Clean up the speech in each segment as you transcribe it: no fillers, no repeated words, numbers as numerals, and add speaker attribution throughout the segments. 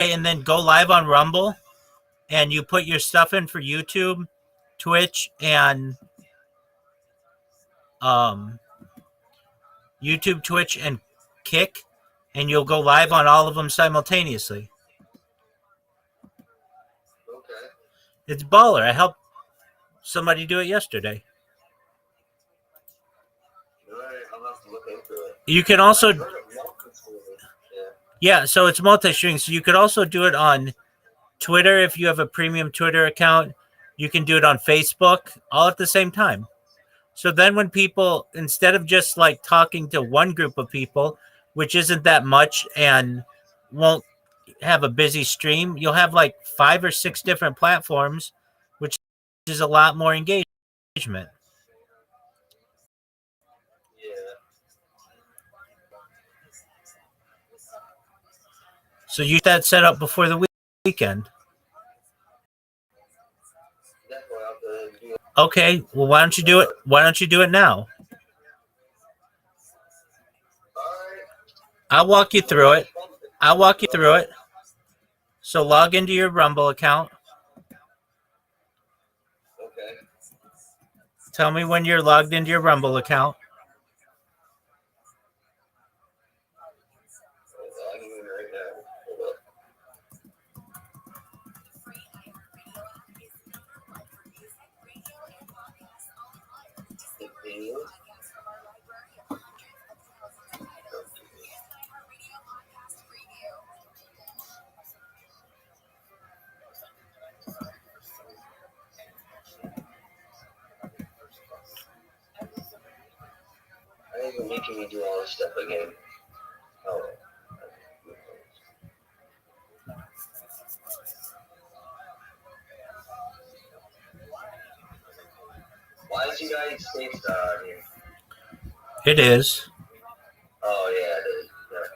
Speaker 1: and then go live on Rumble, and you put your stuff in for YouTube, Twitch, and YouTube, Twitch, and Kick, and you'll go live on all of them simultaneously.
Speaker 2: Okay.
Speaker 1: It's baller. I helped somebody do it yesterday.
Speaker 2: All right, I'll have to look into it.
Speaker 1: You can also,
Speaker 2: I've heard of multi-streaming.
Speaker 1: yeah, so it's multi-streaming. So you could also do it on Twitter if you have a premium Twitter account. You can do it on Facebook all at the same time. So then when people, instead of just like talking to one group of people, which isn't that much and won't have a busy stream, you'll have like 5 or 6 different platforms, which is a lot more engagement.
Speaker 2: Yeah.
Speaker 1: So you get that set up before the weekend.
Speaker 2: Definitely have to do it.
Speaker 1: Okay, well, why don't you do it? Why don't you do it now?
Speaker 2: All right.
Speaker 1: I'll walk you through it. I'll walk you through it. So log into your Rumble account.
Speaker 2: Okay.
Speaker 1: Tell me when you're logged into your Rumble account.
Speaker 2: I'm doing it right now. Hold up. Continue. I ain't even making me do all this stuff again. Oh. Why is United States on here?
Speaker 1: It is.
Speaker 2: Oh, yeah, it is. Yeah.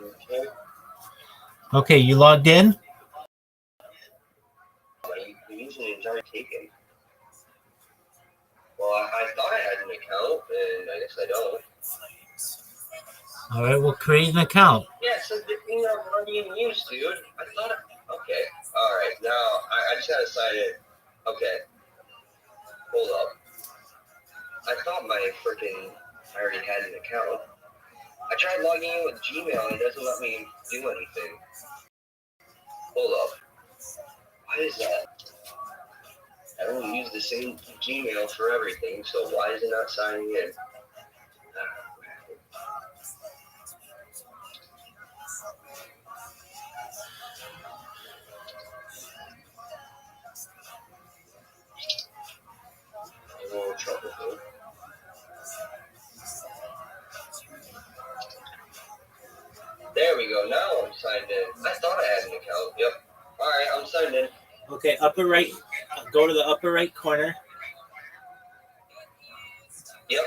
Speaker 2: Okay.
Speaker 1: Okay, you logged in?
Speaker 2: My username is already taken. Well, I thought I had an account, and I guess I don't.
Speaker 1: All right, well, create an account.
Speaker 2: Yeah, so the thing I'm not even used, dude. I thought, okay, all right, now I just gotta sign in. Okay, hold up. I thought I already had an account. I tried logging in with Gmail and it doesn't let me do anything. Hold up. Why is that? I don't use the same Gmail for everything, so why is it not signing in? A little trouble here. There we go. Now I'm signed in. I thought I had an account. Yep. All right, I'm signed in.
Speaker 1: Okay, upper right. Go to the upper right corner.
Speaker 2: Yep.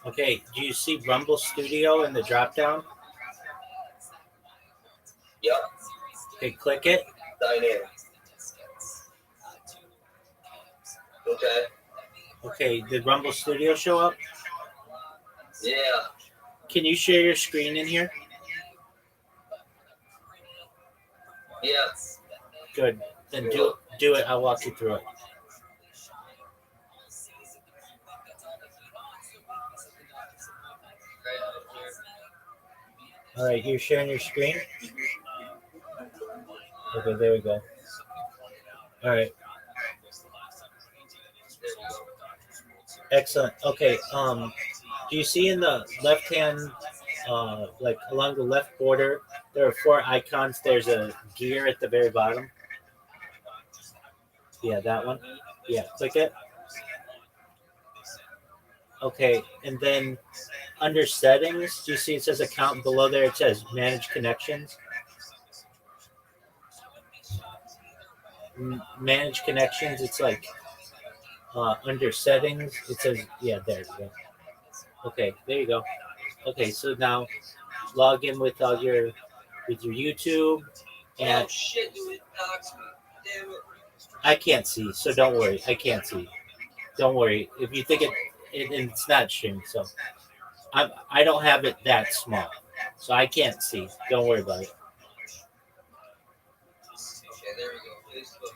Speaker 1: Okay, do you see Rumble Studio in the drop down?
Speaker 2: Yep.
Speaker 1: Okay, click it.
Speaker 2: Sign in. Okay.
Speaker 1: Okay, did Rumble Studio show up?
Speaker 2: Yeah.
Speaker 1: Can you share your screen in here?
Speaker 2: Yeah.
Speaker 1: Good. Then do it. I'll walk you through it. All right, you're sharing your screen? Okay, there we go. All right. Excellent. Okay, do you see in the left-hand, like along the left border, there are 4 icons. There's a gear at the very bottom. Yeah, that one. Yeah, click it. Okay, and then under settings, do you see it says account below there? It says manage connections. manage connections. It's like under settings. It says yeah. There you go. Okay, there you go. Okay, so now log in with all your with your YouTube and
Speaker 2: Oh shit, dude, it knocks me. Damn it.
Speaker 1: I can't see, so don't worry. I can't see. Don't worry. If you think it's not streaming, so I don't have it that small, so I can't see. Don't worry about it.
Speaker 2: Okay, there we go. Facebook.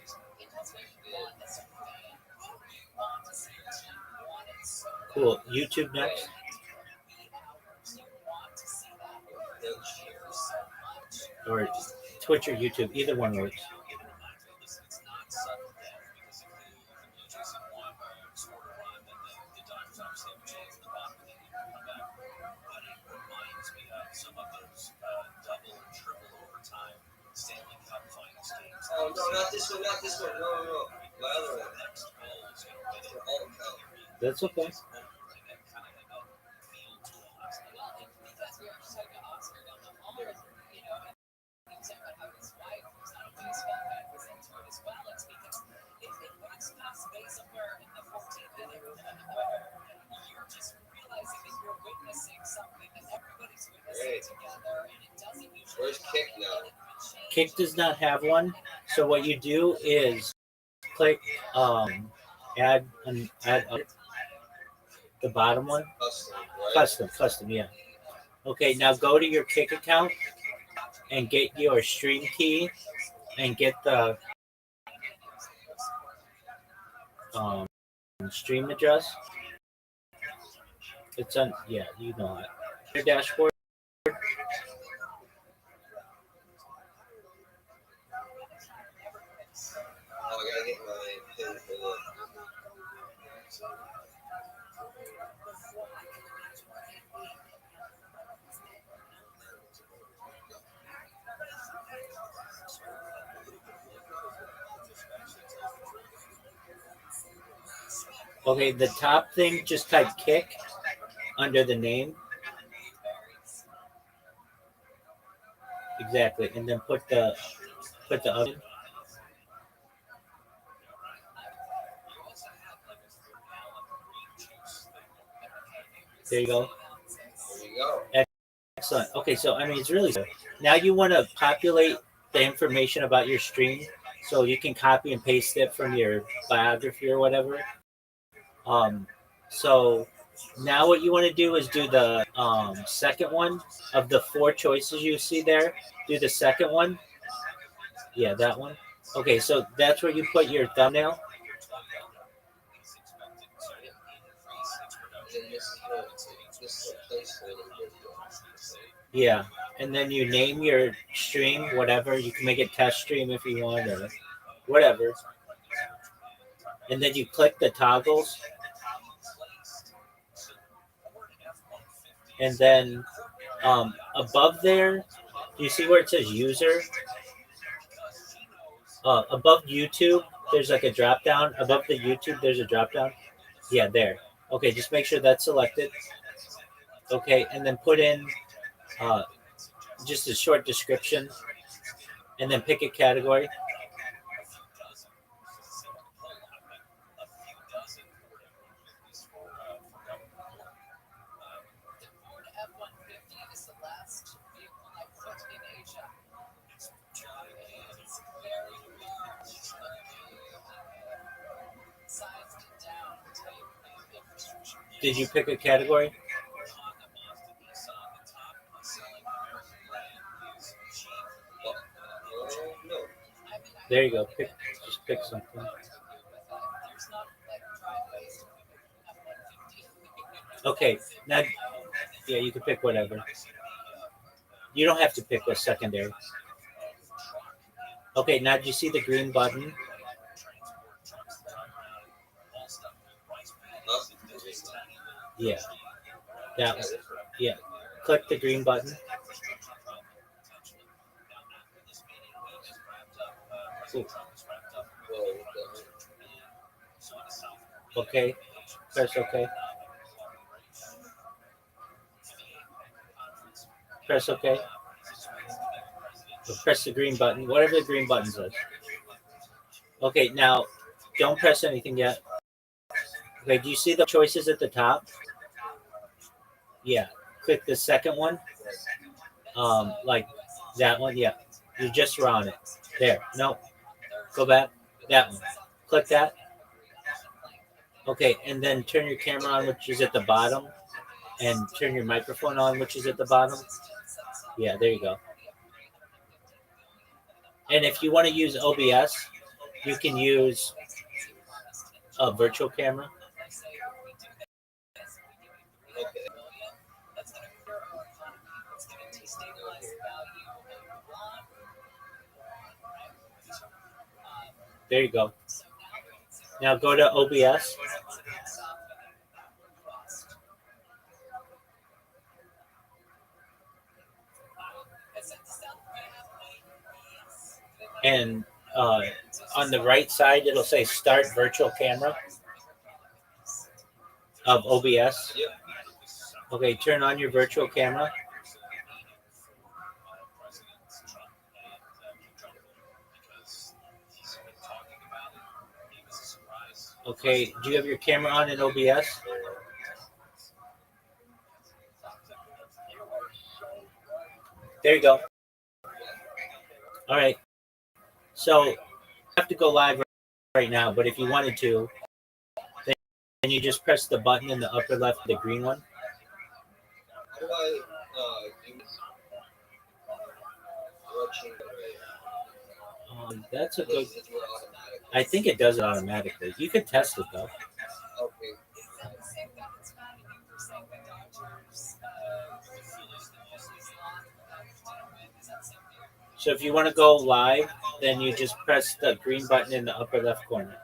Speaker 1: Cool. YouTube next, or Twitch or YouTube. Either one works.
Speaker 2: Oh no, not this one, not this one. No, no, no. My other one. Alt account.
Speaker 1: That's okay.
Speaker 2: Great. Where's Kick now?
Speaker 1: Kick does not have one, so what you do is click add the bottom one.
Speaker 2: Custom, right?
Speaker 1: Custom, yeah. Okay, now go to your Kick account and get your stream key and get the stream address. It's on, yeah, you know it. Your dashboard.
Speaker 2: Oh, I gotta get my pin for the.
Speaker 1: Okay, the top thing, just type Kick under the name. Exactly, and then put the other. There you go.
Speaker 2: There you go.
Speaker 1: Excellent. Okay, so I mean, it's really good. Now you want to populate the information about your stream, so you can copy and paste it from your biography or whatever. So now what you want to do is do the second one of the four choices you see there. Do the second one. Yeah, that one. Okay, so that's where you put your thumbnail.
Speaker 2: And this is a placeholder video.
Speaker 1: Yeah, and then you name your stream, whatever. You can make it test stream if you want, or whatever. And then you click the toggles, and then above there, you see where it says user? Above YouTube, there's like a drop down. Above the YouTube, there's a drop down. Yeah, there. Okay, just make sure that's selected. Okay, and then put in uh, just a short description, and then pick a category. Did you pick a category?
Speaker 2: No.
Speaker 1: There you go. Just pick something. Okay, now, yeah, you can pick whatever. You don't have to pick a secondary. Okay, now do you see the green button?
Speaker 2: Huh?
Speaker 1: Yeah, that one. Yeah, click the green button. Cool.
Speaker 2: Whoa,
Speaker 1: Okay, press OK. Press OK. Or press the green button, whatever the green button says. Okay, now don't press anything yet. Okay, do you see the choices at the top? Yeah. Click the second one. Like that one. Yeah. You just are on it. There. No. Go back. That one. Click that. Okay, and then turn your camera on, which is at the bottom, and turn your microphone on, which is at the bottom. Yeah, there you go. And if you want to use OBS, you can use a virtual camera.
Speaker 2: Okay.
Speaker 1: There you go. Now go to OBS. And on the right side, it'll say Start Virtual Camera of OBS.
Speaker 2: Yep.
Speaker 1: Okay, turn on your virtual camera. Okay, do you have your camera on in OBS? There you go. All right. So you have to go live right now, but if you wanted to, then you just press the button in the upper left, the green one.
Speaker 2: How do I do watching
Speaker 1: That's a good.
Speaker 2: Does it do it automatically?
Speaker 1: I think it does it automatically. You could test it though.
Speaker 2: Okay.
Speaker 1: So if you want to go live, then you just press the green button in the upper left corner.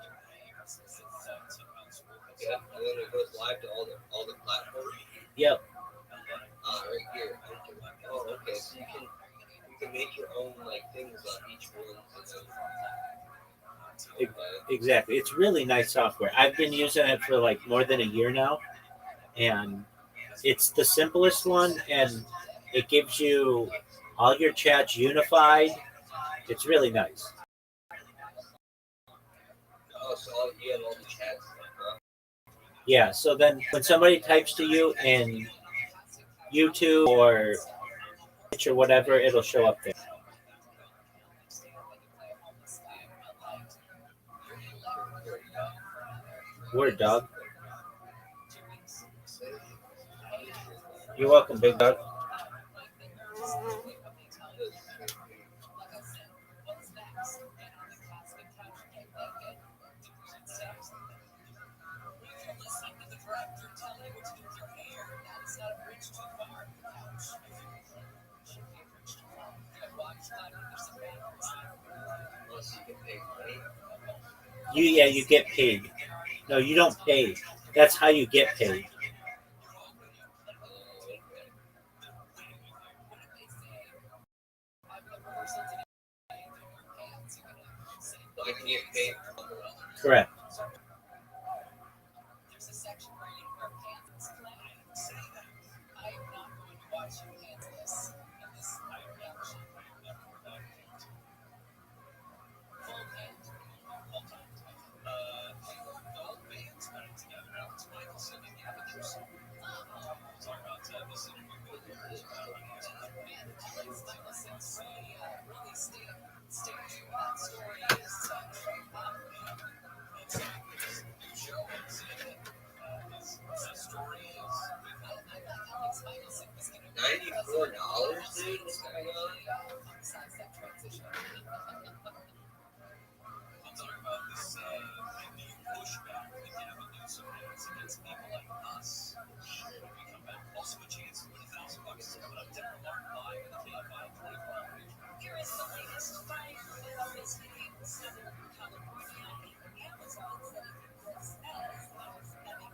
Speaker 2: Yeah, and then it goes live to all the platforms.
Speaker 1: Yep.
Speaker 2: Right here. Oh, okay. So you can make your own like things on each one. Okay.
Speaker 1: Exactly. It's really nice software. I've been using it for like more than a year now, and it's the simplest one, and it gives you all your chats unified. It's really nice.
Speaker 2: Oh, so you have all the chats.
Speaker 1: Yeah. So then when somebody types to you in YouTube or Twitch or whatever, it'll show up there. Word, dog. You're welcome, big dog. You get paid. No, you don't pay. That's how you get paid.
Speaker 2: I can get paid.
Speaker 1: Correct.
Speaker 2: $94, dude. What's going on?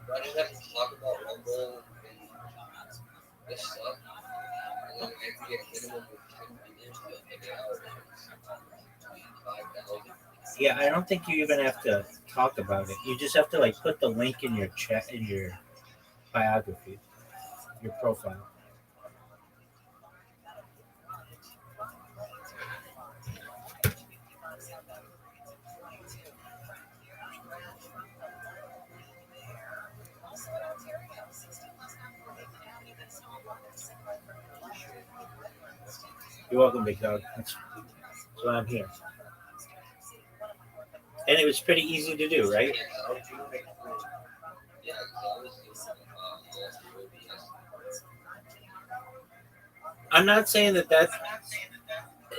Speaker 2: Do I just have to talk about Rumble and this stuff? And then I have to get minimum of 10 viewers to get out 5,000.
Speaker 1: Yeah, I don't think you even have to talk about it. You just have to like put the link in your chat in your biography, your profile. You're welcome, big dog. That's why I'm here. And it was pretty easy to do, right?
Speaker 2: Yeah, I was doing
Speaker 1: I'm not saying that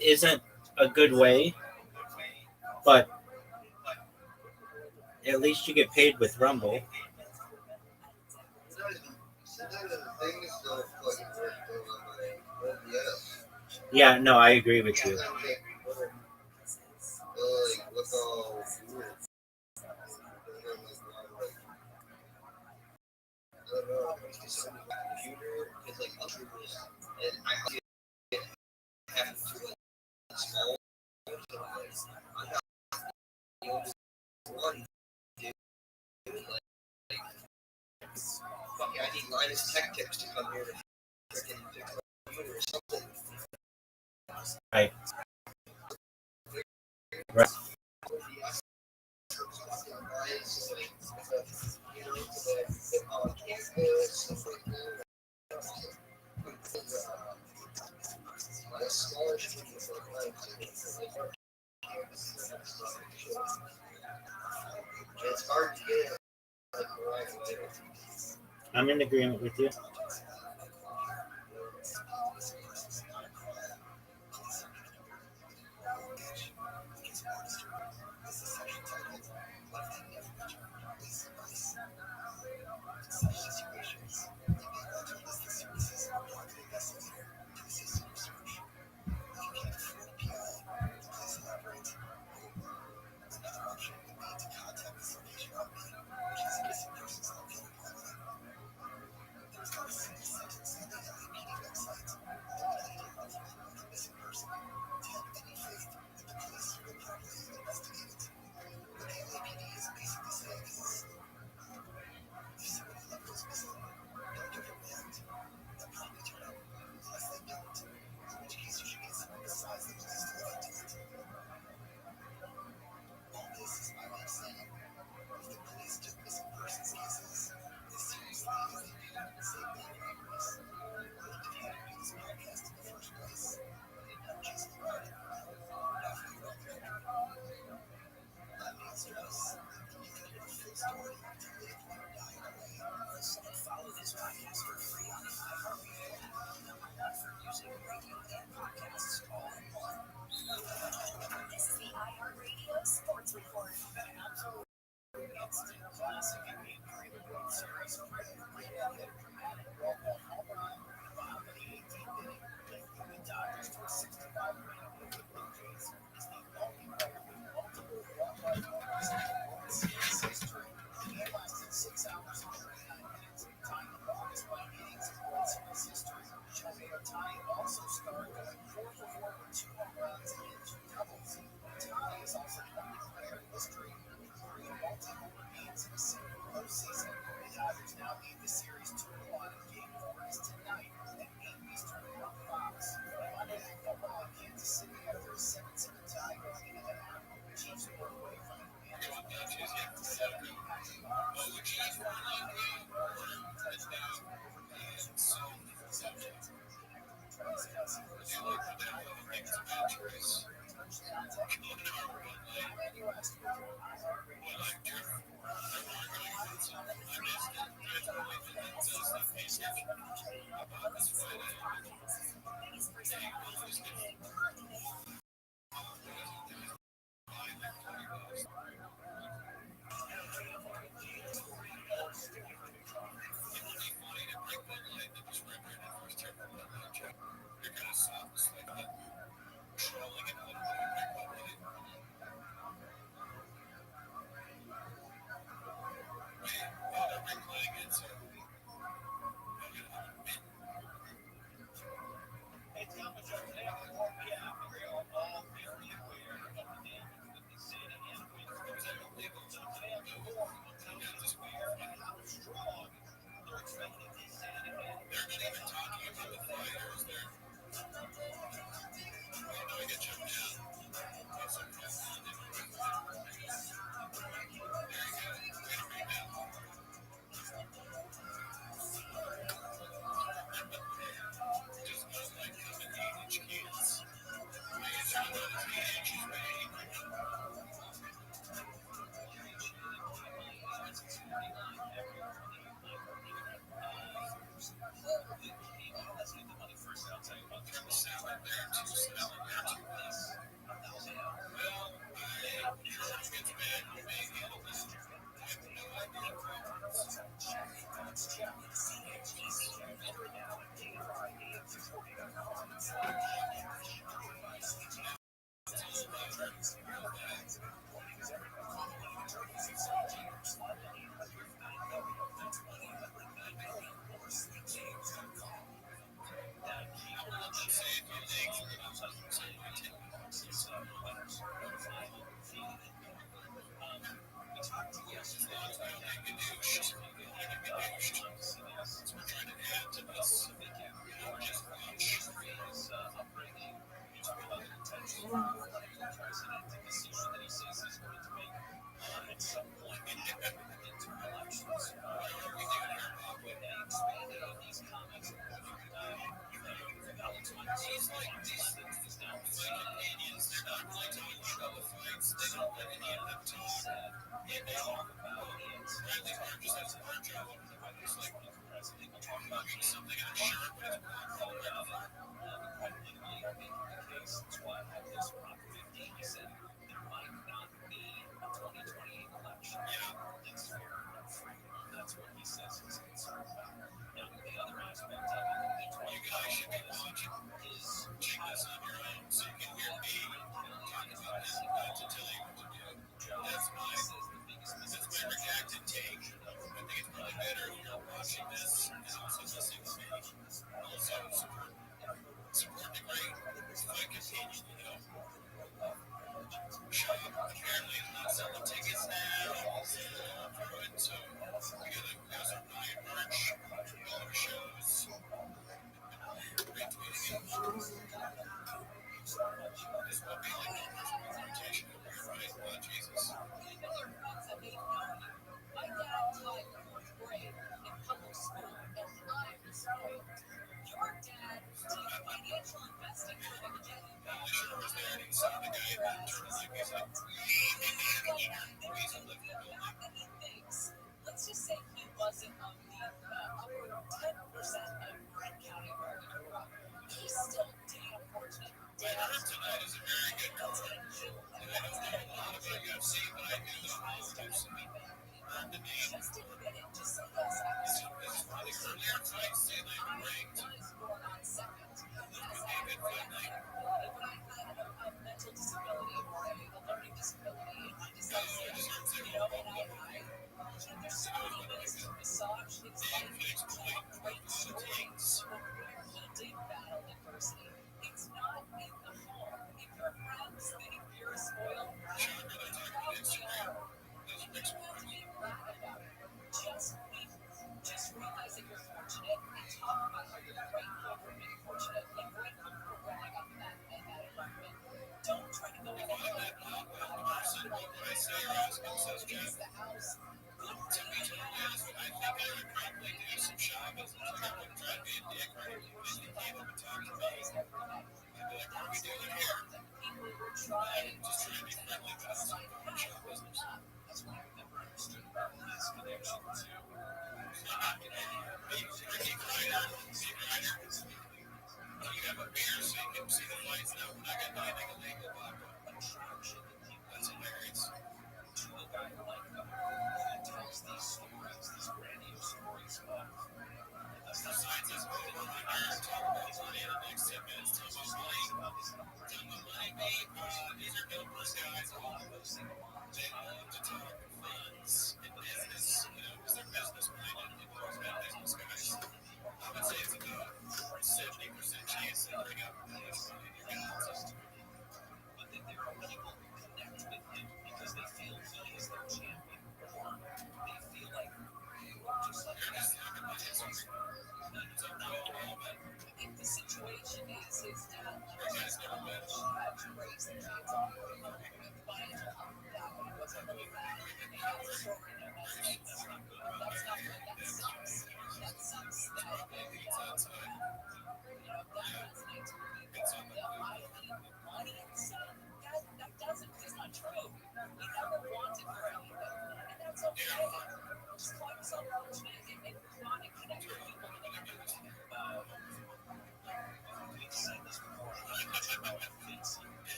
Speaker 1: isn't a good way, but at least you get paid with Rumble.
Speaker 2: sometimes the things don't fucking work though on my OBS.
Speaker 1: Yeah, no, I agree with you.
Speaker 2: Sometimes they like look all weird. I don't know. It's a computer. It's like and I see it happen to like small. I'm not the only one, dude. Like, fuck, I need Linus Tech Tips to come here to freaking fix my computer or something.
Speaker 1: Right. Right.
Speaker 2: It's hard to get like the right way.
Speaker 1: I'm in agreement with you.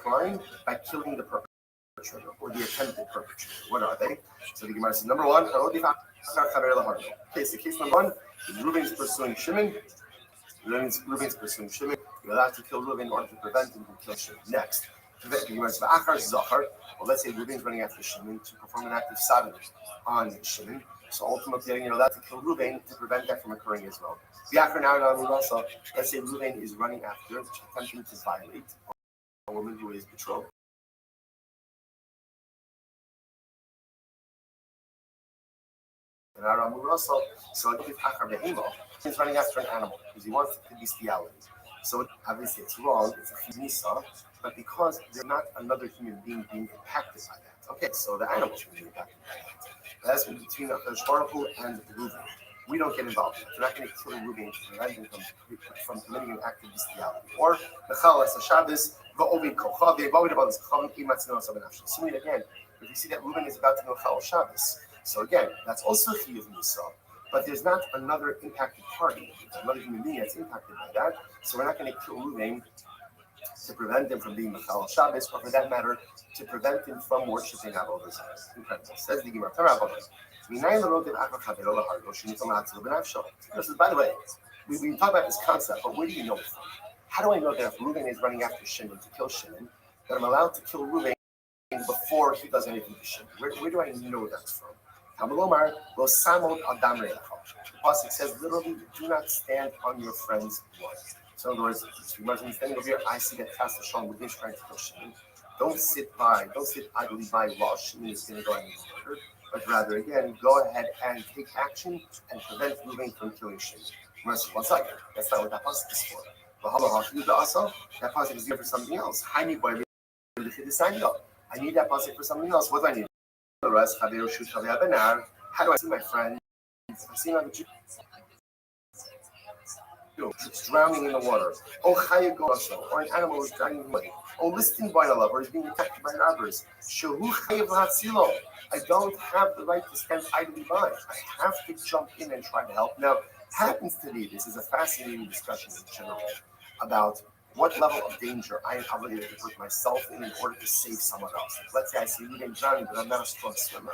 Speaker 3: crime by killing the perpetrator or the attempted perpetrator. What are they? So the Gemara says, number one, okay, so case number one is Reuben is pursuing Shimon. Reuben's pursuing Shimon. You're allowed to kill Reuben in order to prevent him from killing Shimon. Next, well, let's say Reuben's running after Shimon to perform an act of savage on Shimon. So ultimately, you're allowed to kill Reuben to prevent that from occurring as well. Let's say Reuben is running after, attempting to violate a woman who is betrothed. So he's running after an animal because he wants to bestiality. So obviously it's wrong, it's a nisa, but because there's not another human being impacted by that. Okay, so the animals are being impacted by that. That's between Baruch and Reuben. We don't get involved. We're not going to kill Reuben to prevent him from committing an act of bestiality. Or Mechalas Shabbos, Va'ovid Kochav, they voted about this Chom Imatzino Sabanafsh. Assuming again, if you see that Reuben is about to Mechal Shabbos, so again, that's also Chiyuv Nisa, but there's not another impacted party, another human being that's impacted by that. So we're not going to kill Reuben to prevent him from being Mechal Shabbos, or for that matter, to prevent him from worshiping Avodah Zarah. Incredible. Says the Gemara. By the way, we talk about this concept, but where do you know it from? How do I know that if Reuben is running after Shimon to kill Shimon, that I'm allowed to kill Reuben before he does anything to Shimon? Where do I know that's from? The Pasuk says literally, do not stand on your friend's blood. So in other words, if you're standing over here, I see that Chas V'Shalom Reuben is trying to kill Shimon. Don't sit idly by while Shimon is going to go ahead and be murdered, but rather, again, go ahead and take action and prevent Reuben from killing Shimon. One second, that's not what that pasuk is for. That pasuk is here for something else. I need that pasuk for something else. What do I need? How do I see my friend? I see him it's drowning in the water. Or an animal is drowning in the water. Or listing by a lover is being attacked by robbers. I don't have the right to stand idly by. I have to jump in and try to help. Now, happens to be, this is a fascinating discussion in general about what level of danger I am obligated to put myself in order to save someone else. Let's say I see Reuben drowning, but I'm not a strong swimmer.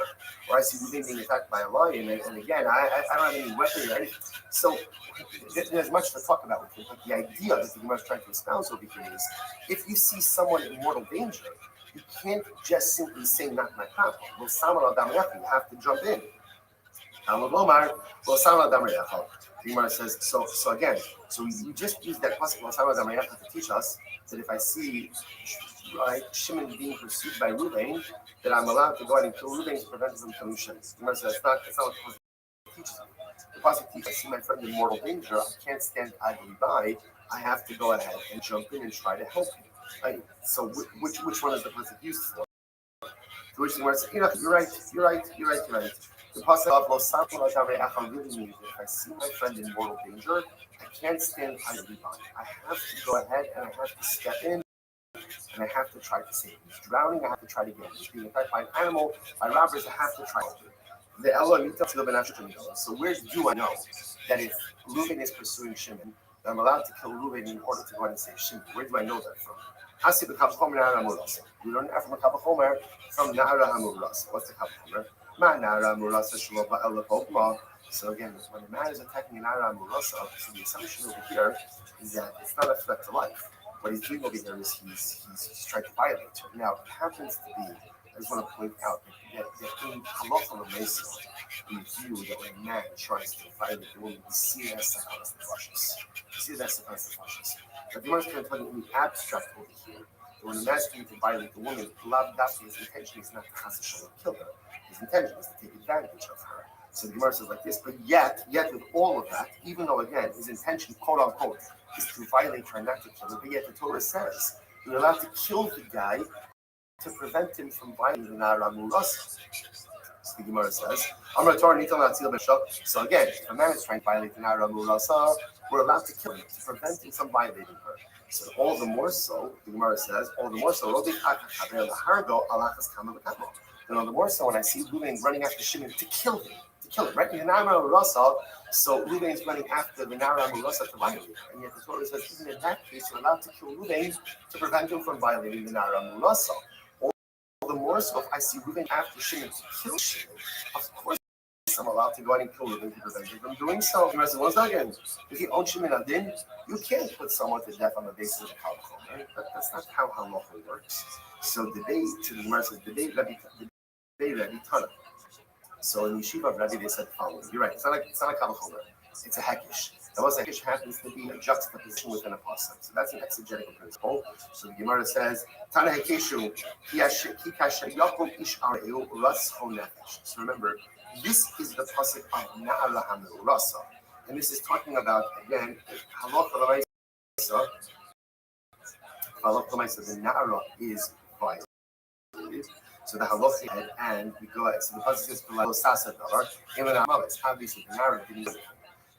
Speaker 3: Or I see Reuben being attacked by a lion, and again, I don't have any weapon or anything. So there's much to talk about with it, but the idea that the Gemara is trying to espouse over here is, if you see someone in mortal danger, you can't just simply say, not my problem. You have to jump in. The Gemara says, so again, so we just use that pasuk to teach us that if I see Shimon being pursued by Reuben, that I'm allowed to go ahead and kill Reuben to prevent him from killing Shimon. The Gemara says, that's not what the pasuk teaches me. The pasuk teaches, I see my friend in mortal danger, I can't stand idly by, I have to go ahead and jump in and try to help him. Right? So which one is the pasuk used for? To which the Gemara says, you're right. The pasuk of Lo Samla Damrei Achal really means that if I see my friend in mortal danger, I can't stand idly by. I have to go ahead and I have to step in and I have to try to save him. He's drowning, I have to try to get him. He's being attacked by an animal, by robbers, I have to try to do it. So where do I know that if Reuben is pursuing Shimon, that I'm allowed to kill Reuben in order to go ahead and save Shimon? Where do I know that from? We learn that from Kab Chomer from Na'ara Hamuras. What's the Kab Chomer? So again, when a man is attacking an Na'ara Hamurasa, so the assumption over here is that it's not a threat to life. What he's doing over here is he's trying to violate her. Now, it happens to be, I just want to point out that in Halacha L'Meisa, we view that when a man tries to violate the woman, we see it as Sakanas Nefashis. But the Gemara is kind of talking in the abstract over here. When a man is trying to violate the woman, his intention is not to chas v'shalom kill her. His intention is to take advantage of her. So the Gemara says like this, but yet with all of that, even though again his intention, quote unquote, is to violate her, not to kill her, but yet the Torah says you're allowed to kill the guy to prevent him from violating the Na'ara Muras. So the Gemara says, so again, if a man is trying to violate the Na'ara Murasa, we're allowed to kill him to prevent him from violating her. So all the more so, the Gemara says, and all the more so when I see Reuben running after Shimon to kill him, kill him, right? So Ruvain is running after the Nara Murasa to violate him. And yet the Torah says, even in that case, you're allowed to kill Ruvain to prevent him from violating the Nara Murasa. All the more so if I see Ruvain after Shimon to kill Shimon, of course I'm allowed to go out and kill Ruvain to prevent him from doing so. The rest of one second. If you own Shimon Adin, you can't put someone to death on the basis of Kalachom, right? That's not how halacha works. So debate to the Gemara says debate Rabbi Tana. So in Yeshiva of Rabbi, they said the following. You're right. It's not a Kavachomer. It's a Hekish. And what's Hekish happens to be a juxtaposition within a pasuk. So that's an exegetical principle. So the Gemara says, Tana Hekeshu, Kikasha Yaakov Ish Areu Ras Honefesh. So remember, this is the pasuk of Na'ala Hamu Rasa. And this is talking about, again, Halacha Lamaisa. Halacha Lamaisa, the Na'ara is violent. So the halacha and we go ahead. So the pasuk says sasa davar. It's obviously the narrative didn't do it.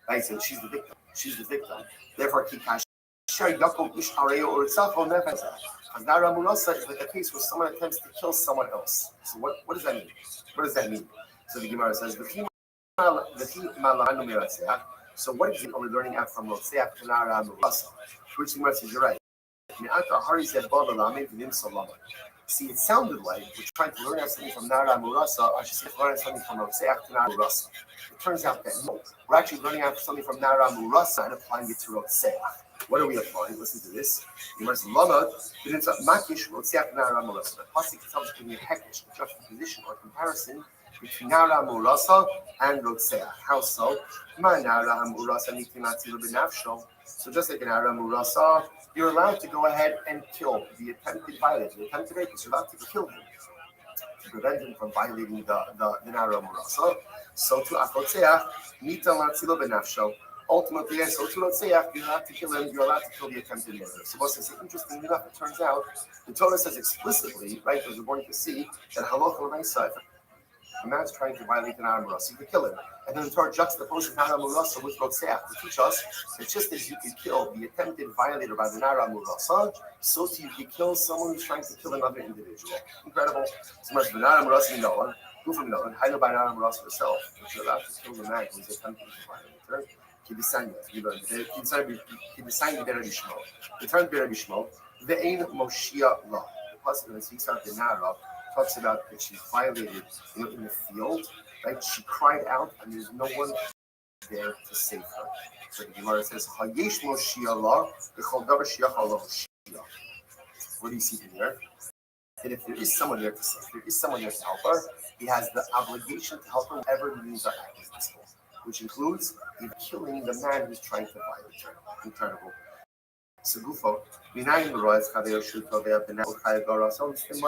Speaker 3: Right? So she's the victim. She's the victim. Therefore, kikash shar yaakov ish areo or itzachol nefesh. Because nara murasa is like a case where someone attempts to kill someone else. So what does that mean? What does that mean? So the Gemara says so what is it we're learning out from Rotseach to nara murasa? Which the Gemara says you're right. See, it sounded like we're trying to learn out something from Nara Murasa. I should say, learn something from Rotseach to Nara Murasa. It turns out that no, we're actually learning out something from Nara Murasa and applying it to Rotseach. What are we applying? Listen to this. The Makish Rotseach Nara Murasa. The pasuk itself is giving a hekish, a juxtaposition or comparison between Nara Murasa and Rotseach. How so? Nara Murasa nitinatzilu b'nafsho. So just like in Nara Murasa, you're allowed to go ahead and kill the attempted violator, the attempted rapist. You're allowed to kill him to prevent him from violating the Nara Murasa. So to Afotzeach, Nita Latzilo Benafsho. Ultimately, so to Rotseach, you have to kill him, you're allowed to kill the attempted murder. So what's this? Interestingly enough, it turns out the Torah says explicitly, right, as we're going to see, that Halacha L'Maisa, if a man's trying to violate the Nara Murasa, you could kill him. And then the Torah juxtaposes Nara Murasa with Rotseach to teach us that just as you could kill the attempted violator by the Nara Murasa, so too you could kill someone who's trying to kill another individual. Incredible. So much the Nara Murasa Noah, who from Noah, how by Nara Murasa herself, if you're allowed to kill the man who's attempting to violate her, the term Bera Bishmo, the Ein Moshia law. The plus when it speaks about the Nara, talks about that she violated in the field, right? She cried out, and there's no one there to save her. So the Gemara says, "Hayesh Moshia law, v'chol davar shiach Allah Moshia." What do you see here? That if there is someone there to save, if there is someone there to help her, he has the obligation to help her whatever means are at his disposal, which includes killing the man who's trying to violate her. Incredible. So Gufo, Minayin Royals Kadeo Shuto, they have been out high Goros, so it says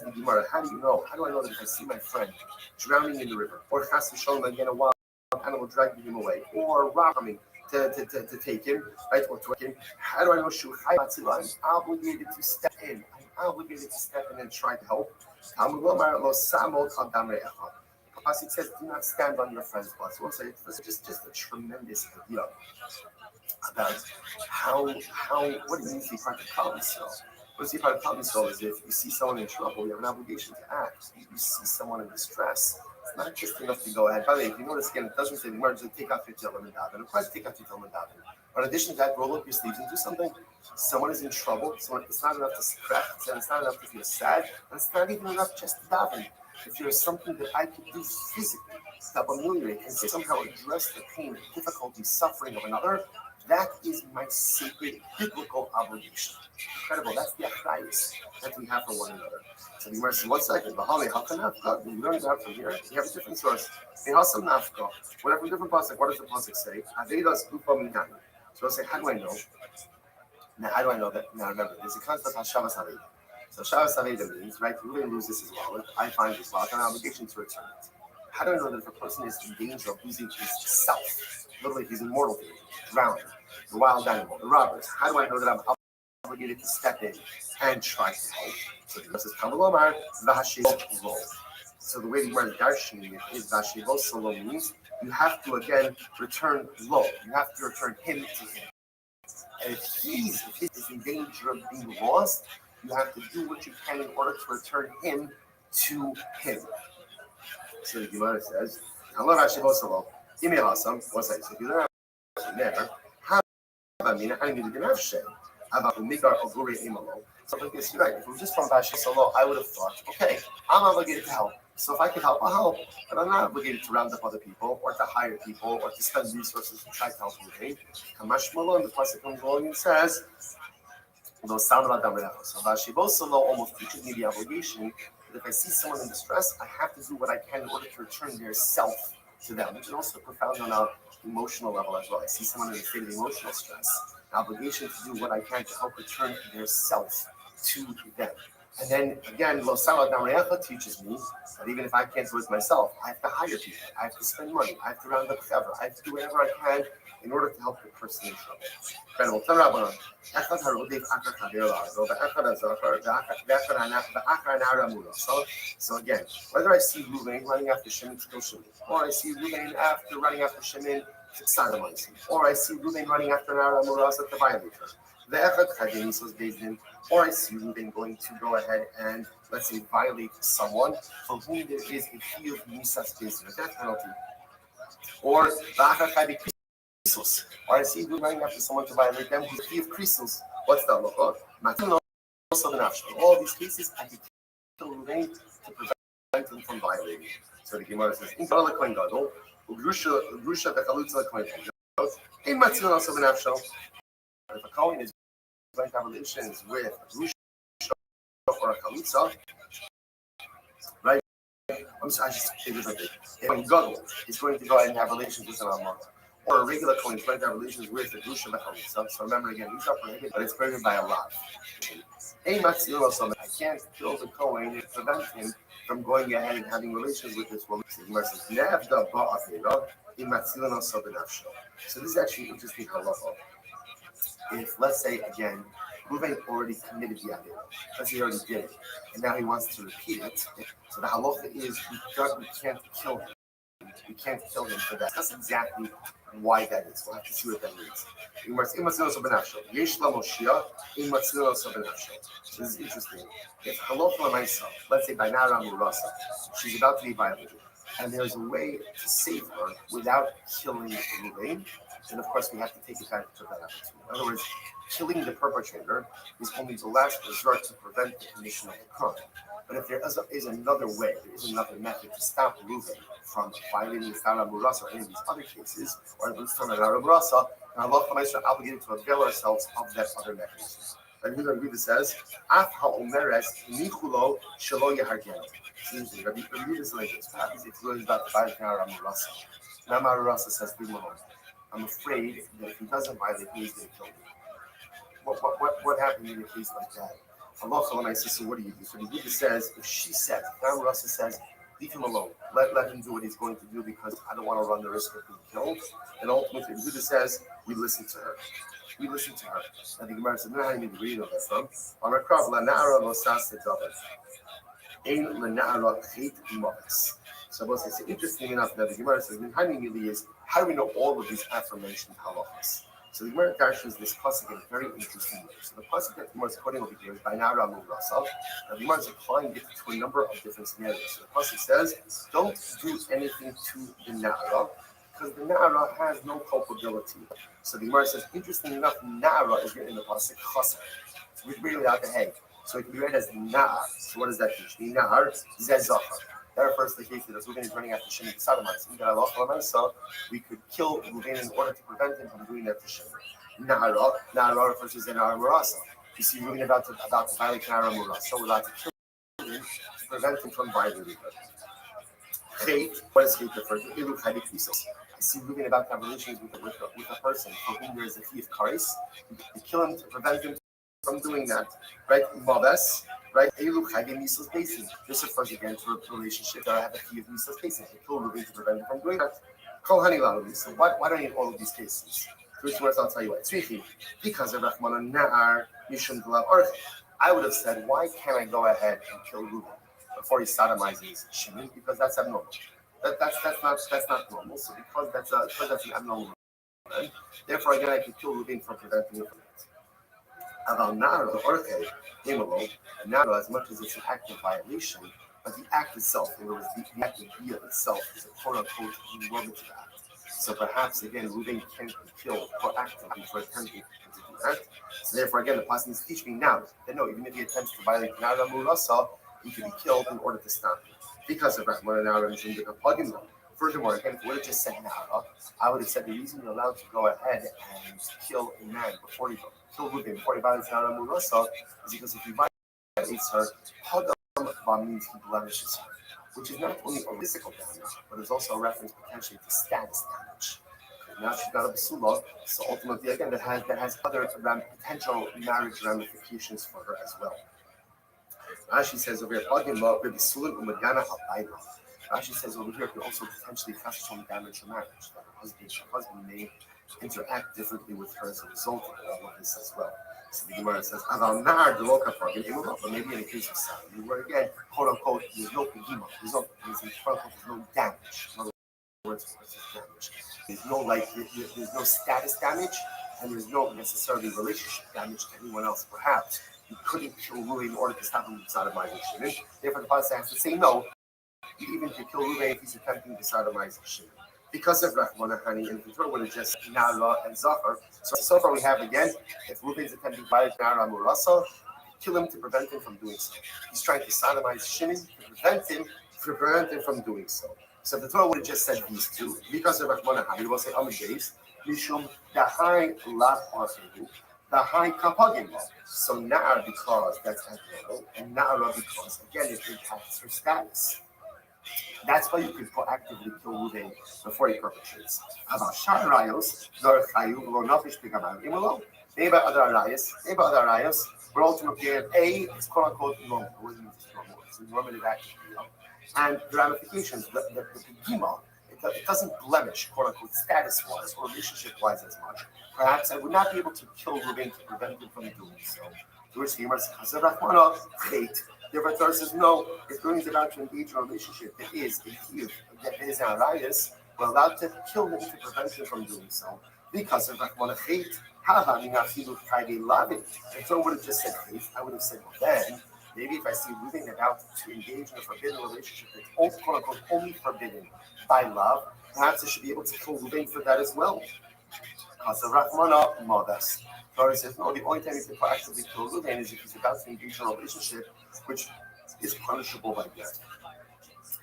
Speaker 3: the Gemara, how do you know? How do I know that if I see my friend drowning in the river, or Chas V'Sholom again a wild animal dragging him away, or robbing to take him, right, or to him, how do I know I'm obligated to step in? I'm obligated to step in and try to help. The Pasuk says, do not stand on your friend's blood. So also, it's just a tremendous idea about what it means to be part of Kal Yisrael. What to be part of Kal Yisrael is if you see someone in trouble, you have an obligation to act. If you see someone in distress, it's not just enough to go ahead. By the way, if you notice again, it doesn't say the emergency, take out your Tehillim and daven. Of course, take out your Tehillim and daven. But in addition to that, roll up your sleeves and do something. Someone is in trouble. It's not enough to scratch. It's not enough to feel sad. And it's not even enough just to daven. If there is something that I could do physically to ameliorate and somehow address the pain, difficulty, suffering of another, that is my sacred biblical obligation. Incredible. That's the achrayus that we have for one another. So the Gemara says, 1 second. Bahali, how can nafka? We learned that from here. We have a different source. Behasam nafka. Whatever different pasuk. What does the pasuk say? Avedas upa minani. So I say, how do I know? Now, how do I know that? Now remember, there's a concept of Hashavas Haveda. So Shavas Haveda means, right, you really lose this as well. I find this law, I have an obligation to return it. How do I know that if a person is in danger of losing his self, literally he's in mortal danger, drowning, the wild animal, the robbers, how do I know that I'm obligated to step in and try to help? So the verse says, Kamalomar, Vahashivot Lo. So the way the word Darshan is Vahashivot Solo means you have to again return lo. You have to return him to him. And if he is in danger of being lost, you have to do what you can in order to return him to him. So the Gemara says, Allah Rashi Bosalo, Imi Hasam, what's that? So if you don't have there, Havamina, I need to have Shay. Avakumigar Oguri Imalo. So like this, you're right. If it was just from Bashi Solo, I would have thought, okay, I'm obligated to help. So if I can help, I'll help. But I'm not obligated to round up other people or to hire people or to spend resources to try to help you. Kamash Malon, the Pasuk comes along and says, so Bashi Solo almost teaches me the obligation that if I see someone in distress, I have to do what I can in order to return their self to them, which is also profound on an emotional level as well. I see someone in a state of emotional stress, an obligation to do what I can to help return their self to them. And then again, Lo Salat Namarecha teaches me that even if I can't do it myself, I have to hire people, I have to spend money, I have to round up cover, I have to do whatever I can in order to help the person in trouble. So again, whether I see Ruvain running after Shimon to kill Shimon, or I see Ruvain after running after Shimon to sodomize him, or I see Ruvain running after Nara Murasa to violate her, or I see Ruvain going to go ahead and, let's say, violate someone for whom there is a fee of Musas based on a death penalty, or I see Ruvain running after someone to violate them who's a fee of Krisos. What's that look like? In all these cases, I can kill Ruvain to prevent them from violating. So the Gemara says, if a Kohen is going to have relations with a Grusha or a Chalitza, right? I'm sorry, I just say this like this. If a Gadol is going to go ahead and have relations with an Almana, or a regular Kohen is going to have relations with a Grusha or a Chalitza, so remember again, these are prohibited, but it's prohibited by a lot. I can't kill the Kohen and prevent him from going ahead and having relations with this woman. So this is actually interesting halacha. If, let's say, again, Reuven already committed the idea, let's say he already did it, and now he wants to repeat it, so the halacha is we can't kill him. We can't kill him for that. That's exactly why that is. We'll have to see what that means. So this is interesting. If halacha myself, let's say by Nara Murasa, she's about to be violated, and there's a way to save her without killing Reuven, then of course we have to take advantage of that opportunity. In other words, killing the perpetrator is only the last resort to prevent the commission of the crime. But if there is another way, there is another method to stop Reuven from violating the Nara Murasa or any of these other cases, or at least from Nara Murasa, and Allah are obligated to avail ourselves of that other mechanism. And Rabbi says, Af ha'omeres nichulo shelo yehargenu. Rabbi is like this. What happens if Reuven is about to violate Nara Murasa? Nara Murasa says, leave him alone. I'm afraid that if he doesn't violate, he's going to kill me. What happened in a case like that? Allah and I say, so what do you do? So the Buddha says, if she says, Nara Murasa says, leave him alone. Let him do what he's going to do because I don't want to run the risk of being killed. And ultimately, the Buddha says, we listen to her. We listen to her. And the Gemara says, no, I need to read all that from. So it's interesting enough that the Gemara says, how do we know all of these aforementioned halachas? So the Gemara actually is discussing in a very interesting way. So the pasuk that the Gemara is quoting over here is by Nara Murasa. And the Gemara is applying it to a number of different scenarios. So the pasuk says, don't do anything to the Nara, because the Nara has no culpability. So the Gemara says, interesting enough, Nara is written in the pasuk Chaser. So we bring out the head. So it can be read as Nar. So what does that teach? Nar Zezachar. That refers to the case that Reuven is running after Shimon to sodomize him. So we could kill Reuven in order to prevent him from doing that to Shimon. Nara refers to Nara Murasa. You see Reuven about to violate Nara Murasa. We're allowed to kill him to prevent him from violating her. Chait, what does Chait refer to? I see Reuven about to have relations with a person for whom there is a fee of kares. We kill him to prevent him from doing that. Right? Maves. Right? This refers again to a relationship that I have a fee of Misa's cases. I kill Reuven to prevent him from doing that. So why do I need all of these cases? Which words I'll tell you why. Because of Rahman Na'ar Mishum Delav Arch. I would have said, why can't I go ahead and kill Reuven before he sodomizes Shimon? Because that's abnormal. That's not normal. So because that's an abnormal event, therefore again I can kill Reuven for preventing him from that. About Nara, the Orche, came alone, and Nara, as much as it's an act of violation, but the act itself, in other words, the idea itself is a quote-unquote normative act. So perhaps, again, Reuben can't be killed proactively for attempting to do that. So therefore, again, the pasuk needs to teach me now that no, even if he attempts to violate Nara Murasa, he can be killed in order to stop him. Because of Rahman and Nara and the plug-in. Furthermore, again, if we would have just said Nara, I would have said the reason you're allowed to go ahead and kill a man before you kill Reuben, before he violates Nara Murasa, is because if he violates her, Hadam means he blemishes her, which is not only a physical damage, but is also a reference potentially to status damage. Now she's got a basula, so ultimately, again, that has other potential marriage ramifications for her as well. Rashi says over here, Rashi says over here, it could also potentially cause some damage to marriage. That her husband may interact differently with her as a result of all of this as well. So the Gemara says, but maybe in the case of Saudi, where again, quote unquote, there's no pigima, there's no damage. In other words, damage. There's no status damage, and there's no necessarily relationship damage to anyone else. Perhaps you couldn't kill Reuben in order to stop him from sodomizing Shimon. Therefore, the pasuk has to say no. You even could kill Reuben if he's attempting to sodomize Shimon. Because of Rahman Hani, and the Torah would have just Nara and Zachar. So far we have again, if Reuben's attempting to violate Nara Murasa, kill him to prevent him from doing so. He's trying to sodomize Shimon to prevent him from doing so. So the Torah would have just said these two. Because of Rahman Hani, it will say Amadeus, Mishum Dahai Lat Archehu, Dahai Kapagim. So Nara because that's Admiral, and Nara because, again, it impacts her status. That's why you could proactively kill Reuben before he perpetrates. About Sharayos, Zorchayu, Lonafish Pigamam, Imolo. Maybe other arayos, but ultimately A, it's quote unquote normal. What do you mean it's normal? It's a normative action. And the ramifications, the Pigima, it doesn't blemish, quote unquote, status wise or relationship wise as much. Perhaps I would not be able to kill Reuben to prevent him from doing so. To which the Gemara says, Therefore, Torah says, no, if Reuben is about to engage in a relationship that is an arayas, we're allowed to kill him to prevent him from doing so. Because of Rahman Chait, if Torah would have just said hate, I would have said, well, then, maybe if I see Reuben about to engage in a forbidden relationship that's quote unquote only forbidden by love, perhaps I should be able to kill Reuben for that as well. Because of Rahmana Modas. Torah says, no, the only time you can actually kill Reuben is if he's about to engage in a relationship which is punishable by death.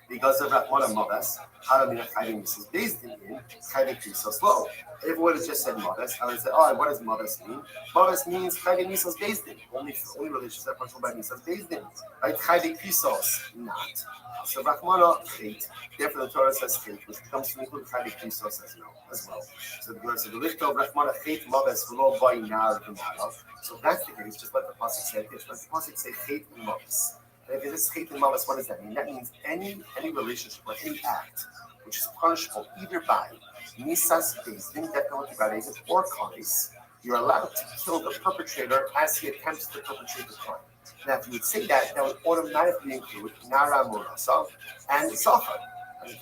Speaker 3: Because of Rahmana Modas, Haramina Chayim is based in Chayim so slow. If it would have just said Modas, I would have said, oh, what does Modas mean? Modas means Chayim Misos based in. Only relationships are punishable by Misos based in. Right? Chayim Kisos, not. So Rahmana Chait, therefore the Torah says Chait, which comes to include Chayim Kisos as well. So the Gemara says, the lift of Rahmana Chait Modas below by Nar Gemara. So if that's the case, just let the pasuk say it. Let the pasuk say Chait and Modas. And if it is Chait and Modas, what does that mean? That means any relationship or any act which is punishable either by Misas Bezdin, Death penalty by Bezdin, or Karis, you're allowed to kill the perpetrator as he attempts to perpetrate the crime. Now, if you would say that, that would automatically include Nara Murasa and Zachar. It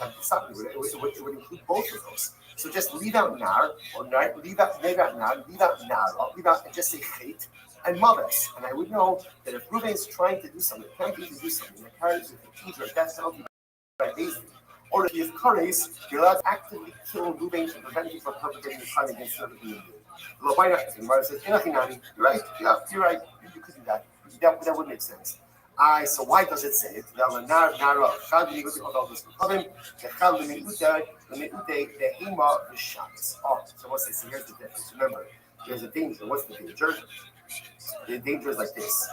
Speaker 3: would include both of those. So just leave out Nar, or leave out Nara, and just say Chait and Mothers. And I would know that if Reuben is trying to do something, that carries with the teacher, death penalty by Bezdin, or if you have Kares, you're allowed to actively kill Reuben to prevent him from perpetrating the crime against another human being. The Gemara says, you're right, yeah, you're right, you could do that. That would make sense. So why does it say it? So what's this? Here's the difference. Remember, there's a danger. What's the danger? The danger is like this.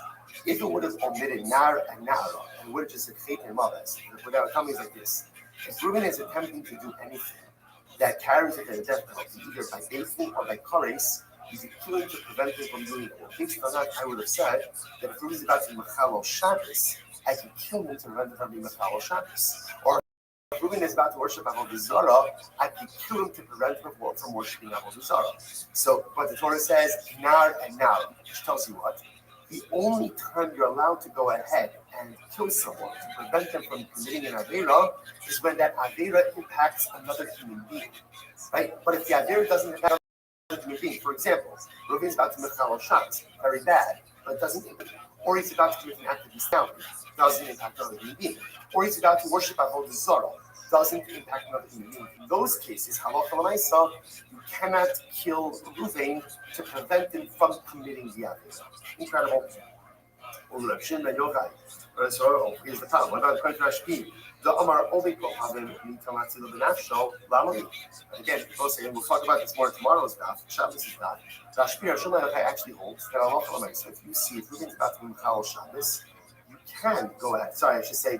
Speaker 3: If it would have omitted Nar and Nara, and would have just said Chait and Mothers, without coming like this. If Reuben is attempting to do anything that carries it to a death penalty, either by Bezdin or by Kares, he's killing to prevent him from doing it. Based on that, I would have said that if Reuben is about to Machalo Shabbos, I can kill him to prevent him from being Machalo Shabbos. Or if Reuben is about to worship Avodah Zarah, I can kill him to prevent him from worshiping Avodah Zarah. So, but the Torah says Nar and Nar, which tells you what? The only time you're allowed to go ahead and kill someone to prevent them from committing an Aveira is when that Aveira impacts another human being, right? But if the Aveira doesn't impact another human being, for example, Reuben is about to Mechal Shabbos, very bad, but it doesn't impact. or he's about to commit an act of bestiality, doesn't impact another human being, or he's about to worship Avodah Zarah, doesn't impact another human being. In those cases, halacha l'maisa, you cannot kill Ruvain to prevent him from committing the act. Incredible. So here's the problem. What about the country Rashki? The Omar only Kohavim Nitamatzilu Benafsho Lamali. Again, we'll talk about this more tomorrow's daf. Shabbos is daf. Rashbi Hashem actually holds that Allah Lamaisa. If you see if Ruben's about to be Michal Shabbos, you can go ahead. Sorry, I should say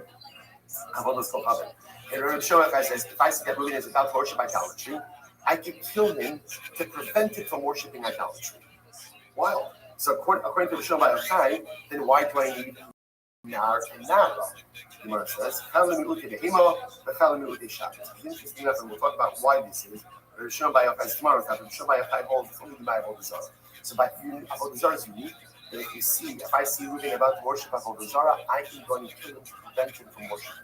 Speaker 3: Avodos Kohavim. And Rabbi Shomachai says, if I see that Ruben is about to worship idolatry, I could kill him to prevent it from worshiping idolatry. Wow. So according to the Shomai Yochai, then why do I need Nar and Nara? The Gemara says, it's interesting enough, and we'll talk about why this is. The Shomai Yochai is tomorrow's time. The Shomai Yochai holds it's only the Avodah Zarah. So by Avodah Zarah is unique. That if I see Ruben about to worship Avodah Zarah, I can go and kill him to prevent him from worshiping.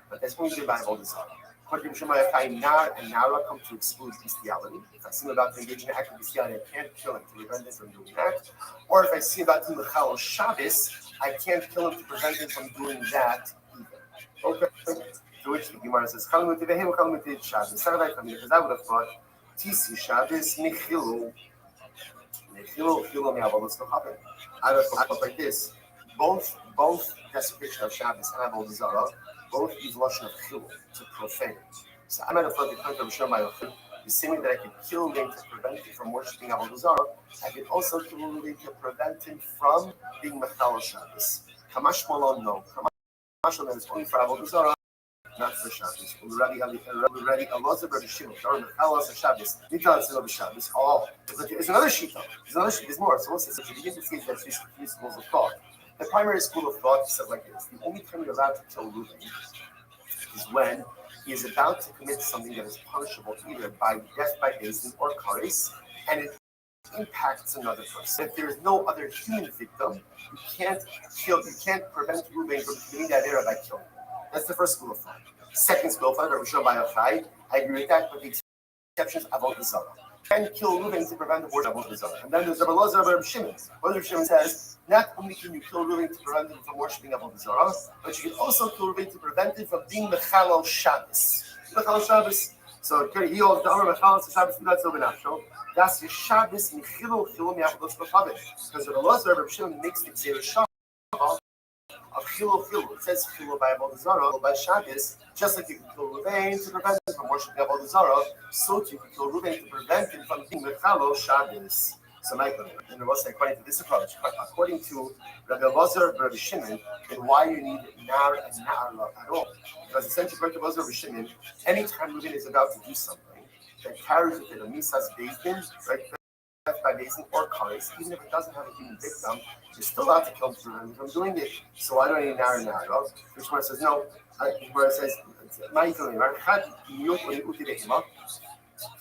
Speaker 3: But that's only by Avodah Zarah. According to Shomai Yochai, Nar and Nara come to exclude bestiality. If I see him about to engage in an act of bestiality, I can't kill him to prevent him from doing that. Or if I see him about to Mechal Shabbos, I can't kill him to prevent him from doing that either. Okay. To which the Gemara says, Shabbos. Because I would have thought, Tisi Shabbos, Nechilu Me'avodos Kohavim. I would have thought like this. Both desecration of Shabbos and Avodah Zarah, both use lashon of chilul, to profane. So I might have thought the point of Shomai Yochai, the same way that I could kill him to prevent him from worshiping Avodah Zarah, I could also kill him to prevent him from being Mechal Shabbos. Kamash Malon, no. Kamash Malon is only for Avodah Zarah, not for Shabbos. Already, Elazar Rabbi Shimon, or Mechal Shabbos, Nitan Tzil Shabbos. Oh, there's another shita. There's more. So let's say, so you begin to see that there's three schools of thought. The primary school of thought says like this: the only time you're allowed to kill Reuben is when he is about to commit something that is punishable either by death by basin or kares, and it impacts another person. If there is no other human victim, you can't prevent Reuben from committing that error by killing him. That's the first school of thought. Second school of thought, Rabbi Shimon Yochai, I agree with that, but the exceptions Avodah Zarah. Can kill Reuben to prevent the worship of Avodah Zarah. And then there's Rabbi Elazar Rabbi Shimon. Rabbi Shimon says, not only can you kill Reuben to prevent him from worshiping Avodah Zarah, but you can also kill Reuben to prevent him from being Mechal Shabbos. Mechal Shabbos. So he holds the Amar Mechal Shabbos not so benafsho. That's your Shabbos Mechilu Chilu Me'avodos Kohavim. Because Rabbi Elazar Rabbi Shimon makes the Gzeir Shabbos of Chilu. It says Chilu by Avodah Zarah, by Shabbos, just like you can kill Reuben to prevent him from worshiping Avodah Zarah, so too you can kill Reuben to prevent him from being Mechal Shabbos. So Michael, and according to this approach, according to Rabbi Elazar, Rabbi Shimon, then why you need Nar and Na'ar at all? Because essentially, according to Elazar, Rabbi Shimon, anytime Reuben is about to do something that carries with it a misas basin, right, death by basin or kares, even if it doesn't have a human victim, you're still allowed to kill him to prevent him from doing it. So why do I need Nar and Na'ar? Which one says no? Where it says,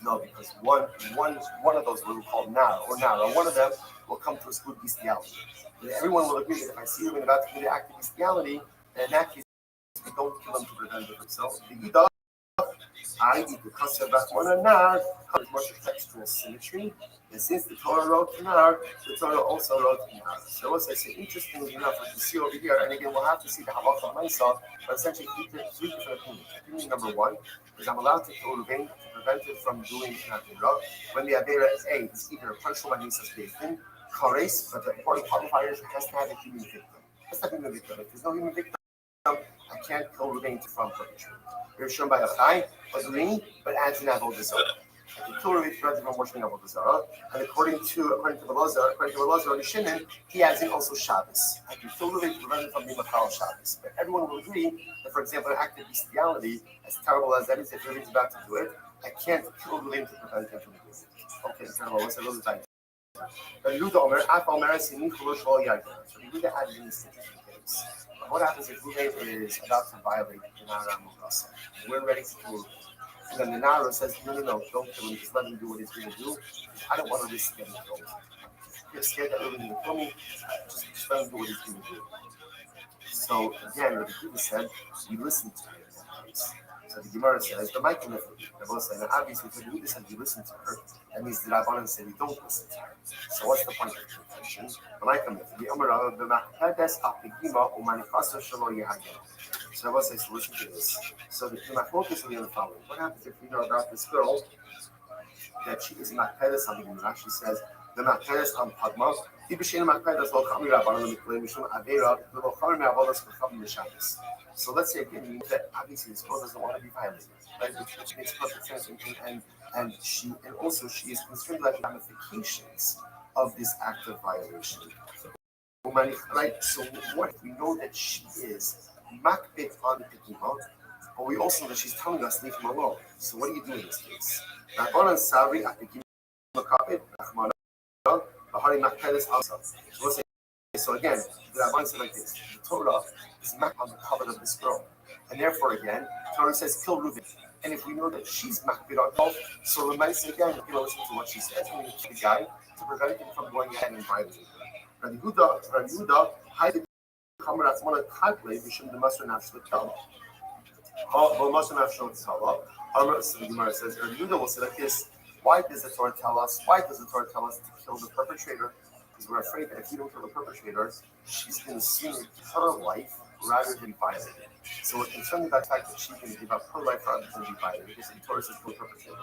Speaker 3: no, because one of those will be called Nara or Nara. One of them will come to exclude bestiality. And everyone will agree that if I see Reuben about to commit an act of bestiality, then in that case, we don't kill him to prevent it. So the Ida, I need to consider that one and Nar comes more textual symmetry. And since the Torah wrote Nar, the Torah also wrote Nar. So as I say, interestingly enough, what you see over here, and again, we'll have to see the halacha myself, but essentially three different opinions. Opinion number one is I'm allowed to kill Reuben to prevent it from doing an Avera when the Avera is A, is either punishable by Nisas Basin, Kares, but the important qualifier is it has to have a human victim. It has to have a human victim. If there's no human victim, I can't kill Reuben from perpetrating. You're shown by Yochai, agree, but adds an Avodah Zarah. I can kill Reuben to prevent him from worshiping Avodah Zarah. And according to Elazar, Rabbi Shimon, he adds in also Shabbos. I can kill Reuben to prevent him from being Mechal Shabbos. But everyone will agree that, for example, an act of bestiality, as terrible as that is, if Reuben's about to do it, I can't kill Reuben to prevent him from doing it. Okay, terrible. Let's have a little time. But Yehuda Omer, Af Omer, Sini Chulosh Lo Yarden. So Yehuda added in this case. What happens if Reuben is about to violate the Nara Mugasa? We're ready to kill Reuben. And then the Nara says, no, don't kill him. Just let him do what he's going to do. I don't want to risk getting killed. You're scared that Reuben will kill me. Just let him do what he's going to do. So again, the Yehuda said, we listen to her in that case. So the Gemara says, the Mike and they're both saying, now obviously, if the Yehuda said we listen to her, that means the Rabbanan say we don't listen to her. So what's the point of the contention? The Mike and the Amar the Machpedes Apigima Umanifasa Shalo Yehagim. So I will say, so listen to this. So the focus will be on the following. What happens if we know about this girl that she is Machpedes on the Gemara? She says, the Machpedes on Padma, so let's say again that obviously this girl doesn't want to be violated, right? Which makes perfect sense, and she is concerned about the ramifications of this act of violation. Right? So what if we know that she is makbet on the pikima, but we also know that she's telling us leave him alone. So what do you do in this case? So again, the Rabban said like this: the Torah is mak on the cover of this girl, and therefore again, the Torah says kill Reuven. And if we know that she's makbid on both, so the mice again, listen to what she says, and we kill the guy to prevent him from going ahead and violating her. Rabbi Yehuda, hide Kamer Atzmona Kadle, Bishum the Master Nafshel Kala. Well, Master Nafshel Kala. So the Gemara says, Rabbi Yehuda will say like this: why does the Torah tell us? Why does the Torah tell us to kill the perpetrator? Because we're afraid that if you don't kill the perpetrator, she's going to consume her life rather than violate it. So we're concerned about the fact that she's going to give up her life rather than be violated, because the Torah says kill the perpetrator.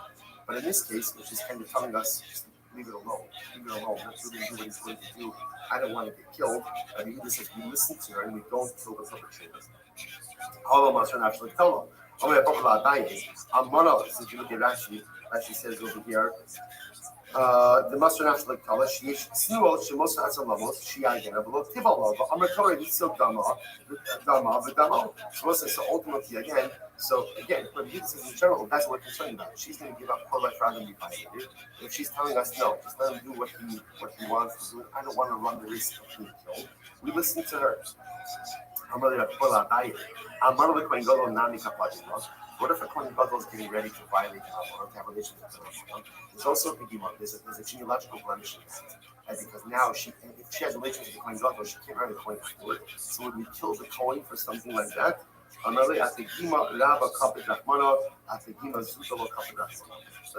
Speaker 3: But in this case, which is kind of telling us, just leave it alone. Leave it alone. Let Reuben do what he's going to do. I don't want to get killed. And Yehuda says we listen to her and we don't kill the perpetrator. All of us are actually tell them. I'm going to talk about dying. Amana, since you look at Rashi says over here, the master national color, she snuo, she most has a level, she again, below Tibalo, but Amatori is still Dama, the Dama. So ultimately, again, but Yehuda says in general, that's what we're concerned about. She's going to give up her life rather than be violated. If she's telling us no, just let him do what he wants to do, I don't want to run the risk of being killed. We listen to her. What if a Kohen Gadol is getting ready to violate the Rabbanon, to have relations with the Rabbanon? There's also a biggie. There's a genealogical blemish in that. Because now, if she has relations with the Kohen Gadol, she can't marry the Kohen before. So would we kill the Kohen for something like that? So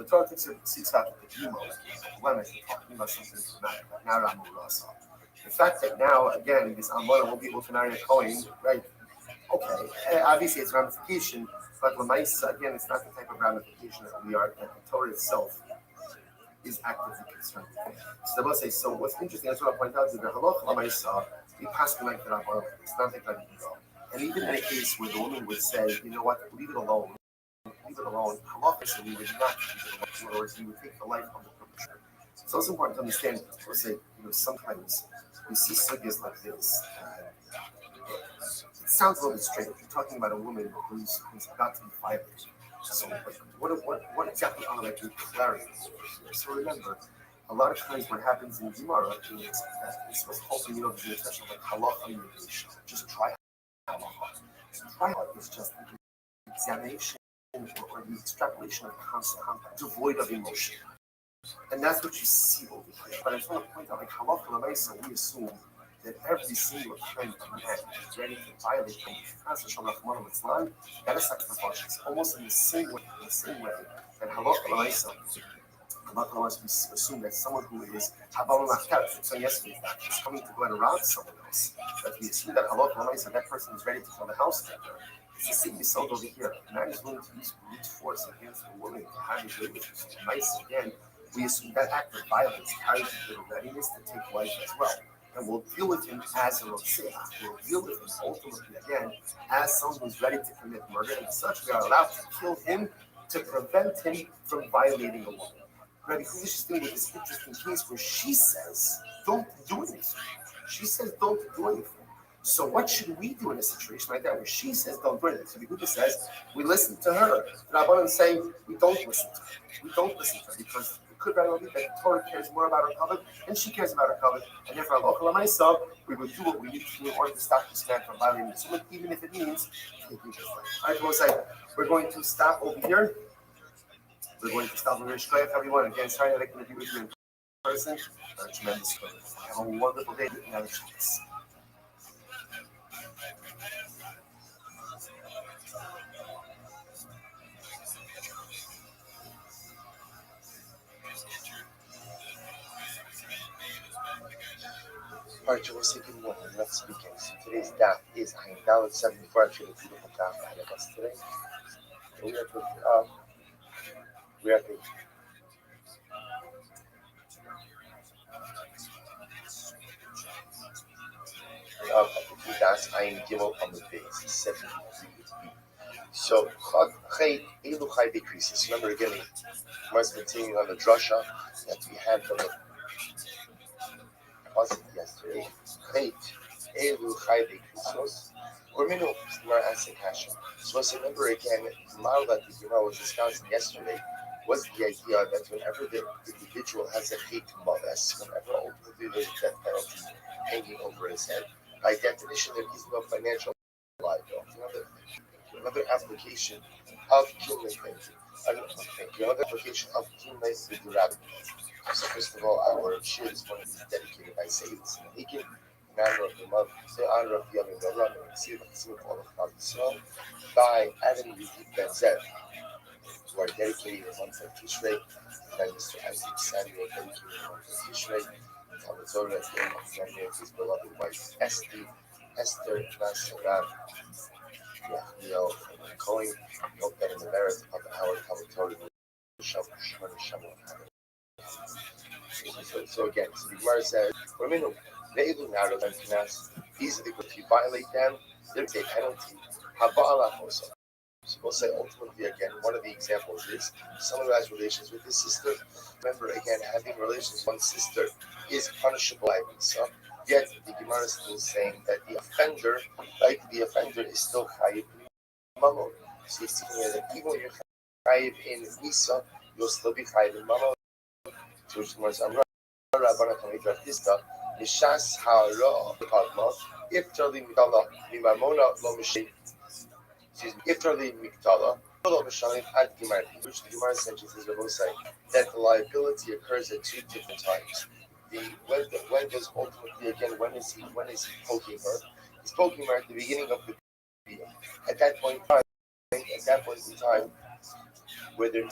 Speaker 3: the Torah seeks out the Gima, like a blemish, talking about something dramatic, like now Ramurasa. The fact that now, again, this Amana won't be able to marry a Kohen, right? Okay, obviously it's ramification, but Lamaisa, again, it's not the type of ramification that the Torah itself is actively concerned with. So they will say, so what's interesting, I just want to point out, is that Halach Lamaisa, we pass the like that it's not like that you go. And even in a case where the woman would say, you know what, leave it alone, Halach, we would not leave it alone. In other words, we would take the life of the perpetrator. So it's also important to understand, let's say, sometimes we see sugyas like this. It sounds a little bit strange. You're talking about a woman who's about to be violated. So, what exactly are like the clarity here? So remember, a lot of times what happens in Gemara is that it's supposed to also, there's an intention like halacha yudisha. Just try halacha. So try halacha is just the examination or the extrapolation of concept, devoid of emotion. And that's what you see over here. But I just want to point out, like halacha l'maisa, we assume that every single kind of man is ready to violate the that is sacrifice. Almost in the same way that halacha l'maisa, we assume that someone who is so yesterday is coming to go and rob someone else. But we assume that halacha l'maisa, that person is ready to kill the house taker. It's the same result over here. A man is willing to use brute force against a woman to have a relationship. Nice again. We assume that act of violence carries a bit of readiness to take life as well. And we'll deal with him as a Rotzeh. We'll deal with him ultimately again as someone who's ready to commit murder. And such, we are allowed to kill him to prevent him from violating a woman. Rabbi Kulish is doing this interesting case where she says, don't do anything. She says, don't do anything. So what should we do in a situation like that where she says don't do anything? So the Buddha says we listen to her. The Rabbanan is saying we don't listen to her. We don't listen to her because it could very well be that the Torah cares more about her covenant and she cares about her covenant. And therefore, local myself, we will do what we need to do in order to stop this man from violating the Sunnah, even if it means taking his life. All right, Mosai, we're going to stop over here. We're going to stop over here. Shkoyach, everyone. Again, sorry that I couldn't be with you in person. Tremendous. Have a wonderful day. Have a chance. All right, so we'll say good morning. Let's begin. So today's daf is Ayin Dalet 74. Actually, a beautiful daf ahead of us today. We are to das Ayin Gimel on the base 73b. So Chad Chay Elu Chay decreases. Remember again, we're continuing on the drasha that we had from the positive yesterday. Chay Elu Chay decreases. Or Minu Mar Asik Hashem. So let's remember again, the model that the Gemara was discussing yesterday was the idea that whenever the individual has a hate malas, whenever ultimately there's a death penalty hanging over his head, by definition there is no financial liability. Another application of Kilmei another application of Kilmei Vidurab. So first of all, our shir is going to be dedicated by saying this in honor of the month, in honor of the Yom Yom and all of Israel, by Adam Yehud Ben Zed, who are dedicating the month of Tishrei, and then Mr. Isaac Samuel dedicating the month of Tishrei, and Talmud Torah at the end of memory of his beloved wife Esther Nasarav Yachmiel and Cohen. We hope that in the merit of our Talmud Torah, so again, so the Gemara says, these are the if you violate them, there's a penalty. So we'll say ultimately again, one of the examples is someone who has relations with his sister. Remember again, having relations with one sister is punishable by Misa. Yet the Gemara is still saying that the offender, right, the offender is still chayiv in mamon. So you see here that even when you're chayiv in Misa, you'll still be chayiv in mamon. So which was Amra Rabbana Kamitra Hista, Mishas Hara Padma, if Charlie Mikala, Mimamona Lomishi, if Charlie Miktala, Lomishalim at Gimarti, which the Gemara essentially says that the liability occurs at two different times. When does ultimately again when is he poking her? He's poking her at the beginning of the video. At that point in time, where there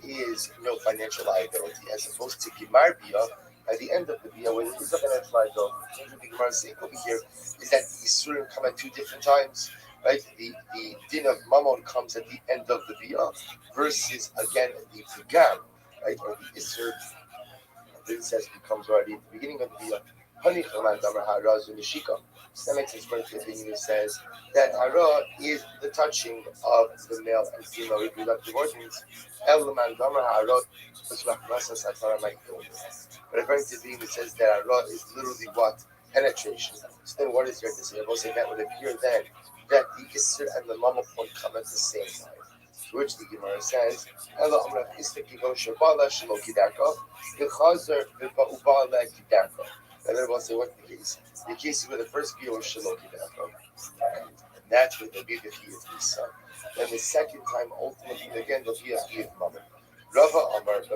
Speaker 3: is no financial liability, as opposed to Gimar Bia, at the end of the Bia, where there is a financial liability. What the Gemara is saying over here is that the Yisurim come at two different times, right? The din of Mammon comes at the end of the Bia versus again the Pigam, right? Or the Isur, the incest becomes already at the beginning of the Bia. So that makes sense when the says that hara is the touching of the male and female reproductive organs. But according to the it says that hara is literally what? Penetration. So then what is there to say? I will say that would appear then that the Isser and the Mama point come at the same time. To which the Gemara says, and then we'll say what's the case? The case is where the first Bia was Shaloki Dafo. And that's where the Bia is his son. Then the second time, ultimately, again, the Bia is Mama. Rava Amar, if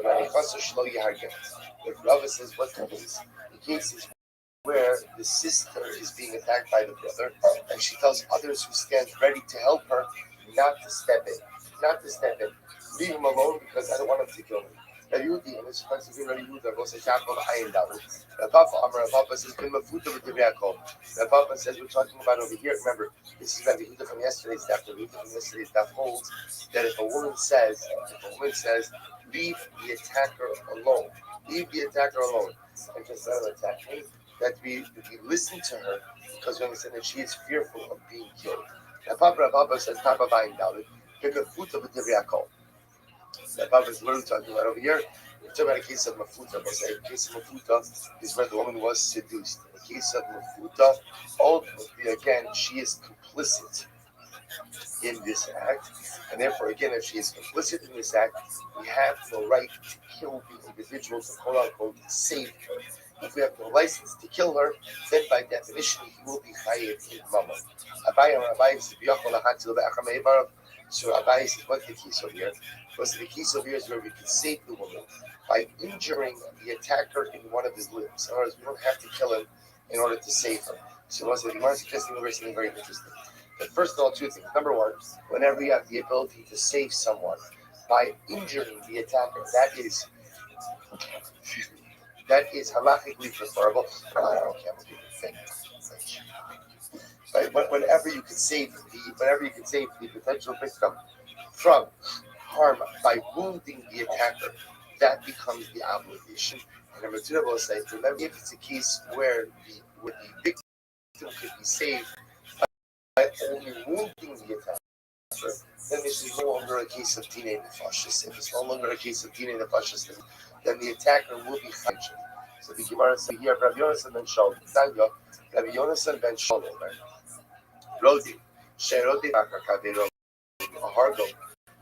Speaker 3: Rava says what's the case? The case is where the sister is being attacked by the brother, and she tells others who stand ready to help her not to step in. Leave him alone because I don't want him to kill me. Yehudi, and it's supposed to be very Yehuda, goes to Jacob Ayin David. Papa says, Papa says, we're talking about over here. Remember, this is Rabbi Yehuda from yesterday's daf. The Yehuda from yesterday's daf holds that if a woman says, leave the attacker alone, and just let her attack me, that we listen to her because we understand that she is fearful of being killed. Now, Papa says, Papa Ayin David, pick a foot of a Tibriakol. That Papa is literally talking about over here. We're talking about a case of Mafuta. But the case of Mafuta is where the woman was seduced. In the case of Mafuta, ultimately, again, she is complicit in this act. And therefore, again, if she is complicit in this act, we have no right to kill the individual to quote unquote save her. If we have no license to kill her, then by definition, he will be chayiv in Mammon. So Abai says, what's the case over here? Because the case over here is where we can save the woman by injuring the attacker in one of his limbs. In other words, we don't have to kill him in order to save him. So once again, Gemara is suggesting something very interesting. But first of all, two things. Number one, whenever you have the ability to save someone by injuring the attacker, that that is halachically preferable. I don't care what people think. Right? Whenever you can save the potential victim from harm by wounding the attacker, that becomes the obligation. And number two, I will say, remember, if it's a case where the victim could be saved by only wounding the attacker, then this is no longer a case of Dine Nefashis. If it's no longer a case of Dine Nefashis, then the attacker will be chayshim. So the Gemara says here, Rabbi Yonasan ben Shaul, Tanya, Rabbi Yonasan ben Shaul, Rodi, Sherodi Akakavero, Hargo,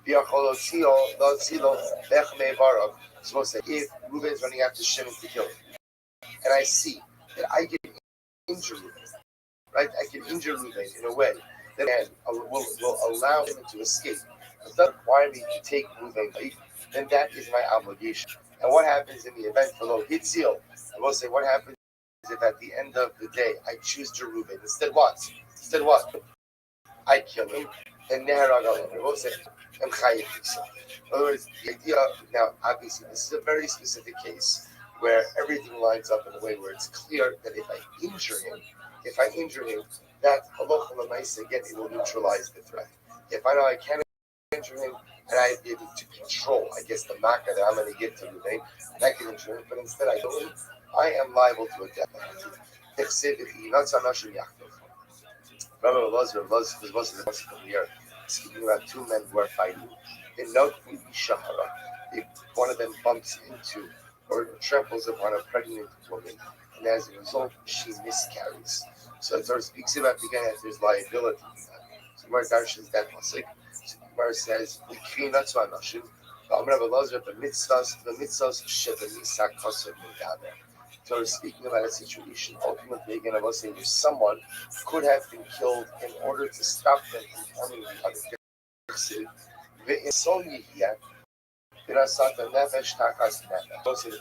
Speaker 3: Biacholosio, Lotzilo, Bechme Barak. Supposed to say, if Reuben is running after Shimon to kill him, and I see that I can injure Reuben, right? I can injure Reuben in a way that will allow him to escape. It doesn't require me to take Reuben, then that is my obligation. And what happens in the event below Hitzil? I will say, what happens if at the end of the day I choose to Reuben? Instead what? I kill him, and Neharagalim. I will say, I'm chayiv. In other words, the idea, now obviously this is a very specific case where everything lines up in a way where it's clear that if I injure him, that halacha l'maisa, again, it will neutralize the threat. If I know I can't injure him, and I be able to control, I guess, the makkah that I'm going to give to Ruvain, and I can injure him, but instead I don't, I am liable to a death penalty. Rabbi Elazar was here speaking about two men who are fighting. One of them bumps into or tramples upon a pregnant woman, and as a result, she miscarries. So the Torah speaks about again that there's liability. So Gemara darshan is that pasuk. So Gemara says, the mitzvahs shebemisak kasod medaber. Torah is speaking about a situation. Ultimately, again, I will say, where someone could have been killed in order to stop them from harming the other. So the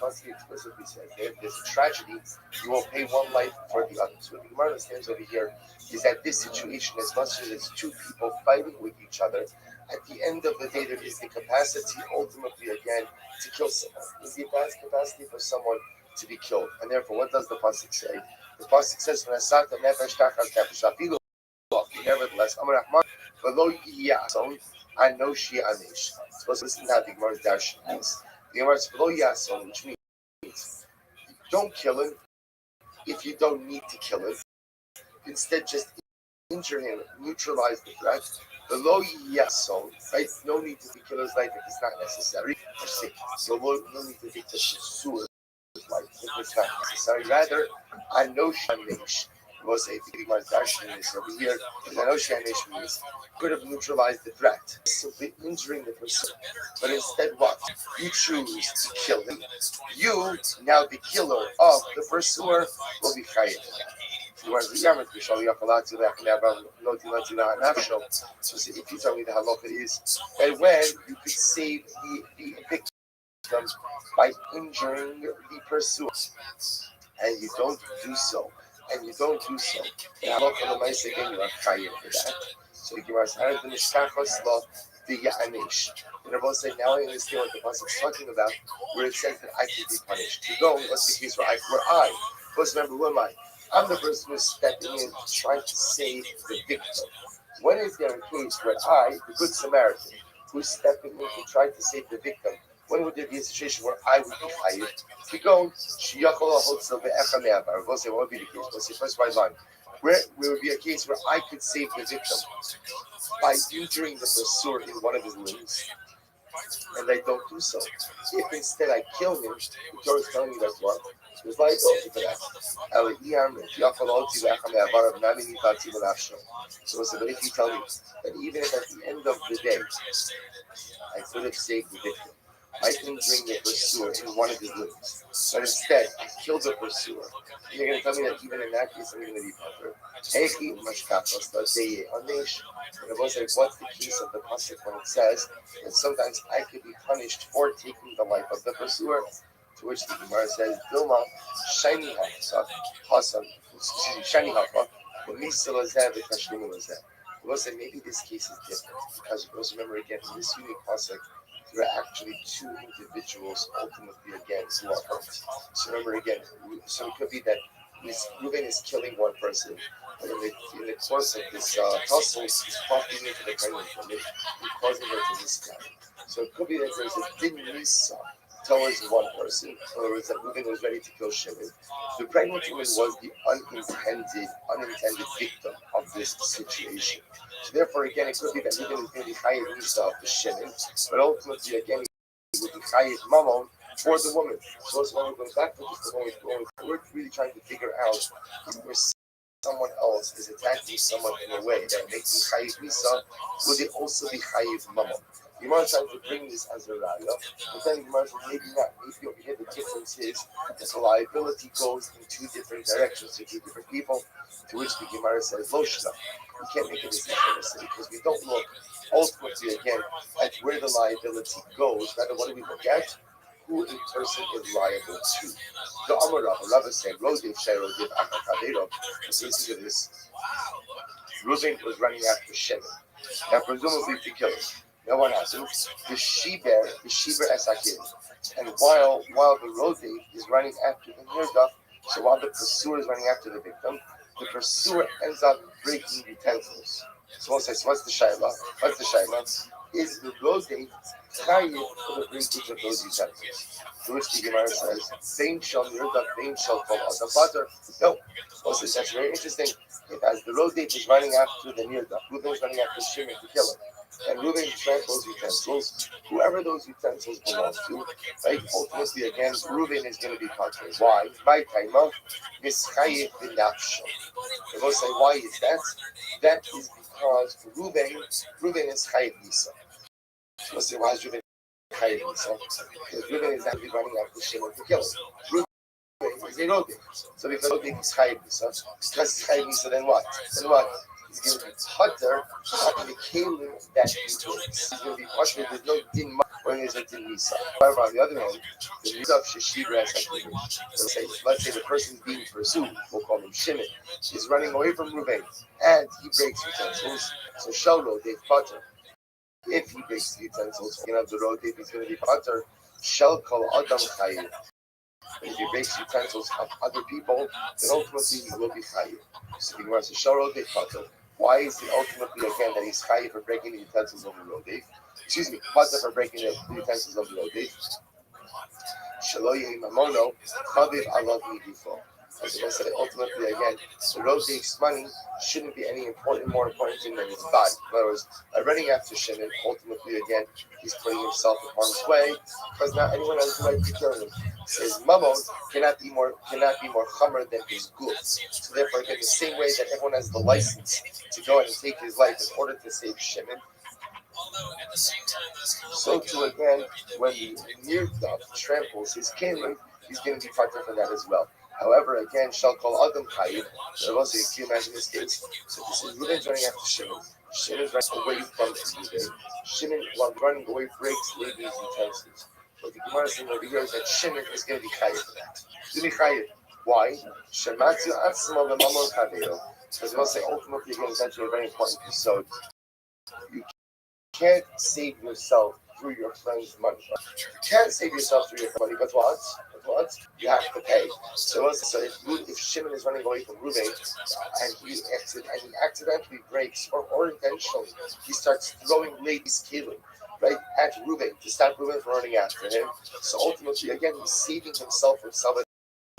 Speaker 3: Pasuk explicitly says that if there's a tragedy, you will pay one life for the other. So what the Gemara understands over here is that this situation, as much as it's two people fighting with each other, at the end of the day, there is the capacity, ultimately, again, to kill someone. There's the capacity for someone to be killed. And therefore, what does the Pasuk say? The Pasuk says, nevertheless, I know she anish. Supposed to listen to how the Gemara's darshan means. The Gemara says, which means don't kill him if you don't need to kill him. Instead, just injure him, neutralize the threat. Below yason, right? No need to kill his life if it's not necessary. So no need to pursue life if it's not necessary. Rather, I know shanish. We'll say the Gemara's darshan is over here. I know shanish means could have neutralized the threat, simply injuring the person. But instead, what? You choose to kill him. You, now the killer of the pursuer, will be chayiv. So if you tell me the halacha is that when you could save the victim by injuring the pursuer, and you don't do so, the halacha l'maisa again, you are chayiv for that. So the Gemara says, the mishkachos lo the ya'anish. And they're both saying, now I understand what the pasuk is talking about, where it says that I can be punished. To go, what's the case where I, first remember, who am I? I'm the person who's stepping in, trying to save the victim. When is there a case where I, the good Samaritan, who's stepping in to try to save the victim, when would there be a situation where I would be hired? To go, we'll say, what would be the case? We'll say, first right line. Where would be a case where I could save the victim by injuring the pursuer in one of his limbs, and I don't do so. If instead I kill him, the Torah is telling me that's what? There's liability for that. So, but if you tell me that even if at the end of the day I could have saved the victim by injuring the pursuer in one of his limbs, but instead I killed the pursuer, you're going to tell me that even in that case I'm going to be punished. And I was like, what's the case of the pasuk when it says that sometimes I could be punished for taking the life of the pursuer? To which the Gemara says, Dilma, shiny hasan, shiny hafa, the misalazeh, the kashlim lazeh. We'll say maybe this case is different because you remember again in this unique pasuk, there are actually two individuals ultimately again who are hurt. So remember again, so it could be that Reuben is killing one person, but in the course of this tussle, he's bumping into the pregnant woman and causing her to miscarry. So it could be that there's a din misa towards one person. In other words, that Reuben was ready to kill Shimon. The pregnant woman was the unintended victim of this situation. So therefore, again, it could be that Reuben is going to be chayiv misa of the Shimon, but ultimately, again, he would be chayiv mamon for the woman. So it's when we're going back to this, we're really trying to figure out where someone else is attacking someone in a way that makes him chayiv misa, would it also be chayiv mamon? Gemara trying to bring this as a raya, but then Gemara says maybe not. Maybe over here the difference is that the liability goes in two different directions to two different people, to which the Gemara says lo shna. We can't make a decision because we don't look ultimately again at where the liability goes. Rather, what do we look at? Who a person is liable to. The Amar Rav is saying, Rodiv Shayrodив Akakadero. So listen to this. Reuben was running after Shimon. Now, presumably to kill him. Now, what happened? The Sheber Esakim. And while the Rodiv is running after the Nirdaf, so while the pursuer is running after the victim, the pursuer ends up breaking utensils. So we'll say, so what's the Shaila? Is the Rodiv chayiv for the breakage of those utensils? To which the Gemara says, "Vein shall nirdak, vein shall kol adam pater." No, also that's very interesting. If as the Rodiv is running after the nirdak, Reuben is running after Shimon to kill him, and Reuben destroys those utensils. Whoever those utensils belong to, right? Ultimately, again, Reuben is going to be pater. Why? By taima, mischayiv v'nafsho. They will say, why is that? That is because Reuben is chayiv misa. We'll say, why is Reuben chayiv misa? Because Reuben is actually running after Shimon to kill him. Reuben is a Rodiv. So because Rodiv is chayiv misa, because he's chayiv misa, then what? He's going to be pater on the kalim that he takes. He's going to be pater. There's no din when there's a din misa. However, on the other hand, the misa of sheshibra has let's say the person being pursued, we'll call him Shimon, is running away from Reuben, and he breaks utensils. So shall Rodiv pater. If he breaks the utensils, the Rodiv is going to be pater. Shall call adam chayiv. If he breaks utensils of other people, then ultimately he will be chayiv. So the Gemara says, shall Rodiv pater. Why is it ultimately again that he's chayiv for breaking the utensils of the Rodiv? Excuse me, pater for breaking the utensils of the Rodiv. Shelo yehi mamono, chaviv alav midifo. As I said, ultimately again, the Rodiv's money shouldn't be any more important thing than his body. In other words, by running after Shimon, ultimately again, he's putting himself in harm's way because not anyone has the right to kill him. His mammon cannot be more chamer than his goods. So therefore, again, the same way that everyone has the license to go and take his life in order to save Shimon, so too again, when the Nirdaf tramples his kalim, he's going to be pater for that as well. However, again, shall call Adam Chayiv. There was a few imagine this case. So this is Reuben running after Shimon. Shimon runs away from Reuben. Shimon, while running away, breaks Reuben's utensils. But the Gemara is saying over here is that Shimon is going to be Chayiv for that. He's going to be Chayiv. Why? Shematzu atzma v'mamon chaveiro. Because we'll say ultimately again, it's actually a very important episode. You can't save yourself through your friend's money. You can't save yourself through your money, but what? You have to pay. So if Shimon is running away from Reuben and he accidentally breaks or intentionally, he starts throwing ladies' kalim right at Reuben to stop Reuben from running after him. So ultimately, again, he's saving himself from someone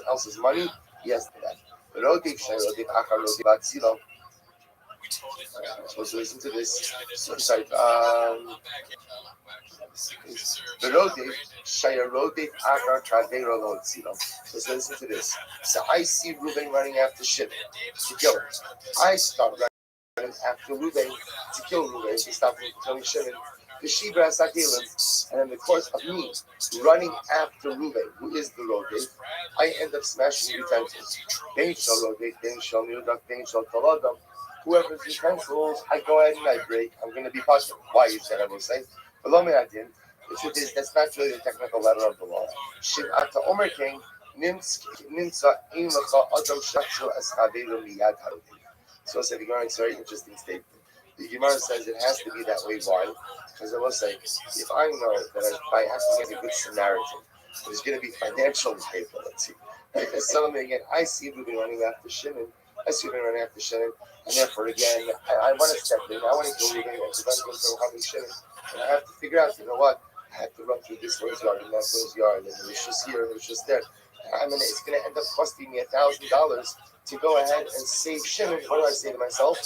Speaker 3: else's money. He has to pay that. I'm supposed to listen to this. So it's like, the Rodiv, Shaya Rodiv Akar Kadero Lotzilo. So listen to this. So I see Reuben running after Shimon to kill him. I start running after Reuben to kill Reuben to stop him from killing Shimon. The Shibra Sakilim, and in the course of me running after Reuben, who is the Rodiv, I end up smashing utensils. Then shall Rodiv, then shall Nirdak, then shall Taladam. Whoever's utensils, I go ahead and I break. I'm going to be pater. Why is that? I will say. The truth is, that's not really the technical letter of the law. Shiv'ata Omer King, Nimsa Imlacha Adam Shachshu as Chaveru Miyad Harudim. So I said, it's a very interesting statement. The Gemara says it has to be that way. Why? Because I will say, if I know that by acting as a good Samaritan, there's going to be financial paper, let's see. Because suddenly again, I see Reuben running after Shimon. I see Reuben running after Shimon, and therefore again, I want to step in. I want to go Reuben and prevent him from having Shimon. And I have to figure out, you know what? I have to run through this one's yard and that one's yard, and it was just here and it was just there. It's going to end up costing me $1,000 to go ahead and save Shimon. What do I say to myself?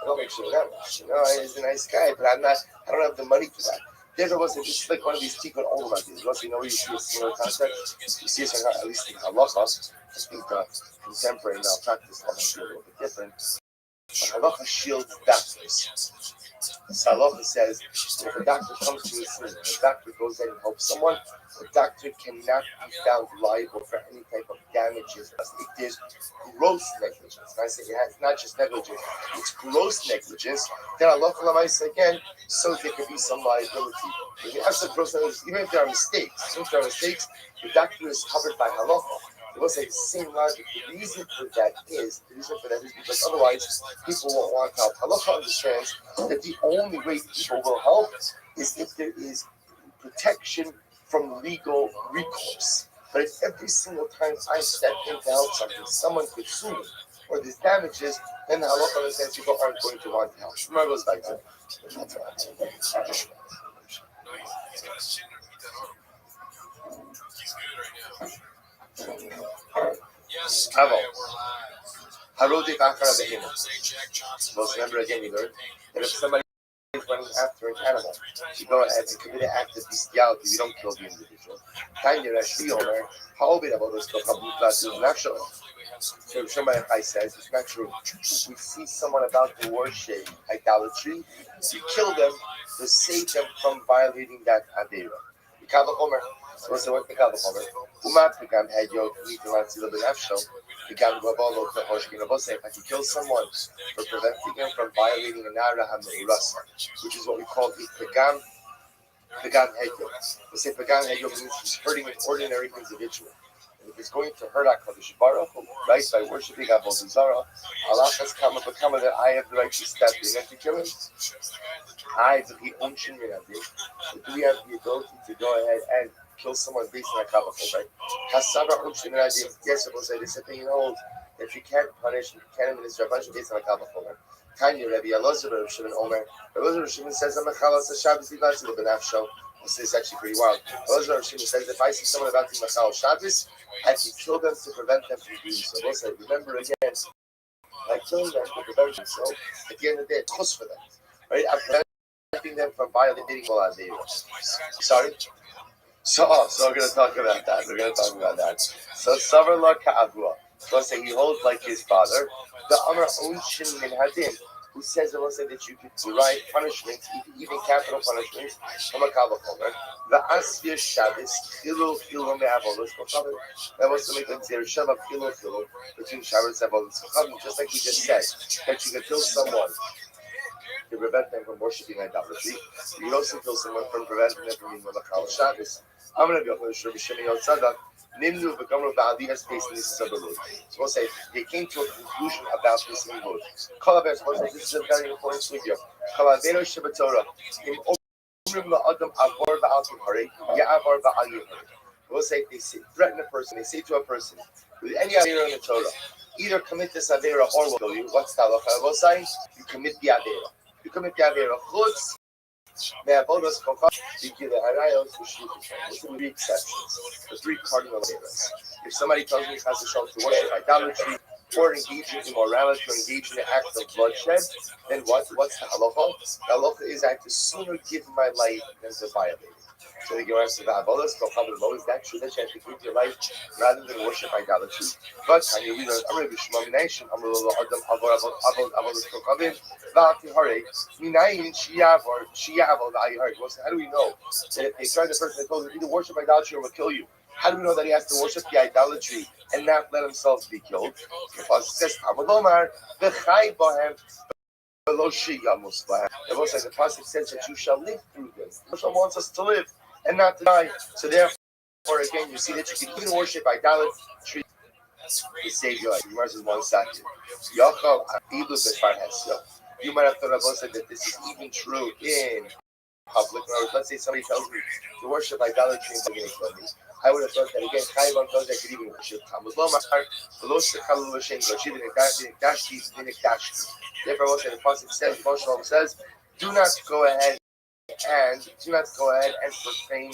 Speaker 3: I don't make Shimon that much. You know, he's a nice guy, but I don't have the money for that. There wasn't just like one of these tikkun olam ideas. You know where you see a similar concept? You see it at least in halacha. I think contemporary malpractice law might be a little bit different. But halacha shields doctors. So halacha says if a doctor comes to a scene, and a doctor goes in and helps someone, the doctor cannot be found liable for any type of damages. It is gross negligence. And I say it's not just negligence, it's gross negligence. Then halacha l'maisa again, so there could be some liability. When you have some gross negligence, even if there are mistakes, the doctor is covered by halacha. It will say the same logic. The reason for that is because otherwise people won't want help. Halacha understands that the only way people will help is if there is protection from legal recourse. But if every single time I step in to help something, someone could sue me or there's damages, then the halacha understands people aren't going to want help. Remember goes back to Most remember again, you learned that if somebody is running after an animal, you go ahead and commit an act of bestiality, you don't kill the individual. So somebody says it's not true. We see someone about to worship idolatry, you kill them to save them from violating that avera. So what's the Kavachomer? Had your if I can kill someone for preventing him from violating a nara hameirasa, which is what we call a pagam hedyo. We say pagam hedyo means he's hurting an ordinary individual. And if he's going to hurt HaKadosh Baruch Hu, right, by worshiping Avodah Zarah, Allah has come that I have the right to step in and to kill him. I, do we have the ability to go ahead and kill someone based on a Kavachomer, right? Yes, it will say this thing, if you can't punish, you can't administer a punishment based on a Kavachomer. Tanya Rabbi Elazar Rav Shimon Omer. Elazar Rav Shimon says, "I'm a chalas Shabbos Yivatzil b'nafsho." This is actually pretty wild. Elazar Rav Shimon says, if I see someone about to machal Shabbos, I can kill them to prevent them from doing so. We'll say, remember again, by killing them to prevent them. So at the end of the day, it's chus for them, right? I'm preventing them from violating Molad Deirus. Sorry. So we're going to talk about that. So Savar La Ka'avua. So say he holds like his father. The Amar Unshin Min Hadin, who says it will say that you could derive punishment, even capital punishments, from a Kavachomer. The Asvir Shabbos, Chilul Me'avolos Kochavim. That was something like there Shabbat Chilul between Shabbos and Avolos Kochavim, just like we just said, that you could kill someone to prevent them from worshiping idolatry. You could also kill someone from preventing them from being Machal Shabbos. I'm going to be open to Shemi Yotzadak. Nimnu v'gamru ba'ali has faced this road. So we'll say they came to a conclusion about this in road. Kalaber, so we'll say this is a very important figure. Kalavero Shabbatorah. Im omrim la'adam avor ba'altim harei, ya'avor ba'al yihar. We'll say they threaten a person, they say to a person, with any avera in the Torah, either commit this avera or we'll kill you. What's the halacha? We'll say you commit the avera. You commit the avera. Chutz. There are three exceptions, the three cardinal areas. If somebody tells me to worship idolatry or engage in immorality or engage in an act of bloodshed, then what's the halacha? The halacha is I have to sooner give my life than to violate it. So the Gemara says, is that true that you have to give your life rather than worship idolatry? But how do we know? How do we know that if they try the person that told him either worship idolatry or we'll kill you? How do we know that he has to worship the idolatry and not let himself be killed? Because it says, the pasuk says that you shall live through this. The Pasuk wants us to live and not to die. So therefore, again, you see that you can even worship idolatry to save your life. Remember, this is 1 second. You might have thought Rabbi said that this is even true in public. Let's say somebody tells me to worship idolatry and going to kill me. I would have thought that again, Chayvan tells I could even worship Talmud Lomar, therefore, also the Pasuk says, Moshe says, do not go ahead and profane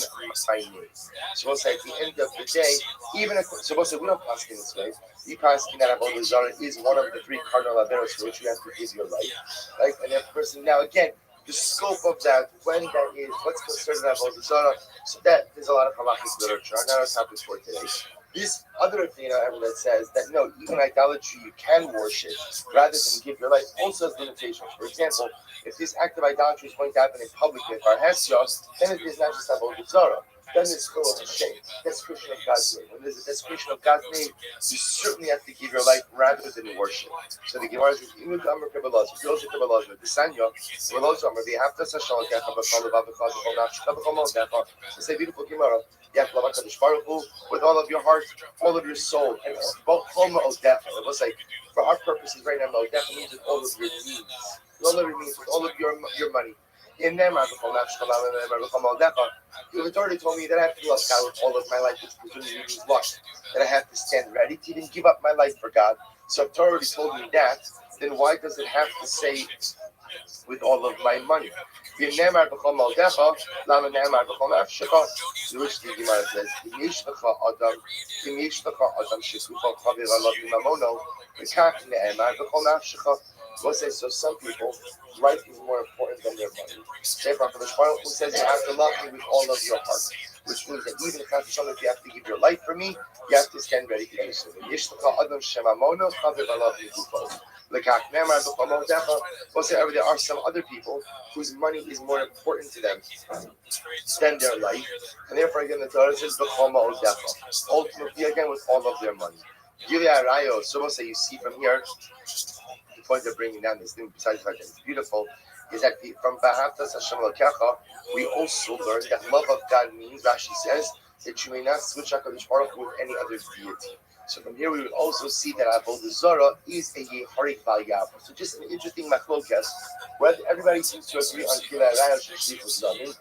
Speaker 3: my name. So we'll say at the end of the day, even if so we'll say we don't pass in this way. You pass in that Avodah Zarah is one of the three cardinal averos for which you have to give your life. Right? And that person now again, the scope of that, when that is, what's considered Avodah Zarah, so that there's a lot of halakhic literature, not our topic for today. This other thing, however, that says that no, even idolatry you can worship rather than give your life also has limitations. For example, if this act of idolatry is going to happen in public with our hesyos, then it is not just Avodah Zarah. Then it's full of shame. Desecration of God's name. When there's a desecration of God's name, you certainly have to give your life rather than worship. So the Gemara says, "Imud Amar Kabbalah, Pilosha Kabbalah, the Sanya, Veloz Amar, V'Haftas Hashem Kecha B'Chol V'Avachol V'Chol Nafshcha B'Chol Mo'Decha." It's a beautiful Gemara. You have to love HaKadosh Baruch Hu with all of your heart, all of your soul, and B'Chol Mo'Decha. It was like, for our purposes right now, Mo'Decha means with all of your needs, all of your needs, with all of your money. In them, the authority told me that I have to love God with all of my life, which presumably means what? That I have to stand ready to even give up my life for God. So if Torah already told me that, then why does it have to say with all of my money? The which the Gemara says, we'll say, so some people, life is more important than their money. Who says you have to love me with all of your heart, which means that even if you have to give your life for me, you have to stand ready to do so. We'll say there are some other people whose money is more important to them than their life, and therefore again the Torah says ultimately again with all of their money. So we'll say you see from here. Point of bringing down this thing, besides the fact that it's beautiful, is that from V'Ahavtas Hashem Elokecha, we also learn that love of God means, Rashi says, that you may not switch HaKadosh Baruch Hu with any other deity. So from here we would also see that Avodah Zarah is a Yeharik Bal Yavra. So just an interesting machlokas, where everybody seems to agree on Gila Raya Shishlichus Damin,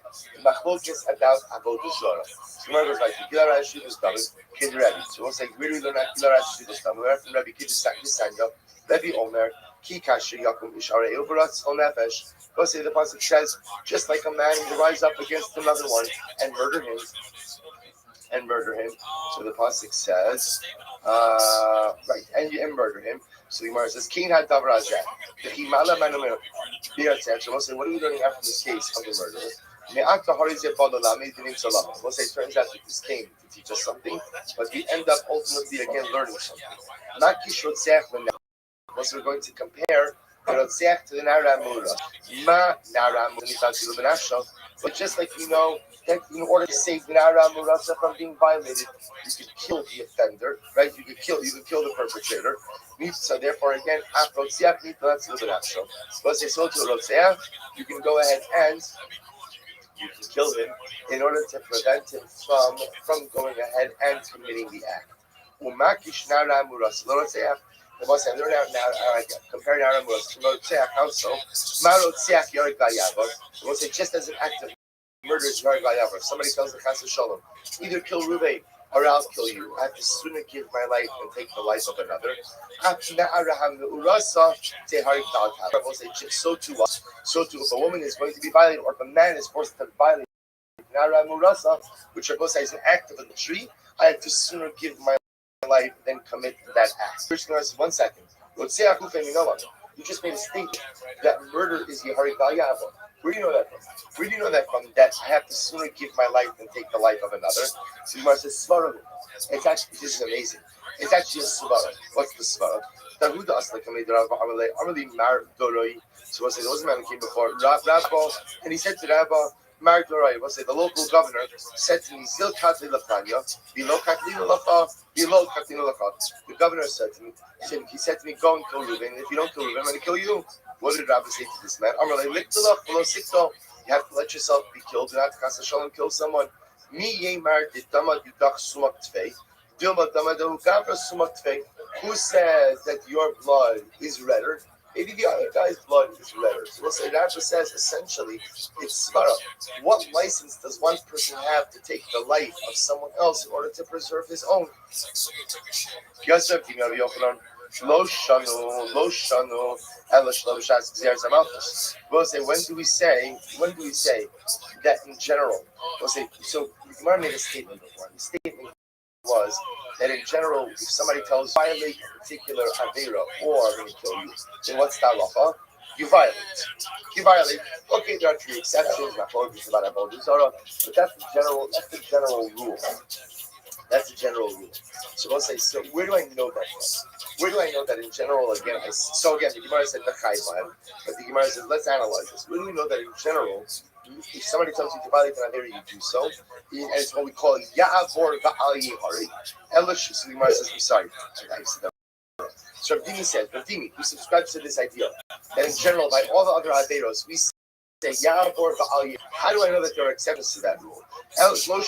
Speaker 3: machlokas about Avodah Zarah. So remember, it's like Gila Raya Shishlichus Damin, Kid Rebbe. So we'll say, where do we learn that Gila Raya Shishlichus Damin? We learn from Rebbe Kid Sanya, Rebbe Omer, Ki Kasher Yakum Isharei Uvaratz Chol Nefesh. Go say the pasuk says, just like a man who rises up against another one and murder him. So the pasuk says, right, and murder him. So the Gemara says, King had davar hazeh. The Chimala Manu Biratzeh. So we'll say, what are we learning out from this case of the murder? We'll say it turns out that this came to teach us something, but we end up ultimately again learning something. So we're going to compare Rotzeach to the Naramura. But just like you know that in order to save the Naramura from being violated, you could kill the offender, right? You could kill the perpetrator. So therefore, again, let's say so to Rotzeach, you can go ahead and you can kill him in order to prevent him from going ahead and committing the act. Umakish Naramura. So Rotzeach. The most I learned out now, comparing Aramus to Rotzeach also. Marotzeach Yorik Gayavar. We'll say just as an act of murder is Yorik Gayavar. Somebody tells the Chas Shalom, either kill Ruvain or I'll kill you. I have to sooner give my life than take the life of another. We'll say so too if a woman is going to be violated or if a man is forced to violate Naramurasa, which are both as an act of adultery, I have to sooner give my life then commit that act. First, 1 second. You just made a statement that murder is Yeharik Bal Yavra. Where do you know that from? Where do you know that from? That I have to sooner give my life than take the life of another. So Gemara says Svara. It's actually, this is amazing. It's actually a Svara. What's the Svara? So we'll say there was a man who came before Rabba, and he said to Rabba, we'll say the local governor said to me, Zil Katli Lafanya, below Katli Lafa, below Katli Lafa. The governor said to me, he said to me, go and kill Reuben. If you don't kill Reuben, I'm going to kill you. What did Rabbi say to this man? You have to let yourself be killed. Do not cast a shalom, kill someone. Who says that your blood is redder maybe the other guy's blood is redder. So we'll say Rashi says essentially it's svara. What license does one person have to take the life of someone else in order to preserve his own? Yosef Rabbi Yochanan, Lo shanu, ela shelo b'shas gzeras hamalchus. We'll say when do we say that in general? We'll say so. The Gemara made a statement before. The statement was that in general, if somebody tells you violate a particular avera or I'm going to kill you, then what's the halacha? You violate. Okay, there are three exceptions, but that's the general rule. That's the general rule. So we'll say, so where do I know that from? Where do I know that in general, again, the Gemara said the chayvan, but the Gemara says, let's analyze this. Where do we know that in general, if somebody tells you to violate an avera, you do so? And it's what we call ya'avor va'al yehari. Elish, so the Gemara says, I'm sorry. So Ravdimi, who subscribes to this idea, that in general, by all the other averos, we say ya'avor va'al yehari. How do I know that there are exceptions to that rule? Elish lo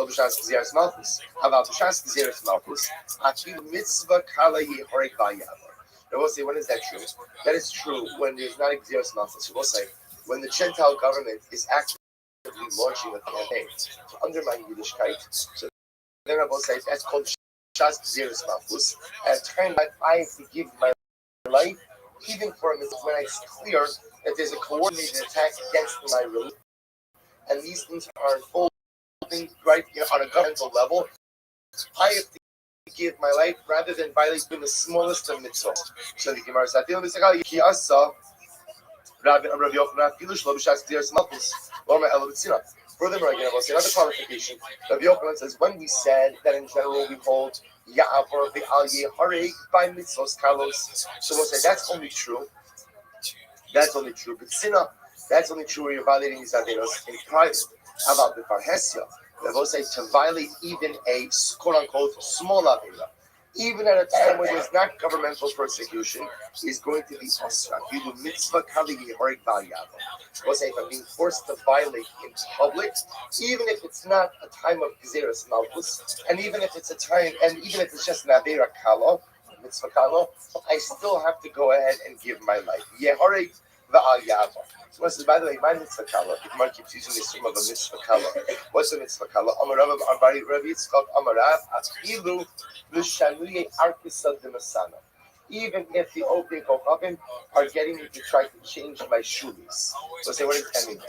Speaker 3: b'shas gzeras malchus. How about b'shas gzeras malchus? Afilu mitzvah kala yehari va'yavor. And we'll say, when is that true? That is true when there's not a gzeras malchus. So we'll say, when the Gentile government is actively launching a campaign to undermine Yiddishkeit, so then I will say that's called Shas Gzeras Malchus. At a time that I have to give my life, even for a minute, when it's clear that there's a coordinated attack against my religion, and these things are unfolding right on a governmental level, I have to give my life rather than violate even the smallest of mitzvot. So the Gemara says, furthermore, again, I'll say another qualification. Rabbi Yochanan says, when we said that in general we hold Ya'avor V'al Yehareg by mitzvos kalos, so we'll say that's only true. That's only true. But sinah, that's only true where you're violating these averos in private. How about the parhesia? We'll say to violate even a quote unquote small avera, even at a time where there's not governmental persecution, is going to be asra. You do mitzvah kali yehareg bal yavo. We'll say if I'm being forced to violate in public, even if it's not a time of gzeras malchus, and even if it's just an avera kalo, mitzvah kalo, I still have to go ahead and give my life. Yehareg bal yavo. So says, by the way, my mitzvah kala, the Gemara keeps using this term of a mitzvah kala. What's a mitzvah kala? Amarav Arbari Rabbi Yitzchak Amarav Achilu L'Shanuye Arkisa Demasana. Even if the opening Kochavim are getting me to try to change my shoelace. So say, what does that mean?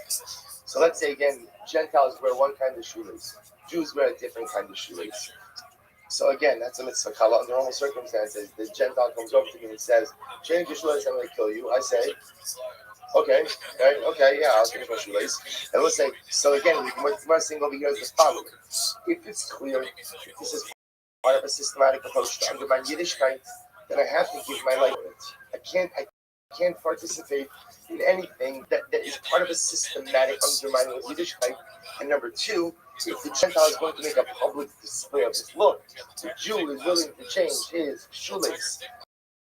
Speaker 3: So let's say again, Gentiles wear one kind of shoelace, Jews wear a different kind of shoelace. So again, that's a mitzvah kala. Under normal circumstances, the Gentile comes over to me and says, change your shoelace, I'm going to kill you. I say, okay, yeah, I'll change my shoelace. And we'll say, so again, what we're saying over here is the following. If it's clear, if this is part of a systematic approach to undermine Yiddishkeit, then I have to give my life to it. I can't participate in anything that is part of a systematic undermining of Yiddishkeit. And number two, if the Gentile is going to make a public display of his look, the Jew is willing to change his shoelace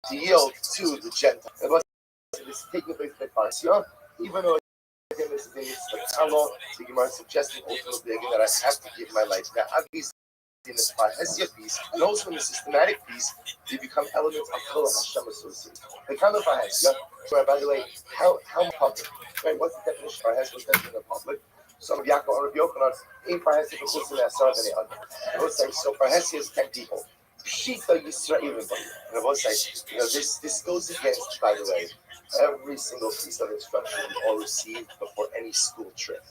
Speaker 3: to yield to the Gentile. It's taking place by Farsia, even though again this is the law, the Gemara is suggesting ultimately again that I have to give my life. Now, obviously, in the Farsia piece, and also in the systematic piece, they become elements of Chol Hashem associated. The kind of Farsia, where by the way, how public, right? What's the definition of Farsia? What's the definition of public? So Yaakov or Rabbi Yochanan, in Farsia, for Chutz and Asar than the other. I will say, so Farsia is 10 people. Pshita Yisrael, and I will say, this goes against, by the way, every single piece of instruction we all received before any school trip.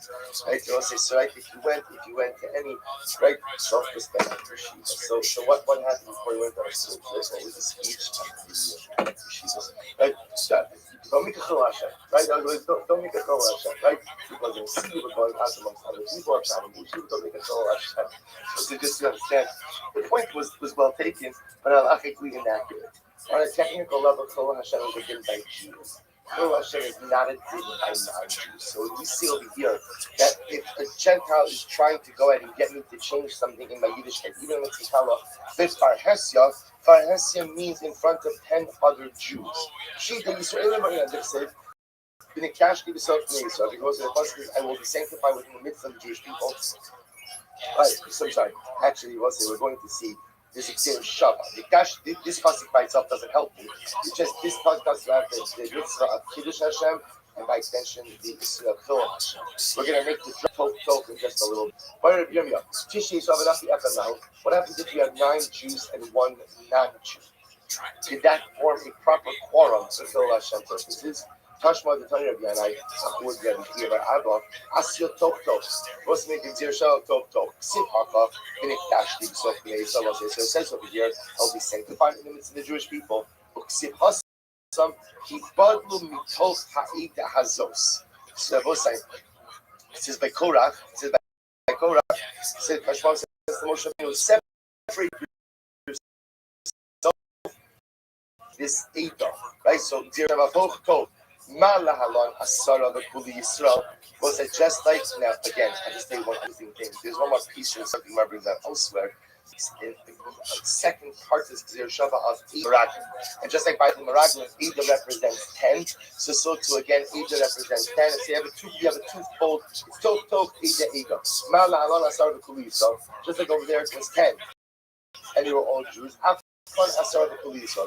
Speaker 3: Right? You know, say, so like if you went to any right self-respect yeshiva. So what happened before you went on a school trip? What was the speech of the yeshivas? Right? Don't make a cholasha, right? Don't make a cholasha, right? People are going to see you, but going out amongst other people are trying to don't make a cholasha. So just to understand, the point was well taken, but halachically inaccurate. On a technical level, Chol Hashem is a din by Jews. Chol Hashem is not a din by non-Jews. So we see over here that if a Gentile is trying to go ahead and get me to change something in my Yiddishkeit, even if it's Kala, this Farhesia means in front of 10 other Jews. Shita Yisraelim B'nei B'nei B'sot B'nei Yisrael, because the first is I will be sanctified within the midst of the Jewish people. Right, so sorry. Actually, we're going to see there's a Gzir Shava. This pasuk by itself doesn't help me. It's just this pasuk does have the mitzvah of Kiddush Hashem, and by extension, the mitzvah of Chil Hashem. We're going to make the talk in just a little bit. What happens if you have 9 Jews and 1 non-Jew? Did that form a proper quorum for Chil Hashem purposes? Tashma the Tanya Yanai, Ahud Yan Kiva Abba, Asya Tok Tok, was making Gzir Shava Tok Tok, Sipaka, and it dashed him so it says over here, I'll be sanctified in the midst of the Jewish people. Uksip Hasam, he badlu mitoch ha'id hazos. So it says by Korach, it says Tashma says the Moshe Rabbeinu separate this Eidah, right? So Gzir Shava Tok Tok. Malahalon Asara the Kuli Yisrael was it just like now again I just think one interesting thing. There's one more piece of something I bring that elsewhere. In the second part is Gzir Shava of Meraglim. And just like by the Meraglim, Ida represents 10. So too again, Ida represents 10. So you have a twofold, it's Tok Ida. Malahalon Asara the Kuli Yisrael. Just like over there it was 10. And they were all Jews.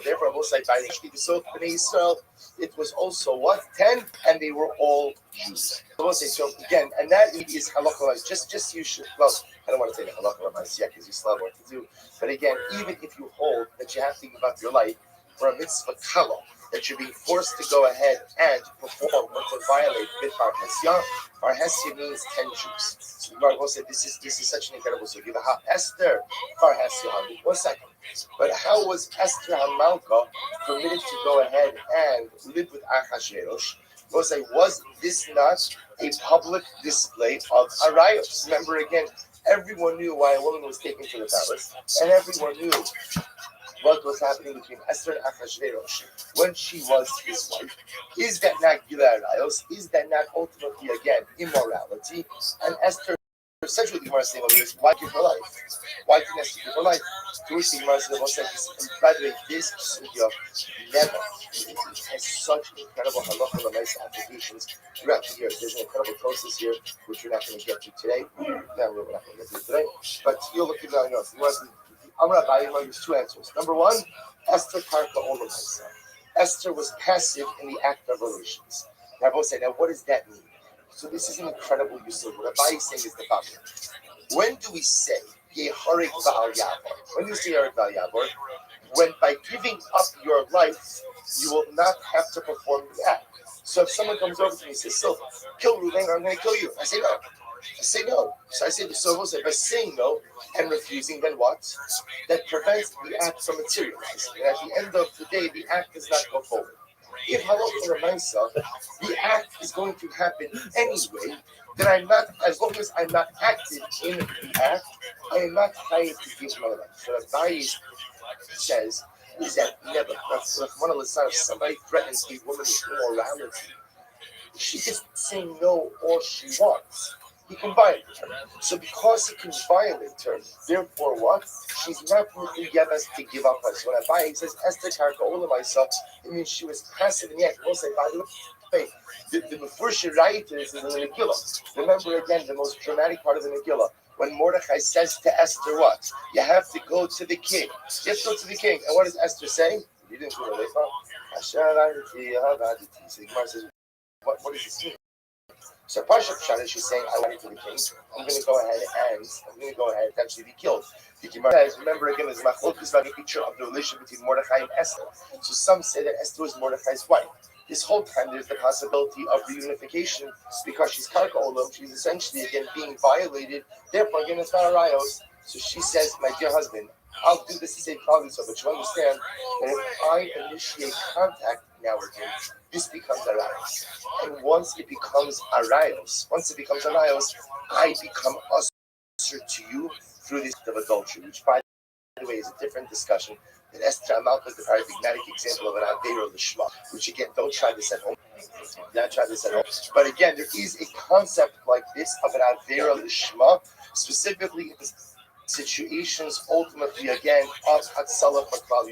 Speaker 3: Therefore, most like by the Israel, it was also what 10, and they were all Jews. So again, and that is halakha. Just you should. Well, I don't want to say halakha yet because you still have work to do. But again, even if you hold that you have to give up your life for a mitzvah kala, that you're being forced to go ahead and perform or to violate with Bar Hesya. Bar Hesya means 10 Jews. So the Gemara said this is such an incredible story. Esther Bar Hesya. 1 second. But how was Esther Hamalka permitted to go ahead and live with Achashverosh? Was this not a public display of arayos? Remember again, everyone knew why a woman was taken to the palace, and everyone knew what was happening between Esther and Achashverosh when she was his wife. Is that not Gila Arayos? Is that not ultimately, again, immorality? And Esther, essentially, the Gemara is saying, why give her life? Why didn't Esther give her life? To which the Gemara says, and by the way, this sugya never has such incredible halacha and nice applications throughout the years. There's an incredible process here, which we're not going to get to today. No, we're not going to get to today. But you'll look at it. I'm going to buy you two answers. Number 1, Esther Karka Olamaisa. Esther was passive in the act of relations. Now, I will say, now what does that mean? So this is an incredible use of what Abai is saying is the following. When do we say Yeharik Baal Yavor? When do you say Yeharik Baal Yavor? When by giving up your life, you will not have to perform the act. So if someone comes over to me and says, "So, kill Ruvain, or I'm going to kill you," I say no. So I say, so by saying no and refusing, then what? That prevents the act from materializing. And at the end of the day, the act does not go forward. If halakha reminds us, the act is going to happen anyway, then I'm not, as long as I'm not active in the act, I am not trying to give my life. So what Abai says is that never, if somebody threatens a woman with immorality, she just saying no all she wants. He can violate her. So because he can violate her, therefore what? She's not really us to give up us. When Abai says Esther Karka Olamaisa, it means she was passive in the act. We'll say, by the way, the Mefurish writers in the Megillah. Remember again the most dramatic part of the Megillah. When Mordechai says to Esther what? You have to go to the king. You have to go to the king. And what does Esther say? You didn't do it. So the Gemara says, what does this mean? So Parsha Pshat, she's saying, I went to the king. I'm going to go ahead and actually be killed. The Gemara says, remember again, there's machlokus about a picture of the relationship between Mordechai and Esther. So some say that Esther was Mordechai's wife. This whole time, there's the possibility of reunification because she's Karka Olam. She's essentially, again, being violated. Therefore, again, it's not a rayos. So she says, my dear husband, I'll do this to save Klal, but you understand that if I initiate contact now with him, this becomes a rayos. And once it becomes a rayos, I become usher to you through this act of adultery, which, by the way, is a different discussion. That Esther Amalka is the paradigmatic example of an Aveira Lishma, which again, don't try this at home. But again, there is a concept like this of an Aveira Lishma, specifically in situations, ultimately, again, of Hatzalah for Klal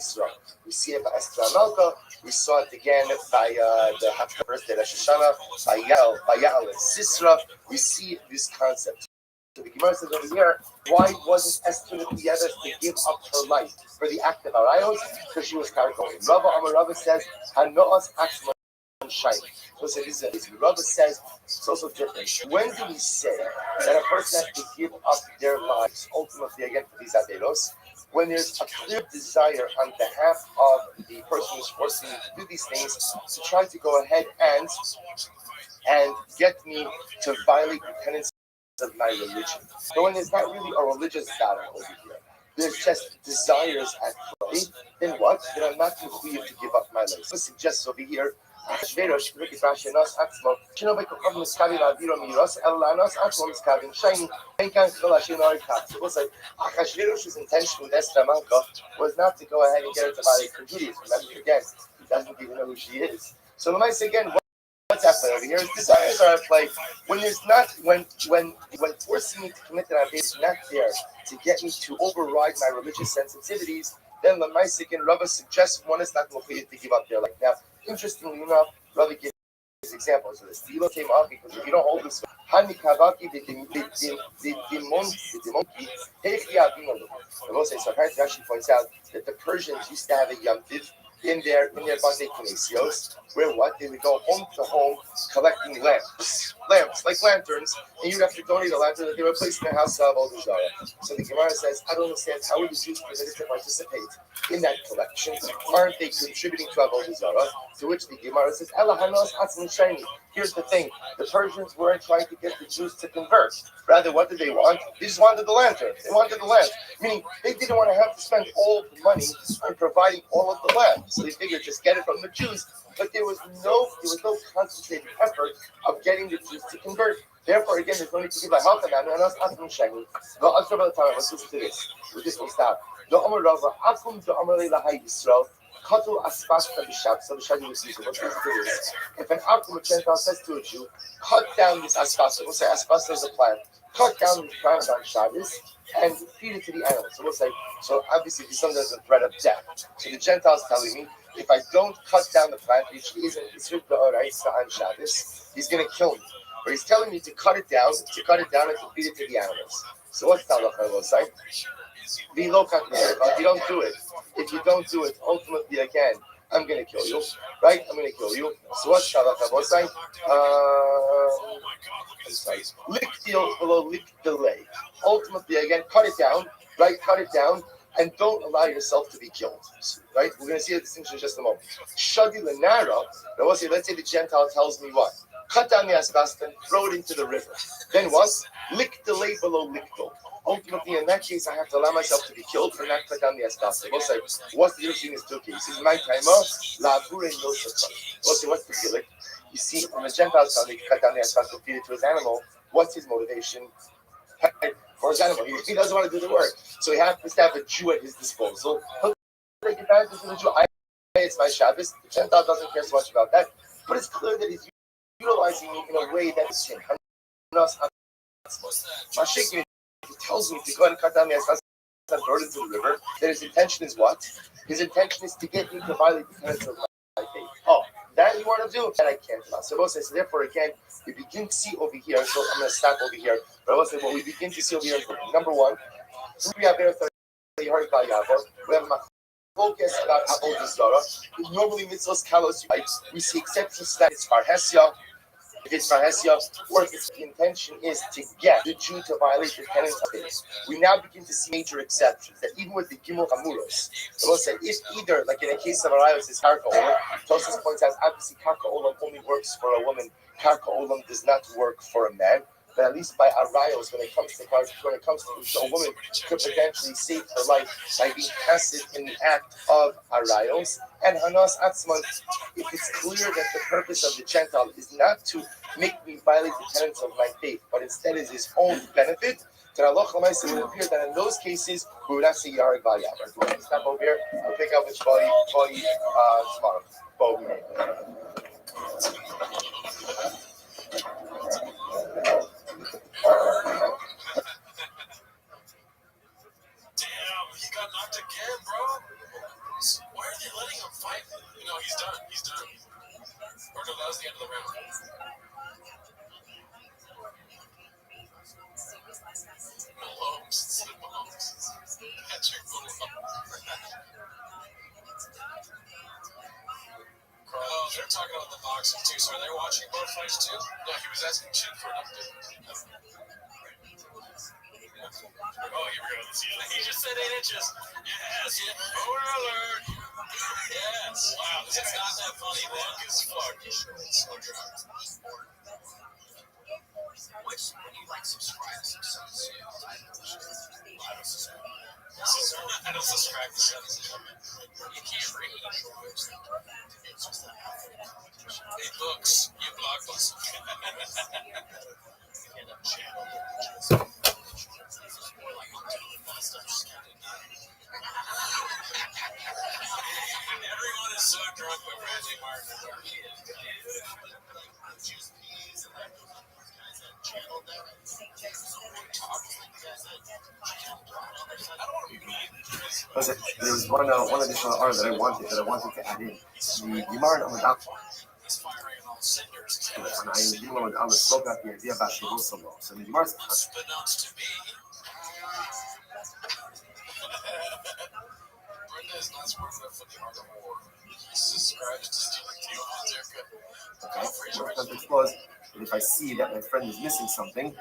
Speaker 3: Yisrael. We see it by Esther Amalka, we saw it again by the Haftarah birthday Rosh Hashanah, by Yael and Sisra. We see this concept. So the Gemara says over here, why wasn't Esther the Yeves to give up her life for the act of Arayos? Because she was Karkoim. Rava Amar Rava says, Hanoas Atzma Shine. So this is Rava says it's also different. When do we say that a person has to give up their lives ultimately again for these Aderos? When there's a clear desire on behalf of the person who's forcing me to do these things to try to go ahead and get me to violate the tenets of my religion. So when there's not really a religious battle over here, there's just desires at play, then what? Then I'm not required to give up my life. So it suggests over here, Achashverosh, look at Rashi, Nos Atzmo, Shino Bekokov Miskavi Laviro Miros, Ella Nos Atzmo Miskavi, Shiny, Enkan Cholashin Orikat. So it was like Achashverosh's intention with Esther Manka was not to go ahead and get her to violate her duties. Remember again, he doesn't even know who she is. So let me say again, what's happening over here is desires are at play. When there's not, when forcing me to commit that is not there to get me to override my religious sensitivities, then Lamaisik and Rava suggests one is not motivated to give up their life. Now, interestingly enough, Rava gives examples of this. The Elo came out because if you don't hold this, Hani Kavaki, the monkey, I will say, so apparently actually points out that the Persians used to have a Yom Tiv in their Bande Kinesios, where what? They would go home to home collecting lamps like lanterns, and you'd have to donate a lantern that they were placed in the house of Old Zara. So the Gemara says, I don't understand how are the Jews permitted to participate in that collection? Aren't they contributing to Avodah Zarah? To which the Gemara says, Ela hanos atzmin shayni. Here's the thing: the Persians weren't trying to get the Jews to convert. Rather, what did they want? They just wanted the lantern. They wanted the lamp, meaning they didn't want to have to spend all the money on providing all of the lamps. So they figured just get it from the Jews. But there was no concentrated effort of getting the Jews to convert. Therefore, again, there's no need to give a help to them. Let's listen to this. With this, we'll stop. If an Akum Gentile says to a Jew, cut down this asbasta, we'll say asbasta is a plant, cut down these plants on Shabbos and feed it to the animals. So we'll say, so obviously this is something that's a threat of death. So the Gentile's telling me, if I don't cut down the plant, which isn't considered the Oraisa on Shabbos, he's going to kill me. But he's telling me to cut it down and to feed it to the animals. So what's the halacha will say? If you don't do it, ultimately again, I'm going to kill you, right? I'm going to kill you. So what's the halacha will say? Lick deal below lick delay. Ultimately again, cut it down, right? Cut it down. And don't allow yourself to be killed, right? We're going to see the distinction in just a moment. Shadi Lenara, let's say the Gentile tells me what? Cut down the asbestos and throw it into the river. Then what? Lick the lay below lickto. Ultimately, in that case, I have to allow myself to be killed for not cut down the asbestos. We'll say, what's the difference in these two cases? My timer, la bure and yosef. We'll say, what's the deal? You see, when the Gentiles tell me to cut down the asbestos and feed it to his animal, what's his motivation? For his animal, he doesn't want to do the work, so he happens to have a Jew at his disposal. He'll take advantage of the Jew. It's my Shabbos. The Gentile doesn't care so much about that, but it's clear that he's utilizing me in a way that is him. He tells me to go and cut down the asbestos and throw it into the river. Then his intention is what? His intention is to get me to violate the tenets of my faith. Oh, that you want to do? That I can't. So therefore, again, we begin to see over here. So I'm going to stop over here. But I will say what we begin to see over here is number one. We have we have focus about Avodah Zarah. Normally, mitzvahs kalos, right? We see exceptions that it's parhesia. If it's parhesia, or if the intention is to get the Jew to violate the tenets of faith, we now begin to see major exceptions. That even with the Gimel Hamuros, I will say if either, like in the case of Arayos, is Karka Olam, Tosas points out obviously Karka Olam only works for a woman. Karka Olam does not work for a man. But at least by Arayos, when it comes to a woman could potentially save her life by being passive in the act of Arayos. And Hanas Atzman, if it's clear that the purpose of the Gentile is not to make me violate the tenets of my faith, but instead is his own benefit, then Allah it would appear that in those cases, we would not say Yarig Val Yavar. We'll stop over here. We'll pick up which body tomorrow.
Speaker 4: Damn, he got knocked again, bro. Why are they letting him fight? No, he's done. Or no, that was the end of the round. watching both fights too? No, he was asking Chin for an update. Oh, here we go. He just said 8 inches. Yes. Over alert. Yes. Wow. It's not that funny. Long as fuck. Which, when you like subscribe to some subs, I don't subscribe. I don't subscribe to subs. You can't read. Hey, books. You blockbuster. Everyone is so drunk with Magic Martin.
Speaker 3: Listen, there was one additional art that I wanted to add in. The Gemara on the and I spoke about the idea about Shivosolo. So the Gemara is
Speaker 4: Brenda is not smart enough for the art of war. He subscribes to stealing
Speaker 3: context was that if I see that my friend is missing something,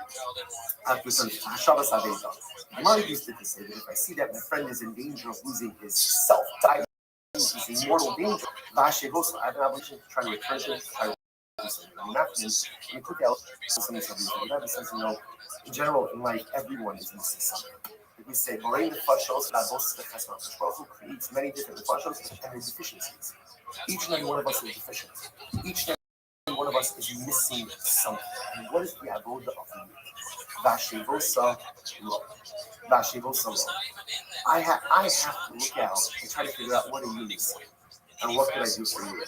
Speaker 3: I have to return to Shabbos Aveda. The Gemara used it to say that if I see that my friend is in danger of losing his self, he's in mortal danger, I have an obligation to try to return to it. In general, in life, everyone is missing something. If we say, creates many different nefashos and their deficiencies. Each and every one of us is deficient. Each and every one of us is missing something. And what is the avoda of the Vashivosa lo. Vashivosa lo. I have to look out and try to figure out what are you missing. And what can I do for you?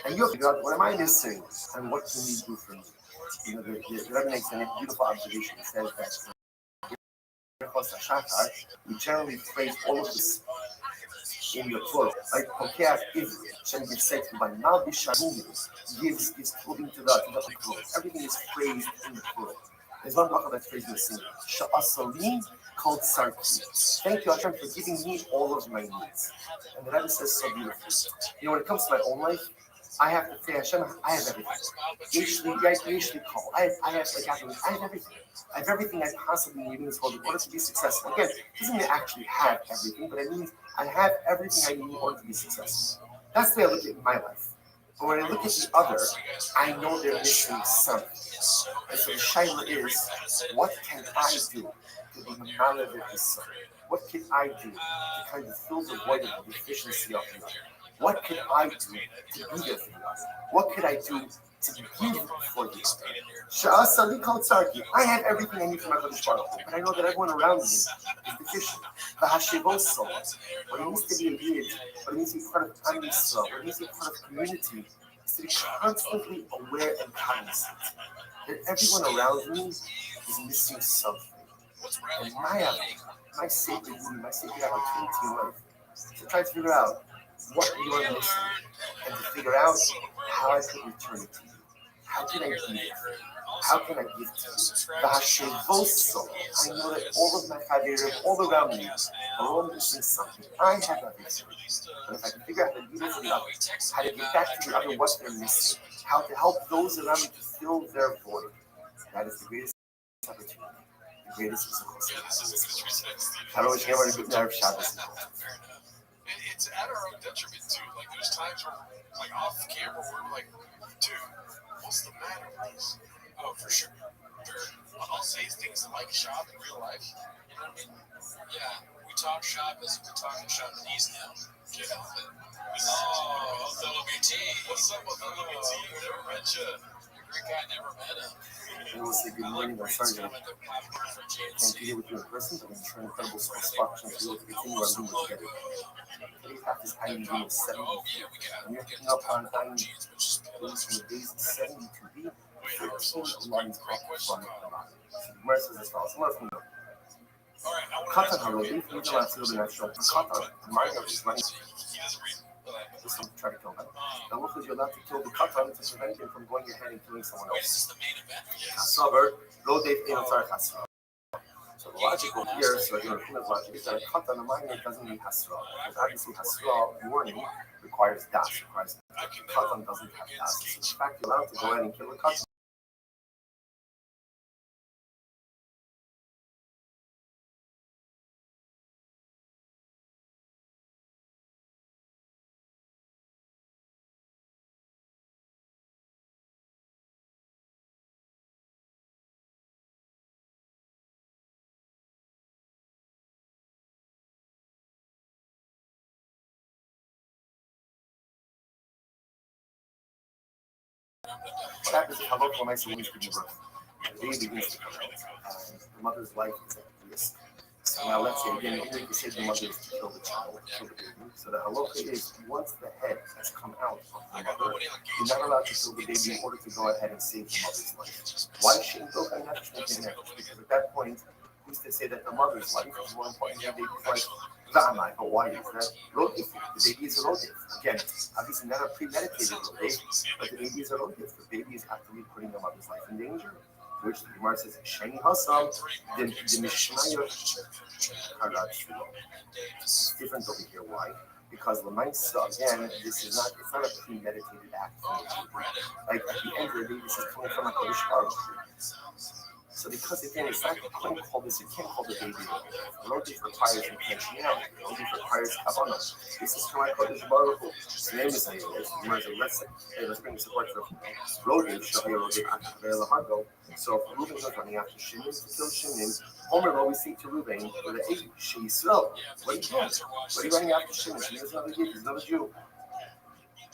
Speaker 3: And you have to figure out what am I missing and what can you do for me? You know, the Rebbe makes a beautiful observation. It says that we generally phrase all of this in your clothes. Like Pokeach Ivri, Shem gives sex by Mal Bisharumi, gives his clothing to the clothes. Everything is phrased in the clothes. There's one bracha that's phrased in the single. Sha'asalim called Sarki. Thank you, Hashem, for giving me all of my needs. And the Rebbe says so beautifully. You know, when it comes to my own life, I have to say, Hashem, I have everything. Usually call. I have everything. I have everything I possibly need in this world in order to be successful. Again, it doesn't mean I actually have everything, but it means I have everything I need in order to be successful. That's the way I look at my life. But when I look at the other, I know they're missing something. And so the shaila is, what can I do to be malad of this son? What can I do to kind of fill the void of the deficiency of the other? What can I do to be there for the other? What can I do to give for the other? I have everything I need for my Kodesh Baruch Hu, but I know that everyone around me is deficient. What it means to be a yid, what it means to be part of Am Yisrael, what it means to be part of community, is to be constantly aware and cognizant that everyone around me is missing something. And my sacred duty, my sacred opportunity in life is to try to figure out what you are missing and to figure out how I can return it to you. How can I give it? How can I give to you? I know that all of my chaverim, all around me, are all missing something. I have everything. But if I can figure out how to give it to the other, how to get back to the other what they're missing, how to help those around me to fill their void, that is the greatest opportunity, the greatest physical success.
Speaker 4: It's at our own detriment too. Like there's times where, like off camera, we're like, dude, what's the matter with us? Oh, for sure. I'll say things like shop in real life. You know what I mean? Yeah, we talk shop as if we're talking Shopnese now. Can't help it. Oh, LWT. What's up with LWT? Never met you. Your great guy never met him.
Speaker 3: And we'll say good morning on Sunday. I can't be here with you in person, but I'm sure incredible satisfaction to be able to continue our meeting together. Today's half is IUD of 72. And we're picking up on IUD from the days of 72B, 13 lines off from the Quran. Gemara says as follows. Katan Harodi, from the last little bit extra. Katan, Mario is running. Just try to kill them. Now, what was you allowed to kill the Katan to prevent him from going ahead and killing someone else? So logical here, so Rahuna's logic is that a cut on a minor doesn't need hasra. Because obviously hasra, warning, requires das, requires katan doesn't have das. So the fact you're allowed to go ahead and kill a katan. What happens if halakha makes a woman to give birth? The baby begins to come out, and the mother's life is at risk. So now let's say again, even if you say the mother is to kill the child, kill the baby. So the halakha is once the head has come out of the mother, you're not allowed to kill the baby in order to go ahead and save the mother's life. Why shouldn't go ahead and because at that point, who's to say that the mother's life is more important than the baby's life? But why is that? Rodif. The baby is a rodif. Again, obviously not a premeditated rodif, but the baby is a rodif. The baby is actively putting the mother's life in danger. To which the Gemara says, Shani Hasam, the Mishnayot Karat. It's different over here. Why? Because Lamaisa, again, this is not, it's not a premeditated act. Like at the end of the day, this is coming from a Kodesh Baruch. So because again, it's not, you can't call this, you can't call the baby Rodif requires intentionality. Rodif requires kavanah. This is from Kodesh Baruch Hu. The name is Ayah. Let's bring support for Rodif. Shahir Rodif Akhaver Lahargo. So if Reuben is running after Shimon to kill Shimon, Homer always say to Reuben, with the eight, she Yisrael. What are you doing? What are you running after Shimon? Shimon is another Yid, he's another Jew.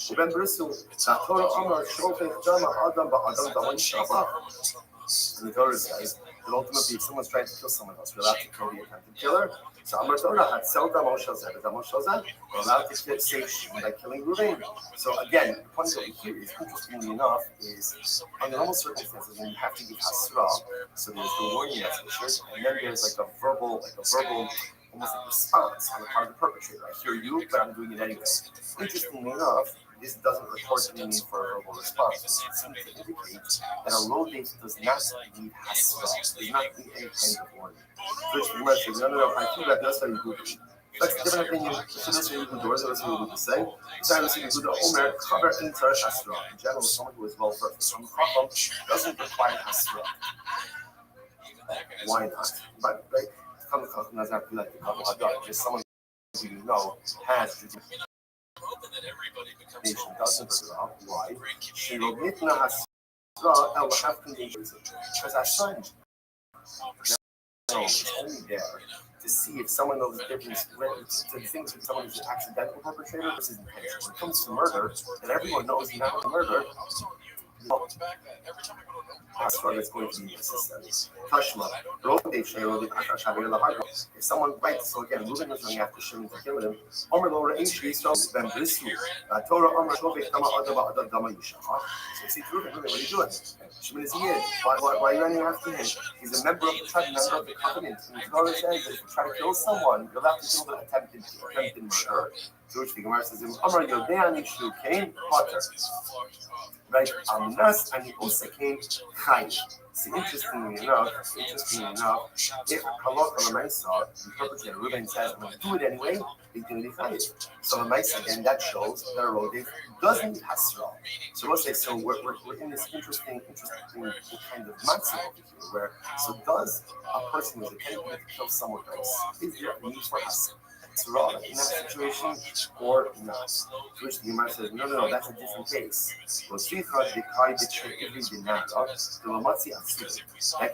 Speaker 3: Reuben Brissu, the Torah Amar Shofech Dama Adam Ba'adam Daman Shabbat. And the Torah says that ultimately, if someone's trying to kill someone else, we're allowed to kill the attempted killer. So Amar Torah had sell Damo Shazeh, we're allowed to save Shimon by killing Reuben. So again, the point over here is, interestingly enough, is under normal circumstances when you have to give hasra, so there's the warning message, and then there's like a verbal, almost like response on the part of the perpetrator. I hear you, but I'm doing it anyway. Interestingly enough, this doesn't record any need for a verbal response. It seems to indicate that a road date does not need hasra, does not need any kind of warning. Which the Gemara says, no, I feel that that's how you do it. That's a different opinion. So this is what you do doors, that's what you do to say. So I you do the Omer, cover in Tzarech hasra. In general, someone who is well versed from the Chacham doesn't require hasra. Why not? But right, come to Chacham doesn't have to be like the Chacham Hadar. Just someone who you know has nation doesn't allow. Why? She will mitna hasra el hafkin because our son is only there to see if someone knows the difference to think that someone is an accidental perpetrator versus intentional. When it comes to murder, and everyone knows not a murder, hasra is going to be necessary. Tashma, if someone writes, so again, Reuben was running after Shimon to kill him. Omer lo reish Yisrael ben Brissu. Torah Omer shovek dama adam dama yishach. So you see, Reuben, what are you doing? Shimon is here. Why are you running after him? He's a member of the tribe, member of the covenant. And the Torah says that if you try to kill someone, you'll have to kill the attempted murder. To which the Gemara says, Omer yodea nishu came potter. Right, Amnas and he also came Chayim. See, interestingly enough, if Halot or Lamaisa, the perpetrator Reuben says, I'm going to do it anyway, he's going to be Chayim. So Lamaisa, again, that shows that a Rodif doesn't need Hasra. So we'll say, so we're in this interesting kind of matzah over here, where, so does a person who's attempting to kill someone else, is there a need for Hasra? In that situation or not. To which the Gemara says, no, that's a different case. That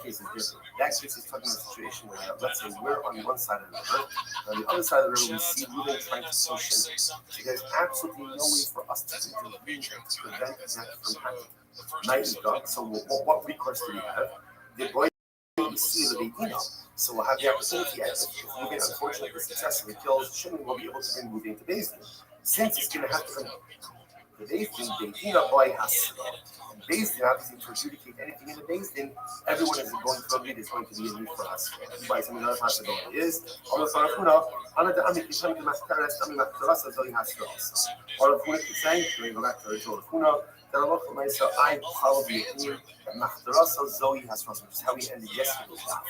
Speaker 3: case is different. That case is talking about a situation where, let's say, we're on one side of the river, on the other side of the river, we see Reuben trying to kill Shimon. So there's absolutely no way for us to intervene to prevent that from happening. So what recourse do we have? The boy see the Beitina. So we'll have the opportunity, if Reuben unfortunately successfully kills Shimon, we'll be able to bring Reuben to Beis Din. Since it's going to have to come the Beis Din, Beitina boy has and Beis Din, obviously, to adjudicate anything in the Beis Din, everyone is going to believe is going to be a need for us. Everybody, some other possibility is, or the Funa is saying, going back to Rachel Funa, that I probably agree that Machtarasa Zoe has Rosa, which is how we ended yesterday's daf.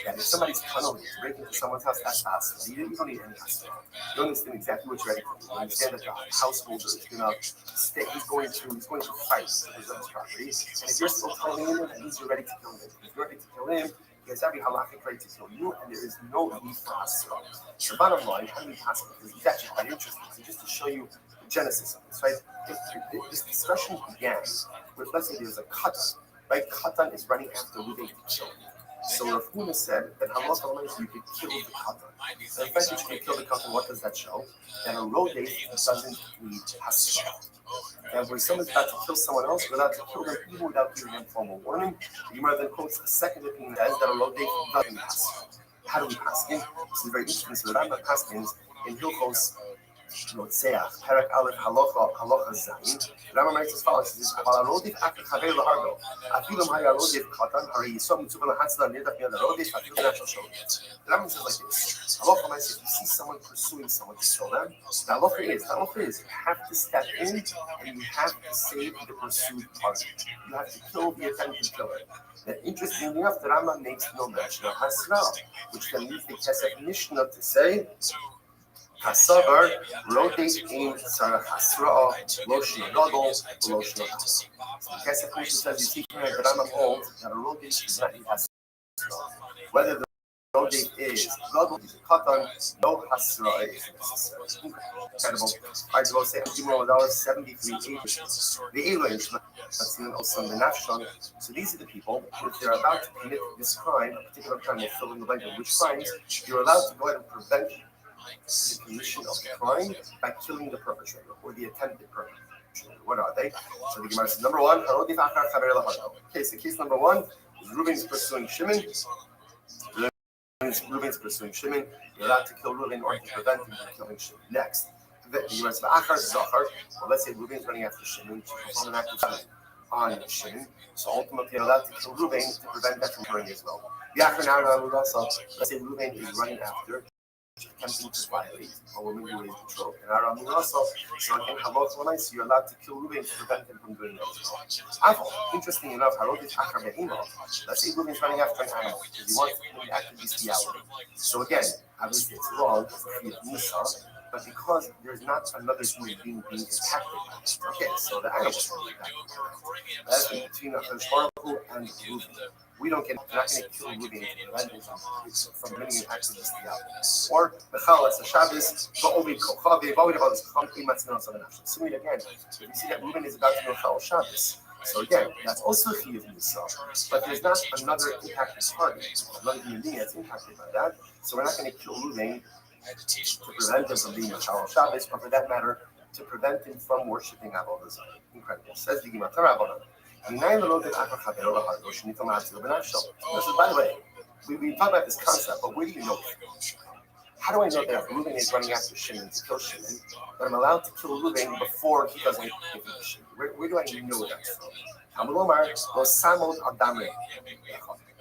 Speaker 3: That if somebody's tunneling to break into someone's house, that's fast. You don't need any hassle. You understand exactly what you're ready to do. You understand that the householder is gonna stay. He's going to fight to preserve his property. And if you're still tunneling in him, that means you're ready to kill him. If you're ready to kill him, he has every halakhic right to kill you, and there is no need for hassle. The bottom line, how do we hassle? Because it's actually quite interesting. So just to show you the genesis of this, right? This discussion began with, let's say there's a katan, right? Katan is running after Ruben to kill him. So Rav Huna said that halacha means you could kill the katan. And in fact, that you can kill the katan, what does that show? That a rodef doesn't need hasra. And when someone's about to kill someone else, you're allowed to kill them even without giving them formal warning. The Gemara then quotes a second opinion that says that a rodef doesn't need hasra. How do we paskin? This is very interesting. So the Rambam paskins in Hilchos Notzeach, Perek Aleph Halacha Zayin. The Rambam writes as follows: "This is Aval Rodif After Chaver Lahardo. Afilam Haya Rodif Katan Hari Yisom Mitzvah Hatzla Nirdak Miyad Rodif Afil Natural Show." The Rambam says like this: Halacha means if you see someone pursuing someone to kill them, the halacha is you have to step in and you have to save the pursued party. You have to kill the attempted killer. That interestingly enough, the Rambam makes no mention of Hasra, which then leaves the Kesef Mishnah to say, Hasavar, Rodef in Sarah Hasra, Loshna Nodol, Loshna. The Kesef Mishnah says, you see here, the Rambam holds that a Rodef is not Hasra. Whether the Rodef is Nodol, is a Katan, no Hasra is necessary. Incredible. I will say, $73. The Elohim, that's also in the Nafshon. So these are the people, if they're about to commit this crime, a particular crime, we'll fill in the blank of which crimes, you're allowed to go ahead and prevent the commission of the crime by killing the perpetrator or the attempted perpetrator. What are they? So the Gemara says, number one, okay, so case number one is Reuben's pursuing Shimon. Reuben's pursuing Shimon. You're allowed to kill Reuben or to prevent him from killing Shimon. Next, the Gemara says, well, let's say Reuben's running after Shimon to perform an act of violence on Shimon. So ultimately, you're allowed to kill Reuben to prevent that from occurring as well. Let's say Reuben is running after, attempting to violate a woman who is betrothed. And also, so again, so you're allowed to kill Reuben to prevent him from doing that as well. Interesting enough, let's say Reuben's running after an animal because he wants to commit the act of bestiality. So again, obviously it's wrong, it's but because there's not another human being impacted. Okay, so the animal is that's between Baruch and Reuben. We don't get, we're not going to kill Reuben from committing an act of bestiality. Or Bechal, it's a Shabbos, Ba'ovid Kochav, Ba'ovid Ba'ovid Kochav, Matzin on Nafshon. So again, you see that Reuben is about to go Bechal Shabbos. So again, that's also Chiyuv Yisrael. But there's not another impacted party, another human being that's impacted by that. So we're not going to kill Reuben to prevent him from being a Shalom Shabbos, or for that matter, to prevent him from worshiping Avodah Zarah. Incredible. Says the Gemara, by the way, we talked about this concept, but where do you know it? How do I know that if Reuben is running after Shimon to kill Shimon, that I'm allowed to kill Reuben before he does anything to Shimon? Where do I know that from?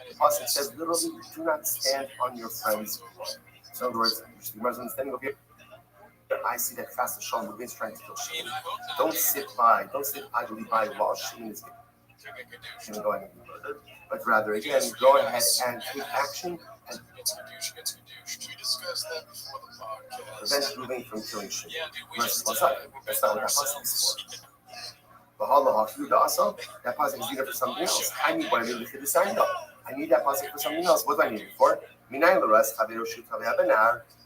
Speaker 3: The Pasuk says literally, do not stand on your friend's floor. So in other words, the standing over here, I see that fast Shalom Reuben's trying to kill Shimon. Don't sit idly by while Shimon is going to be murdered, but rather again, go ahead and take action and prevent Reuben from killing Shimon. That's not what that pasuk is for. That pasuk is needed for something else. I need that pasuk for something else. What do I need it for?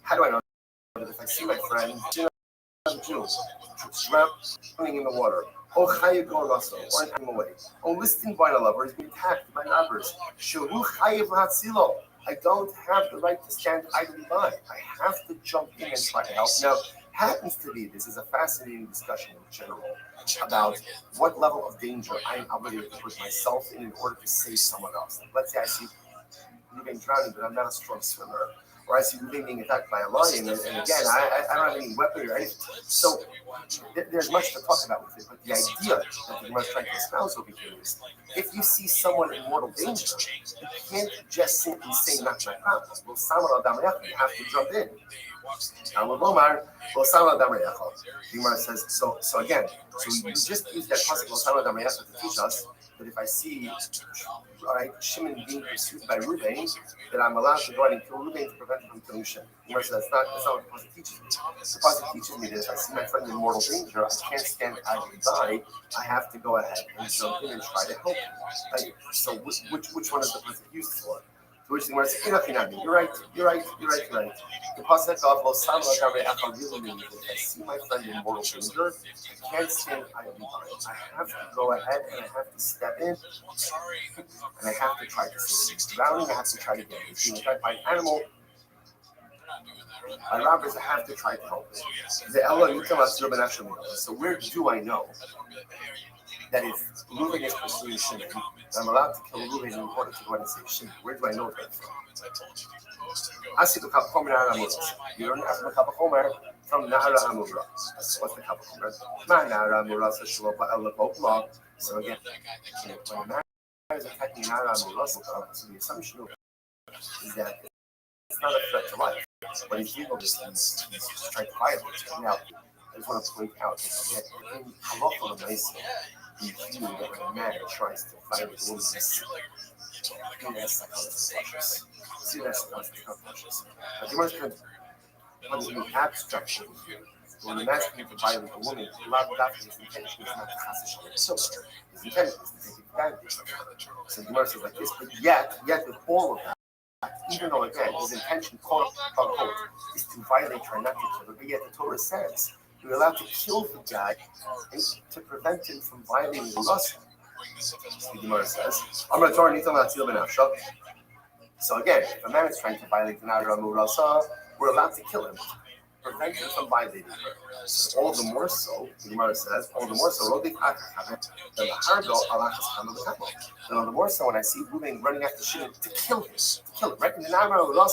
Speaker 3: How do I know that if I see my friend drowning in the water, or an animal away, or listing by a lover is being attacked by robbers, I don't have the right to stand idly by. I have to jump in and try to help. Now, happens to be, this is a fascinating discussion in general about what level of danger I am obligated to put myself in order to save someone else. Let's say I see Reuben drowning, but I'm not a strong swimmer. Or I see Reuben being attacked by a lion, and again, I don't have any weapon or anything. So there's much to talk about with it, but the idea that the Gemara is trying to espouse over here is, if you see someone in mortal danger, you can't just simply say, not my problem. You have to jump in. Gemara says, so again, so we just use that pasuk to teach us that if I see Shimon being pursued by Reuben, that I'm allowed to go ahead and kill Reuben to prevent him from killing Shimon. Gemara says that's not what the pasuk teaches me. The pasuk teaches me that if I see my friend in mortal danger, I can't stand idly by. I have to go ahead and jump in and try to help him. So which one is the pasuk used for? To which the Gemara says, you're right. The pasuk of Lo Sama Gare Achal really means that if I see my friend in mortal danger, I can't stand idly by. I have to go ahead and I have to step in and I have to try to save him. Drowning, I have to try to get him. If being attacked by an animal, by robbers, I have to try to help him. So where do I know that if Reuben is pursuing Shimon, I'm allowed to kill Reuben in order to go ahead and save Shimon? Where do I know that from? I see the Kap Chomer Na'ara Amura. You don't have the Kap Chomer from Na'ara Amura. What's the Kap Chomer? Ma Na'ara Amura Shelo Ba'el Ba'okma. So again, when a man is attacking Na'ara Amura, so the assumption is that it's not a threat to life, but he's legal. He's trying to violate it. Now, I just want to point out that in halacha l'maaseh, we view that when a man tries to violate a woman's that's not precious. See, that's not precious. But you must put it in abstraction here. When a man is trying to violate a woman, his intention is not to chas v'shalom. So his intention is to take advantage of her. So the Gemara says like this, but yet with all of that, even though again his intention, quote unquote, is to violate her, not to kill her, but yet the Torah says you're allowed to kill the guy to prevent him from violating the lust. The Gemara says, so again, if a man is trying to violate the Na'ara Amura, we're allowed to kill him, prevent him from violating her. All the more so, the Gemara says, all the more so, then all the more so when I see Reuben running after Shimon to kill him, right? In the Na'ara Amura,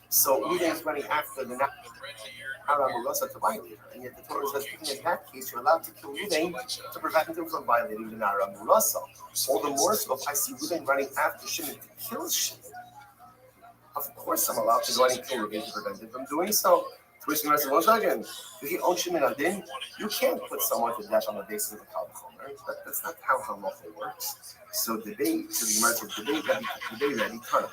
Speaker 3: so Reuben is running after the Na'ara Amura to violate her. And yet the Torah says, even in that case, you're allowed to kill Reuben to prevent him from violating the Na'ara Amura. All the more so if I see Reuben running after Shimon to kill Shimon, of course I'm allowed to go and kill Reuben to prevent him from doing so. Twist the once again. If he owns Shimon Adin, you can't put someone to death on the basis of the Kal V'chomer. That's not how halacha works. So the Gemara says debate Rabbi Tana.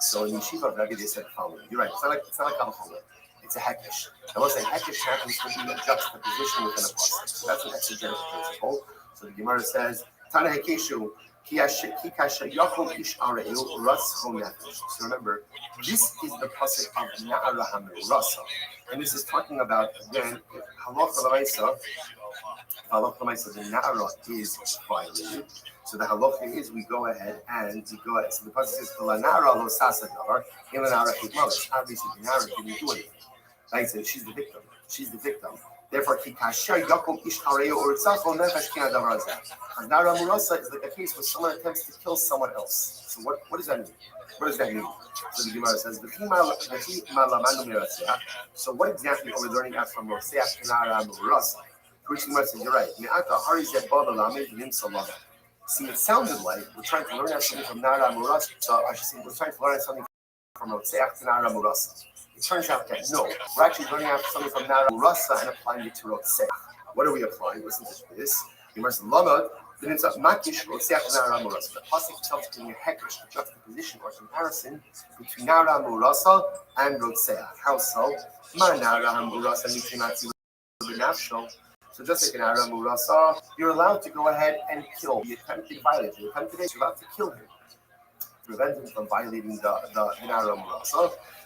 Speaker 3: So in Yeshiva Rabbi they said the following. You're right. It's not like Kal V'chomer. It's a hekesh. And once a hekesh happens to be in juxtaposition within a pasuk. So that's an exegetical principle. So the Gemara says Tana hekeshu. So remember, this is the pasuk of Na'ara Amura, and this is talking about again halacha l'maaseh. The Na'ara is violated. So the halacha is we go ahead. So the pasuk says la Na'ara lo sasa davar, ila Na'ara hikmalish. Obviously, the Na'ara didn't do anything. Right? So she's the victim. Therefore, Kikasha Yakum Ish Areo or Tzafo Nefesh Kina Davraza. And Na'ara Amura is like a case where someone attempts to kill someone else. So what does that mean? So the Gemara says, so what exactly are we learning out from Roseach Na'ara Amura? Which the Gemara says, you're right. See, it sounded like we're trying to learn out something from Na'ara Amura. So I should say we're trying to learn out something from Roseach Na'ara Amura. It turns out that no, we're actually learning out something from Na'ara Amura and applying it to Rotseach. What are we applying? Listen to this. You must love it. Then it's Makish Rotseach Na'ara Amura. The pasuk tells you a hekesh, the juxtaposition or comparison between Na'ara Amura and Rotseach. How so? Ma Na'ara Amura nitinatzi b'nafsho. So just like in Na'ara Amura, you're allowed to go ahead and kill the attempted violator. You're allowed to kill him, prevent him from violating the Na'ara Amura.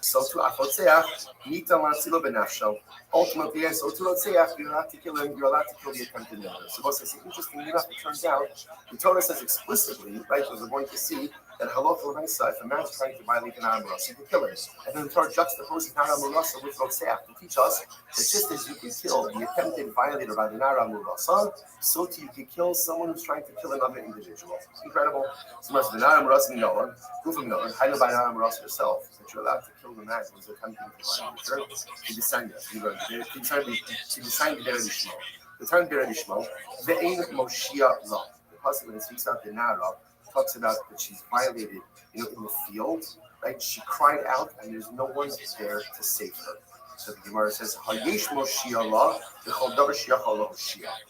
Speaker 3: So to Achotzeach, Nita Matzilo Benafsho. Ultimately, so to Rotzeach, you're allowed to kill him, you're allowed to kill the attempted murder. So what's interestingly enough, it turns out, the Torah says explicitly, right, as we're going to see, that halacha l'maaseh, if a man's trying to violate the Na'ara Amura, you can kill him. And then the Torah juxtaposes Na'ara Amura with Rotzeach to teach us that just as you can kill the attempted violator by the Na'ara Amura, so too you can kill someone who's trying to kill another individual. Incredible. So much the Na'ara Amura in Noah, who from Noah, hide by Na'ara Amura yourself, that you're allowed to kill the man who's attempting to violate her. To design the Bered Ishmael. The term Bered Ishmael, the Ein Moshia Law. The pasuk when it speaks out the Na'ara talks about that she's violated, in the field, right? She cried out, and there's no one there to save her. So the Gemara says, "Hayesh Moshiach Allah, v'chol davar sheyachal lo Moshiach."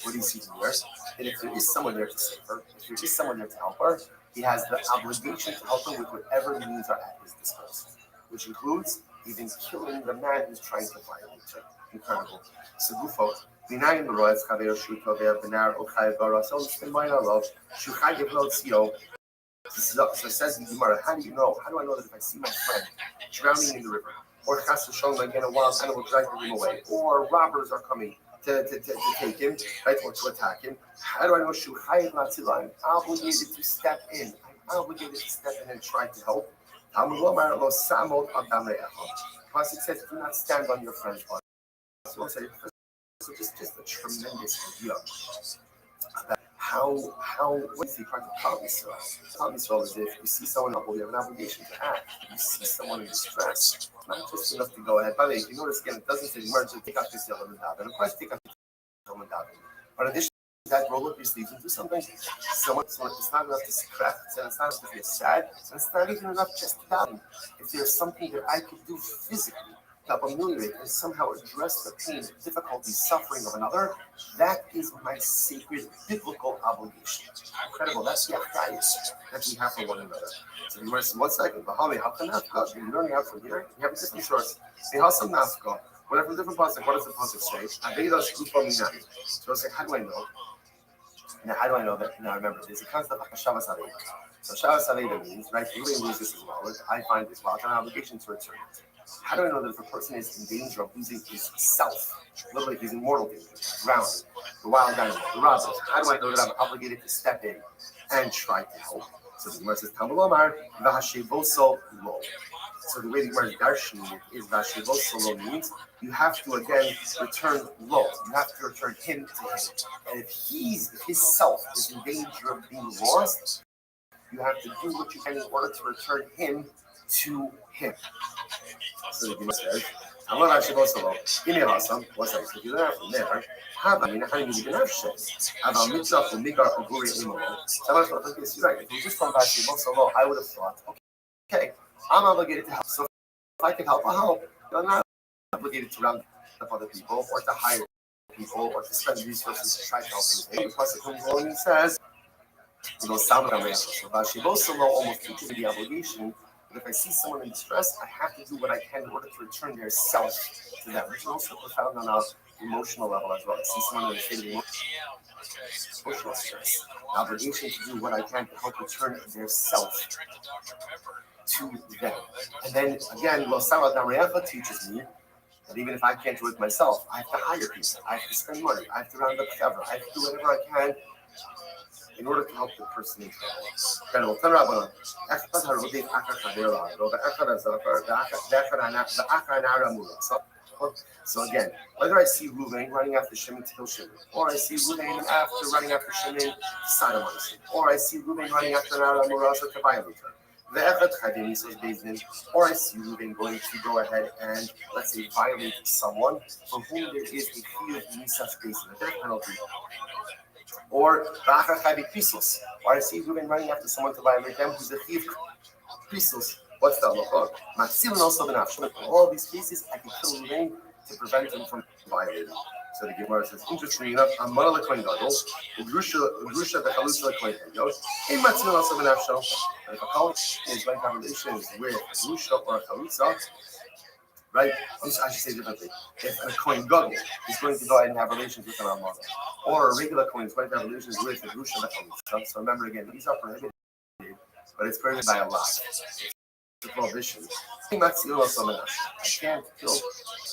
Speaker 3: What do you see here? And if there is someone there to save her, if there is someone there to help her, he has the obligation to help her with whatever means are at his disposal, which includes even killing the man who's trying to violate her. Incredible. So Gufo, Binayin Roetz Chaver Shuto Benar Ochai Barasol Stemaya Love Shuchai Gevlot Sio. So it says in Gemara, how do you know? How do I know that if I see my friend drowning in the river, or Chas V'Sholom again a wild animal driving him away, or robbers are coming to take him, right, or to attack him? How do I know Shuchai Latzila? I'm obligated to step in. I'm obligated to step in and try to help. Plus it says, do not stand on your friend's body. So just a tremendous idea about how what is he trying to tell me so? Tell me so is if you see someone up, we have an obligation to act. If you see someone in distress, it's not just enough to go ahead. By the way, if you notice again, it doesn't say emergency, take out this element out. And of course, take out this element out. But in addition to that, roll up your sleeves and do something. So it's not enough to scrap, it's not enough to get sad, and it's not even enough just to doubt. If there's something that I could do physically to ameliorate and somehow address the pain, difficulty, suffering of another, that is my sacred biblical obligation. Incredible. That's the achayus that we have for one another. So you might say, 1 second, Bahami, how can that go? You're learning out from here. You have a different source. Behasam Nafka. Whatever different pasuk, what does the pasuk say? So I say, how do I know? Now, how do I know that? Now, remember, there's a concept of Shavas Aveda. So Shavas Aveda means, right, you really lose this as well. I find this well, I have an obligation to return it. How do I know that if a person is in danger of losing his self, literally he's in mortal danger, drowning, the wild animal, the robbers, how do I know that I'm obligated to step in and try to help? So the Gemara says, Tamalomar, Vahashevoso Lo. So the way the Gemara is darshaning it is Vahashevoso Lo means you have to again return Lo. You have to return him to him. And if his self is in danger of being lost, you have to do what you can in order to return him to him. So the Gemara says, "Amar Hashem give me a awesome." What's that? So if you learn from there, how do you even have shame? About mitzvah for migar aguri imo. Someone thought, okay, you're right. If you just from Hashem, I would have thought, okay, I'm obligated to help. So if I can help, I'll help. I'm not obligated to round up other people or to hire people or to spend resources to try to help you. The pasuk comes along and says, "You know, so Hashem almost teaches me the obligation." But if I see someone in distress, I have to do what I can in order to return their self to them, which is also profound on an emotional level as well. I see someone in a state of emotional stress. The obligation to do what I can to help return their self to them. And then again, Losama Damayafa teaches me that even if I can't do it myself, I have to hire people, I have to spend money, I have to round up cover, I have to do whatever I can in order to help the person in trouble. So again, whether I see Ruvain running after Shimon to kill Shimon, or I see Ruvain running after Shimon to sodomize him, or I see Ruvain running after Nara Murasa to violate her, or I see Ruvain going to go ahead and, let's say, violate someone for whom there is a fear of Nisas based on the death penalty. Or I see Ruben running after someone to violate them who's a thief. Pisos. What's the halacha? In all these cases, I can kill Ruben to prevent him from violating. So the Gemara says, interestingly enough, Amar lekohen gadol, ugrusha bechalusha lekohen gadol. Ein matzil also benafsho. And if a kohen is going to have relations with a grusha or a chalutza, right? I should say differently. If a kohen gadol is going to go ahead and have relations with an almana, or a regular kohen is going to have relations with a grusha bechalutza. So remember again, these are prohibited, but it's prohibited by Allah. The prohibition. I can't kill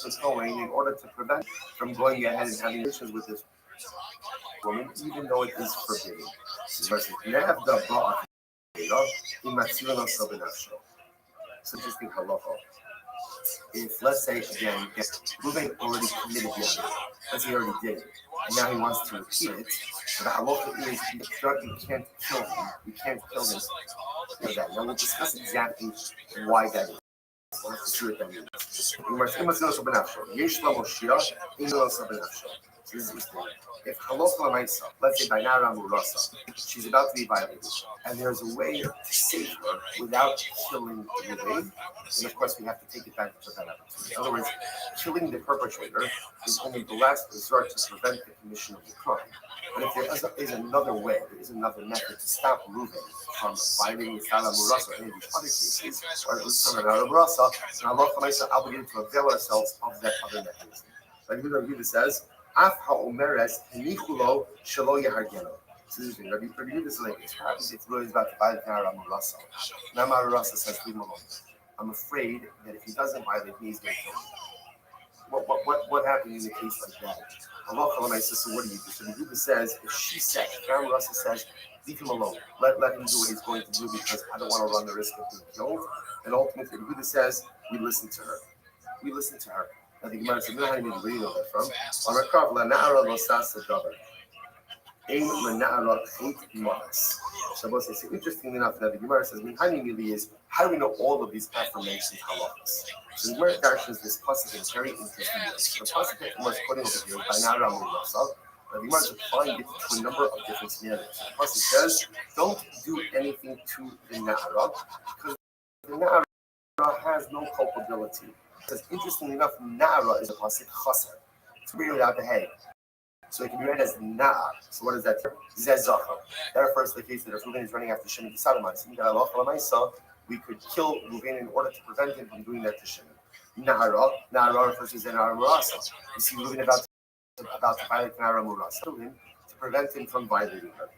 Speaker 3: the kohen in order to prevent from going ahead and having relations with this woman, even though it is forbidden. So interesting halacha. If, let's say, again, Ruben already committed the other, let's say he already did it, and now he wants to repeat it, so the halacha is you can't kill him. You can't kill him for that. Now we'll discuss exactly why that is. So So this is interesting. If halacha l'maisa, let's say by Nara Murasa, she's about to be violated, and there's a way to save her without killing Ruvain, then of course we have to take advantage of that opportunity. In other words, killing the perpetrator is only the last resort to prevent the commission of the crime. But if there is another way, there is another method to stop Ruvain from violating the Sala Murasa or any of these other cases, or at least from Nara Murasa, then halacha l'maisa obligated to avail ourselves of that other mechanism. Like Rabbi says, Af ha'omeres henichulo shelo yehargeno. So this is Rabbi Yehuda is like this. Perhaps it's really about to violate Nara Murasa. Nara Murasa says, leave him alone. I'm afraid that if he doesn't violate me, he's going to kill me. What happened in a case like that? Allah my sister, what do you do? So the Yehuda says, if she says, Nara Murasa says, leave him alone. Let him do what he's going to do because I don't want to run the risk of being killed. And ultimately, the Yehuda says, we listen to her. We listen to her. I think Gemara said, where do you know that from? On Rakav, La Na'ara Lo Sasa Davar. Ein La Na'ara Chait Maras. Shabbos says, interestingly enough, that the Gemara says, Mihani Mili is, how do we know all of these affirmations halachas? So the Gemara dashes this pasuk in very interesting ways. The pasuk that Gemara is quoting over here by Na'ara Murasa, the Gemara is applying it to a number of different scenarios. The pasuk says, don't do anything to the Na'ara, because the Na'ara has no culpability. Because interestingly enough, Na'ara is a pasuk chaser. It's really without the hay. So it can be read as Na'a. So what is that? Zezachar. That refers to the case that if Reuven is running after Shimon to sodomize him, we could kill Reuven in order to prevent him from doing that to Shimon. Na'ara refers to Na'ara Murasa. You see Reuven about to violate Na'ara Murasa to prevent him from violating her.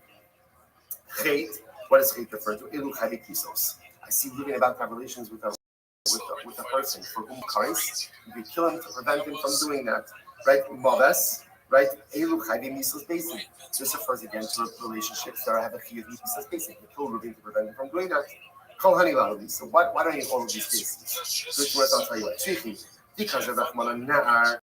Speaker 3: Chait, what does Chait refer to? Elu Chayvi Kisos. I see Reuven about to have relations with a person for whom Kares, you could kill him to prevent him from doing that. Right? Maves, right? Elu Chayvi Misos Basic. This refers again to relationships that have a Chayvi Misos Basic. You kill Reuven to prevent him from doing that. Kol Hani Lalali. So why do I need all of these cases? Which words I'll tell you what. Tzvichi, because of Rachmana Na'ar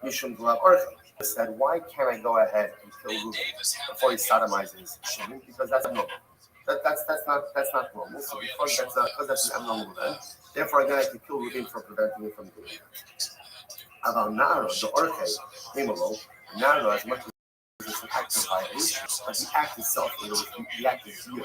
Speaker 3: Mishum Vlav Orcha. Said, why can't I go ahead and kill Reuven before he sodomizes Shimon? Because that's normal. That's not normal. So because that's an abnormal event, therefore again I can kill Reuven for preventing it from doing it. About Nara, the Orche, Himelo, Nara, as much as it's an act of violation, but the act itself, the act is real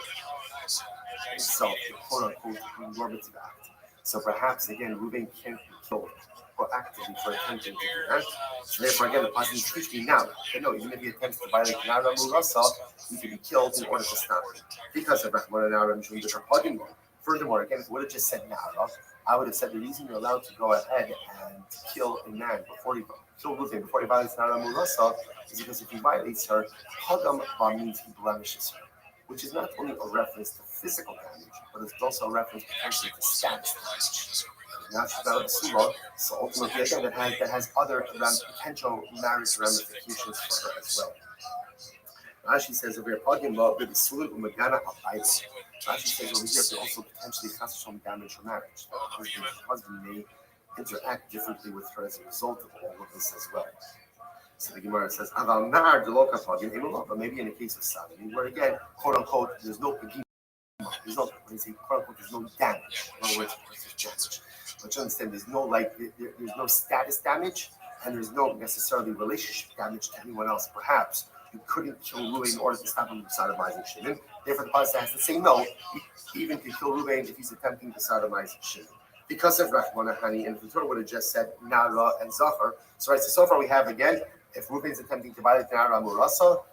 Speaker 3: itself, the quote unquote normative act. So perhaps again, Reuven can't be killed proactively for attempting to do that. So therefore, again, the person teach me now. But no, even if he attempts to violate Nara Murasa, he can be killed in order to stop it. Because of Rahman Nara and Shum Dukar. Furthermore, again, if I would have just said Nara, I would have said the reason you're allowed to go ahead and kill a man before he violates Nara Murasa is because if he violates her, Hagam means he blemishes her, which is not only a reference to physical damage, but it's also a reference potentially to status damage. So ultimately, again, that has other potential marriage ramifications for her as well. Rashi says over here, Rashi says over here, could also potentially cause some damage her marriage. The husband may interact differently with her as a result of all of this as well. So the Gemara says, but maybe in the case of sodomy, where again, quote unquote, there's no quote unquote, there's no damage. In other words, there's damage. But you understand, there's no status damage, and there's no necessarily relationship damage to anyone else. Perhaps you couldn't kill Reuven in order to stop him from sodomizing Shimon. Therefore, the pasuk has to say no. He even can kill Reuven if he's attempting to sodomize Shimon. Because of Rachmana Hani, and if the Torah would have just said Nara and Zachar. So right, so far we have again, if Reuven's attempting to violate Nara Murasa,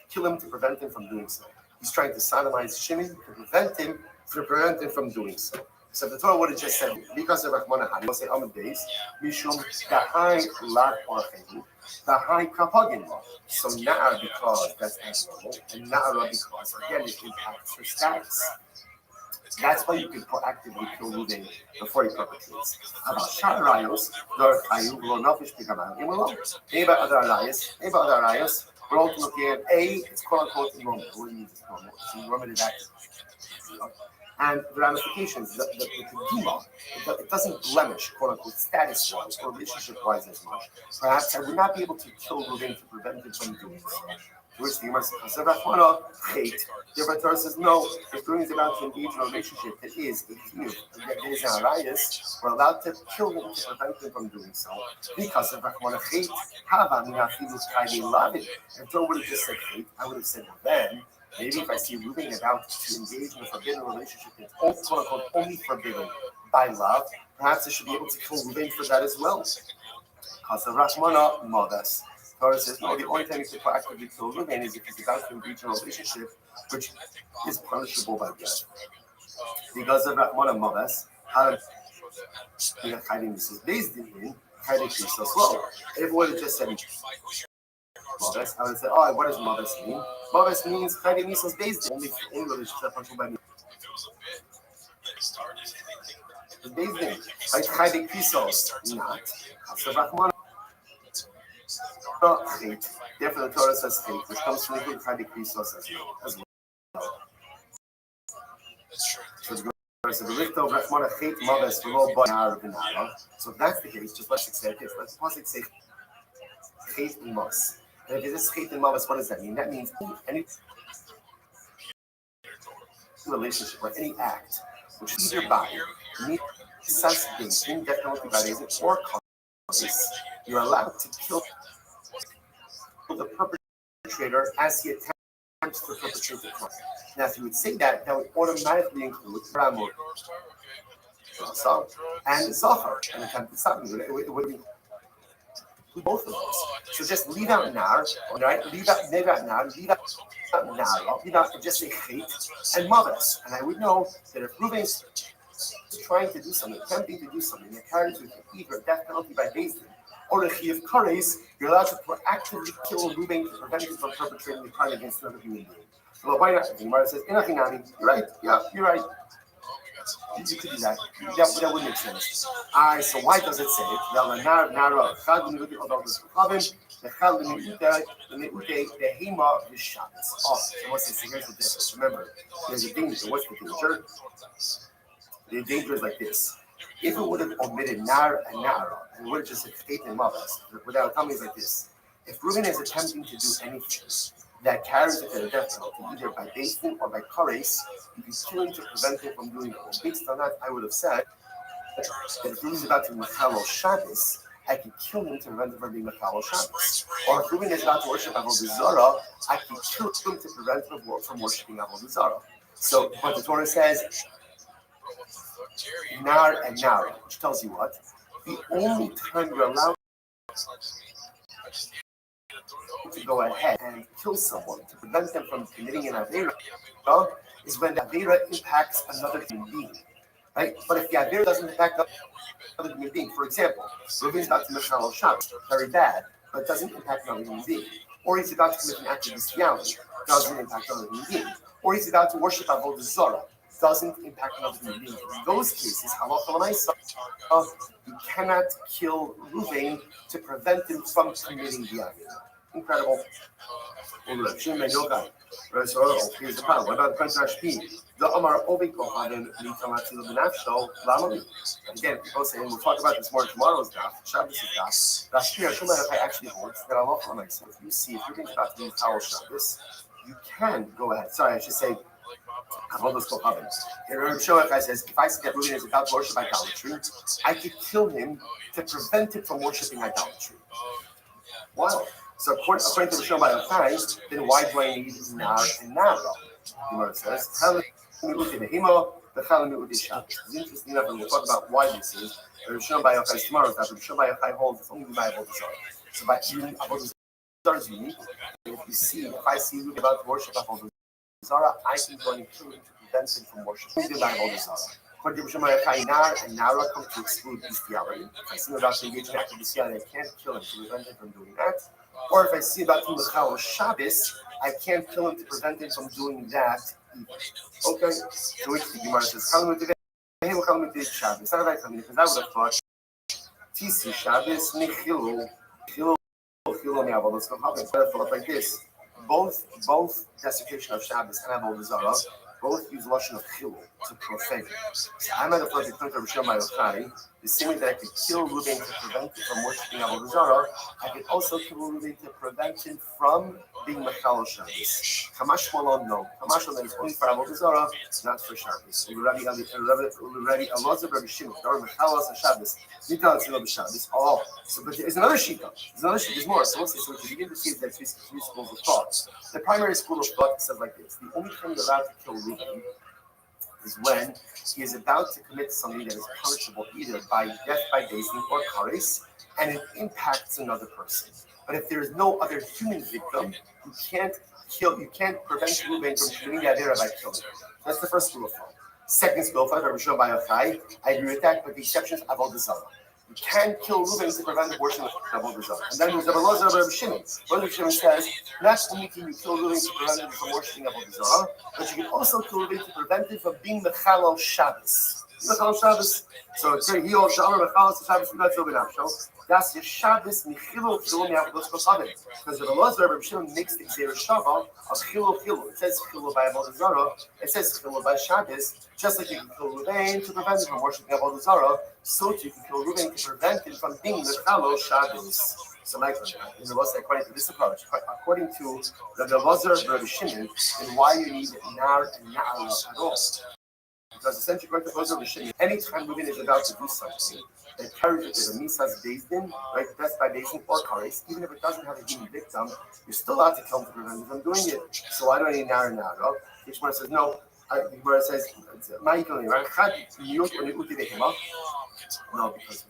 Speaker 3: kill him to prevent him from doing so. He's trying to sodomize Shimon to prevent him from doing so. So the Torah would have just said, because of Rachmana Hani, we'll say Amud Beis, Mishum Dahai Lat Orchehu, Dahai Kapagin. So Na'ar because that's abnormal, and Na'ara because, again, it impacts her status. That's why you can proactively kill Reuven before he perpetrates. About Shar Rayos, Dor Chayu, Lo Nafish Pigaman, Imalo, Eba Adar Rayos, we're ultimately at A, it's quote unquote normal. What do you mean it's normal? It's a normative act. And the ramifications, the dima, it doesn't blemish, quote unquote, status wise or relationship wise as much. Perhaps I would not be able to kill Reuven to prevent him from doing so. To which the Gemara says, "Rachmana hate." Therefore, Torah says, "No. If Reuven is about to engage in a relationship that is a chiyuv, that is an arayos, we're allowed to kill him to prevent him from doing so because of Rachmana hate. Hava minachilu kaidi lavin." If Torah would have just said hate, I would have said, well, then maybe if I see Reuven about to engage in a forbidden relationship that's quote unquote only forbidden by love, perhaps I should be able to kill Reuven for that as well. Because of Rachmana modas. Torah says, no, the only time you can proactively kill Reuven is if he's about to engage in a relationship which is punishable by death. Because of Rachmana modas, how to Mrs. Based in Chaydik so slow. If it would have just said modas, I would have said, oh, what does modas mean? Modas means Chaydik Mrs. Based only for English is punishable by death. Based in like Chaydik Pisos, not Because of Rachmana. Hate. Therefore, the Torah says hate, which comes from the good Chaydik Pisos as well. So the Torah says, Rachmana hate mothers below Bar V'Nara. So if that's the case, just let's say it is. Let's possibly say hate and mos. And if it is hate and mos, what does that mean? That means any relationship or any act which either by necessitating definitely by reason or cause, you're allowed to kill the perpetrator as he attempts to perpetrate the crime. Now, if you would say that, that would automatically include Ramur and Zahar, and attempted something. It would include both of those. So just leave out Nar, right? Leave out Nar, leave out just say hate and mothers. And I would know that if Reuven is trying to do something, attempting to do something that carries with it either death penalty by Beis Din or a chiyuv kares, you're allowed to proactively kill Reuven to prevent him from perpetrating the crime against another human being. Well, why not? The Gemara says, "Inachinami." You're right. Yeah, you're right. You could do that. That would make sense. So why does it say it? Oh, so what's this? Here's the difference. Remember, there's a danger. What's the danger? The danger is like this. If it would have omitted Nar and Nara, and would have just said Hate and Mothers, without coming like this. If Reuven is attempting to do anything that carries it to a death penalty, either by Beis Din or by Kares, you can kill him to prevent him from doing it. Based on that, I would have said that if Reuven is about to be Mechalel Shabbos, I can kill him to prevent him from being Mechalel Shabbos. Or if Reuven is about to worship Avodah Zarah, I can kill him to prevent him from worshiping Avodah Zarah. So, but the Torah says Nar and Nara, which tells you what? The only time you're allowed to go ahead and kill someone to prevent them from committing an Aveira is when the Aveira impacts another human being, right? But if the Aveira doesn't impact another human being, for example, Reuven is about to commit Mechalel Shabbos, very bad, but doesn't impact another human being. Or he's about to commit an act of bestiality, doesn't impact another human being. Or he's about to worship Avodah Zarah, doesn't impact another human being. In those cases, you cannot kill Reuven to prevent him from committing the Aveira. Incredible. Here's the problem. What about the the Amar Ovi Kohanim Nitamatu Benafsho Lamali. Again, people say, and we'll talk about this more in tomorrow's daf, Shabbos daf. Rashmi Hashemah actually holds that Allah Khamai. So if you see, if you're thinking about doing Tawal Shabbos, you can go ahead. Sorry, I should say Avodos Kohanim. And Rabbi Shoachai says, if I see that Reuven is about to worship idolatry, I could kill him to prevent him from worshiping idolatry. Wow. So according to Rishon Bayochai, then why do I need Nar and Nara? Gemara says, it's interesting enough when we talk about why this is. Rishon Bayochai tomorrow, that Rishon Bayochai holds it's only by Avodah Zarah. So by using Avodah Zarah is unique. If I see Reuven about to worship Avodah Zarah, I can go and kill him to prevent him from worshiping by Avodah Zarah. According to Rishon Bayochai, Nar and Nara come to exclude bestiality. If I see him about to engage in active bestiality, I can't kill him to prevent him from doing that. Or if I see about him Mechalel Shabbos, I can't kill him to prevent him from doing that either. Okay? So which the Gemara says, Shabbos. Not right, because I would have thought, Tisi Shabbos, Nichilu, Chilu Me'avodos Kohanim. I would have thought like this. Both desecration of Shabbos and Avodah Zarah both use lashon of chilul to profane. So I'm at a point of Rishon Bayochai, the same way that I could kill Reuven to prevent him from worshiping Avodah Zarah, I could also kill Reuven to prevent him from being Mechal Shabbos. Kamash Malon, no. Kamash Malon is only for Avodah Zarah, not for Shabbos. Rabbi Elazar, Rabbi Shimon, or Mechal Shabbos. Nital Tzilah B'Shabbos. Oh, so but there's another shita. There's more. So let's say, so to begin to see that three schools of thought. The primary school of thought says like this: the only time you're allowed to kill Reuben is when he is about to commit something that is punishable either by death by dazing or kares, and it impacts another person. But if there is no other human victim, you can't prevent Reuben from committing the avera by killing. That's the first school of thought. Second school of thought, Rabbi Shimon Bar Yochai, I agree with that, but the exception is Avodah Zarah. You can kill Reuben to prevent abortion of Avodah Zarah. And then there's Rabbi Elazar, Rabbi Shimon. Rabbi Shimon says, not only can you kill Reuben to prevent him from worshiping Avodah Zarah, but you can also kill Reuben to prevent him from being Mechalal Shabbos. Mechalal Shabbos. So it's very Hiyol Shalom Mechalal Shabbos. That's Reuben Avshel. That's your Shabbos Michilo Chilo Mi'avodos Kochavim. Because Rabbi Elazar, Rabbi Shimon makes the Gzeira Shava of Chilo. It says Chilo by Avodah Zarah. It says Chilo by Shabbos. Just like you can kill Reuben to prevent him from worshiping Avodah Zarah, so too you can kill Reuben to prevent him from being Mechalal Shabbos. So, like, according to this approach, according to Rabbi Elazar, Rabbi Shimon, and why you need Nar and Na'ala at all. Because essentially, according to Rabbi Shimon, anytime Reuben is about to do something that carries it to the Misas Bezdin, right, death by Bezdin or Kares, even if it doesn't have a human victim, you're still allowed to kill him to prevent him from doing it. So, why do I need Nar and Na'ala? Each one says, no. Where it says, no, because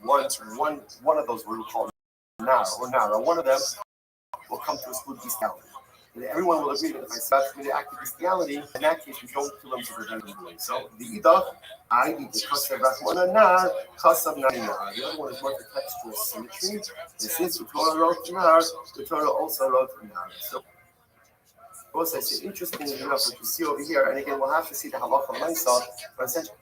Speaker 3: one of those we will call Nara or Nara. One of them will come to exclude bestiality. And everyone will agree that if I start committing act of bestiality, in that case, we don't kill them to prevent them doing so. The Idach, I need the Kasav Rachmana Nar, Kasav Nari Nar. The other one is more for textual symmetry. And since the Torah wrote Nar, the Torah also wrote Nar. So, also, it's interesting enough what you see over here, and again, we'll have to see the halacha myself, but essentially,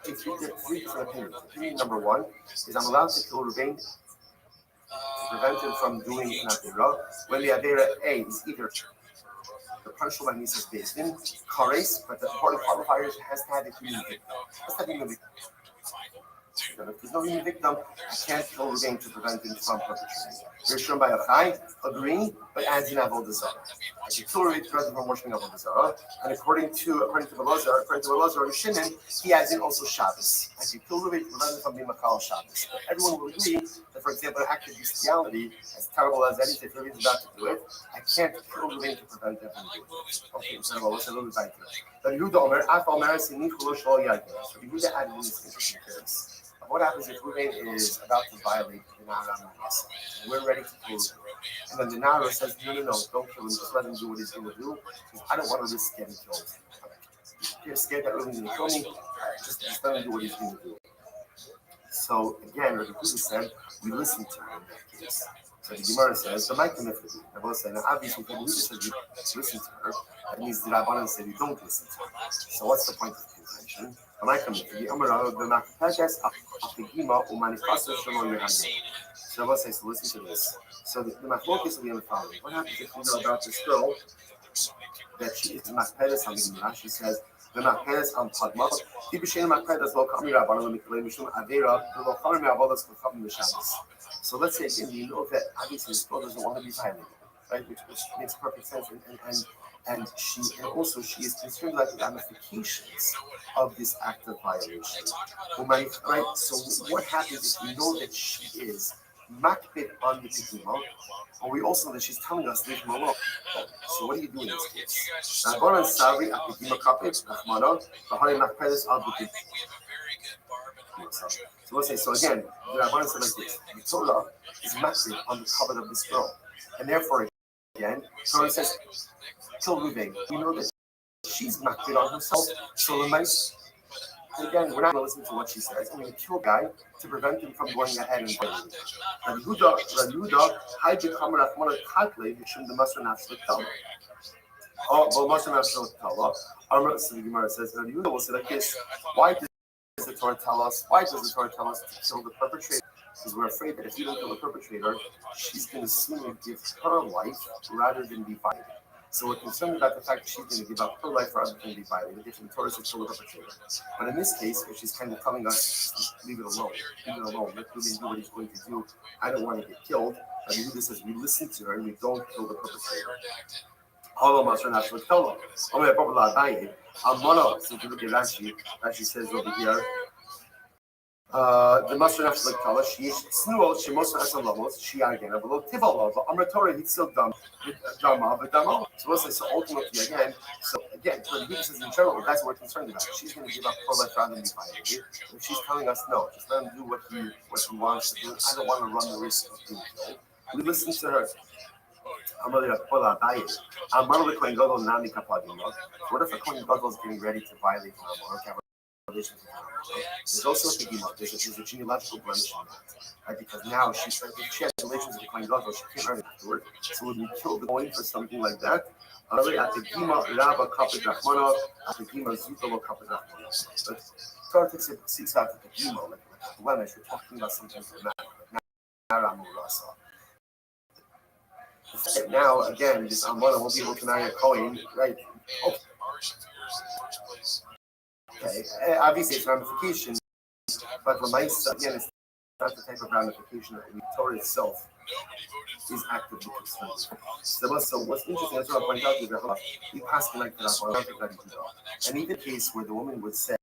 Speaker 3: it's three different opinions. Opinion number one is I'm allowed to kill Reuben to prevent him from doing an avera when the avera A is either the punishable by Misas Bezdin, Kares, but the important qualifier has to have a human victim. Has to have a human victim. If there's no human victim, I can't kill Reuben to prevent him from perpetrating. Restream by Yochai, agreeing, but adds in Avodah Zarah. I can kill Reuben to prevent him from worshiping Avodah Zarah. And according to Elazar, Rabbi Shimon, he adds in also Shabbos. I can kill Reuben to prevent him from being Machal Shabbos. But everyone will agree that, for example, an act of bestiality, as terrible as that is, if Reuben is about to do it, I can't kill Reuben to prevent him from doing it. Okay, so let's a little bit back to it. But Yehuda Omer, Afal Maris, and Nicholo Shol Yagim. So Yehuda added in this interesting case. What happens if Reuben is about to violate the Nara Masa? We're ready to kill him. And then the Nara says, no, don't kill him. Just let him do what he's going to do. Because I don't want to risk getting killed. If you're scared that Reuben's going to kill me, just let him do what he's going to do. So again, Rabbi Kudu said, we listen to him in that case. So the Gemara says, the Mike Mifri. I both say, now obviously, if Rabbi Kudu said you listen to her, that means the Rabbanan said you don't listen to her. So what's the point of contention? So Rabbi says, so listen to this. So the machlokes will be on the following. What happens if you know about this girl that she is makpedes on the Gemara? She says, the makpedes on Padma. So let's say again, you know that obviously this girl doesn't want to be violated, right? Which makes perfect sense, and she is concerned about the ramifications of this act of violation. Right? So what happens if we know that she is makbid on the Pekima, and we also know that she's telling us leave him alone? So what do you do in this case? So let's say, so again, the Rabbanan said like this: the Torah is makbid on the cover of this girl, and therefore, again, Torah says, kill Reuben. We know that she's makbid on herself. So the mice, again, we're not going to listen to what she says. I'm going to kill a guy to prevent him from going ahead and violating. Rabbi Yehuda, hide your camera from one calculate which the Master Nafshel Tala. Oh, well, Master Nafshel Tala. So the Gemara says, Rabbi Yehuda will say like this: why does the Torah tell us? Why does the Torah tell us to kill the perpetrator? Because we're afraid that if you don't kill the perpetrator, she's going to sooner give her life rather than be violated. So we're concerned about the fact that she's going to give up her life for other things to be violated. The Torah says to the perpetrator. But in this case, where she's kind of telling us, leave it alone, let Reuben do what he's going to do. I don't want to get killed. And Yehuda says we listen to her and we don't kill the perpetrator. So if you look at Rashi, Rashi says over here, the Master of like Kala, she Snuot, she must have some levels, she again, a little Tivala, but Amratora, he's still dumb, Dama, but Dama. So ultimately, again, for the says in general, that's what we're concerned about. She's going to give up her life rather than be violated. And she's telling us, no, just let him do what he wants to do. I don't want to run the risk of being killed. We listen to her. What if a Kohen Gadol is getting ready to violate the law? There's also a Pigima. There's a genealogical blemish in that. Right? Because now if she has relations with the Kohen Gadol, she can't marry afterward. So when we kill the Kohen for something like that, but Torah seeks out the Pigima, like a blemish. We're talking about something dramatic, like Naramurasa. Now, again, this Amana won't be able to marry a Kohen, right? Okay, obviously it's ramification, but Lamaisa, again, it's not the type of ramification that the Torah itself is actively concerned. So what's interesting, as I point out, is that he passed like that, and even the case where the woman would say,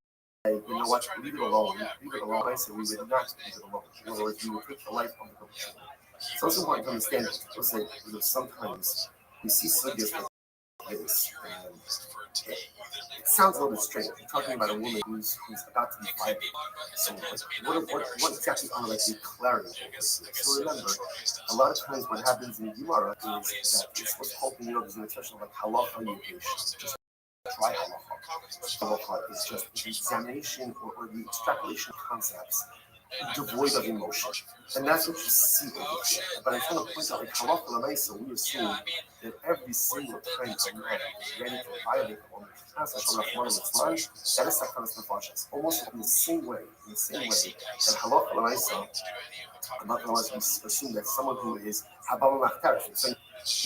Speaker 3: you know what, leave it alone, I said we would not leave it alone. In other words, we would take the life of the perpetrator. It's also important to understand that sometimes we see sugyas like this, and it sounds a little bit strange. You're talking about a woman who's about to be violated. So what exactly are like the clarity? So remember, a lot of times what happens in Gemara is that it's what's called, there's an expression like halacha yudhish. Just try halacha. Halacha is just the examination or the extrapolation of concepts devoid of emotion. And that's what you see over here. But I just want to point out, like halacha l'maisa, we assume that every single time a man is ready to violate a woman, that is sakanas nefashos. Almost in the same way that halacha l'maisa, we assume that someone who is habam machtarif, so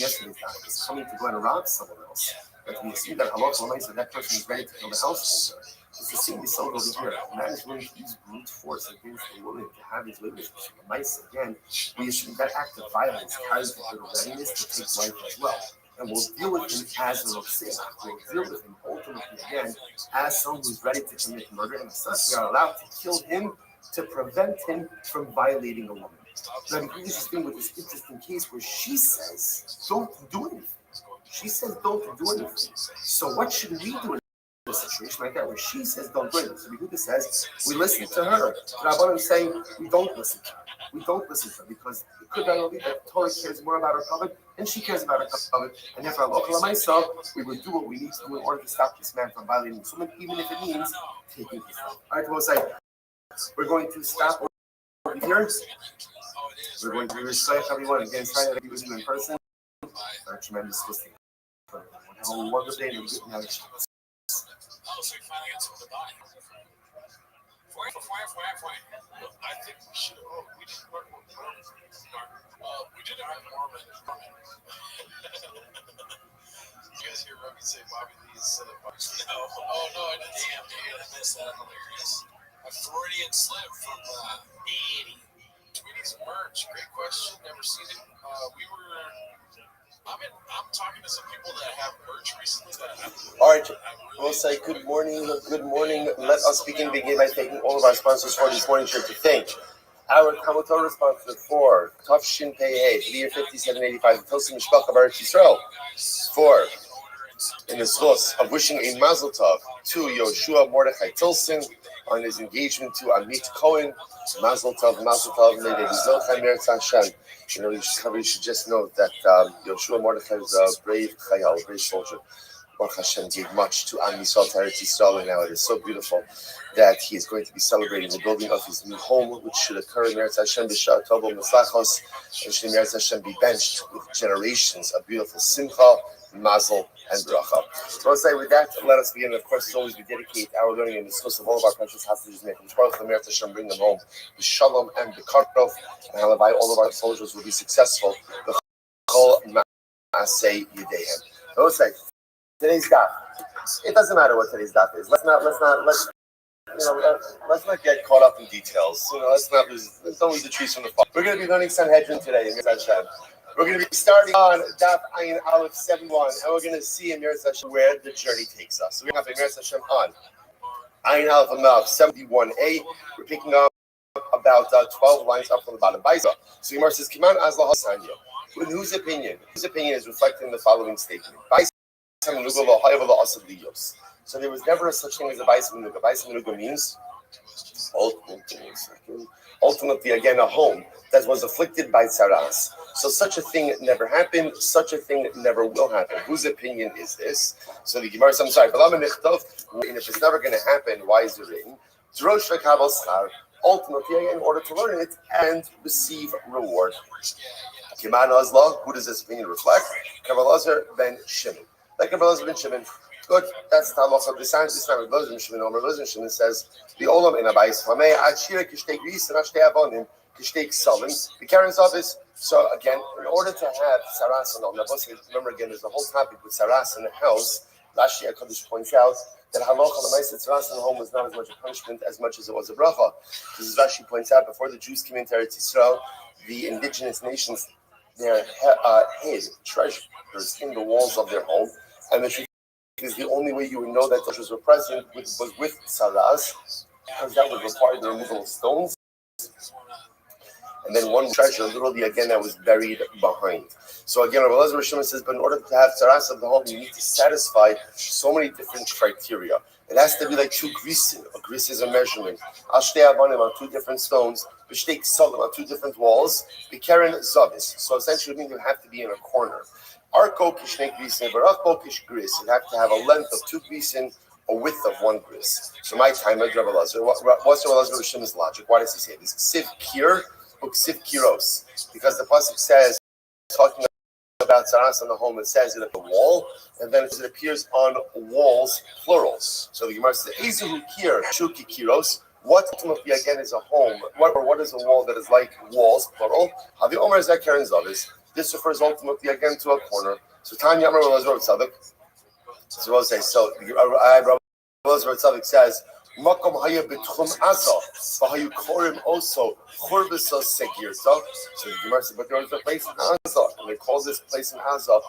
Speaker 3: yesterday is coming to go and rob someone else. But we assume that halacha l'maisa, that person is ready to kill the householder. It's the same result over here. A man is willing to use brute force against the woman to have his relationship. Mice, again, we assume that act of violence carries with it a readiness to take life as well. And we'll deal with him as a Rotzeh. We'll deal with him ultimately, again, as someone who's ready to commit murder. And as such, we are allowed to kill him to prevent him from violating a woman. Now, the interesting thing with this interesting case where she says, don't do anything. She says, don't do anything. So what should we do in a situation like that where she says don't do anything? So Yehuda says we listen to her. Rabbanim is saying we don't listen to her. We don't listen to her because it could very well be that Torah cares more about her covenant and she cares about her covenant. And therefore, we would do what we need to do in order to stop this man from violating this woman, even if it means taking his life. All right, we'll say we're going to stop over here. We're going to recite everyone again. Try to be with you in person. Our tremendous listening. Have a wonderful day and a good night.
Speaker 4: Oh, so we finally got someone to buy. I think we should. Oh, we didn't work with Mormon. We did it with Mormon. You guys hear Robbie say Bobby Lee is set up? No. Oh, no, I didn't. Damn, dude, I missed that. Hilarious. A Freudian slip from Eddie. Tweety's merch. Great question. Never seen it. I'm talking to some people that have merch recently.
Speaker 3: All right, we'll say good morning. Good morning. Let us begin by thanking all of our sponsors for this morning show. To thank our Talmud Torah sponsor for Tafshin Pei for the year 5785, Tosim Mishpacha Baruch Yisrael, for in the source of wishing a Mazel Tov to Yoshua Mordechai Tilson on his engagement to Amit Cohen. Mazel Tov, may they be Zochai Meretz Hashem. You should just note that Yoshua Mordechai is a brave chayal, a brave soldier. Baruch Hashem gave much to Am Yisrael, to Eretz Yisrael, and now it is so beautiful that he is going to be celebrating the building of his new home, which should occur in Eretz Hashem, B'Shar Tovo Meslachos, and should in Eretz Hashem be benched with generations of beautiful simcha, mazel, and bracha. So let's say with that, let us begin. Of course, as always, we dedicate our learning and discuss of all of our precious hostages, making Baruch Eretz Hashem, bring them home with shalom and b'karov, and Halabai, all of our soldiers will be successful. Say Yedehem. will say today's daf. It doesn't matter what today's daf is. Let's not get caught up in details. Let's don't lose the trees from the forest. We're going to be learning Sanhedrin today. We're going to be starting on Daf Ayin Aleph 71, and we're going to see in Meretz Hashem where the journey takes us. So we're going to have Meretz Hashem on Ayin Aleph 71a. We're picking up about 12 lines up from the bottom. Baisa. So Gemara says, "Kiman Azla Hasanya." In whose opinion? Whose opinion is reflected in the following statement? So there was never such thing as a Baisa Menuga. Baisa Menuga means ultimately, again, a home that was afflicted by tzaras. So such a thing never happened. Such a thing never will happen. Whose opinion is this? So the Gemara says, "I'm sorry, and if it's never going to happen, why is it written? Ultimately, in order to learn it and receive reward." Kiman Azla, who does this opinion reflect? Kabbalazar ben Shimon. Like Kabbalazar ben Shimon. Good, that's the halacha. The science is not Kabbalazar ben Shimon. Kabbalazar ben Shimon says, "The olam in a bais hamei achira kishtei gris and ashtei avonim kishtei ksalim." The Karen's office. So again, in order to have saras on the remember again, there's a whole topic with saras in the house. Last year, Kodesh points out that halacha l'maisa saras in the home was not as much a punishment as much as it was a bracha. This is Rashi points out before the Jews came into Eretz Yisrael, the indigenous nations hid treasures in the walls of their home, and the truth is the only way you would know that treasures were present was with saras, because that would require the removal of stones. And then one treasure, literally again, that was buried behind. So again, Rabbi Elazar Shimon says, but in order to have tzaras of the home, you need to satisfy so many different criteria. It has to be like two grisin. A gris is a measurement. Ashtei avanim on two different stones. B'shtei ksalim on two different walls. B'keren zavis. So essentially, it means you have to be in a corner. Arko kishnei grisin, barachbo kish gris. You have to have a length of two grisin, a width of one gris. So my time, Rabbi Elazar, what's Rabbi Elazar Shimon's logic? Why does he say this? Ksiv kir. Uksiv kiros, because the pasuk says, talking about tzaras on the home, it says it at the wall, and then it appears on walls, plural. So the Gemara says, "Ezuhu kir shuki kiros." What ultimately again is a home? What is a wall that is like walls, plural? Havi Omer is that Karen Zavis. This refers ultimately again to a corner. So Tanya Amar Elazar Tzadok. So we'll say so. Elazar Tzadok says. Makom haya betchum azah, v'hayu korim also churvasa segirta. So the Gemara says, but there was a place in Azah, and they call this place in Azah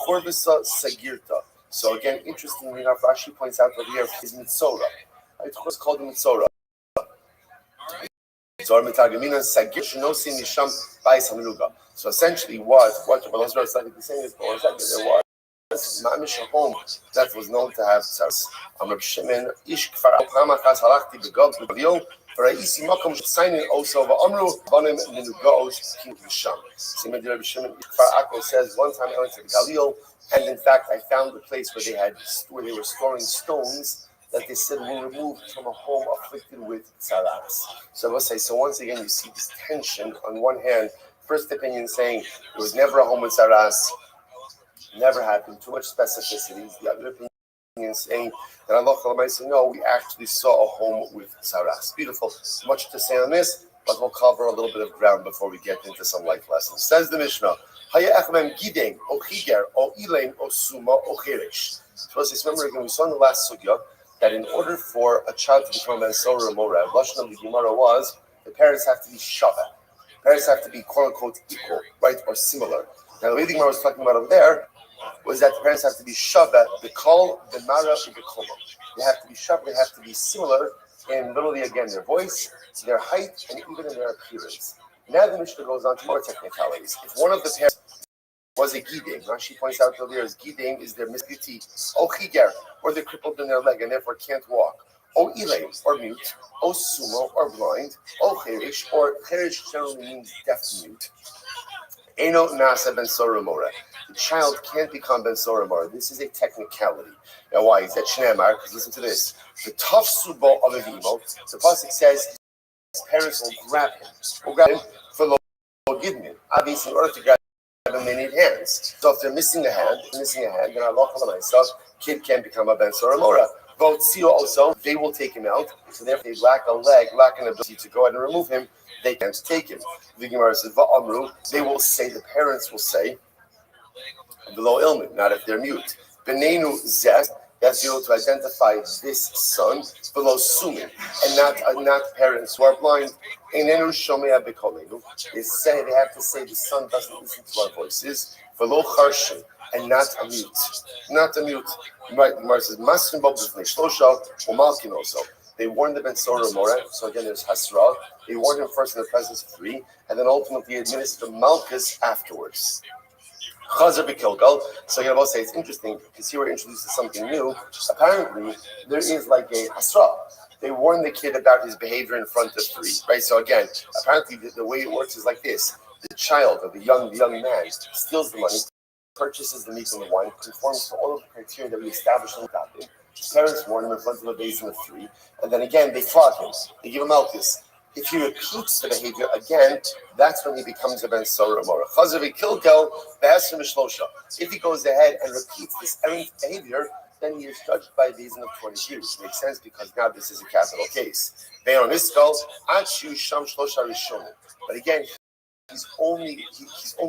Speaker 3: churvasa segirta. So again, interestingly enough, Rashi points out that here is mitzora. It was called the mitzora. So essentially, what Rabbi Elazar is saying is, there was mamish a home that was known to have tzaras. Amar Shimon ish kfar pamachas halachti begad b'Galil v'ra'isi makom sh'sainin also v'amru banim menugaos king Misham. Sima Rabbi Shimon kfar Akko says one time I went to the Galil, and in fact I found the place where they were storing stones that they said were removed from a home afflicted with tzaras. So we'll say, so once again you see this tension. On one hand, first opinion saying there was never a home with tzaras. Never happened. Too much specificities. The other opinion saying that Allah might say, no, we actually saw a home with tzaras. Beautiful. Much to say on this, but we'll cover a little bit of ground before we get into some life lessons. Says the Mishnah, Haya echem gideng o chiger o ilaim o suma o cheresh. So let's remember again, we saw in the last sugya that in order for a child to become a Sora or Mora, Lashon of the Gemara was the parents have to be shava. Parents have to be quote unquote equal, right, or similar. Now the way the Gemara was talking about over there was that the parents have to be shava, the kol, the mara, the koma. They have to be shava, they have to be similar in literally again their voice, their height, and even in their appearance. Now the Mishnah goes on to more technicalities. If one of the parents was a giding, Rashi points out earlier as giding is their misgiti, o chiger, or they're crippled in their leg and therefore can't walk, o ilaim, or mute, o sumo, or blind, o cherish, or cherish generally means deaf mute. Eno nasa ben soromora. The child can't become ben soromora. This is a technicality. Now, why is that Shneimar? Because listen to this. The tough subo of a vimo, the pasuk says his parents will grab him. Will grab him for lo gidmin. Obviously, in order to grab him, they need hands. So if they're missing a hand, then Allah myself, kid can't become a ben soromora. Vote Sio also, they will take him out. So therefore, they lack a leg, lack an ability to go ahead and remove him. They can't take him. The Gemara says, "Va'amru." They will say, the parents will say, below ilmin, not if they're mute. Benenu zeh, that's able to identify this son below sumin, and not parents who are blind. Enenu shomea bekolenu. They say they have to say the son doesn't listen to our voices. Below charshin, and not a mute, not a mute. Gemara says masrin bob b'fnei shlosha umalkin also. They warned the Ben Sora Mora, so again there's Hasra. They warned him first in the presence of three, and then ultimately administered Malchus afterwards. Chazar b'kilgal. So you know, say it's interesting because here we're introduced to something new. Apparently, there is like a Hasra. They warn the kid about his behavior in front of three, right? So again, apparently the way it works is like this: the child or the young man steals the money, purchases the meat and the wine, conforms to all of the criteria that we established in the Tablet. His parents warn him in front of a basin of three, and then again they flog him. They give him Malchus. If he repeats the behavior again, that's when he becomes a Ben Sora Mora. If he goes ahead and repeats this errant behavior, then he is judged by a basin of 20 years. Makes sense because now this is a capital case. But again, he's only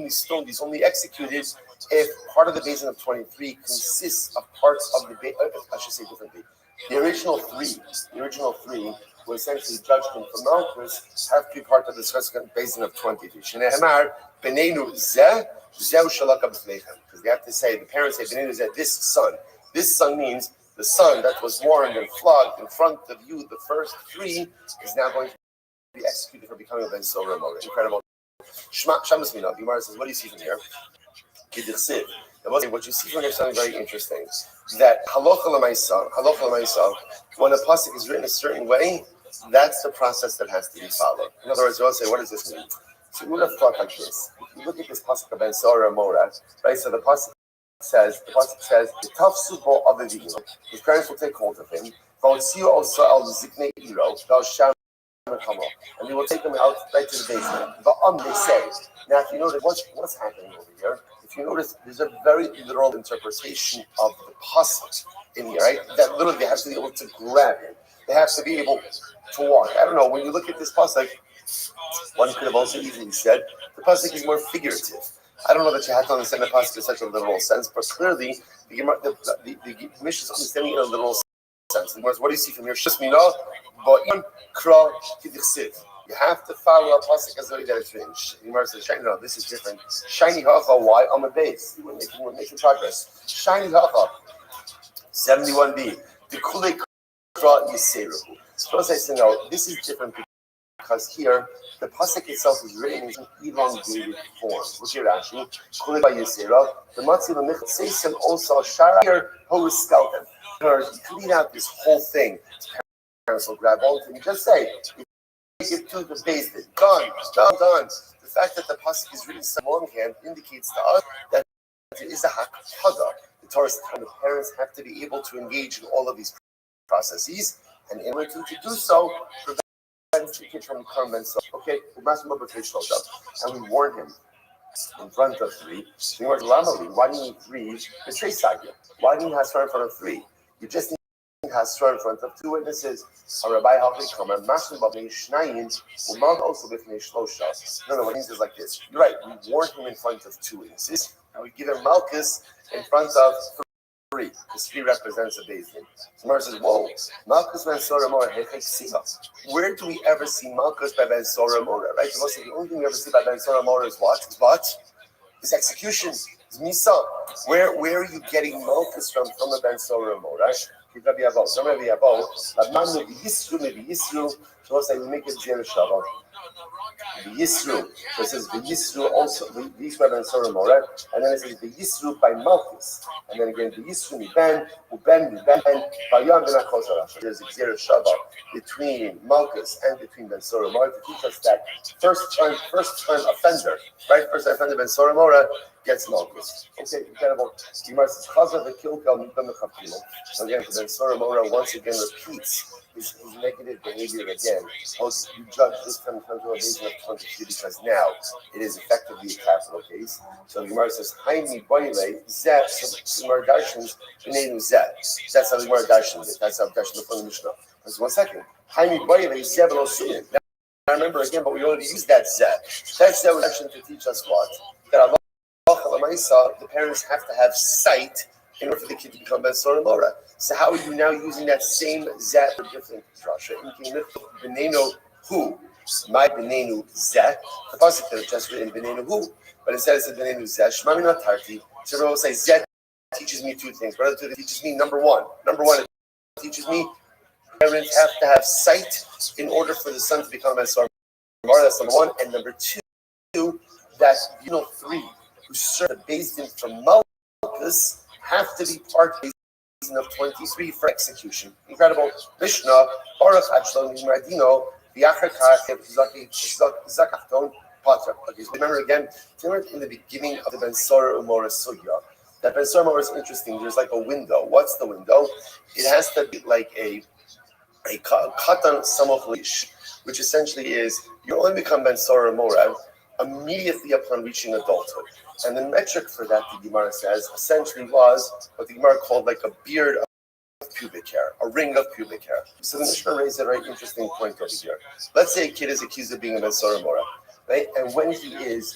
Speaker 3: stoned, he's only executed if part of the basin of 23 consists of parts of the I should say differently. The original three who essentially judged him for Malchus have to be part of the subsequent basin of 23. Shenehemar benenu zeh shalaka b'fneichem, because they have to say, the parents say benenu zeh, this son. This son means the son that was warned and flogged in front of you, the first three, is now going to be executed for becoming a Ben Sora Mora. Incredible. Shamas Mina, the Gemara says, what do you see from here? What you see from here is something very interesting. That halacha l'maisa, when a pasuk is written a certain way, that's the process that has to be followed. In other words, you want to say, what does this mean? So you would have thought like this. If you look at this pasuk of Ben Sora Mora, right? So the pasuk says, "Tafsu bo avivim." His parents will take hold of him. And they will take him out right to the basement. They say. Now, if you notice what's happening over here, if you notice, there's a very literal interpretation of the pasuk in here, right? That literally they have to be able to grab him. They have to be able to walk. I don't know. When you look at this pasuk, one could have also easily said the pasuk is more figurative. I don't know that you have to understand the pasuk in such a literal sense, but clearly the Mishnah is understanding it in a literal sense. In other words, what do you see from here? You have to follow a pasuk as the way that it's written. Gemara says, "No, this is different." Shiny hacha, why on the base? We're making progress. Shiny hacha, 71b. The kulei kra yiseru. So I say, no, this is different because here the pasuk itself is written in elongated form. Look here, Rashi. Kulei kra yiseru. The matzi l'michot seisen also shara here hos skeleton. Clean out this whole thing. Parents will grab hold and just say. Take it to the basement. Done. The fact that the pasuk is written so longhand indicates to us that there is a hakpada. The Torah says the parents have to be able to engage in all of these processes, and in order to do so, prevent the kid from becoming so. Okay, and we warn him in front of three. Why do you need three? The trace idea. Why do you have to in front of three? You just need has thrown in front of two witnesses. A rabbi Halchikomer, Masim Babnei Shnayim, Umad also Bifnei Shlosha. No, what it means is like this. You're right, we warn him in front of two witnesses, and we give him Malchus in front of three, because three represents a basin. So Mar says, whoa, Malchus Ben Sora Mora, where do we ever see Malchus by Ben Sora Mora, right? So the only thing we ever see by Ben Sora Mora is what? Is execution, is Misa. Where are you getting Malchus from a Ben Sora Mora? Maybe Yisru, so say we make it Jer Shabbat. The Yisru, so it says the Yisru also, the Yisru and Sora Moret, and then it says the Yisru by Malchus, and then again the Yisru mi Ben, and Vayam ben Achosarash. There's a Jer Shabbat between Malchus and between Ben Sora Moret to teach us that first time offender, right? First time offender Ben Sora Moret gets Malchus. Okay, incredible. Gemara says, "Chazav the kilkel mikam mechapilo." So again, Ben Sora Moret once again repeats his negative behavior again. You judge this time in terms of a basin of 22 because now it is effectively a capital case. So the Gemara says, "Haimi boile zeh." So Gemara darshans b'neinu zeh. That's how the Gemara darshans it. That's how darshan from the Mishnah. Just 1 second. Haimi boile zeh v'lo suyin. Now remember again, but we already used that zeh. That zeh was actually to teach us what that Allah Lamaisa, the parents have to have sight in order for the kid to become Ben Sora Mora. So how are you now using that same zet for different drasha? Benenu who? My benenu zet. The pasuk could have just written benenu who, but instead it said benenu zet. Shmami not tarti. So everyone will say zet teaches me two things. What it teaches me? Number one, it teaches me parents have to have sight in order for the son to become Ben Sora Mora. That's number one. And number two, that three who serve the Beis Din from Malchus have to be part of the Beis Din of 23 for execution. Incredible. Mishnah, Baruch Achlon Mardino, Zakachton, Patra. Okay, so remember again, in the beginning of the Ben Sora Umora Sugya, that Ben Sora Umora is interesting. There's like a window. What's the window? It has to be like a katan samoch lish, which essentially is you only become Ben Sora Umora immediately upon reaching adulthood. And the metric for that, the Gemara says, essentially was what the Gemara called like a beard of pubic hair, a ring of pubic hair. So the Mishnah raised a very interesting point over here. Let's say a kid is accused of being a Ben Sora Mora, right? And when he is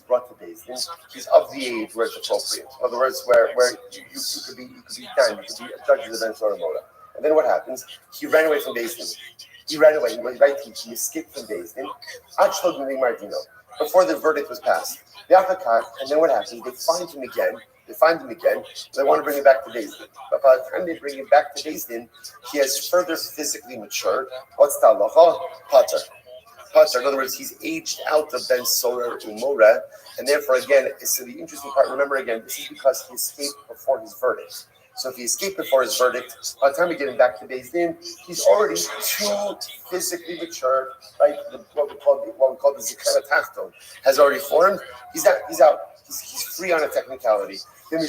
Speaker 3: brought to Beis Din, he's of the age where it's appropriate. In other words, where you could be done, you could be a judge of the Ben Sora Mora. And then what happens? He ran away from Beis Din. He ran away. He was right. He escaped from Beis Din. Before the verdict was passed. And then what happens? They find him again. They want to bring him back to Beis Din. But by the time they bring him back to Beis Din, he has further physically matured. What's the halacha? Pater. In other words, he's aged out of Ben Sora Umora. And therefore, again, so the interesting part, remember again, this is because he escaped before his verdict. So if he escaped before his verdict, by the time we get him back to Beis Din, he's already too physically mature, right? What we call the Zikana Tachton has already formed. He's out. He's free on a technicality. On the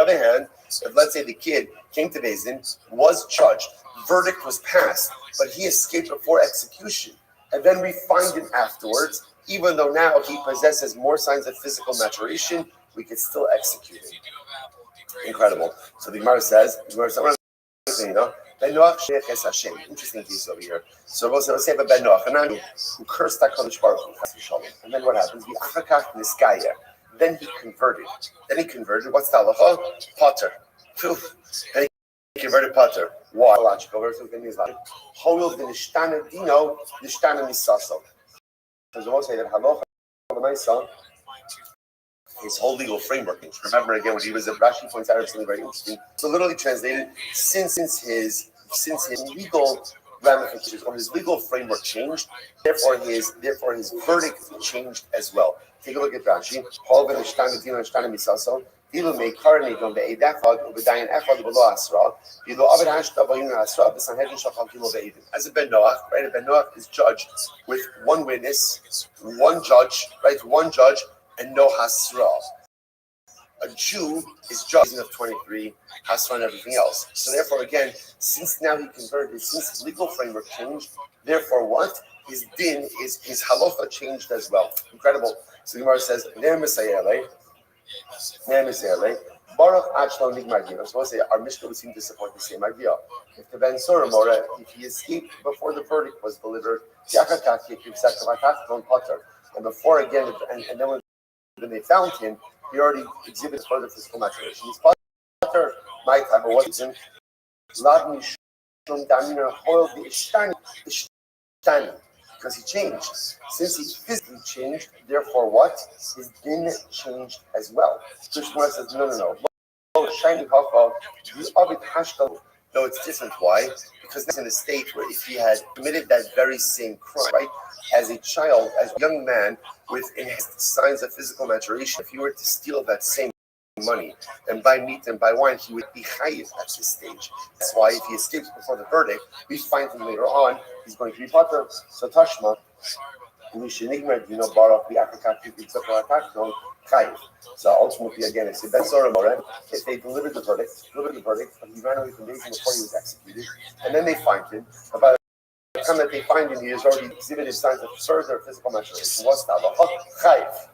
Speaker 3: other hand, if let's say the kid came to Beis Din, was judged, verdict was passed, but he escaped before execution, and then we find him afterwards, even though now he possesses more signs of physical maturation, we could still execute him. Incredible. So the Gemara says, interesting piece over here. So we'll say about Ben Noach, who cursed HaKadosh Baruch Hu, and then what happens? Then he converted. What's the halacha? Potter. Then he converted Potter. Why? Logical. Hoil the nishtana dino, nishtana misaso. So we'll say that halacha, his whole legal framework. Remember again, when he was a Rashi points out something very interesting. So literally translated, since his legal ramifications or his legal framework changed, therefore his verdict changed as well. Take a look at Rashi. As a Ben Noach, right? A Ben Noach is judged with one witness, one judge, right? One judge, and no hasra. A Jew is judged of 23, hasra and everything else. So therefore, again, since now he converted, since his legal framework changed, therefore what? His din, his halacha changed as well. Incredible. So the Gemara says, Ner Mesayele, Baruch Achlon Nigmar. So we'll say our Mishnah would seem to support the same idea. If the Ben Sora Mora, if he escaped before the verdict was delivered, and before again, and then when they found him, he already exhibited further physical maturation. He's Potter, my time, but what is him? Because he changed. Since he physically changed, therefore what? His din changed as well. Krishna says, no. No, it's different. Why? Because that's in a state where if he had committed that very same crime, right, as a child, as a young man with enhanced signs of physical maturation, if he were to steal that same money and buy meat and buy wine, he would be chayiv at this stage. That's why if he escapes before the verdict, we find him later on, he's going to be potter. So Tashma, so ultimately, again, it's Ben Sora Mora. If they delivered the verdict, and he ran away from Beis Din before he was executed, and then they find him. By the time that they find him, he has already exhibited signs of further physical maturation. What's that? Chayiv.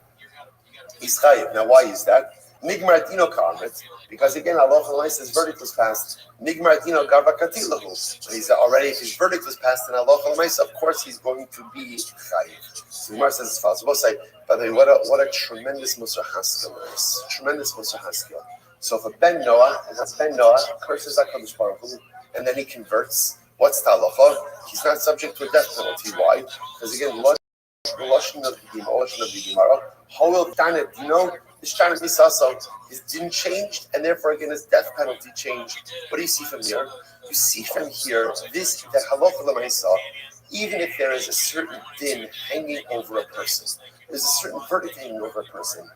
Speaker 3: He's chayiv. Now, why is that? Migmar Dino Karmet, because again, Allah his verdict was passed. Migmar Dino Garba Katilahu. He said already, if his verdict was passed in Allah, of course he's going to be Chayiv. So Gemara says as follows. We'll say, by the way, what a tremendous Musar Haskell there is. Tremendous Musar Haskell. So if a Ben Noah curses HaKadosh Baruch Hu, and then he converts, what's the halacha? He's not subject to a death penalty. Why? Because again, the Lashon of the Gemara, Hoel Danet, his Shana Misasa, his din changed, and therefore again his death penalty changed. What do you see from here? You see from here this that halacha l'maisa, even if there is a certain din hanging over a person, there's a certain verdict hanging over a person.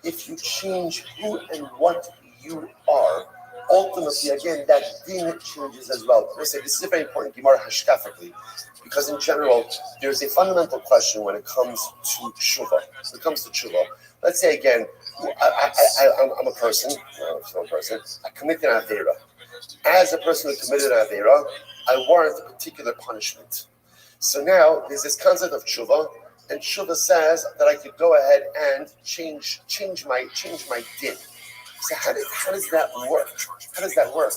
Speaker 3: If you change who and what you are, ultimately again that din changes as well. I say this is a very important Gemara hashkafically, because in general there's a fundamental question when it comes to tshuva. When it comes to tshuva, let's say again, I'm a person. I committed an avera. As a person who committed an avera, I warrant a particular punishment. So now there's this concept of tshuva, and tshuva says that I could go ahead and change my din. So how does that work? How does that work?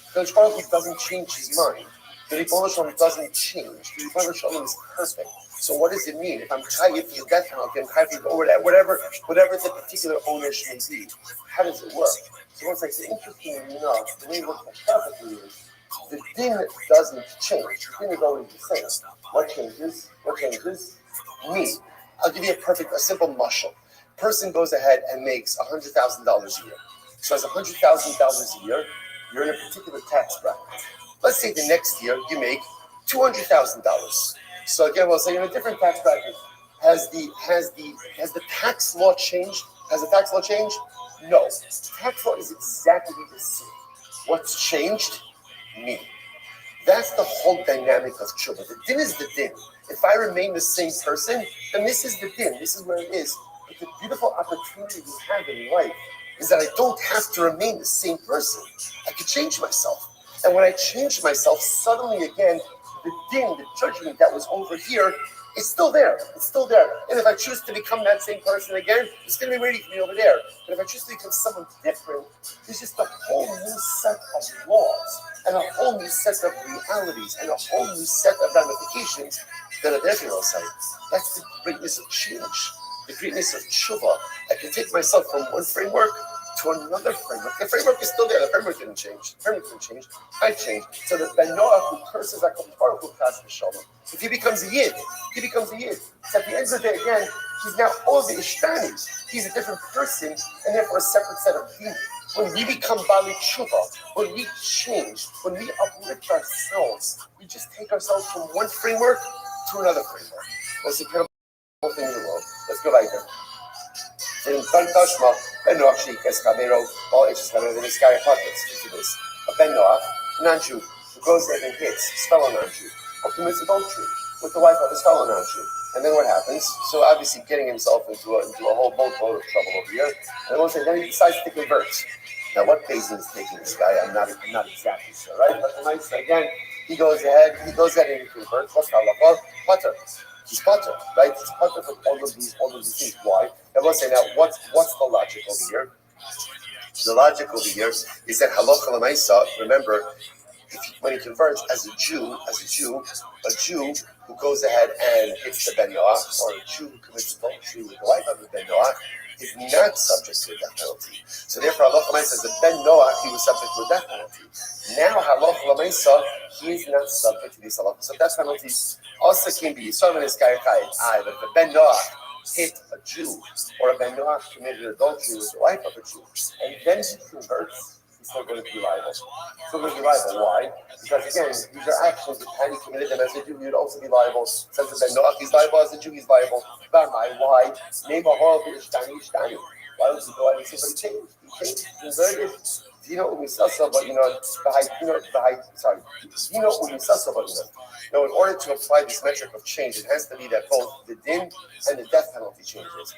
Speaker 3: Because Baruch Hu doesn't change his mind. The Rebbeinu Shalom doesn't change. The Rebbeinu Shalom is perfect. So what does it mean? If I'm chayiv for the death penalty, I'm chayiv for whatever the particular ownership may be, how does it work? So what's like interesting enough, the way it works perfectly is the din doesn't change. The din is always the same. What changes? Me. I'll give you a simple mashal. Person goes ahead and makes $100,000 a year. So as $100,000 a year, you're in a particular tax bracket. Let's say the next year you make $200,000. So again, we'll say you're in a different tax bracket. Has the tax law changed? Has the tax law changed? No. The tax law is exactly the same. What's changed? Me. That's the whole dynamic of tshuva. The din is the din. If I remain the same person, then this is the din. This is where it is. But the beautiful opportunity we have in life is that I don't have to remain the same person. I could change myself. And when I change myself, suddenly again, the din, the judgment that was over here, is still there. It's still there. And if I choose to become that same person again, it's going to be waiting for me over there. But if I choose to become someone different, there's just a whole new set of laws and a whole new set of realities and a whole new set of ramifications that are there for your side. That's the greatness of change, the greatness of tshuva. I can take myself from one framework to another framework. The framework is still there. The framework didn't change. I changed. So the Ben Noah who curses HaKadosh Baruch Hu chas v'shalom. If he becomes a yid, So at the end of the day, again, he's now all the ishtani. He's a different person, and therefore a separate set of being. When we become Bali Tshuva, when we change, when we uplift ourselves, we just take ourselves from one framework to another framework. Most incredible thing in the world. Let's go right there. In Tashma, Ben Noach Sheikas Kabero, all ages Kabero, this guy listen to this. A Ben Noach, non-Jew, who goes there and hits his fellow non-Jew, or commits adultery with the wife of his fellow non-Jew. And then what happens? So obviously getting himself into a whole boatload of trouble over here. And then he decides to convert. Now what Bezin is taking this guy, I'm not exactly sure, right? But tonight, again, he goes ahead and he converts. What's halacha? Potter. He's potter, right? He's potter from all of these things. Why? And we'll say now, what's the logic over here? The logic over here is that halacha l'maisa. Remember, when he converts as a Jew who goes ahead and hits the Ben Noach, or a Jew who commits adultery with the wife of the Ben Noach, is not subject to a death penalty. So therefore, halacha l'maisa says the Ben Noach, he was subject to a death penalty. Now halacha l'maisa, he is not subject to these halacha. So death penalties also can be Yisrael and Iskayachai. But if a Ben Noach hit a Jew, or a Ben Noach committed adultery with the wife of a Jew, and then he converts, he's still going to be liable. Why? Because again, these are actions. Had he committed them as a Jew, he would also be liable. Since the Ben Noach, he's liable as a Jew, he's liable. Why? Name a horrible ishtani. Why would he go out and say, but he changed, converted? In order to apply this metric of change, it has to be that both the din and the death penalty changes.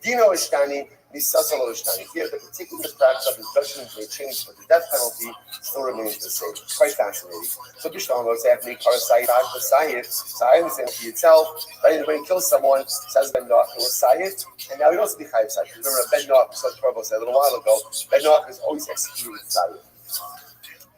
Speaker 3: Dino ishtani, misasa lo ishtani. Here, the particular facts of his judgment may change, but the death penalty still remains the same. It's quite fascinating. So Bishlam goes after Sayyid, so I understand for itself. Right? When he kills someone, says Ben Noach, it was Sayyid, and now he also be Chayiv Sayyid. Remember, Ben Noach, such trouble said a little while ago, Ben Noach is always executed with Sayyid.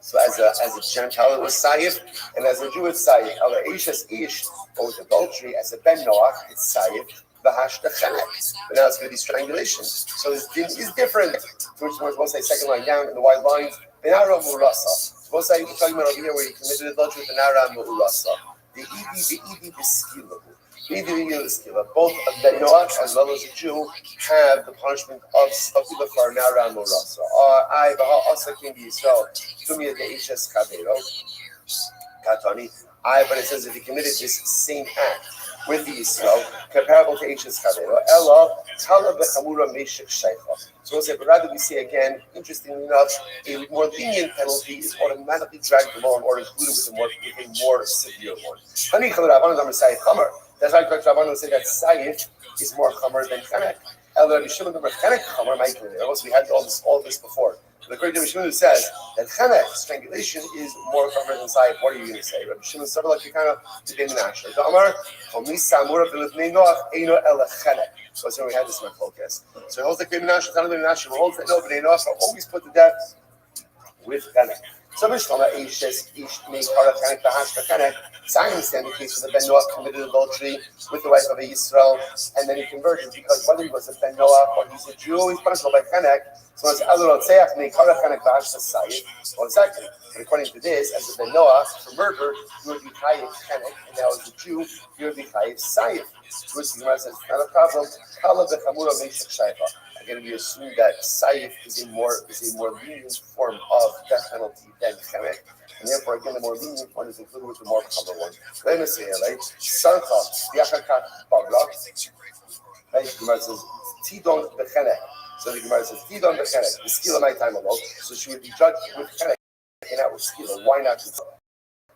Speaker 3: So as a Gentile, it was Sayyid, and as a Jew, it's Sayyid. Ela Ishes Ish, or with adultery, as a Ben Noach, it's Sayyid. But now it's going to be strangulation. So this din is different. Which one's supposed to say second line down in the white lines? Benara Murasa. Supposed to say you're talking about over here where you committed adultery with Benara Murasa. The Edi Biskila. Both Ben Noach as well as a Jew have the punishment of Sakila for Nara Murasa. I Baha Asa King Yisrael. Tumia de Ishes Kadero. Katani. But it says if he committed this same act with the Yisrael, comparable to Eishes Kadero, Ella, Tala Bechamura Meshach Shaifa. So we'll say, but rather we see again, interestingly enough, a more lenient penalty is automatically dragged along or included with a more severe one. Honey Rabbanon Amar Sayyid Chamar. That's why Rabbanon say that Sayyid is more Chamar than Chanek. Ella Bishimon Amar Chanek Chamar Michael. Also, we had all this before. The Great Rabbi says that Chanek, strangulation, is more covered than Sayyid. What are you going to say? Rabbi Shimon said like you kind of did the national. Damar, Omi Samura Bilibnei Noach, Eino Ela Chanek. So that's when we had this in my focus. So he holds the Great National, kind of the national, holds that no Bnei Noach are always put to death with Chanek. So Mishnah Eishes Ish Mei Kara Chanek Bahash Chanek. So I understand the case where the Ben Noach committed adultery with the wife of a Yisrael, and then he converted because whether he was a Ben Noach or he's a Jew, he's punishable by Chanek. So it's Elorotzeach Mei Kara Chanek Bahash Sayyid. Well, exactly. But according to this, as a Ben Noach for murder, you would be Chayiv Chanek, and now as a Jew, you would be Chayiv Sayyid. Which the Gemara says, not a problem. Kala Bechamura Meshach Shaifa. Again, we assume that Sayyid is a more lenient form of death penalty than Chanek. And therefore, again, the more lenient one is included with the more common one. Let me say, right? Sarcha, Yachaka, Bagla. Right? The Gemara says, Tidon Bechenek. So the Gemara says, Tidon Bechenek. The skill of my time alone. So she would be judged with Chenek and not with skill. Why not?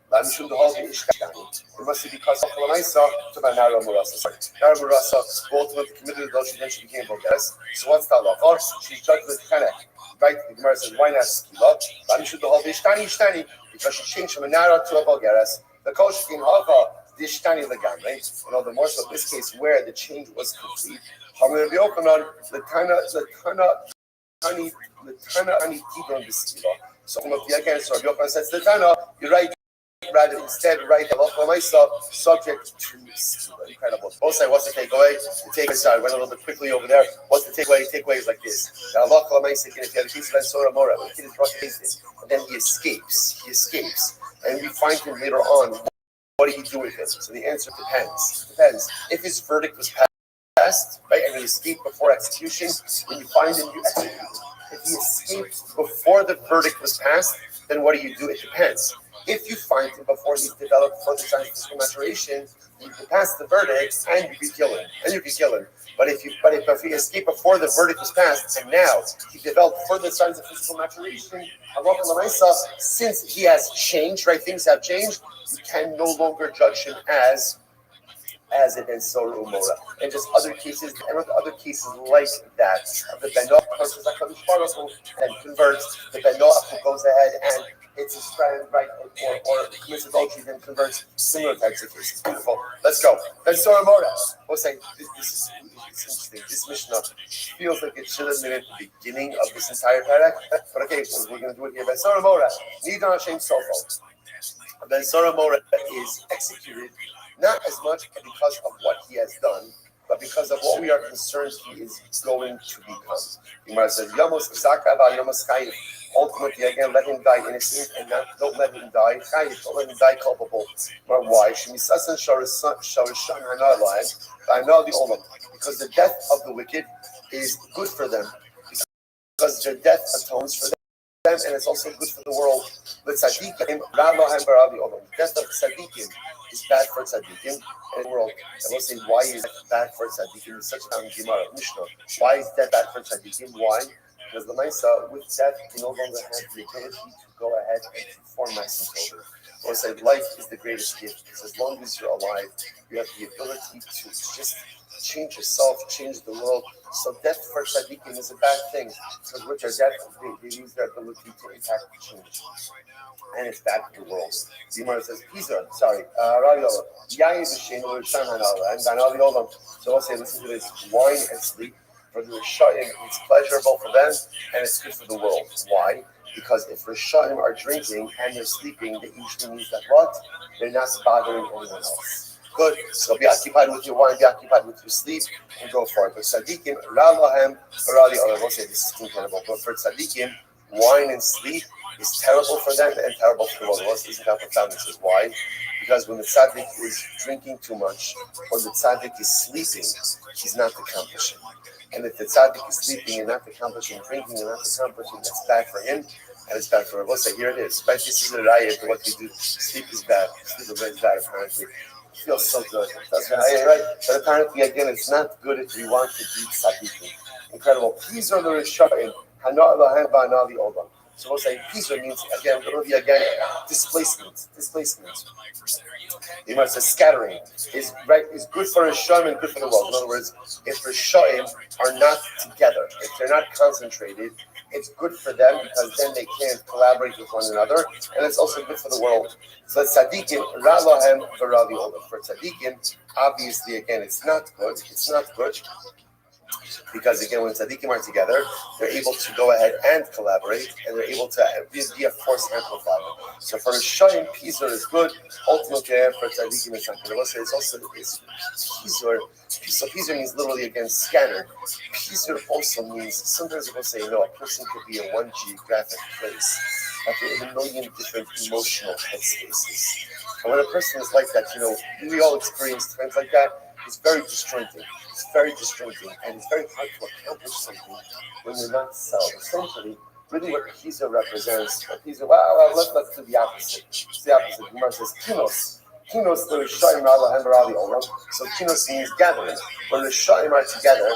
Speaker 3: It must be because of Lamaisa to my Nara Murasa. Nara Murasa ultimately committed adultery, then she became Bogeres. So what's the law? She's judged with Chenek. Right? The Gemara says, why not skila? Because she changed from a Nara to a Bogeres. The coach came Hava, Dishtani Legam, right? And all the more so in this case where the change was complete. I'm going to be open on the Tana, Ani Tidon Biskila. So again, so Rabbi Yochanan says the Tana, you're right. Rather instead write halacha myself subject to incredible. Both sides, what's the takeaway? The takeaway, sorry, I went a little bit quickly over there. What's the takeaway? The takeaway is like this. The halacha myself, if you have a piece of Sora Mora, when the kid is brought to his, and then he escapes. And we find him later on. What do you do with him? So the answer depends. If his verdict was passed, right, and he escaped before execution, when you find him, you execute him. If he escaped before the verdict was passed, then what do? It depends. If you find him before he's developed further signs of physical maturation, you can pass the verdict and you can kill him. But if he escaped before the verdict was passed and now he developed further signs of physical maturation, since he has changed, right? Things have changed. You can no longer judge him as a Ben Sora Umora. And just other cases like that. The Ben Noach and converts. The Ben Noach who goes ahead and it's his friend, right, or commits adultery, then converts. Similar types of cases. Beautiful. Let's go. Ben Sora Umora. We'll say this is interesting. This Mishnah feels like it should have been at the beginning of this entire parak. But okay, so we're going to do it here. Ben Sora Umora. Nidon Hashem Sofo. Ben Sora Umora is executed not as much because of what he has done, but because of what we are concerned he is going to become. The Gemara says, Yamos Isaka about Yamos Chayiv. Ultimately, again, let him die innocent and don't let him die Chayiv. Don't let him die culpable. But why? Shemisasan Sharishan Hanarline. I know the Olam. Because the death of the wicked is good for them. Because their death atones for them. And it's also good for the world. The tzaddikim, the death of tzaddikim is bad for tzaddikim in the world. I will say, why is that bad for tzaddikim? It's such a Gemara Mishnah. Why is that bad for tzaddikim? Why? Because the Maisa, with death, you no longer have the ability to go ahead and perform mass and or say life is the greatest gift. Because as long as you're alive, you have the ability to just change yourself, change the world. So death for tzaddikim is a bad thing, because with their death, they lose their ability to impact change. And it's bad for the world. The Gemara says, Pizza, sorry, Yayin B'Shem L'Rishon Hanala, and Banali Olam. So I'll say, listen to this, wine and sleep, for the Rishayim, it's pleasurable for them, and it's good for the world. Why? Because if Rishayim are drinking and they're sleeping, that usually means that what? They're not bothering anyone else. Good. So be occupied with your wine, be occupied with your sleep, and go for it. But tzaddikim, ra'lahem, ra'li olam. We'll say this is incredible. But for tzaddikim, wine and sleep is terrible for them and terrible for the world. Isn't that profound? This is why? Because when the tzaddik is drinking too much, or the tzaddik is sleeping, he's not accomplishing. And if the tzaddik is sleeping and not accomplishing, drinking and not accomplishing, that's bad for him and it's bad for him. We'll say, here it is. But this is a raya to what you do. Sleep is bad. Sleep is bad, apparently. It feels so good. That's right. But apparently, again, it's not good if you want to be tzaddikim. Incredible. These are the Rishayim. So we'll say Pizra means again, displacement. The Gemara says scattering is good for Rishayim and good for the world. In other words, if Rishayim are not together, if they're not concentrated, it's good for them because then they can't collaborate with one another, and it's also good for the world. So tzaddikim ra'lahem v'ra'li olam. For tzaddikim, obviously, again, it's not good. It's not good. Because again, when tzaddikim are together, they're able to go ahead and collaborate, and they're able to be a force amplifier. So for Rishayim, Pizur is good. Ultimately, for tzaddikim, it's not good. It's also Pizur. So Pizur means literally again scattered. Pizur also means sometimes we'll say, a person could be in one geographic place, but in a million different emotional headspaces. And when a person is like that, we all experience times like that. It's very disjointing. And it's very hard to accomplish something when you're not self. Essentially, really what Pizur represents, let's do the opposite. It's the opposite. The Gemara says, Kinos, the Rishayim ra'lahem v'ra'li olam. So Kinos means gathering. When the Rishayim are together,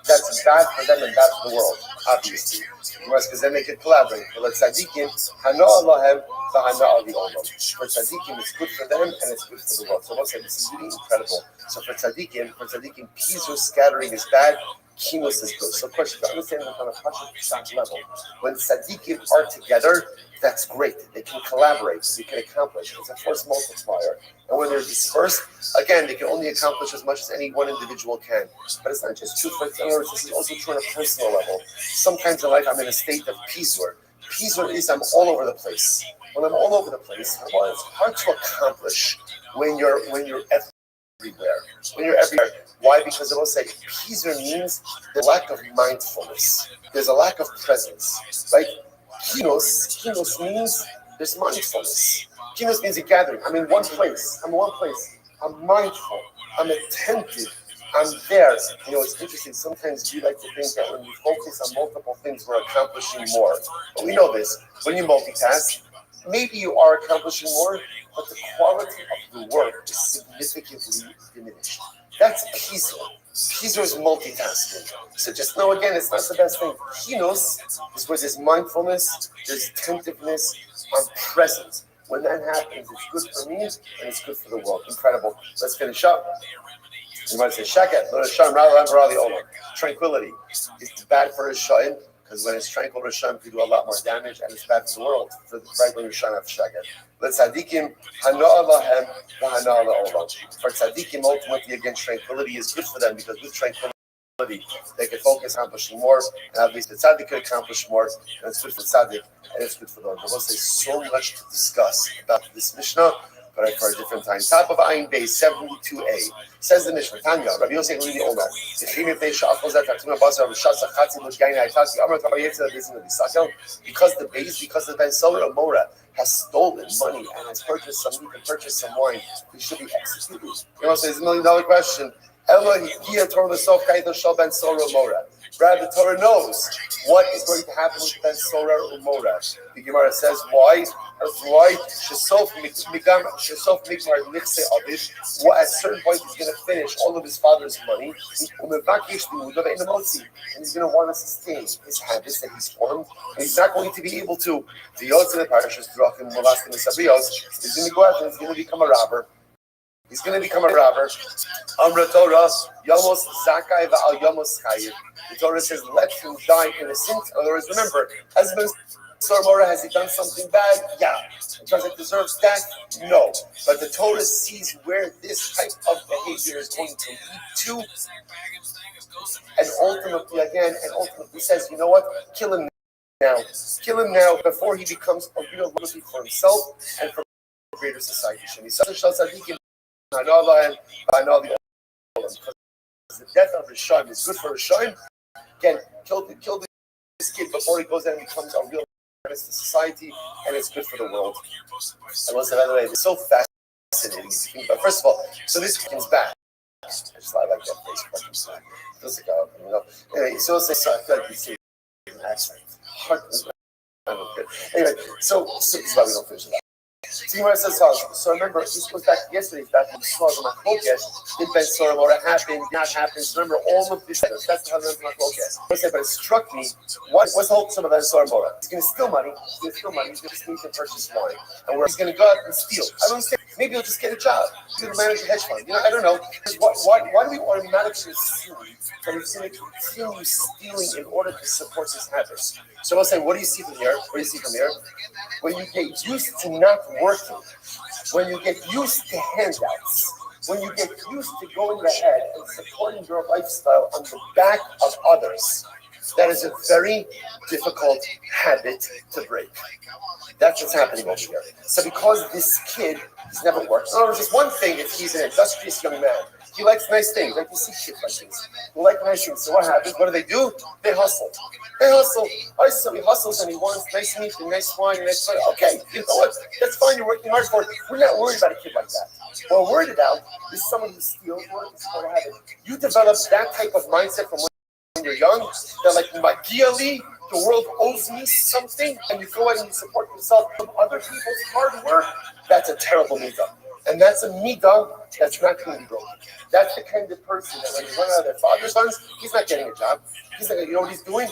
Speaker 3: that's bad for them and bad for the world, obviously. Because then they can collaborate. But let tzaddikim, hano'ah lahem, v'hano'ah li'olam. For tzaddikim, it's good for them and it's good for the world. So once again, this is really incredible. So for tzaddikim, Pizur scattering is bad, Kinos is good. So of course, you understand on a Pashat level. When tzaddikim are together, that's great. They can collaborate. They can accomplish. It's a force multiplier. And when they're dispersed, again, they can only accomplish as much as any one individual can. But it's not just true for others. This is also true on a personal level. Sometimes in life, I'm in a state of Pizur. Pizur is I'm all over the place. When I'm all over the place, well, it's hard to accomplish when you're everywhere. Why? Because I will say Pizur means the lack of mindfulness. There's a lack of presence, right? Kinos means there's mindfulness. Kinos means a gathering. I'm in one place. I'm mindful. I'm attentive. I'm there. It's interesting. Sometimes we like to think that when we focus on multiple things, we're accomplishing more. But we know this. When you multitask, maybe you are accomplishing more, but the quality of the work is significantly diminished. That's Pizur. Pizur is multitasking. So just know again, it's not the best thing. Kinos is where there's mindfulness, there's attentiveness, I'm present. When that happens, it's good for me and it's good for the world. Incredible. Let's finish up. You might say, Shaket, tranquility. It's bad for Rishayim, because when it's tranquil, Rishayim can do a lot more damage, and it's bad for the world. For the right when Rishayim have Shaket. Let tzaddikim hano'ah lahem v'hano'ah la'olam. For tzaddikim, ultimately, again, tranquility is good for them, because with tranquility, they can focus on accomplishing more, and at least the tzaddik can accomplish more, and it's good for tzaddik, and it's good for them. There was so much to discuss about this Mishnah, but for a different time. Top of Ayin Base 72a says the Mishnah. Tanya, Rabbi Yosef really older. Because the Ben Solar Amora has stolen money and has purchased some, he can purchase some wine, he should be executed. You know, so it's $1 million question. Rather, the Torah knows what is going to happen with Ben Sora Umora. The Gemara says, why? That's why at a certain point he's going to finish all of his father's money, and he's going to want to sustain his habits that he's formed, and he's not going to be able to. The Yotze Parashas Drachim Molaskim Sabrios is going to go out and he's going to become a robber. He's going to become a robber. Amra Torah, Yomos Zakai Va'al Yomos Chayiv. The Torah says, let him die innocent. In other words, remember, husband Sormora, has he done something bad? Yeah. Does it deserve death? No. But the Torah sees where this type of behavior is going to lead to. And ultimately says, you know what? Kill him now. Kill him now before he becomes a real liability for himself and for greater society. The death of Rishon is good for Rishon. Again, kill this kid before he goes in and becomes a real menace to society, and it's good for the world. And also, by the way, it's so fascinating. But first of all, so this kid's back. I like that face. It feels like Anyway, so it's I feel like you see an accent. Anyway, so this is why we don't finish that. So Gemara says, so remember, this goes back to yesterday's back to the Shlach of Machlokas. Did Ben Sorah happen? Did not happen? So remember all of this. That's how the Machlokas. But it struck me. What's the whole sum of Ben Sorah? He's going to steal money. He's going to sneak and purchase wine, and where he's going to go out and steal. I don't understand. Maybe he'll just get a job. He's going to manage a hedge fund. I don't know. Why do we automatically assume that he's going to continue stealing in order to support his habits? So I'll say, what do you see from here? What do you see from here? When you get used to not working, when you get used to handouts, when you get used to going ahead and supporting your lifestyle on the back of others, that is a very difficult habit to break. That's what's happening over here. So because this kid has never worked, in other words, it's one thing if he's an industrious young man. He likes nice things. Like you see kids like this. Who like nice things. So what happens? What do? They hustle. He hustles and he wants nice meat and nice wine and nice food. Okay, you know what? That's fine. You're working hard for it. We're not worried about a kid like that. What we're worried about is someone who steals. You develop that type of mindset from when you're young. That like Magiali, the world owes me something, and you go out and you support yourself from other people's hard work. That's a terrible midah. And that's a midah that's not going to be broken. That's the kind of person that when you run out of their father's sons, he's not getting a job. He's not, you know what he's doing?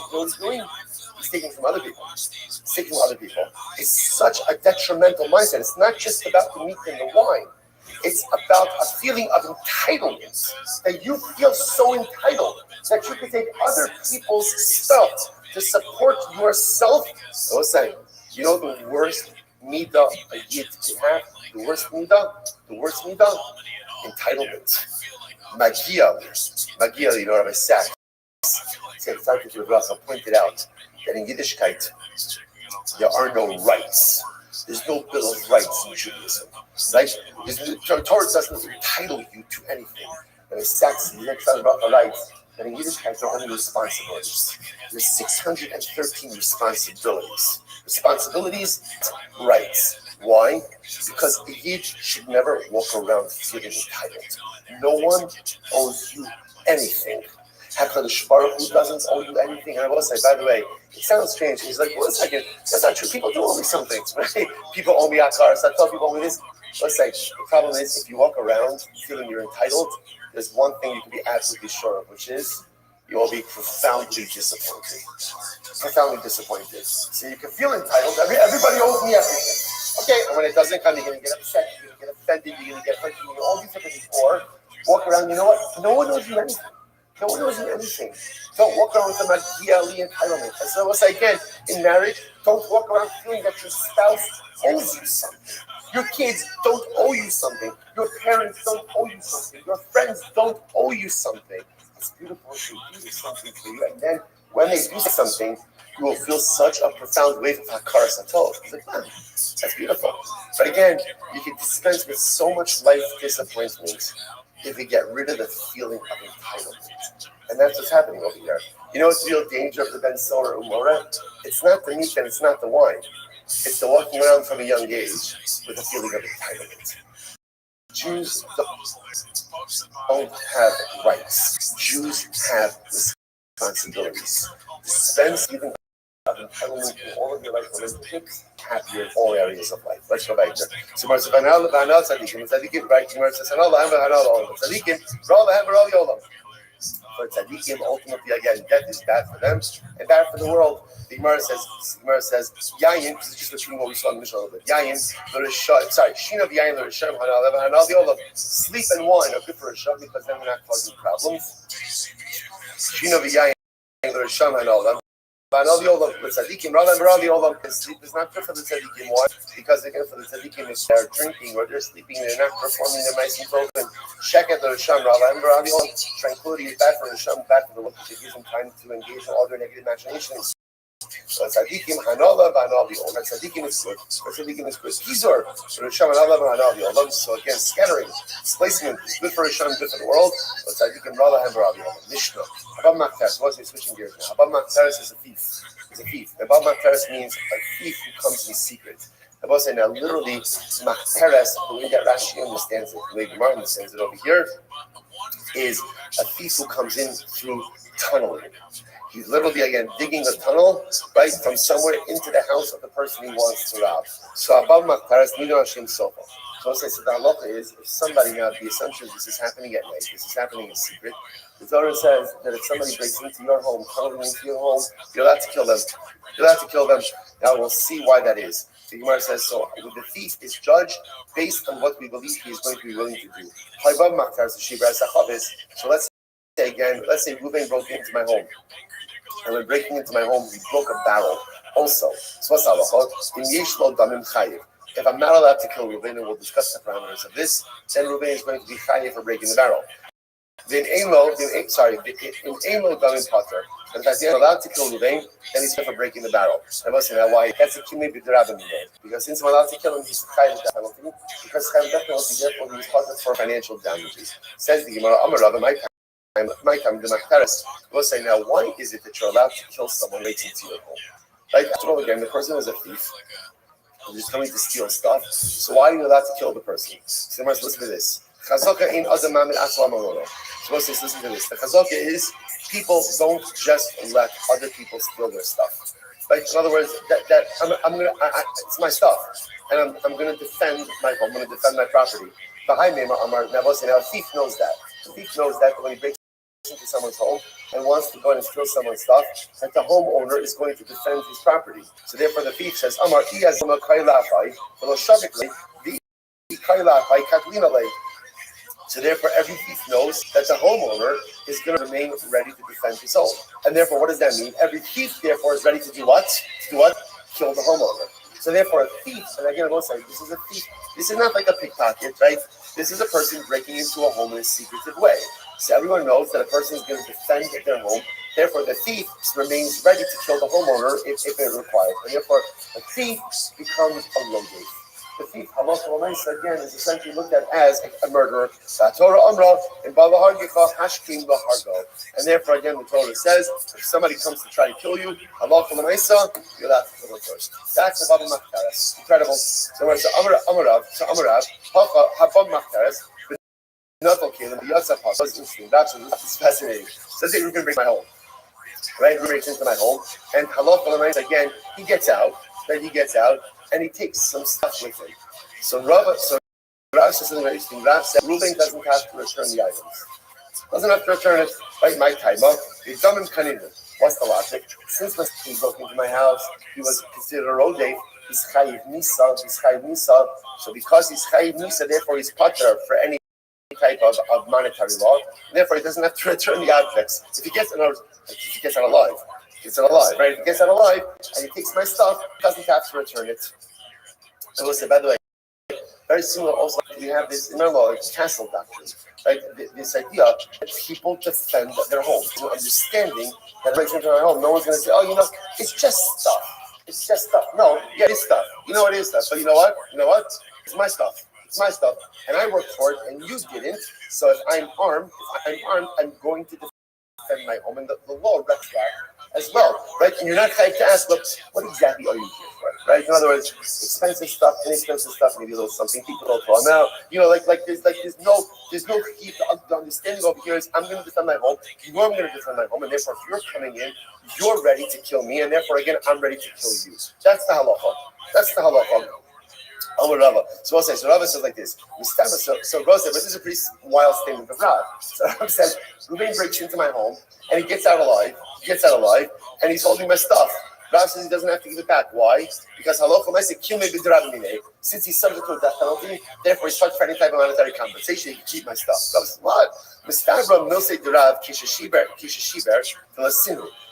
Speaker 3: He's taking from other people. It's such a detrimental mindset. It's not just about the meat and the wine. It's about a feeling of entitlement. That you feel so entitled that you can take other people's stuff to support yourself. So let's say, you know the worst midah a yid can have? The worst midah, entitlement. Magia, you know, Rabbi Sachs said, pointed out that in Yiddishkeit, there are no rights. There's no Bill of Rights in Judaism. Right? The Torah doesn't entitle you to anything. Rabbi Sachs, he's not talking about the rights. But in Yiddishkeit, there are only responsibilities. There's 613 responsibilities, rights. Why? Because a Yid should never walk around feeling entitled. No one owes you anything. HaKadosh Baruch Hu doesn't owe you anything. And I will say, by the way, it sounds strange. He's like, wait a second, that's not true. People do owe me some things, right? People owe me akar, so I tell people owe me this. Let's say, the problem is, if you walk around feeling you're entitled, there's one thing you can be absolutely sure of, which is you will be profoundly disappointed. So you can feel entitled. Everybody owes me everything. Okay, and when it doesn't come, you're going to get upset, you're going to get offended, you're going to get hurt, you're going to all these different things. Or walk around, you know what? No one owes you anything. Don't walk around with a Magiali entitlement. And so I'll say again, in marriage, don't walk around feeling that your spouse owes you something. Your kids don't owe you something. Your parents don't owe you something. Your friends don't owe you something. It's beautiful if they do something for you. And then when they do something, you will feel such a profound wave of Hakar Satov. It's like, man, that's beautiful. But again, you can dispense with so much life disappointment if you get rid of the feeling of entitlement. And that's what's happening over here. You know what's the real danger of the Ben Sorah Umora? It's not the meat and it's not the wine. It's the walking around from a young age with a feeling of entitlement. Jews don't have rights. Jews have responsibilities. Dispense even of entitlement in all of your life relationships, happier in all areas of life. Let's go back there. So Martha Vanal Tzadikim, right? Gemara says, Hanal Lahem Hanal Olam Tzadikim, Ra Lahem Ra Yolam. for tzaddikim. Ultimately, again, death is bad for them and bad for the world. The Gemara says, Yayin, because it's just repeating what we saw in the Mishnah a little bit. Yayin, Shina v'Yayin l'Rishem Hanal the Olav. Sleep and wine are good for Rishem because then we're not causing problems. Shina v'Yayin l'Rishem Hanal. Sleep is not good for the tzaddikim. Why? Because again, for the tzaddikim, if they're drinking or they're sleeping, they're not performing their ma'asim tovim. Sheket the Risham, tranquility is bad for the Risham, bad for the world, because it gives them time to engage in all their negative imaginations. So tzaddikim hanola v'hanali olam. Tzaddikim is good. Tzaddikim is good. Kizor Risham hanola v'hanali olam. So again, scattering, displacement is good for Risham, good for the world. But tzaddikim rala hanvarali olam. Mishnah. Habab Maktaris. What's he switching gears now? Habab Maktaris is a thief. He's a thief. Habab Maktaris means a thief who comes in secret. I will say now, literally, Maktaris, the way that Rashi understands it, the way Gemara understands it over here, is a thief who comes in through tunneling. He's literally, again, digging a tunnel, right, from somewhere into the house of the person he wants to rob. So, above Maktaris, Nido Hashem Sofa. So, what I said, the halacha is, if somebody, now, the assumption is this is happening at night, this is happening in secret, the Torah says that if somebody breaks into your home, tunneling into your home, you're allowed to kill them. You're allowed to kill them. Now, we'll see why that is. The Gemara says, so the thief is judged based on what we believe he is going to be willing to do. So let's say again, Reuven broke into my home. And when breaking into my home, he broke a barrel also. So what's halacha? If I'm not allowed to kill Reuven, and we'll discuss the parameters of this, then Reuven is going to be chayiv for breaking the barrel. Then in Damin Potter. And if I'm allowed to kill Reuven, then he's for breaking the barrel. I must say now why. That's a kimei b'derabim. Because since I'm allowed to kill him, he's chayiv death penalty. Because chayiv death penalty, therefore he was punished for financial damages. Says the Gemara, Amar my time, the Maktaris. We'll say now, why is it that you're allowed to kill someone waiting to your home? Right? After all, again, the person was a thief. He's just coming to steal stuff. So why are you allowed to kill the person? So the Gemara says, listen to this. Chazaka in Azamam and Aslam Arono. So listen to this. The Chazaka is people don't just let other people steal their stuff. Like in other words, it's my stuff, and I'm going to defend my home. I'm going to defend my property. Now a thief knows that. The thief knows that when he breaks into someone's home and wants to go in and steal someone's stuff, that the homeowner is going to defend his property. So therefore, the thief says, "Amar iyazma kailafai, v'lo shavik the kailafai katlina lei." So therefore, every thief knows that the homeowner is going to remain ready to defend his home. And therefore, what does that mean? Every thief, therefore, is ready to do what? To do what? Kill the homeowner. So therefore, a thief, and again, I will say, this is a thief. This is not like a pickpocket, right? This is a person breaking into a home in a secretive way. So everyone knows that a person is going to defend their home. Therefore, the thief remains ready to kill the homeowner if it requires. And therefore, a thief becomes a logate. The thief, again, is essentially looked at as a murderer. And therefore, again, the Torah says, if somebody comes to try to kill you, you're allowed to kill them first. That's the Habab Maktaris. Incredible. So Amarav, Habab Maktaris, not okay, the Yatsa Pas was interesting. That's fascinating. So they Reuben breaks my home. Right? Reuben breaks into my home. And Halach again, he gets out, and he takes some stuff with him. So Rav says something very interesting. Rav said Reuben doesn't have to return the items. Doesn't have to return it. Right? My taima. He's done him kanina. What's the logic? Since he broke into my house, he was considered a rodef. He's chayiv nisa. So because he's chayiv nisa, therefore he's pater for any type of monetary law. And therefore, he doesn't have to return the objects. If he gets out alive, right? If he gets out alive and he takes my stuff, he doesn't have to return it. And listen, by the way, very similar also, we have this in our law, it's castle doctrine, right? This idea that people defend their homes. So understanding that breaks into my home, no one's going to say, oh, it's just stuff. It's just stuff. No, yeah, it's stuff. You know it is stuff. But you know what? It's my stuff. And I worked for it, and you didn't. So if I'm armed, I'm going to defend my home, and the law rests that as well, right? And you're not trying to ask, look, what exactly are you here for, right? In other words, expensive stuff, inexpensive stuff, maybe a little something. People don't throw them out. There's no heat. The understanding over here is I'm going to defend my home. You know I'm going to defend my home, and therefore, if you're coming in, you're ready to kill me, and therefore, again, I'm ready to kill you. That's the halacha. Amar Rava. So we'll say, so Rava says like this. So Rava said, but this is a pretty wild statement of Rav. So Rav says, Ruben breaks into my home and he gets out alive. And he's holding my stuff. Rav says he doesn't have to give it back. Why? Because since he's subject to a death penalty, therefore he's subject for any type of monetary compensation. He can keep my stuff. Rav says, what?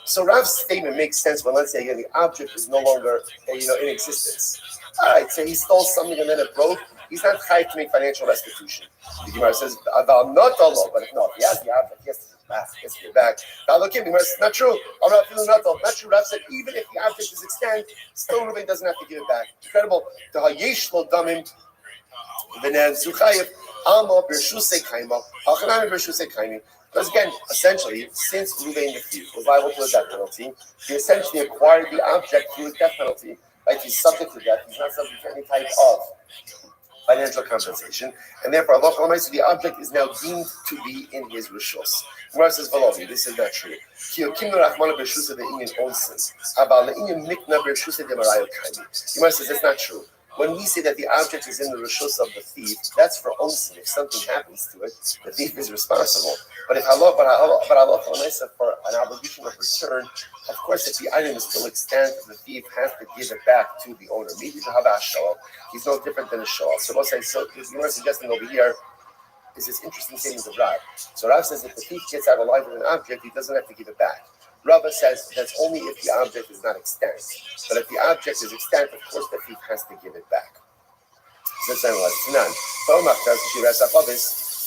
Speaker 3: So Rav's statement makes sense when, let's say, again, the object is no longer, in existence. All right, so he stole something and then it broke. He's not trying to make financial restitution. The Gemara says, "About not Allah, but no, he has the object. He has to give it back. Now look at me, it's not true. I'm not feeling not true. Rav said, even if the object is extant, still Ruben doesn't have to give it back. Incredible. The hayesh lo damim v'nen zuchayev alma b'rshusei kaima hachanami b'rshusei kaimi." Because again, essentially, since Ruben the thief was liable to a death penalty, he essentially acquired the object through his death penalty. Right? He's subject to death. He's not subject to any type of financial compensation, and therefore, the object is now deemed to be in his rishus. Gemara says, "V'lovi, this is not true. Gemara says it's not true. When we say that the object is in the rishus of the thief, that's for onsen. If something happens to it, the thief is responsible. But if Allah for an obligation of return, of course, if the item is still extant, the thief has to give it back to the owner. Maybe the Hava Shoah, he's no different than a Shoah. So we'll say, so you're suggesting over here is this interesting statement of Rav. So Rav says if the thief gets out alive with an object, he doesn't have to give it back. Rava says that's only if the object is not extant. But if the object is extant, of course the thief has to give it back. So that's none.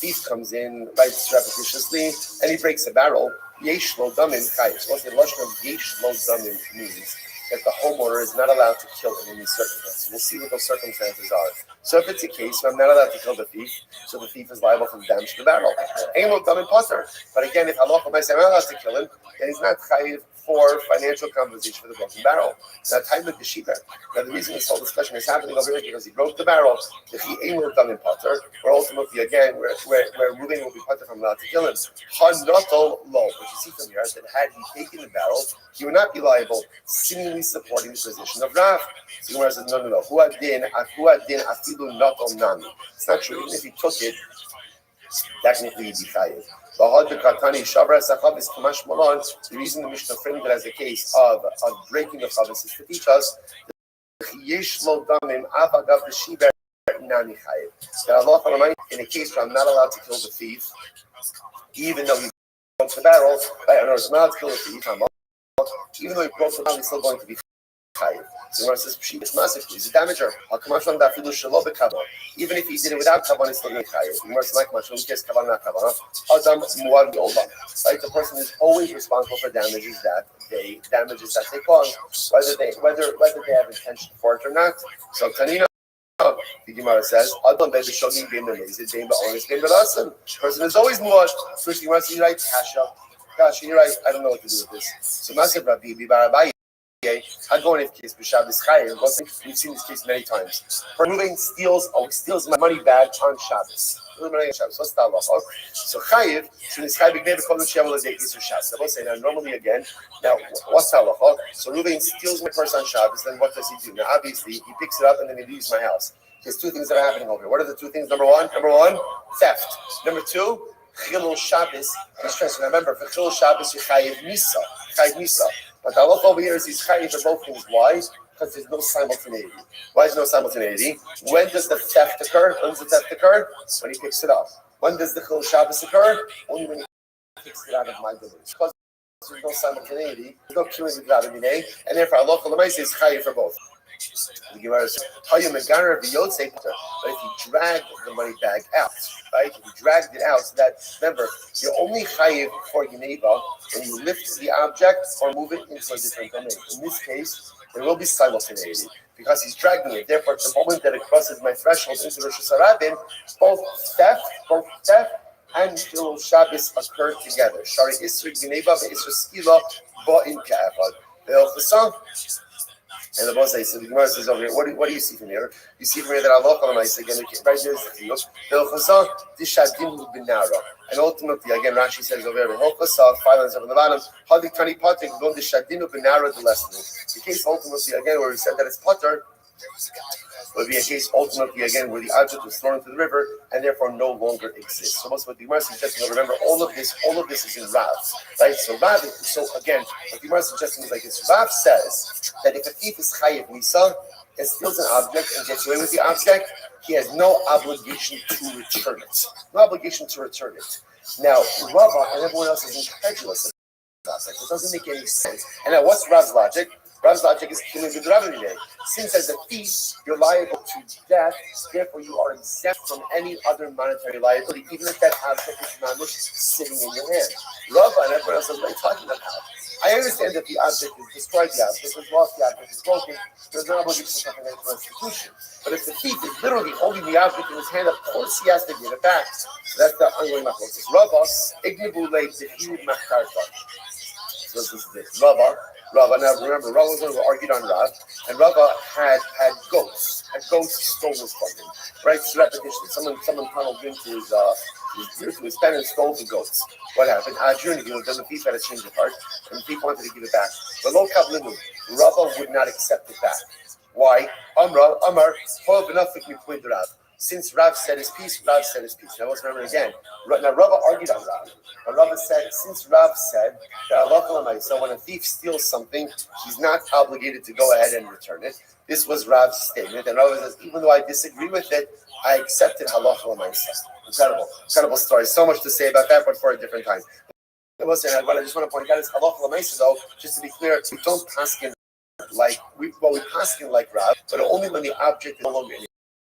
Speaker 3: Thief comes in, right, surreptitiously, and he breaks a barrel. Yesh lo damim chayis. What the lashon of yesh lo damim means that the homeowner is not allowed to kill him in these circumstances. We'll see what those circumstances are. So if it's a case where I'm not allowed to kill the thief, so the thief is liable for the damage to the barrel. Ain't no damim potter. But again, if Allah might say I'm not allowed to kill him, then he's not chayiv for financial compensation for the broken barrel. Now, time with the sheep. Now, the reason this whole discussion is happening over here is because he broke the barrel. If he ain't no damim potter, or ultimately again, where Ruben will be potter from allowed to kill him. Hanotol lo. But you see from here that had he taken the barrel, he would not be liable, seemingly supporting the position of Rav. So Gemara says, no. Who had din afilu notol nami. It's not true. Even if he took it, technically he'd be chayiv. The reason the Mishnah framed it as a case of breaking the chavis is to teach us that Allah, in a case where I'm not allowed to kill the thief, even though he broke the barrel, I'm not allowed to kill the thief, even though he broke the barrel, he's still going to be chayiv. The Gemara says, it's massive. He's a damager. Even if he did it without kavan, it's still going to be chayiv. The Gemara says, like much, when he gets kavan, not kavan, right? The person is always responsible for damages that they cause, whether they have intention for it or not. So Tanina, the Gemara says, the person is always muad. So the Gemara says, you're right, Kasha, you're right, I don't know what to do with this. So Masib Rabbi Barabai. I go in this case, we've seen this case many times. Ruben steals my money bag on Shabbos. What's the halacha? So Chayiv, so this Chayiv gave a call to Shem Lazay Kisur Shabbos. I will say now normally again. Now what's the halacha? So Ruben steals my purse on Shabbos. Then what does he do? Now obviously he picks it up and then he leaves my house. There's two things that are happening over here. What are the two things? Number one, theft. Number two, Chilul Shabbos. Remember, for Chilul Shabbos you Chayiv Misa. But the halacha over here is he's chayiv for both things. Why? Because there's no simultaneity. Why is there no simultaneity? When does the theft occur? When he picks it up. When does the Chil Shabbos occur? Only when he picks it out of my delivery. Because there's no simultaneity, there's no queuing with Rabbi Minei, and therefore Allah is chayiv for both. The Gemara says, but if you drag the money bag out, right? If you dragged it out, so that, remember, you're only chayiv for Geneva when you lift the object or move it into a different domain. In this case, there will be simultaneity because he's dragging it. Therefore, at the moment that it crosses my threshold into Rosh Hashanah, both theft and Chilul Shabbos occur together. Shari Isra Geneva ve'Isra Skila ba'in ka'avad. The song. And the boss says, so the Gemara says over here, what do you see from here? You see from here that Allah again, right here is the and ultimately, again, Rashi says over here, five lines over the bottom, the case ultimately, again, where we said that it's potter, It would be a case ultimately again where the object was thrown into the river and therefore no longer exists. So most what the Gemara is suggesting, remember all of this is in Rav, right? So again, what the Gemara is suggesting is like this. Rav says that if a thief is chayiv misa and steals an object and gets away with the object, he has no obligation to return it. No obligation to return it. Now, Rava and everyone else is incredulous. It doesn't make any sense. And now, what's Rav's logic? Rav's logic is since as a thief you're liable to death, therefore you are exempt from any other monetary liability, even if that object is not sitting in your hand. Rava and everyone else is what talking about. I understand that the object is destroyed, the object is lost, the object is broken. There's no obligation to restitution. But if the thief is literally holding the object in his hand, of course he has to give it back. So that's the ongoing machlokes. Rava ignibu leit defeated machkarta. So this is this. Rava. Now remember, Rava was the one who argued on Rav, and Rava had goats. Had goats stolen from him. Right? It's repetition. Someone tunneled into his pen and stole the goats. What happened? During the deal, then the thief had to change the part, and the thief wanted to give it back. But lo kablinu, Rava would not accept it back. Why? Amar, hol v'nafik mipuid Rav. Since Rav said his piece, Rav said his piece. Now let's remember again. Now Rava argued on Rav. And Rava said, since Rav said that so when a thief steals something, he's not obligated to go ahead and return it. This was Rav's statement. And Rava says, even though I disagree with it, I accepted halacha l'maisa. Incredible story. So much to say about that, but for a different time. Listen, what I just want to point out is halacha l'maisa, though, just to be clear, we don't paskin like we paskin like Rav, but only when the object is no longer in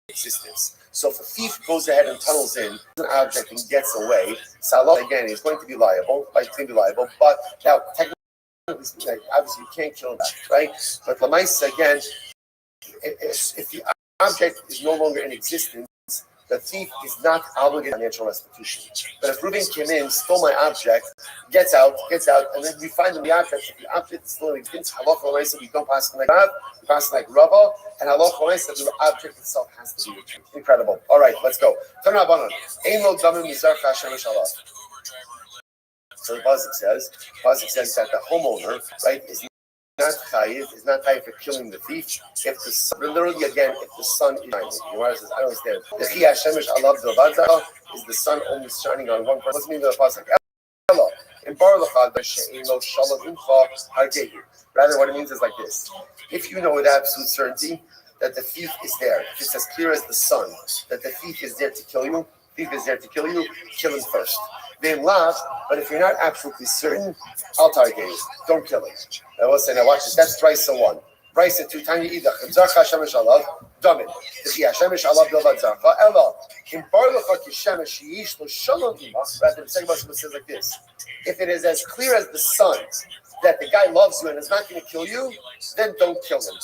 Speaker 3: existence. So if a thief goes ahead and tunnels in an object and gets away, Salah again is going to be liable. But now technically speaking, obviously you can't kill him back, right? But Lamaisa again, if the object is no longer in existence, the thief is not obligated to financial restitution. But if Reuben came in, stole my object, gets out, and then we find the object. If the object is still in existence, halacha l'maisa, we don't pass like Rav, we pass like Rava, and halacha l'maisa, the object itself has to be returned. Incredible. All right, let's go. Turn our banon. Ein lo damim mizar Hashem Shalom. So the pasuk says that the homeowner, right, is not chayiv for killing the thief. If the son, literally again, if the sun is shining, says, I don't understand. The chi hashemish alav dovadza is the sun only shining on one person. What's the meaning of the pasuk? In rather, what it means is like this: if you know with absolute certainty that the thief is there, if it's as clear as the sun that the thief is there to kill you, kill him first. Then love, but if you're not absolutely certain, I'll target you. Don't kill him. I will say, now watch this. That's Brisa 1. Brisa 2, Tanya Idach. Zarcha Shemesh Alav, Damin. If Shemesh Alav Dovad Zarcha, Ella. In Barlacha Kishemesh Yish Lo Shalom Imach. Rather, the second verse says like this: if it is as clear as the sun that the guy loves you and is not going to kill you, then don't kill him.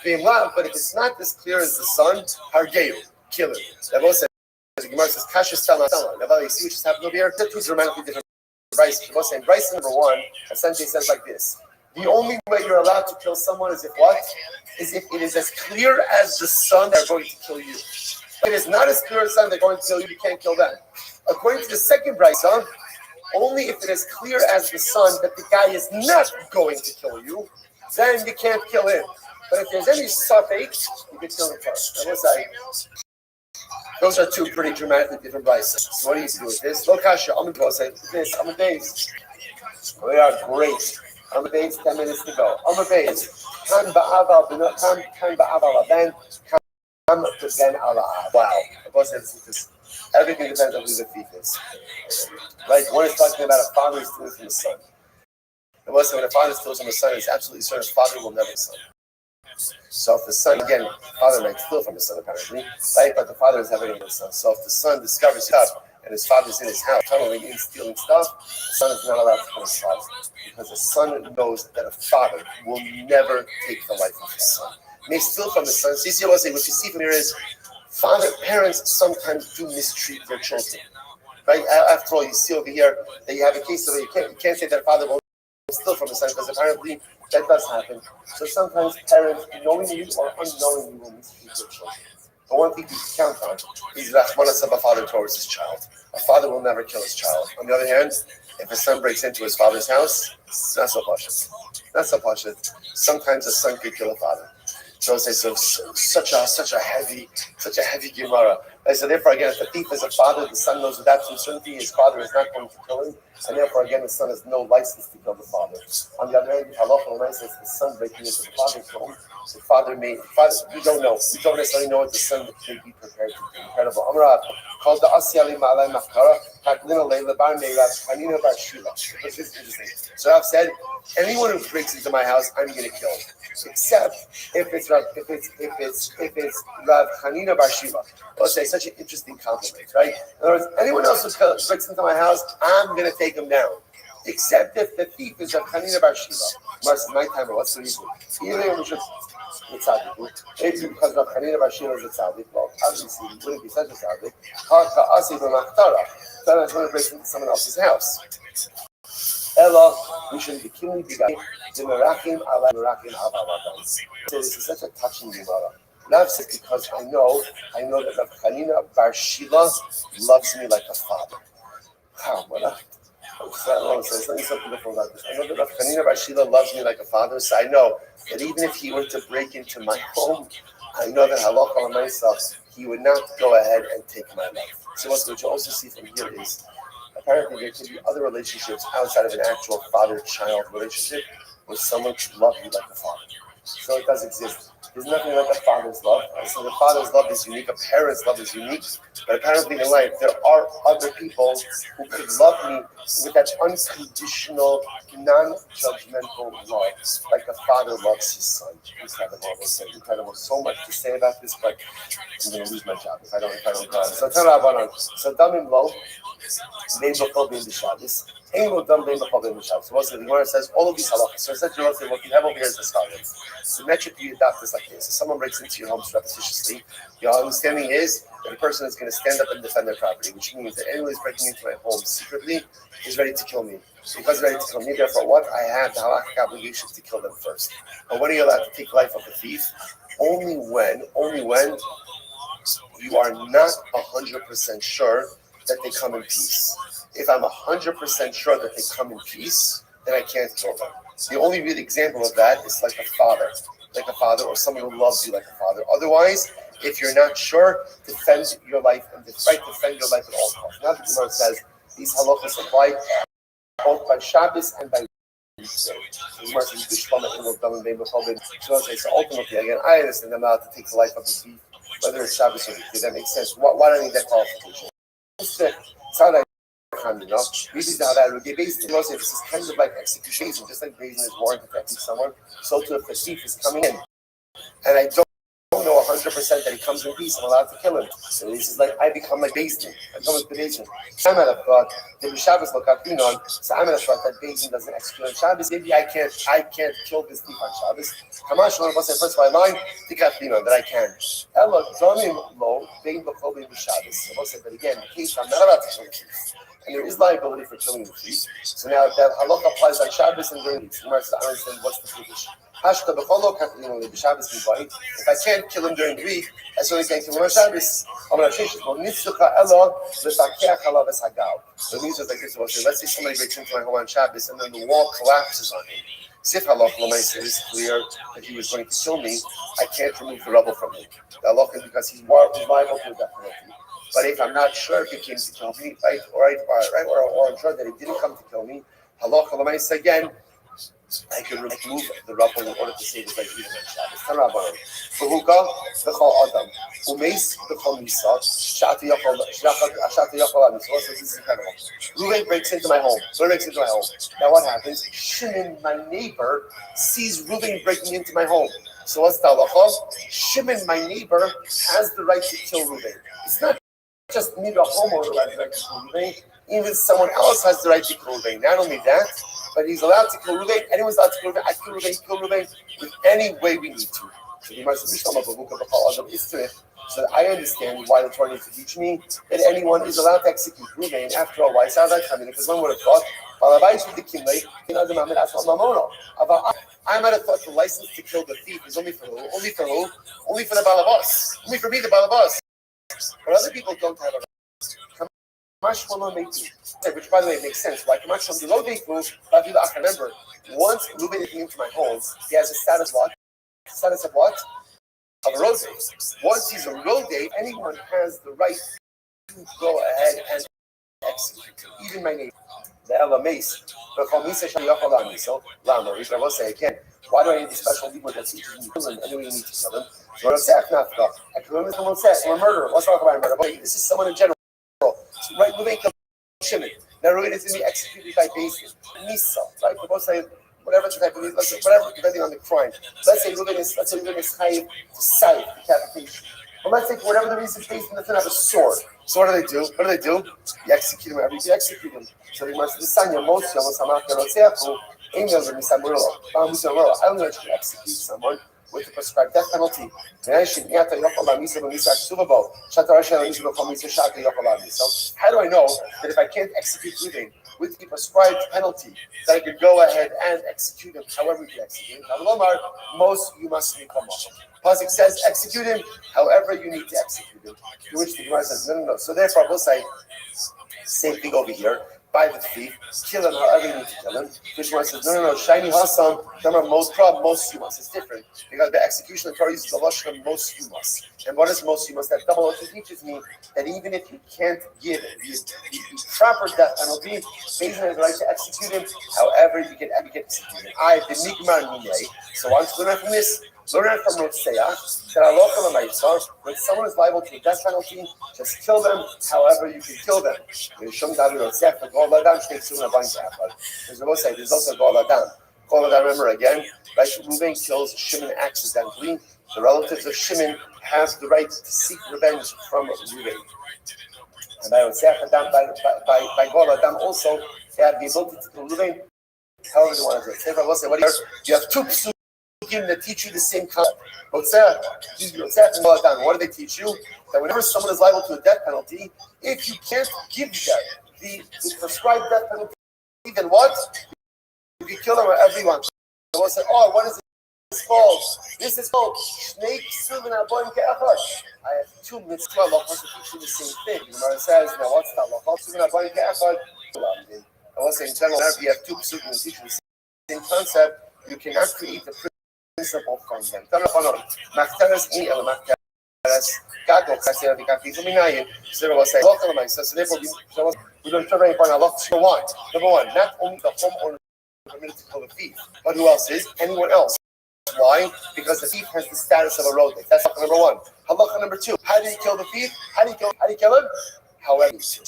Speaker 3: Being love, but if it's not as clear as the sun, Hargeyu, kill him. That will say. The Gemara says, Kasha Stella. Now, you see what just happened over here? They're two dramatically different Bryce. Bryce number 1 essentially says like this: the only way you're allowed to kill someone is if what? Is if it is as clear as the sun they're going to kill you. If it is not as clear as the sun they're going to kill you, you can't kill them. According to the second Bryce, only if it is clear as the sun that the guy is not going to kill you, then you can't kill him. But if there's any suffix, you can kill him first. I will say, those are two pretty dramatically different prices. So what do you do with this? Lokasha, I'm going to say this. I'm a base. We are great. I'm a base. 10 minutes to go. I'm a base. Kan ba'aval ben. Kan ben ala. Wow. The boss says everything depends on who the thief is. Right? One is talking about a father stealing from the son. The boss said when a father steals from the son, it's absolutely certain his father will never son. So if the son, again, father might steal from his son apparently, right? But the father is having his son. So if the son discovers stuff and his father's in his house tunneling in, stealing stuff, the son is not allowed to kill his father. Because the son knows that a father will never take the life of his son. May steal from the son. So you see what you see from here is parents sometimes do mistreat their children. Right? After all, you see over here that you have a case of you can't say that father will steal from the son because apparently that does happen. So sometimes parents, knowingly or unknowingly, will mistreat their children. But one thing you can count on is Rachmanas of a father towards his child. A father will never kill his child. On the other hand, if a son breaks into his father's house, it's not so pashut. Not so pashut. Sometimes a son could kill a father. So say so such a heavy Gemara. So therefore again, if the thief is a father, the son knows with absolute certainty his father is not going to kill him, and therefore again the son has no license to kill the father. On the other hand, halacha says the son breaking into the father's home, the father you don't know. You don't necessarily know what the son may be prepared to do. Incredible. Amrad called the Asiyali Ma'alai Mafkara, Haklina Leila Bar Meirav, Hanina Bar Shila. Which is interesting. So I've said, anyone who breaks into my house, I'm gonna kill. Except if it's Rav Hanina Bar Shila. Let's say such an interesting compliment, right? In other words, anyone else who breaks into my house, I'm gonna take him down. Except if the thief is Rav Hanina Bar Shila. My time, what's the reason? Maybe because Rav Hanina Bar Shila is a tzaddik. Well, obviously, he wouldn't be such a tzaddik. Sometimes when it breaks into someone else's house. Ella, we should be killing the guy. So this is such a touching Gemara. Not just because I know that Rav Hanina Bar Shila loves me like a father. Something so beautiful about this. I know that Rav Hanina Bar Shila loves me like a father, so I know that even if he were to break into my home, I know that halacha l'maisa, he would not go ahead and take my life. So what you also see from here is, apparently there could be other relationships outside of an actual father-child relationship where someone could love you like a father. So it does exist. There's nothing like a father's love. So the father's love is unique, a parent's love is unique. But apparently in life, there are other people who could love me with that unconditional, non-judgmental love, like a father loves his son. Incredible. So much to say about this, but I'm going to lose my job if I don't go on. So tell Rabbanan. So Damim Lo, Vein B'chol Bein B'Shabbos. Ein Lo Dam Bein B'chol Bein B'Shabbos. So the Gemara says all of these halachas. So essentially, what you have over here is as follows. So metric you adopt this like this. If someone breaks into your home repetitiously, your understanding is that the person is going to stand up and defend their property, which means that anyone who's breaking into my home secretly is ready to kill me. Because he's ready to kill me, therefore what? I have the halakhic obligation to kill them first. But when are you allowed to take life of a thief? Only when you are not 100% sure that they come in peace. If I'm 100% sure that they come in peace, then I can't kill them. The only real example of that is like a father or someone who loves you like a father. Otherwise, if you're not sure, defend your life and defend your life at all costs. Now the Gemara says these halachas apply both by Shabbos and by so ultimately, again, I understand I'm allowed to take the life of the thief, whether it's Shabbos or weekday. That makes sense. Why do I need that qualification? It's how that this is kind of like execution, just like raising his warrant protecting someone. So too, if the thief is coming in, and I don't know 100% that he comes in peace, I'm allowed to kill him. So this is like I become like basement. I become like the basement. I'm at a thought that Shabbos lokapinon. So I'm at a thought that basement doesn't execute on Shabbos. Maybe I can't kill this thief on Shabbos. Kamash one of us said first my line tikapinon that I can. Ella donim lo bein b'chol bein b'Shabbos. So said, but again, in case I'm not allowed to kill the thief. And there is liability for killing the thief. So now that halacha applies on Shabbos and during weeks. You must understand what's the condition. If I can't kill him during the week, I certainly can't kill him on Shabbos. So it means it's like this. Let's say somebody breaks into my home on Shabbos and then the wall collapses on him. Sif halacha is clear that he was going to kill me. I can't remove the rubble from him. The halacha is because he's liable to that penalty. But if I'm not sure if he came to kill me, right, or I'm sure that he didn't come to kill me, halacha l'maisa again, I can remove the rubble in order to save his life even on Shabbos. Tanrabanan. V'huka v'chol adam umeis v'chol misa shati yachol amisa. So this is incredible. Reuven breaks into my home. Now what happens? Shimon, my neighbor, sees Reuven breaking into my home. So what's the halacha? Shimon, my neighbor, has the right to kill Reuven. It's not just me, the homeowner, who has the right to kill Reuven. Even someone else has the right to kill Reuven. Not only that, but he's allowed to kill Reuven. Anyone's allowed to kill Reuven. I kill Reuven with any way we need to. So I understand why the Torah needs to teach me that anyone is allowed to execute Reuven. After all, why sounds like coming? Because one would have thought, I might have thought the license to kill the thief is only for who? Only for who? Only for the balabas. Only for me, the balabas. But other people don't have a right. Which, by the way, makes sense. Why? Remember, once Reuben came into my home, he has a status what? Status of what? of a road date. Once he's a road date, anyone has the right to go ahead and execute, even my neighbor. The Ella Mace, but call me say Yokolami. So Lama, we will say again, why do I need a special legal that teaches me to kill him? Anyway, you need to kill him. So what's that? Not go. I can remember someone said, we're a murderer. Let's talk about murder. But this is someone in general. So, right, we make Shimon. Now, really, it's going to be executed by basis. Misa, right? We both say, whatever the type of, let's say, whatever, depending on the crime. Let's say Ruben is chayiv to side decapitation. But let's say for whatever the reason, based on have a sword. So what do they do? What do they do? You execute him every day. You execute him. So they must decide your most young I only let you execute someone with the prescribed death penalty. So how do I know that if I can't execute living with the prescribed penalty, that I could go ahead and execute him however you execute him? Most you must become Pasuk says execute him however you need to execute him. To which the Gemara says no. So therefore we'll say same thing over here. By the thief, kill him however you need to kill him. Gemara says no. Shiny Hassam. Remember most you must. It's different because the execution of Torah uses the lashon most you must. And what is most you must? That double lashon teaches me that even if you can't give the proper death penalty, Beis Din has the right to execute him however you can execute him. I the nigmar minay. So once we learn from this. Learn from Rotseach that when someone is liable to a death penalty, just kill them however you can kill them. There's also Gol Adam. Gol Adam, remember again, right? Reuben kills Shimon accidentally. The relatives of Shimon have the right to seek revenge from Reuben. And by Rotseach Adam, by Gol Adam also, they have the ability to kill Reuben however they want to do it. You have two psukim that teach you the same concept. What do they teach you? That whenever someone is liable to a death penalty, if you can't give them the prescribed death penalty, then what? You can kill them wherever you want. They will say, what is this called? This is called Snake Silvan Aboim Ke'achad. I have two mitzvah lachos to teach you the same thing. The Gemara says, now what's that lachos? Silvan Aboim Ke'achad. I will say in general, if you have two psukim that teach you the same concept, you cannot create the principle from them. So therefore, we don't very important. Number one, not only the homeowner is permitted to kill the thief, but who else is? Anyone else. Why? Because the thief has the status of a road. That's number one. Halacha number two. How do you kill the thief? How do you kill him? However you need to.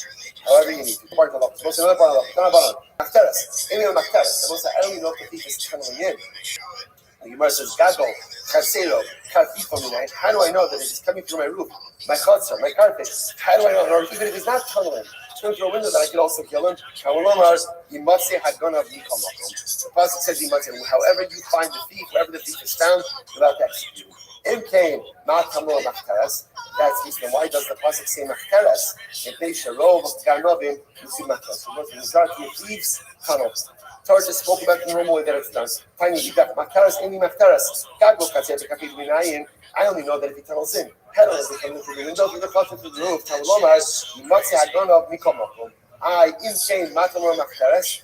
Speaker 3: However you need to. Part of the law. Another part of the law. Machteres. Any of the machteres. I only know if the thief is tunneling in. The Gemara says, Gadol, Chasero, Karfifo Minai. How do I know that it is coming through my roof, my chutzah, my carpet? How do I know? Or even if it's not tunneling, it's going through a window that I could also kill him. The Pasuk says, however you find the thief, wherever the thief is found, without executing. Came, not Tamil Machteres. That's reason why does the Pasuk say Machteres? If they sharov, Garnovim, you see Machteres. Because the majority of thieves, tunnels. Torah just spoke about the normal way that it's done. Finally, you got Machteres, any Machteres. I only know that if he tunnels in. Hell is coming through the window, through the closet, through the roof. You must say,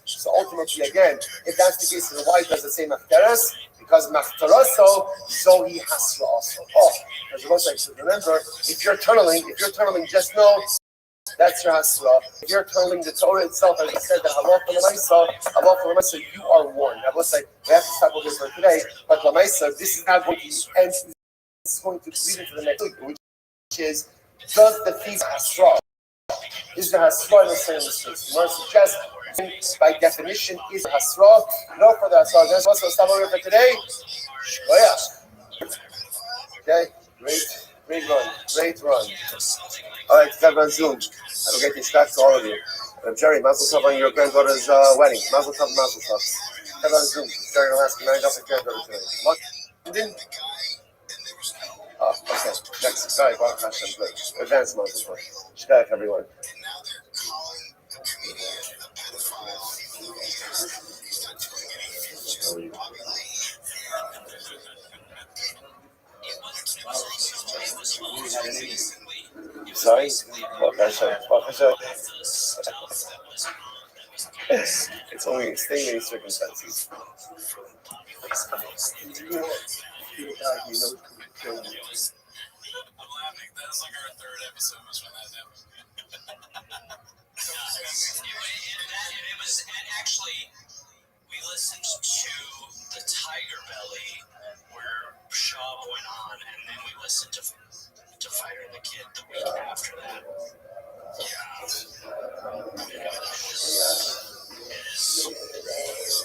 Speaker 3: so ultimately, again, if that's the case, then why does it say Machteres? Because Machteraso, Zohi Hasra also. As the most I should remember, if you're tunneling, just know that's your Hasra. If you're tunneling the Torah itself, as I said, that Lamaisa, you are warned. I will say, we have to stop with this for today, but Lamaisa, this is not going to end. This is going to lead into the next week, which is, does the thief Hasra? Is the Hasra in the same mistakes? You want to suggest, by definition, is Hasra? No further Hasra. That's what's stop over for today. Okay, great run. All right, got on Zoom. I will get these facts to all of you. Jerry, mazel tov on your granddaughter's wedding. Mazel tov. Got on Zoom. Jerry will ask me 9 granddaughter today. What? Okay. Next. Sorry, Baruch Hashem. Good. Advance mazel tov. Shkach, everyone. Sorry? It's only extenuating circumstances.
Speaker 4: I'm laughing. That's like our third episode was when that happened.
Speaker 5: It was actually, we listened to the Tiger Belly where Shaw went on, and then we listened to Fighter and the Kid the week after that. Yeah. It's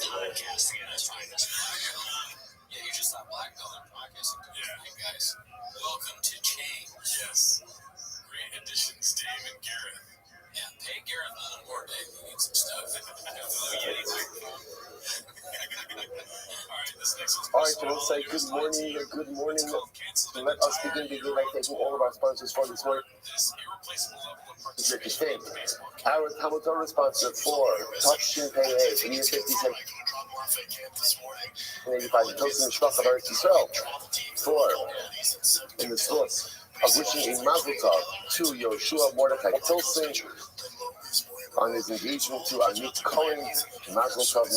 Speaker 5: podcasting at its finest.
Speaker 4: Yeah, you just saw Black Color podcasting. Yeah, you guys. Welcome to Change. Yes. Great additions, Dave and Garrett. Yeah, pay Garrett a little more, Dave. We need some stuff. All right, this next one's
Speaker 3: All right, so we'll say good morning. Let us begin by thanking all of our sponsors for this morning. Turkish Fame, our Talmud Torah sponsor for Touchshin Pay 8, year 57. And 85, the Tosin Shvach of Eretz Yisrael, for in the source of wishing a mazel tov to Yoshua Mordechai Tilson on his engagement to Amit Cohen. Mazel tov, and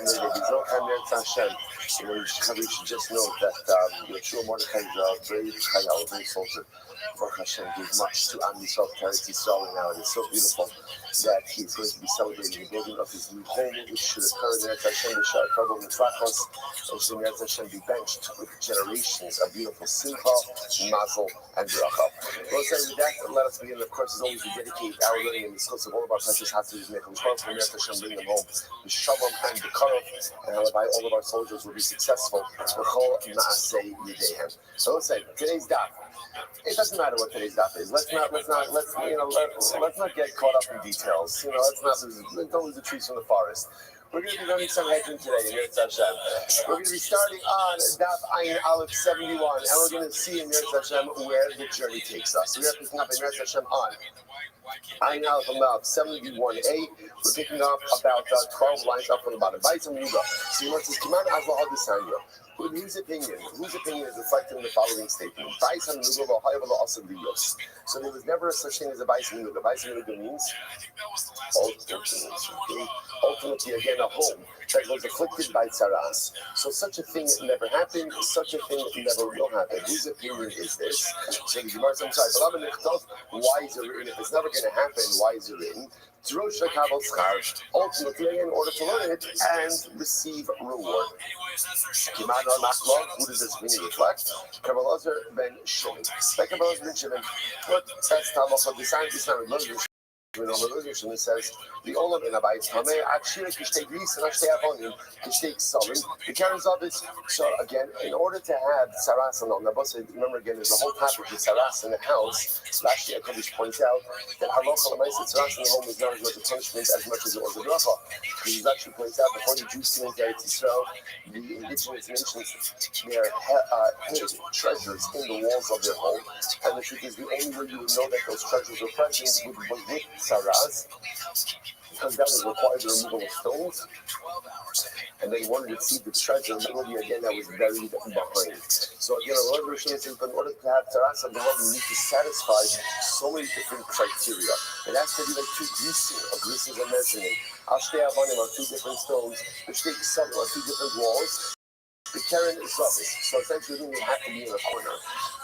Speaker 3: then the Zochar Meretz Hashem. We should just note that Yoshua Mordechai is a very chayal, very soldier. Baruch Hashem gave much to Am Yisrael, Eretz Yisrael, and now it is so beautiful that he is going to be celebrating the building of his new home, which should occur in Eretz Hashem, B'Shar Kavod Mitzvachos, and should in Eretz Hashem be benched with generations of beautiful simcha, mazel, and bracha. Well, so with that, let us begin. Of course, as always, we dedicate our learning and discuss of all of our precious haftarahs, Necham Shvar, from Eretz Hashem, bring them home, the Shalom and the Karov, and halabai all of our soldiers will be successful. B'chol Ma'aseh Yideihem. So let's say today's daf. It doesn't matter what today's daf is. Let's not get caught up in details. Don't lose the trees from the forest. We're going to be learning some Hedron today in Eretz Hashem. We're going to be starting on Daf Ayin Aleph 71, and we're going to see in Eretz Hashem where the journey takes us. So we are picking up in Eretz Hashem on Ayin Aleph 71a. We're picking up about 12 lines up from the bottom. By some Yuga. So you want to say, Kiman Azla Hadisanya. Whose opinion is reflected in the following statement? So there was never such thing as a Bais Minuga. Bais Minuga means ultimately again a home that was afflicted by tzaras. So such a thing never happened, such a thing never will happen. Whose opinion is this? So the Gemara says, why is it written? If it's never going to happen, why is it written? Ultimately, in order to learn it and receive reward. Who does this mean reflect? Kabbalazar ben Shimon. Like Kabbalazar ben Shimon, what says Talmud designs Islam it says the Olam in a Beit Hameh Akshira Kishtei Gris and Ashtei Avonim Kishtei Ksavim. The Karen's of it. So again, in order to have Saras and Nabasa, remember again, there's a whole topic with Saras in the house. Last year, Kodesh points out that Halacha L'maisa Saras in the home is not as much a punishment as much as it was a bracha. He actually points out before the Jews came into Eretz Yisrael, the indigenous nations hid treasures in the walls of their home, and the truth is the only way you would know that those treasures were present was with Saras, because that would require the removal of stones, and they wanted to see the treasure literally again that was buried behind. So again, a lot of Rishon says, in order to have Saras and you need to satisfy so many different criteria. It has to be like two grisim. A grisim is a measurement. Ashtei Avonim are two different stones. The Shtei Ksavim are two different walls. The Karen is Zavis. So essentially, they have to be in a corner.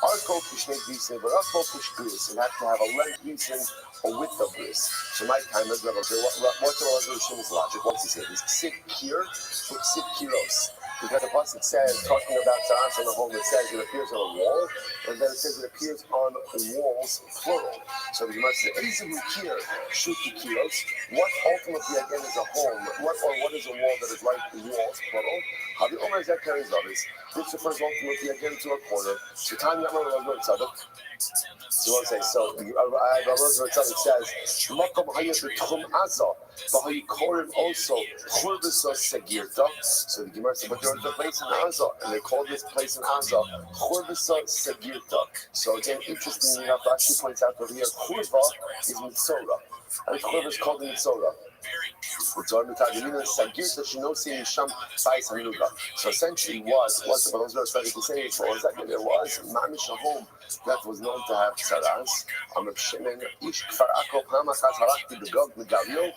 Speaker 3: Our code is Shnei Grisim, but our code is Gris. It has to have a length grisim or width of Gris. So my time is what's the Rishon's logic? What's he say? Is Ksib Kir or Ksib Kiros? Because the pasuk says, talking about Saras on the home, it says it appears on a wall, and then it says it appears on walls, plural. So the Gemara says, Eizim Kir, Shuki Kiros. What ultimately again is a home? What is a wall that is like walls, plural? Havi Omer Zekar is Zavis. This refers ultimately again to a corner. Shaitan Yamar Rabbi Tzadok. So what I say? So Rabbi Tzadok says, Makom Hayat B'Tchum Azah, V'Hayikorim also Churbesos Segirta. So the Gemara says, but there was a place in Azah, and they called this place in Azah Churbesos Segirta. So again, interestingly enough, Rashi points out over here, Churva is Mitzora, and Churva is called Mitzora. So essentially, what the Balazar started to say is, there was mamish a home that was known to have tzaras. Reb Shimon, Ish Kfar Akko, Pamachat Halachti Begog Megalio,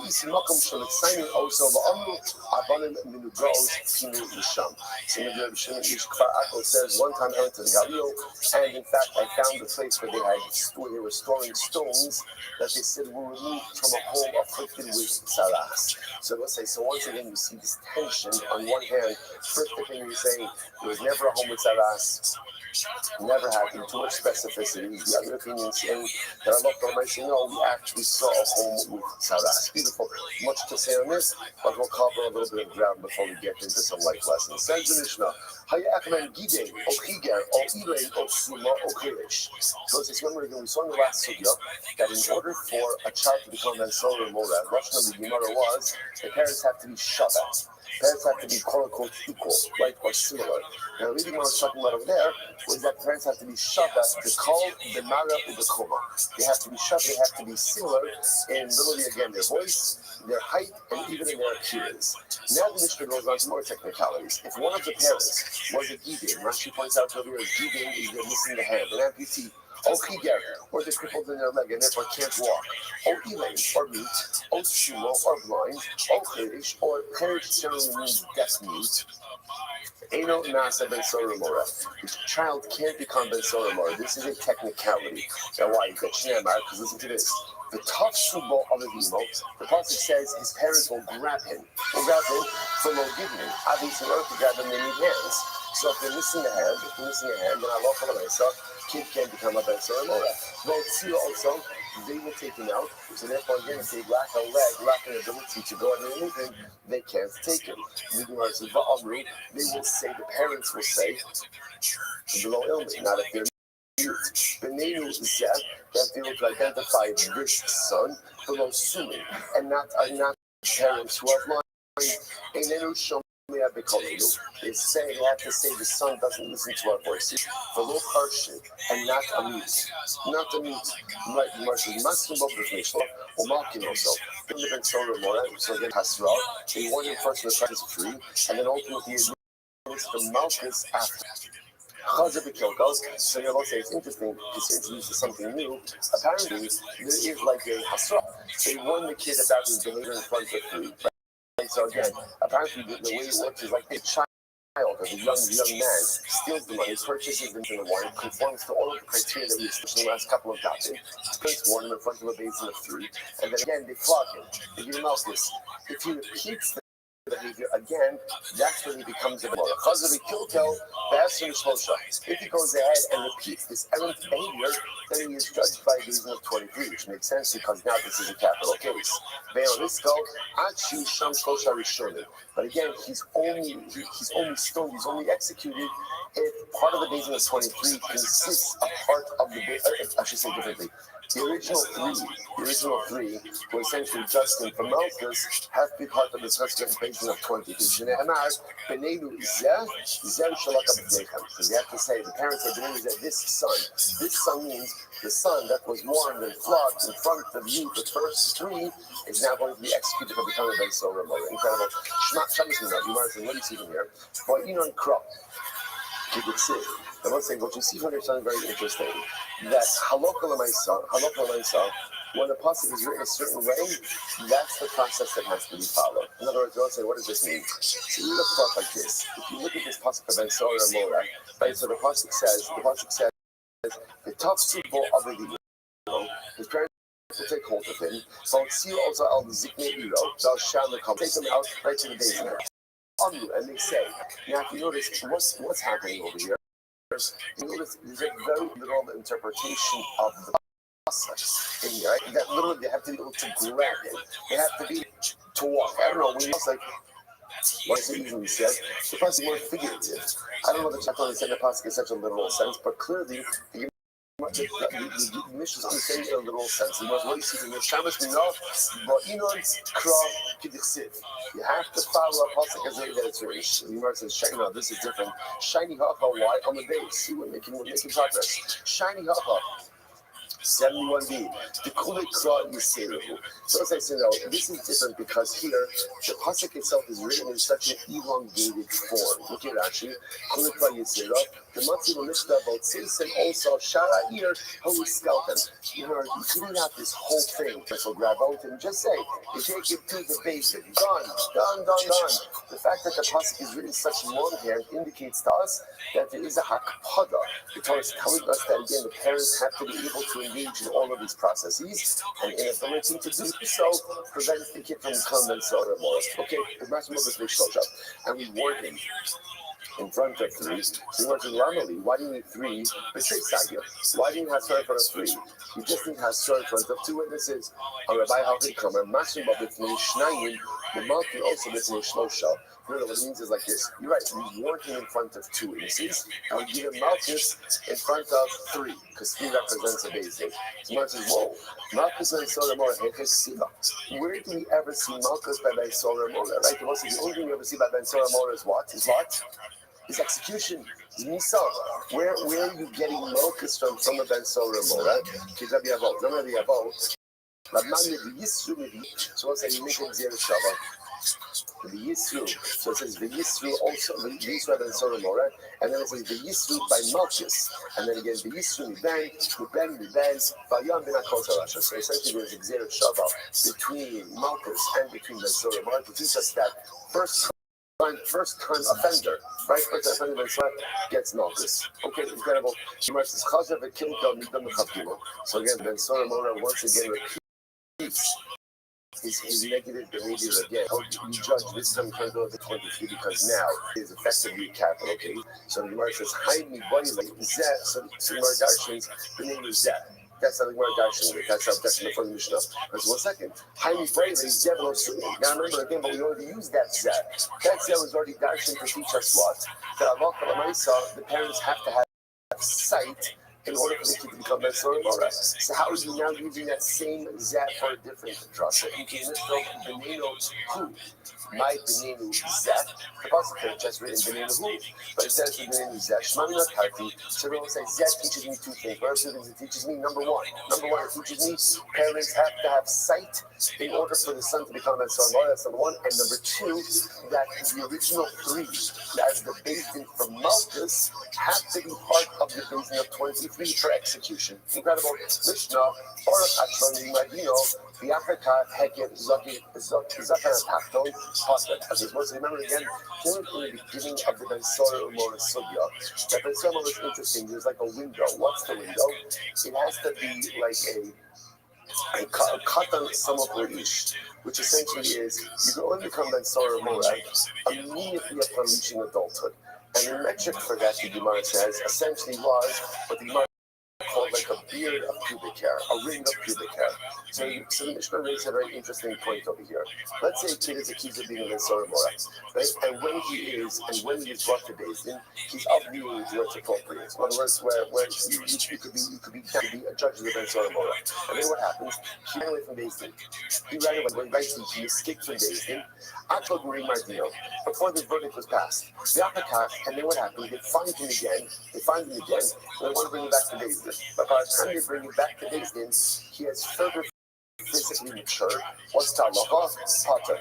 Speaker 3: Isi Makom Shemitzayim also Va'amru Abanim Minugos Pinu Yisham. So Reb Shimon, Ish Kfar Akko says, one time I went to the Galio, and in fact I found the place where they were storing stones that they said were removed from a home afflicted with tzaras. So let's say, so once again you see this tension. On one hand, first thing you're saying, there was never a home with tzaras, never happened, too much specificity. The other opinion saying that Allah might say, no, we actually saw a home with tzaras. Beautiful. Much to say on this, but we'll cover a little bit of ground before we get into some life lessons. Says the Mishnah, so it's this one we saw in the last sugya that in order for a child to become an Ansar or Morad, Russian of the Gemara was the parents have to be shabat. Parents have to be quote unquote equal, right, or similar. Now, reading what I was talking about over there was that parents have to be shabat, the kol, the mara, and the koma. They have to be shabat, they have to be similar in literally again their voice, their height, and even in their appearance. Now the Mishnah goes on to more technicalities. If one of the parents was a gidin, Rashi points out earlier, gidin is they're missing the hand, an amputee. Or they're crippled in their leg and therefore can't walk. Or elaine, or mute, or sumo, or blind, or cherish, or cherish generally means deaf mute. Eno nasa ben soromora. This child can't become ben soromora. This is a technicality. Now why? Because listen to this. The tough subo of the Vimo, the pasuk says his parents will grab him. Will grab him for no giving. Obviously, in order to grab him, they need hands. So if they're missing a hand, then Allah kid can become a ben soromora. But also, they will take him out. So therefore, again, if they lack a leg, lack an ability to go out and remove him, they can't take him. They will say, the parents will say, below illness, not if they're the name is that they will identify this son below suing, and not parents who are blind. And then they have to say the son doesn't listen to our voices. Below harshly and not a mute. Not a mute. Right, Masum of the Mishnah, or Malkin also. So again, Hasra, they warn him first in the practice free, and then ultimately the Malchus after. So you will say it's interesting because he introduces something new. Apparently, there is like a hasra. They warn the kid about his behavior in front of food. Right? And so again, apparently the way it works is like a child or a young man steals the money, purchases them in the wine, conforms to all of the criteria that we established in the last couple of chapters. Parents warn him in front of a basin of food, and then again they flog him. They give him out this. If he repeats the behavior again, that's when he becomes a Gemara. If he goes ahead and repeats this errant behavior, then he is judged by a reason of 23, which makes sense because now this is a capital case. But again, he's only stoned, he's only executed if part of the basin of 23 consists of part of the I should say differently. The original three, who essentially Justin from Malchus, have to be part of the subsequent basin of 22. Because they have to say, the parents are doing that this son means the son that was warned and flogged in front of you, the first three, is now going to be executed for becoming Ben Soromor. Incredible. What do you see from here? Well, crop. I was saying, what you see from here is something very interesting. That halakha l'maisa, when the pasuk is written a certain way, that's the process that has to be followed. In other words, you'll say, what does this mean? So you look at like this. If you look at this pasuk of Ben Sorah or Mora, right? So the pasuk says, the top suitable of the his parents will take hold of him. So see also al zikne ilo, thou shalt come. Take them out right to the basement. And they say, now if you notice what's happening over here. You notice there's a very literal interpretation of the process in here, right? That literally they have to be able to grab it. They have to be to walk. I don't know, when it's like what is it usually said? The pasuk is more figurative. I don't know the chapter that said the pasuk in such a literal sense, but clearly the Mishnah is understanding in a literal sense. And what do you see from the Shabbos we know, but you have to follow a pasuk as that it's written. The Gemara says, "Shiny, this is different. Shiny haka, why on the base? See, we're making progress. Shiny haka." 71b. The Kulei Kla Yiserahu. So as I said, this is different because here the pasuk itself is written in such an elongated form. Look at Rashi. Kulei Kla Yiserahu. The Matzi Mishnah about said also Shara here Holy Skeleton. You didn't have this whole thing. So grab out and just say, you take it to the basic. Done. The fact that the pasuk is written such longhand indicates to us that there is a hakpada. The Torah is telling us that again the parents have to be able to engage in all of these processes, and inability to do so prevents the kid from becoming so. Okay, the maximum is Shloshah, and we warn him in front of three. So he went to Lamali. Why do you need three? Why do you have Torah in front of three? You just need to have Torah in front of two witnesses. A Rabbi Halchikamer, Mashim Babitni Shnayim, the Malki also Bitni Shlosha. Really, what it means is like this. You're right, we warn him in front of two witnesses, and we give him Malchus in front of three, because three represents a basic. So Mark says, whoa, Malchus and Sora Mora, where do we ever see Malchus by Ben Sora Mora? Right? The only thing we ever see by Ben Sora Mora is what? Is execution. Is Misa. Where are you getting Malchus from the Ben Sora Mora? Kizabi Avot. Remember the Avot. So once you make it Zero Shava. The Yisru, so it says the Yisru also, the Yisru Ben Sora Mora, and then it says the Yisru by Malchus, and then again the Yisru Ben, Vayam Ben Akota Rasha. So essentially there's a Xer Shava between Malchus and between Ben Sora Mora to teach us that first time offender, right? First time offender Ben Sora gets Malchus. Okay, incredible. So again, Ben Sora Mora once again repeats his negative behavior again. How do you judge this time turned over to 23 because now it is effectively capital, okay? So the Gemara says, Haini Boyle, Zeh, so the Gemara Darshans, the name is Zeh. That's how the Gemara Darshan, that's how that's in the front of the Mishnah. That's 1 second. Haini Boyle is Zeh Belosunim. Now remember again, but we already used that Zeh. That Zeh was already Darshan to teach us what? That Allah Kalamaisa, the parents have to have sight in order for the kid to become Ben Sora Mora. So how are you now using that same Zeh for a different drasha? You can misspell Benenu Hu. My Benenu Zeh. The pasuk could have just written Benenu Hu, but it says Benenu Zeh. Shmami not Tarti. So we will say Zeh teaches me two things. What are two things it teaches me? Number one, it teaches me parents have to have sight in order for the son to become Ben Sora Mora. That's number one. And number two, that the original three, as the basin from Malchus, have to be part of the basin of 23 for execution. Incredible. Mishnah, Baruch Atzoni Madino, the Africa Heket Zaki Zakar Pachton, Pasuk. As it's supposed to remember again, here in the beginning of the Ben Sora Umor Sugya. That Ben Sora Umor is interesting. There's like a window. What's the window? It has to be like a katan samach, which essentially is you can only become Ben Sora Umor immediately upon reaching adulthood. And the metric for that, the Gemara says, essentially was what the Gemara called like a beard of pubic hair, a ring of pubic hair. So the Mishnah raises a very interesting point over here. Let's say a kid is accused of being a Ben Sora Mora, right? And when he is brought to Beis Din, he's of the age where it's appropriate. In other words, where you could be a judge of the Ben Sora Mora. And then what happens? He ran away from Beis Din. He ran away, he escaped from Beis Din. Atod Marie Mardino, before the verdict was passed. And then what happened? They find him again, and they want to bring him back to Beis Din. But by the time they bring him back to Beis Din, he has further physically matured. What's Talacha? Pater.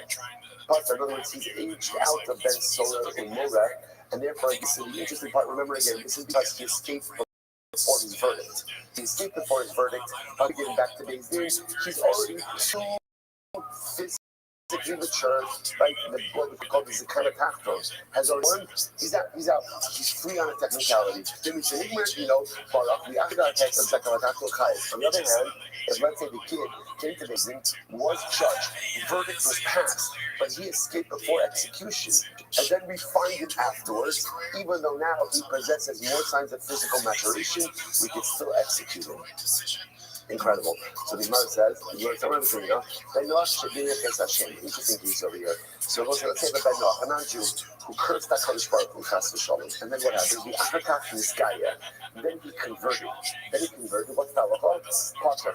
Speaker 3: In other words, he's aged out of Ben Sora Umora, and therefore, this is the interesting part. Remember again, this is because he escaped before his verdict. He escaped before his verdict. By getting back to Beis Din, he's already too physically mature, right? What we call the Zakana Tachtos has already learned. He's out. He's free on a technicality. Then we say, Baruch, we after that text of Zakana Tachtos Chayes. On the other hand, if let's say the kid came to Beis Din, was judged, verdict was passed, but he escaped before execution, and then we find him afterwards, even though now he possesses more signs of physical maturation, we can still execute him. Incredible. So the Gemara says, interesting piece over here. So let's say the Ben Noach, a non-Jew, who cursed that HaKadosh Baruch Hu, Chas v'Shalom. And then what happens? The Afrikach Niskaya. Then he converted. What's the halacha? Potter.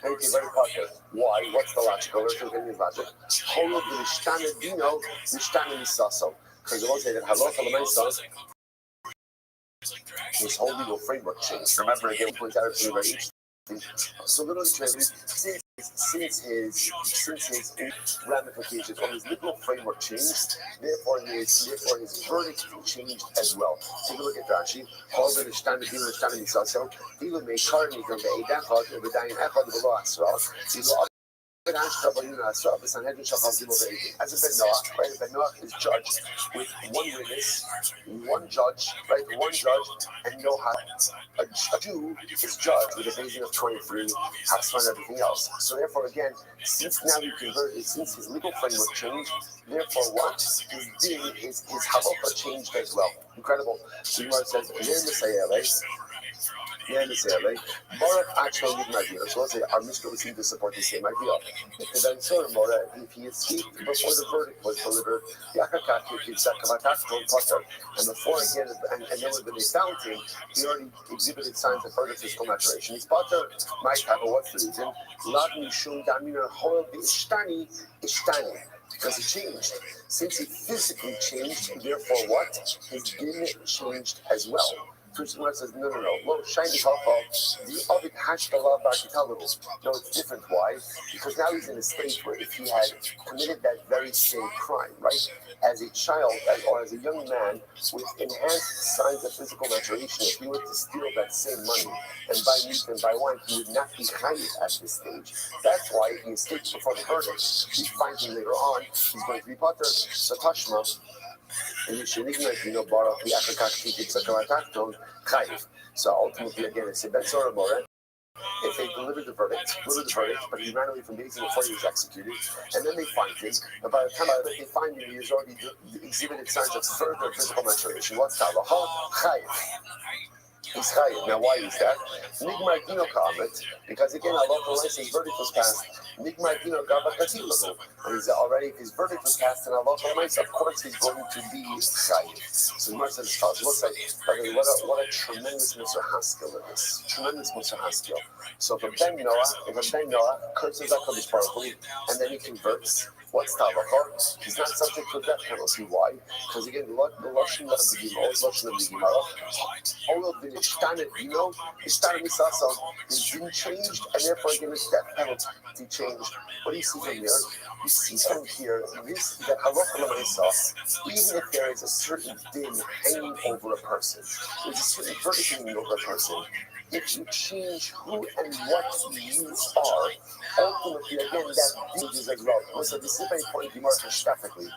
Speaker 3: Then he converted Potter. Why? What's the logic? We're getting his logic. Holo v'nishtane dino, nishtane misaso. Because the one say that halacha l'meisa, his whole legal framework changed. Remember again, he points out to me very So literally translated, since his ramifications or his legal framework changed, therefore his verdict changed as well. Take a look at Rashi. Even may currently go to Eidachod, Ubedain Echod, Velo Asra. As a Ben Noach, right? Ben Noach is judged with one witness, one judge, right? One judge, and no high. A Jew is judged with a basin of 23, Hafsman, and everything else. So therefore, again, since now he converted, since his legal framework changed, therefore what his din is his halacha changed as well. Incredible. So the Gemara says, Baruch actually need my idea. So let's say our Mishnah would seem to support the same idea. If the Ben Sora Mora, if he escaped before the verdict was delivered, and before again, and then when they found him, he already exhibited signs of further physical maturation. He's Potter, my type of what's the reason? Because he changed. Since he physically changed, therefore what? His din changed as well. First says, no. Well, shiny papa, the Ovid Hashtalah Barkitalu. No, it's different. Why? Because now he's in a state where if he had committed that very same crime, right? As a child or as a young man with enhanced signs of physical maturation, if he were to steal that same money and buy meat and buy wine, he would not be chayiv at this stage. That's why he escapes before the verdict. He finds him later on, he's going to be potter. So Tashma. So ultimately, again, it's a betzora more. If they delivered the verdict, but he ran away from Beijing before he was executed, and then they find him, and by the time they find him, he has already exhibited signs of further physical maturation. What's that? He's chayiv. Now, why is that? Nigmar dino ka'amet, because again, Allah his verdict was passed. Nigmar dino gavakatilahu, and he's already his verdict was passed, and Allah of course he's going to be chayiv. So the Gemara says, looks like what a tremendous Musar Haskell it is. Tremendous Musar Haskell. So if a Ben Noah curses HaKadosh Baruch Hu, and then he converts. What's Tavacha? He's not subject to a death penalty. Why? Because again, the Lashon of the Gemara, all of the Ishtanet, Ishtanet Misasa, his din changed, and therefore again, his death penalty changed. What do you see from here? You see from here, that Halacha L'Maisa, even if there is a certain din hanging over a person, there's a certain verdict hanging over a person, if you change who and what you are, ultimately, again, that changes as well. So this is very important demarcationally,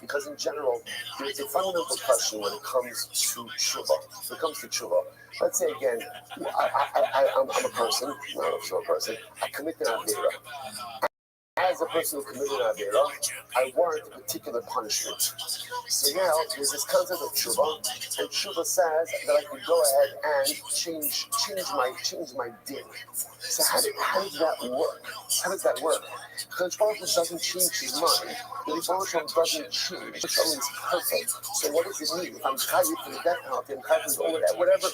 Speaker 3: because in general, there's a fundamental question when it comes to tshuva. Let's say again, I'm a person, not a physical person, I commit an avera. As a person who committed an avera, I warrant a particular punishment. So now there's this concept of tshuva, and tshuva says that I can go ahead and change my din. So how does that work? Because Baruch doesn't change his mind. But Baruch doesn't change. It's always perfect. So what does it mean? If I'm chayiv for the death penalty, I'm chayiv for whatever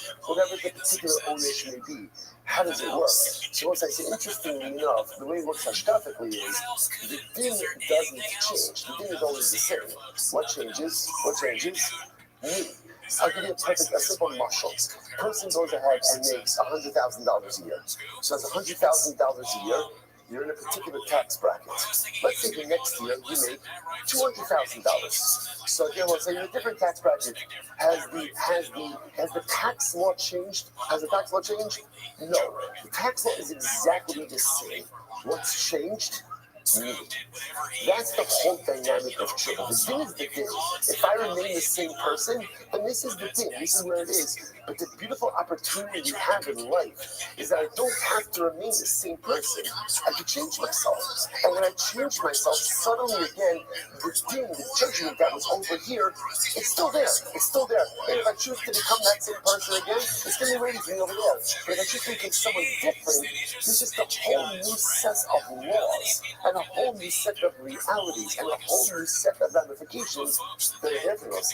Speaker 3: the particular ownership may be. How does it work? So what I say, interestingly enough, the way it works hashkafically is the din doesn't change. The din is always the same. What changes? Me. I'll give you a simple mashal. Person goes ahead and makes $100,000 a year. So that's $100,000 a year. You're in a particular tax bracket. Let's say the next year you make $200,000. So again, we'll say you're in a different tax bracket. Has the tax law changed? Has the tax law changed? No. The tax law is exactly the same. What's changed? Me. That's the whole dynamic of tshuva. The din is the din. If I remain the same person, then this is the din. This is where it is. But the beautiful opportunity you have in life is that I don't have to remain the same person. I can change myself. And when I change myself, suddenly again, the din, the judgment that was over here, it's still there. And if I choose to become that same person again, it's going to be waiting for me over there. But if I choose to become someone different, this is the whole new set of laws, and a whole new set of realities, and a whole new set of ramifications that are here for us.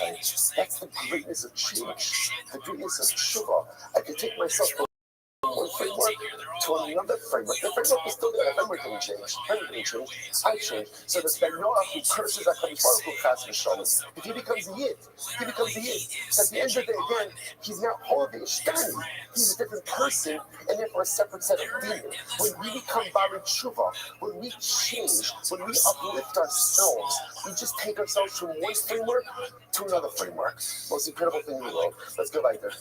Speaker 3: That's the greatness of change, the greatness of tshuva. I can take myself from one framework to another framework. The framework is still there. The framework didn't change. The framework didn't change. I changed. So the Ben Noach who curses HaKadosh Baruch Hu Chas v'Shalom, if he becomes a Yid, he becomes a Yid. So at the end of the day, again, he's now Holy Ishtani. He's a different person, and therefore a separate set of demons. When we become Bari Tshuva, when we change, when we uplift ourselves, we just take ourselves from one framework to another framework. Most incredible thing in the world. Let's go right there.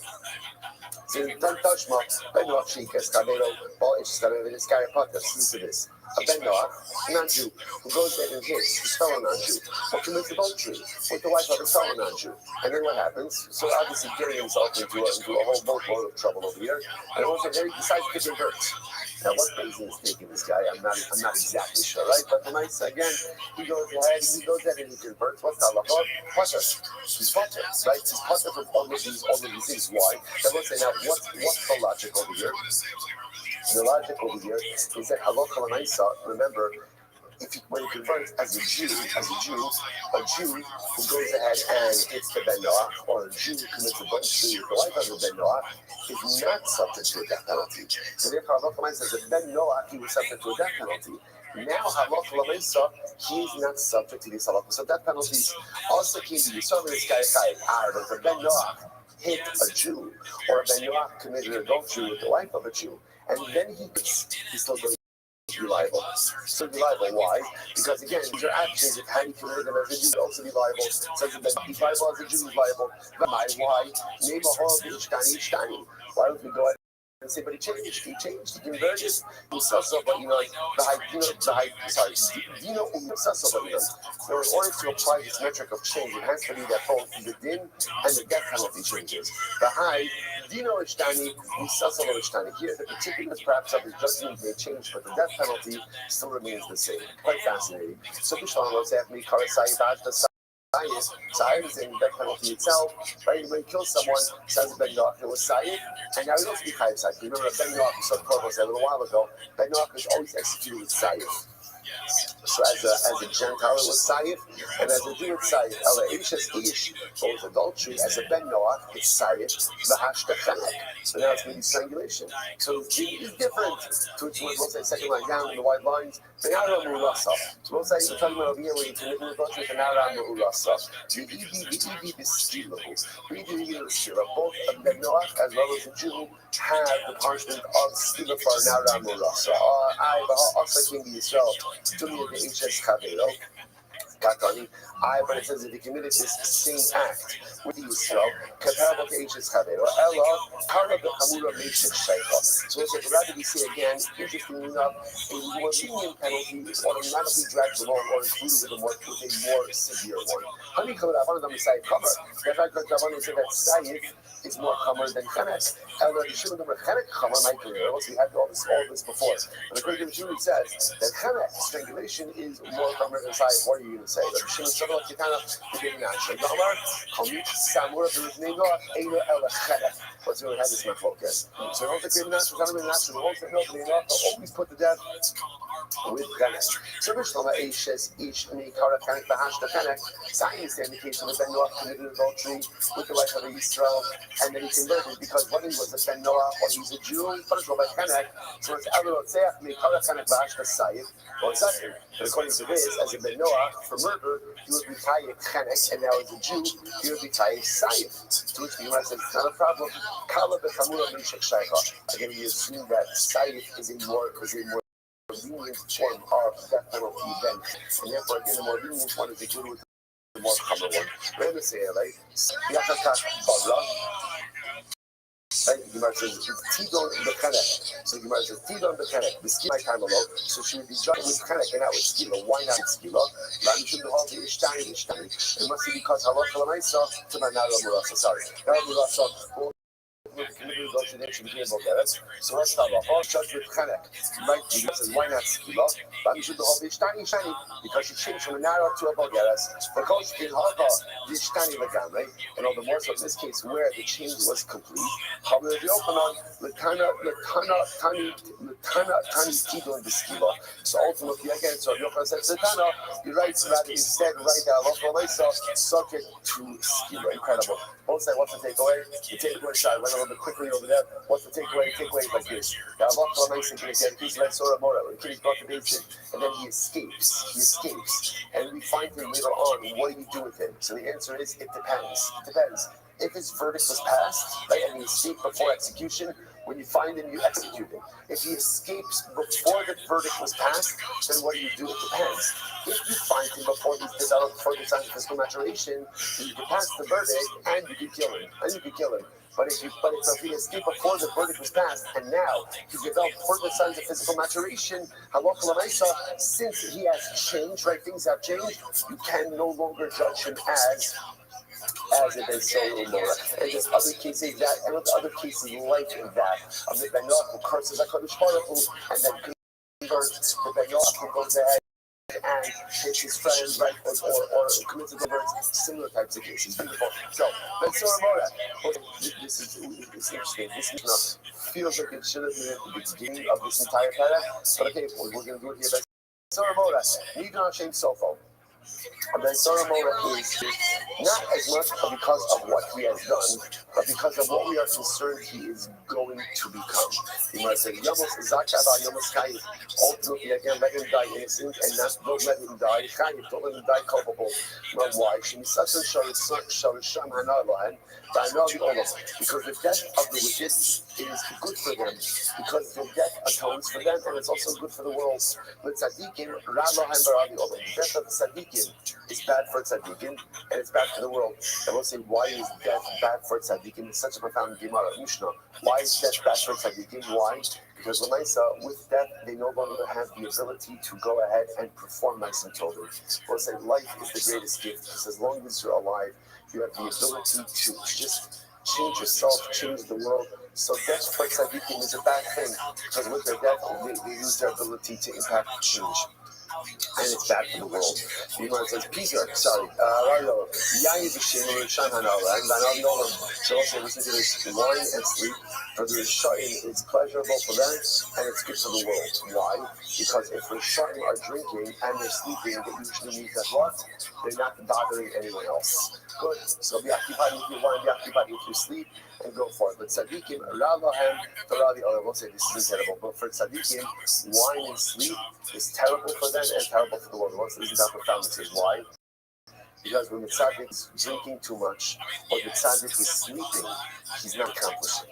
Speaker 3: So, don't touch my Ben Noach Shikas, Kabelo, or it's Kabelo, this guy Potter. Listen to this. A Ben Noach, non-Jew, who goes there and hits his fellow non-Jew, or commits adultery with the wife of his fellow non-Jew. And then what happens? So obviously getting himself into a whole boatload of trouble over here. And also there he decides to convert. Now what reason is taking this guy? I'm not exactly sure, right? But the nice again, he goes ahead and he converts. What's the halacha? Potter. He's potter, right? He's potter from all of these things. Why? And let's say now what's the logic over here? The logic over here is that halacha l'maisa. Remember, when he converts as a Jew who goes ahead and hits the Ben Noach, or a Jew who commits adultery with the wife of the Ben Noach, is not subject to a death penalty. So therefore, halacha l'maisa says that Ben Noach, he was subject to a death penalty. Now, halacha l'maisa, he is not subject to these halacha. So death penalties also came to you. So this guy but if a Ben Noach hit a Jew, or a Ben Noach committed adultery with the wife of a Jew, and then he's still going to be liable. So be liable. Why? Because again, your actions, if how you committed them as a Jew, also be liable. So he's liable as a Jew, he's liable. Why? Why would we go ahead and say, but he changed, he converted himself, but in order to apply this metric of change, it has to be that both the din and the death penalty changes. The high, Dino Ishtani, Misasalo Ishtani. Here, the particulars perhaps of his judgment may change, but the death penalty still remains the same. Quite fascinating. So, Bishlam was at me, Karasai Baj, the Sa'id is in the death penalty itself, right? When he kills someone, says Ben Noach, it was Sa'id, and now we don't speak Chayiv Sa'id. Remember, Ben Noach, we saw Provo a little while ago, Ben Noach was always executed with Sa'id. So as a Gentile, it was Sa'id, and as a Jew, it's Sa'id. Ela Ishes Ish, both adultery, as a Ben Noach, it's Sa'id, V'hash Techanek. So now it's going to be strangulation. So it's different to we'll say second line down in the white lines. So we'll say you're talking about over here where you commit adultery for Nara Mu'urasa. The ED, the Stilo. Both a Ben Noach as well as a Jew have the punishment of Stilo for Nara Mu'urasa. I also came to Israel to me at the HS Chavero. But it says if he committed this same act with Yisrael, comparable to H's Chavero, Ella, Hara B'Chamura Meshach Sheicha. So it's like, rather we say again, interestingly enough, a more lenient penalty is automatically dragged along or included with a more severe one. Honeycomb Rabbanon don't say cover. That's why Rabbanon said that Sayyid is more common than Chenek. Ella, the Shimon Domer Chenek common might be there. We had all this before. But according to Julie says that Chenek, strangulation, is more common than Sayyid. What are you going to say? That Shimon Domer What's really had this my focus. So I don't think we're not always put to death with Chenek. So Mishlama Ashes, each Mikara Chenek, Bahash the Chenek, Sayin is the indication that Ben Noach committed adultery with the wife of Israel, and then he converted because one was a Ben Noach or he's a Jew, punished by Chenek. So it's Elot Seach, Mikara Chenek, Bahash the Sayin, or second. But according to this, as a Ben Noach, for murder, he would be Tayyip Chenek, and now as a Jew, he would be Tayyip Sayin. To which the Gemara says, it's not a problem. Kala B'Chamura Meshach Sheicha. Again, we assume that Sayin is a more lenient form of death penalty than, and therefore, again, the more lenient one is included with the more common one. We're going to say, like, Yachaka Badra. Right? The Gemara says, Tidon B'Chenek. So the Gemara says, Tidon B'Chenek. The Skila time alone. So she would be judged with Chenek and not with Skila. Why not with Skila? It must be because Halacha L'Maisa to my Nara Murasa. Sorry. Nara Murasa. So what's the halacha? Judged with Chenek. Right? The Gemara says, why not Skila? Because she changed from a Nara to a Bogeres. Because in Halacha, the Ishtani Lagamre, and all the more so in this case where the change was complete. So ultimately, again, so Yochanan said to Tana, he writes rather instead, write that Halacha L'Maisa subject to Skila. Incredible. We'll say, what's the takeaway? The takeaway shot. I went a little bit quickly over there. What's the takeaway? The takeaway is like this. He's like Sora Mora. The kid brought the base in. And then he escapes. He escapes. And we find him later on. What do you do with him? So the answer is, it depends. It depends. If his verdict was passed, right, and he escaped before execution, when you find him, you execute him. If he escapes before the verdict was passed, then what do you do? It depends. If you find him before he's developed further signs of physical maturation, then you can pass the verdict and you can kill him. But if he escaped before the verdict was passed, and now he's developed further signs of physical maturation, halacha l'maisa, since he has changed, right? Things have changed. You can no longer judge him as if they say more. And there's other cases that, and other cases like that, of the Ben Yoach who curses HaKadosh Baruch Hu, and then converts the Ben Yoach who goes ahead and hits his friends, right, or commits adultery, similar types of cases. Beautiful. So, Ben Sorah, this is interesting. This is feels like it should have been at the beginning of this entire paragraph, but okay, we're going to do it here. Ben Sorah, need not change Sofo. And Ben Sorah is not as much because of what he has done, but because of what we are concerned he is going to become. He might say, Yamos Zakaba, Yamos Kayif, ultimately again, let him die innocent, and not don't let him die Kayif, don't let him die culpable. But why? Because the death of the wicked is good for them, because the death atones for them, and it's also good for the world. With tzaddikim, the death of the tzaddikim is bad for tzaddikim, and it's bad for the world. And we'll say, why is death bad for tzaddikim? It's such a profound Gemara Mishnah. Why is death bad for tzaddikim? Why? Because with death, they no longer have the ability to go ahead and perform nice and totally. We'll say life is the greatest gift, because as long as you're alive, you have the ability to just change yourself, change the world. So death for tzaddikim is a bad thing, because with their death, they lose their ability to impact change. And it's bad for the world. The Gemara says, Peter, sorry, so also listen to this, wine and sleep, for the Rishayim is pleasurable for them, and it's good for the world. Why? Because if Rishayim are drinking and they're sleeping, it usually means that what? They're not bothering anyone else. Good. So be occupied with your wine, be occupied with your sleep, and go for it. But tzaddikim, ra'lahem, the other will say this is terrible. But for tzaddikim, wine and sleep is terrible for them and terrible for the world. This is how profound this is. Why? Because when the tzaddik is drinking too much, or the tzaddik is sleeping, he's not accomplishing.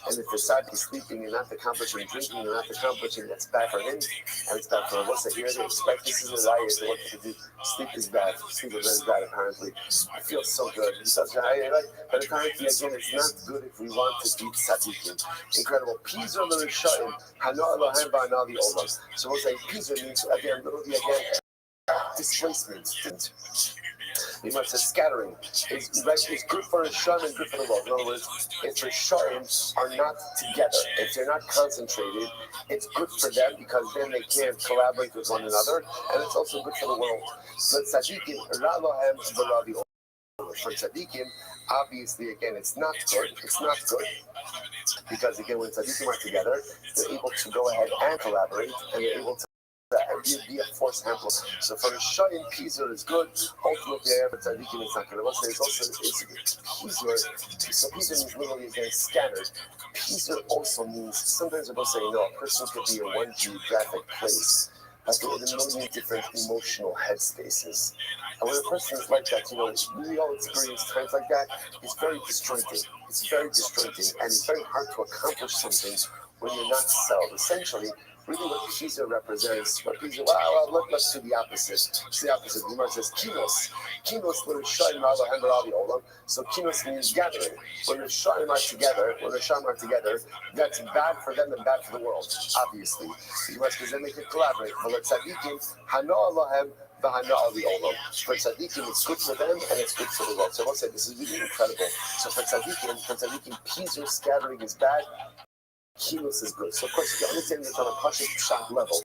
Speaker 3: And if the tzaddik is sleeping and not accomplishing, drinking and not accomplishing, that's bad for him, and it's bad for him. What's the here? They expect this is a lie. They want you to do. Sleep is bad. Sleep is bad, apparently. I feel so good. But apparently, again, it's not good if we want to be tzaddikim. Incredible. Pizor l'rishayim, hana Elohem ba'anavi olam. So we'll say pizor means, again, literally again, displacement. The Gemara says scattering. It's good for Rishon and good for the world. In other words, if Rishon are not together, if they're not concentrated, it's good for them because then they can collaborate with one another, and it's also good for the world. But tzaddikim, ra'lohem v'ravi olam. For tzaddikim, obviously, again, it's not good. It's not good. Because, again, when tzaddikim are together, they're able to go ahead and collaborate, and they're able to be a force amplifier. So for Rishayim, Pizur is good. Ultimately, but tzaddikim is not good. It's also Pizur. So Pizur means literally again scattered. Pizur also means sometimes we'll say a person could be in one geographic place, but they're in a million different emotional headspaces. And when a person is like that, we all experience times like that. It's very disjointing. It's very disjointing, and it's very hard to accomplish something when you're not settled. Essentially, really what Pizur represents, let's do the opposite. It's the opposite. The Gemara says kinos. Kinos l'rishayim ra'lohem v'ravi olam. So kinos means gathering. When Rishayim are together, that's bad for them and bad for the world, obviously. The Gemara says then they can collaborate. But let tzaddikim, hana Elohem v'hana avi olam. For tzaddikim, it's good for them and it's good for the world. So I will say this is really incredible. So for tzaddikim, Pizur scattering is bad. Kinos is good. So of course, you can understand this on a Pashat Pshat level.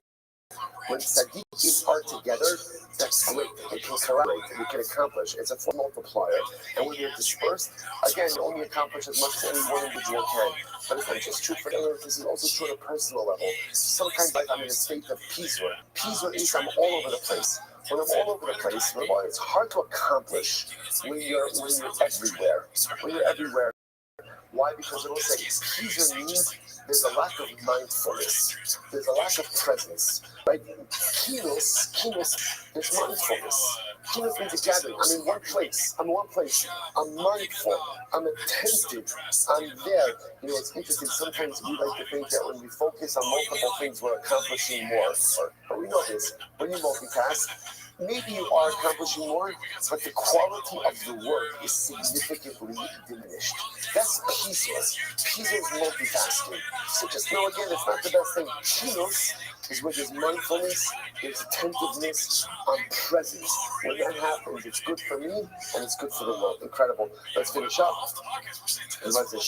Speaker 3: When tzaddikim are together, that's great. They can collaborate. They can accomplish. It's a full multiplier. And when you're dispersed, again, you only accomplish as much as any one individual can. But it's not just true for them. This is also true on a personal level. Sometimes I'm in a state of Pizur. Pizur is I'm all over the place. when I'm all over the place, it's hard to accomplish when you're everywhere. When you're everywhere. Why? Because it'll say, Peas and meat, there's a lack of mindfulness. There's a lack of presence. Right? Kinos, there's mindfulness. Kinos means a gathering. I'm in one place. I'm mindful. I'm attentive. I'm there. It's interesting. Sometimes we like to think that when we focus on multiple things, we're accomplishing more. But we know this. When you multitask, maybe you are accomplishing more, but the quality of the work is significantly diminished. That's peaceless. Peaceless multitasking. So just know again, it's not the best thing. Kinos is where there's mindfulness, there's attentiveness, presence. When that happens, it's good for me and it's good for the world. Incredible. Let's finish up. And let's say,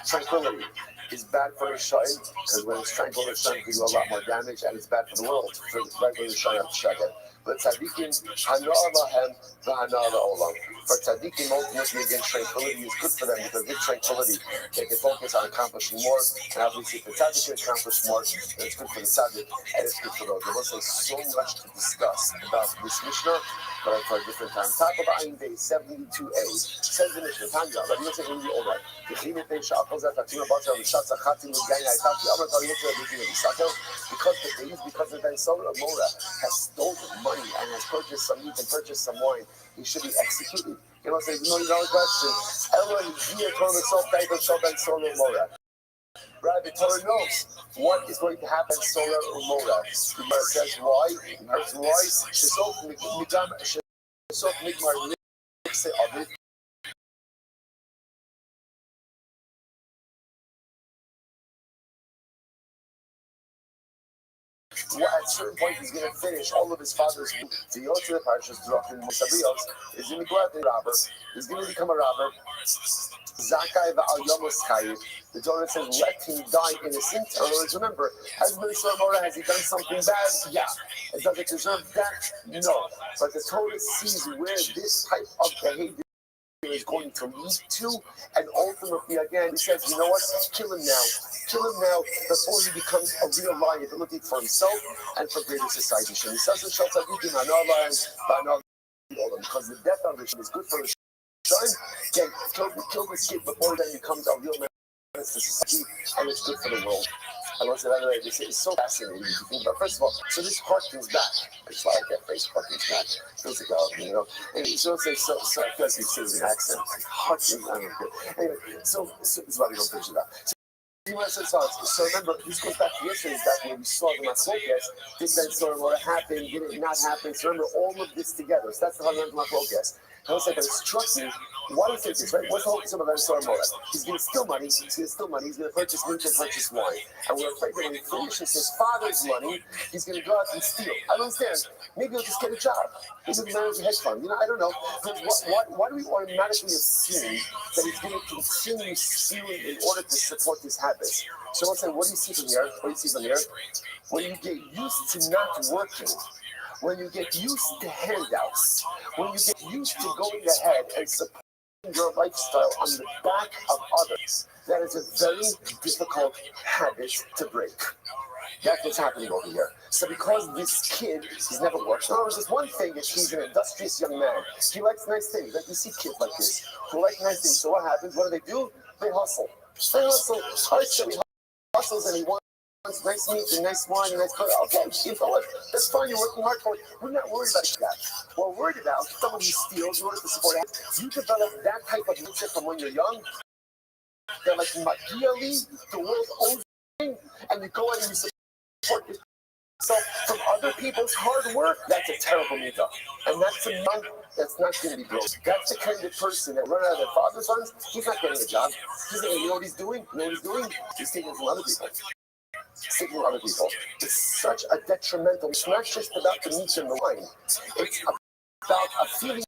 Speaker 3: tranquility is bad for a shine, because when it's tranquil, it's going to do a lot more damage, and it's bad for the world. For the regular shine of shagat. But tzaddikim, hana'ah lahem, v'hana'ah la'olam. For tzaddikim, ultimately, again, tranquility is good for them, because with tranquility, they can focus on accomplishing more, and obviously, if the tzaddik can accomplish more, then it's good for the tzaddik, and it's good for those. There was so much to discuss about this Mishnah, but for a different time. Top of Ayin Day 72a says the Mishnah, Tanya, Rabbi Yosef in the Omer, because the days because the Daisora Mora has stolen money and has purchased some meat and purchased some wine, he should be executed. You know, say, $1 million question. Right, the Torah knows what is going to happen. Solar Umora. The Gemara says why? That's why. At a certain point, he's going to finish all of his father's food. The Yotzei Parshas Drachim Musabios is going to go out and robber. He's going to become a robber. Zakai va'al Yomos Chayil. The Torah says, let him die innocent. In other words, remember, has he done something bad? Yeah. And does it deserve death? No. But the Torah sees where this type of behavior is going to lead to, and ultimately, again, he says, you know what? Kill him now. Kill him now before he becomes a real liability for himself and for greater society. Because the death of the is good for the son. Again, kill this kid before then becomes a real menace to society, and it's good for the world. I want to say, by the way, this is so fascinating to think about. First of all, so this harkens back. It's like that phrase, harkens back. Feels like, and so say, so I feel like it says an accent. Harkens, I don't know. Anyway, so this is why we don't finish it out. So remember, this goes back to yesterday's back when we saw the Machlokes. Did that story what happened? Did it not happen? So remember all of this together. So that's the Haggadah Machlokes. And I was like, it struck me. Why is it this, right? What's the whole thing about Restream? He's going to steal money. He's going to purchase meat and purchase wine. And we're afraid that when he finishes his father's money, he's going to go out and steal. I don't understand. Maybe he'll just get a job. Maybe he'll manage a hedge fund. I don't know. Why do we automatically assume that he's going to continue stealing in order to support his habits? So I'll say, what do you see from here? When you get used to not working, when you get used to handouts, when you get used to going ahead and supporting your lifestyle on the back of others, that is a very difficult habit to break. That's what's happening over here. So because this kid, he's never worked. In other words, there's one thing is he's an industrious young man. He likes nice things. Like you see kids like this who like nice things. So what happens? What do? They hustle. He hustles and he wants nice meat and nice wine and nice food. Okay, you know what? That's fine. You're working hard for it. We're not worried about that. We're worried about someone who steals in order to support it. You develop that type of mindset from when you're young. They're like, ideally, the world owns you, and you go out and you support yourself from other people's hard work. That's a terrible mitzvah. And that's a man that's not going to be broke. That's the kind of person that run out of their father's funds. He's not getting a job. He's not, you know what he's doing? He's taking from other people. It's such a detrimental. It's not just about the meat and the wine. It's about a feeling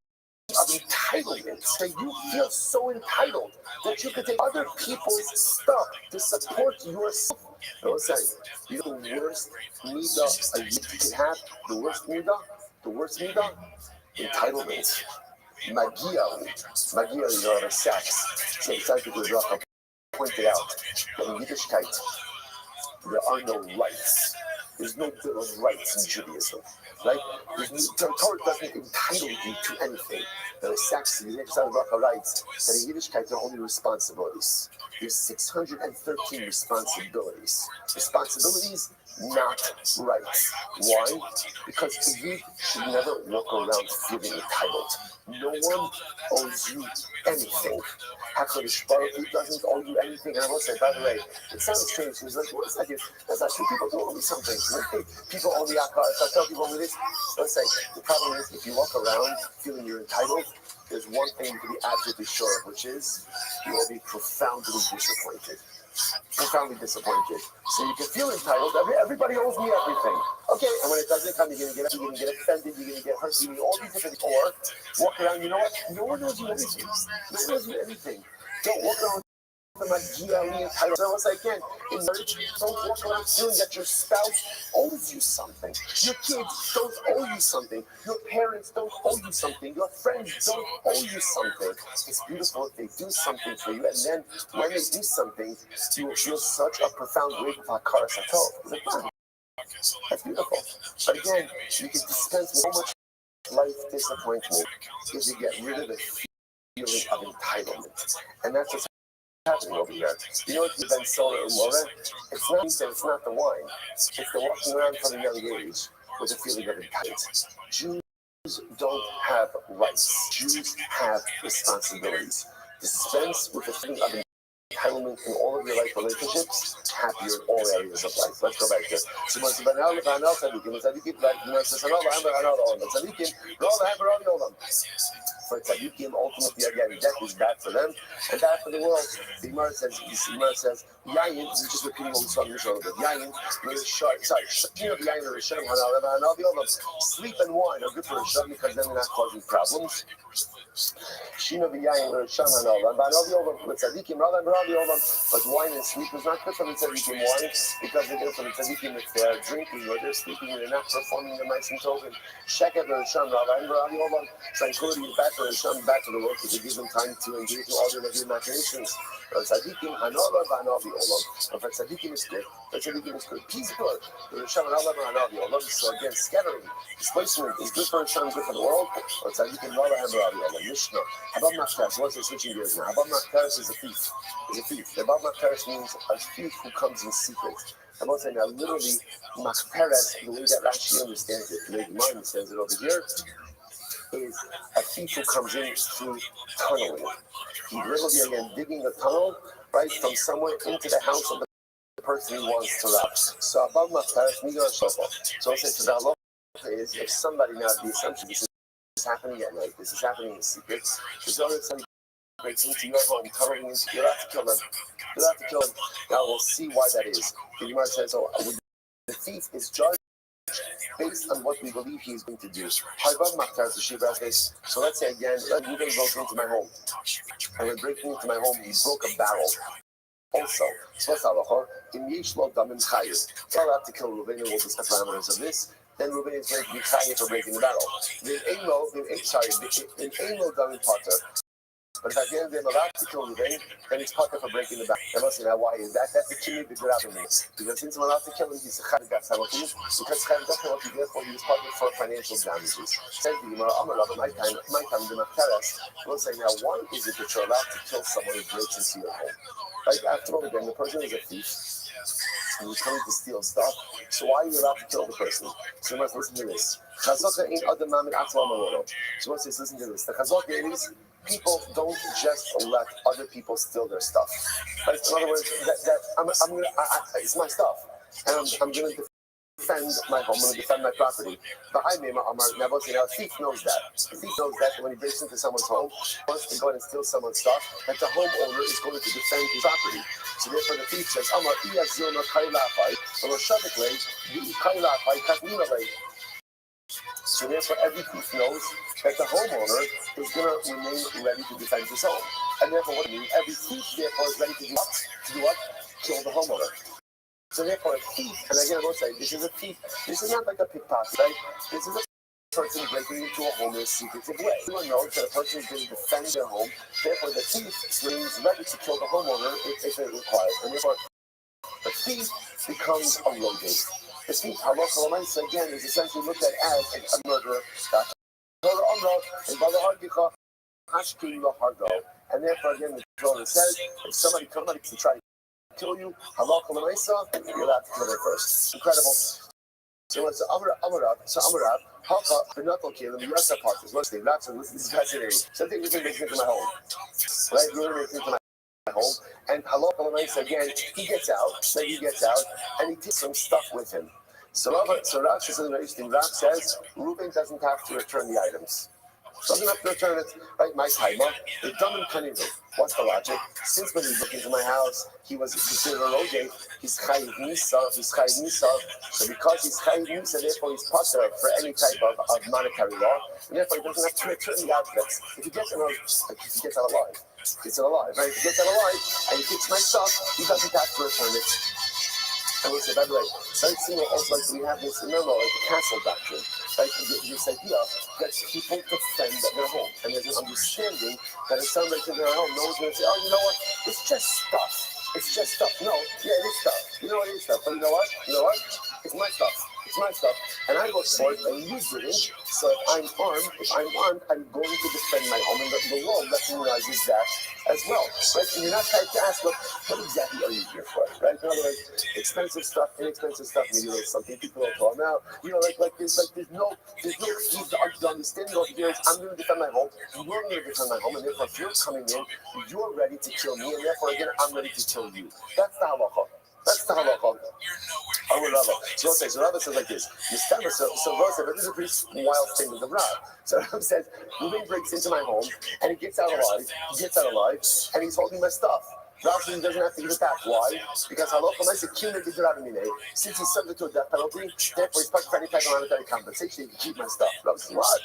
Speaker 3: of entitlement. That you feel so entitled that you could take other people's stuff to support yourself. You know what I'm saying? The worst midah a youth can have, the worst midah, entitlement. Magia, you know, the sex. So exactly what Rachel pointed out. That in Yiddishkeit, there are no rights. There's no Bill of Rights in Judaism, right? The Torah doesn't entitle you to anything. The Saxon writes that in Yiddishkeit there are only responsibilities. There's 613 responsibilities. Responsibilities, not rights. Why? Because a youth should never walk around feeling entitled. No one owes you anything. HaKadosh Baruch Hu doesn't owe you anything. And I will say, by the way, it sounds strange. He's like, what is that? That's not true. People do owe me something. People owe me Akar. So I tell people this. Let's say, the problem is, if you walk around feeling you're entitled, there's one thing you can be absolutely sure of, which is you will be profoundly disappointed. Profoundly disappointed. So you can feel entitled. Everybody owes me everything. Okay, and when it doesn't come, you're going to get offended, you're going to get hurt, you're going to all these different things. Or walk around, you know what? No one knows you anything. No one knows you anything. Don't walk around with my GLE entitled. So once again, in marriage, don't walk around feeling that your spouse owes you something. Your kids don't owe you something. Your parents don't owe you something. Your friends don't owe you something. It's beautiful if they do something for you, and then when they do something, you will feel such a profound weight of Hakar Satov. That's beautiful. But again, you can dispense with so much life disappointment if you get rid of the feeling of entitlement. And that's what's happening over here. You know what you've been sold or Laura? It's not the wine. It's the walking around from a young age with a feeling of entitlement. Jews don't have rights. Jews have responsibilities. Dispense with the feeling of entitlement in all of your life relationships, happier in all areas of life. Let's go back there. For tzaddikim, ultimately, again, death is bad for them and bad for the world. The Gemara says, Yayin, we're just repeating what we saw in the show. Yayin, sleep and wine are good for Rishon because then they're not causing problems. Shino v'yayin l'Rishon hanolam, with tzaddikim, but wine and sleep is not good for the tzaddikim. Wine because they're good for the tzaddikim if they're drinking or they're sleeping and they're not performing the nice and token. Sheket l'Rishon hanolam, tranquility is back for Rishon, back to the world because it gives them time to engage in all their negative imaginations. Tzaddikim hanolam v'hanavi olam. But for tzaddikim is good. Tzaddikim is good. Peace good. Rishon hanolam v'hanavi olam. So again, scattering, displacement is good for Rishon, good for the world. But tzaddikim v'hanavi olam. Mishnah. Habab Maktaris, what's it switching gears now? Habab Maktaris is a thief. Habab Maktaris means a thief who comes in secret. I'm also saying now, literally, Maktaris, the way that Rashi understands it, the way the mind understands it over here, is a thief who comes in through tunneling. He literally, again, digging a tunnel, right, from somewhere into the house of the person he wants to rob. So Habab Maktaris, Miga Shofo. So I say to the halacha is, if somebody, now the assumption is happening at night. This is happening in secret. There's other somebody breaks into your home, covering into. You'll have to kill them. You'll have to kill them. Now we'll see why that is. The Gemara says, "Oh, the thief is judged based on what we believe he is going to do." So let's say again, Ruben broke into my home, and when breaking into my home, he broke a barrel. Also, it's allowed to kill Ruben. We'll discuss the parameters of this. Then Ruben is going to be chayav for breaking the barrel. In Amo done in Potter. But if at the end of the day I'm allowed to kill Ruben, then it's Potter for breaking the barrel. I must say now why is that? That's the key of the Rabbi. Because since I'm allowed to kill him, he's a chayav gatzamotim. Because chayav gatzamotim, therefore he was Potter for financial damages. Says the Gemara, my time, the Maktaras will say now why is it that you're allowed to kill someone who breaks into your home? Like after all, again, the person is a thief. And he's coming to steal stuff. So why are you allowed to kill the person? So you must listen to this. So once says, listen to this. The chazaka is people don't just let other people steal their stuff. Right? In other words, it's my stuff, and I'm going to defend my home. I'm going to defend my property. Behind me, a thief knows that. The thief knows that when he breaks into someone's home, wants to go and steal someone's stuff, that the homeowner is going to defend his property. So therefore the thief says, so therefore every thief knows that the homeowner is going to remain ready to defend his home. And therefore what it means, every thief therefore is ready to do what? Kill the homeowner. So therefore a thief, and again I will say, this is a thief, this is not like a pickpocket, right? This is a person breaking into a home in a secretive way. Everyone knows that a person is going to defend their home, therefore the thief remains ready to kill the homeowner if it requires. And therefore the thief becomes a rodent. The thief, halacha l'maisa, again, is essentially looked at as a murderer. And therefore, again, the Torah says, if somebody comes to try to kill you, halacha l'maisa, you're allowed to kill them first. Incredible. So it's Amarav, Haka, Benatal Kalim, Yasa Parties. What's the name? So this is fascinating. Something really makes into my home. Right? Really makes into my home. And halacha l'maisa, again, he gets out, and he takes some stuff with him. So Rav says, Reuben doesn't have to return the items. Doesn't have to return it, right? My timer. It doesn't kanivu. What's the logic? Since when he broke into my house, he was considered an OJ. He's chayiv nisa. So because he's chayiv nisa, therefore he's pater for any type of monetary law, and therefore he doesn't have to return the objects. If he gets out alive, right? If he gets out alive and he takes my stuff, he doesn't have to return it. I will say, by the way, very similar also like we have this, remember, like the castle doctrine, right? This idea that people defend their home. And there's an understanding that if somebody in their home, no one's going to say, oh, you know what, it's just stuff. No, yeah, it is stuff. You know it is stuff. But you know what? It's my stuff. And I look for it, and you didn't. So if I'm armed, I'm going to defend my home, and the law recognizes that as well. Right? And you're not trying to ask, look, what exactly are you here for? Right? In other words, expensive stuff, inexpensive stuff, maybe there's something people don't call now. You know, there's no the understanding over here is I'm going to defend my home, you're going to defend my home, and therefore if you're coming in, you're ready to kill me, and therefore again, I'm ready to kill you. That's the halacha. So Rav says like this. So Rav said, but this is a pretty wild statement of Rav. So Rav says, Reuben breaks into my home, and he gets out alive, and he's holding my stuff. Rav says he doesn't have to give it back. Why? Because since he's subject to a death penalty, therefore he's part of any type of monetary compensation, he can keep my stuff. Rav says, what?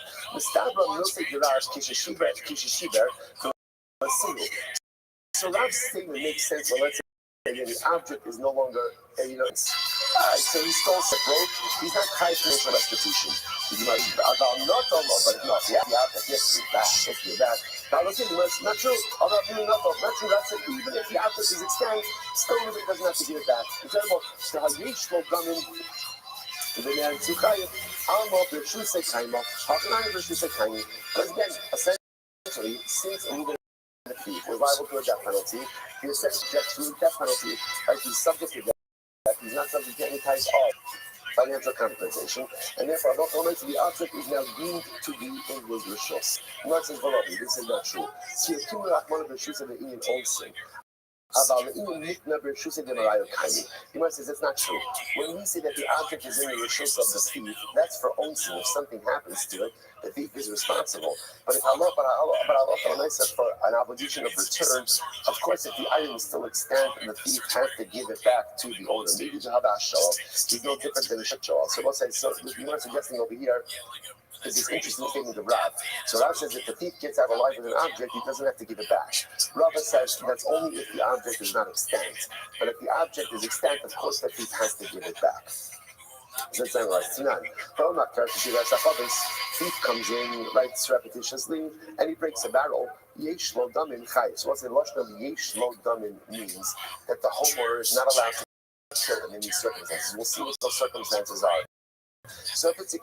Speaker 3: So Rav's statement makes sense. Well, let's say the object is no longer, Alright, so he stole separate. He's not high financial restitution. He's like, about not all, but no, the object, yes, it's back. Now, listen, it's not true. Not true. That's it. Even if the object is extant, still Reuben doesn't have to give it back. Incredible. So, Hayesh will come in. Because again, essentially, since Reuben we're liable to a death penalty. He was subject to a death penalty, right? He's subject to death. He's not subject to any type of financial compensation, and therefore, the object is now deemed to be in his rishus. Not says this is not true. See, one of the rishus of the Indian also. About the Gemara says it's not true. When we say that the object is in the rishus of the thief, that's for onsin. If something happens to it, the thief is responsible. But if Allah says for an obligation of return, of course, if the item is still extant and the thief has to give it back to the owner, maybe to have a shal, he's no different than a shal. So we'll say, so the Gemara suggesting over here is this interesting statement of Rav. So Rav says if the thief gets out alive with an object, he doesn't have to give it back. Rav says that's only if the object is not extant. But if the object is extant, of course the thief has to give it back. That's saying right. Thief comes in, writes repetitiously, and he breaks a barrel. Yesh lo damin chayis. So what's the lashon of yesh lo damin means? That the homeowner is not allowed to kill him in these circumstances. We'll see what those circumstances are. So if it's a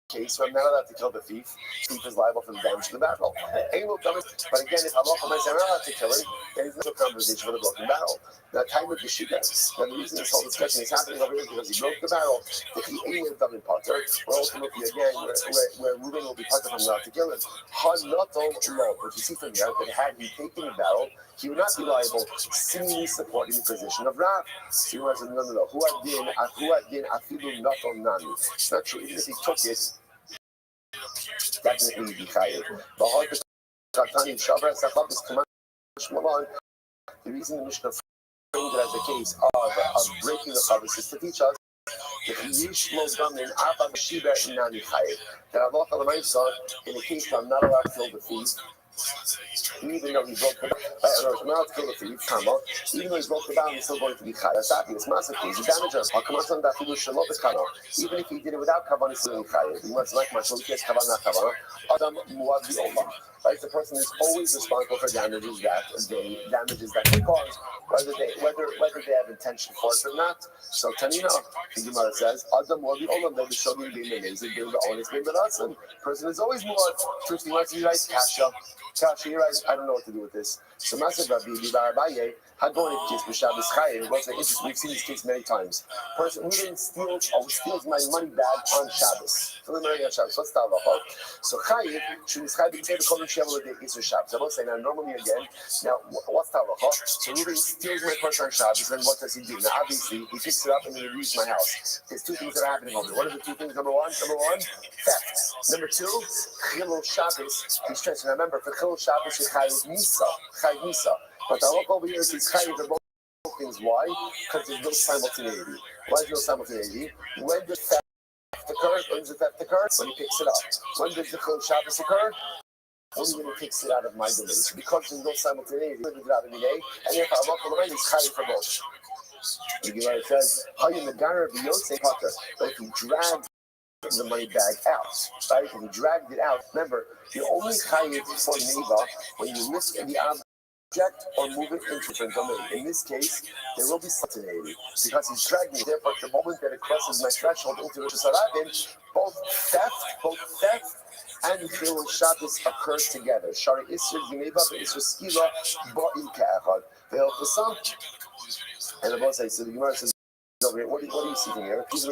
Speaker 3: case where I'm not allowed to kill the thief is liable for the damage to the barrel. But again, if I'm not allowed to kill him, then there's no compensation for the broken barrel. Now, time with Yeshiva, and the reason this whole discussion is happening over here is because he broke the barrel. If he ain't done in Potter, or ultimately again, where Reuben will be Potter from allowed to kill him. Not all law, but you see from here that had he taken the barrel, he would not be liable, seemingly supporting the position of Rav. So he was no. Who had been afilu not on nani. It's not true. Even if he took it, definitely be chayiv. The reason the Mishnah framed it as a case of breaking the chavis is to teach us that Allah in a case where I'm not allowed to kill the thief, even though he broke the bound. Not to kill the thief, Kama. Even though he broke the bound, he's still going to be Chai. That's happening. It's massive. He's a damager. Even if he did it without Kavan, he's still Chai. He must like my son, yes, Kavan, not Kavan. Adam Muad Olam. Right? The person is always responsible for damages that they cause, whether they have intention for it or not. So Tanina, the Gemara says, Adam Muad Olam, they show you being amazing, being the honest, being the awesome. Person is always Muad. Truthfully, wants to be right, Kasha, you're right. I don't know what to do with this. So Master Rabbi Abaye had going to kiss B'Shabbos Chayim. What's interesting? We've seen this case many times. Person who didn't steals my money bag on Shabbos. So let's start off. So Chayim should be Chayim say the Kol Shem is a Shabbos. I will say now normally again. Now what's Talacha? So Ruben steals my purse on Shabbos. Then what does he do? Now obviously he picks it up and he leaves my house. There's two things that are happening over there. What are the two things? Number one, theft. Number two, Chilul Shabbos. He's stressing. Remember, for Chilul Shabbos, you Chayim Misa. But I look over here, it's Chayim for both things. Why? Because there's no simultaneity. Why is there no simultaneity? When does theft occur? When does the theft occur? When he picks it up. When does the Chilul Shabbos occur? Only when he picks it out of my domain. So because there's no simultaneity, he it out of the day, and therefore I look over here, it's Chayim for both. The Gemara says, Hayim Megarer B'Yosei Potter. But if he dragged the money bag out, right? If he dragged it out, remember, you only chayiv for neighbor when you lift the object or move it into different domain. In this case, there will be spontaneity because he's dragging it. Therefore, at the moment that it crosses my threshold into Rosh Hashanah, both theft and Chilul Shabbos occur together. Shari Isra Gineva Isra Skila Ba'il Ka'achad. Ve'el Chasam. And the boss says, so the Gemara says, what are you seeing here? And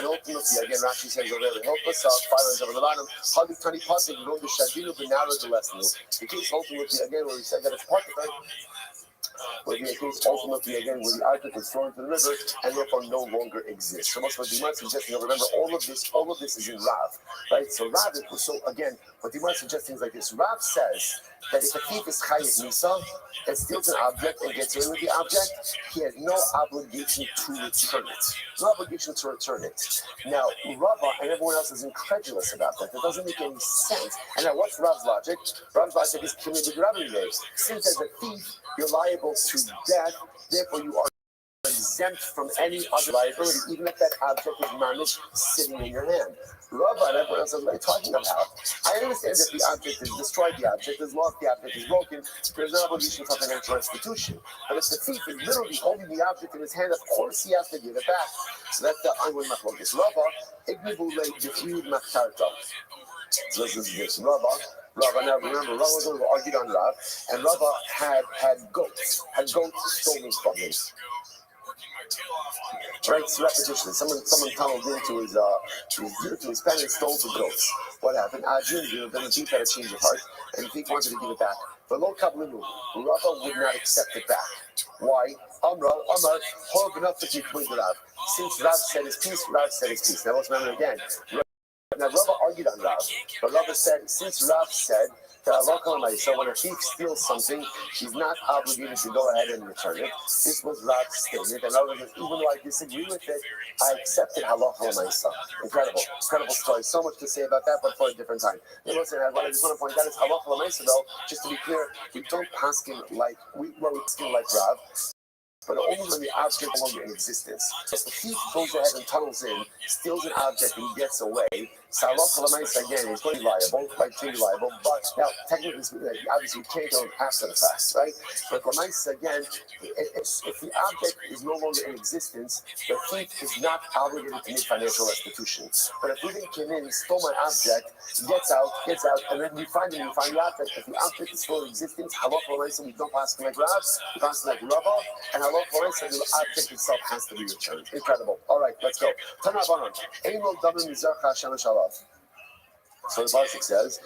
Speaker 3: ultimately, again, Rashi says over there, help us out, fire over the bottom. The case ultimately, again, where we said that it's part of it, will be a case ultimately again where the object is thrown into the river and therefore no longer exists. So much what the Gemara is suggesting, remember all of this is in Rav, right? So Rav, again, what the Gemara is suggesting is like this. Rav says that if a thief is chayiv misa and steals an object and gets away with the object, he has no obligation to return it. No obligation to return it. Now, Rava and everyone else is incredulous about that. That doesn't make any sense. And now, what's Rav's logic? Rav's logic is committed since as a thief, you're liable to death, therefore you are exempt from any other liability, even if that object is managed sitting in your hand. Rava and everyone else is what are you talking about? I understand that the object is destroyed, the object is lost, the object is broken, there's no obligation for financial restitution. But if the thief is literally holding the object in his hand, of course he has to give it back. So that's the ongoing machlokes. Rava, ignibu le'difyud machtarta. So this is this. Rava, now remember, Rava was argued on Rav, and Rava had goats stolen from him. Right, it's repetition. Someone tunneled into his pen and stole the goats. What happened? Then the thief had a change of heart, and the thief wanted to give it back. But Lo Kablinu, Rava would not accept it back. Why? Amar, hold enough to keep with Rav. Since Rav said his piece, Rav said his piece. Now let's remember again. Now Rava argued on Rav, but Rava said, since Rav said that so when a thief steals something, he's not obligated to go ahead and return it. This was Rav's statement, and Rava says, even though I disagree with it, I accepted halacha l'maisa. Incredible story. So much to say about that, but for a different time. You know, what I just want to point out is halacha l'maisa, though. Just to be clear, we don't paskin like Rav. But only when the object is no longer in existence. So if the thief goes ahead and tunnels in, steals an object, and gets away, Salach Lamaisa again is going to be liable, like to be liable, but now technically speaking, obviously we can't go after the fact, right? But Lamaisa again, if the object is no longer in existence, the thief is not obligated to make financial restitution. But if Ruben came in, stole my object, gets out, and then we find the object. If the object is still in existence, Halach Lamaisa, we don't pass like Rav, we pass like Rava, and Halach Lamaisa, the object itself has to be returned. Incredible. All right, let's go. So the Pasuk says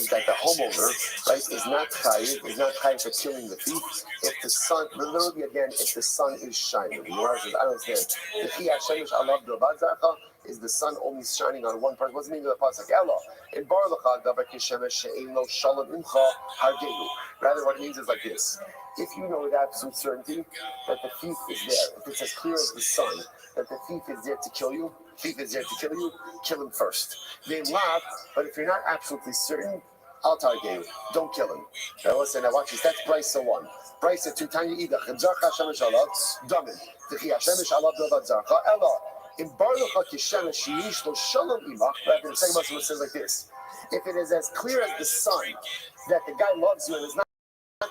Speaker 3: that the homeowner, right, is not chayiv for killing the thief if the sun, literally again, if the sun is shining. The Gemara says, I don't understand. Is the sun only shining on one person? What's the meaning of the Pasuk? Ella. In Bar Lacha, Davar Kishemesh She'ein Lo Shalom Imcha Hargelu. Rather, what it means is like this. If you know with absolute certainty that the thief is there, if it's as clear as the sun, that the thief is there to kill you, thief is there to kill him first. They laugh, but if you're not absolutely certain, I'll target you. Don't kill him. Now listen, now watch this. That's Bryce 1. Bryce 2, Tanya Idach, Zarcha Shemesh Alav, Damin, Techi Shemesh Alav Dovad Zarcha, Ella, in Barlucha Kishemesh Yish Lo Shalom Imach, but the second Muslim says like this. If it is as clear as the sun that the guy loves you and is not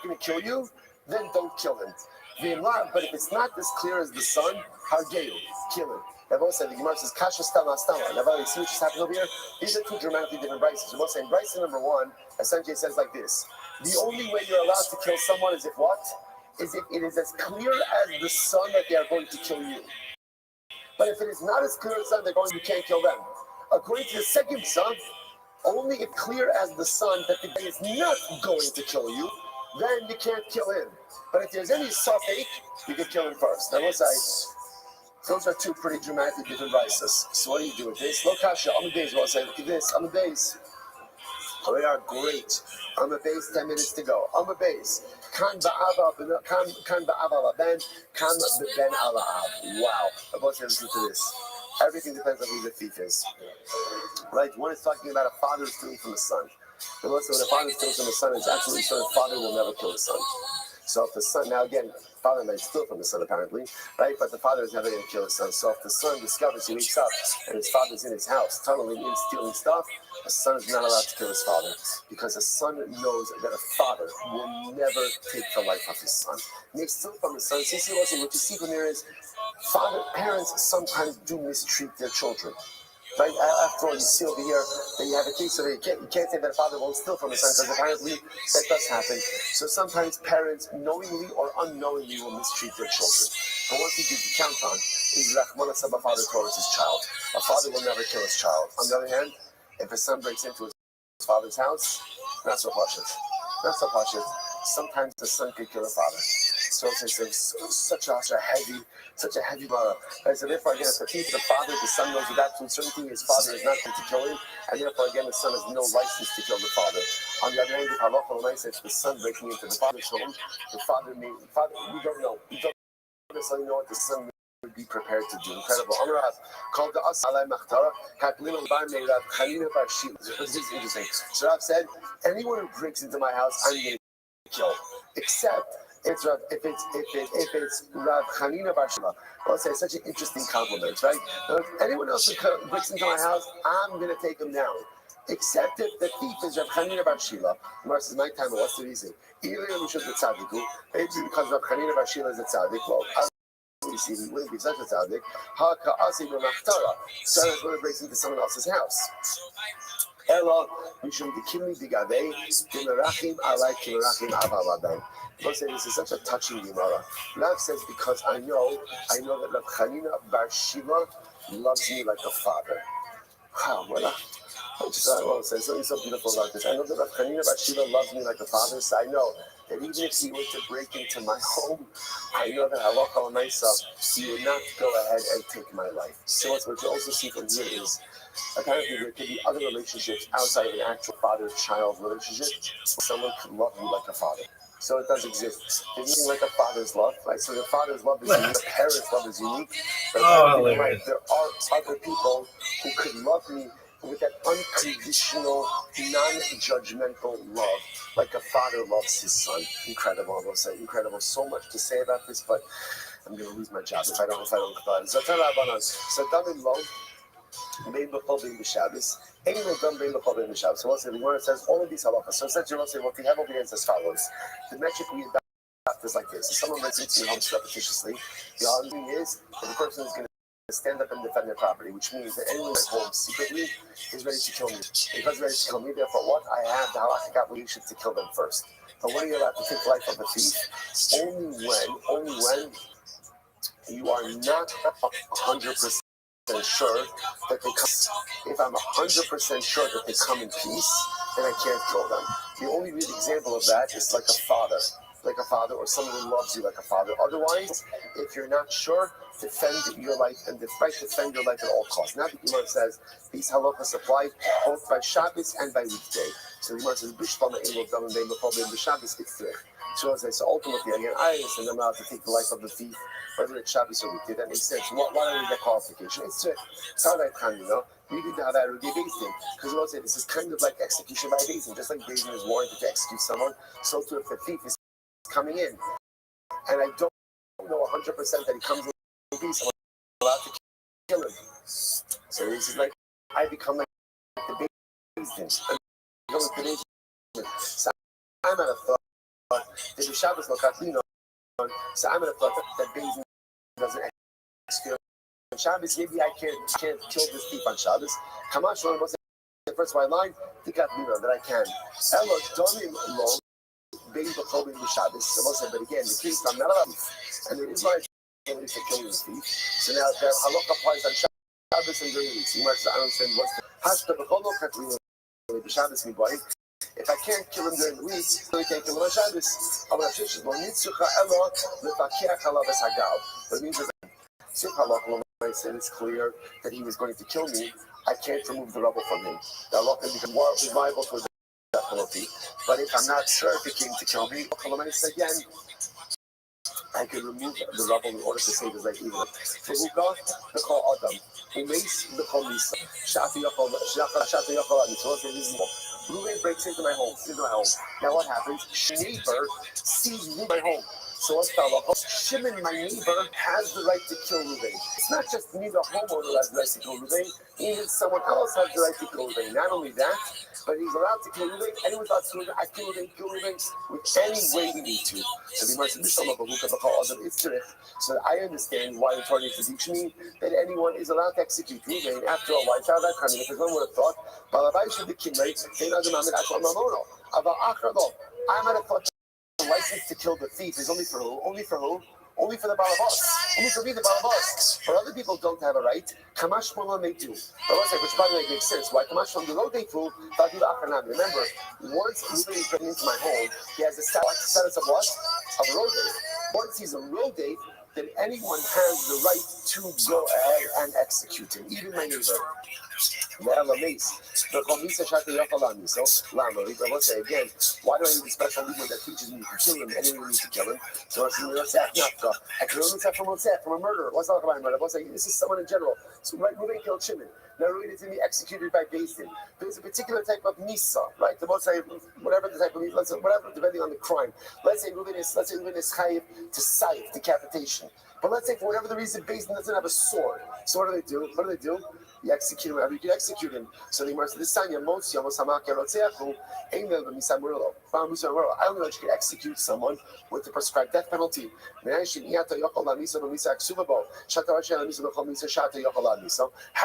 Speaker 3: going to kill you, then don't kill him. But if it's not as clear as the sun, how dare you? Kill him. I've said the Gemara says Kasha Stama Stama. Now, you see what's happening over here? These are two dramatically different Bryces. We're saying Bryce number 1 essentially says like this: the only way you're allowed to kill someone is if what? Is if it is as clear as the sun that they are going to kill you. But if it is not as clear as the sun, you can't kill them. According to the second son, only if clear as the sun that the guy is not going to kill you, then you can't kill him. But if there's any suffix, you can kill him first. Now, let's say, those are two pretty dramatic different vices. So what do you do with this? Look, Kasha, I'm a base. Well, I say, look at this. I'm a base. We are great. I'm a base. 10 minutes to go. I'm a base. Kan ba'ava ben, kan ben ala av. Wow. I want to listen to this. Everything depends on who the thief is. Right? One is talking about a father stealing from the son. And also, when a father steals from the son, it's absolutely sure the father will never kill the son. So if the son, now again, father might steal from the son apparently, right? But the father is never going to kill his son. So if the son discovers he wakes up and his father's in his house, tunneling in, stealing stuff, a son is not allowed to kill his father because a son knows that a father will never take the life of his son. And they steal from his son. So what you see from here is parents sometimes do mistreat their children. Right? After all, you see over here that you have a case where you can't say that a father won't steal from his son because apparently that does happen. So sometimes parents knowingly or unknowingly will mistreat their children. But one thing you can count on is Rahman Asab, a father closes his child. A father will never kill his child. On the other hand, if a son breaks into his father's house, not so pashut. Not so pashut. Sometimes the son could kill a father. So it's such a heavy bar. So therefore, again, the father, the son knows with absolute certainty his father is not going to kill him, and therefore, again, the son has no license to kill the father. On the other hand, the halacha says the son breaking into the father's home, we don't know. We don't necessarily know what the son would be prepared to do. Incredible. Amrav called the As Alai Machtara, Kaklin Bar Meirav Chanina Bar Shil. This is interesting. So Rav said, anyone who breaks into my house, I'm going to kill, except if it's Rav Chanina Bar Shila. Well, it's such an interesting compliment, right? Now, if anyone else who breaks into my house, I'm going to take him down. Except if the thief is Rav Chanina Bar Shila. Mar says, my time, what's the reason? Either maybe because Rav Chanina Bar Shila is a tzaddik. Well, we see he wouldn't be such a tzaddik. So that's when it breaks into someone else's house. Ella, Mishum Dikimli Digave, Dimerachim Alai Kimerachim Avaladam. Don't say this is such a touching Gemara. Rav says, because I know that Rav Chanina Bar Shila loves me like a father. Wow, what a says something so beautiful about this. I know that Rav Chanina Bar Shila loves me like a father, so I know that even if he were to break into my home, I know that halacha l'maisa, he would not go ahead and take my life. So what you also see from here is, apparently there could be other relationships outside of an actual father-child relationship. Someone could love you like a father. So it does exist. There's nothing like a father's love, right? So the father's love is unique, the parent's love is unique. But there are other people who could love me with that unconditional, non-judgmental love, like a father loves his son. Incredible, I will say, incredible. So much to say about this, but I'm going to lose my job if I don't comply. So Damin Lo, Bein B'chol Bein B'Shabbos, Ain't Done Bein B'chol Bein B'Shabbos. So once the Gemara says all of these halachas. So essentially, we'll say what we have over here is as follows. The metric we adopt is like this. If someone breaks into your home repetitiously, the argument is that the person is going to stand up and defend their property, which means that anyone at home secretly is ready to kill me. Because ready to kill me, therefore what? I have the halachic obligation to kill them first. But when are you allowed to take the life of the thief? Only when you are not 100% sure that they come. If I'm 100% sure that they come in peace, then I can't kill them. The only real example of that is like a father. like a father or someone who loves you like a father. Otherwise, if you're not sure, defend your life and defend your life at all costs. Now the Gemara says these halachas apply both by Shabbos and by weekday. So the Gemara says Bishlam Elov Dam and Bein the Shabbos Itzrich. So ultimately, again, I understand I'm allowed to take the life of the thief, whether it's Shabbos or weekday. That makes sense. Why don't we get qualification? It's how that kind, we need to have that already based in. Because we'll say this is kind of like execution by Bezin. Just like Bezin is warranted to execute someone, so too if the thief is coming in. And I don't know 100% that he comes in peace, I'm allowed to kill him. So this is like, I become like the Bezin. So I'm at a thought that the Shabbos Lokatino, so I'm at a thought that Bezin doesn't execute on Shabbos. Maybe I can't kill this thief on Shabbos. Kamash was the first white line, think that I can. Elo Donim Lo, Bein B'Chol Bein Shabbos. But again, the case I'm not allowed, and there is like to kill this thief. So now the halakha applies on Shabbos and during the week. So you might understand what's the Hashta B'Chol Lokatino the Shabbos Miboy. If I can't kill him during the week, I can't kill him on Shabbos. But it means that it's clear that he was going to kill me. I can't remove the rubble from him. The Allah can become more liable to a death penalty. But if I'm not sure if he came to kill me, again, I can remove the rubble in order to save his life even. So who got the call Adam? Who makes the call Misa? Shati Yachol Ruben breaks into my home. Now what happens? Neighbor sees my home. So what's the halacha? Shimon, my neighbor, has the right to kill Ruben. It's not just me, the homeowner, has the right to kill Ruben. Even someone else has the right to kill Ruben. Not only that, but he's allowed to kill Ruben. Anyone thought to Ruben, I kill Ruben with any way we need to. So the Gemara says, so I understand why the Torah needs to teach me that anyone is allowed to execute Ruben after a white child that coming. Because one would have thought, I'm at a thought. The license to kill the thief is only for who? Only for who? Only for the balabas. Only for me, the balabas. For other people don't have a right. Kamash Mola may do. Which by the way makes sense. Why Kamash from the road they fool? Remember, once Ruben is coming into my home, he has a status of what? Of a road date. Once he's a road date, then anyone has the right to go ahead and execute him, even my neighbor. So, I will say again, why do I need a special legal that teaches me to kill him? Anyone needs to kill him. So I can only say from a murderer. What's not about murder? This is someone in general. So Ruben killed Shimon. Now Ruben is going to be executed by Bezdin. There's a particular type of misa, right? The most whatever the type of misa, whatever depending on the crime. Let's say Ruben is chayiv to saif, decapitation. But let's say for whatever the reason, Bezdin doesn't have a sword. So what do? You execute him wherever you can execute him. So the Gemara says, this time, I only know that you can execute someone with the prescribed death penalty. How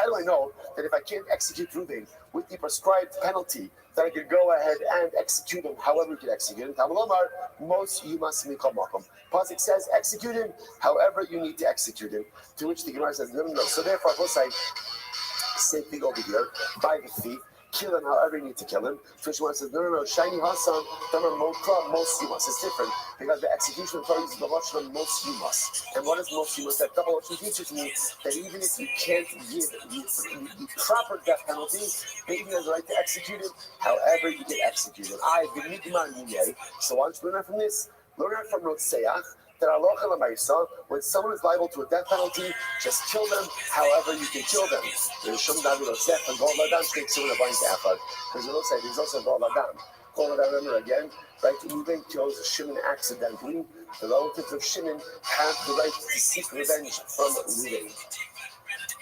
Speaker 3: do I know that if I can't execute Ruben with the prescribed penalty, that I could go ahead and execute him however you can execute him? Most you must become Malcolm. Pasuk says, execute him however you need to execute him. To which the Gemara says, no. So therefore, I will say, same thing over here, by the thief, kill him however you need to kill him. To which one says, no, shiny Hassan, most you must. It's different because the execution authority is the Lashon most you must. And what is most you must? That double Lashon teaches me that even if you can't give the proper death penalty, Baby has the right to execute him however you get executed. So why don't you learn from this? Learn from Rotseach. That when someone is liable to a death penalty, just kill them however you can kill them. Because there's also Gol Adam. Remember again, right? Ruben kills Shimon accidentally. The relatives of Shimon have the right to seek revenge from Ruben.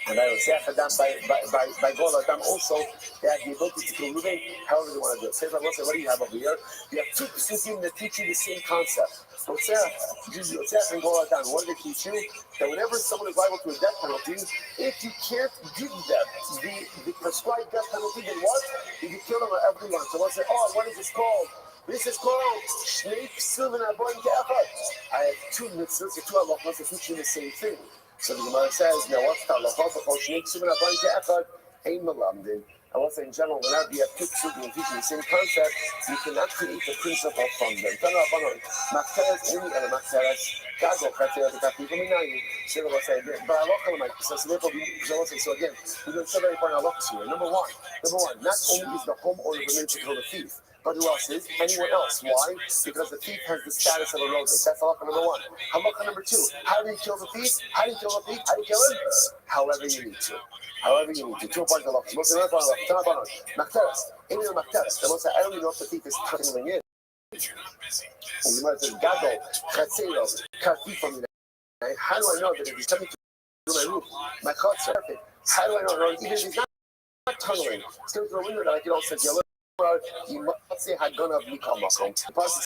Speaker 3: And by Gol Adam also, they have the ability to kill Ruben however they want to do it. Say, what do you have over here? You have two psukim that teach you the same concept. Rotseach and Gol Adam. What do they teach you? That whenever someone is liable to a death penalty, if you can't give them the prescribed death penalty, then what? You can kill them wherever you want. So let's say, what is this called? This is called Shnei Psulim Aboim Ke'echad. I have two mitzvahs, two halachos that teach you the same thing. So the Gemara says, now what's the halacha? Because Shnei Psulim Aboim Ke'echad, Ein Melamdin. I will say in general, whenever you have two children teaching the same concept, you cannot create the principle from them. So again, we're doing so very important halachas here. Number one, not only is the homeowner permitted to kill the thief, but who else is? Anyone else. Why? Because the thief has the status of a rodent. That's halakha number one. Halakha number two, how do you kill the thief? How do you kill him? However you need to. Two parts of halakha. Most of the halakha. Machteres. Even the machteres. The most I don't even know if the thief is tunneling in. And you might say, Gadol, Chatzero, Kartif from the how do I know that if he's coming to my roof, my chutz are perfect? How do I know? Even if he's not tunneling, it's coming through a window that I can also yell. You must say Hagon of Mikamakom. The pasuk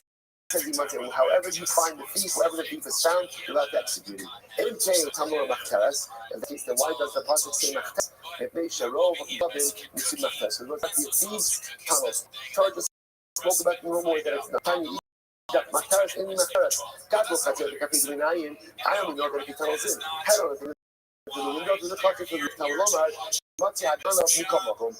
Speaker 3: says you must say, however you find the thief, wherever the thief is found, you're allowed to execute him. In Jay Tamur Machteres, in that case, then why does the pasuk say Machteres? If they Sharov Davin, you see Machteres. So it goes back to your thieves' tunnels. Charge us spoke about in one more that it's not time you eat Machteres in Machteres. God will cut you the Kapit Minayin. I only know that if he tunnels in. Head on the window to the pocket to the Talomar, Matzi Hagon of Mikamakom.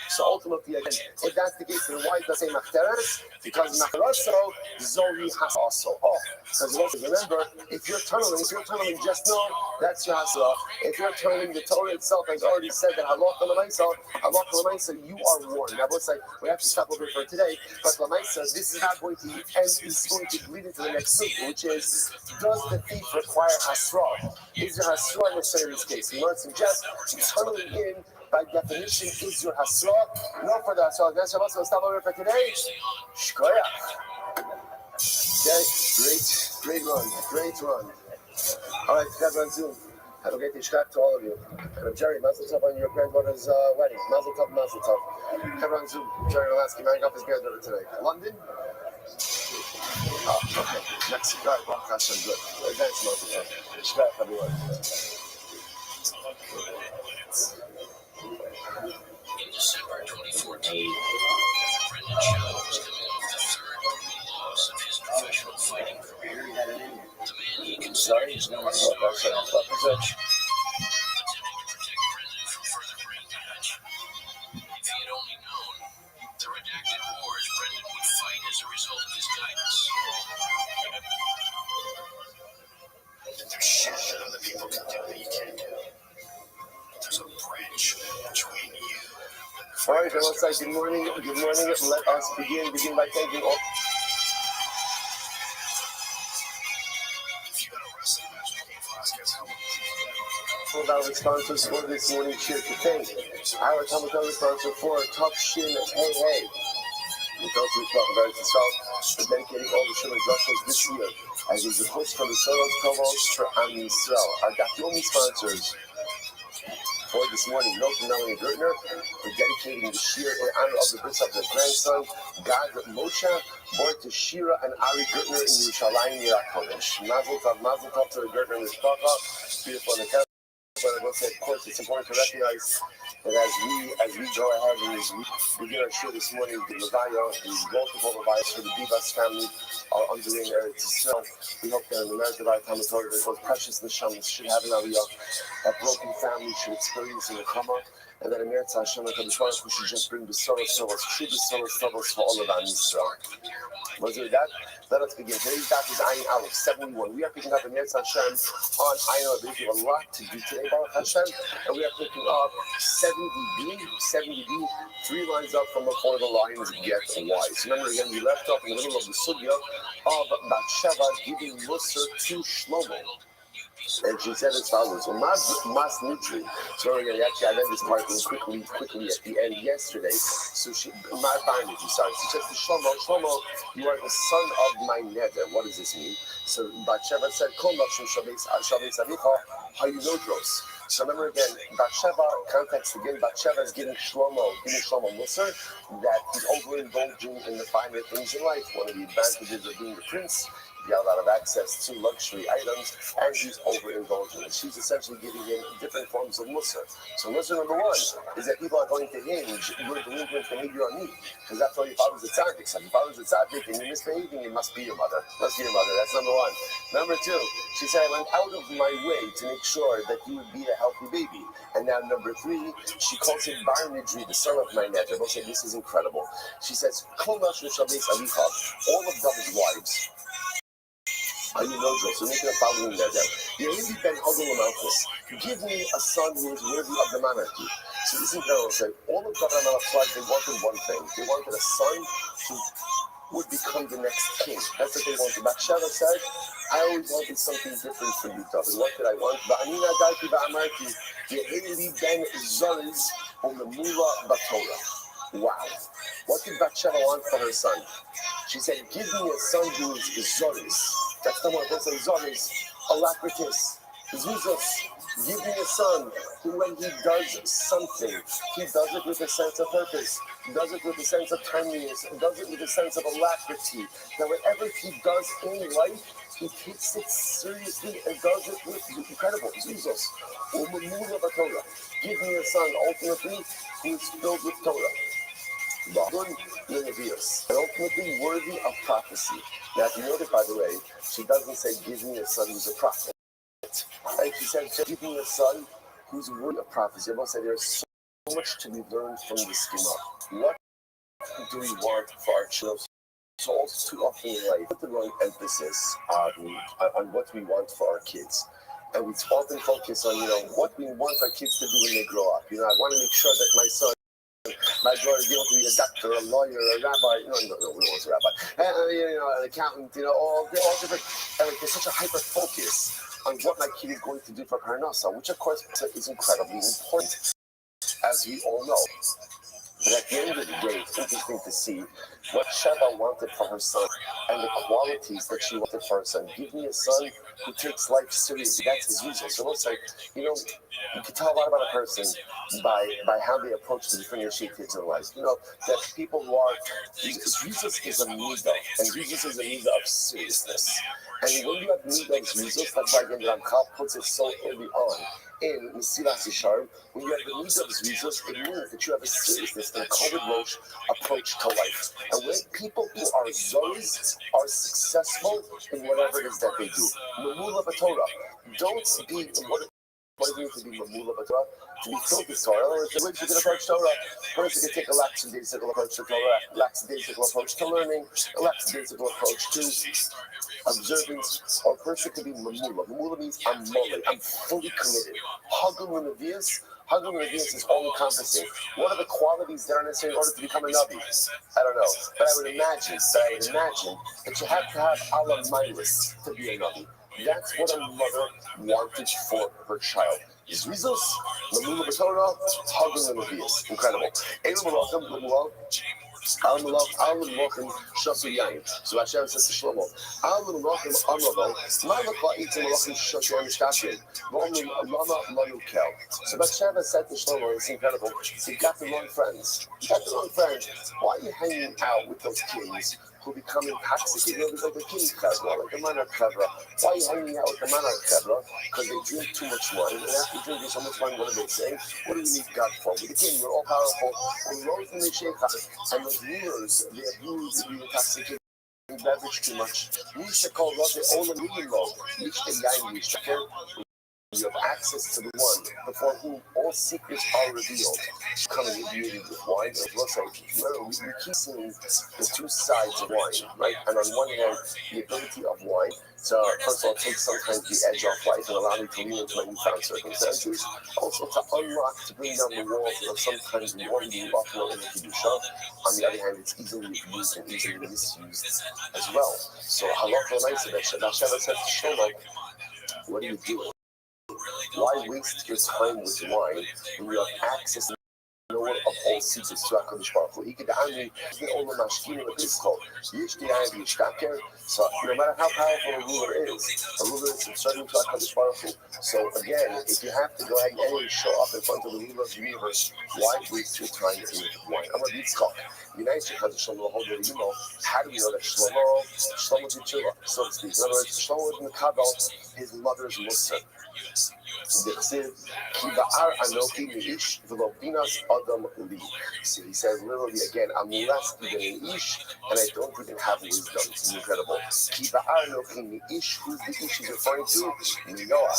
Speaker 3: So ultimately, again, if that's the case, then why does it say Machteres? Because Machtereso, Zohi has also off. Because remember, if you're tunneling just know that's your hasra. If you're tunneling, the Torah itself has already said that halacha l'maisa, you are warned. Now, let's say we have to stop over for today, but l'maisa, this is not going to end. It's going to lead into the next thing, which is, does the thief require hasra? Is there hasra necessary in this case? We might suggest tunneling in. By definition, is your hasra. No further hasra. That's what's going to stop over for today. Shkoyach. Okay, great run. All right, everyone, Zoom. Have a great Ishkak to all of you. And Jerry, mazel tov on your granddaughter's wedding. Mazel tov. Everyone, Zoom. Jerry Lansky marrying off his granddaughter today. London? Oh, okay. Next. All right, Baruch Hashem, good. Advance mazel tov. Ishkak, everyone.
Speaker 5: In December 2014, Brendan Shaw was coming off the third brutal loss of his professional fighting career. The man he considered his North Star held an intervention, attempting to protect Brendan from further brain damage. If he had only known the redacted wars Brendan would fight as a result of his guidance. There's shit that other people can do that you can't do. There's a bridge between you.
Speaker 3: All right, everyone, say good morning. Let us begin by thanking all. Of our sponsors for this morning cheer to thank. Our Talmud Torah sponsor for Top Shin Hey. We go to the very South for dedicating all the Shulman Russians this year as is the host for the Soros Kovos for Am Yisrael. Our Dafyomi sponsors for this morning, Milk and Melanie Gertner, for dedicating the Shir in honor of the birth of their grandson, Gad Moshe, born to Shira and Ari Gertner in Yerushalayim, Yerakodesh. Mazel tov to the Gertner and his Papa. Beautiful in the camp. But I will say, of course, it's important to recognize that as we go ahead and as we begin our show this morning, the Levaya, the multiple Levayas for the Bivas family are underway in Eretz Yisrael. We hope that in the merit of our Talmud Torah, that those precious neshamas should have an aliyah, that broken family should experience in the Chama, and that in Eretz Hashem, we should just bring the sorrows for all of Am Yisrael. Was there that? Let us begin. Today's daf is Ayin Aleph 71. We are picking up in Eretz Hashem on Ayin Aleph. We have a lot to do today, Baruch Hashem, and we are picking up 70b, 3 lines up from before the lines get wise. Remember again, we left off in the middle of the sugya of Bathsheba giving Musar to Shlomo. And she said as follows: Mas Nutri. So again, actually, I read this part quickly at the end yesterday. So she, my binding, sorry. She says to Shlomo, you are the son of my neder. What does this mean? So Bathsheba said, Kol Nashim Shabes Avicha Hayunodros. So remember again, Bathsheba, context again, Bathsheba is giving Shlomo Musar that he's overindulging in the finer things in life. One of the advantages of being a prince get a lot of access to luxury items, and he's overindulging. She's essentially giving him different forms of musr. So musr number one is that people are going to hinge your delinquent behavior on me, because that's why your father's a tzaddik. So if your father's a tzaddik and you're misbehaving, it must be your mother. Must be your mother. That's number one. Number two, she said, I went out of my way to make sure that you would be a healthy baby. And now number three, she calls him Bar Nidri, the son of my neder. We'll say this is incredible. She says, all of David's wives. Are you know this? So making a following neder. Yehivi ben Hagel Malchus. Give me a son who is worthy of the monarchy. So this is incredible. All of David Melech's wives, they wanted one thing. They wanted a son who would become the next king. That's what they wanted. Bathsheba said, I always wanted something different for you, David. What did I want? Ba'anina darki ba'amarki, yehivi ben Zoriz u'memula b'Torah. Wow. What did Bathsheba want for her son? She said, give me a son who is Zoriz. That's the one that says Zoriz, alacritus, Zuzos. Give me a son who, when he does something, he does it with a sense of purpose, does it with a sense of timeliness, does it with a sense of alacrity. That whatever he does in life, he takes it seriously and does it with incredible Jesus. Give me a son, ultimately, who is filled with Torah. And ultimately worthy of prophecy. Now, if you notice, by the way, she doesn't say, give me a son who's a prophet. And she said, give me a son who's worthy of prophecy. I must say, there's so much to be learned from the schema. What do we want for our children? So also too often in life, put the wrong emphasis on what we want for our kids. And we often focus on, what we want our kids to do when they grow up. I want to make sure that my son, my daughter is able to be a doctor, a lawyer, a rabbi. No, we don't want a rabbi. An accountant, all different. And there's such a hyper focus on what my kid is going to do for Parnasa, which of course is incredibly important, as we all know. But at the end of the day, it's interesting to see what Sheba wanted for her son and the qualities that she wanted for her son. Give me a son who takes life seriously. That's his reason. So let's say, you can tell a lot about a person by how they approach the different initiatives in life. That people who are, Jesus is a midah, and Jesus is a midah of seriousness. And when you have midah of Jesus, that's why again Ramchal puts it so early on. In Mesilas Yesharim, when you have the midah of Jesus, it means that you have a seriousness and a Kovid Rosh approach to life. And when people who are Zoris are successful in whatever it is that they do, Mamula B'Torah, don't be what it means to be Mamula B'Torah, to be filled with Torah. In other words, the way you can approach Torah, first you can take a lackadaisical approach to Torah, lackadaisical approach to learning, a lackadaisical approch to observance, or a person could be Mamula. Mamula means I'm mole, I'm fully committed. Hagul and Nevius is all-encompassing. What are the qualities that are necessary in order to become a Navi? I don't know. But I would imagine that you have to have Allah Milas to be a Navi. That's what a mother wanted for her child. Is Rizos, Mamula B'Torah, Hagul and Nevius. Incredible. Al Malachim Shasu Yain. So Hashem says to Shlomo, Al Malachim Amrabo, Malachim Itim Malachim Shasu Anishtashin, Romim Lama Manu Kel. So Bathsheba said to Shlomo, it's incredible, you got the wrong friends. Why are you hanging out with those kings who become intoxicated? It's like the king Chevra, like the monarch Chevra. Why are you hanging out with the monarch Chevra? Because they drink too much wine. And after drinking so much wine, what do they say? What do we need God for? We're the king, we're all powerful. And rose in the Sheikhah, and those rulers, they abuse the intoxicated beverage too much. Nisha called Rav the Olam Yimlo, Nisha Yain Nisha. You have access to the one before whom all secrets are revealed. Coming imbued with wine. It looks like, remember, we keep seeing the two sides of wine, right? And on one hand, the ability of wine to, first of all, take sometimes the edge off life and allow me to lean into my newfound circumstances. Also to unlock, to bring down the walls of sometimes one being buffalo in the Kedusha. On the other hand, it's easily abused and easily misused as well. So, halakha l'maisa, Bathsheba said to Shlomo, what are you doing? Why waste your time with wine when you have access to the world of of all secrets to HaKadosh Baruch Hu. So no matter how powerful a ruler is subservient to HaKadosh Baruch Hu. So again, if you have to go ahead and anyway show up in front of the ruler of the universe, why waste your time in one? I'm a Yitzchak. How do we know that Shlomo did tshuva, so to speak? In other words, Shlomo was Mekabel, his mother's Musar. So he says literally again, I'm less than an ish, and I don't even have wisdom. It's incredible. Who's the ish is referring to? Noah.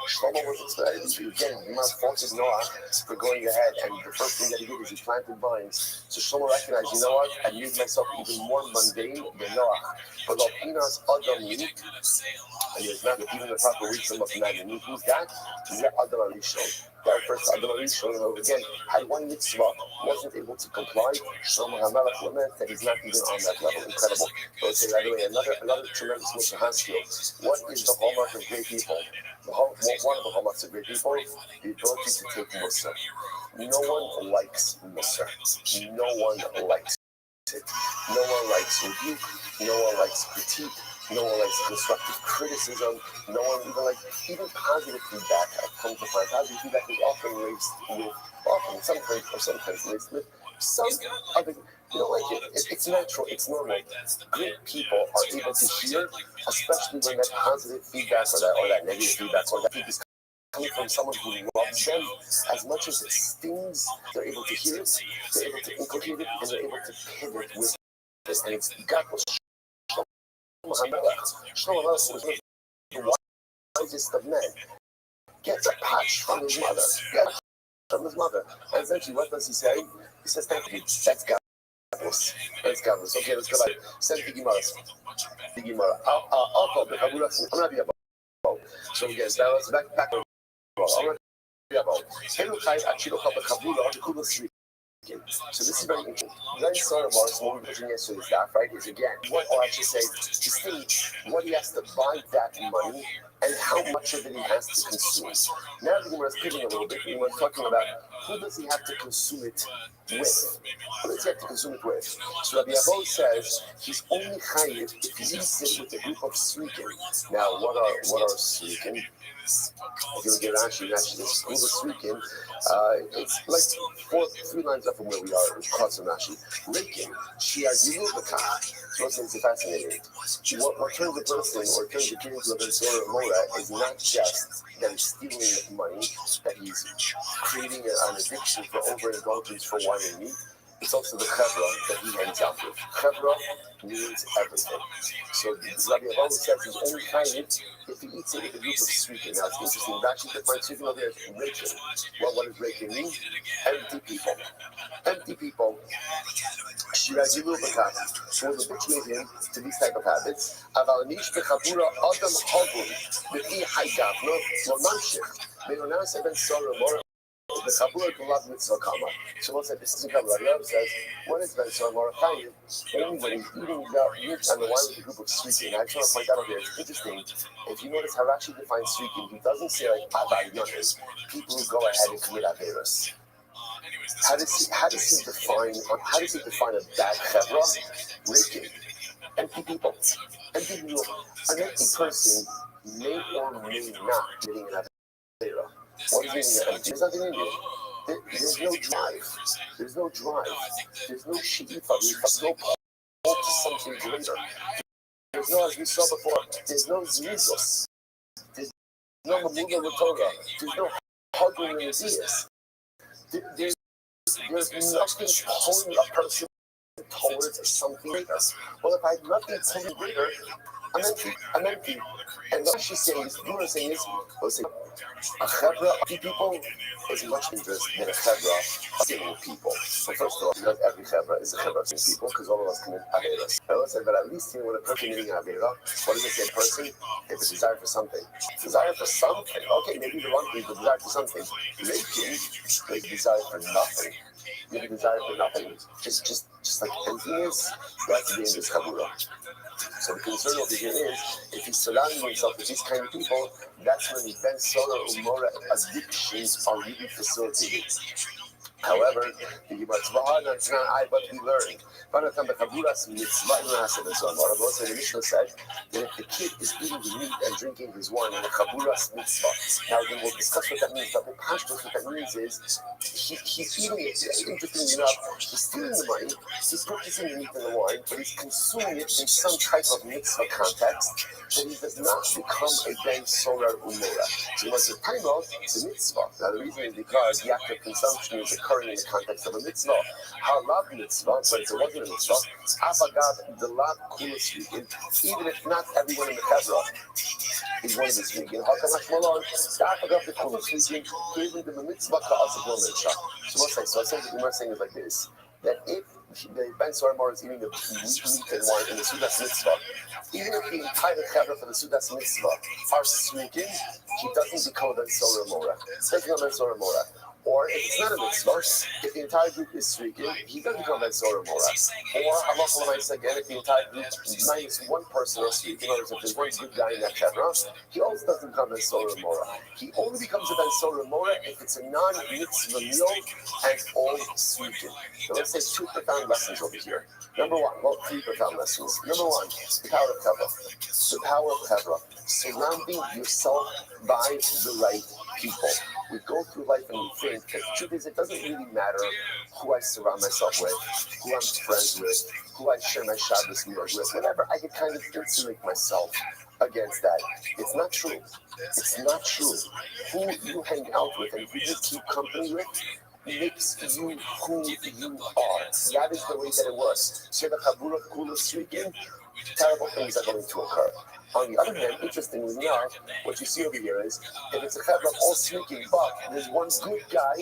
Speaker 3: Shlomo was excited. Again, Gemara faulted Noah for going ahead, and the first thing that he did is he planted vines. So Shlomo recognized, you know what? I made myself even more mundane than Noah. But Pinas Adam Yik, and there's not even the proper wisdom of man. Who's that? He's that Adam Arishon. That first Adam Arishon, again, had one mitzvah, wasn't able to comply. Shlomo HaMelech lament that he's not even on that level. Incredible. So let's say right away, another tremendous Moshe Haskell. What is the hallmark of great people? One of the hallmarks of great people, the ability to take Musa. No one likes Musa. No one likes it. No one likes rebuke. No one likes critique. No one likes constructive criticism. No one even positive feedback. I've come to find positive feedback is often laced with, sometimes laced with some other. You don't like it. It's natural. It's normal. Great people are able to hear, especially when that positive feedback or that negative feedback or that feedback is coming from someone who loves them. As much as it stings, they're able to hear it, they're able to inculcate it, and they're able to pivot with it. And it's God was Shlomo was the wisest of men. Gets a patch from his mother. And essentially, what does he say? He says, thank you. That's God. Let's go. Okay, let's go back. Send the Gemara. I'll call the Kabula. I'm not the about. So yes, that was back. I'm not the about. So this is very interesting. Then sort of what we're pushing yesterday's staff, right, is again, what, or I should say, to see what he has to buy that money and how much of it he has to consume. Now the Gemara is pivoting a little bit, and we're talking about who does he have to consume it with? Who does he have to consume it with? So Rabbi Abo says he's only chayiv if he eats it with a group of srikim. Now, what are srikim? If you look at Rashi, this group of srikim, it's like 3 lines up from where we are, across from Rashi. Rikim, shiagilu b'kach. So it's fascinating. What turns a person or turns the king into a Bensor or Mora is not just that he's stealing money, that he's creating an addiction for overindulgence for wine and meat. It's also the chevra that he hangs out with. Chevra means everything. So Rabbi Abo says he's only chayiv if he eats it with a group of srikim. Now it's interesting. Rashi defines srikim over there as rekim. Well, what does rekim mean? Empty people. Empty people. Shirajilu b'kach. So the bitch made him to these type of habits. Aval nish b'chabura adam hagun b'fi haygavno l'manshich. Me'onan seben sorah mora. The Chabura Gulav Mitzvah Kama. So what's that? This is a Kabbalah. Rav says, what is Ben Sorah Morachayiv? Only when he's eating the meat and the wine with a group of srikim. I just want to point out over here, it's interesting. If you notice how Rashi defines srikim, he doesn't say like Avayonis, people who go ahead and commit Averos. How does he define a bad chevra? Rekim. Empty people. Empty people. An empty person may or may not committing an Avera. What is in there? There's nothing in you. There's no drive. There's no she'ifa. There's no pull to something greater. There's no, as we saw before, there's no znizus. There's no mamuga l'torah. There's no hugging in the there's nothing pulling a person towards something greater. Well, if I have nothing pulling greater, I'm empty. And what she's saying is, you know what I'm saying is, a chevra of people is much dangerous than a chevra of single people. So first of all, not every chevra is a chevra of single people, because all of us commit averas. I said, but at least when a person committing an avera, what does it say, person? If it's a desire for something. Desire for something? Okay, maybe the wrong people desire for something. Maybe desire for nothing. Maybe desire for nothing. Just like emptiness, that's the dangerous chabura. So the concern over here is, if he's surrounding himself with these kind of people, that's when the Ben Sora Umora addictions are really facilitated. However, the but we learned. The Mishnah said that if the kid is eating the meat and drinking his wine in the chaburas mitzvah, now then we'll discuss what that means. But what that means is he's eating it. Interestingly enough, he's stealing the money, he's purchasing the meat and the wine, but he's consuming it in some type of mitzvah context. So he does not become a ben solar umora. So he wants to time out the mitzvah. Now the reason is because the act of consumption is occurring in the context of a mitzvah. Halav mitzvah, but if it wasn't a mitzvah, afagav delad kulas vegan, even if not everyone in the chevra is one of this vegan. Hakamash malon, afagav the kulas vegan, even the mitzvah ka'asik lo mitzvah. So what's that? So I think what we're saying is like this, that if the Ben Soramor is eating the meat and wine in the Sudas Mitzvah, even if the entire chevra for the Sudas Mitzvah are sneaking, he doesn't become a Ben Soramora. Taking a Ben Soramora. Or if it's not a mitzvah, if the entire group is sneaking, he doesn't become Ben Soramora. Or Halacha again, if the entire group minus one person are sneaking, or if there's one good guy in that chevra, he also doesn't become Ben Soramora. He only becomes a Ben Soramora if it's a non-mitzvah meal and all sneaking. So let's say two profound lessons over here. Number one, well, three profound lessons. Number one, the power of chevra. The power of chevra. Surrounding yourself by the right people. We go through life and we think that the truth is it doesn't really matter who I surround myself with, who I'm friends with, who I share my Shabbos meals with, whatever. I can kind of insulate myself against that. It's not true. It's not true. Who you hang out with and who you keep company with makes you who you are. That is the way that it works. So the Chabura Kula speaking, terrible things are going to occur. On the other hand, interestingly enough, what you see over here is, if it's a chevra all sneaking, but there's one good guy,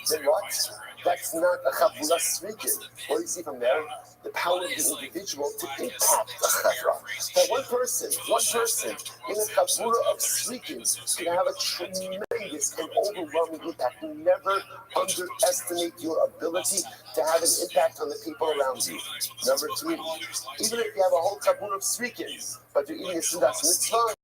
Speaker 3: then what? That's not a chavura sneaking. What do you see from there? The power of the individual to impact the chevra. That one person in a chavura of sneaking can have a tremendous and overwhelming impact. Never underestimate your ability to have an impact on the people around you. Number three, even if you have a whole chavura of sneaking, but you're eating a sudas mitzvah,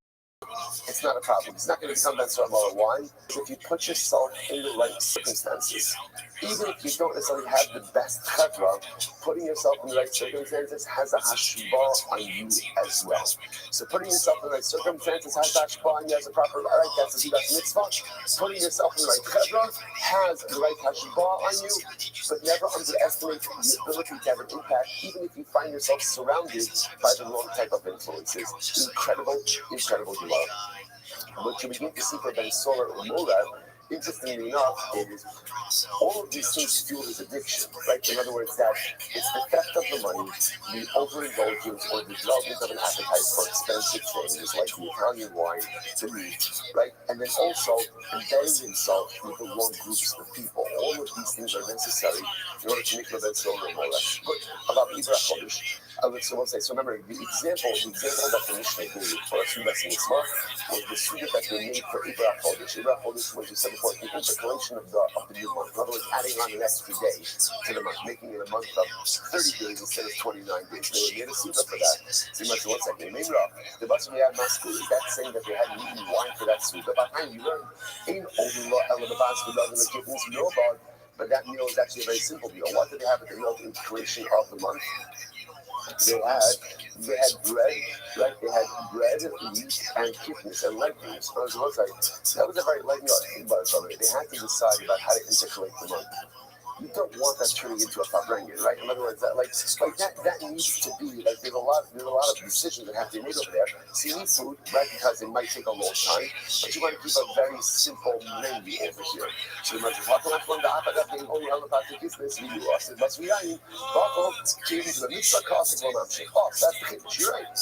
Speaker 3: it's not a problem. It's not going to become Ben Soramor. Why? If you put yourself in the right circumstances, even if you don't necessarily have the best chevra, putting yourself in the right circumstances has a hashbah on you as well. So putting yourself in the right circumstances has a hashbah on you as a proper right. That's a sudas mitzvah. Putting yourself in the right chevra has the right hashbah on you, but never underestimate the ability to have an impact, even if you find yourself surrounded by the wrong type of influences. Incredible you are. What you begin to see for Ben Solar or Moab, interestingly enough, is all of these things fuel his addiction, right? In other words, that it's the theft of the money, the overindulgence, or the development of an appetite for expensive things like the Italian wine, the meat, right? And then also embedding himself with the wrong groups of people. All of these things are necessary in order to make Ben Solar or Moab. But about Ibra Chodesh, so remember, the example that the Mishnah gave for a Sudas Mitzvah was the Suda that they made for Ibra Chodesh. Ibra Chodesh, what you said before, the intercalation of the new month. In other words, adding on an extra day to the month, making it a month of 30 days instead of 29 days. They made a Suda for that. So you might say, one second, the Basri had Masku, is that saying that they hadn't eaten wine for that Suda? But you learn, in Overlaw, Elabas, the love and the kittens, no about, but that meal is actually a very simple meal. What did they have at the meal of integration of the month? They had bread, right? They had bread, meat, and kidneys and legumes. So that was a very light meal. Think about it, brother. They had to decide about how to integrate the month. You don't want that turning into a fabrengen, right? In other words, that needs to be like there's a lot of decisions that have to be made over there. So you need food, right? Because it might take a long time, but you want to keep a very simple menu over here. So you might just walk around from the Apagat and only on about the business we do. I said, but we are in Bako, came to the mitzvah class and that's the Kiddush. You're right.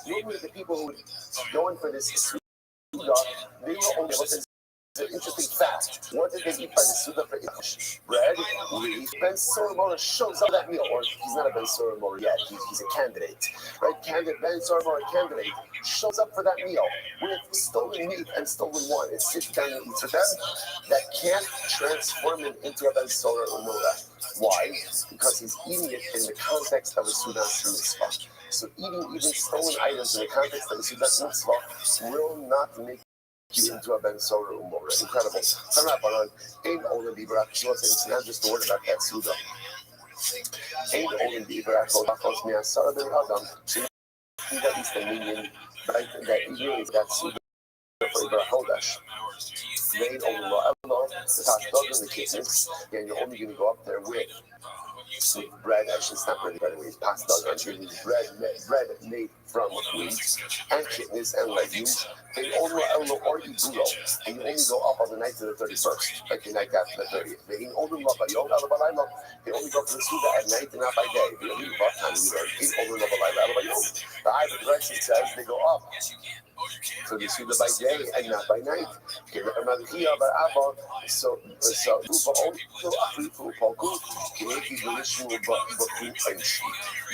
Speaker 3: Normally the people who would go in for this, they were only an interesting fact. What did they eat by the Suda for bread? Wheat. Ben Soromora shows up that meal, or he's not a Ben Soromora yet. He's a candidate, right? Ben Soromora candidate shows up for that meal with stolen meat and stolen wine. It sits down and eats with them. That can't transform him into a Ben Soromora. Why? Because he's eating it in the context of a Sudan mitzvah. So eating even stolen items in the context of a Sudan mitzvah will not make you into a Ben Sora Umora. Incredible. Turn up on Ain't Olin Libra. It's not just a word about that Suda. Ain't Olin Libra. Kos Mia Sara Ben Adam. That is the minion, right? That really is that Suda for Ibra Hodash. Ain't Olin Law. The top dog in the kidneys. And you're only going to go up there with bread. Actually, it's not really bread. It's pasta. Actually, it's bread made from wheat and kidneys and legumes. They only or eat burro, and you only go up on the night to the 31st, like the night after the 30th. They only go for the Suda at night and not by day. They only go up time. The Ivor direction says they go up to the Suda by day and not by night. So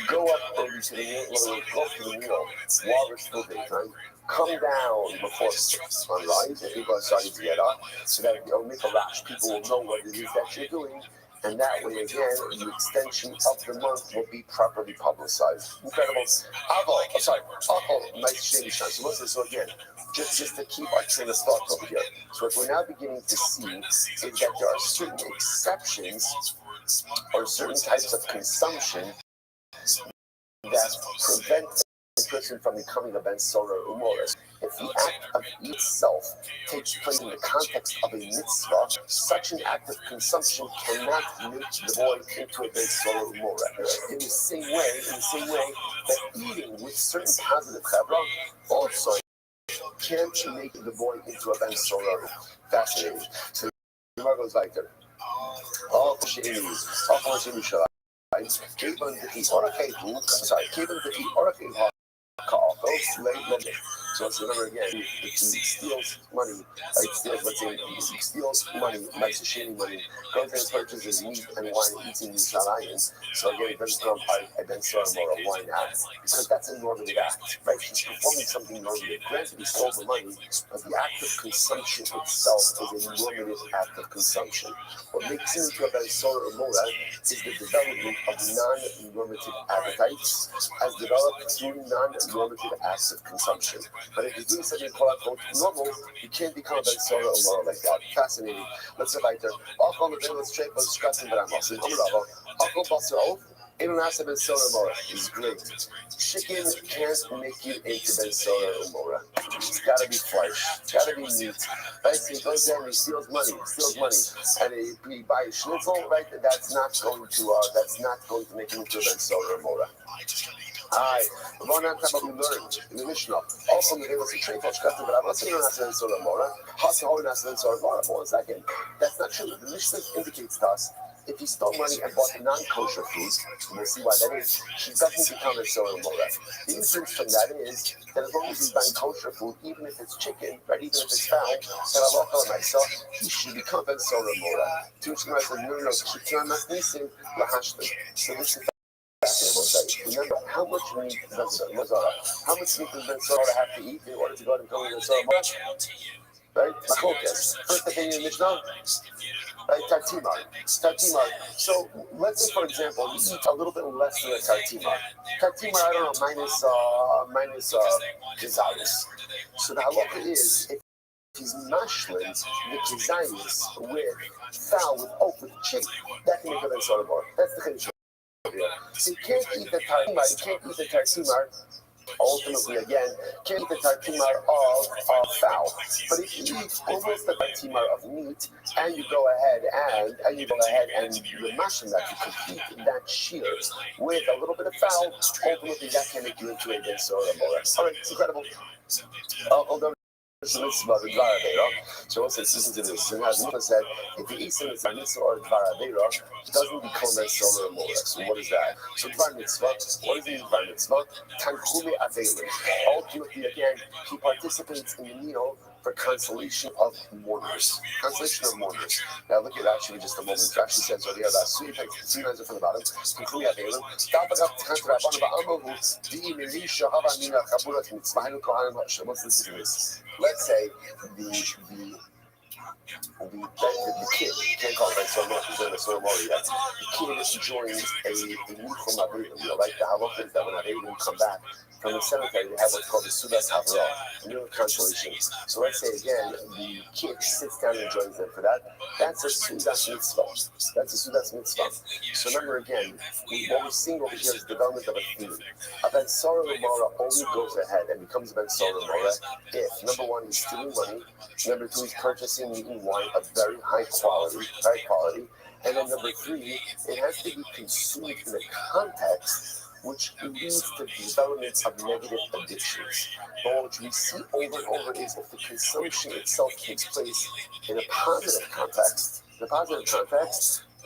Speaker 3: go up early to the meal while it's still daytime. Come down before sunrise and people are starting to get up, so that it'll make a rush. People will know what it is that you're doing, and that way, again, the extension of the month will be properly publicized. Incredible. Nice shady shine. So listen, so again, just to keep our train of thought over here. So what we're now beginning to see is that there are certain exceptions or certain types of consumption that prevent a person from becoming a Ben Sora Umoris. If the act of itself takes place in the context of a mitzvah, such an act of consumption cannot make the boy into a Ben Sora Umora. In the same way that eating with certain positive chavra also can't make the boy into a Ben Sora. Fascinating. So the Gemara goes like that. So let's remember again, if he steals money, he steals money, makes a shady money, goes and purchases meat and wine, eats in Yerushalayim. So again, it doesn't become a Ben Sora or a wine act, because that's a normative act, right? He's performing something normative. Granted, he stole the money, but the act of consumption itself is a normative act of consumption. What makes him into a Ben Sora or Mora is the development of non-normative appetites as developed through non-normative acts of consumption. But if you do something quote unquote normal, you can't become a Ben Sora or Mora like that. Fascinating. Let's go back there. All the let's straight, let's scratch and Ben Sora Mora is great. Chicken can't make you into Ben Sora or Mora. It's gotta be flesh. It's gotta be meat. Right? So he goes there and he steals money, and he buys a schnitzel, right? That's not going to make him into a Ben Sora or Mora. Alright, one on top of we learned in the Mishnah. Also, the was a trade for Shkatim, but I'm not saying that's Ben Sora or Mora. Hasahoy that's Ben Sora or Mora. For 1 second. That's not true. The Mishnah indicates to us if he stole money and bought non-kosher food, we'll see why that is, he doesn't become a Sora Mora. The inference from that is that as long as he's buying kosher food, even if it's chicken, right, even if it's fowl, and Allah for myself, he should become a Sora Mora. To which the says, no, so this is remember, how much meat does how much meat does Ben Sora have to eat in order to go and become a Sora Mora? Right? Machlokas. First opinion in Mishnah. Right, tartimar. So let's say, for example, you eat a little bit less than a tartimar. Tartimar, I don't know, minus kizayis. So the halacha is if he's mashlins the kizayis with fowl with chicken, that can make a Ben Sora Mora. That's the chiddush. So you can't eat the tartimar. Ultimately, again, can't eat the tartimar of fowl. But if you eat almost the tartimar of meat, and you go ahead and you mash that, you complete that shear with a little bit of fowl, ultimately that can make you into a Ben Sora Mora. All right, it's incredible. Although so what's this? Listen to this. And as Musa said, if he eats a mitzvah or dvar avera, he doesn't become Ben Sora or Mora. So what is that? So dvar mitzvah, what is the dvar mitzvah? Tanchume avera. Ultimately, again, he participates in the meal for consolation of mourners. Consolation of mourners. Now look at actually just a moment. It actually says over here that three lines from the bottom. Let's say the kid, can't call it Ben Sormor because they're in the Sormor yet. The kid joins a Nichum Avrim, like the halacha is that when Avrim come back from the cemetery, they have what's called the Sudas Havra, a meal of consolation. So let's say again, the kid sits down and joins them for that. That's a Sudas Mitzvah. That's a Sudas Mitzvah. So remember again, what we're seeing over here is the development of a theme. A Ben Sormor only goes ahead and becomes a Ben Sormor if, number one, he's stealing money, number two, he's purchasing and eating wine of very high quality, and then number three, it has to be consumed in a context which leads to development of negative addictions. But what we see over and over is if the consumption itself takes place in a positive context,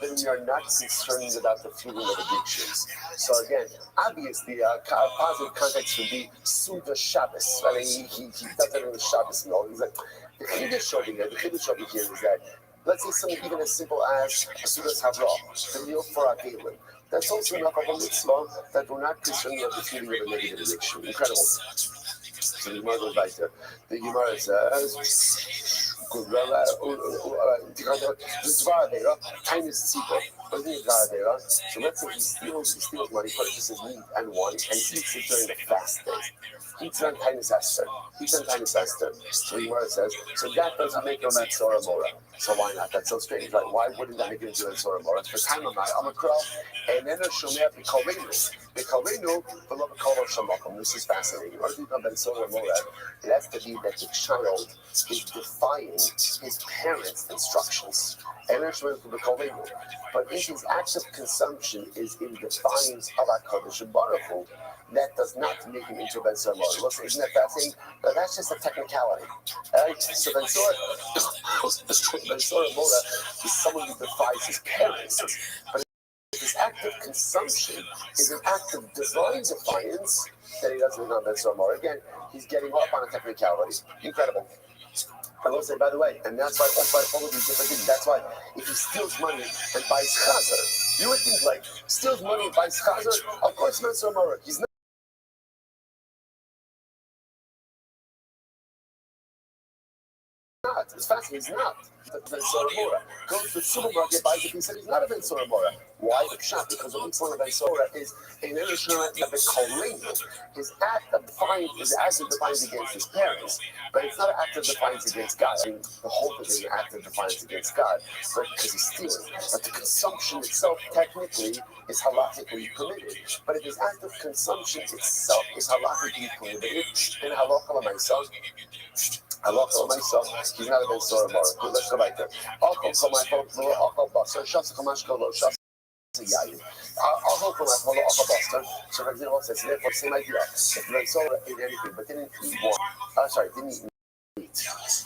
Speaker 3: then we are not concerned about the feeling of addictions. So again, obviously, a positive context would be Suda Shabbos. I mean, he does it in the Shabbos and all. He's like, the Chiddush over here is that, let's say something even as simple as a Sudas Havra, the meal for our Galen. That's also enough of a mitzvah that we're not concerned about the feeling of a negative addiction. Incredible. So the Gemara goes back there. The Gemara says, kindness tzibur. So let's say he steals money, purchases meat and wine, and eats it during the fast day. Eats on kindness Esther. So the Gemara says, so that doesn't make no Metzora Mora. So why not? That's so strange, right? Why wouldn't that make it into Metzora Mora? For time of night, I'm a crow, and then there's Shomea B'Kalenu, below B'Kol Shamakum. This is fascinating. What does it become Metzora Mora? It has to be that the child is defying his parents' instructions. But if his act of consumption is in defiance of HaKadosh Baruch Hu, that does not make him into Ben Sormor. Look, isn't that fascinating? But that's just a technicality. Right? So Ben Sormor is someone who defies his parents. But if his act of consumption is an act of divine defiance, then he doesn't become Ben Sormor. Again, he's getting off on a technicality. Incredible. I will say, by the way, and that's why all of these different things. That's why if he steals money and buys chazer, you would think like steals money and buys chazer. Of course, Ben Sormor. He's not. It's fascinating. He's not. Ben Sormor goes to the supermarket, buys a piece, and he's not a Ben Sormor. Why the shot? Because what we call a Ben Sormor is an instrument of the Kolenu. His act of defiance is actually defiance against his parents, but it's not an act of defiance against God. I mean, the whole thing is an act of defiance against God, but because he's stealing. But the consumption itself, technically, is halakhically permitted. But if his act of consumption itself is halakhically prohibited, then halacha myself. He's not a Ben Sormor. Let's go back there. I'll go for my phone. I'll go for my phone. So for example, it's therefore same idea. If Ben Sormor ate anything but didn't eat wine, didn't eat meat.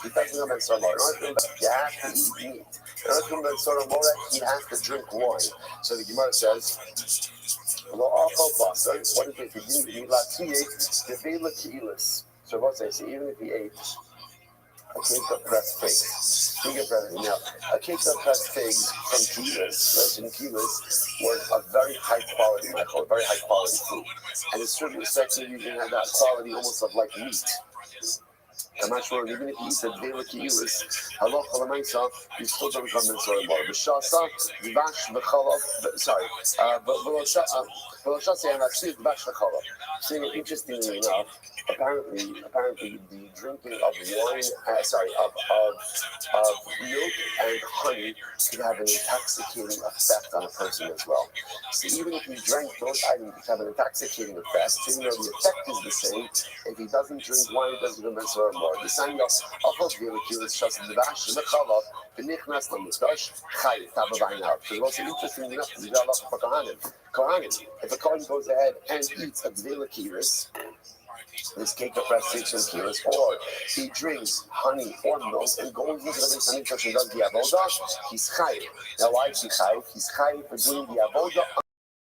Speaker 3: He doesn't know Ben Sormor. You have to eat meat. In order to Ben Sormor, he has to drink wine. So the Gemara says, what is it? He didn't eat so what say? So even if he ate a cake of pressed figs. A cake of pressed figs from Kilas, was a very high quality, very high quality food. And in certain respects, you can have that quality almost of like meat. I'm not sure, even if you eat the Vela Kilas, Allah Kalamaisa, you still don't come in Sormor. B'shasa, Vash V'chalav, sorry, V'loshasa, and actually Vash V'chalav. So interestingly enough, apparently the drinking of wine, of milk and honey can have an intoxicating effect on a person as well. So even if he drank those items which have an intoxicating effect, even though the effect is the same, if he doesn't drink wine, he doesn't drink more. The sign of it's also interesting enough to for Kohanim. If a Kohen goes ahead and eats a Dvela Kiris, this cake of pressed figs from Kiris, or he drinks honey or milk and goes into the Beis Hamikdash and does the avodah, he's chayiv. Now why is he chayiv? He's chayiv for doing the avodah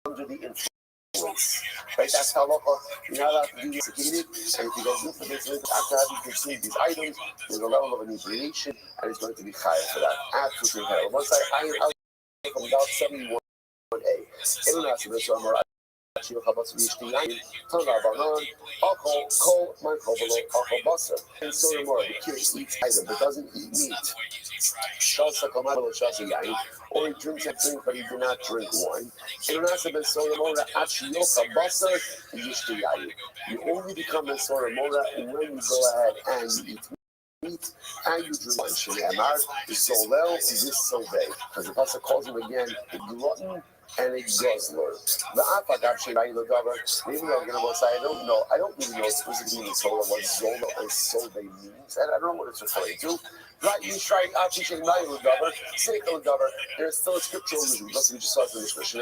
Speaker 3: under the influence. Right? That's how local you're not allowed to be intoxicated. And if you go look for this after having consumed these items, there's a level of inebriation, and it's going to be higher for that. Absolutely incredible. Once I from about 71A. International summer. Shiur Chabad Yishti Ton Rabbanon, Alcohol, Kol, Markovolo, Alcohol Basar. And so more, the kid eats item but doesn't eat meat. Shasa Kamabalo Shasa Yain, or he drinks a drink but he do not drink wine. International Solomora Achioka Basar Yishti Yain. You only become a Solomora when you go ahead and you eat meat and you drink wine. Shneamar, Zolel, this Sovei. Because the Pasuk calls him again a glutton and a guzzler. Even though I'm going to say, I don't really know specifically what Zola and Solve means, and I don't know what it's referring to. Right, you try there's still a scriptural allusion. Plus, we just saw it in the description.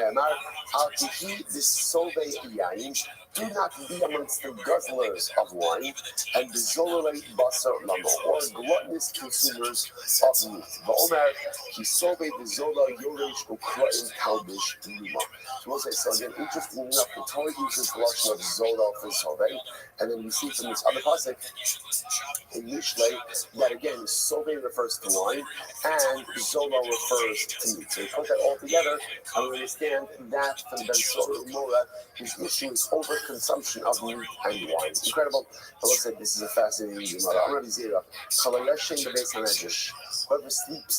Speaker 3: This Solve Yain. Do not be amongst the guzzlers of wine and the Zololate Basar Lamo, or gluttonous consumers of meat. Va'omer, he sobe the Zola Yoresh Ukraim Kalbish Numa. So we'll say, so again, interestingly enough, the Torah uses the lotion of Zola for Sobe, and then we see from this other pasuk in Mishlei that again, Sobe refers to wine and Zola refers to meat. So we put that all together and we understand that from Ben Sora Mora, his issue is overconsumption of meat and wine. Incredible. But let's say this is a fascinating Gemara. I'm going to be zero. Whoever sleeps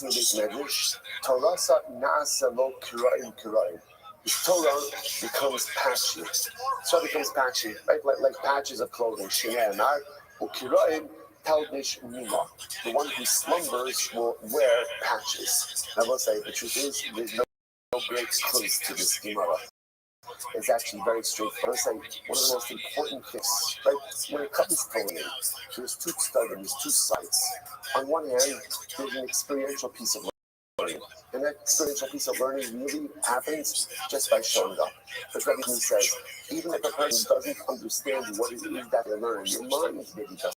Speaker 3: in the base medrash, Torasa Nasa Lo Kiraim Kiraim. His Torah becomes patchy. So it becomes patchy, right? Like patches of clothing. Shinei or Kiraim. Talbish Nima. The one who slumbers will wear patches. I will say, the truth is, there's no great clues to this Gemara. It's actually very straightforward. I would say one of the most important things, right? When it comes to learning, there's two studies, there's two sides. On one hand, there's an experiential piece of learning. And that experiential piece of learning really happens just by showing up. As Rabbi says, even if a person doesn't understand what it is that they're learning, your mind maybe doesn't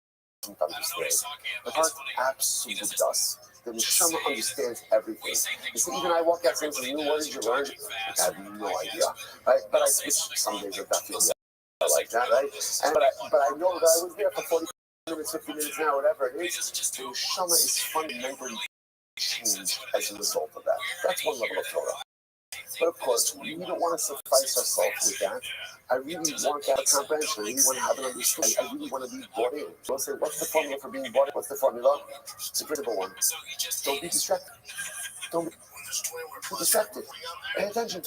Speaker 3: understand. The heart absolutely does. The neshama understands everything. You see, even I walk out saying, what did you learn? I have no idea. Right? But I switch some days with that feeling like that, right? But I know that I was there for 40 minutes, 50 minutes now, whatever it is. The neshama is fundamentally changed as a result of that. That's one level of Torah. But of course, we don't want to suffice ourselves with that. I really want that comprehension. I really want to have it understood. I really want to be bought in. So I'll say, what's the formula for being bought in? What's the formula? It's a critical one. Don't be distracted. Don't be distracted. Pay attention.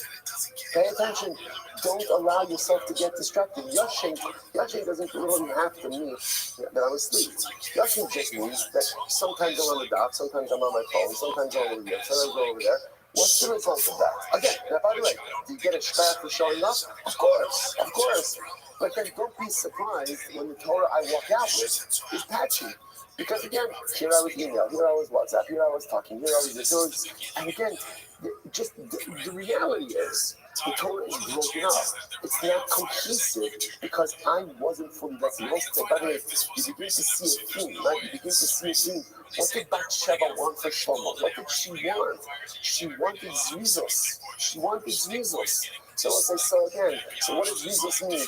Speaker 3: Pay attention. Don't allow yourself to get distracted. Yashin doesn't really have to mean that I'm asleep. Yashin just means that sometimes I'm on the dock, sometimes I'm on my phone, sometimes I'm over here, sometimes I'm over there. What's the result of that? Again, now by the way, do you get a shpah for showing up? Of course. But then don't be surprised when the Torah I walk out with is patchy. Because again, here I was email, here I was WhatsApp, here I was talking, here I was this, and again, the reality is, the Torah is broken up. It's not cohesive because I wasn't fully listening. By the way, you begin to see a theme, right? You begin to see a theme. What did Bathsheba want for Shlomo? What did she want? She wanted Jesus. So let's say, so again, so what does Jesus mean?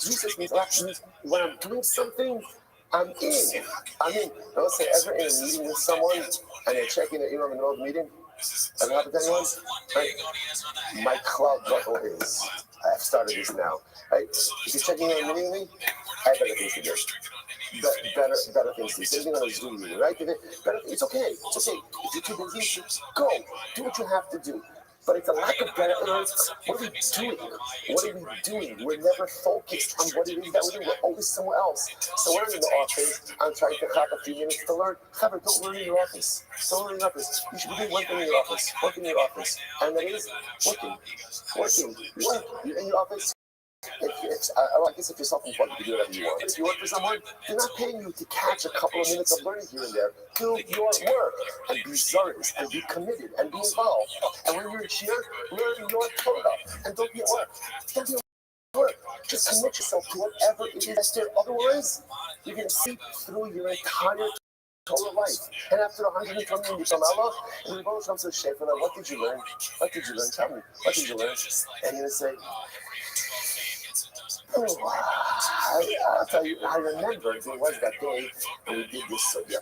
Speaker 3: Jesus means when I'm doing something, I'm in. Now let's say ever in a meeting with someone and they're checking the email in the middle of the meeting. Ever happened to anyone? Right? My cloud bubble is. I have started this now. Right? If you're checking it immediately, I have better things to do. Better things to do. Same thing on a Zoom meeting, right? It's okay. If you're too busy, go. Do what you have to do. But it's a lack of better words. What are we doing? We're never focused on what it is that we're doing. We're always somewhere else. So we're in the office. I'm trying to have a few minutes to learn. Chaver, don't learn in your office. Don't learn in your office. You should be doing one thing in your office. Work in your office. And that is working. Work. You're in your office. I guess if you're self-employed, you can do whatever you want. But if you work for someone, they're not paying you to catch a couple of minutes of learning here and there. Do your work and be zealous and be committed and be involved. And when you're here, learn your Torah and don't be at work. Don't be at work. Just commit yourself to whatever it is that's there. Otherwise, you're going to see through your entire Torah life. And after 120 years from Allah, and the Rebbe comes to the Sheikh, what did you learn? Tell me. What did you learn? And you're going to say, I'll tell you, I remember there was that day when we did this sugya.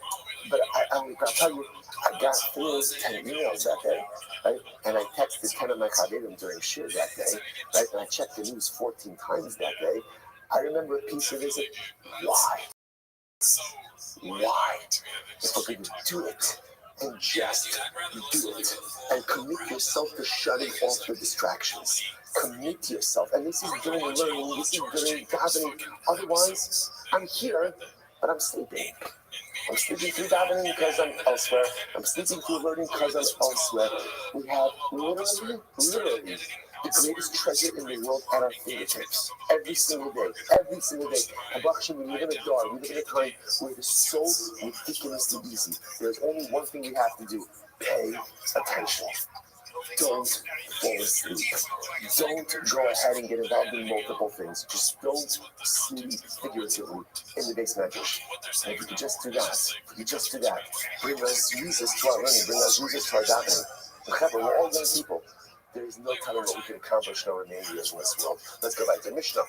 Speaker 3: But I'll tell you, I got through 10 emails that day, right? And I texted 10 of my chaverim during shir that day, right? And I checked the news 14 times that day. I remember a piece of this. Why? Why? If we're going to do it, and just do it, and commit yourself to shutting off the distractions. Commit yourself, and this is during learning. This is during davening. Otherwise, I'm here, but I'm sleeping. I'm sleeping through davening because I'm elsewhere. I'm sleeping through learning because I'm elsewhere. We have literally, the greatest treasure in the world at our fingertips. Every single day. Every single day. And we live in a door. We live in a time where it is so ridiculously easy. There's only one thing we have to do. Pay attention. Don't fall asleep. Don't go ahead and get involved in multiple things. Just don't sleep figuratively in the base medrash. And if you could just do that, bring us Jesus to our learning, bring us Jesus to our davening. We're all young people. There is no telling what we can accomplish in our remaining years in this world. Let's go back to Mishnah.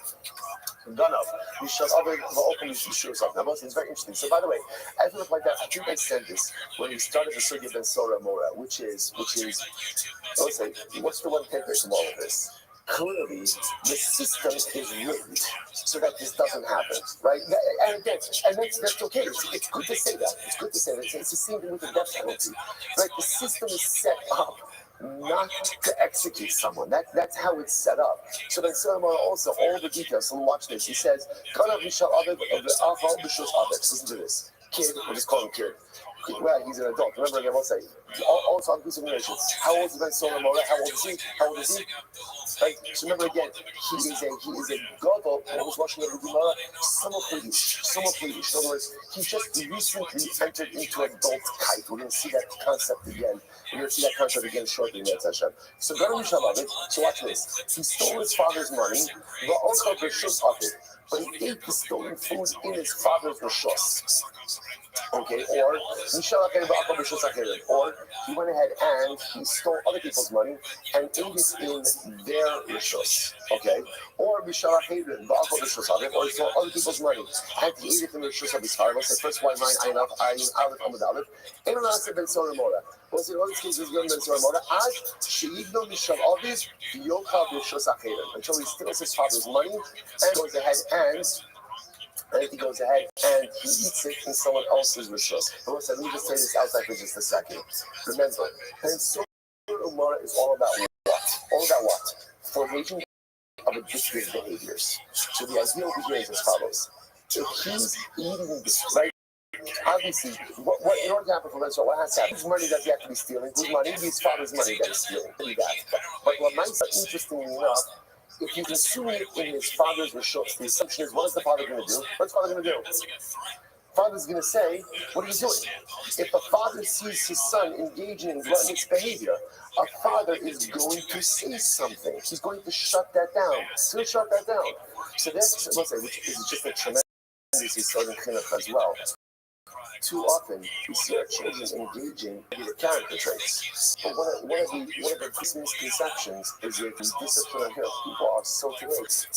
Speaker 3: Ganav, you shall open yourself. Now, it's very interesting. So, by the way, as we look like that, I think I said this when we started the Sugya Ben Sora Mora, which is, let's say, what's the one takeaway from all of this? Clearly, the system is rigged so that this doesn't happen, right? And again, that's okay. It's good to say that. It's the same thing with the death penalty, right? The system is set up not to execute someone. That's how it's set up. So then Solomon also, all the details, so watch this. He says, listen to this. Kid, we'll just call him kid. Well, he's an adult. Remember again, we'll say, also on piece of narration. How old is Ben Solomon? How old is he? Right? So remember again, he is a gadol who was watching the Gemara, somewhat British. In other words, he just recently entered into adulthood. We're going to see that concept again. Shortly. So watch this. He stole his father's money, but he ate the stolen food in his father's rishos. Okay, or he went ahead and he stole other people's money and ate it in their rishos. Okay, or he stole other people's money and he ate it in the rishos of his father. Let's say first one line, Ayin Aleph Amud Aleph. And also Ben Sora Mora. Was in all these cases going Ben Sora Mora as Sheigno Mishal Aviv Yochal Rishos Acherim until he steals his father's money and goes ahead and he eats it in someone else's rishos. But listen, let me just say this outside for just a second. Remember, Ben Sora Mora is all about what? Formation of addictive behaviors. So the idea over here is as follows. If he's eating this, right? Obviously, what in order to happen for Ben Sora, what has to happen? Whose money does he have to be stealing? Whose money? His father's money that he's stealing. But what might be interesting enough, if you consume it in his father's rishos, the assumption is, what is the father going to do? Father's going to say, what are you doing? If a father sees his son engaging in gluttonous behavior, a father is going to say something. He's going to shut that down. So that's, which is just a tremendous starting chinuch as well. Too often, we see our children engaging in the character traits. But one of the misconceptions is that we discipline our kids. People are so today.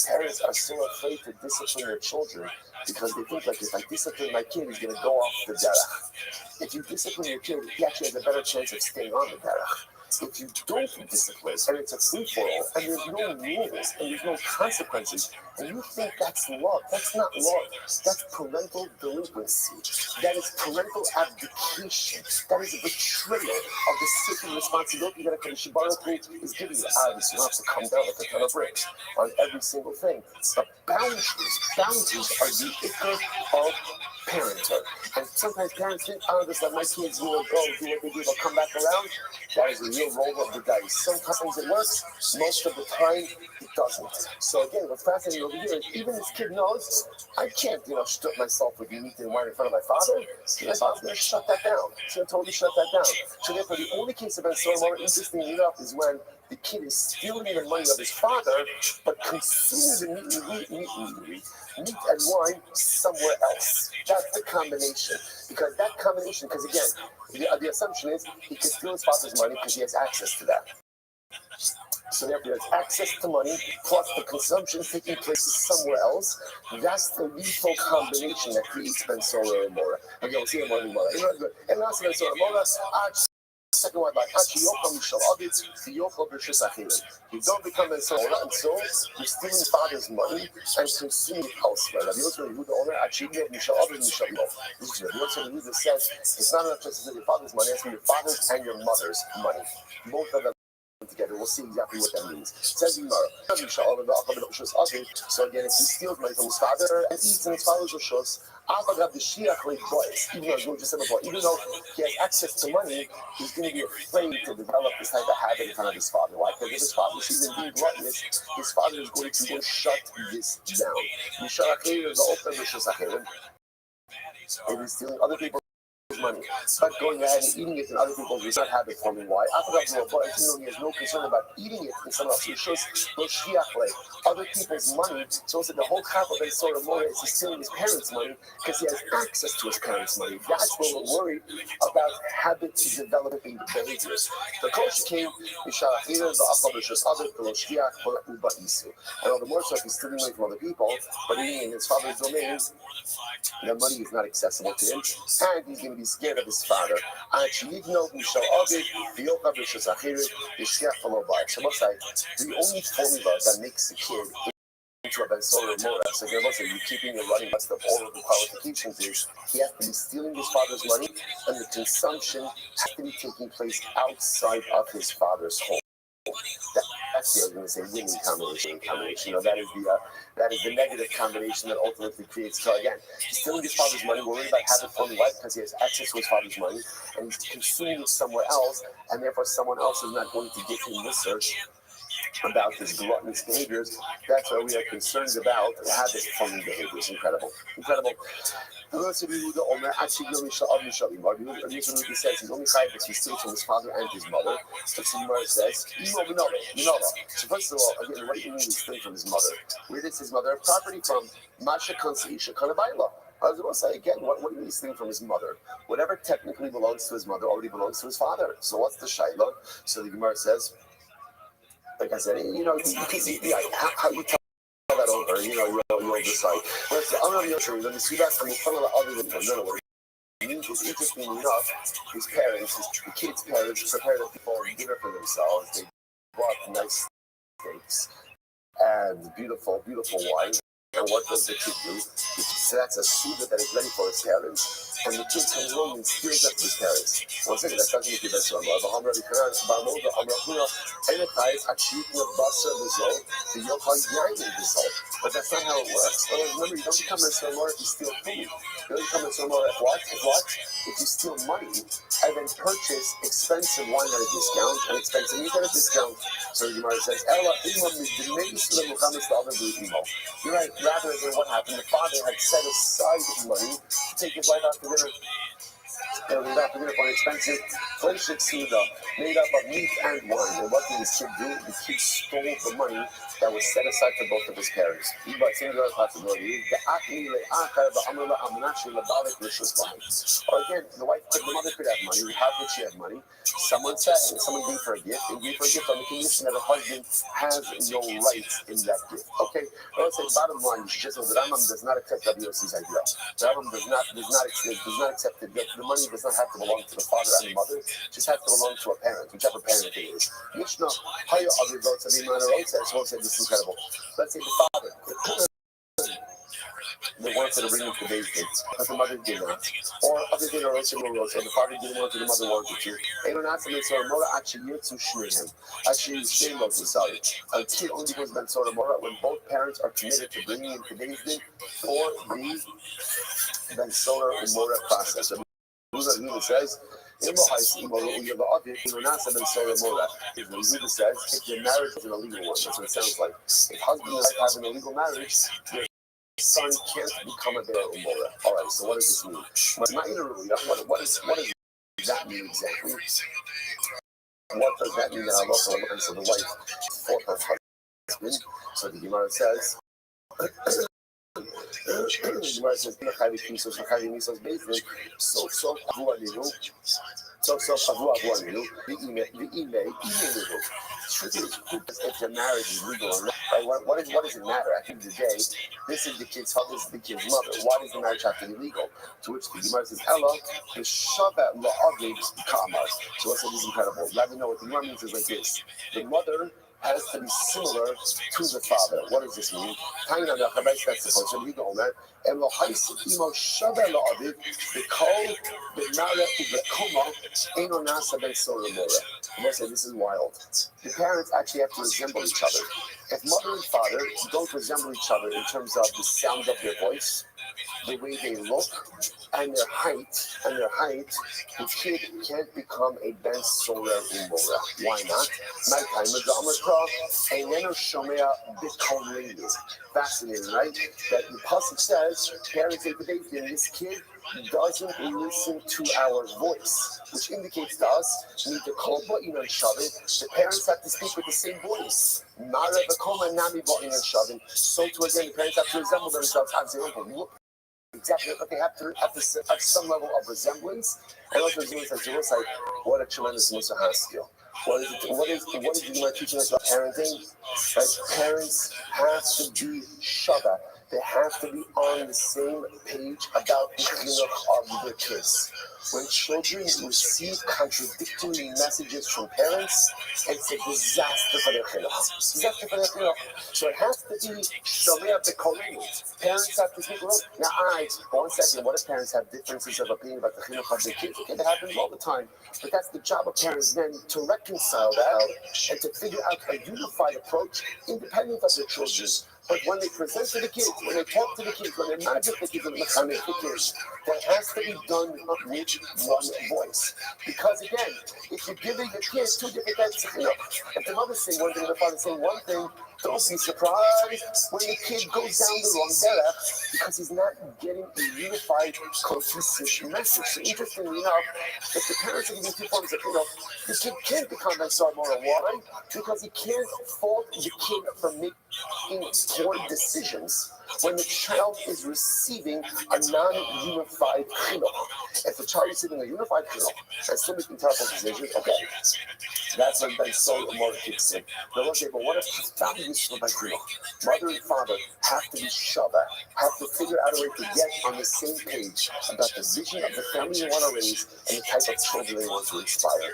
Speaker 3: Parents are so afraid to discipline their children because they think like if I discipline my kid, he's going to go off the derech. If you discipline your kid, he actually has a better chance of staying on the derech. If you don't discipline, and it's a free-for-all, and there's no rules, and there's no consequences, and you think that's love, that's not love. That's parental delinquency. That is parental abdication. That is a betrayal of the sacred responsibility that a Kadosh Baruch Hu is giving you. Obviously, you have to come down like a ton of bricks on every single thing. But boundaries are the ikar of parenthood. And sometimes parents think, just let my kids go, do what they do, they'll come back around. That is a real roll of the dice. Sometimes it works, most of the time it doesn't. So again, what's fascinating over here is even this kid knows, I can't, strip myself with meat and wine in front of my father. My father's going to shut that down. He's going to totally shut that down. So therefore, the only case of Ben Sora Mora, interestingly enough, is when the kid is stealing the money of his father, but consuming the meat and wine somewhere else. That's the combination. Because again, the assumption is he can steal his father's money because he has access to that. So therefore, it's access to money plus the consumption taking place somewhere else. That's the lethal combination that creates Ben Solar and Mora. Okay, we'll see it more and more. And that's Ben Solar Mora. Second one, like you don't become Ben Solar, and so you're stealing father's money and consuming it elsewhere. Now, the owner actually this says it's not enough just to your father's money; it's your father's and your mother's money, both of them together. We'll see exactly what that means. It says in Gemara, so again, if he steals money from his father and eats in his father's rishos, even though he has access to money, he's going to be afraid to develop this type of habit in front of his father. Why? Because if his father sees him being gluttonous, his father is going to go shut this down. If he's stealing other people's money, but going ahead and eating it in other people's is not habit forming. Why? But he has no concern about eating it in someone else's other people's money. So the whole half of it sort of more is he's stealing his parents' money because he has access to his parents' money. That's where we're worried about habits developing behaviors. The coach came, and all the more so if he's stealing money from other people, but eating in his father's domain, the money is not accessible to him, and he's going to be scared of his father. The only formula that makes a kid into a Ben Solar Mora, so you're keeping a running list of all of the qualifications is he has to be stealing his father's money, and the consumption has to be taking place outside of his father's home. That's the argument, say winning combination. That is the negative combination that ultimately creates. So again, he's stealing his father's money, worried about habit forming life because he has access to his father's money, and he's consuming it somewhere else, and therefore someone else is not going to give him research about his gluttonous behaviors. That's why we are concerned about habit forming behaviors. Incredible. The says he's only chayav if he steals from his father and his mother. So Gemara says, so first of all, again, what do you mean he's stealing from his mother? Where does his mother have property from? Masha Kanseisha Kanabaila. I was going to say again, what do you mean he's stealing from his mother? Whatever technically belongs to his mother already belongs to his father. So what's the shaila? So the Gemara says, like I said, how you tell that over, you'll decide. I'm not sure. Let me see that from the front of the other than no. Interestingly enough, his parents, the kid's parents, prepared a dinner for themselves. They brought nice steaks and beautiful wine. And what does the kid do? So that's a suda that is ready for his parents. And the kid comes home and steals up his parents. One second, that's not going to be best one. That's not how it works. Remember, you don't become a Salmar if you steal food. You don't become a Salmar if what? If you steal money and then purchase expensive wine at a discount and expensive meat at a discount. So the Gemara says, you're right. Rather than what happened, the father had set aside money to take his wife out to dinner. And we got to dinner for an expensive friendship suda made up of meat and wine. And what did this kid do? The kid stole the money that was set aside for both of his parents. Or again, the mother could have money. How could she have money? Someone gave her a gift, and gave her a gift on the condition that her husband has no rights in that gift. Okay, well, let's say bottom line, she just says the Rambam does not accept WOC's idea. The Rambam does not accept it. The money does not have to belong to the father and the mother. It just has to belong to a parent, whichever parent it is. Mishnah, Haya Avi Rotsa, the Rotsa, said this is incredible. Let's say the father. They wanted to bring him to the basement, but the mother did not. Or other than a Rosh Hashanah, the father didn't want to, the mother wanted to. They don't ask him, so Mora actually to shmir him. Actually, shame of sorry. Until only goes Ben Sora Mora when both parents are committed to bringing him to basement for the Ben Sora Mora process. So Ruza says, if the says, if your marriage is an illegal one, that's what it sounds like. If husband and wife have an illegal marriage, son can't become a Be'er Umora. All right, so what does this mean? What does that mean exactly? What does that mean that Allah looks at the wife for her husband? So the Gemara says, truth is, if the marriage is legal or not, right? What does it matter? At the end of the day, this is the kid's father, this is the kid's mother. Why does the marriage have to be legal? To which the Gemara says, Ella, the Shabbat la'aviv kamar. So what's this incredible? Rather know what the Gemara means is like this. The mother has to be similar to the father. What does this mean? This is wild. The parents actually have to resemble each other. If mother and father don't resemble each other in terms of the sound of their voice, the way they look, and their height, the kid can't become a Ben Sorer Umora. Why not? My time of fascinating, right? That the pasuk says, parents say today, this kid doesn't listen to our voice, which indicates to us the parents have to speak with the same voice. So to again, the parents have to resemble themselves. Exactly, but they have to have some level of resemblance. And also, like, what a tremendous Musa skill. What is the teaching us about parenting? Right? Parents have to be shava. They have to be on the same page about the chinuch of their kids. When children receive contradictory messages from parents, it's a disaster for their chinuch. So it has to be shomea b'kolenu. Parents have to speak. Now, one second. What if parents have differences of opinion about the chinuch of their kids? Okay, that happens all the time. But that's the job of parents then to reconcile that and to figure out a unified approach independent of their children. But when they present to the kids, when they talk to the kids, when they imagine the kids, that has to be done with one voice. Because again, if you're giving your kids two different types of if the mother's saying one thing and the father's saying one thing, don't be surprised when the kid goes down the wrong derech because he's not getting a unified, cohesive message. So interestingly enough, if the parents are giving two forms of the kid can't become Ben Sarmora. Why? Because he can't fault the kid for making poor decisions when the child is receiving a non-unified chinuch. If the child is receiving a unified chinuch and still making terrible decisions, okay, that's when Ben Sarmora kicks in. But what if the family is still by chinuch? Mother and father have to be shava, have to figure out a way to get on the same page about the vision of the family you want to raise and the type of children they want to inspire.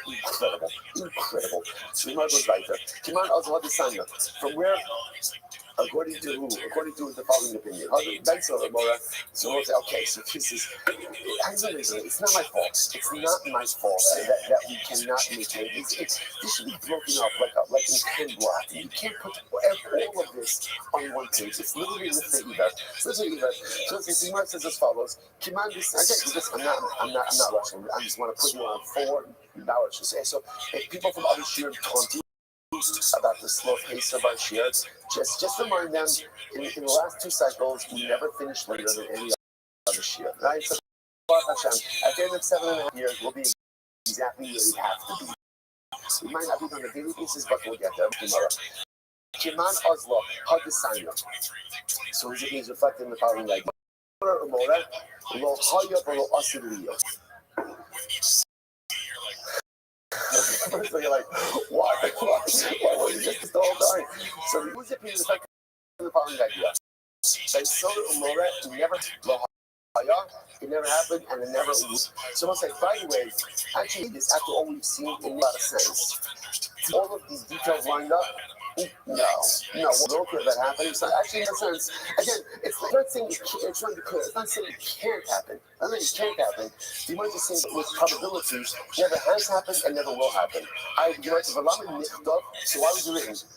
Speaker 3: Incredible. So we might go right there. Kiman also had from where. According to who? According to the following opinion. Ben Solamora. So we'll say, okay, so this is. It's not my fault. It's not my fault that we cannot make it. This should be broken up like in 10 blocks. You can't put all of this on one page. It's literally with the Eva. So the Gemara says as follows. Kiman, I'm not rushing. I just want to put you on $4 to say. So if people from other shir talk about the slow pace of our shares, just remind them in the last two cycles we never finished later than any other share, right? So at the end of 7.5 years we'll be exactly where we have to be. We might not be on a daily basis, but we'll get there tomorrow. Kiman Oslo had the sign up. So he's reflecting the following like lo haya lo asiriyo. So you're like, why were you just the whole time? So the music is affecting the following idea. They saw it never happened and it never was. So I'll say, by the way, actually this after all we've seen in a lot of sense. All of these details lined up. No, what could that happen? So actually, in a sense, again, it's not saying it's not clear. It's not saying it can't happen. I mean, it can't happen. You might just say with probabilities, never has happened and never will happen. You might have a lot of nichtov. So why was it written? So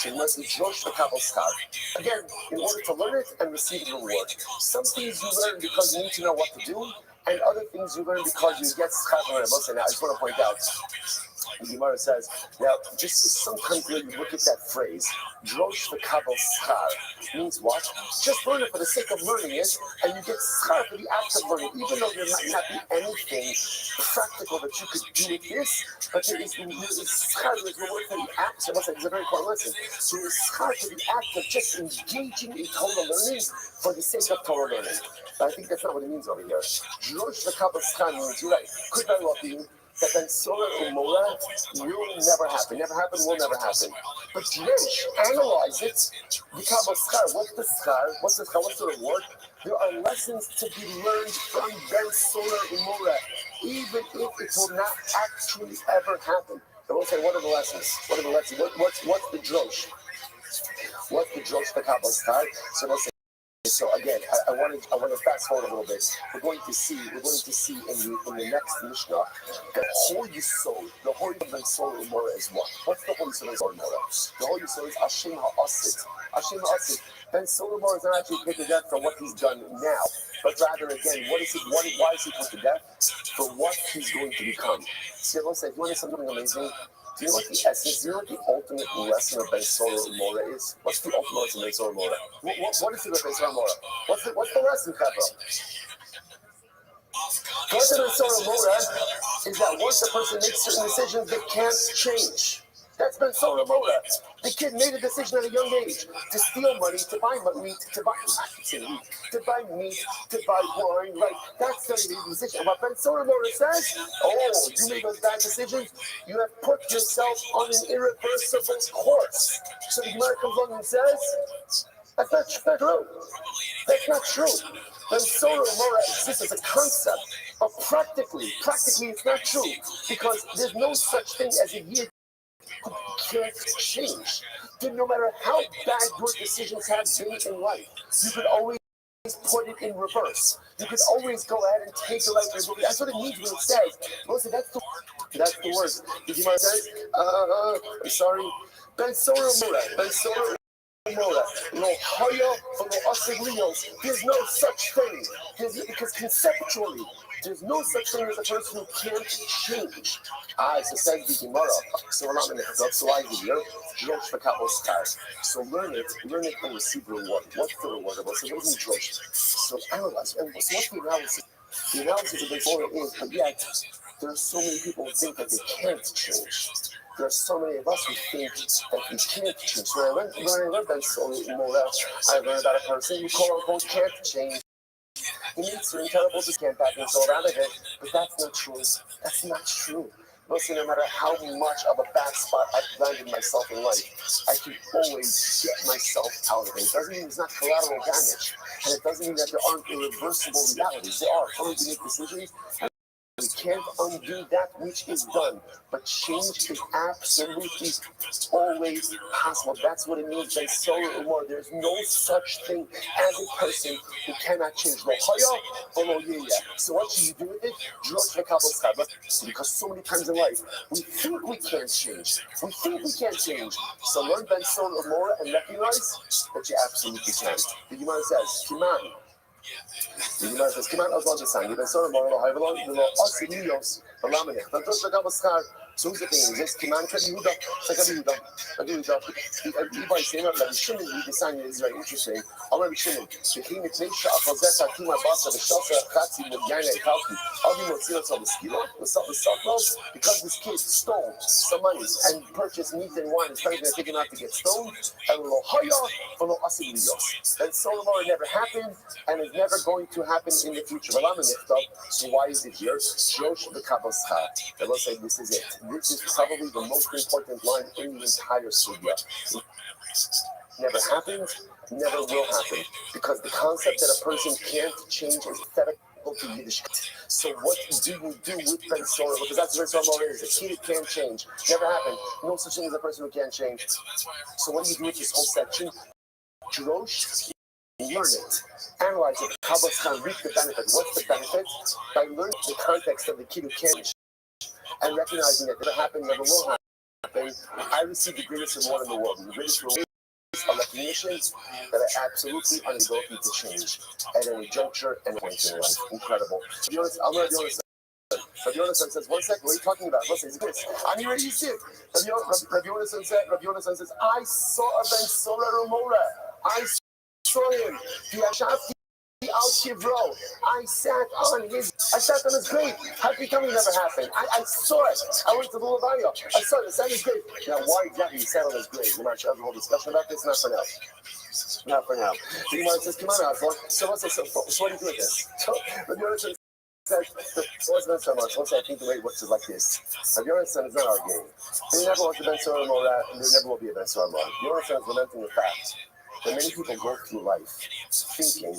Speaker 3: you must be Josh the Kabbalah Star. Again, in order to learn it and receive the reward. Some things you learn because you need to know what to do, and other things you learn because you get schar. I just want to point out. The Gemara says, now, just sometimes when you look at that phrase, drosh v'kabel schar, means what? Just learn it for the sake of learning it, and you get schar for the act of learning, even though there might not be anything practical that you could do with this, but there is schar, there's no word for the act, so it's a very important lesson. So there's schar for the act of just engaging in Torah learning for the sake of Torah learning. But I think that's not what it means over here. Drosh v'kabel schar means, you're right, could very well be that Ben Solar Umora will never happen. Never happen, will never happen. But Jewish, analyze it. What's the schar? What's the schar? What's the reward? There are lessons to be learned from Ben Solar Umora, even if it will not actually ever happen. I will say, what are the lessons? What are the lessons? What's the drosh? What's the drosh for Kabbalah schar? So we'll say. So again, I want to fast forward a little bit. We're going to see in the next Mishnah the whole Yisod, the whole Ben Solar Umora is what? What's the whole Yisod Ben Solar Umora? The whole Yisod is Hashem Ha'asit. Hashem Ha'asit. Ben Solar Umora is not actually put to death for what he's done now, but rather again, why is he put to death? For what he's going to become. See, I will say, if you want to know something amazing. Do you know what the essence, do you know what the ultimate lesson of Ben Solar Umora is? What's the ultimate lesson of Ben Solar Umora? What is it of Ben Solar Umora? What's the lesson, Kappa? The lesson of Ben Solar Umora is that once a person makes certain decisions, they can't change. That's Ben Solar Umora. The kid made a decision at a young age to steal money, to buy meat, to buy meat, to buy wine, right? That's the decision. And what Ben Solar Umora says, you made those bad decisions, you have put yourself on an irreversible course. So the Gemara comes along and says, that's not true. That's not true. Ben Solar Umora exists as a concept, but practically it's not true, because there's no such thing as a year can't change. Then no matter how bad your decisions have been in life, you can always put it in reverse. You can always go ahead and take the right way. That's what it means when it says. Listen, that's the word. The Gemara says, I'm sorry. Ben Solar Umora. There's no such thing. Because conceptually, there's no such thing as a person who can't change. So says the Gemara. So we're not going to hook up. So I give you Drosh for Kabbalah schar. So learn it and receive the reward. What's the reward about? So what is Drosh? So analyze. And so what's the analysis? The analysis of the Torah is, but yet there are so many people who think that they can't change. There are so many of us who think that we can't change. So when I read Ben Solar Umora, I learned about a person who quote-unquote can't change. He needs certain terrible to can't back himself out of it, but that's not true. That's not true. Listen, no matter how much of a bad spot I've landed myself in life, I can always get myself out of it. It doesn't mean it's not collateral damage, and it doesn't mean that there aren't irreversible realities. There are. Sometimes you make decisions, and we can't undo that which is done, but change is absolutely always possible. That's what it means by Solar Umora. There's no such thing as a person who cannot change. So what should you do with it? Because so many times in life, we think we can't change. So learn Ben Solar Umora and recognize that you absolutely can. The Gemara says, Kiman. The Gemara says, Kiman Azal Desan, Ben Solar Umora, so who's the thing? Is this Kiman Kadihuda? Kadihuda. Ibay saying that Rabbi Shimon we decided is very interesting. All Rabbi Shimon, the king of Nisha Afazeta Kuma Basa the Shasa Khatsi Mudjana Kalki. All the Motsilas of the Skila, because this kid stole some money and purchased meat and wine, instead of taking out to get stoned, and Lohaya for Lo Asilios. And Solomon never happened and is never going to happen in the future. So why is it here? Josh the Kabbalah schar. I will say this is it. This is probably the most important line in the entire sugya. Never happened, never will happen, because the concept that a person can't change is theoretical to Yiddish. So what do you do with Ben Solar? Because that's what Ben Solar is. A kid can't change. Never happened. No such thing as a person who can't change. So what do you do with this whole section? Drosh, learn it. Analyze it. Kabbalah schar, reap the benefit. What's the benefit? By learning the context of the kid who can't change. And recognizing that never happened, never will happen, I received the greatest reward in the world. The greatest reward is a recognition that I absolutely unable to change at any juncture and point in life. Incredible. To be honest, I'm going to be honest. Rabbi Yonasan says, 1 second, what are you talking about? Listen, it's this. I'm here to see it. Rabbi Yonasan says, I saw a Ben Solar Umora. I saw him. I sat on his grave. How can it never happen? I saw it. I went to the Levaya. I saw it. I sat on his grave. Now, why exactly he sat on his grave? We're not sure. Have a whole discussion about this. Not for now. The Gemara says, come on, so what do you do with this? So, was Ben so much. Once I think the way it works is like this. Rabbi Yonasan is not arguing. There never was a Ben Sora Mora, and there never will be a Ben Sora Mora. Yonasan is lamenting the fact that many people go through life thinking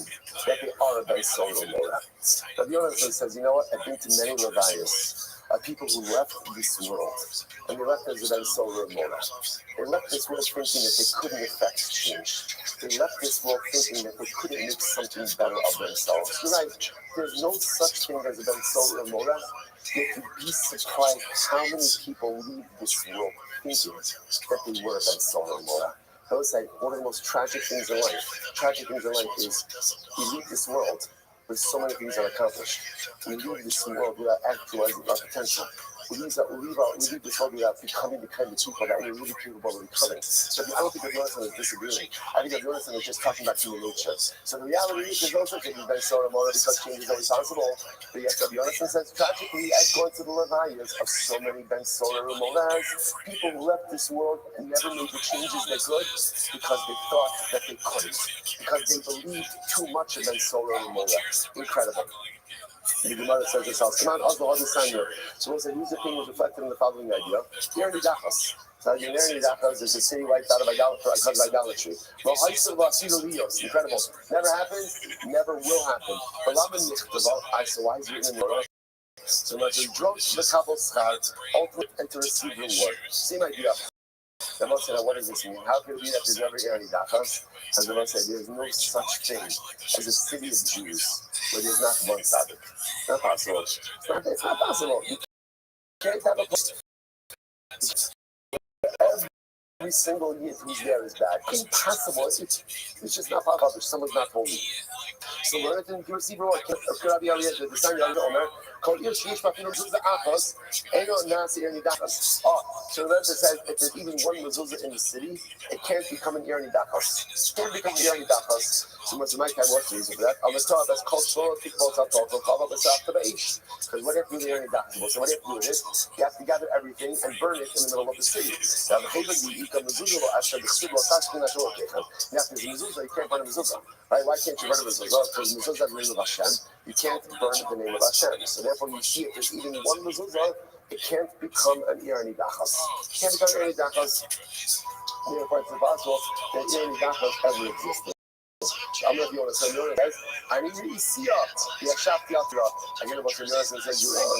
Speaker 3: that they are a Ben Sora Mora. Rabbi Yonasan says, you know what? I've been to many Levias. People who left this world, and they left as a Ben Sora Mora. They left this world thinking that they couldn't affect change. They left this world thinking that they couldn't make something better of themselves. You're right. There's no such thing as a Ben Sora Mora. Yet you'd be surprised how many people leave this world thinking that they were a Ben Sora Mora. I would say one of the most tragic things in life is we leave this world with so many things unaccomplished. We leave this world without actualizing our potential. We leave this world without becoming the kind of people that we're really capable of becoming. So I don't think that Jonathan is disagreeing. I think that Jonathan is just talking about human nature. So the reality is there's no such thing as Ben Sora Mora because change is always possible. But yes, Jonathan says tragically, I've gone to the Levias of so many Ben Sora Moras. People who left this world and never made the changes they could because they thought that they couldn't. Because they believed too much in Ben Sora Mora. Incredible. The Gemara says this house. Come on, Oslo Hadisanya. So we'll say, whose opinion is reflected in the following idea? Yerni Dachas. So Yerni Dachas is a city wiped out of idolatry. Well, incredible. Never happened, never will happen. But so why is it written in the Torah? So much as drunk the Kabul Schar, ultimate and to receive reward. Same idea. The Rebbe said, what does this mean? How could it be that there's never Yerni Dachas? As the Rebbe said, there's no such thing as a city of Jews where there's not one tzaddik. It's not possible. It's not possible. You can't have a place. Every single yid who's there is bad. It's impossible. It's just not possible. Someone's not holy. So learn it and you receive reward. Rabbi Eliezer, the son of Omer, called Yish Mafino Zuzah Achos, Eno Nasi Yerni Dachas. Oh, so the Rebbe says if there's even one mezuzah in the city, it can't become an Yerni Dachas. It can't become an Yerni Dachas. So much of my time, what's the reason for that? I'm going to talk about cultural people, because what if you do the Yerni Dachas? So what if you do this? You have to gather everything and burn it in the middle of the city. Now, the Chayvah, you eat the mezuzah, after the city, you have to mezuzah, you can't burn a mezuzah. Right? Why can't you burn a mezuzah? Because mezuzah is the name of Hashem. You can't burn the name of Hashem. So therefore, you see if there's even one mezuzah, it can't become an Yerni Dachas. It can't become an Yerni Dachas. Therefore, it's impossible that Yerni Dachas ever existed. I'm not the only son. Guys, I need to see up. Yeah, shop the opera. I get about the nurse and say, you're wrong.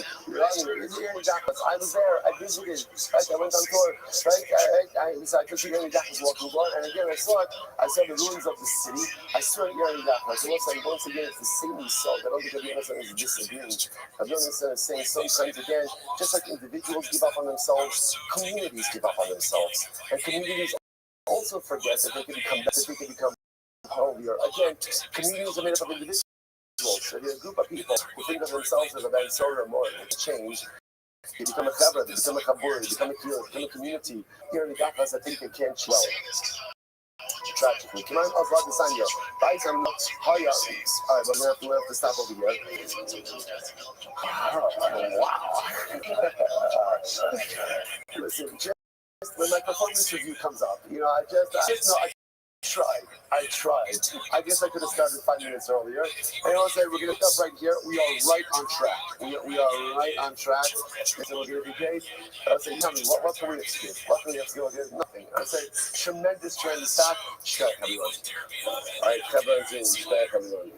Speaker 3: It's Yerni Dachas. I was there. I visited. Right? I went on tour. Right? I could see Yerni Dachas walking by. And again, I saw it. I saw the ruins of the city. I saw Yerni Dachas. And once again, it's the same result. I don't think the other is disagreeing. I don't understand is saying sometimes again, just like individuals give up on themselves, communities give up on themselves. And communities also forget that they can become holier. Again, communities are made up of individuals. So there's a group of people who think of themselves as a Ben Sora Mora. They change. They become a chavra, they become a chabur, they become a kiyur, they become a community. Here in the Dachas, I think they can't swell. Tragically. Come on, I'll the sign here. Buy some higher. All right, but we have to stop over here. Wow. Listen, just when my performance review comes up, I tried. I guess I could have started 5 minutes earlier. And I'll say we're going to stop right here. We are right on track. We are right on track. So we're going to be great. I'll say, tell me, what can we excuse? What can we excuse? Nothing. I'll say, tremendous trend stock. Shut everyone. All right, Kevin's in. Shut everyone.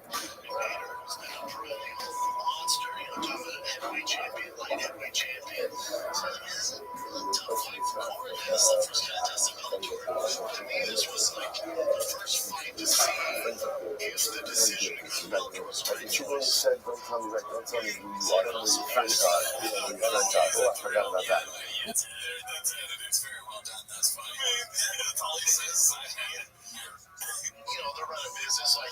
Speaker 5: Heavyweight champion, light heavyweight champion. This was like the first fight to see if the decision goes right.
Speaker 3: People said, don't tell me who you are. Tell me your friend God. Oh, I forgot about that.
Speaker 5: It's very well done. That's funny. That's all he says. They're running business like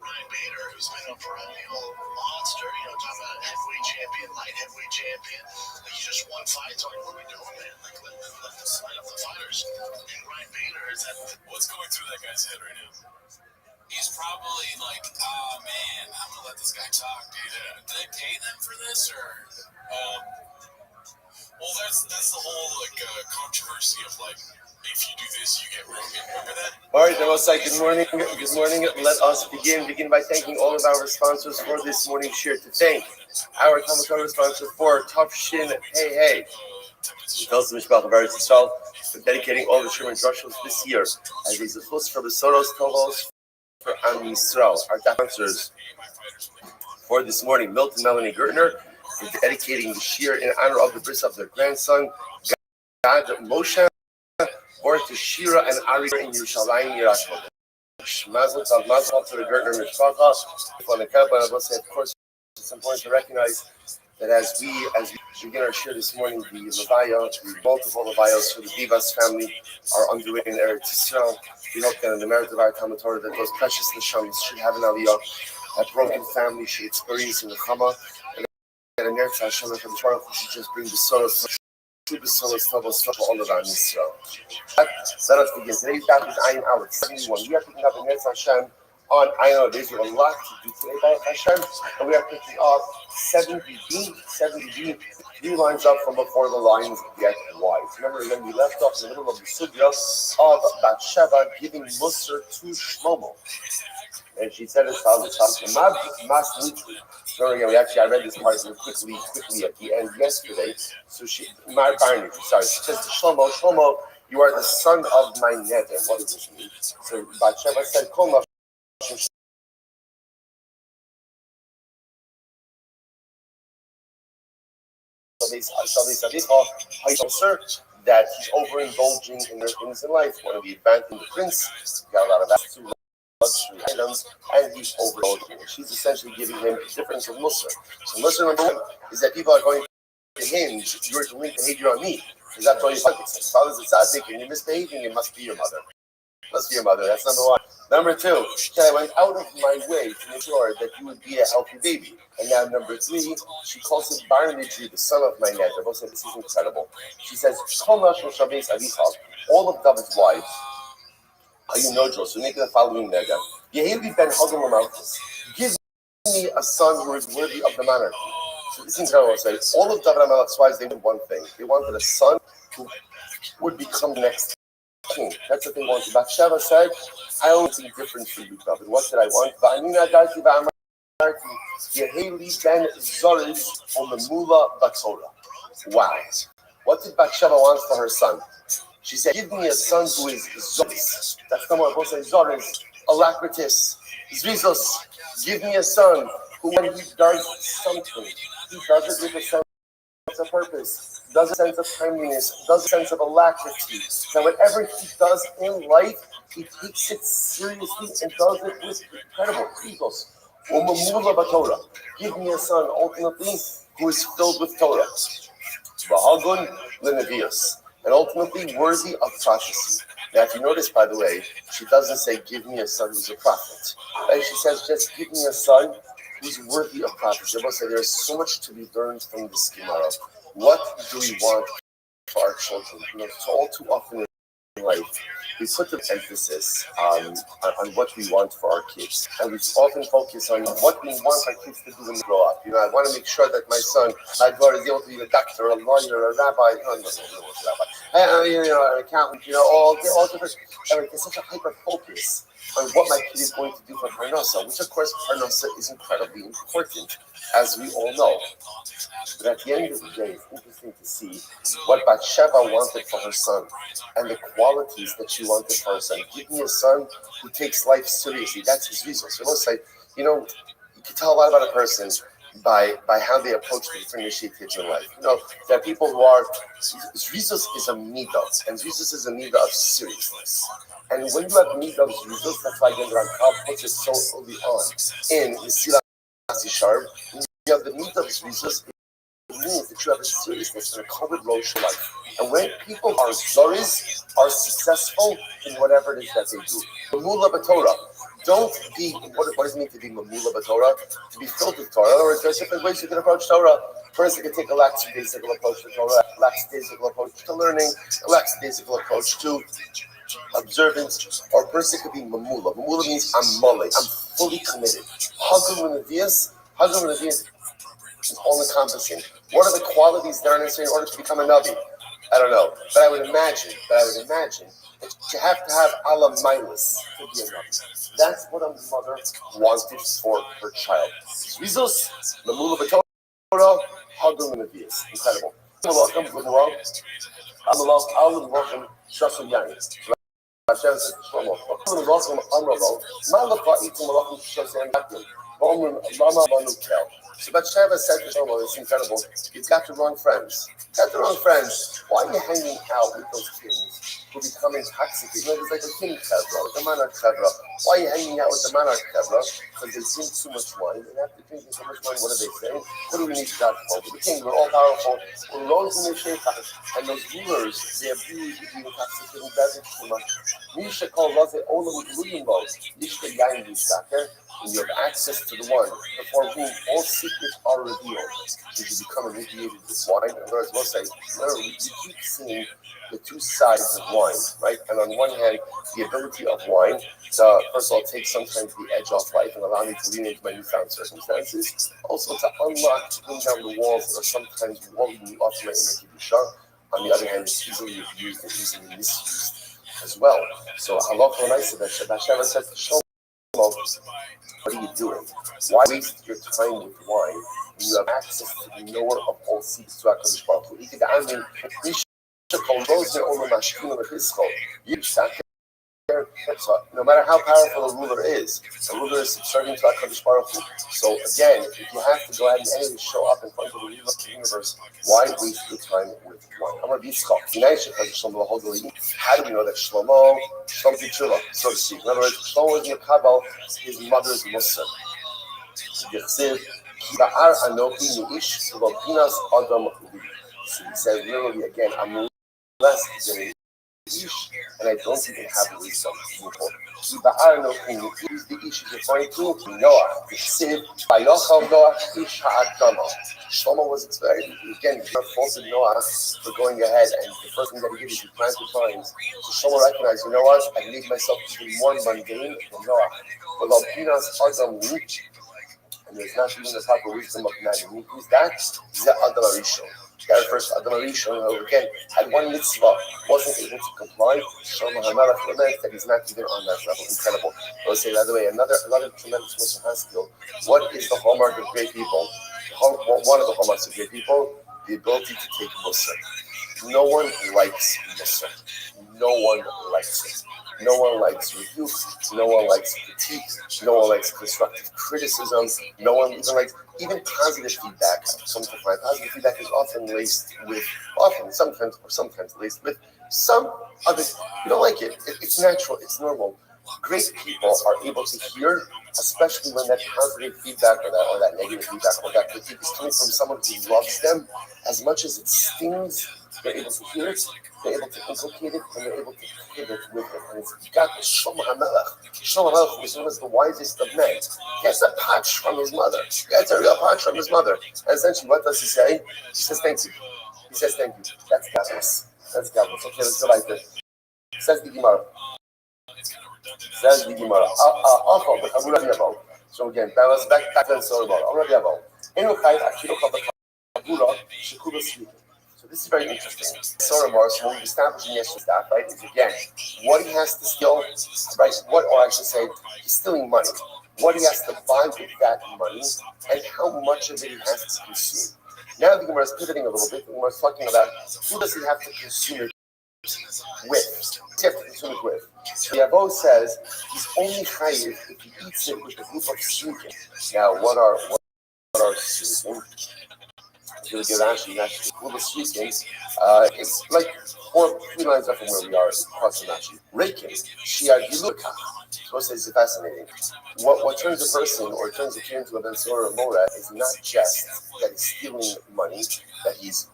Speaker 5: Ryan Bader, who's been a perennial monster, talking about heavyweight champion, light heavyweight champion. Like, he just won fights. Like, what are we doing, man? Like, let's line up the fighters. And Ryan Bader is at what's going through that guy's head right now? He's probably like, oh man, I'm gonna let this guy talk, dude. Did they pay them for this or? Well, that's the whole controversy of
Speaker 4: if you do this, you get broken. Remember that?
Speaker 3: All right, Demosai, good morning. Good morning. Let us begin by thanking all of our sponsors for this morning's share. To thank our Talmud Torah sponsor for Tough Shin Hey Hey. Also, Mishpach of Eretz Yisrael for dedicating all the Sherman Drushos this year as a zechus for the Soros Tovos for Am Yisrael. Our sponsors for this morning, Milton and Melanie Gertner, for dedicating the shir in honor of the bris of their grandson, Gad Moshe, or to Shira and Ari in Yerushalayim, Yerushalayim. Mazel tov to the Gertner Mishpacha. And I will say, of course, it's important to recognize that as we begin our shir this morning, the Levaya, the multiple Levayos for the Divas family are underway in Eretz Yisrael. We hope that in the merit of our Talmud Torah, that those precious neshamas should have an aliyah, that broken family should experience in the Chama, and that in Eretz Hashem for the Torah should just bring the solos to the solos tovos for all of our Yisrael. Let us begin. Today's daf is Ayin Aleph 71. We are picking up in Eretz Hashem on Ayin Aleph. There's a lot to do today by Hashem, and we are picking up 70b, 3 lines up from before the lines get wide. Remember, when we left off in the middle of the sugya of Bathsheba giving Musar to Shlomo. And she said as follows, I read this part quickly at the end yesterday. So she says to Shlomo, you are the son of my neder. What does this mean? So Bathsheba said, that he's overindulging in their things in life. One of the advantage of the prince, got a lot of luxury items, and he's overindulging. She's essentially giving him a difference of Musar. So Musar number 1 is that people are going to hinge your delinquent behavior on me. Because that's all you fucking say. If father's a tzaddik and you're misbehaving, it must be your mother. That's number 1. Number 2, I went out of my way to make sure that you would be a healthy baby. And now number 3, she calls him Barnidri, the son of my neder. Both said this is incredible. She says, all of David's wives are you nodros, so make the following neder. Yehivi ben Hagam Malchus. Give me a son who is worthy of the monarchy. So this is incredible. Say, all of David HaMelech's wives, they wanted one thing. They wanted a son who would become the next king. That's what they wanted. Bathsheba said, I only think different for you, David. What did I want? Yeheli ben Zoriz on the Mula Batora. Wow. What did Bathsheba want for her son? She said, give me a son who is Zoriz. That's the one. Both say Zoriz, Alacritus, Zrizos. Give me a son who, when he does something, he does it with a sense of purpose, does a sense of timeliness, does a sense of alacrity. That whatever he does in life, he takes it seriously and does it with incredible Zrizos. Umamula Batora. Give me a son, ultimately, who is filled with Torah. Bahagun Lenevius. And ultimately worthy of prophecy. Now, if you notice, by the way, she doesn't say, give me a son who's a prophet. And she says, just give me a son who's worthy of prophecy. I must say, there's so much to be learned from this Gemara. What do we want for our children? So all too often in life, we put the emphasis on what we want for our kids. And we often focus on what we want our kids to do when they grow up. I want to make sure that my daughter is able to be a doctor, a lawyer, a rabbi, an accountant, all different. And there's such a hyper focus on what my kid is going to do for Parnasa, which of course Parnasa is incredibly important, as we all know. But at the end of the day, it's interesting to see what Bathsheba wanted for her son and the qualities that she wanted for her son. Give me a son who takes life seriously. That's his reason. So let's say, you can tell a lot about a person by how they approach the different initiatives in life. There are people who are, Zrizos is a midah, and Zrizos is a midah of seriousness. And when you have midah of Zrizos, that's why again the Ramchal puts it so early on in the Sila Sisharb. You have the midah of Zrizos. It means that you have a seriousness and a covered rosh life. And when people are zoris, are successful in whatever it is that they do. Mamula b'Torah. Don't be, what does it mean to be mamula b'Torah? To be filled with Torah. In other words, there's different ways you can approach Torah. First, you can take a lackadaisical approach to Torah, a lackadaisical approach to learning, a lackadaisical approach to observance, or a person could be mamula. Mamula means I'm mole, I'm fully committed. Hagum Levius is all-encompassing. What are the qualities that are necessary in order to become a Navi? I don't know. But I would imagine You have to have Allah Milas to be a Navi. That's what a mother wanted for her child. Jesus, the Mula Torah, Hagel Navias. Incredible. Welcome, good morning. Allah, welcome, Shasha Yani. Hashem says to Shlomo, "Welcome, Amravo. Malachah itum malachim shosem yakim. B'omrim lama banu kel." So Bathsheba said to Shlomo, "It's incredible. You've got the wrong friends. Got the wrong friends. Why are you hanging out with those kings who become intoxicated? You know, it's like a king chevra, like a monarch chevra. Why are you hanging out with the monarch chevra? Because they drink too much wine. And after drinking so much wine, what do they say? What do we need God for? We're the king. We're all powerful. We're those in the and those rulers, they abuse the intoxicating beverage too much. Misha called Laze Olam Gluyimbo, Yishka Yain Yisaka, and you have access to the one before whom all secrets are revealed. Did you become inebriated with wine? In other words, we'll say, literally, you keep seeing the two sides of wine, right? And on one hand, the ability of wine to, first of all, take sometimes the edge off life and allow me to lean into my newfound circumstances. Also to unlock, to bring down the walls that are sometimes woefully ultimate in the Kedusha. On the other hand, it's easily abused and easily misused as well. So halacha l'maaseh that Bathsheba says to Shlomo, what are you doing? Why waste your time with wine when you have access to the knower of all secrets to HaKadosh Baruch Hu? So no matter how powerful a ruler is subservient to HaKadosh Baruch Hu. So again, if you have to go out and anyway show up in front of the ruler of the universe, why waste your time with wine? I'm going to be Yitzchak. How do we know that Shlomo did tshuva, so to speak? In other words, Shlomo was Mekabel, his mother's Musar. So he said literally again, I'm less than an ish, and I don't even have wisdom. Who's the ish is referring to? Noah. The Siv, Vayochel Noah, ish ha'adama. Shlomo was excited. Again, he faulted Noah for going ahead, and the first thing that he did is he planted vines. So Shlomo recognized, you know what? I made myself even more mundane than Noah. But Pinas Adam reach, and there's not even the proper wisdom of man. Who's that? He's the Adam Arishon. That first Adam Arishon, who again had one mitzvah, wasn't able to comply. Shlomo HaMelech lament that he's not even on that level. Incredible. I would say, by the way, another tremendous Musar Haskell. What is the hallmark of great people? One of the hallmarks of great people, the ability to take Musar. No one likes Musar. No one likes it. No one likes rebuke. No one likes critique. No one likes constructive criticism. No one even likes even positive feedback. Sometimes positive feedback is often laced with, sometimes laced with some other. You don't like it. It's natural. It's normal. Great people are able to hear, especially when that positive feedback or that negative feedback or that critique is coming from someone who loves them as much as it stings. They're able to hear it, they're able to inculcate it, and they're able to pivot with it. And it's got the Shlomo HaMelech. Shlomo HaMelech was known as the wisest of men. He gets a patch from his mother. He gets a real patch from his mother. And essentially, what does he say? He says, thank you. He says, thank you. That's godless. That's godless. Okay, let's go like this. Says the Gemara. So again, that was back then, so So this is very interesting. Soramar, so what we established in yesterday's staff, right, is again, what he has to steal, right, or I should say, he's stealing money. What he has to buy with that money, and how much of it he has to consume. Now the Gemara is pivoting a little bit. The Gemara is talking about who does he have to consume it with? He has to consume it with. So Yavo says he's only chayiv if he eats it with a group of shluchim. Now, what are shluchim? Really good actually with the speaking, it's like 3 lines up from where we are across the Rashi. Raking, Shia Giluka. So it's fascinating. What turns a person or turns a kid into a Ben or a Mora is not just that he's stealing money, that he's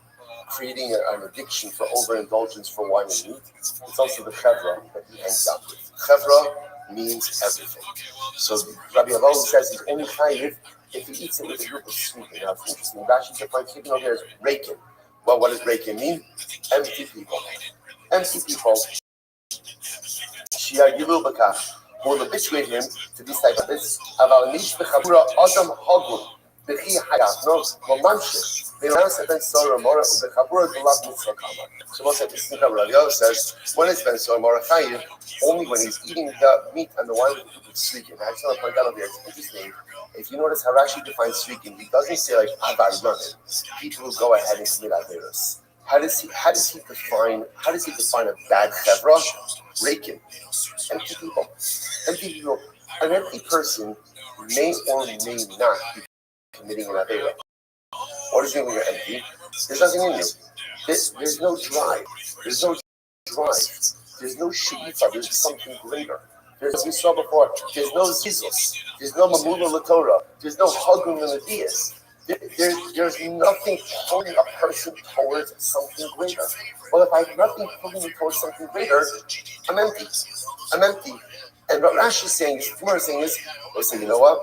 Speaker 3: creating an addiction for overindulgence for wine and meat. It's also the chevra that he hangs out with. Chevra means everything. So Rabbi Avoh says he's only chayiv if he eats it with a group of shluchim. Now it's interesting. Rashi defines shluchim over here as raking. Well, what does raking mean? Empty people. Empty people. Shia Gilu Bakach. Who will habituate him to this type of this. Aval nish bechavura adam hagul. Bechi hayat. No, mamamshich. They don't say Ben Sorah Mora, the Chabura the Lav Mitzvah Kama. So we'll say this in Kabbalah. The other says, when is Ben Sorah Mora Chayiv? Only when he's eating the meat and the wine with srikin. I just want to point out over here, it's interesting. If you notice how Rashi defines srikin, he doesn't say like Avar Yonim, people who go ahead and commit Averos. How does he define a bad chevra? Rakin. Empty people. Empty people. An empty person may or may not be committing an Avera. What is it when you're empty? There's nothing in you. There's no drive. There's no she'ifa. There's something greater. As we saw before, there's no zizus. There's no mamula latorah. There's no hagum in the dias. There's nothing pulling a person towards something greater. Well, if I have nothing pulling me towards something greater, I'm empty. And what Rashi is saying, they say, you know what?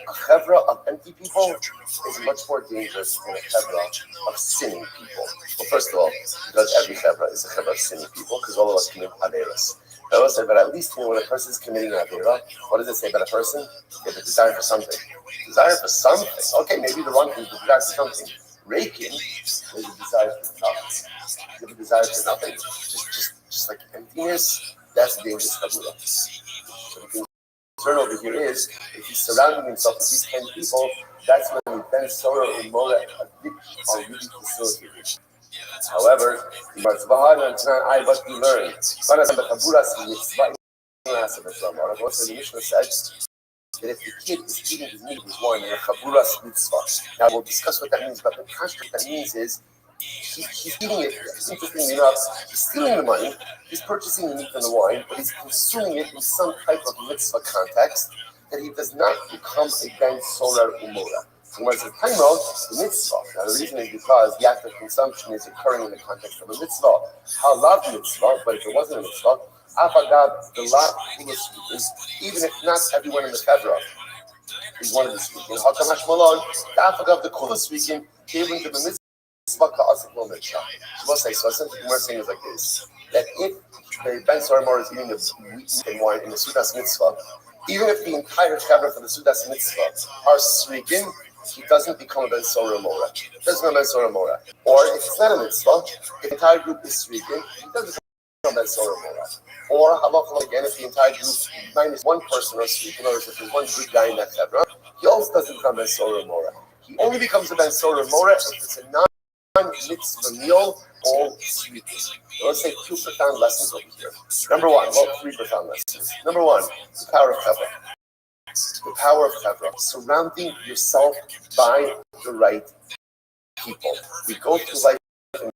Speaker 3: A chevra of empty people is much more dangerous than a chevra of sinning people. Well, first of all, because every chevra is a chevra of sinning people, because all of us commit averas. I will say, but at least when a person is committing an avera, what does it say about a person? They have a desire for something. Okay, maybe the wrong thing is the desire for something. Raking is a desire for nothing. You have a desire for nothing. Just like emptiness, that's dangerous kabula. So the concern over here is, if he's surrounding himself with these kind of people, that's when Ben Sorah and Mora are really facilitated. However, what we learn, the Mishnah said that if the kid is eating his meat with wine in a chaburas mitzvah, now we'll discuss what that means, but the construct that means is he's eating it. Interestingly enough, he's stealing the money, he's purchasing the meat and the wine, but he's consuming it in some type of mitzvah context that he does not become a ben solar umora. When it says the mitzvah, now the reason is because the act of consumption is occurring in the context of a mitzvah. Halav mitzvah, but if it wasn't a mitzvah, afagav the lot is even if not everyone in the chevra is one of the speaking. Hakamash malon, the afagav the kula speaking came into the mitzvah ka'asik lo mitzvah. So essentially what we're saying is like this: that if the Ben Sorah is eating the wheat and wine in the Sudas mitzvah, even if the entire chevra for the Sudas mitzvah are speaking, he doesn't become a Ben Sorah Mora. Or if it's not a mitzvah, if the entire group is speaking, he doesn't become Ben Sorah Mora. Or halacha again, if the entire group minus one person are speaking, or if there's one good guy in that chevra, he also doesn't become Ben Sorah Mora. He only becomes a Ben Sorah Mora if it's a non-mitzvah meal, all speaking. Let's take two profound lessons over here. Number one, three profound lessons. Number one, the power of chevra. The power of chevra, surrounding yourself by the right people. We go through life and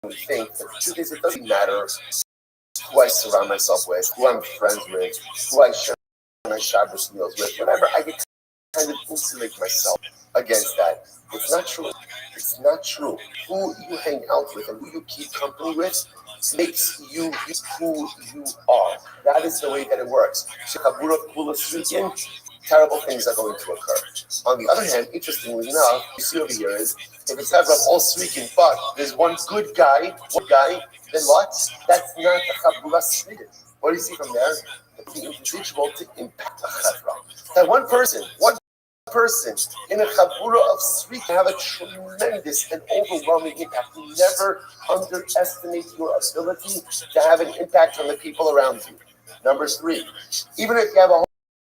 Speaker 3: we think that the truth is it doesn't matter who I surround myself with, who I'm friends with, who I share my Shabbos meals with, whatever. I get kind of insulate myself against that. It's not true. It's not true. Who you hang out with and who you keep company with makes you who you are. That is the way that it works. Terrible things are going to occur. On the other hand, interestingly enough, you see over here is if it's ever all speaking, but there's one good guy, then what? That's not a chabura speaking. What do you see from there? The individual to impact a chabura. That one person in a chabura of speaking can have a tremendous and overwhelming impact. You never underestimate your ability to have an impact on the people around you. Number three, even if you have a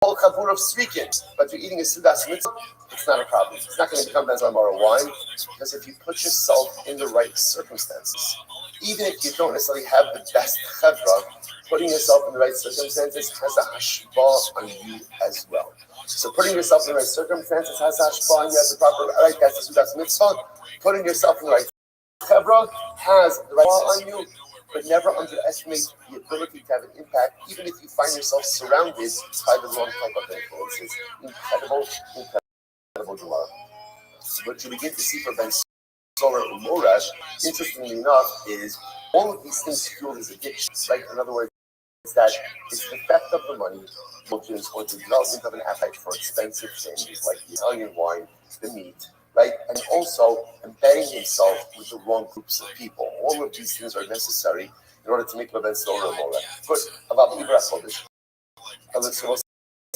Speaker 3: whole chabur of speaking, but you're eating a sudas mitzvah, it's not a problem. It's not going to become ben or wine, because if you put yourself in the right circumstances, even if you don't necessarily have the best chevra, putting yourself in the right circumstances has a hashpah on you as well. So putting yourself in the right circumstances has a hashpah on you as the proper, right, that's the sudas mitzvah. Putting yourself in the right chevra has the right on you. But never underestimate the ability to have an impact, even if you find yourself surrounded by the wrong type of influences. Incredible Gemara. So what you begin to see from Ben Sorah and Morash, interestingly enough, is all of these things fuel his addiction. Right? In other words, it's that it's the theft of the money, or the development of an appetite for expensive things like the Italian wine, the meat, right? And also embedding himself with the wrong groups of people. All of these things are necessary in order to make Ben Sorah Mora. But about Ibra Kodesh,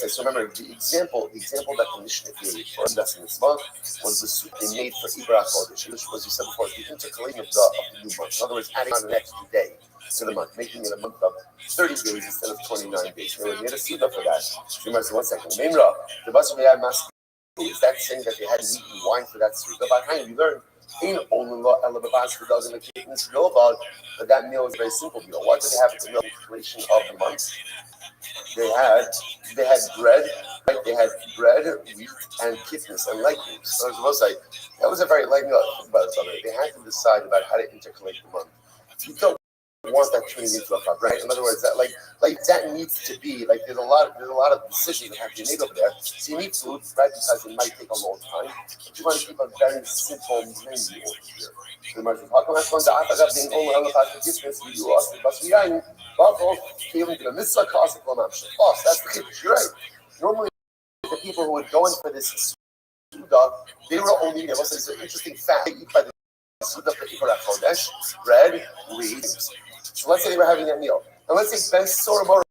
Speaker 3: So remember, the example that the Mishnah gave for that's in this month was the soup they made for Ibrah Kodesh, which was, you said before, the intercalating of the new month. In other words, adding on an extra day to the month, making it a month of 30 days instead of 29 days. They made a suda for that. So you might say, 1 second. The Basra Mas is that saying that they hadn't eaten wine for that suda? By time we learned in only law elabas for dozen occasions know about, but that meal is a very simple meal. Why did they have the meal creation of the month? They had bread, right? They had bread, wheat, and kidneys and legumes. So it was like that was a very light meal. They had to decide about how to intercalate the month. You don't want that turning into a cup, right? In other words, that like that needs to be like there's a lot of decisions that have to be made over there. So you need food, right? Because it might take a long time. But you want to keep a very simple menu over here. So how come I found out that being only on the path of business we do us, but we are even to the mitzvah cost of oh, that's the case. You're right. Normally, the people who would go in for this suda, they were only there was this interesting fact. They eat by the suda for Ibrah Kodesh, bread, wheat. So let's say they were having that meal. And let's say Ben Soramor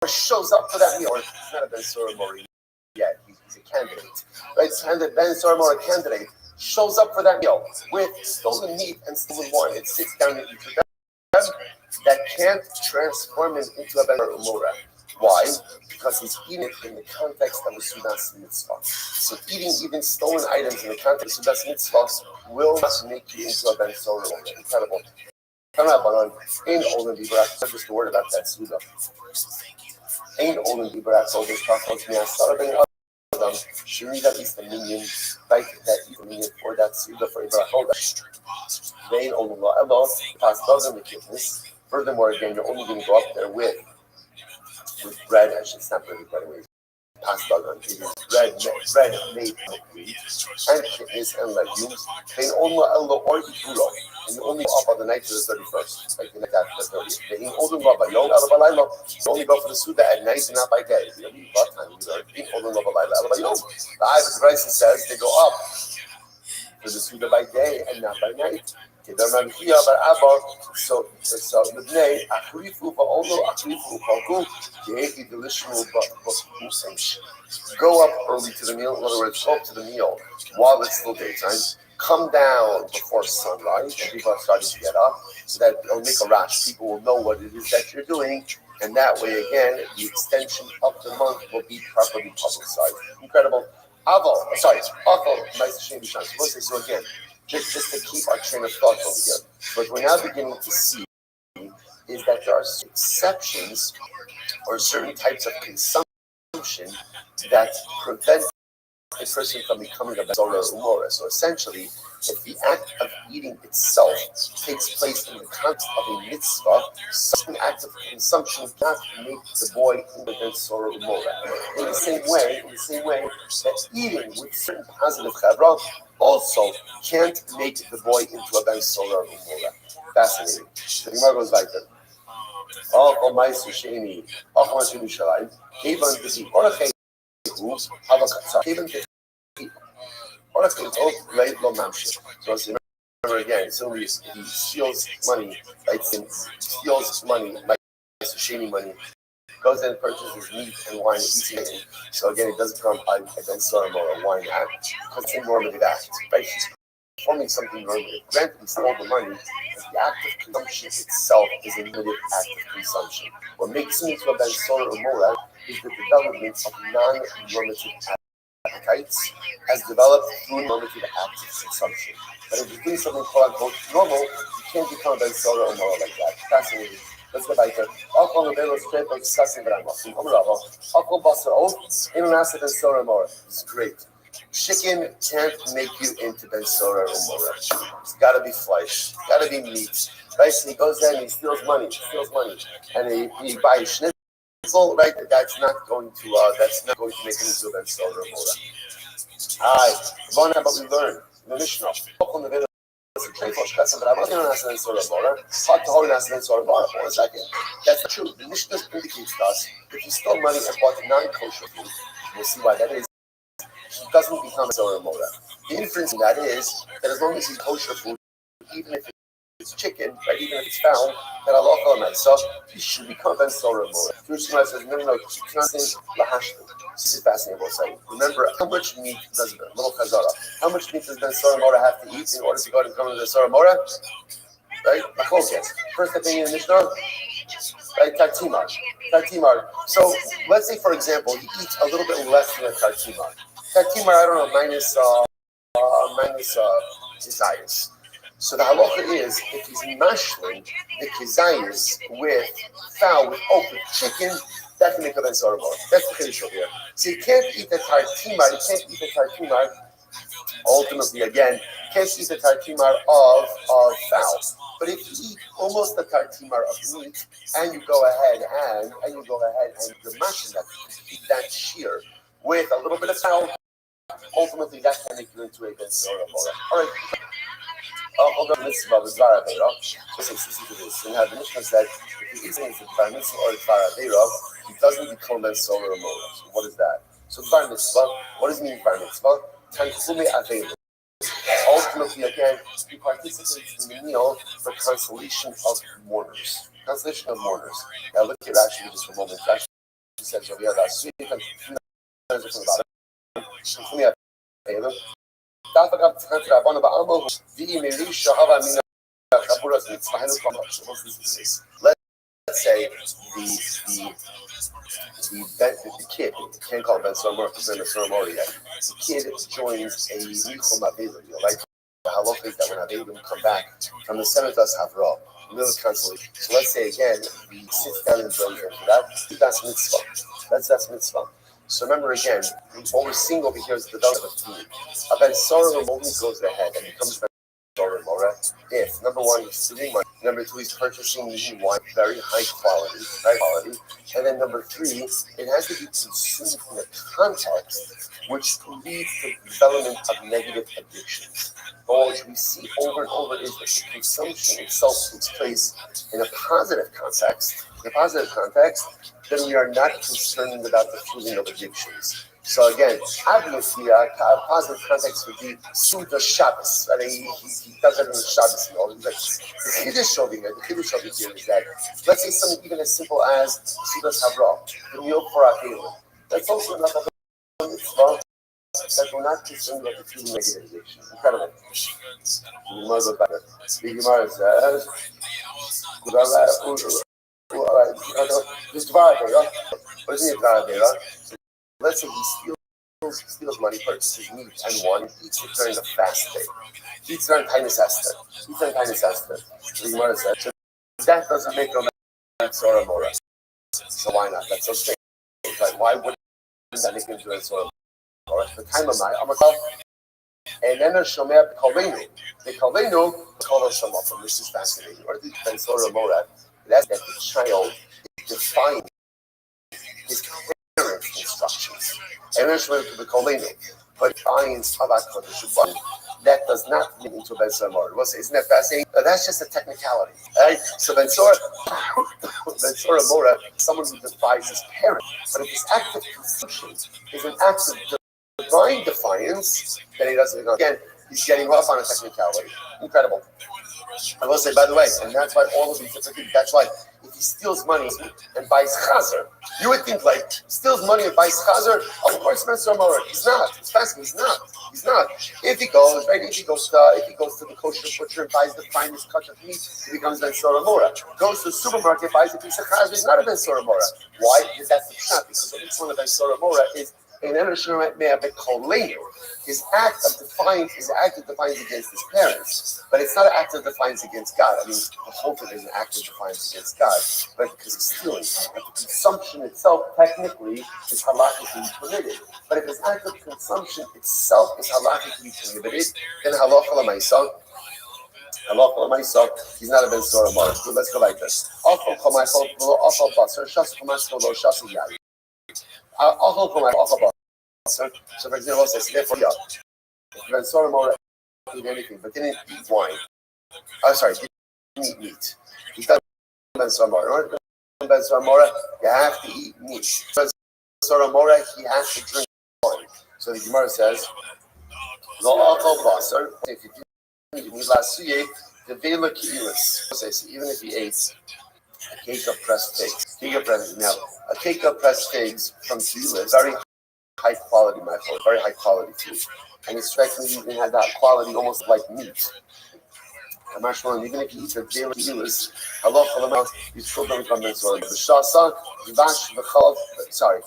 Speaker 3: shows up for that meal. Or he's not a Ben Soramor yet. He's a candidate. Right? Ben Soramor, a candidate, shows up for that meal with stolen meat and stolen wine. It sits down and eats with them. That can't transform him into a Ben Umora. Why? Because he's eating it in the context of a Sudas mitzvah. So eating even stolen items in the context of Sudas mitzvah will not make you into a Ben Soramor. Incredible. Ain't Olin Bibrak, just a word about that Suda. Ain't Olin Bibrak, all this talk about me. I started being Adam. Shuri that is the minion, like that is the minion for that Suda for Ibrah. They ain't Olin Law. Elo, past doesn't make this. Furthermore, again, you're only going to go up there with bread. I should snap really bread away. Pasta on it is bread made from wheat and kidneys and legumes. They only Elo or Iburo. And you only go up on the night to the 31st, like the night after the 30th. They only go by Yom Alabalayla. You only go for the Suda at night and not by day. You know, what time you are. They only go by Yom. The Ivan Bryson says they go up for the Suda by day and not by night. So the Bnei Achrifu Ba'olo Achrifu Ba'ku Yehi Delishmu Ba'ku. Go up early to the meal. In other words, go up to the meal while it's still daytime. Come down before sunrise, and people are starting to get up, so that it'll make a rush. People will know what it is that you're doing, and that way, again, the extension of the month will be properly publicized. Incredible. So again, just to keep our train of thought over here. But we're now beginning to see is that there are exceptions or certain types of consumption that prevent a person from becoming a Bezorah Umora. So essentially, if the act of eating itself takes place in the context of a mitzvah, such an act of consumption cannot make the boy into a Bezorah Umora. In the same way, that eating with certain positive chavra also can't make the boy into a Bezorah Umora. Fascinating. The Gemara goes like that. Oh, my Susheni, oh, my Susheni, even the Orachay. So remember again, so he steals money, right? Steals money, like sashimi money, goes and purchases meat and wine, eats it. So again, it doesn't come against Sodom or a wine act, because it's a normative act, right? He's performing something normative. Granted, he stole the money, but the act of consumption itself is a normative act of consumption. What makes him into a Ben Sora or Mola is the development of non-normative appetites as developed through normative acts of consumption. But if you're doing something quote unquote normal, you can't become a Ben Sora or Mola like that. Fascinating. Let's go back to Alcohol Novelo straight by discussing Brahmas. Alcohol Basar O, International Ben Sora or Mola. It's great. Chicken can't make you into Ben Sora or Mola. It's gotta be flesh, gotta be meat. Right? So he goes there and he steals money, and he buys schnitzel. Right, that's not going to make him into a Ben Sora or Mola. But we learned in the Mishnah. That's not true. The Mishnah indicates to us if he stole money and bought non-kosher food, we'll see why that is. He doesn't become a Sora or Mola. The inference in that is that as long as he's kosher food, even if it's chicken, right? Even if it's found, that Allah so you should become Ben Sorah more. Jerusalem says, no, this is fascinating. Remember, how much meat does little Chazara? How much meat does Ben Sorah Mora have to eat in order to go and come to the Sorah Mora? Right? First opinion in the Mishnah, right? Tartimar. So let's say, for example, he eats a little bit less than a tartimar. Tartimar, I don't know, minus desires. So the halacha is, if he's mashling the kizayis with fowl, with chicken, that can make a ben sorah mora. That's the chiddush over here. So you can't eat the tartimar. Ultimately, again, can't eat the tartimar of fowl. But if you eat almost the tartimar of meat, and you go ahead and you're mashing that shear with a little bit of fowl, ultimately that can make you into a ben sorah mora. All right. Hold on, mitzvah with Dvar Aveira. Listen to this. And the Mishnah said, if he eats anything Dvar mitzvah or Dvar Aveira, he doesn't become Ben Sorah or Mora. So what is that? So Dvar mitzvah, what does it mean Dvar mitzvah? Tanchume Aveira. Ultimately, again, he participates in the meal for consolation of mourners. Consolation of mourners. Now look at actually just for a moment. Actually, he says, let's say the kid, can't call Ben Sorah because Ben Sorah yet. The kid joins a Nichum Avila, like the halacha is that when Avelim come back from the Senate does Havra, little consolation. So let's say again, he sits down and joins him for that. That's mitzvah. That's mitzvah. So remember again, what we're seeing over here is the development of team. A Ben Sorah only goes ahead and becomes Ben Sorah Mora if, number one, he's stealing money. Number two, he's purchasing wine, very high quality. And then number three, it has to be consumed in a context which leads to the development of negative addictions. But what we see over and over is that the consumption itself takes place in a positive context. Then we are not concerned about the feeling of addictions. So again, obviously, a positive context would be Suda Shabbos. Right? He does it in Shabbos. The Chiddush over here is that, let's say something even as simple as Suda Havra, the meal for Akelim. That's also enough of a mitzvah that we're not concerned about the feeling of addiction. Incredible. The Gemara says, what is it? Let's say he steals money, purchases meat and wine, eats it during the fast day. Eats during Tainus Esther. The Gemara says, so that doesn't make no Sorah Mora. So why not? That's so strange. Like, why wouldn't that make him do a Sorah Mora? The time of my Amakal. And then there's Shomer Kalvenu. The Kalvenu call us from. This is fascinating. Or the Sorah Mora. That's that the child defines his parents' instructions. And there's the Kalvenu. But defines that does not lead into Ben Sorah Mora. Isn't that fascinating? That's just a technicality. Right? So Ben Sorah Mora, someone who defies his parents. But if his act of consumption is an act of divine defiance, then he doesn't. Again, he's getting off on a technicality. Incredible. I will say, by the way, and that's why all of these different. That's why if he steals money and buys chazer, you would think like steals money and buys chazer. Of course, Ben Sorah Mora. He's not. It's fascinating. He's not. If he goes to the kosher butcher and buys the finest cut of meat, he becomes Ben Sorah Mora. Goes to the supermarket, buys a piece of chazer. He's not a Ben Sorah Mora. Why? Because that's the shot. Because each one of Ben Sorah Mora is. His act of defiance against his parents, but it's not an act of defiance against God. I mean, the whole thing is an act of defiance against God, but because he's stealing. But the consumption itself technically is halakhically permitted. But if his act of consumption itself is halakhically prohibited, then halacha l'maisa, he's not a Ben Sorah Mora. So let's go like this. So for example, it says therefore, Ben Sorah Mora eat anything, but didn't eat wine. Didn't eat meat. He's not Ben Sorah Mora. Ben Sorah Mora, you have to eat meat. Ben Sorah Mora, he has to drink wine. So the Gemara says, Lo achal basar. If you didn't eat last year, The Vela Kilis. So even if he ate a cake of pressed figs, a cake of pressed figs from Kilis, very high quality, my friend, very high quality food. And it's striking you even had that quality almost like meat. Even if you eat a daily kilos, halacha you still don't come in sorry. The shasa, vash v'chalav. Sorry,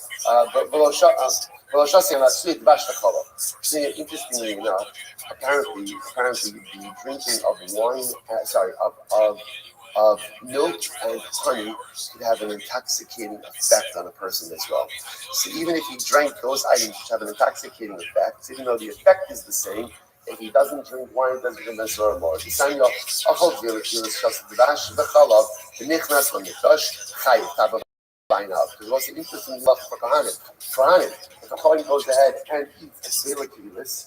Speaker 3: but v'lo shasa and sweet vash v'chalav. Interestingly enough, apparently, the drinking of wine, of milk and honey could have an intoxicating effect on a person as well. So even if he drank those items which have an intoxicating effect, even though the effect is the same, if he doesn't drink wine, he doesn't drink Mesor more. The Sanya, Achov Vilikilis, Shas Dash, the Chalav, the Nichnas, when Mitosh, Chai, Tabah, line up. Because what's interesting about for Kohanim, if a Kohen goes ahead and eats a Vilikilis,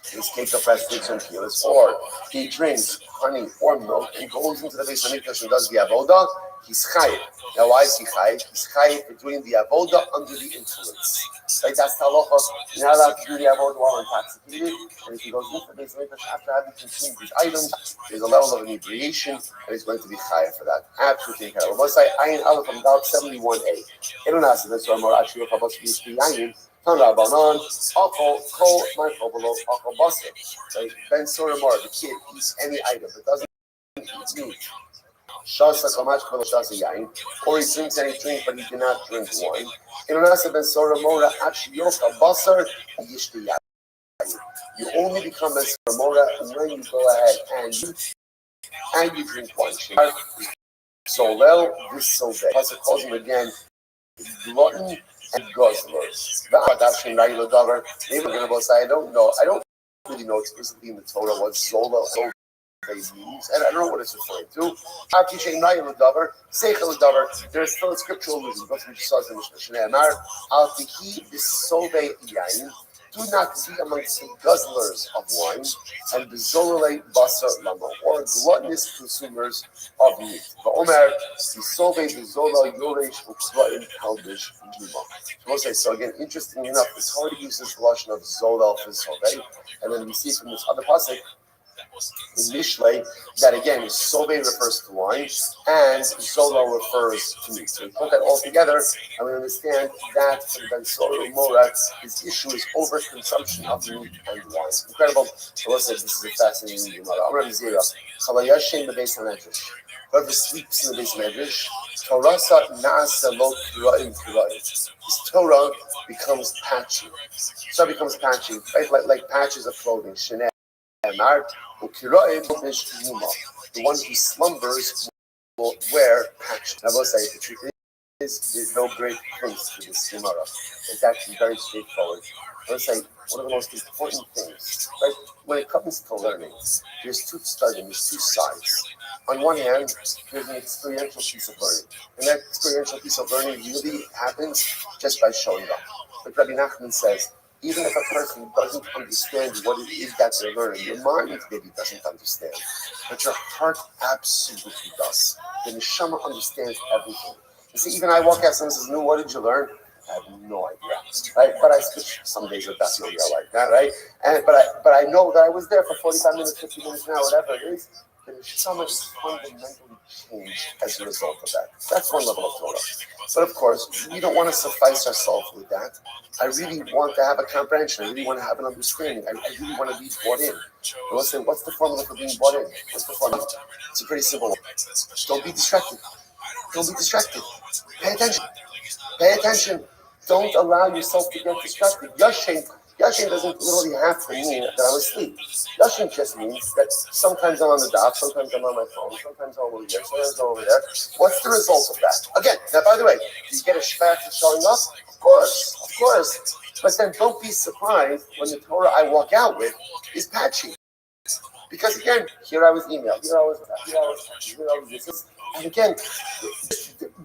Speaker 3: his cake of fresh figs and kilos, or he drinks honey or milk and goes into the base of Mikdash and does the avoda, he's chayiv. Now, why is he chayiv? He's chayiv for doing the avoda under the influence. Right? That's the halacha. You're not allowed to do the avoda while intoxicated. And if he goes into the base of Mikdash after having consumed these items, there's a level of inebriation, and he's going to be chayiv for that. Absolutely incredible. Let's say Ayin Aleph from Dal 71a. Eronasa, that's why I'm more actually supposed to be Ayin. Rabbanon, Akol, Kol, Markobolo, Akol Basket. Right? Ben Soramor, the kid eats any item that doesn't eat meat. Shasa Kamash Kolo Shasa Yain, or he drinks any drink, but he cannot drink wine. In Unasa Ben Soramora, Achioka Basar, Yishti Yain. You only become Ben Soramora when you go ahead and you drink wine. Solel, this Solve. Pasuk calls him again, glutton and guzzlers. Maybe we're going to say, I don't really know explicitly in the Torah what Zola means, and I don't know what it's referring to. There's still a scriptural allusion. That's what we saw in the Mishnah. Do not be amongst the guzzlers of wine and the Zolale Basar Lama, or gluttonous consumers of meat. The Omer, the Sobe, the Zola, Yoresh, Uksvaim, Kaldish, Juma. So again, interestingly enough, this Torah uses the Lashon of Zola for Sobe, and then we see from this other pasuk in Mishlei that again Sobe refers to wine and Zola refers to meat. So we put that all together and we understand that for the Ben Sora Mora, his issue is overconsumption of meat and wine. Incredible. So let's say this is a fascinating Gemara. Amram Zira, Chalayashin the base of Medrash. Whoever sleeps in the base of Medrash, Torasa Nasa Lo Kira'im Kira'im. His Torah becomes patchy. So it becomes patchy, right? Like patches of clothing. Sheneh. The one who slumbers will wear patches. I will say the truth is there's no great prince to this Gemara. It's actually very straightforward. I will say one of the most important things, right? When it comes to learning, there's two sides. On one hand, there's an experiential piece of learning, and that experiential piece of learning really happens just by showing up. Like Rabbi Nachman says, even if a person doesn't understand what it is that they're learning, your mind maybe doesn't understand, but your heart absolutely does. The neshama understands everything. You see, even I walk out, someone says, "No, what did you learn?" I have no idea, right? But I switch some days with that yoga like that, right? And but I know that I was there for 45 minutes, 50 minutes, an hour, whatever it is. The neshama is fundamentally changed as a result of that. That's one level of Torah. But of course, we don't want to suffice ourselves with that. I really want to have a comprehension. I really want to have an understanding. I really want to be bought in. But listen, what's the formula for being bought in? What's the formula? It's a pretty simple one. Don't be distracted. Don't be distracted. Pay attention. Pay attention. Don't allow yourself to get distracted. Yashin doesn't literally have to mean that I'm asleep. Yashin just means that sometimes I'm on the dock, sometimes I'm on my phone, sometimes I'm over here, sometimes I'm over there. What's the result of that? Again, now by the way, do you get a shvat for showing up? Of course. But then don't be surprised when the Torah I walk out with is patchy. Because again, here I was emailed, here I was this. And again,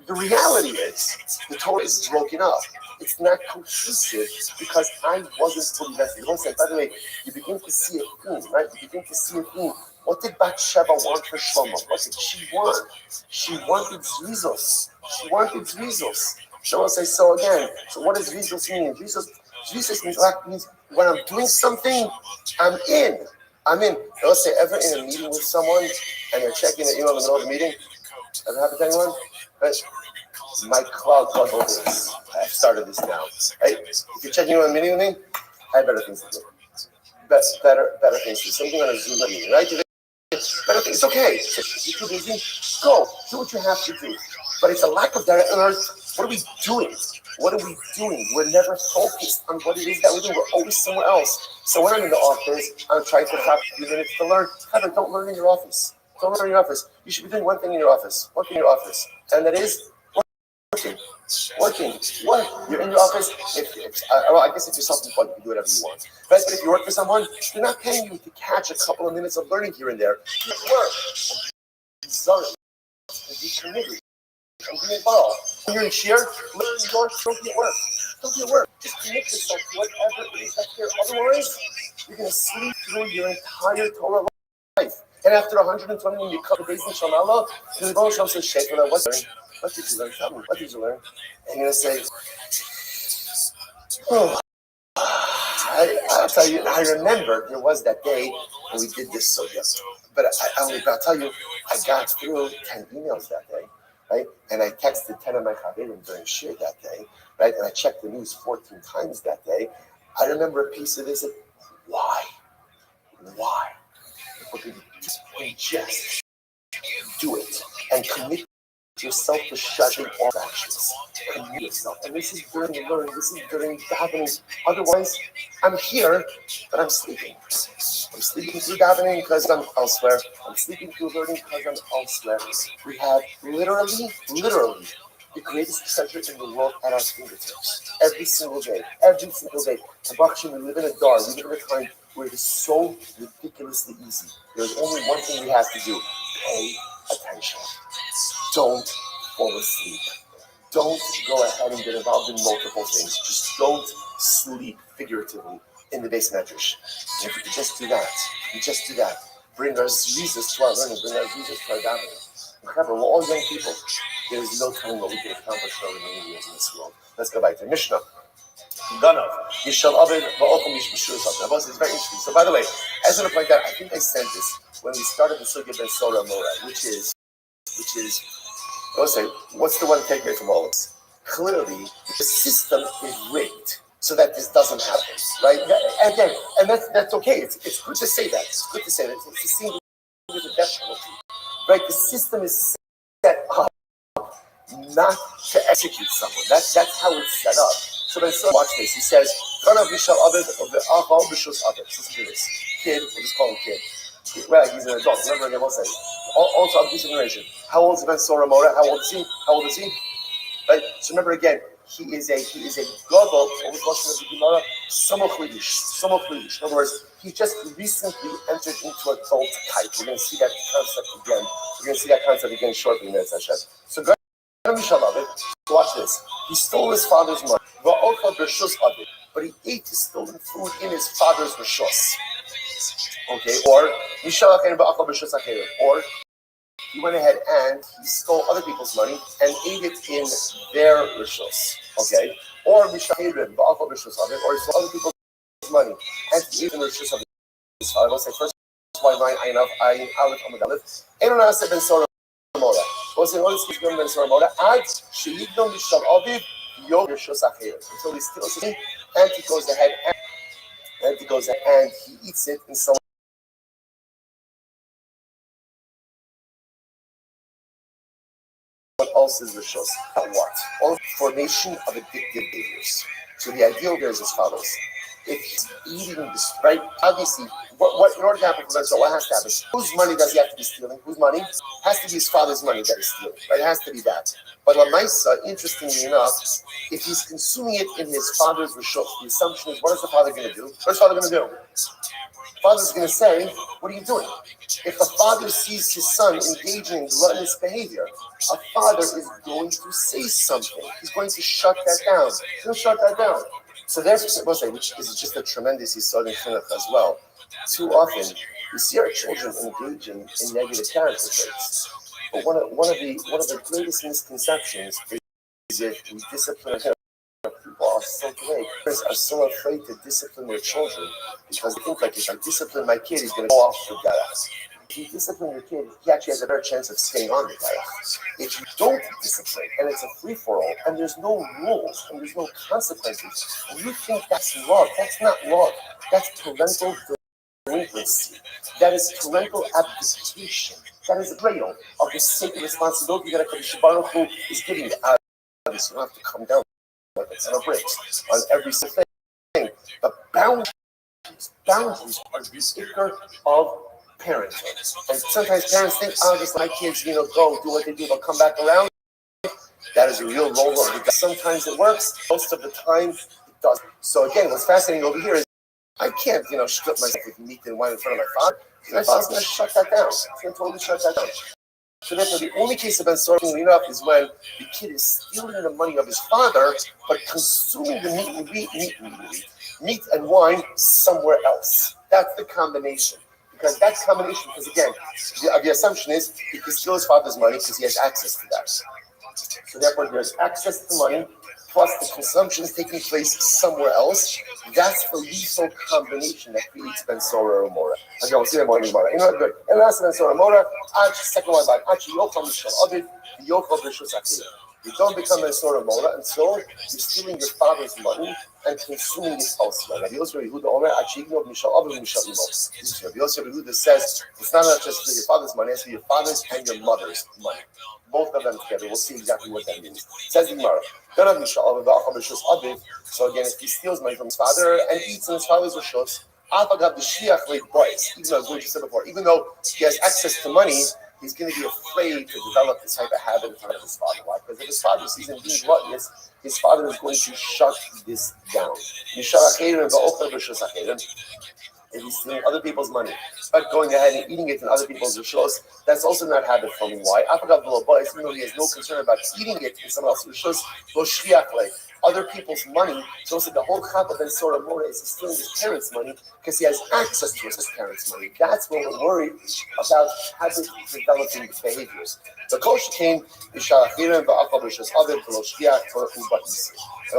Speaker 3: the reality is the Torah is broken up. It's not cohesive because I wasn't fully invested. By the way, you begin to see a theme, right? You begin to see a theme. What did Bathsheba want for Shlomo? What did she want? She wanted Jesus. So I'll say so again. So what does Jesus mean? Jesus means when I'm doing something, I'm in. I'm in, let's say, ever in a meeting with someone and they're checking the email in the middle of the meeting. Ever happen to anyone? Right? My cloud puzzle is, I've started this now. Right? If you're checking email in a meeting with me, I have better things to do. Better things to do. Something on a Zoom meeting, right? Better things, it's okay. You're too busy. Go, do what you have to do. But it's a lack of direct alert. What are we doing? What are we doing? We're never focused on what it is that we're doing. We're always somewhere else. So when I'm in the office, I'm trying to have a few minutes to learn. Heather, don't learn in your office. Don't learn in your office. You should be doing one thing in your office. One thing in your office. And that is working. Working. What? You're in your office. Well, I guess if you're self-employed, you can do whatever you want. But if you work for someone, they're not paying you to catch a couple of minutes of learning here and there. You work. Be zealous. Be committed. Be involved. When you're in cheer, learn, don't be at work. Don't be at work. Just commit yourself to whatever it is that's there. Otherwise, you're going to sleep through your entire Torah life. And after 120, when you come to Beis Din Shalom, the Rebbe Shalom says, Sheikh, what did you learn? Tell me, what did you learn? And you're going to say, oh, I'll tell you, I remember there was that day when we did this sugya. But I'll tell you, I got through 10 emails that day. Right? And I texted 10 of my chaverim during shir that day, right? And I checked the news 14 times that day. I remember a piece of this. Why? Just do it and commit yourself to shutting off actions. Commit yourself. And this is during learning. This is during davening. Otherwise, I'm here, but I'm sleeping. I'm sleeping through davening because I'm elsewhere. I'm sleeping through learning because I'm elsewhere. We have literally, the greatest treasure in the world at our fingertips. Every single day. We live in a dar. We live in a time where it is so ridiculously easy. There's only one thing we have to do. Pay attention. Don't fall asleep. Don't go ahead and get involved in multiple things. Just don't sleep figuratively in the base medrash. And if we could just do that, bring our Jesus to our learning, bring our Jesus to our davening. Incredible, we're all young people. There is no telling what we can accomplish for our remaining years in this world. Let's go back to Mishnah. Ganav, Yishal Abed, Va'ochim Yishmishur Satan. It's very interesting. So, by the way, as I point out, I think I sent this when we started the Sugya Ben Sora Mora, which is, let's say, what's the one takeaway from all of this? Clearly, the system is rigged so that this doesn't happen, right? And again, and that's okay. It's good to say that. It's good to say that. It's the same with the death penalty, right? The system is set up not to execute someone. That's how it's set up. So then, watch this. He says, Listen to this. Kid, we'll just call him kid. Well, he's an adult. Remember, they will say. Also, I'm consideration. How old is Ben Sora Mora? How old is he? Right. So remember again, he is a gadol. What we call him Samoch Lidish. In other words, he just recently entered into adult type. We're going to see that concept again shortly in this session. So go watch this. He stole his father's money. But he ate his stolen food in his father's rishos. Okay, or he went ahead and he stole other people's money and ate it in their rishos. Okay, or he stole other people's money and he ate in the rishos of his father. Let's say first why I Aleph Amud Aleph. Eno Nase Ben Sora Mora. What is Ben Sora Mora? Ad Sheidnom Mishal Aviv Yom Rishos Acher. Until he steals it and he goes ahead and he eats it in someone else's rishos. What? All formation of addictive behaviors. So the ideal there is as follows. If he's eating this, right? Obviously, what in order to happen for that, so what has to happen? Whose money does he have to be stealing? Whose money? Has to be his father's money that he's stealing, right? It has to be that. But Lamaisa, interestingly enough, if he's consuming it in his father's rishos, the assumption is, what is the father going to do? What's the father going to do? The father's going to say, what are you doing? If a father sees his son engaging in gluttonous behavior, a father is going to say something. He's going to shut that down. He'll shut that down. So there's which is just a tremendous yisod in chinuch as well. Too often, we see our children engage in negative character traits. But one of the greatest misconceptions is if we discipline people are so today, parents are so afraid to discipline their children because they think like if I discipline my kid, he's going to go off the derech. If you discipline your kid, he actually has a better chance of staying on the derech. If you don't discipline, and it's a free-for-all, and there's no rules, and there's no consequences, and you think that's love, that's not love. That's parental delinquency. That is parental abdication. That is a betrayal of the sacred responsibility that HaKadosh Baruch Hu is giving you. You don't have to come down like a ton of bricks on every single thing. The boundaries are the speaker of parenting. And sometimes parents think, oh, just let my kids, go do what they do, they'll come back around. That is a real role of the guy. Sometimes it works, most of the time it doesn't. So again, what's fascinating over here is I can't, strip myself with meat and wine in front of my father. My father's going to shut that down. He's going to totally shut that down. So therefore, the only case of Ben sorting enough is when the kid is stealing the money of his father, but consuming the meat and wine somewhere else. That's the combination. Because because again, the assumption is he can steal his father's money because he has access to that. So therefore, there's access to money, plus the consumption is taking place somewhere else. That's the lethal combination that creates Ben Sora or Mora. Okay, we'll see that more in Mora. Good. And last Ben Sora Mora, second one back. Actually, Yochel Mishal Aviv, Yochel B'Rishus Akiyah. You don't become Ben Sora Mora until you're stealing your father's money and consuming it elsewhere. Rabbi Yosef Yehuda Omer, actually, Mishal Aviv, Mishal Imo. This is Rabbi Yosef Yehuda says it's not just your father's money, it's your father's and your mother's money. Both of them together. We'll see exactly what that means. It says in Gemara, so again, if he steals money from his father and eats in his father's rishos, even though he has access to money, he's going to be afraid to develop this type of habit in front of his father. Why? Because if his father sees him being gluttonous, his father is going to shut this down. If he's stealing other people's money, but going ahead and eating it in other people's rishos, that's also not habit forming. Why? Even though he has no concern about eating it in someone else's rishos, other people's money. So the whole chap of Ben Sora Mora is stealing his parents' money because he has access to his parents' money. That's when we're worried about habit developing behaviors. The kosher came, and all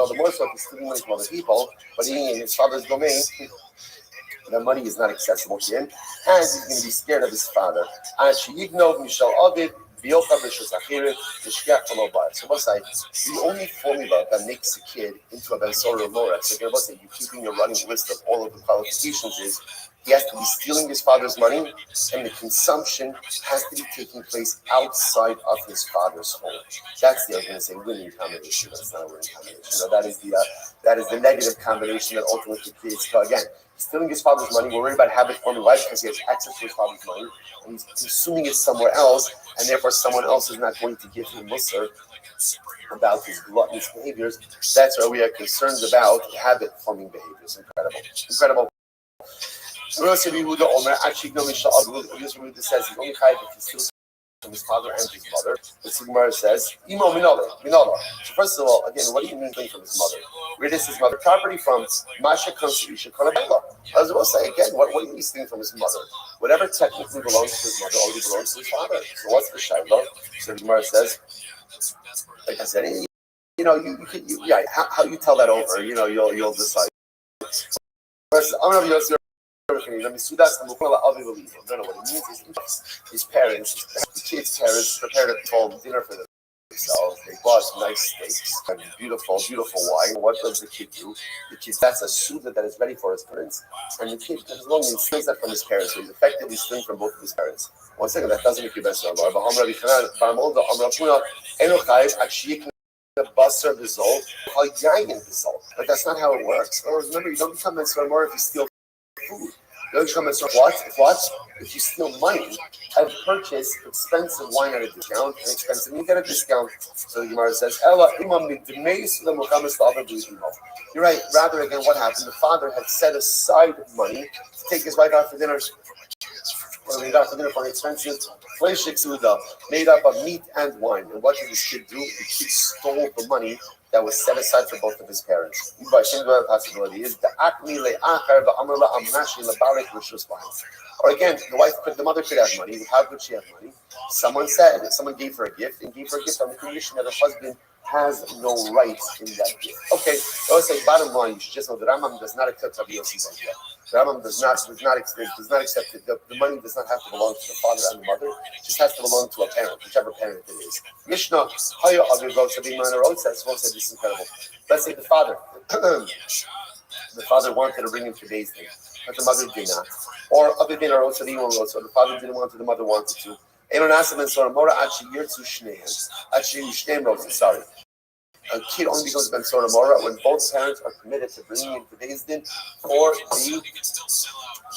Speaker 3: the more so if he's stealing money from other people, but eating in his father's domain. The money is not accessible to him, and he's going to be scared of his father. So what's like the only formula that makes a kid into a Ben Sora or Mora? So you're keeping a running list of all of the qualifications is he has to be stealing his father's money, and the consumption has to be taking place outside of his father's home. That's the, I'm going to say, winning combination. That's not a winning combination. That is the negative combination that ultimately creates. So again, he's stealing his father's money. We're worried about habit forming. Why? Because he has access to his father's money, and he's consuming it somewhere else, and therefore someone else is not going to give him musar about his gluttonous behaviors. That's why we are concerned about habit forming behaviors. Incredible. Yosef Yehuda Omer, actually, Yosef Yehuda says he's only chayav if he steals from his father and his mother. The Gemara says, Imo minala. So first of all, again, what do you mean from his mother? Where does his mother property from? Masha comes to Isha Kanabella. As I will say again, what do you mean stealing from his mother? Whatever technically belongs to his mother already belongs to his father. So what's the shayla? So the Gemara says, like I said, how you tell that over, you'll decide. First, I'm going to be no, what it means is his parents, the kid's parents prepared a home dinner for themselves. They bought nice steaks and beautiful wine. What does the kid do? The kid, that's a suda that is ready for his parents. And the kid, as long as he steals that from his parents, so he's effectively stealing from both of his parents. One second, that doesn't make you best of all. But that's not how it works. Or remember, you don't become Mitzvah more if you steal food. You don't become Mitzvah if you steal money and purchase expensive wine at a discount and expensive meat at a discount. So the Gemara says, you're right. Rather, again, what happened? The father had set aside money to take his wife out for dinner. Made out for dinner for an expensive fleshik suda made up of meat and wine. And what did this kid do? The kid stole the money that was set aside for both of his parents. The possibility is or again, the mother could have money. How could she have money? Someone gave her a gift and gave her a gift on the condition that her husband has no rights in that gift. Okay, I would say bottom line, you should just know the Rambam does not accept Rabbi Yossi's idea. The Rambam does not accept it. The money does not have to belong to the father and the mother. It just has to belong to a parent, whichever parent it is. Mishnah, Haya Aviv Rotz Aviv Minor Rotz says, this is incredible. Let's say the father. The father wanted to bring him to Beis Din, but the mother did not. Or Aviv Din Rotz Aviv Rotz, so the father didn't want to, the mother wanted to. Sorry. A kid only becomes Ben Sora Mora when both parents are committed to bringing him to Beis Din for the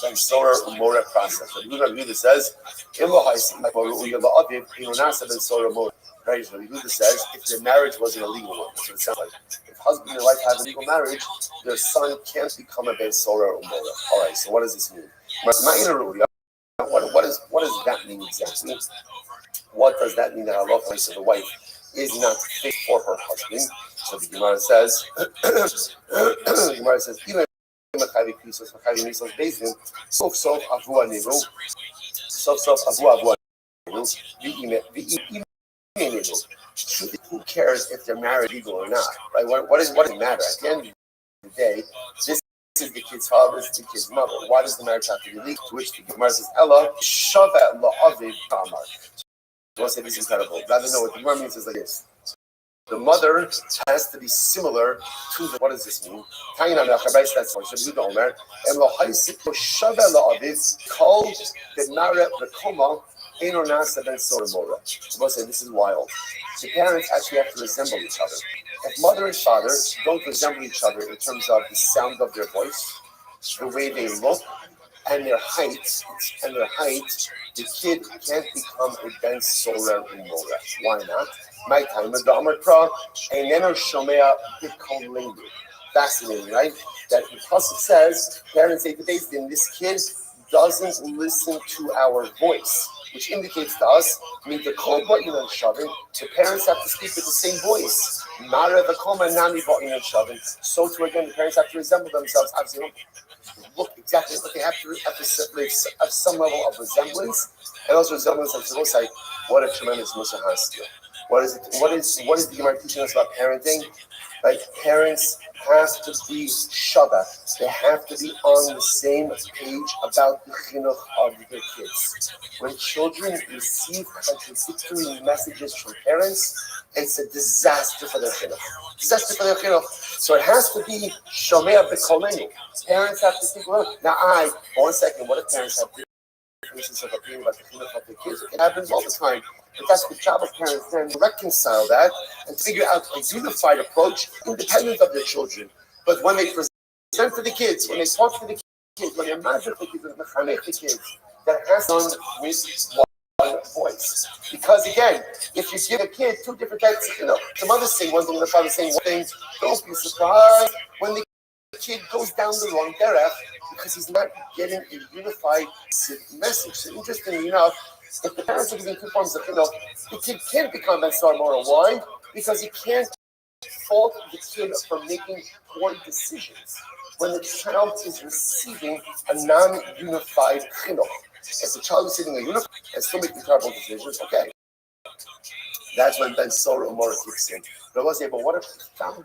Speaker 3: Ben Sora Mora process. So the Yehuda says, right, so the Yehuda says, if the marriage was an illegal one, so it sounds like if husband and wife have a legal marriage, their son can't become a Ben Sora or Mora. All right, so what does this mean? What does that mean exactly? What does that mean that Allah place of the wife is not fit for her husband? So the Gemara says, even who cares if they're married legal or not? Right? What does it matter? At the end of the day, this is the kid's father, this is the kid's mother. Why does the marriage have to be legal? To which the Gemara says, Ella, Shavat La'avid Tamar. I'll say this is incredible. Rather know what the Gemara means is like this. The mother has to be similar to the, what does this mean? That's what so the Omer. And Lohaisik Shavat La'avid called the Nara the Koma. So say this is wild. The parents actually have to resemble each other. If mother and father don't resemble each other in terms of the sound of their voice, the way they look, and their height, the kid can't become a Ben Sora Umora. Why not? My time of the Amar Pra, and then Shomea Bikon Lingu. Fascinating, right? That the Pasuk says, parents say today, then this kid doesn't listen to our voice, which indicates to us, the parents have to speak with the same voice. So too again, the parents have to resemble themselves. Look exactly what they have to have some level of resemblance, and also resemblance of the what a tremendous Musa has to do. What is the Gemara teaching us about parenting? Like parents have to be shava. They have to be on the same page about the chinuch of their kids. When children receive contradictory messages from parents, it's a disaster for their chinuch. So it has to be shomea b'kolenu. Parents have to think, well, now one second, what do parents have differences of opinion about the chinuch of their kids? It happens all the time. But that's the job of parents then to reconcile that and figure out a unified approach independent of their children. But when they present to the kids, when they talk to the kids, when they imagine the kids, when they the kids, that has done with one voice. Because again, if you give a kid two different types of, the mother saying one thing, the father saying one thing, don't be surprised when the kid goes down the wrong derech because he's not getting a unified message. So interestingly enough, if the parents are giving two forms of chinuch, the kid can't become Ben Sora Mora. Why? Because you can't fault the kid for making poor decisions when the child is receiving a non-unified chinuch. If the child is receiving a unified and still making terrible decisions, okay. That's when Ben Sora Mora kicks in. But I was able, what if family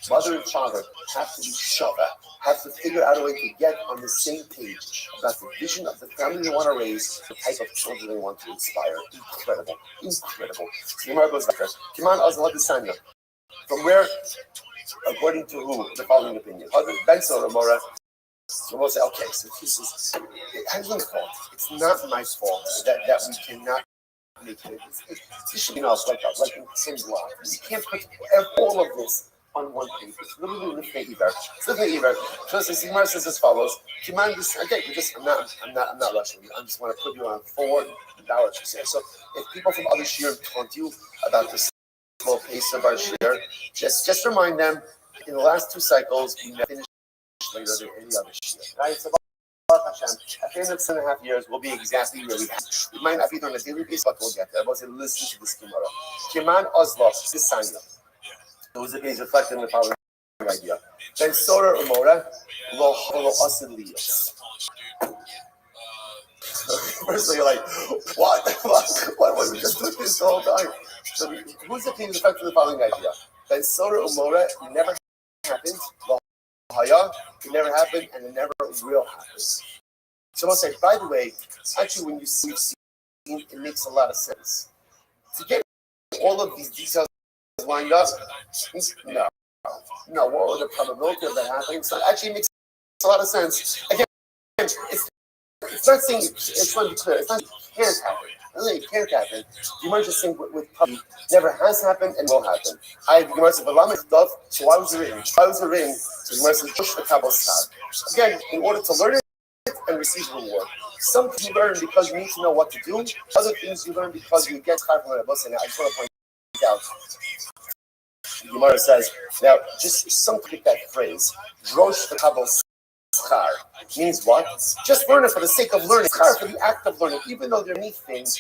Speaker 3: mother and father have to be shava, have to figure out a way to get on the same page about the vision of the family they want to raise, the type of children they want to inspire. Incredible. So Gemara goes like this. Kiman Azla Desanya. From where, according to who, the following opinion. Ben Sora Mora. So we'll say, okay, so this is, it's my fault. It's not my fault that we cannot. This should be enough, like in the same block. You can't put all of this on one page. It's literally lifnei iver. So the Gemara says as follows: I'm not rushing you. I just want to put you on $4. So if people from other shir taunt you about the slow pace of our shir, just remind them in the last 2 cycles we finished later than any other shir. Right? So Hashem, at the end of 7.5 years, we'll be exactly where we have. We might not be on a daily basis, but we'll get there. But listen to this Gemara. Kiman Ozlov, this Sanya. Those are reflected in the following idea. Ben Sora Umora, lo asid liyos. First, you're like, what? What? We just took this the whole time. So who's the king is affected the following idea? Ben Sora Umora never happened. Haya, it never happened, and it never will happen. Someone said, by the way, actually, when you see it makes a lot of sense. To get all of these details lined up, no, what was the probability of that happening? So actually, it makes a lot of sense. Again, it's not saying it's not clear. It's not it can't happen. It's not it can't happen. You might just think with probably never has happened and will happen. I the Gemara said, stuff. So why was it written? Why was it written? So the Gemara says, push the Kabbalah start. Again, in order to learn it and receive reward. Some things you learn because you need to know what to do. Other things you learn because you get caught from it. Listen, I just want to point out. The Gemara says, now, just something that phrase, drosh the Kabbalah schar, means what? Just learn it for the sake of learning. Schar for the act of learning, even though there are many things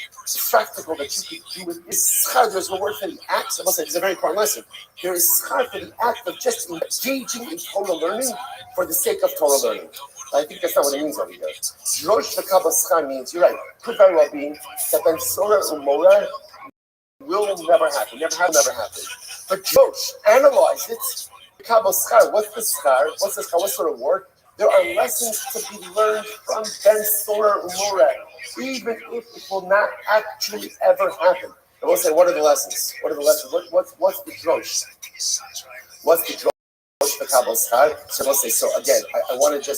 Speaker 3: practical that you can do with this schar. There's no word for the act. So it's a very important lesson. There is schar for the act of just engaging in Torah learning for the sake of Torah learning. I think that's not what it means over here. Drosh the Kabbalah schar means, you're right, could very well be that Ben Sora Umora will never happen. Never happen. But Drosh, analyze it. Kabbalah schar, what's the schar? What's the schar? What sort of work? There are lessons to be learned from Ben Sora Umora, even if it will not actually ever happen. And we'll say, what are the lessons? What's the drosh? What's the drosh for Kabbalah schar? So we'll say, so again, I want to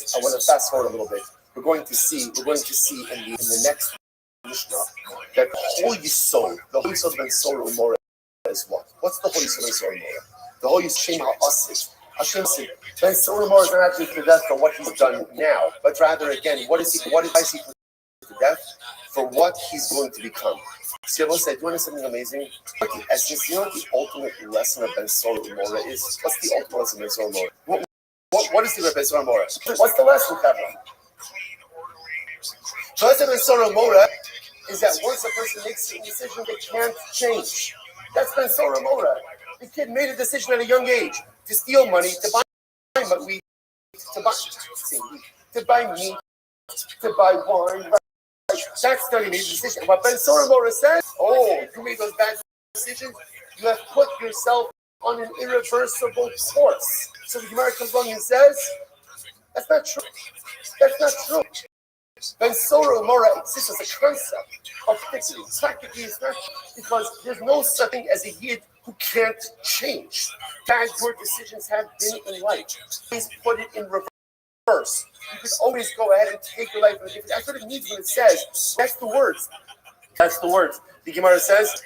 Speaker 3: fast forward a little bit. We're going to see in the next Mishnah that the whole yisod of Ben Sora Umora is what? What's the whole yisod of Ben Sora Umora? The whole yisod Shem HaAsid. Hashem said, Ben Sora Umora is not actually to death for what he's done now, but rather again, what is he put to death for what he's going to become. So we'll say, do you want to something amazing? What the essence, you know what the ultimate lesson of Ben Sora Umora is? What's the ultimate lesson of Ben Sora Umora? What is the Ben Sora Umora? What's the lesson, Kevin? The lesson of Ben Sora Umora is that once a person makes a decision, they can't change. That's Ben Sora Umora. The kid made a decision at a young age to steal money, to buy meat, to buy wine. That's not a major decision. But Ben Sora Umora says, oh, you made those bad decisions, you have put yourself on an irreversible course. So the Gemara comes along and says, that's not true. Ben Sora Umora exists as a concept of fixity. Practically, it's not because there's no such thing as a yid who can't change. Bad word decisions have been in life. Please put it in reverse. You can always go ahead and take your life in a different. That's what it means when it says. That's the words. The Gemara says,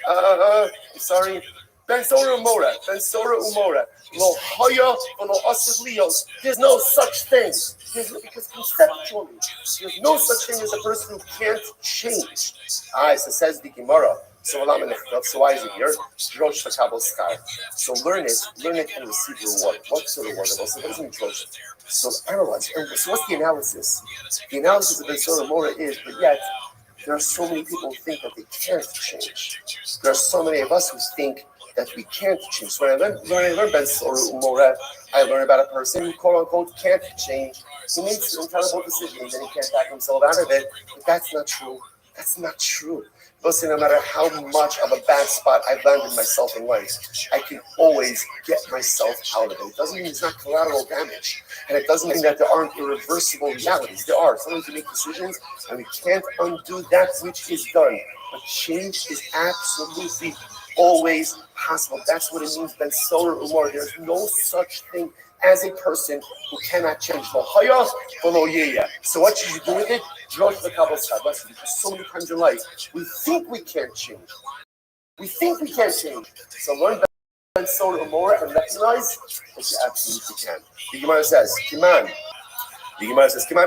Speaker 3: sorry. Ben Sora Umora. Lo haya lo asid lios. There's no such thing. Because conceptually, there's no such thing as a person who can't change. So says the Gemara. So why is it here? Drosh the Kabbalah schar. So learn it and receive reward. What's the reward? What does it mean drosh? So analyze. So what's the analysis? The analysis of Ben Sora Umora is, but yet there are so many people who think that they can't change. There are so many of us who think that we can't change. So when I learn Ben Sora Umora, I learn about a person who quote unquote can't change. He makes incredible decisions and he can't back himself out of it. But that's not true. Listen, no matter how much of a bad spot I've landed myself in life, I can always get myself out of it. It doesn't mean it's not collateral damage. And it doesn't mean that there aren't irreversible realities. There are. Sometimes we make decisions and we can't undo that which is done. But change is absolutely always possible. That's what it means, Ben Sora Umora. There's no such thing as a person who cannot change. So what should you do with it? Drosh the Kabbalah schar. Because so many times in life, we think we can't change. So learn Ben Sora Umora and recognize that you absolutely can. The Gemara says, Kiman,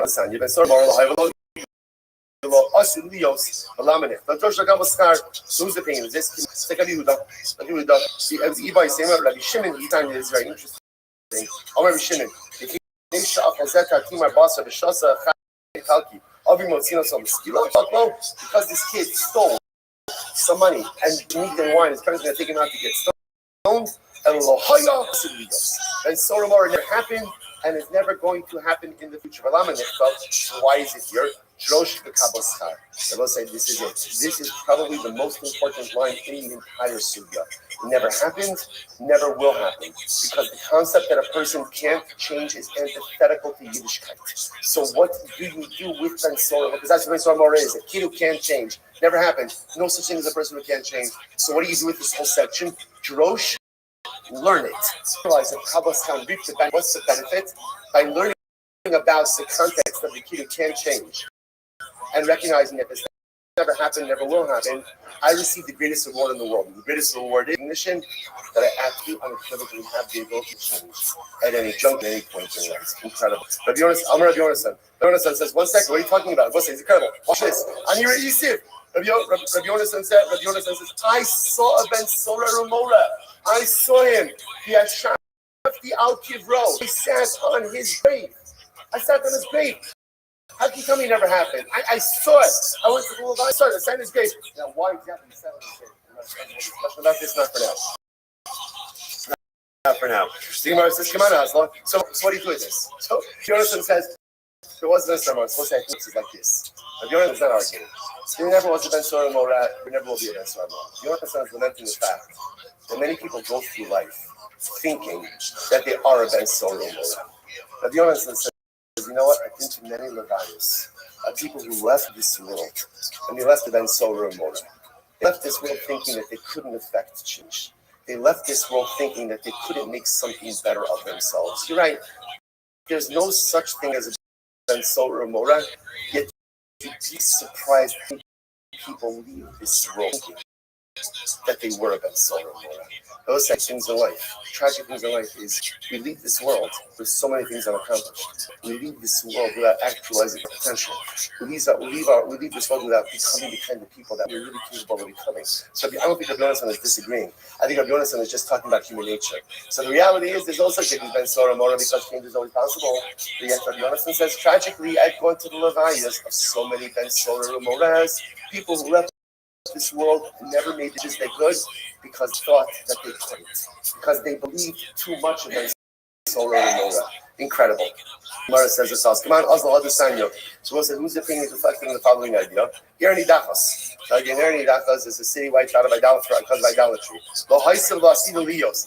Speaker 3: son, you've been Sora Umora, Asid lios, Alamanich. The Drosh the Kabbalah schar, so who's the opinion? Is this Rabbi Yehuda? Rabbi Shimon, he found this very interesting. Rabbi Shimon, because this kid stole some money and meat and wine, his parents are going to take him out to get stoned. And Sora Umora never happened and is never going to happen in the future. Why is it here? Drosh v'kabel schar. I will say this is it. This is probably the most important line in the entire sugya. It never happened, never will happen, because the concept that a person can't change is antithetical to Yiddishkeit. So what do you do with Ben Sorah? Because that's what Ben Sorah is. A kid who can't change. Never happened. No such thing as a person who can't change. So what do you do with this whole section? Drosh, learn it. Realize that Kabbalah's can reap the benefit. What's the benefit? By learning about the context of the kid who can't change and recognizing that this never happened, never will happen, I received the greatest reward in the world. The greatest reward is recognition that I actually unequivocally have the ability to change at any junction, at any point in life. It's incredible. Rabbi Yonasan says, 1 second, what are you talking about? It's incredible. Watch this. Ani Yisif. Rabbi Yonasan says, I saw a Ben Sora Ramora. I saw him. He had shot the Al Kivro. He sat on his grave. I sat on his grave. How can you tell me it never happened? I saw it. I went to the Levine. I saw it. I sat in his grave. Now, why exactly he sat on his grave? About this, not for now. Not for now. The Gemara says, "Come on, Aslan." So what do you do with this? So Jonathan says, there wasn't a sermon. It's supposed to say like this. But Jonathan's not arguing. There never was a Ben Sorah Morah. There never will be a Ben Sorah Morah. Jonathan is lamenting the fact that many people go through life thinking that they are a Ben Sorah Morah. But Jonathan says, you know what? I've been to many Levites, people who left this world, and they left the Ben Sorah Morah. They left this world thinking that they couldn't affect change. They left this world thinking that they couldn't make something better of themselves. You're right. There's no such thing as a Ben Sorah Morah, yet you'd be surprised people leave this world thinking that they were a Ben Sorah Morah. Those things in life, tragic things in life, is we leave this world with so many things unaccomplished. We leave this world without actualizing our potential. We leave this world without becoming the kind of people that we're really capable of becoming. So I don't think Rabbi Yonasan is disagreeing. I think Rabbi Yonasan is just talking about human nature. So the reality is there's no such thing as Ben Sorah Morah because change is always possible. But yet Rabbi Yonasan says, tragically, I've gone to the Levias of so many Ben Sorah Morahs, people who left this world never made the decisions they could because they thought that they couldn't. Because they believed too much in Ben Sorah Morah. Incredible. Mara says this also. Come on, Oslo Adesanyo. So we'll say, whose opinion is reflected in the following idea? Irani Dachas. So again, Irani Dachas is a city wiped out of idolatry because of idolatry.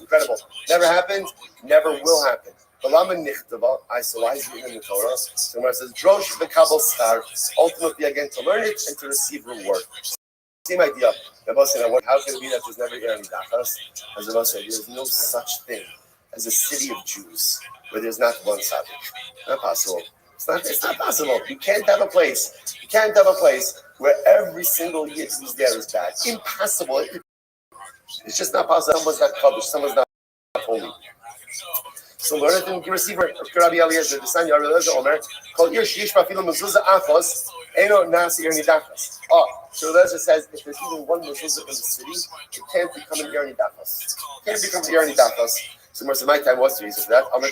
Speaker 3: Incredible. Never happened, never will happen. So why is it written in the Torah? So Mara says, Drosh v'kabel schar. Ultimately, again, to learn it and to receive reward. Same idea. How can it be that there's never Irani Dachas? As the said, there's no such thing as a city of Jews where there's not one tzaddik. Not possible. It's not possible. You can't have a place where every single yid who's there is bad. Impossible. It's just not possible. Someone's not published. Someone's not holy. So learn it and receive it. Rabbi Eliezer, the son of Rabbi Eliezer, Omer, called Yish Bafilu Mezuzah Achos, Eno Nasi Irani Dachas. So Eliezer says if there's even one mezuzah in the city, it can't become an Irani Dachas. It can't become an Irani Dachas. So most of my time was the reason for that. Because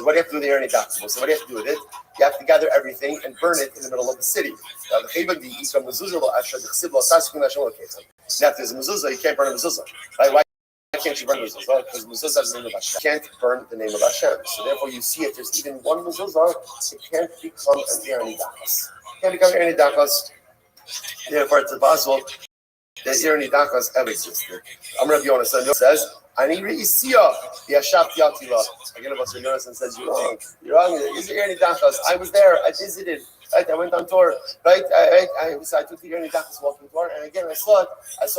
Speaker 3: what do you have to do with the Irani Dachas? So what do you have to do with it? You have to gather everything and burn it in the middle of the city. Now if there's a mezuzah, you can't burn a mezuzah. Right? Why can't you burn the mezuzah? Because mezuzah has the name of Hashem. You can't burn the name of Hashem. So therefore you see if there's even one mezuzah, it can't become an Irani Dachas. It can't become an Irani Dachas. Therefore it's impossible that Irani Dachas ever existed. Rabbi Yonasan says, Ani Re'isiya Yashavti Atila. Again, Rabbi Yonasan says, you're wrong. You're wrong. Is Irani Dachas? I was there. I visited. Right, I went on tour. Right, I took the Irani Dachas walking tour, and again I saw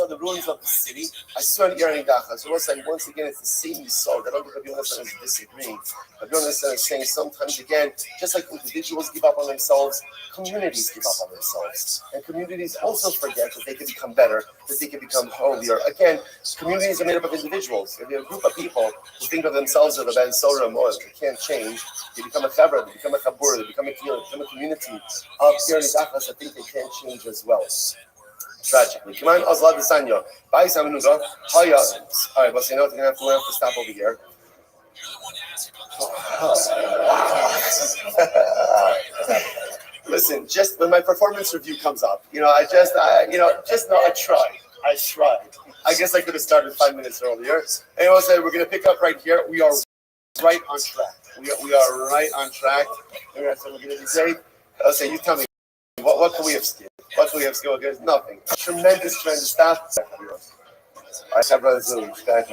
Speaker 3: the ruins of the city. I saw an Irani Dachas. So once again, it's the same you saw. I don't think Rabbi Yonasan is disagreeing. Rabbi Yonasan is saying sometimes again, just like individuals give up on themselves, communities give up on themselves, and communities also forget that they can become better, that they can become holier. Again, communities are made up of individuals. If you have a group of people who think of themselves as a Ben Sorah Morah, they can't change. They become a chabra, they become a chabur, they become a kiyah, they become a community of Irani Dachas. I think they can't change as well. Tragically. Come on, Oslo Adesanyo. Bye, Samanuga. Hiya. All right, but you know what? We're going to have to stop over here. Listen, just when my performance review comes up, I tried. I guess I could have started 5 minutes earlier. And I will say we're going to pick up right here. We are right on track. we are right on track. We're going to say, I'll say, you tell me, what can we have skipped? What can we have skipped? There's nothing. Tremendous stuff. I have brothers doing that.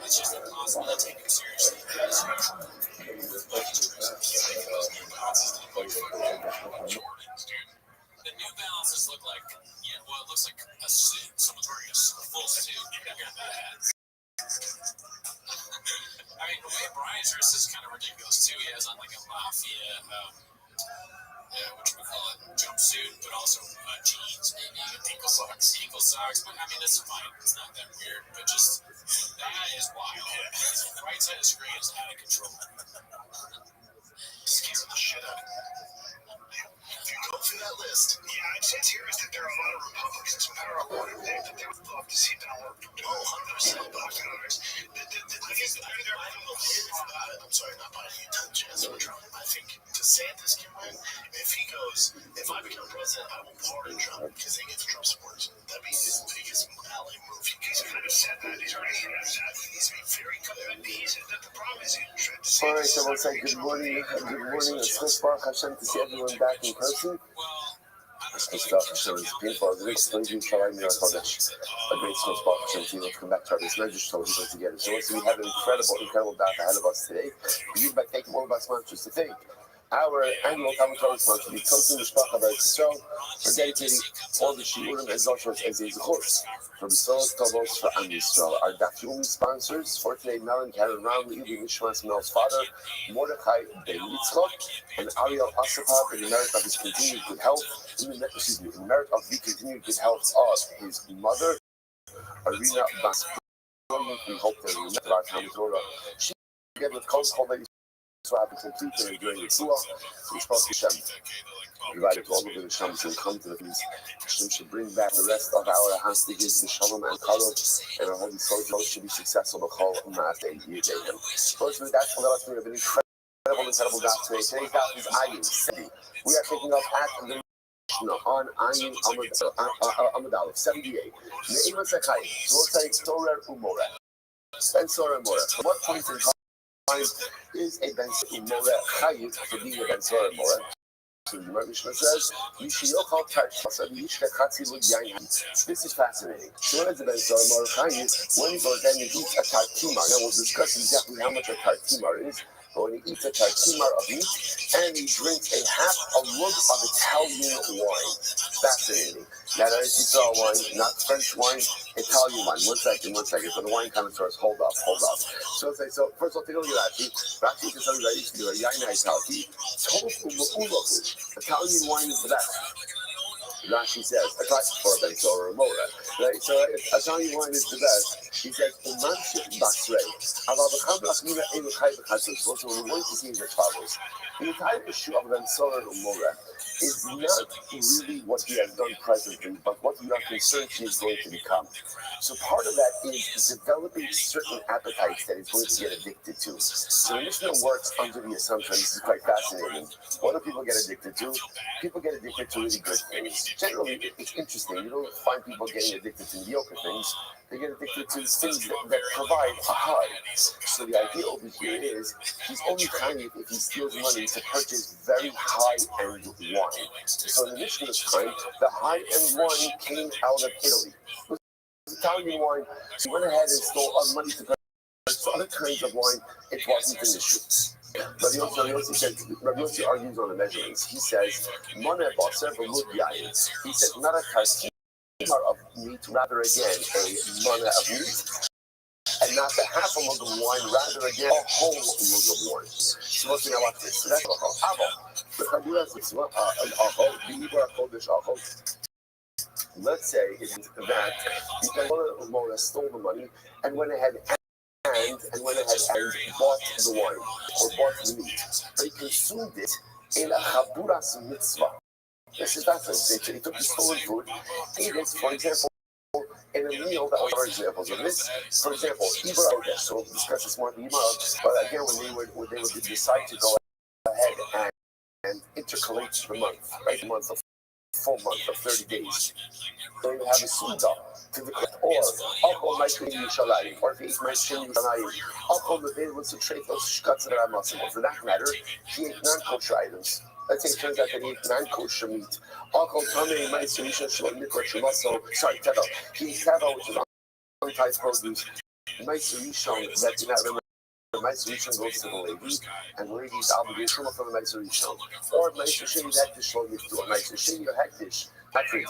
Speaker 5: It's just impossible to take him seriously. Jordans, dude. The New Balances look like, it looks like a suit. Someone's wearing a full suit. I mean, the way Brian's dress is kind of ridiculous too. He has on like a mafia, jumpsuit, but also jeans, maybe ankle socks. But I mean, that's fine. It's not that weird. But just that is wild. His right side of the screen is out of control. Scares the shit out of me. If you go through that list, it says here is that there are a lot of Republicans in power who would love to see Donald 100% black voters. I'm sorry, not Biden, Chance or Trump. I think DeSantis can win. If I become president, I will pardon Trump because he gets Trump supporters. That'd be his biggest ally move. He's kind of said that. He's already that. He's been very good. The problem is
Speaker 3: all right, so we'll say good morning. Good morning. It's Baruch Hashem to see everyone back in person. That's good stuff. So it's beautiful. It's a great story. A great source Baruch Hashem team. Let's come back to our register together. So we have an incredible dot ahead of us today. Begin by taking all of us sponsors to thank our annual Talmud sponsor, the Tosin Mishpacha B'Yisrael, for dedicating all the shiurim as also as a zechus for the Solos Tovos for Am Yisrael. Our Dafyomi sponsors for today: Melon, Karen Round, Levi Mishmas, Mel's father, Mordechai Ben Yitzchok, and Ariel Asapov, in the merit of his continued good health. In the merit of the continued good health of his mother, Arina Bas. We hope that we met our Talmud Torah. She together with co-ladies. So I have a complete and enduring Yeshua, which Hashem provided to all of the Shams and come to the feast. Hashem should bring back the rest of our hostages, the Shalom and Karov, and our holy soldiers should be successful. B'chol Ma'aseh Yidayim. First, with that, we have an incredible daf today. Today's daf is Ayin 70. We are picking up at the Mishnah on Ayin Amud Aleph 78. Ne'ima Sekai, Zortai Torer Umoreh. Spencer Umoreh. What point in time is a Ben More Chayit for being a Ben Sora More? So the Mishnah says, this is fascinating. So as a Ben Sora More Chayit, when he goes and he eats a tartimar, now we'll discuss exactly how much a tartimar is. But when he eats a tartimar of meat and he drinks a lug of Italian wine. Fascinating. Not Israel wine, not French wine, Italian wine. One second. For the wine connoisseurs, hold up. So first of all, take a look at Rashi. Rashi can tell you that used to be a Yaina Italki. Italian wine is the best. Rashi says, a price for a Ben Sora or Mora. Right? So if Italian wine is the best, he says, so what we're going to see is as follows. The entire issue of Ben Sora or Mora is not really what he has done presently, but what we are concerned he is going to become. So part of that is developing certain appetites that he's going to get addicted to. So the Mishnah works under the assumption, this is quite fascinating. What do people get addicted to? People get addicted to really good things. Generally, it's interesting. You don't find people getting addicted to mediocre things. They get addicted to things that provide a high. So the idea over here is he's only kind if he steals money to purchase very high-end wine. So in the Mishnah's time, the high-end wine came out of Italy. It was Italian wine. So he went ahead and stole money to purchase other kinds of wine. It wasn't an issue. Rabbi Yossi argues on the measurements. He says, Moneh Baser V'Lud Yayin. He says, not a tartimar of meat, rather again a moneh of meat, and not the half a mug of wine, rather again a whole mug of wine. So what's the about this? So that's let's say it's that because Mora stole the money and went ahead and bought the wine or bought the meat, but he consumed it in a chaburas mitzvah. This is fascinating. He took the stolen food, ate it, for example, in a meal that was examples of this. For example, Ibrahim. So we'll discuss this more in the email. But again, when they would decide to go ahead and intercalate the month, right? The month of full month of 30 days. So you have a suda to the or Akol Maishin Yushalayim, or if he's Maishin Yushalayim, Akol Levin was a trait of Shkatzar Amasim. For that matter, he ate non-kosher items. Let's say it turns out that he ate non-kosher meat. Akol Tamei Maishin Yushalayim Mikra Shemaso. Sorry, Teva. He ate Teva, which is untied produce. Maishin Yushalayim, that did not remember. The Meiser Rishon goes to the Levi, and the Levi is obligated from the Meiser Rishon. Or Meiser Sheni Hektish lo Yiftu, or Meiser Sheni or Hektish, Hektish.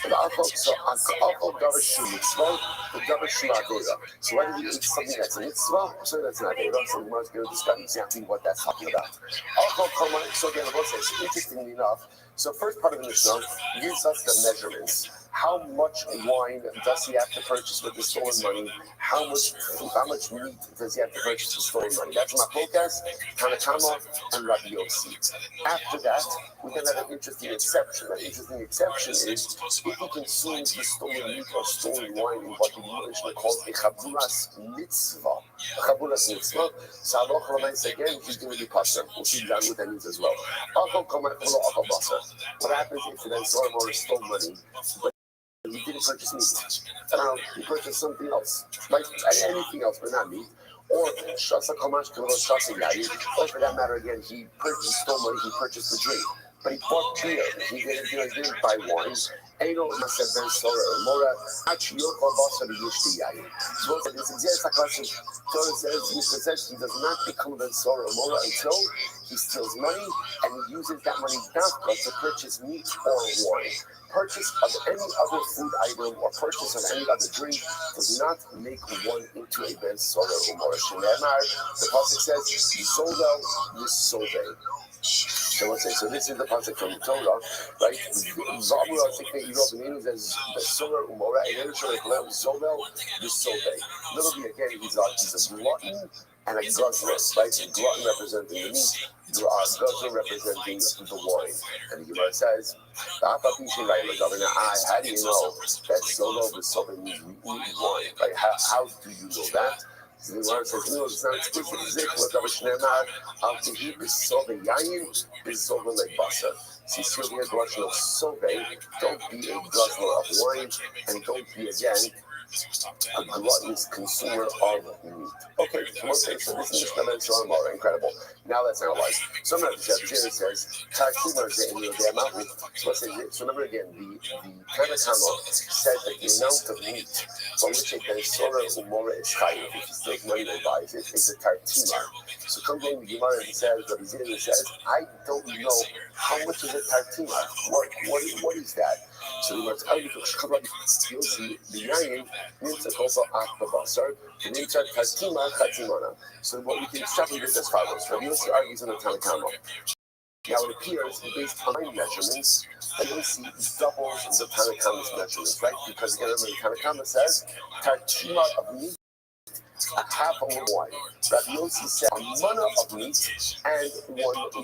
Speaker 3: But Alcohol Davar Shu Mitzvah, the Davar Shu Avera. So whether you eat something that's a mitzvah, or something that's an Avera, so the Gemara is going to discuss exactly what that's talking about. Alcohol, so again, I will say, so interestingly enough, so first part of the Mishnah gives us the measurements. How much wine does he have to purchase with the stolen money? How much meat does he have to purchase with stolen money? That's Machokas, Tanakama, and Rabbi Yossi. After that, we then have an interesting exception. An interesting exception is if he consumes the stolen meat or stolen wine in what the Mishnah calls a chaburas mitzvah. A chaburas mitzvah. So Aloch Ramais again, he's going to be pastor. We'll see that what that means as well. What happens if he then saw him or stole money? He didn't purchase meat. He purchased something else, like anything else, but not meat. Or Shasa Kamash Shasa Yadi, or for that matter, again, he stole money, he purchased a drink. But he bought beer. He didn't buy wine. Eno Masad Ben Sora Mora, Achiyoko Bossa the Yushti Yayin. So this is a question. Torah says, Mr. says he does not become Ben Sora Mora until he steals money and he uses that money to purchase meat or wine. Purchase of any other food item or purchase of any other drink does not make one into a Ben Sora Umar. The pasuk says, Yisodel. So let's say, so this is the pasuk from the Torah, right? Zabura Tikne says Besora Umora, and then Zobel Yisodel. Literally again, he's a glutton and a guzzler, right? A glutton representing the meat, guzzler representing the wine. And the Gemara says, how do you know that Zobel Yisodel means wine? Like, how do you know that? The Gemara says, no, it's not explicit. So you see here the Russian of Sobe, don't be a guzzler of wine, and don't be again a gluttonous consumer of meat. Okay, so this is Mishnah incredible. Now let's analyze. So I'm going to says, so remember again, the Tanakama said that the amount of meat for which a Bensora Umora is chayiv, if he steals money and buys it, is a tartima. So come down the Gemara and says, Rabbi Zera says, I don't know how much is a tartima. What is that? So the Gemara says, the yayin means a kofa akba basar, the nature tartima chatimana. So what we can extrapolate is as follows. Rabbi Yossi argues in the Tanakama. Now it appears, based on measurements, that Yossi doubles the Tanakama's measurements, right? Because again, remember, the Tanakama says, tartima of meat, a half of wine. Rabbi Yossi said a mana of meat and 1 lug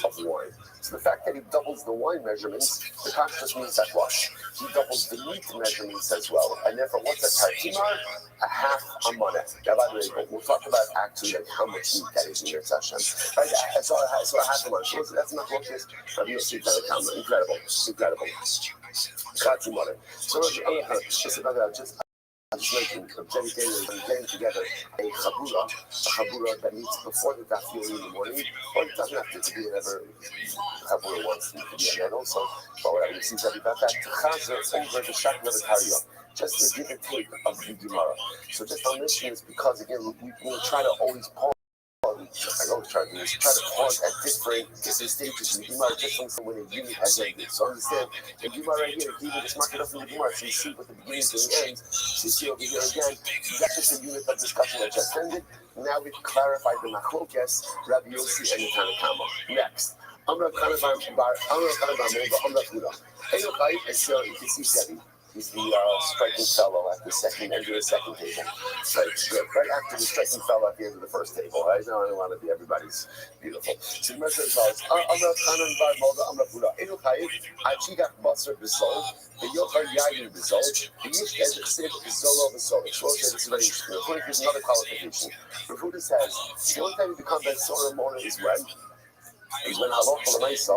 Speaker 3: of wine. So the fact that he doubles the wine measurements, the Kash just means that wash. He doubles the meat measurements as well. And therefore, what's a tartimar? A half a mana. Now, by the way, we'll talk about actually like how much meat that is in your session. Right? So a half a mana. So that's not what this Rabbi Yossi Tanakama. Incredible. Tartimar. So just getting together a chabura that meets before the dafyomi in the morning, or it doesn't have to be whatever chabura wants to be. And also, but what I see about that, to over the shakla v'tariyah, just the give and take of the Gemara. So this on this is because again we try to always pause. I always try to do this. Try to pause at different stages in the Gemara, just from when it really has ended. So understand, the Gemara right here, even just mark it up in the Gemara, so you see what the beginning to the end. So you see over here again, that's just a unit of discussion that just ended. Now we've clarified the Machlokes, Rabbi Yossi, and the Tanakama. Next. Amra Kanabar Amra Fuda. Eyochai, and so you can see Zebi. He's the striking fellow at the second end of the second table. Right after the striking fellow at the end of the first table. Right now, I don't want to be everybody's beautiful. So the message is, Amra Kanan Bar Moga Amra Fuda. Eyochai, Achigak Basar Bisol, the Yochar Yayin Bisol, the Yishkez Sid Bisolo Bisol. This is very interesting. Here's another qualification. Refuda says, the only time you become Ben Sora Mona is when? is when halacha l'maisa,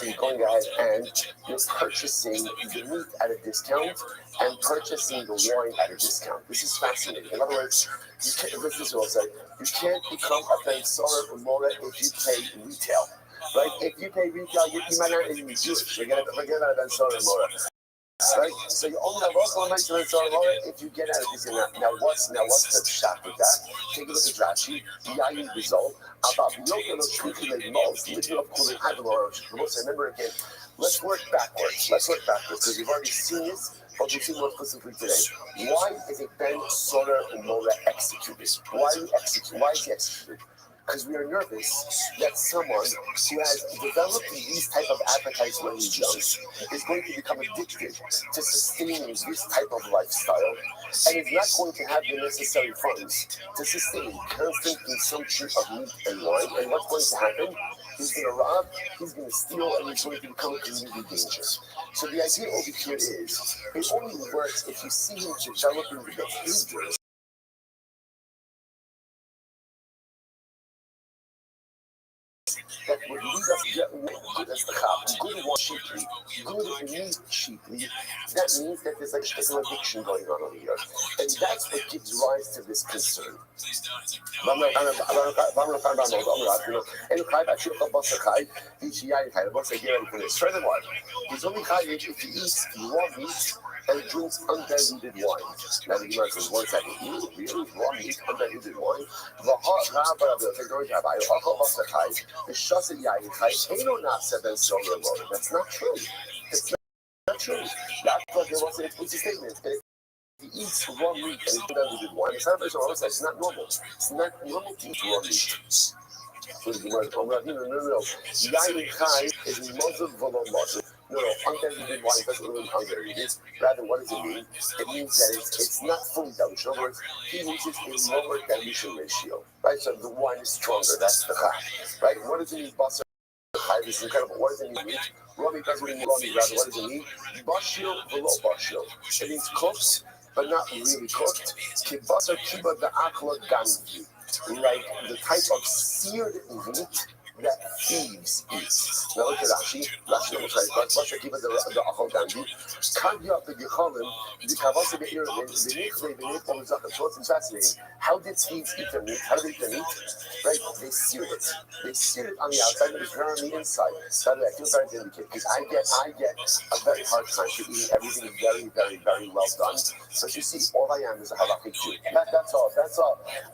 Speaker 3: you're going ahead and you're purchasing the meat at a discount and purchasing the wine at a discount. This is fascinating. In other words, this is what I'll say. You can't become a ben sorer umora if you pay retail. Right? If you pay retail, you might not even be Jewish. Forget about a ben sorer umora. Right? So you only have local amounts of if you get out of this. Now what's the shot with that? Take a look at Rashi. Yayin result about remember again. Let's work backwards because we've already seen this, but we'll see more specifically today. Why is it Ben Sorer Umora executed? Why is he executed? Because we are nervous that someone who has developed these type of appetites when he's young is going to become addicted to sustaining this type of lifestyle and is not going to have the necessary funds to sustain constant consumption of meat and wine. And what's going to happen? He's going to rob, he's going to steal, and he's going to become a community danger. So the idea over here is, it only works if you see him developing the behaviors that would lead us to get good as the chap, good one cheaply, good meat cheaply. That means that there's like an addiction going on over here. And that's what gives rise to this concern. Furthermore, he's only chayiv if he eats raw meat and drinks undiluted wine. Now the Gemara says, 1 second, really raw meat, undiluted wine? That's not true. It's not true. That's what there was a statement. He eats raw meat and he's undiluted wine. It's not normal. It's not normal to eat raw meat. So the Gemara says, no. Yayin chai is muzzle v'lo muzzle. No, undiluted wine doesn't mean undiluted. Rather, what does it mean? It means that it's not fully diluted. In other words, he uses a lower dilution ratio. Right? So the wine is stronger. That's the chai. Right? What does it mean, basar? This is incredible. What does it mean? Raw meat doesn't mean raw meat. Rather, what does it mean? Bashil v'lo bashil. It means cooked, but not really cooked. Kibasar kiba da'akla gangi. Like the type of seared meat that thieves eat. Now look at Rashi. Rashi will say, but Basha kiba the achol gangi. Kagya the gechalim the kavase be'irvin the nichve the so it's fascinating. How did thieves eat their meat? How did they eat their meat? Right? They seared it. They seared it on the outside, but it's very on the inside. By the way, I feel very vindicated because I get a very hard time to eat everything very, very, very well done. But you see, all I am is a halakhic Jew. That's all.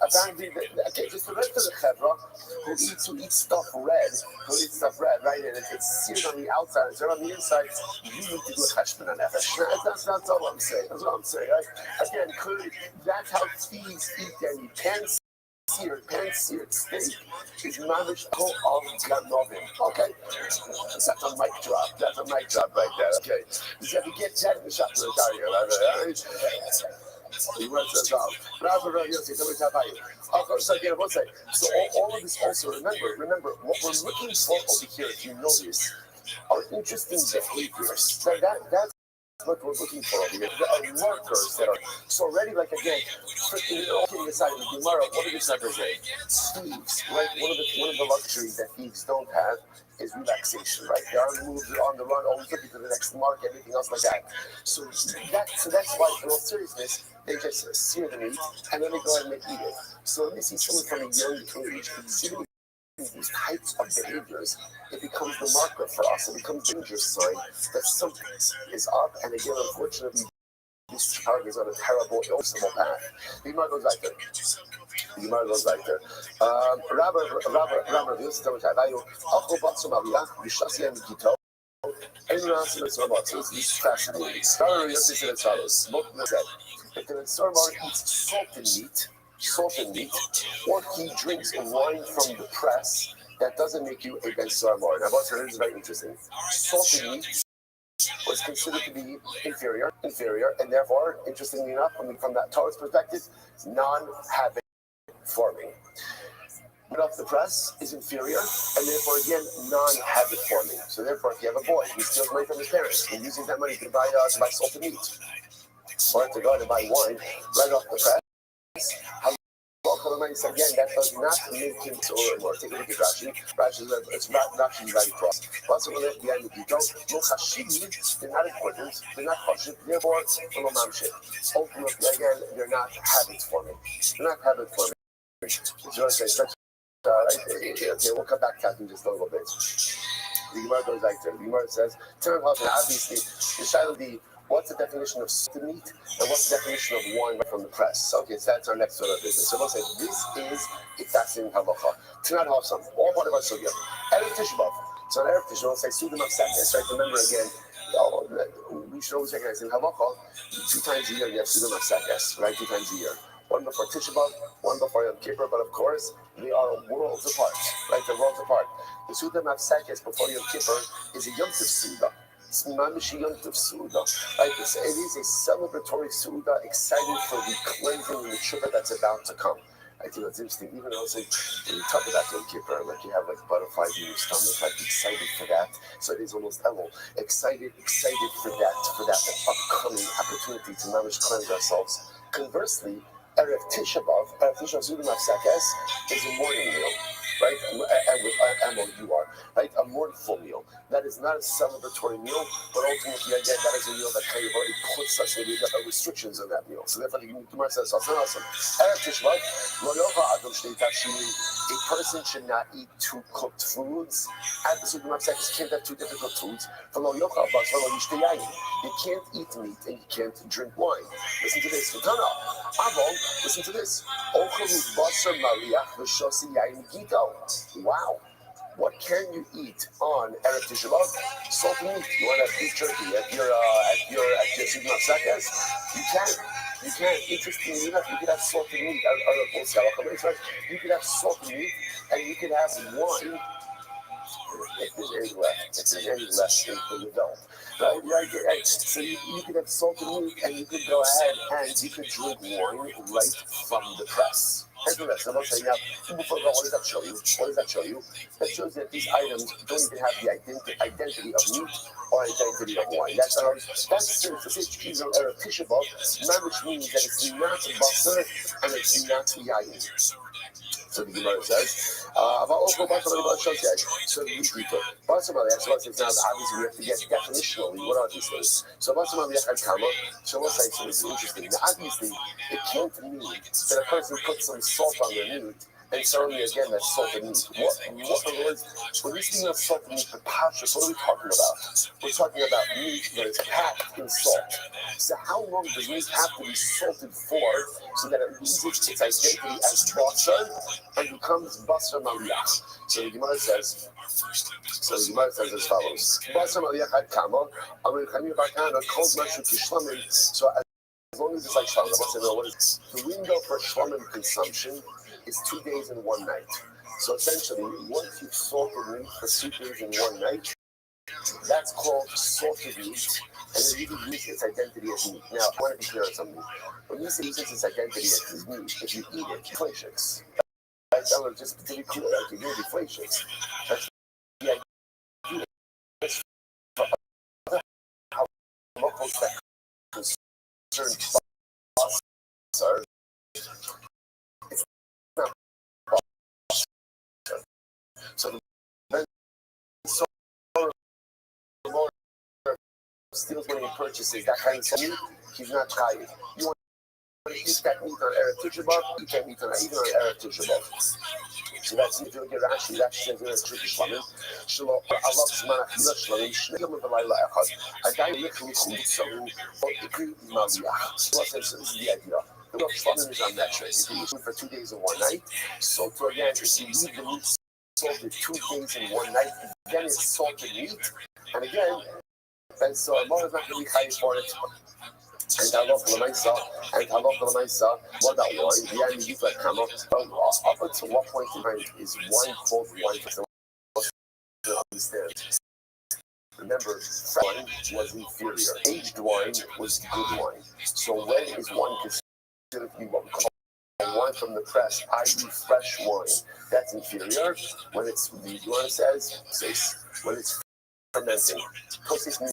Speaker 3: Apparently, okay, just the rest of the chevra who eats stuff red, right? And it's seared on the outside, it's on the inside. You need to do a cheshbon on nefesh. That's all I'm saying. That's what I'm saying. Right? Again, clearly, that's how thieves eat their meat. Pan-seared steak is mamish kol of ganovim. Okay, that's a mic drop right there. Okay, you have to get that in the shop for the right? He works us out. So all of this also, remember, what we're looking for over here, if you notice, are interesting behaviors. That's what we're looking for over here. There are markers that are, so already, like again, kidding aside, the Gemara, what did the Gemara say? Thieves, right? One of the luxuries that thieves don't have is relaxation, right? They are on the move, they're on the run, always looking for the next mark, everything else like that. So that's why, in all seriousness, they just sear the meat and then they go ahead and eat it. So let me see someone from a young age exhibiting these types of behaviors. It becomes the marker for us. It becomes a danger sign that something is up. And again, unfortunately, this child is on a terrible, irreversible path. The Gemara goes like that. This is fascinating. If the Mitzvah eats salted meat, or he drinks wine from the press, that doesn't make you a Ben Sarmar. Now, this is very interesting. Salted meat was considered to be inferior, and therefore, interestingly enough, from that Torah's perspective, non-habit forming. But off the press is inferior, and therefore, again, non-habit forming. So therefore, if you have a boy, he steals money from his parents, he uses that money to buy salted meat, or to go and buy wine right off the press, Again, that does not make him or take a look at Rashi. Rashi is it's not Rashi right across. Plus, when they're behind the detail, no chashivim, they're not important, they're not chashiv, therefore, no mamshit. Ultimately, again, they're not habits forming. They're not habit forming. Okay, we'll come back to that in just a little bit. The Gemara goes like this. The Gemara says, obviously, the what's the definition of salted meat and what's the definition of wine from the press? Okay, so that's our next sort of business. So we'll say this is a fascinating halacha. Tanat Hafsam, all part of our sugya. Erev Tishbav. So on Erev Tishbav, we'll say Sudam of Sakis, right? Remember again, we should always recognize in halacha, 2 times a year you have Sudam of Sakis, right? 2 times a year. One before Tisha B'Av, one before Yom Kippur, but of course, they are worlds apart, right? They're worlds apart. The Suda Mafsakis before Yom Kippur is a Yom Tov Suda. It's Mamishi Yom Tov Suda. Right? It is a celebratory Suda, excited for the cleansing and the tshuva that's about to come. I think that's interesting. Even also, when you talk about Yom Kippur, like you have like butterflies in your stomach, like excited for that. So it is almost excited for that upcoming opportunity to mamish cleanse ourselves. Conversely, Erev Tisha B'Av, Suda Mafsakes, is a morning meal, right? M-O-U-R, right? A mournful meal. That is not a celebratory meal, but ultimately, again, that is a meal that kind of already puts us in restrictions on that meal. So therefore, the Gemara says, Erev Tisha B'Av, a person should not eat 2 cooked foods. At the Suda Mafsakes, can't have 2 difficult foods. You can't eat meat and you can't drink wine. Listen to this. Listen to this. Wow. What can you eat on Erev Tisha B'Av? Salted meat. You want to have beef jerky at your Suda Mafsakes? You can. Interestingly enough, you could have salted meat. You could have salted meat and you could have wine. If there's any left in the adult. Right? So you could have salted meat and you could go ahead and you could drink wine right from the press. Here's the rest. I'm not saying now, before what does that show you? That shows that these items don't even have the identity of meat or identity of wine. That's since the situation of Erev Tisha B'Av, which means that it's not basar and it's not yayin. So the Gemara says, so we read it. Now, obviously, we have to get definitionally what are these things. So we'll say it's interesting. Now, obviously, it can't mean that a person puts some salt on their meat and suddenly again that's salted meat. When we speak of salted meat for pashas, what are we talking about? We're talking about meat that is packed in salt. So how long does meat have to be salted for so that it loses its identity as basar and becomes basar maliyach? So the Gemara says as follows. Basar maliyach ad kama, amirchani bakana calls mashu kishlamim. So as long as it's like shlamim, what's the window for shlamim consumption is 2 days and 1 night. So essentially, once you've salted meat for 2 days and 1 night, that's called salted meat, and it really loses its identity as meat. Now, I want to be clear on something. When you say it loses its identity as meat, if you eat it, flacious. Right? Just to be clear, like you're going to be flacious. That's the idea. It's for other locals that concern basar. So the steals when he purchases that kind of meat, he's not chayiv. You want to eat that meat on Erev Tisha B'Av, eat that meat on Erev Tisha B'Av. So that's if you look at Rashi, Rashi says in Erev Tisha B'Av, Shelo alav zman achila shlamim, shnei yom v'layla echad, adai yichli chutzahu, or ikri maliyach. So this is the idea. The word shlamim is on that trade. If you eat it for 2 days and 1 night, so to again, if you leave the meat salted 2 days and 1 night, then it's salted meat, and again, and so a mother is not going to be chayiv for it. And halacha l'maisa, what about wine? The end you like come up until what point in time is wine called wine? To understand. Remember, wine was inferior. Aged wine was good wine. So when is wine considered to be what we call wine from the press, i.e. fresh wine? That's inferior. When it's, the Gemara says, when it's fermenting. Tosis means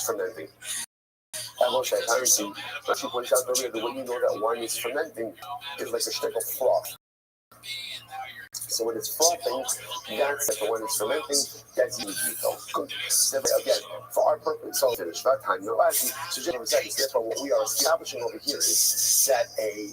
Speaker 3: fermenting. Apparently, what she points out earlier, the way you know that wine is fermenting is like a stick of froth. So when it's frothing, that's it. But when it's fermenting, that's usually good. So again, for our purpose, so finish that time. No, actually, so just for therefore, what we are establishing over here is that a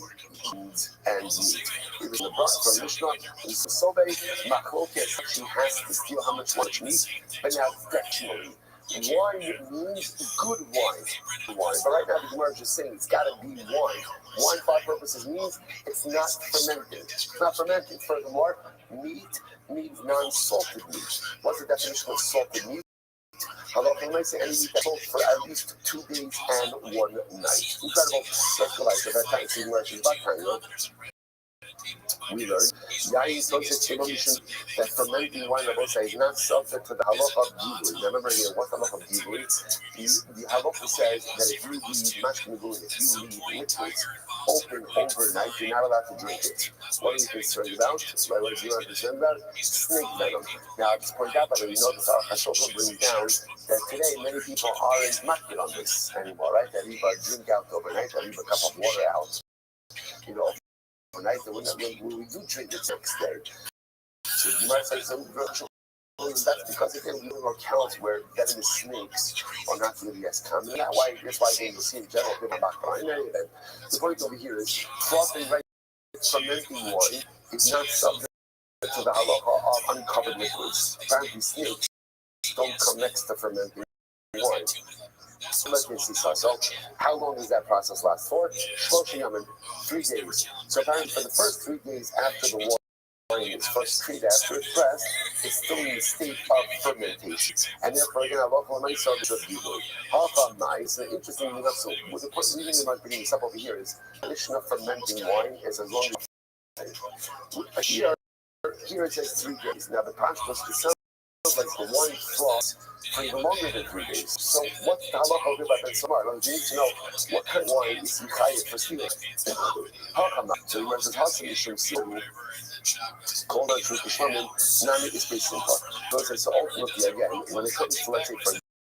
Speaker 3: meat and meat. It was the broth from Mishnah. It's the sobe machloket. She has to steal how much meat, but now textually. Wine means good wine. But right now the Gemara is just saying it's got to be wine. Wine for our purposes means it's not fermented. It's not fermented. Furthermore, meat means non-salted meat. What's the definition of salted meat? Halacha might say any meat that's sold for at least 2 days and 1 night. Incredible. Let's go like that time. See where she's back time, right? We learned that fermenting wine is not subject to the halacha of givui. Remember here, what's the halacha of givui? The halacha says that if you leave mashkin, if you leave liquids open overnight, you're not allowed to drink it. What are you concerned about? What are you concerned about? Snake venom. Now, I'll just point out that you notice our Hashokah brings down that today many people aren't makbid on this anymore, right? They leave a drink out overnight, they leave a cup of water out. You know, overnight, when we do drink it next day. So you might say some that's because it can be accounts where venomous snakes are not really as common. That's why you'll see in general people back behind anything. The point over here is frothing right fermenting wine is not subject to the halacha of uncovered liquids. Apparently snakes don't come next to fermenting wine. So let's see. So how long does that process last for? 3 days. So apparently for the first 3 days after the wine is first treated, after it's pressed, it's still in the state of fermentation. And therefore, again, Allah service of givui. Half nice. And interestingly enough, so with the point reason we might bring this up over here is the definition of fermenting wine is as long as here it says 3 days. Now the pashtus sounds like the wine froth for even longer than 3 days. So what's the halacha about Ben Samar? You need to know what kind of wine is Mikhayev for stealing. So he mentions Hasan stealing. Called out Truth Ishmael, Nami is based in part. So ultimately, again, when it comes to, let's say, for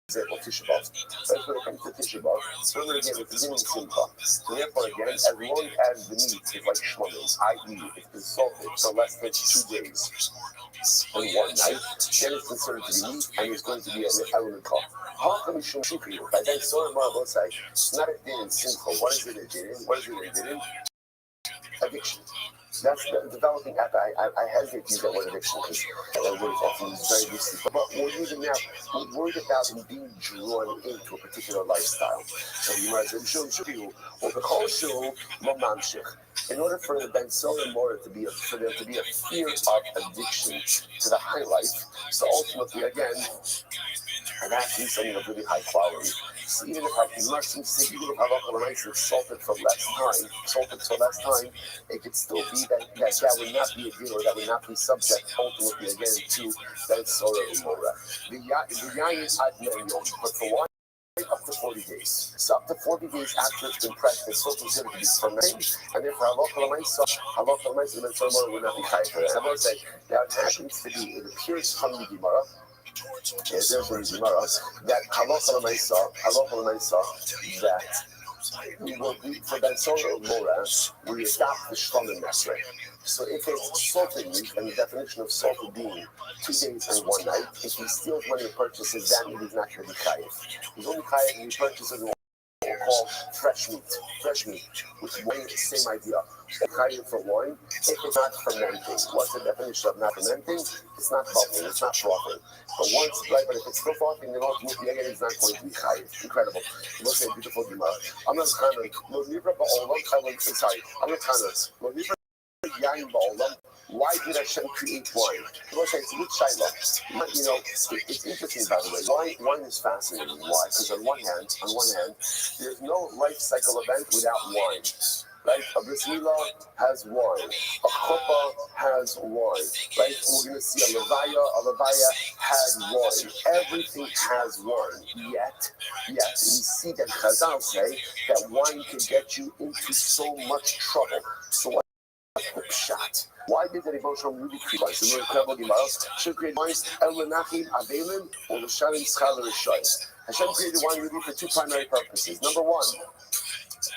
Speaker 3: example, Tisha B'Av, right? When it comes to Tisha B'Av, so we're again, it's beginning Simcha. So therefore, again, as long as the meat is like shmonim, i.e., it's been salted for less than 2 days and 1 night, then it's considered to be meat, and it's going to be an element called Ha'kamishum Shukri. By then, so Marvel say, it's not a din in Simcha. What is it a din in? What is it a din in? Addiction. That's developing. I hesitate to use that word addiction because that word is often used very loosely. But we're using now. We're worried about him being drawn into a particular lifestyle. So you might say, or the whole shul, in order for the Ben Solim Mora to be for there to be a fear of addiction to the high life. So ultimately, again, and actually something of really high quality. So even if halacha is salted for less time, it could still be that would not be a deal, or that would not be subject ultimately again to that Sorah Umora. The yain is ad yom, but for wine up to 40 days. So up to 40 days after it's been pressed, it's still considered to be fermented, and therefore halacha l'maisa ben Sorah would not be chayav for that. I want to say now it happens to be, it appears from the Gemara. There's a Gemara that halacha l'maisa that we will be for Ben Sorah Mora, we adopt the Shlomo Mesre. So if it's salted meat, and the definition of salted being 2 days and 1 night, if he steals money and purchases that, he's not going to be chayav. He's only chayav when he purchases what we call fresh meat, which is the same idea. Chayav for wine, if it's not fermenting. What's the definition of not fermenting? It's not bubbling, it's not frothing. But if it's still frothing, then ultimately again, it's not going to be chayav. Incredible. We'll say beautiful Gemara. I'm not why did Hashem create wine? People say it's a good shayla. You know, it's interesting, by the way. Wine is fascinating. Why? Because on one hand, there's no life cycle event without wine. Right? A bris milah has wine. A chuppah has wine. Right? We're going to see a levaya had wine. Everything has wine. Yet, we see that Chazal say that wine can get you into so much trouble. So what? Shot. Why did the Rebbe really create wine? So we're incredible Gemaras. Hashem created wines, El Menachim Avelin, or L'Shalim Schal Rishayim. Hashem created wine really for 2 primary purposes. Number 1,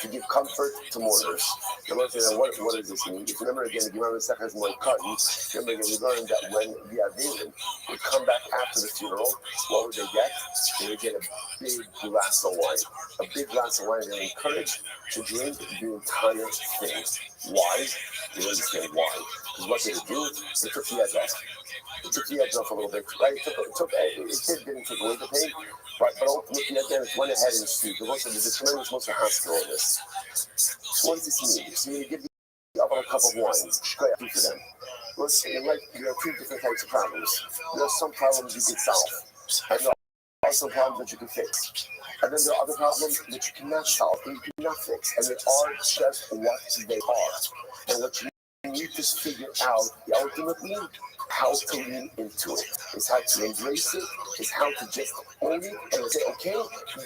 Speaker 3: to give comfort to mourners. What does this mean? If you remember again, if you remember Sechas Moed, remember again, we learned that when the Avelim would come back after the funeral, what would they get? They would get a big glass of wine. A big glass of wine. They were encouraged to drink the entire thing. Why? You understand why? Because what they would do, they took the edge off. It took the edge off a little bit, right? It didn't take away the pain, but ultimately, again, it went ahead and sued. There's a tremendous amount of hospital in this. So what does this mean? So you give the other a cup of wine, shkoya for them. Let's say, like, there are two different types of problems. There are some problems you can solve, and there are some problems that you can fix. And then there are other problems that you cannot solve, and you cannot fix, and they are just what they are. And what you need to figure out, ultimately, how to lean into it, is how to embrace it, is how to just own it and say, okay,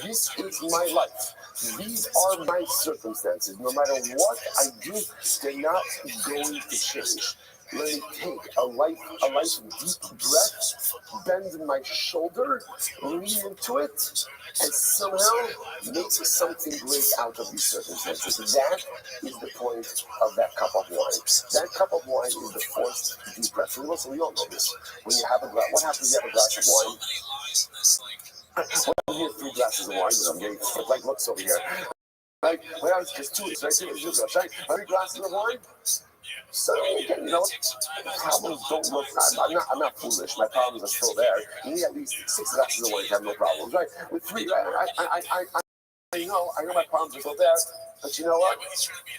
Speaker 3: this is my life. These are my circumstances. No matter what I do, they're not going to change. Let me take a light deep breath, bend my shoulder, lean into it, and somehow make something great out of these circumstances. That is the point of that cup of wine. That cup of wine is the forced deep breath. And listen, we all know this. When you have a glass, what happens when you have a glass of wine? When you have 3 glasses of wine, I'm getting like looks over here. Like, well, it's just 2, right? 3 glasses of wine. So again, problems don't look. I'm not foolish. My problems are still there. You need at least 6 glasses of wine to have no problems, right? With 3, right? I know my problems are still there. But you know what?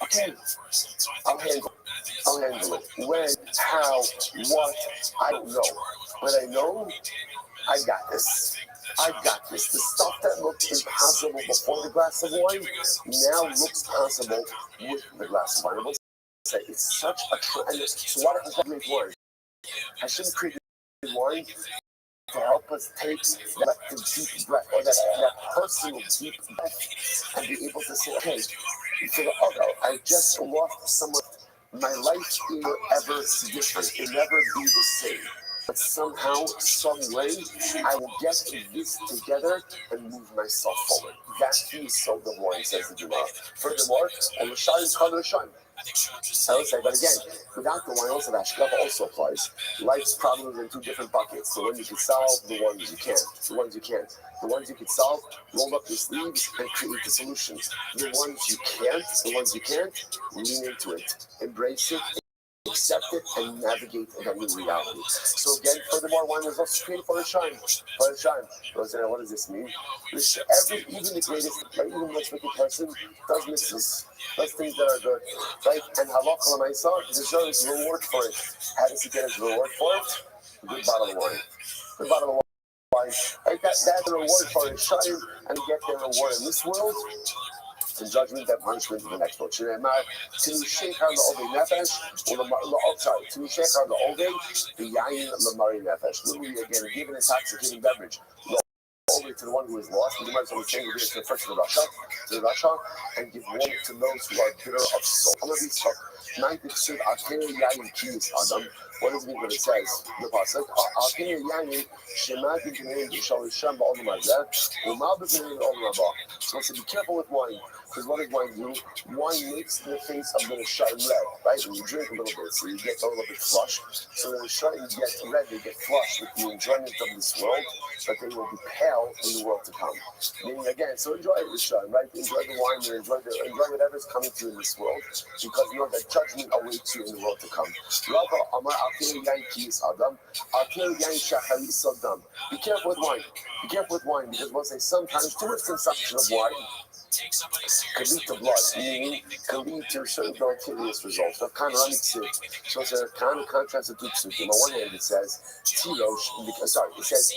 Speaker 3: Okay, I'll handle it. When, how, what? I don't know. But I know I got this. I got this. The stuff that looked impossible before the glass of wine now looks possible with the glass of wine. It's such a tremendous. So why don't I make wine? I shouldn't create wine to help us take that deep breath or that personal deep breath and be able to say, okay, for the other, I just lost someone. My life will ever different. It'll never be the same. But somehow, some way, I will get this together and move myself forward. That's the soul of wine, says the Gemara. Furthermore, and Rishon is called Rishon. I would say, but again, without the wine, also that Shkava also applies. Life's problems in 2 different buckets. The ones you can solve, the ones you can't. The ones you can't. The ones you can solve, roll up your sleeves and create the solutions. The ones you can't, lean into it. Embrace it. Accept it and navigate that new reality. So again, furthermore, wine was also created for a shine. For a shine. What does this mean? Even the greatest, even the most wicked person does misses, does things that are good, right? And halakha l'maisa deserves reward for it. How does he get his reward for it? Good bottle of wine. Good bottle of wine. Right? That's the reward for a shine, and you get their reward in this world. In judgment, that punishment in the next one. To shake on the Ovei Nefesh, to shake on the Ovei, the Yain Lamari Nefesh. Literally, again, give an intoxicating beverage. Over to the one who is lost, we might as well say we're to the first to the Russia, and give warmth to those who are bitter of soul. I'm going to be stuck. What does it mean when it says the pasuk? So be careful with wine, because what does wine do? Wine makes the face of the shine red, right? When you drink a little bit, so you get a little bit flushed. So when the shine gets red, they get flushed with the enjoyment of this world, but they will be pale in the world to come. Meaning again, so enjoy the shine, right? Enjoy the wine, and enjoy whatever's coming to you in this world, because you know that judgment awaits you in the world to come. Be careful with wine. Be careful with wine, because we'll say sometimes too much consumption of wine could lead to blood, meaning could lead to certain deleterious results. Of kind of so it's a kind of contrast to Dupsuk. On one hand, it says it says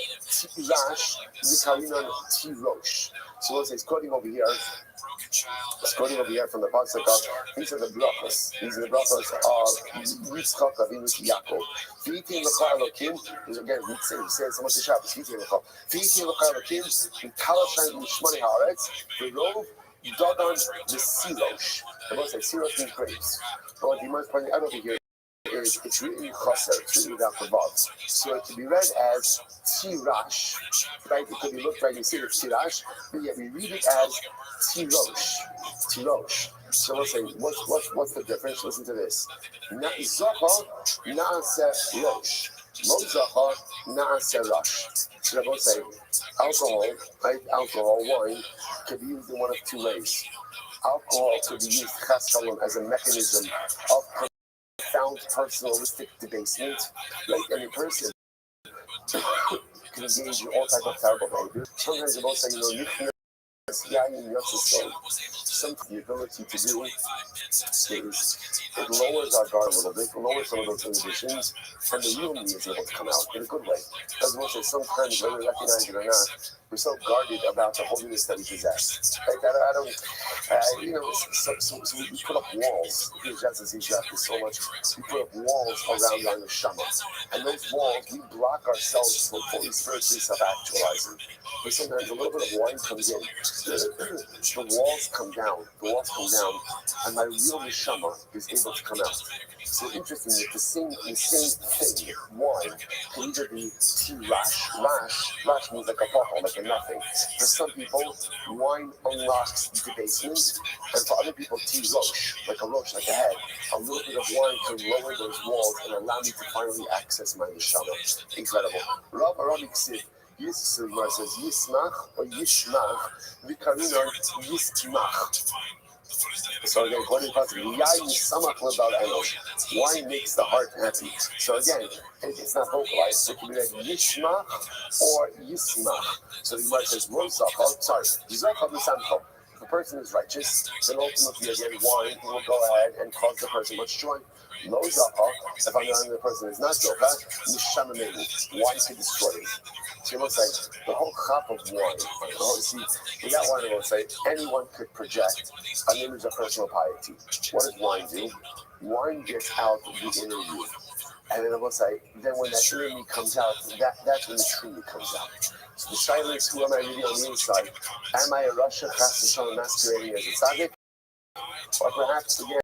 Speaker 3: Tirash Vikarinon Tirosh. So let's say it's quoting over here. It's quoting over here from the pasuk of these are the brachos. These are the brachos of Yitzchak Avinu to Yaakov. V'yitin l'cha Elokim is again we say someone to Shabbos. V'yitin l'cha Elokim v'talashan mishmani haaretz v'rov Dagon the Sirosh. The most like Sirosh means grapes. But what you must point out over here is it's written chaser, it's written without the vav. So it can be read as tirash, right? It could be looked right, you see it's tirash, but yet we read it as tirosh. So we'll say, what's the difference? Listen to this. Zaha na'aseh rosh. Lo zaha na'aseh rosh. So we'll say, alcohol, right? Alcohol, wine, can be used in one of two ways. Alcohol could be used as a mechanism of profound personalistic debasement, right? And a person can engage in all types of terrible behavior. Sometimes they both say, some the ability to do is it lowers our guard a little bit, lowers some of those inhibitions, and the real me is able to come out in a good way. As we'll say, sometimes whether we recognize it or not, we're so guarded about the holiness that we possess. Like I don't, so we put up walls. Justice is so much. We put up walls around our neshama, and those walls we block ourselves from fully spiritually self-actualizing. But sometimes a little bit of wine comes in, the walls come down, and my real neshama is able to come out. So interesting that the same thing, wine, can either be rash means like a bottle, like a nothing. For some people, wine unlocks debasement, and for other people, rosh, like a head. A little bit of wine can lower those walls and allow me to finally access my neshama. Incredible. Rav Aramik says, Yismach or Yishmach, Vikarunan Yismach. So again, according to wine makes the heart happy. So again, it's not vocalized. So it can be like Yishmach or Yismach. So the Gemara says, if a person is righteous, then ultimately again, wine will go ahead and cause the person much joy. Lo zacha, if I'm not the person is not zocha, neshama mehu. Wine can destroy it. So you will say the whole cup of wine. Without wine, I will say anyone could project an image of personal piety. What does wine do? Wine gets out the inner you. And then I will say, then when that inner me comes out, that's when the true me comes out. So the shaila is, who am I really on the inside? Am I a Russia chas v'shalom masquerading as a tzaddik? Or perhaps again,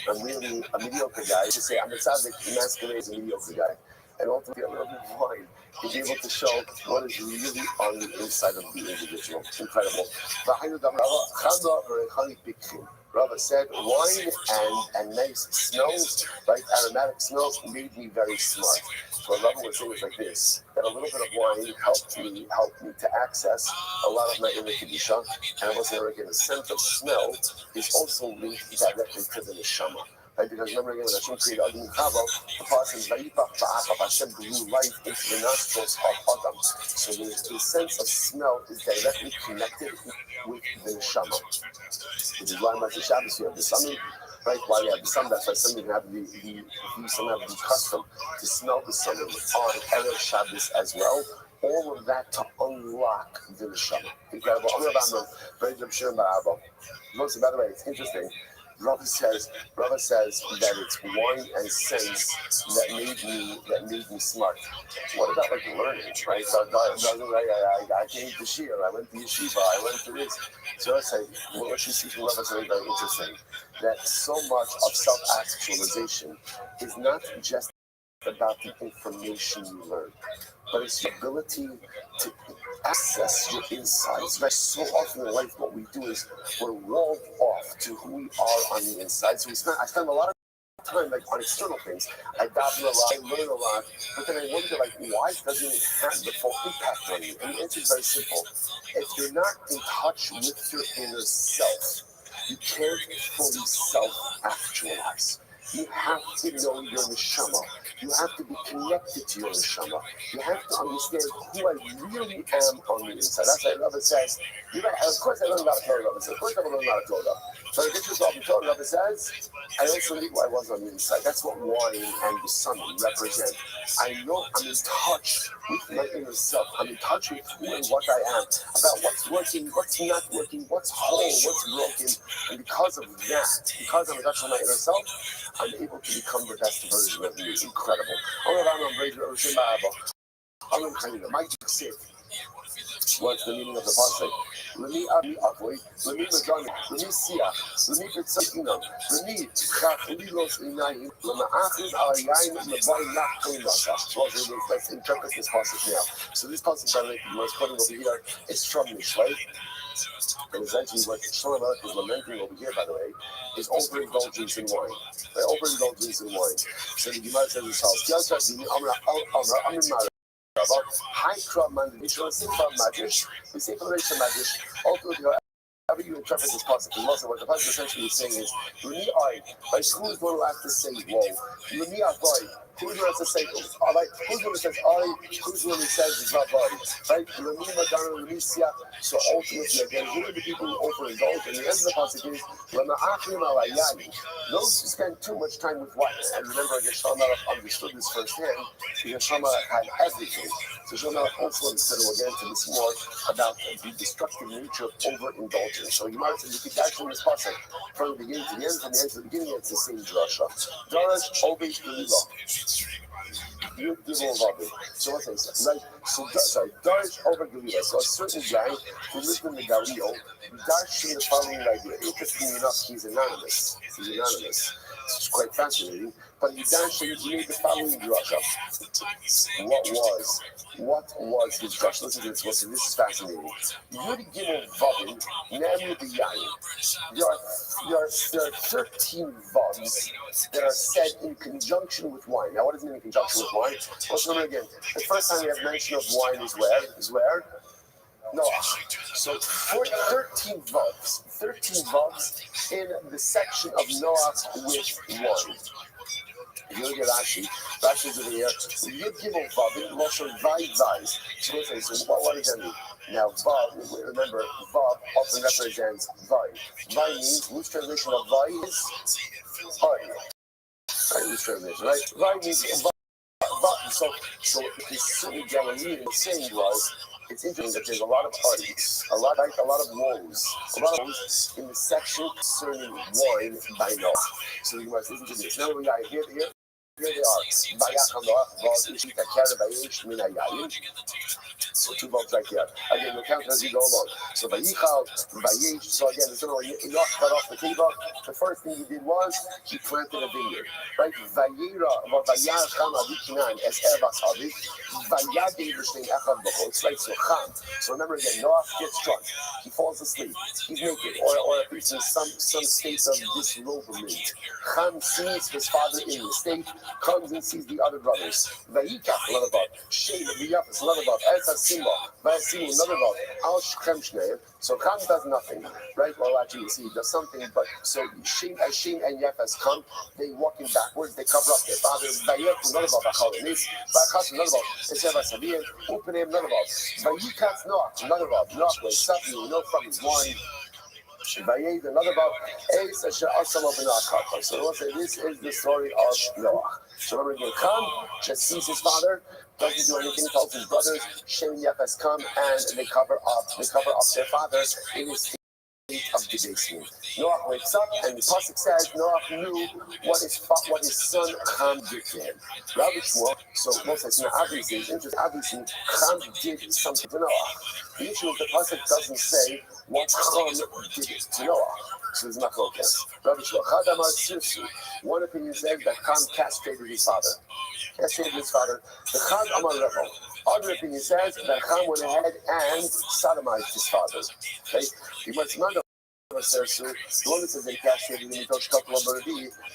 Speaker 3: I'm really a mediocre guy. You say I'm a tzaddik masquerading as a mediocre guy. And ultimately, a little bit of wine is able to show what is really on the inside of the individual. Incredible. Rava said, wine and nice smells, like aromatic smells, made me very smart. So Rava would say it like this, that a little bit of wine helped me to access a lot of my inner kedusha, and I was again, the scent of smell is also linked directly to the neshama. Right? Because remember again, when Hashem created Adam and Chava, the part says, Vayipach ba'apav, Hashem blew life into the nostrils of Adam. So the sense of smell is directly connected with the neshama. Which is why on Matzah Shabbos you have the summon, right? Why you have the summon, that's why somebody can have the custom to smell the summon on Erev Shabbos as well. All of that to unlock the neshama. Incredible. By the way, it's interesting. Rava says that it's wine and sense that made me smart. What about like learning, right? So I came to Shir, I went to Yeshiva, I went to this. So I say, what you see from Rava is very, very interesting. That so much of self-actualization is not just about the information you learn, but it's the ability to access your insides. Right? So often in life, what we do is we're walled off to who we are on the inside. So I spend a lot of time like on external things. I daven a lot, I learn a lot, but then I wonder like, why doesn't it have the full impact on you? And the answer is very simple. If you're not in touch with your inner self, you can't fully self-actualize. You have to know your neshama. You have to be connected to your neshama. You have to understand who I really am on the inside. That's why Rava says, of course I learned about Torah, Rava says. Of course I learned about Torah. So I get this off the Torah, Rava says, I also knew who I was on the inside. That's what wine and the sun represent. I know I'm in touch with my inner self. I'm in touch with who and what I am, about what's working, what's not working, what's whole, what's broken. And because of that, because I'm in touch with my inner self, I'm able to become the best version of me. It's incredible. What's the meaning of the pasuk? Lemi abi avoy, lemi medani, lemi siach, lemi b'tzakina, lemi chachlilos inayim, lema achid al yain lebai nachkoin nasa. Well, let's interpret this pasuk now. So this pasuk that was quoting over here is from Mishlei. And essentially what Shlomo is lamenting over here, by the way, is overindulgence in wine. Overindulgence in wine. So the Gemara says this about high crop man, it's a simple magic. We say for magic, also however you interpret this pasuk, and also what the pasuk essentially is saying is, Luni I, like who's going to have to say, whoa, Luni I, who's going to have to say, all right, who's going to say I, who's going to say it's not I, right? Luni Madonna, Luni Siach. So ultimately, again, who are the people who overindulge? And the end of the pasuk is, Lama Achim Alayani. Those who spend too much time with wine. And remember, I guess Shlomo understood this firsthand, because Shlomo had everything. So Shlomo also understood, we'll get into this more, about the destructive nature of overindulgence. So you might say, you could actually this pasuk from the beginning to the end, from the end to the beginning, it's the same drasha. Darash obeys the you give over. So what's this? Like, sorry, Darish over Galileo. So a certain guy who lived in the Galileo, Darshing the following idea. Interestingly enough, he's anonymous. It's quite fascinating. But he made the following drasha. What was his drasha? Listen to this. This is fascinating. Yud Gimel Vavin, Nami B'Yayin. There are 13 vavs that are said in conjunction with wine. Now, what does it mean in conjunction with wine? Let's remember again. The first time we have mention of wine is where? Noah. So 13 vavs in the section of Noah with wine. You look at Rashi's over here. Yud Gimel Vavin, Moshe Vayis. So what does that mean? Now, Vav, remember, Vav often represents Vai. Vai means, loose translation of Vai is Vai. Right, loose translation, right? Vai means Vai. So this city Galilean saying was, it's interesting that there's a lot of parties, a lot of woes in the section concerning wine by Noah. So you must listen to this. Now we got here they are. So 2 vowels right there. Again, we'll count as we go along. So Vayichal, Vayish. So again, Enoch cut off the table. The first thing he did was he planted a vineyard. Right? Vayira, Vayar Cham Avikinan, as Erbas Avik. Vayadi B'Shtein Echad B'Chol. It's like so Cham. So remember again, Noah gets drunk. He falls asleep. He's naked, or at least in some state of disrobement. Cham sees his father in the state, comes and sees the other brothers. Vayikach, another about. Shem, Vayafas, another about. Simba, Vayasimu, another about. Al Shechem Shneim. So Cham does nothing, right? Well, actually, you see, he does something, but so Shem and Yefes come, they walk in backwards, they cover up their father. Vayek, another about. Vachalinis, Vachas, another about. Eseva Sabir, Upanim, another about. Vayikach, Noach, another about. Noach wakes up, you know from his wine. Vayed, another about. So we'll say this is the story of Noah. So remember again, Cham just sees his father, doesn't do anything, tells his brothers, Shem and Yefes come, and they cover up their father in his state of debasement. Noah wakes up, and the pasuk says Noah knew what his son Cham did to him. Rabbi Shmuel, so most of now obviously it's interesting. Obviously, Cham did something to Noah. The issue is the pasuk doesn't say what Cham did to Noah. So it's not okay. Rabbi Shmuel, Chad Amar Sirsu. One opinion says that Cham castrated his father. The Chad Amar Revo. Other opinion says that Cham went ahead and sodomized his father. Okay? You must remember the one that says they castrated him,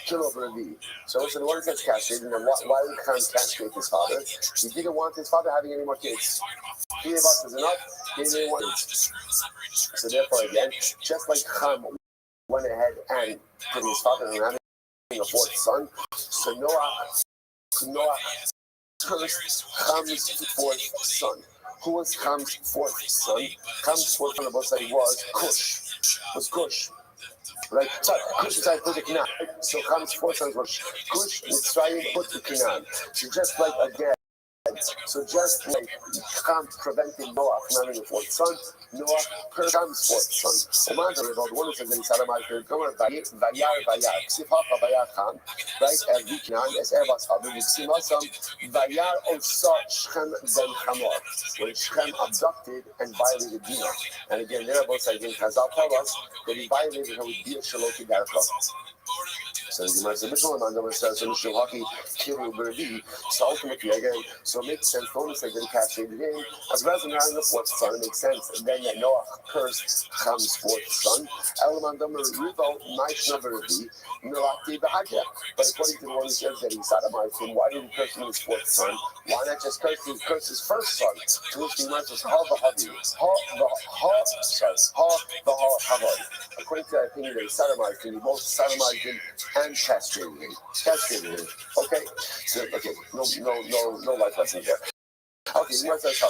Speaker 3: kill over a V. So the one that says castrated, then why would Cham castrate his father? He didn't want his father having any more kids. 3 of us is enough. He didn't want it. So therefore, again, just like Cham went ahead and put his father in having a 4th son, so Noah cursed Cham's 4th son. Who was Cham's 4th son? Cham's 4th son, both sides was Cush. Right? So Cush decided to put the Canaan. So Cham's 4 sons were Cush, Mitzrayim, put the Canaan. So just like again, So just like Ham prevented Noah from having a fourth son, Noah cursed Ham's fourth son. Omanda, about one of the Salamat, Gomer, Vayar, Ksifacha, Vayar Ham, right? And Viknan, as Erbas Abu, Ksimasam, Vayar Osa Shchem ben Hamor, when Shchem abducted and violated Dinah. And again, there both again Chazal tell us that he violated her with Dia Shaloti Darcha. So the Gemara Mandama says, "So Shulaki Kiru Berdi." So ultimately, again, so it makes sense. Don't say that he castrated him. As well as having the fourth son, it makes sense. And then that Noah cursed Ham's fourth son. Elamandama Rivo Maishna Berdi Milati Bahagya. But according to the one who says that he sodomized him, why did he curse his fourth son? Why not just curse his first son? To which the Gemara says, "Ha Bahadi, according to that opinion, that he sodomized him, he both sodomized him and castrated him. Okay? So, okay, no life lesson here. Okay, the Gemara says, so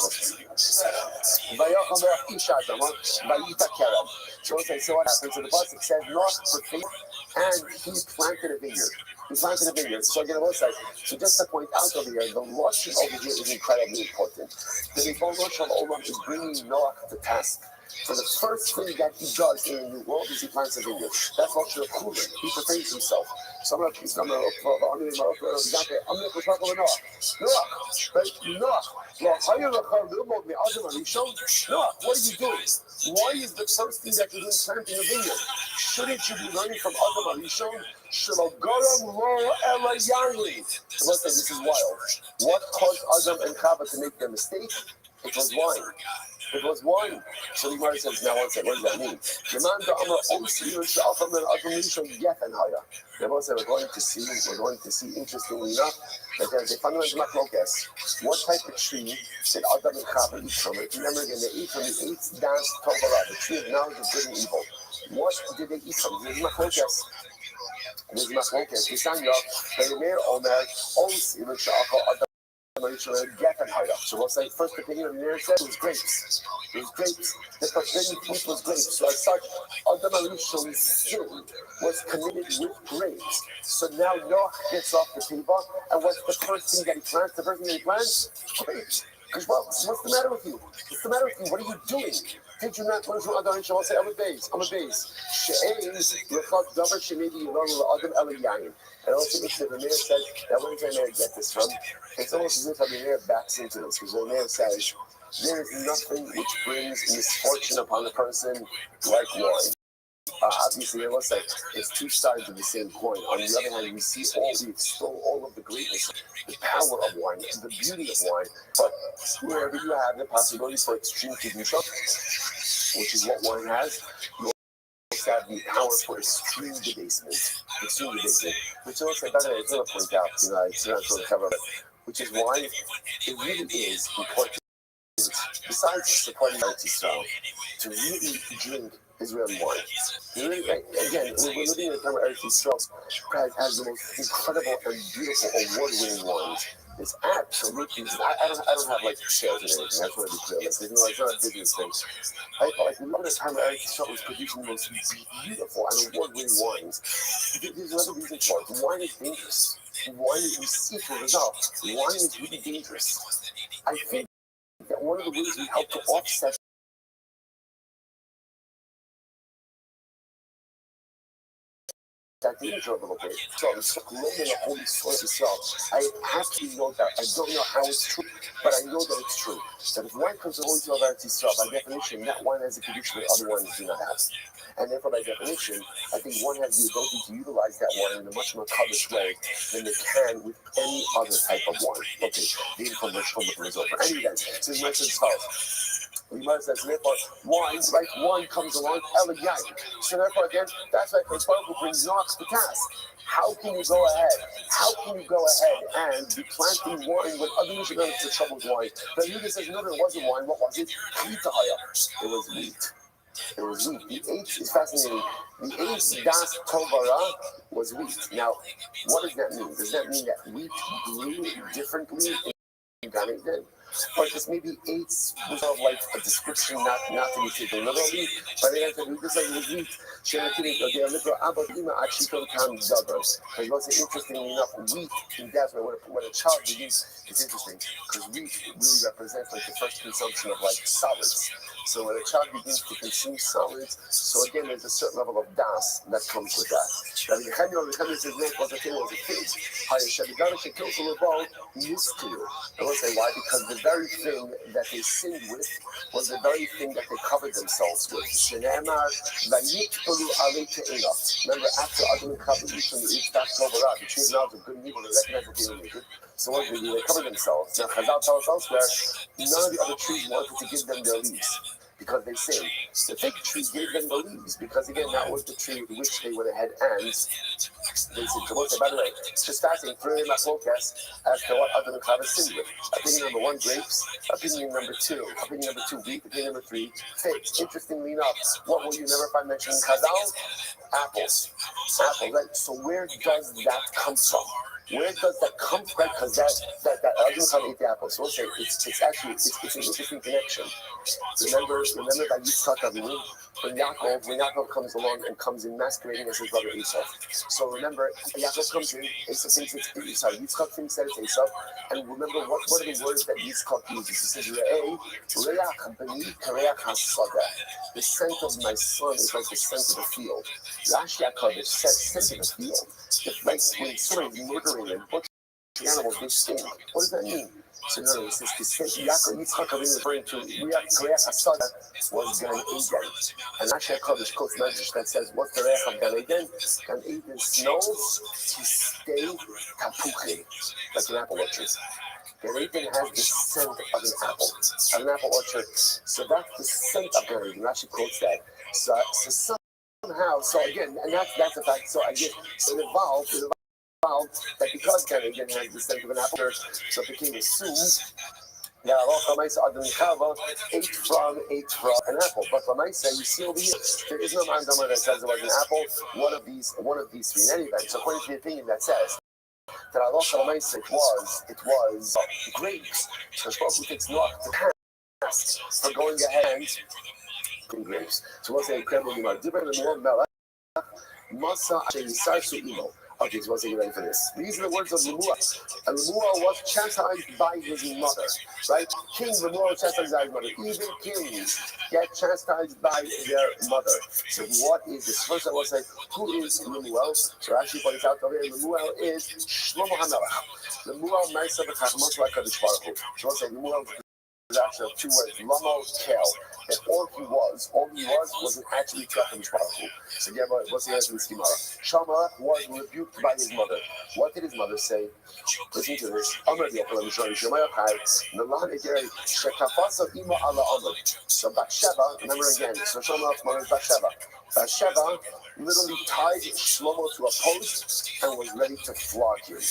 Speaker 3: what happens? So the pasuk says, Noah for faith, and he planted a vineyard. So again, so just to point out over here, the Lashon over here is incredibly important. The Lashon Olam is bringing Noah to task. So the first thing that he does in the new world is he plants a vineyard. That's what should have He prepares himself. Noah, what are you doing? Why is the first thing that you're doing planting a vineyard? Shouldn't you be learning from Adam Arishon? This is wild. What caused Adam and Chava to make their mistake? It was wine. So the Gemara says, now one second, what does that mean? The Gemara said, we're going to see, interestingly enough, that there's a fundamental machlokes. What type of tree did Adam and Chava eat from it? Remember again, they eat from the 8th das Torah, the tree of knowledge of good and evil. What did they eat from? There's machlokes. Kisanya, Be'er Omer, Os, Ibn Sha'aka, Adam. So we'll say first opinion of the Meir said it was grapes. The forbidden fruit was grapes. So as such, Adam Arishon's sin was committed with grapes. So now Noah gets off the table, and what's the first thing that he plants? The first thing that he plants? Grapes. Because what's the matter with you? What are you doing? Did you not learn from Adam Arishon? I'll say, I'm a base. And also, the Meir says, that where does the Meir get this from? It's almost as if the Meir backs into this, because the Meir says, there is nothing which brings misfortune upon a person like wine. Obviously, it looks like it's two sides of the same coin. On the other hand, we extol all of the greatness, the power of wine, the beauty of wine. But wherever you have the possibility for extreme kedusha, which is what wine has, you also have the power for extreme debasement. Which also, by the way, I want to point out, it's not sort of cover, which is why it really is important, besides supporting Israel, to really drink Israeli wine. Again, we're living in a time where Israel has the most incredible and beautiful award-winning wines. It's absolutely. I don't have like sales and anything. That's what I be clear. It's not a business thing. I love the time where Israel was producing the most beautiful and award-winning wines. There's another reason for it. Wine is dangerous. Wine is we see for results. Wine is really dangerous. I think that one of the ways we help to offset that danger a little bit. So it's learning the Holy Source itself. I absolutely know that. I don't know how it's true, but I know that it's true. That if wine comes to the Holy Source of itself, by definition, that wine has a condition that other wines do not have. And therefore, by definition, I think one has the ability to utilize that wine in a much more covetous way than they can with any other type of wine. Okay, the information is over. Any event, so the message is we must say, therefore, wine comes along, elegant. So therefore, again, that's why Chris Baruch brings Noach to task. How can you go ahead and be planting wine when other people are into trouble with wine? But Yudah says, no, it wasn't wine. What was it? It was wheat. The 8 is fascinating. The 8 das tovara was wheat. Now, what does that mean? Does that mean that wheat grew differently in Gan Eden? or just maybe ate was sort of like a description not to be taken literally, but they have to do this like with wheat. They are liberal about Ima actually don't count dollars. But also interestingly enough, wheat in that way when a child begins, it's interesting because wheat really represents like the first consumption of like solids. So when a child begins to consume solids, so again there's a certain level of das that comes with that. Now the Nehemiah says no, was a thing was a fig. I will say why? Because the very thing that they sinned with was the very thing that they covered themselves with. Remember after Adam and Chava eat from the eat back to the tree of knowledge of good and evil, they recognize what they were naked. So what did they do? They covered themselves. Now Chazal tells us elsewhere, none of the other trees wanted to give them their leaves, because they sinned. The fig tree gave them the leaves because, again, that was the tree with which they went ahead and they said, by the way, just fasting for my podcast as to what Adam and Chava sinned with. Opinion number 1, grapes. Opinion number 2, wheat. Opinion number 3, figs. Interestingly enough, what will you never find mentioned in Chazal? Apples. Apples, right? So where does that come from? Where does that come from? Because that Adam and Chava ate the apple. So we'll say it's actually an interesting connection. Remember that Yitzchak Avinu, when Yaakov comes along and comes in masquerading as his brother Esau. So remember, Yaakov comes in, Yitzchak thinks that it's Esau, and remember what are the words that Yitzchak uses? He says, the scent of my son is like the scent of the field. Rashi HaKadosh says scent of the field. Like when somebody's murdering and butchering animals, they stink. What does that mean? So no, it says the scent Yitzchak Avinu is referring to Reach HaSada was Gan Eden. And Rashi HaKadosh quotes Medrash that says, what's the Reach of Gan Eden? Gan Eden smells to stay tapuche, like an apple orchard. Gan Eden has the scent of an apple orchard. So that's the scent of Gan Eden. Rashi quotes that. So somehow, so again, and that's a fact. So again, so it evolved that because Gan Eden has the scent of an apple orchard, so it became assumed that Adam and Chava ate from an apple. But Lamaisa, you see over here, there is no Mandama that says it was an apple. One of these three in any event. So according to the opinion that says that Allah Lamaisa it was grapes. So Shloku takes Noach to task for going ahead in grapes. So we'll say incredible different than more Melech Masa Yisarsu Imo. Okay, so let's get ready for this. These are the words of Lemuel. And Lemuel was chastised by his mother, right? King Lemuel was chastised by his mother. Even kings get chastised by their mother. So what is this? First I will say, who is Lemuel? So actually points out over here, Lemuel is Shlomo HaMelech. Lemuel Maisa B'Chachmos L'Kadosh Baruch Hu. So I'll say Lemuel is actually 2 words, Lamo Kel. That all he was wasn't actually Kadosh Baruch Hu. So again, what's the answer in this Gemara? Shamalach was rebuked by his mother. What did his mother say? Listen to this. So Bathsheba, remember again, so Shamalach's mother is Bathsheba. Bathsheba literally tied Shlomo to a post and was ready to flog him.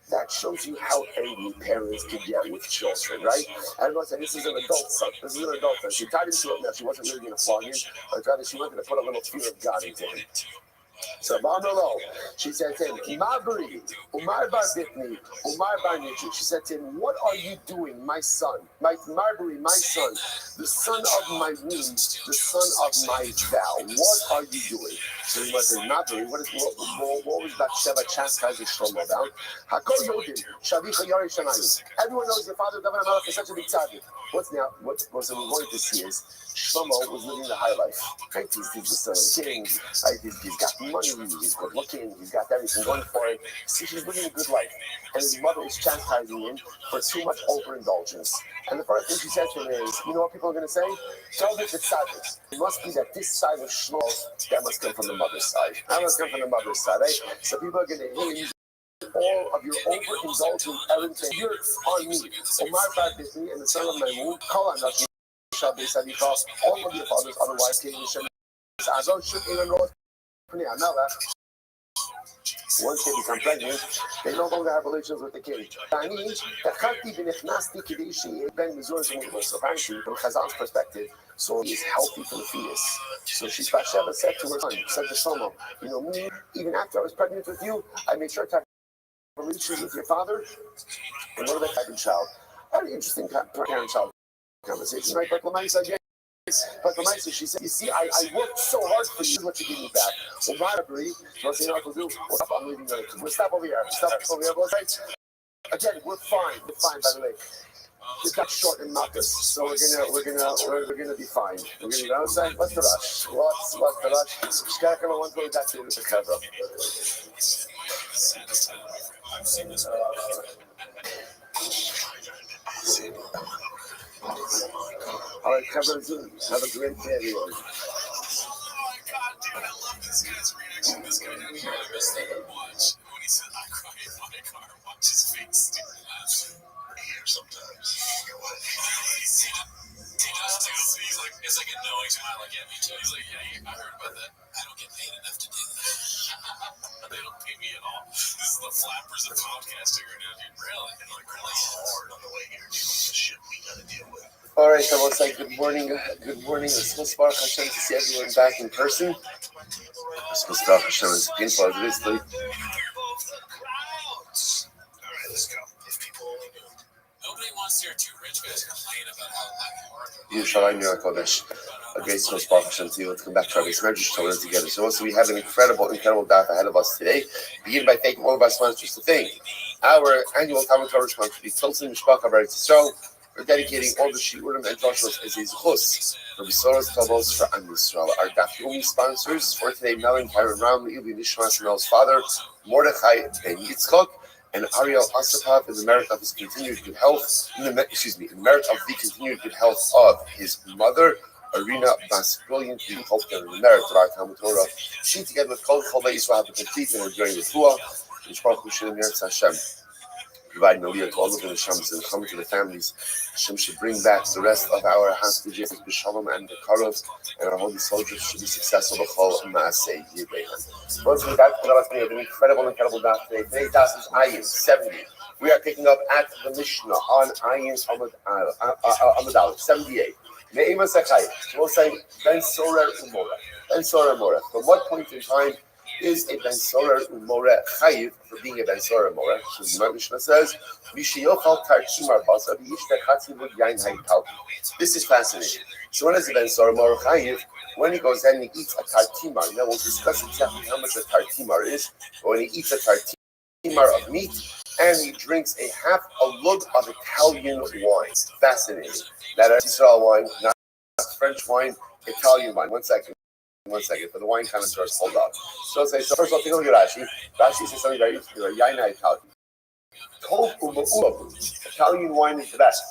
Speaker 3: That shows you how angry parents can get with children, right? And I'm saying this is an adult son. She tied him to it. Now she wasn't really going to flog him, but rather she wanted to put a little fear of God into him. So Bamalo, she said to him, Mabri, Umar Bar Bitni, Umar Bar Nitri. She said to him, what are you doing, my son? Marbri, my son, the son of my womb, the son of my vow. What are you doing? So he was saying, Mabri, what was Bathsheba chastising Shlomo about? Hakol Yodim, Shavicha Yari Shamayim. Everyone knows your father David HaMelech is such a big tzaddik. What we're going to see is Shlomo was living the high life. Right? He's the son of the king. Right? He's got money. He's good looking. He's got everything going for him. See, he's living a good life. And his mother is chastising him for too much overindulgence. And the first thing she says to him is, you know what people are going to say? Tell them it's tzaddik. It must be that this side of Shlomo, that must come from the mother's side. That must come from the mother's side. Right? So people are going to hate all of your overindulgent errands, and you're on me. Omar Bar Bitni and the son of my womb, all of your fathers otherwise came to Shem. Once they become pregnant, they no longer have relations with the king. So apparently, from Chazal's perspective, so he's healthy for the fetus. So she's Bathsheba said to her son, said to Shlomo, you know me, even after I was pregnant with you, I made sure to have relations with your father. And what about type of child? very interesting parent-child conversation, right? But Lamaisa, she said, you see, I worked so hard for you, what you give me back. Well, why agree? So what I'll do, I'm leaving. We'll stop over here. Stop over here, both sides. Again, we're fine. We're fine, by the way. It got short and knockers, so we're gonna be fine. We're gonna go outside. What's the rush? What's the rush? Shkaka no one's going back to the cover. All right, cover Zoom. Have a great day, everyone.
Speaker 4: God, dude, I love this guy's reaction. This guy didn't really miss that much. When he said, I cry in my car, watch his face. Here sometimes. You know what? He does too. He's like, it's like a knowing smile, like, yeah, me too. He's like, yeah, I heard about that. I don't get paid enough to do that. They don't pay me at all. This is the flappers of podcasting right now, dude. Really? And like, really hard on the way here, dealing with the shit we gotta deal with.
Speaker 3: All right, so it's like good morning. It's supposed to Hashem to see everyone back in person. It's supposed to Hashem is painful as it is.
Speaker 4: All right, let's go. If people only knew. Nobody wants to hear two rich guys complain about how hard
Speaker 3: Kodesh. A great source of Hashem to you. Let's come back to our base measures to learn together. So also we have an incredible daf ahead of us today. Begin by thanking all of our sponsors to thank our annual commentary sponsor, the Tilson Mishpach of Eretz Yisrael. We're dedicating all the shiurim and drashos as a zechus for Bisoros Tavos for Am Yisrael. Our daf yomi sponsors for today: Melon, Kyron Ram, Ili Nishmas, Mel's father, Mordechai Ben Yitzchok, and Ariel Asapov in the merit of his continued good health. In the merit of the continued good health of his mother, Arina Bas, brilliantly healthcare in the merit of our Talmud Torah. She, together with Kol Cholei Yisrael, have the complete and enduring refuah. Which Baruch Hu Shem Yeretz Hashem. Provide Aliyah to all of the Neshams and come to the families. Hashem should bring back the rest of our hostages, B'Shalom and the Karov, and our holy soldiers should be successful. B'Chol Maaseh Yirbehan. Once we got to we have an incredible daf today. Today's daf is Ayin 70. We are picking up at the Mishnah on Ayin Amud Aleph 78. Me'ema Sakhay. We'll say Ben Sorer Umora. Ben Sorer Umora. From what point in time is a Ben Sorer Umora Chayiv for being a Ben Sorer Umora? So the Mishnah says, this is fascinating. So when is a Ben Sorer Umora Chayiv? When he goes and he eats a tartimar. Now we'll discuss exactly how much a tartimar is. But when he eats a tartimar of meat and he drinks a half a lug of Italian wine. Fascinating. That is Israel wine, not French wine, Italian wine. One second, for the wine connoisseurs, hold up. So first of all, take a look at Rashi. Rashi says something very interesting, Yaina Italian. Italian wine is the best.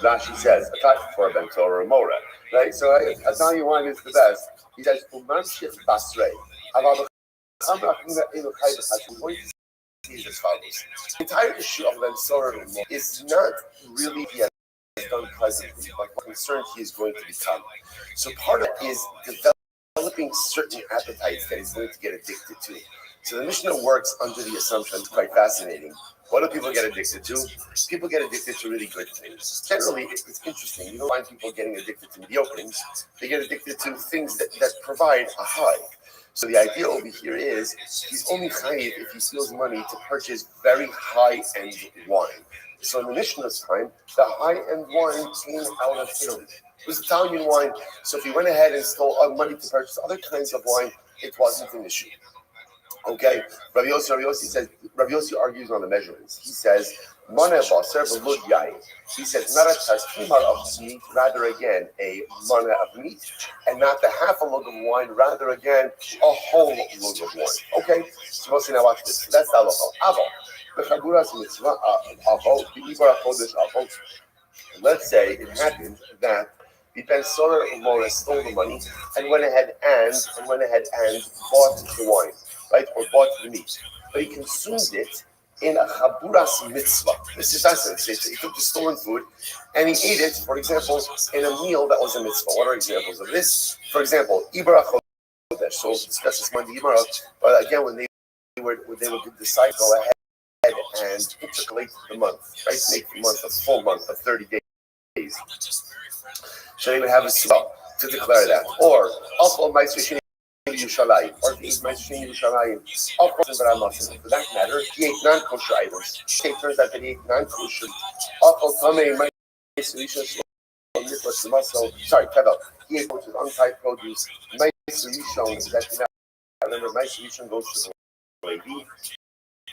Speaker 3: Rashi says, for a Ben Torah or Mora. Right? So Italian wine is the best. He says, Basrei. Is as follows. The entire issue of Ben Torah is not really done presently, but what concern he is going to become. So part of it is developing certain appetites that he's going to get addicted to. So the Mishnah works under the assumption, it's quite fascinating. What do people get addicted to? People get addicted to really good things. Generally, it's interesting. You don't find people getting addicted to mediocre things. They get addicted to things that provide a high. So the idea over here is he's only chayiv if he steals money to purchase very high-end wine. So in the Mishnah's time, the high-end wine came out of Italy. It was Italian wine. So if he went ahead and stole money to purchase other kinds of wine, it wasn't an issue. Okay, Rabbi Yossi argues on the measurements. He says, Mana Baser v'lud yain. He says, not a tartimar of meat, rather again a mana of meat, and not the half a lug of wine, rather again a whole lug of wine. Okay, so we'll see now watch this. That's the halacha. Let's say it happened that the Ben Sorer Umora stole the money and went ahead and bought the wine, right, or bought the meat, but he consumed it in a chaburas mitzvah. This is fascinating. He took the stolen food and he ate it, for example, in a meal that was a mitzvah. What are examples of this? For example, Ibar HaChodesh. So we'll discuss this Monday Gemara. But again, when they would decide to go ahead and intercalate the month, right? Make the month a full month of 30 days. So they would have a swap to declare that. Or also Yerushalayim, or if he ate Meiser Sheni Yerushalayim, all kosher but amasim. For that matter, he ate non-kosher items. Okay, it turns out that he ate non-kosher. All tamei Meiser Rishon. Sorry, Kevel. He ate which is untied produce. Meiser Rishon that remember Meiser Rishon goes to the Levi,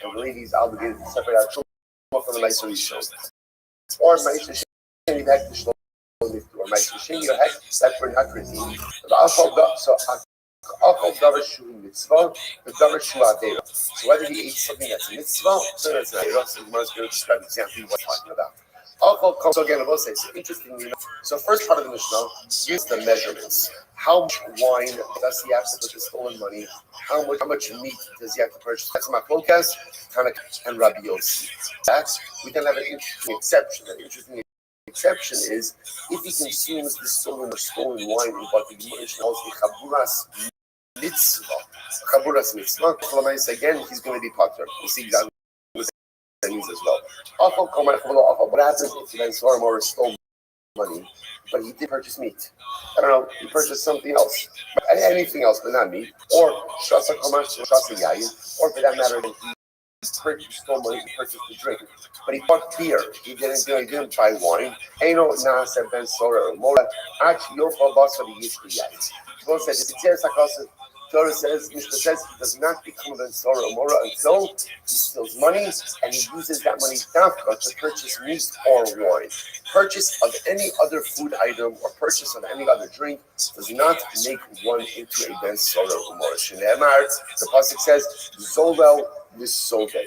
Speaker 3: and the Levi is obligated to separate out Truma from the Meiser Rishon. Or Meiser Sheni Hek the or Meiser Sheni Hek that we're not redeemed. So Alcohol davar shu mitzvah, the davar shu avera. So whether he ate something that's a mitzvah, so that's an avera. So the Gemara is going to describe exactly what we're talking about. Alcohol comes again. I will say, so interestingly enough. So first part of the Mishnah is the measurements. How much wine does he have to put the stolen money? How much meat does he have to purchase? That's Machlokas, Tanakh, and Rabbi Yossi. We then have an interesting exception. An interesting exception is if he consumes the stolen wine in what the Gemara calls the chaburas mitzvah. Chaburas mitzvah. Again, he's going to be potter. We'll see exactly what that means as well. What happens if he then stole money, but he did purchase meat? I don't know, he purchased something else, anything else, but not meat, or shasa komash, shasa yayin, or for that matter, he stole money to purchase the drink, but he bought beer. He didn't buy wine. Eino naaseh ben sora mora ach yofa basa v'yishti yayin. Paul said, Torah says, Mishnah says, he does not become ben sora mora until he steals money and he uses that money dafka to purchase meat or wine. Purchase of any other food item or purchase of any other drink does not make one into a ben sora mora. Shneimar, the pasuk says, Zovel v'sovei.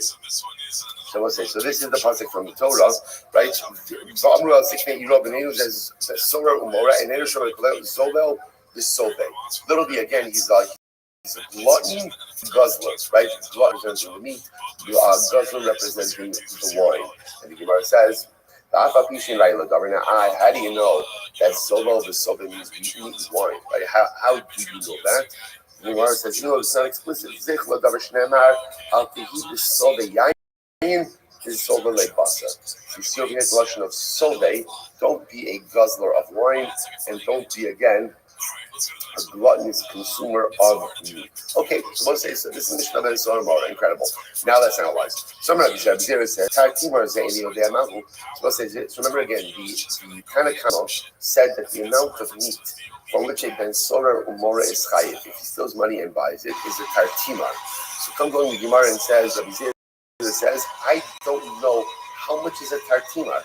Speaker 3: So we'll say, so this is the pasuk from the Torah, right? V'amru 6:8 says Sora umora and Enu Shor Zovel v'sovei. Literally again, he's a glutton guzzler, right? Glutton representing the meat, guzzler representing the wine. And the Gemara says, how do you know that Zovel v'sovei means meat and wine? Right? How do you know that? The Gemara says, no, it's not explicit. Is sober like basa. You still get the lesson of sobe. Don't be a guzzler of wine, and don't be again a gluttonous consumer of meat. Okay, so we'll say so. This is Mishnah Ben Soromar. Incredible. Now let's analyze. Some Rabbi Zera said, "Tartimar ze'eli the amount." So we'll say. So remember again, the Tanakh said that the amount of meat from which a Ben Sorer Umora is chayiv, if he steals money and buys it, is a tartimar. So come going to Gemara and says, Rabbi Zera says, I don't know how much is a tartimar.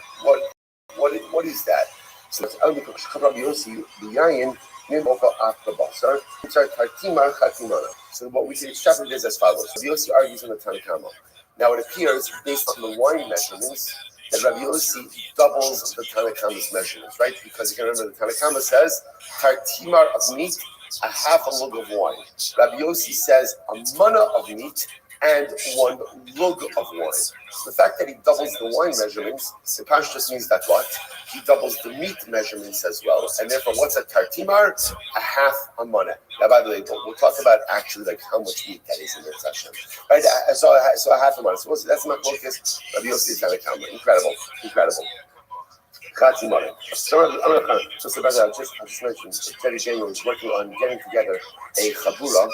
Speaker 3: What is that? So it's only Rabbi Yossi Biyayin Nimboka after Basar. It's our tartimar chatimana. So what we can extrapolate is as follows. Rabbi Yossi argues on the Tanakama. Now it appears based on the wine measurements that Rabbi Yossi doubles the Tanakama's measurements, right? Because you can remember the Tanakama says tartimar of meat, a half a lug of wine. Rabbi Yossi says a mana of meat and 1 lug of wine. The fact that he doubles the wine measurements, the Pash just means that what? He doubles the meat measurements as well. And therefore, what's a tartimar? A half a mana. Now, by the way, we'll talk about actually like how much meat that is in the session. Right? So a half a mana. So that's my focus. Rabbi Yossi Tanakama. Incredible. So I just mentioned Terry Daniel is working on getting together a chabura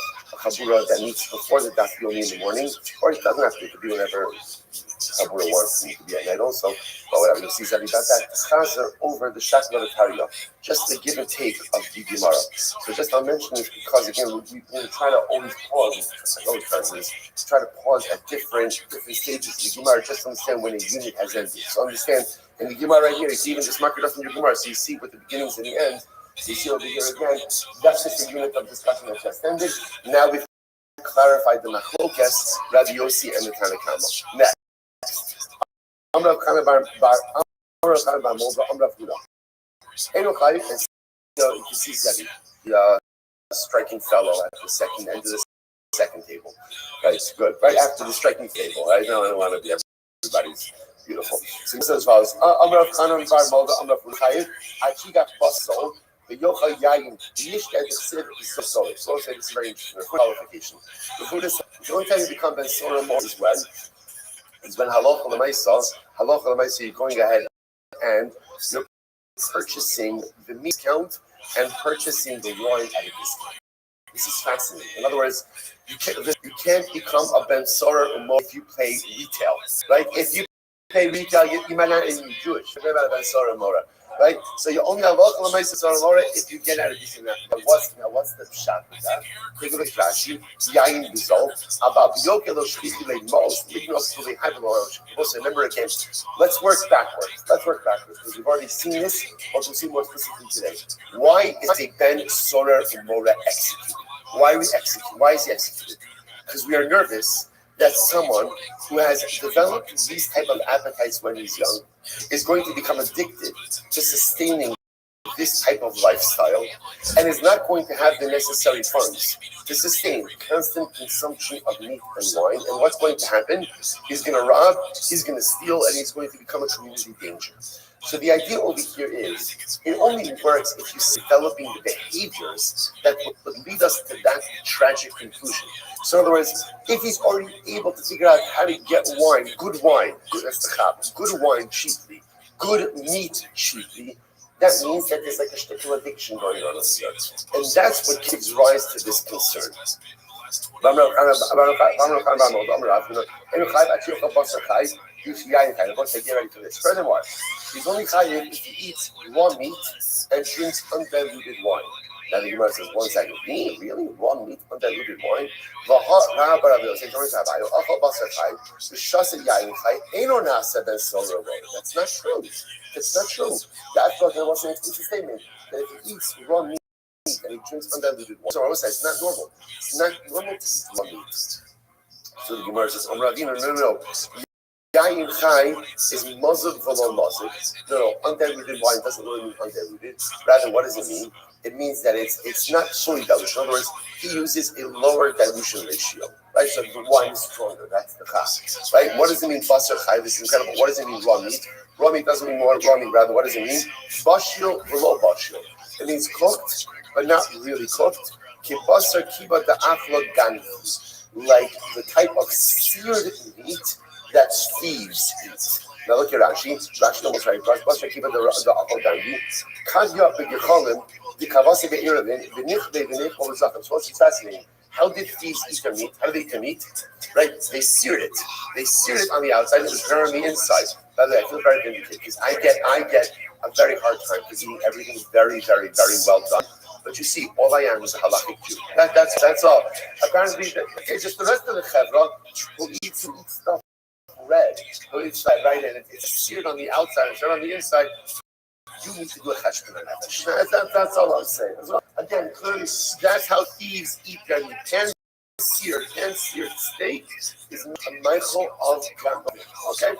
Speaker 3: that meets before the daf yomi in the morning, or it doesn't have to be whenever chabura wants to be at night also, but whatever. You'll see something about that. Chazer over the shakla v'tarya, just the give and take of the Gemara. So just I'll mention this because again we try to always pause. Try to pause at different stages of the Gemara just to understand when a unit has ended. So understand. In the Gemara right here, you see even just mark it up in your Gemara, so you see with the beginnings and the ends. So you see over here again, that's just a unit of discussion that just ended. Now we've clarified the Machlokas, Rabbi Yossi, and the Tanakama. Next. Amrav Kana Bar Moga, Amrav Huda. Enochai, and so you can see Zebi, the striking fellow at the second end of the second table. Right, good. Right after the striking table. I don't want to be everybody's. Beautiful. So this is as follows. Amrav Chanan Bar Moga, Amrav Ruchayim, Achiga Basol, the Yocha Yayin, Yish and the Siv is so solid. So this is very interesting. Qualification. The Buddhist, the only time you become Ben Sora more is when Halacha L'Maisa, you're going ahead and you're purchasing the meat count and purchasing the wine at a discount. This is fascinating. In other words, you can't become a Ben Sora if you play retail, right? If you play retail, you might not even be Jewish. Forget about Ben Sora Mora, right? So you only have local Mesa Sora Mora if you get out of this. What's the shot with that? Take a look at Rashi. Yain Bizol. About Yokelo Shkipulate most. Remember again. Let's work backwards. Because we've already seen this, but we'll see more specifically today. Why is a Ben Sora Mora executed? Why is he executed? Because we are nervous that someone who has developed these type of appetites when he's young is going to become addicted to sustaining this type of lifestyle and is not going to have the necessary funds to sustain constant consumption of meat and wine. And what's going to happen? He's going to rob, he's going to steal, and he's going to become a community danger. So the idea over here is, it only works if you're developing the behaviors that would lead us to that tragic conclusion. So in other words, if he's already able to figure out how to get wine, good wine cheaply, good meat cheaply, that means that there's like a shtickle addiction going on here. And that's what gives rise to this concern. Get ready for this. Furthermore, he's only chayiv if he eats raw meat and drinks undiluted wine. Now the Gemara says, 1 second, really? Raw meat, undiluted wine? That's not true. That's not true. That's what there was an explicit statement that if he eats raw meat and he drinks undiluted wine, so I would say it's not normal. It's not normal to eat raw meat. So the Gemara says, no. Yayin Chai is muzzled v'lo muzzled. No, undiluted wine doesn't really mean undiluted. Rather, what does it mean? It means that it's not solely dilution. In other words, he uses a lower dilution ratio, right? So the wine is stronger. That's the chai, right? What does it mean, basar chai? This is incredible. What does it mean, raw meat? Raw meat doesn't mean more raw meat. Rather, what does it mean? Bashil v'lo bashil. It means cooked, but not really cooked. Kibasar kiba da'achlo ganvi, like the type of seared meat that thieves eat. Now look at Rashi. Rashi almost right. Basar kiba da'achlo ganvi. Kadya begecholim dikavase be'irevin v'nichbe v'nechol v'zachem. So it's fascinating. How did thieves eat their meat? How do they eat their meat? Right? They seared it. They seared it on the outside. It was burnt on the inside. By the way, I feel very vindicated because I get a very hard time because eating everything very, very, very well done. But you see, all I am is a halakhic Jew. That's all. Apparently, it's just the rest of the chevra who eat stuff red. Who eats that right, and it's seared on the outside and seared on the inside. You need to do a cheshbon on that. That's all I'm saying. Again, clearly, that's how thieves eat their meat. Pan-seared steak is a meichel of gambling. Okay?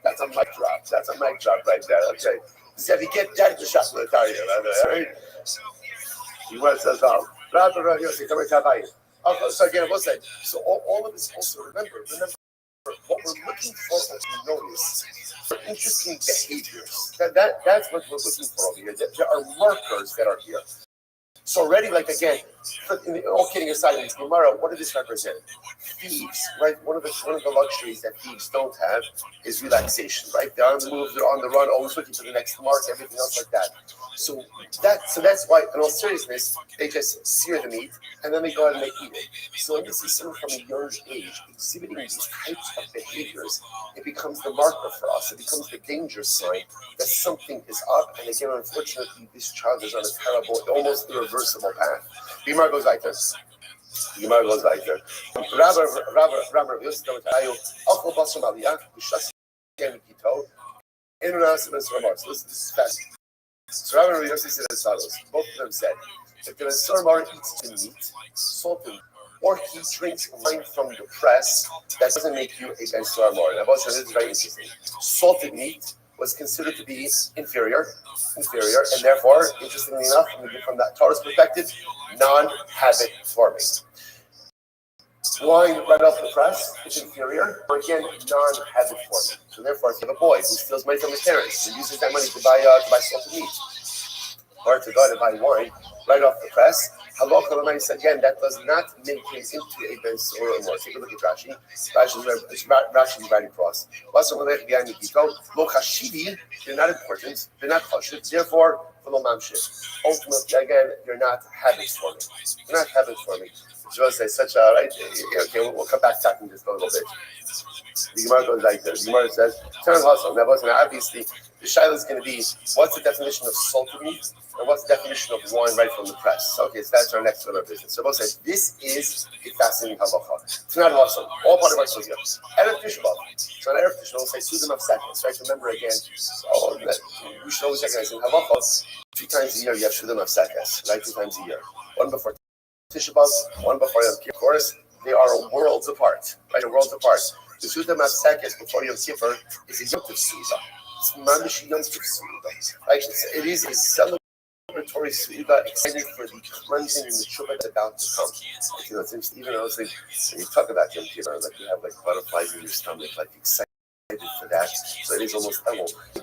Speaker 3: That's a mic drop. That's a mic drop right there. Okay. So if you get that, the shot will tell you. Right? He wants us out. So again, what's that? So all of this also, remember, what we're looking for to notice are interesting behaviors. That's what we're looking for over here. There are markers that are here. So already, like again, all kidding aside, in Gemara, what does this represent? Thieves, right? One of the luxuries that thieves don't have is relaxation, right? They're on the move, they're on the run, always looking for the next mark, everything else like that. So that's why, in all seriousness, they just sear the meat and then they go ahead and they eat it. So when you see someone from a young age exhibiting these types of behaviors, it becomes the marker for us. It becomes the danger sign that something is up. And again, unfortunately, this child is on a terrible, almost irreversible path. The Gemara goes like this. Rabbi Yosef So this is fast. So Rabbi Yosef said as follows. Both of them said, if the Sormar eats the meat, salted, or he drinks wine from the press, that doesn't make you a Ben Sormar. Now, both this is very interesting. Salted meat was considered to be inferior, and therefore, interestingly enough, from that Torah's perspective, non-habit forming. Wine right off the press is inferior, or again, non-habit forming. So therefore, if you have a boy who steals money from his parents and uses that money to buy salted meat, or to go to buy wine right off the press, Halacha l'maisa, again, that does not make him into a ben or more. Take a look at Rashi. Rashi's writing for us. Lo chashivi, they're not important, they're not chashiv, therefore, v'lo mamshir. Ultimately, again, they're not habits for me. They're not habits for me. Just say such a, right? Okay, we'll come back to that in just a little bit. The Gemara goes like this. The Gemara says, turn hustle. Now, obviously, the shaila is going to be, what's the definition of salted meat? And what's the definition of wine right from the press? Okay, so that's our next order of business. So both says, this is a fascinating halacha. It's not hustle. All part of our sugya. Erev Tisha B'Av. So on Erev Tisha B'Av, we'll say Sudim of seconds. Right? Remember again, we should always recognize in halacha, 2 times a year you have Sudim of seconds. Right? 2 times a year. One before Tisha B'Av, one before Yom Kippur. Of course, they are worlds apart. Right? They're worlds apart. The Sudim of seconds before Yom Kippur is a Yom Tov Suda. It's Mamish Yom Tov Suda. Right? It is a celebratory Suda, excited for the cleansing and the tshuva that's about to come. Like, it's interesting, even though when you talk about Yom Kippur, like you have like butterflies in your stomach, like excited for that. So it is almost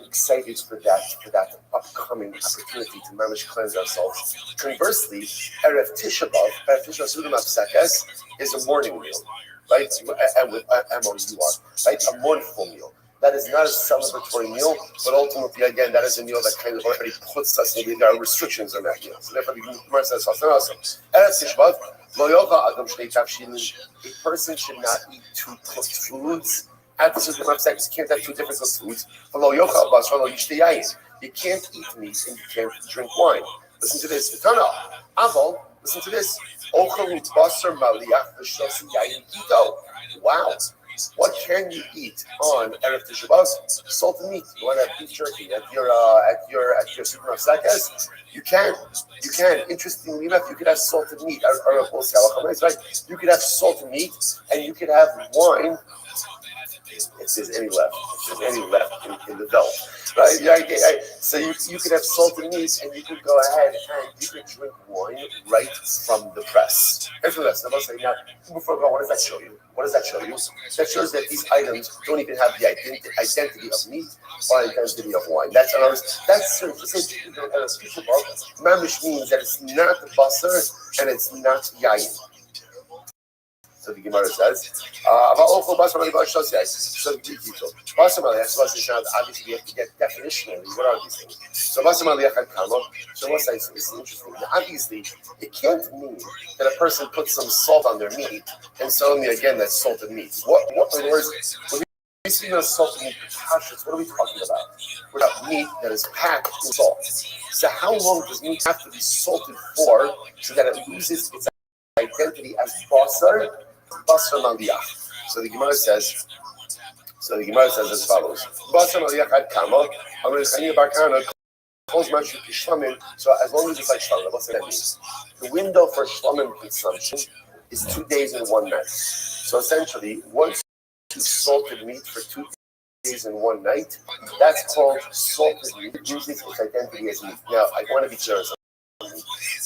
Speaker 3: excited for that upcoming opportunity to mamish cleanse ourselves. Conversely, Erev Tisha B'Av, Sudim Apsekes, is a morning meal, right? And with M-O-U-R, right? A mournful meal. That is not a celebratory meal, but ultimately, again, that is a meal that kind of already puts us in our restrictions on that meal. So therefore, the Gemara says, Erev Tisha B'Av, lo yocha adam shnei tavshilin. A person should not eat 2 cooked foods. At the Sudim Apsekes, you can't have 2 different cooked foods. You can't eat meat and you can't drink wine. Listen to this. Listen to this. Wow. What can you eat on Erev Tisha B'Av? Salted meat. You want to have beef jerky at your Sudim Apsekes? You can. Interestingly enough, you could have salted meat. Right? You could have salted meat and you could have wine. If there's any left in the belt, right? So you could have salted meat and you could go ahead and you could drink wine right from the press. Here's what that's. I'm saying now. Before I go, what does that show you? That shows that these items don't even have the identity of meat or identity of wine. That's mamish means that it's not basar and it's not yayin. So the Gemara says, obviously we have to get definitionally what are these things. So what's interesting? Obviously, it can't mean that a person puts some salt on their meat and suddenly again that's salted meat. What in other words, when we see salted meat, what are we talking about? We're about meat that is packed in salt. So how long does meat have to be salted for so that it loses its identity as basar? Basar Maldiach. So the Gemara says as follows. Basar Maldiach had kama. So as long as it's like shlamim, what's that mean? The window for shlamim consumption is 2 days and 1 night. So essentially, once you salted meat for 2 days and 1 night, that's called salted meat. It loses its identity as meat. Now, I want to be clear.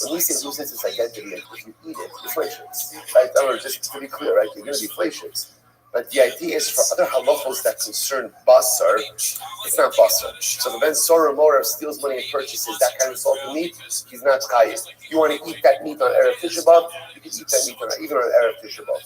Speaker 3: When we say loses its identity, if you eat it, you're flacious. Right? Just to be clear, right? You're going to be flacious. But the idea is for other halachos that concern basar, it's not basar. So the Ben Sorah Morav steals money and purchases that kind of salted meat, he's not chayiv. You want to eat that meat on Erev Tisha B'Av, you can eat that meat even on Erev Tisha B'Av.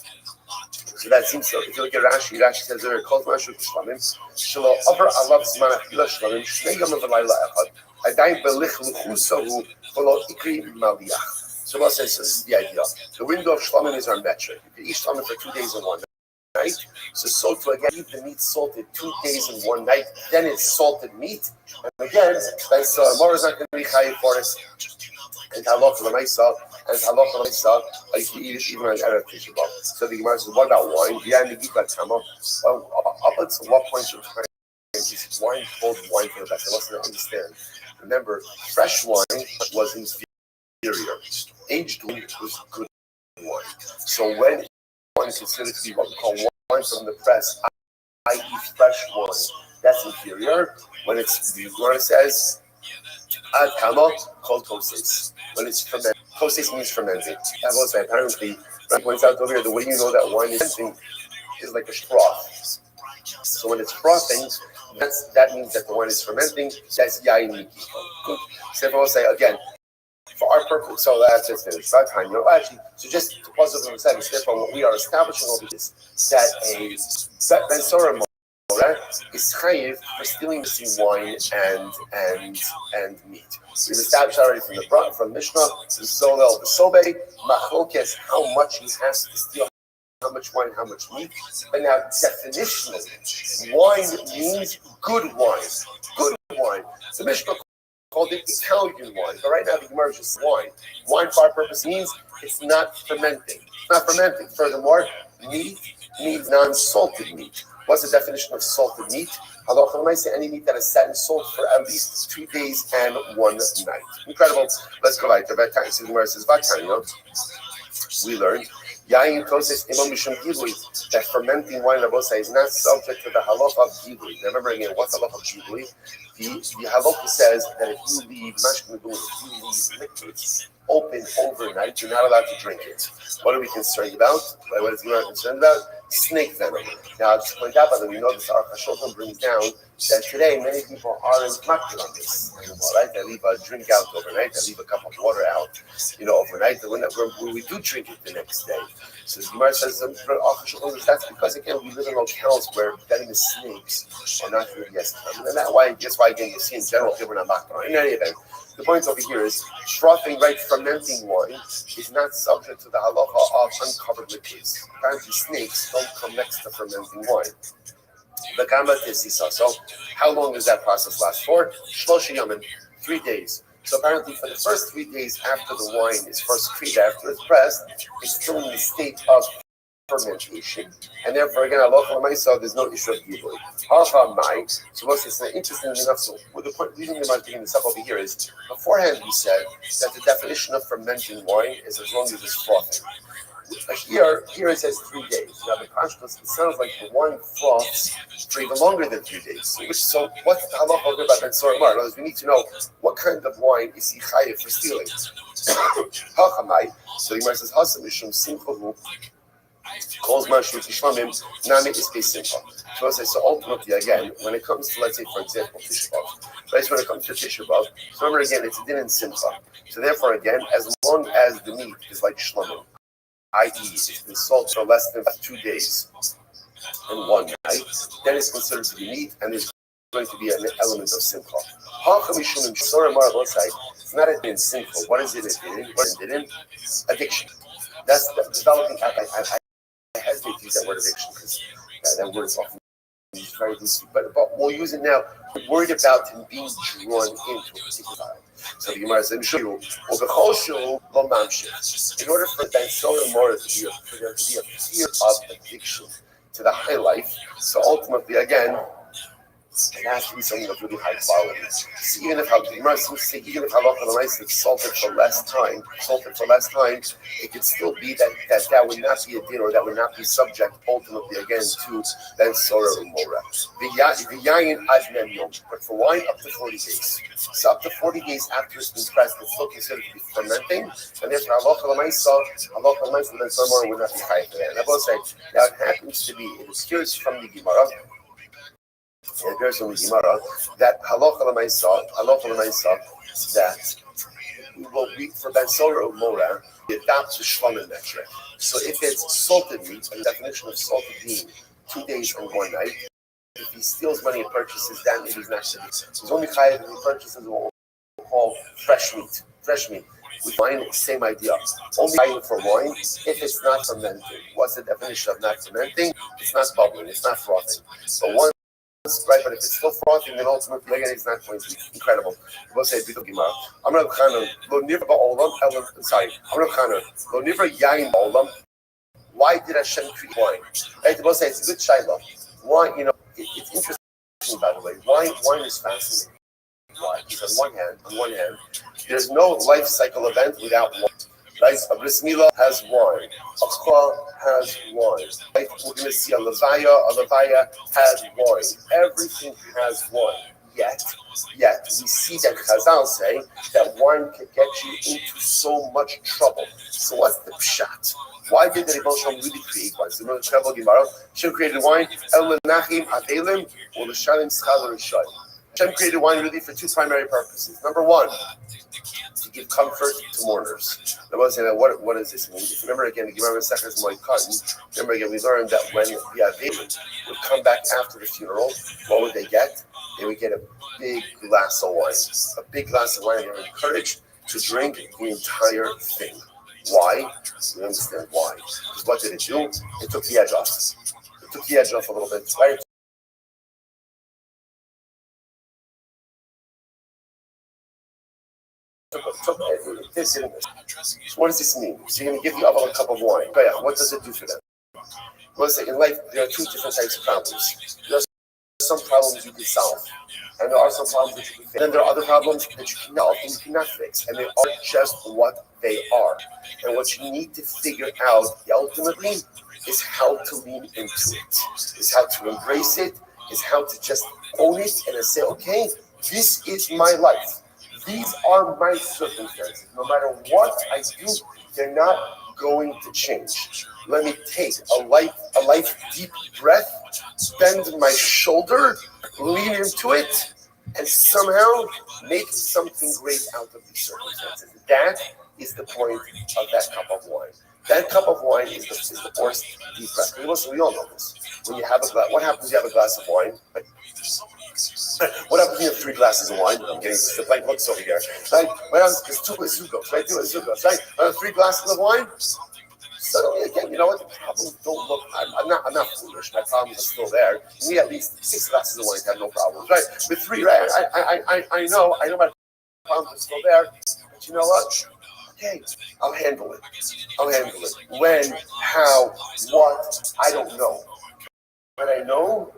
Speaker 3: So that seems so. If you look at Rashi says there, calls Mashu Shlamim, Shalo Avar Alav Zman Achila Shlamim, Shnei Yom V'Layla Echad, Adai Belich L'chusahu, V'lo Ikri Maldiach. So what says this is the idea. The window of Shlamim is our metric. You can eat Shlamim for 2 days and 1 night. So to again eat the meat salted 2 days and 1 night, then it's salted meat. And again, that's more is not going to be chayiv for us. And halacha l'maisa, like you eat it even on Erev Tisha B'Av. So the Gemara says, what about wine? Yeah, well, up until what point of time is wine called wine for the best? I want to understand. Remember, fresh wine was inferior. Aged wine was good wine. So when wine is considered to be what we call wine from the press, i.e. fresh wine, that's inferior. When it's, the Gemara says, ad kama called koses. When it's fermented, koses means fermented. That was apparently, Ram points out over here, the way you know that wine is fermenting is like a froth. So when it's frothing, that means that the wine is fermenting. That's yain. Good. So everyone say again, For our purpose, so that's just finished. That time, actually, so just to pause over a second, therefore, what we are establishing over this that a Ben Sora is chayiv for stealing missing wine and meat. We've established already from Mishnah, the Zolel, the Sobe, Machlokes, how much he has to steal, how much wine, how much meat. But now, definitionally, wine means good wine. Good wine. The Mishnah called it Italian wine, but right now the Gemara is just wine. Wine for our purpose means it's not fermenting. It's not fermenting. Furthermore, meat means non-salted meat. What's the definition of salted meat? Halacha l'maaseh, any meat that is sat in salt for at least 2 days and 1 night. Incredible. Let's go right. The Gemara says, we learned Yain process that fermenting wine is not subject to the halacha of gilui. Remember again, what's halacha of gilui? The halacha says that if you leave liquids open overnight, you're not allowed to drink it. What are we concerned about? What is Gemara concerned about? Snake venom. Now, I'll just point out, but we know this Aruch HaShulchan brings down that today many people aren't makbid on this anymore, right? They leave a drink out overnight, they leave a cup of water out, overnight. When we do drink it the next day. So the Gemara says that's because again we live in locales where venomous snakes are not really as common, and that's why again you see in general people are not makbid on. In any event, the point over here is frothing, right? Fermenting wine is not subject to the halacha of uncovered liquids. Apparently, snakes don't come next to fermenting wine. So, how long does that process last for? 3 days. So apparently, for the first 3 days after the wine is first treated, after it's pressed, it's still in the state of fermentation, and therefore again, there's no issue of gilui. So what's this? Interesting enough. So, with the point reason I'm bringing this up over here is beforehand we said that the definition of fermenting wine is as long as it's frothing. Here it says 3 days. Now the contrast, it sounds like the wine froths for even longer than 3 days. So what's the halacha about Ben Sora Mar? In other words, we need to know what kind of wine is he chayiv for stealing. So the Gemara says, "Hasam mishum simchahu." Calls Marshu Tishmamim, Nami is Simcha. So ultimately, again, when it comes to, let's say, for example, Tisha B'Av, right? When it comes to Tisha B'Av, so remember again, it's a din in Simcha. So therefore, again, as long as the meat is like Shlomim, i.e., it's been salt for less than 2 days and 1 night, then it's considered to be meat, and there's going to be an element of Simcha. It's not a din Simcha. What is it? What is it? Addiction. That's the developing. I hesitate to use that word addiction because that word is often used very loosely, but we'll use it now. We're worried about him being drawn into a particular style. So the Gemara says, in order for Ben Sora Mora to be a fear of addiction to the high life, so ultimately, again, it has to be something of really high quality. So even if halacha l'maaseh is salted for less time, it could still be that would not be a din, or that would not be subject ultimately again to Ben Sora or Mora. But for wine up to 40 days. So up to 40 days after it's been pressed, it's still considered to be fermenting, and therefore halacha l'maaseh Ben Sora Mora would not be high for that. And I will say, now it happens to be, it appears from the Gemara. It appears from the Gemara that halacha l'maaseh that we will read for Ben Sora or Mora, we adopt the Shlomim metric. So if it's salted meat, and the definition of salted being 2 days and 1 night, if he steals money and purchases, then it is not to be. He's only chayav if he purchases what we call fresh meat. With wine, same idea. Only chayav for wine if it's not fermenting. What's the definition of not fermenting? It's not bubbling, it's not frothing. But one right, but if it's still frothing, then ultimately again it's not going to be incredible. We'll say Bidul Gemara. I'm not kind of lo nivra ba'olam. Sorry, I'm not kind of lo nivra yain ba'olam. Why did Hashem create wine? Right, we'll say it's a good shayla. Why, it's interesting by the way. Wine is fascinating. Why? Because on one hand, there's no life cycle event without wine. Right? A bris milah has wine. A chua has wine. Right? We're going to see a levaya has wine. Everything has wine. Yet, we see that Chazal say that wine can get you into so much trouble. So what's the pshat? Why did the Rebbe Shalom really create wine? So, Gemara, Shem created wine. El lenachim avelim or l'shalim schal rishayim. Hashem created wine really for two primary purposes. Number one, to give comfort to mourners. I was saying, what does this mean? Remember again, the Gemara Masechtas Moed. Remember again, we learned that when the Avim would come back after the funeral, what would they get? They would get a big glass of wine. A big glass of wine, and they were encouraged to drink the entire thing. Why? We understand why. Because what did it do? It took the edge off. It took the edge off a little bit, right? So what does this mean? So you're going to give the other a cup of wine. Okay, what does it do for them? Let's say in life, there are two different types of problems. There are some problems you can solve, and there are some problems that you can fix. Then there are other problems that you cannot and you cannot fix, and they are just what they are. And what you need to figure out ultimately is how to lean into it, is how to embrace it, is how to just own it and say, okay, this is my life. These are my circumstances. No matter what I do, they're not going to change. Let me take a life deep breath, bend my shoulder, lean into it, and somehow make something great out of these circumstances. That is the point of that cup of wine. That cup of wine is the forced deep breath. We all know this. When you have a glass, what happens when you have a glass of wine? What happens when you have 3 glasses of wine? I'm getting the blank looks over here. Right? What happens? There's 2 azugos, right? 2 azugos, right? 3 glasses of wine. Suddenly, again, you know what? The problems don't look. I'm not foolish. My problems are still there. You need at least 6 glasses of wine to have no problems, right? With 3, right? I know my problems are still there. But you know what? Okay, I'll handle it. When, how, what? I don't know. But I know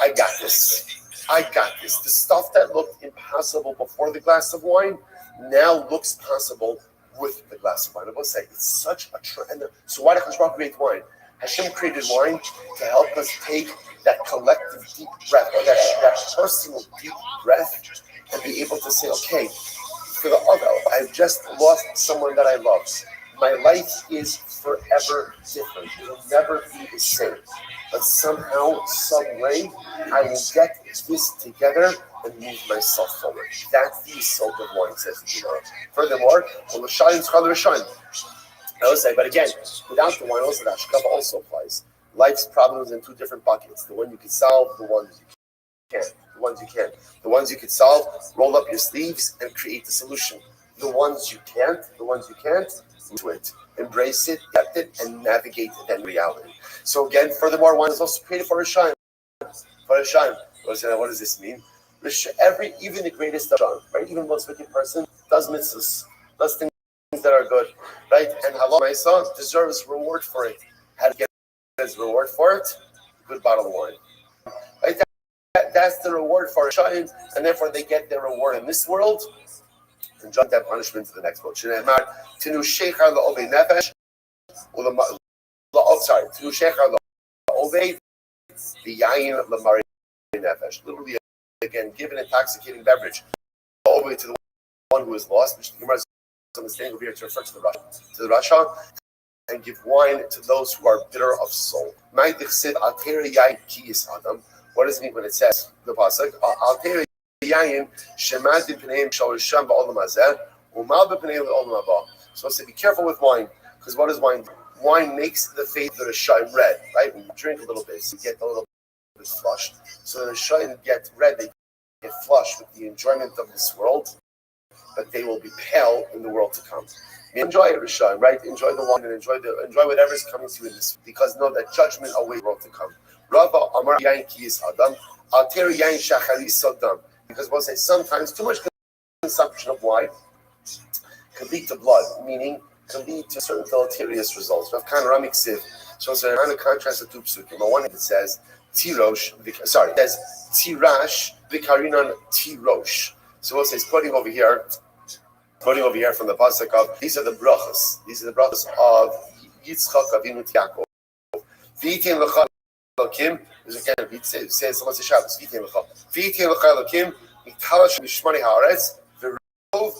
Speaker 3: I got this. The stuff that looked impossible before the glass of wine now looks possible with the glass of wine. I will say it's such a trend. So why did Hashem create wine? Hashem created wine to help us take that collective deep breath, or that personal deep breath, and be able to say, okay, for the other, I've just lost someone that I love. My life is forever different. It will never be the same. But somehow, some way, I will get this together and move myself forward. That's the assault of wine, says the Gemara. Furthermore, I would say, but again, without the wine, also the Ashkava also applies. Life's problems in 2 different buckets. The one you can solve, the ones you can't. The ones you can solve, roll up your sleeves and create the solution. The ones you can't, do it. Embrace it, get it, and navigate then reality. So again, furthermore, wine is also created for Rishayim. What does this mean? Even the greatest of Rishayim, right? Even the most wicked person does mitzvahs, does things that are good, right? And halal, my son deserves reward for it. How to get his reward for it? A good bottle of wine. Right? That's the reward for Rishayim, and therefore they get their reward in this world and jump that punishment to the next world. Literally, again, give an intoxicating beverage over to the one who is lost, which the Gemara is understanding over here to refer to the Rasha, and give wine to those who are bitter of soul. What does it mean when it says the pasuk? So I say, be careful with wine, because what does wine do? Wine makes the face of the Rishayim red, right? When you drink a little bit, so you get a little bit flushed. So the Rishayim get red, they get flushed with the enjoyment of this world, but they will be pale in the world to come. Enjoy it, Rishayim, right? Enjoy the wine and enjoy whatever is coming to you in this, because know that judgment awaits the world to come. Rava Amar Yain Ki Is Adam, Alter Yain Shachari Sodam. Because we'll say sometimes too much consumption of wine can lead to blood, meaning can lead to certain deleterious results. Rav Khan Ramik Siv. So it's a contrast to 2 psukim. On one hand it says Tirosh, it says Tirash Vikarinan Tirosh. So we'll say it's quoting over here from the pasuk of these are the brachas. These are the brachas of Yitzchak Avinu Yaakov. V'yitin l'cha Elokim is again it says Moshe Shabbos V'yitin l'cha Elokim Mitalash Mishmani Haaretz V'rov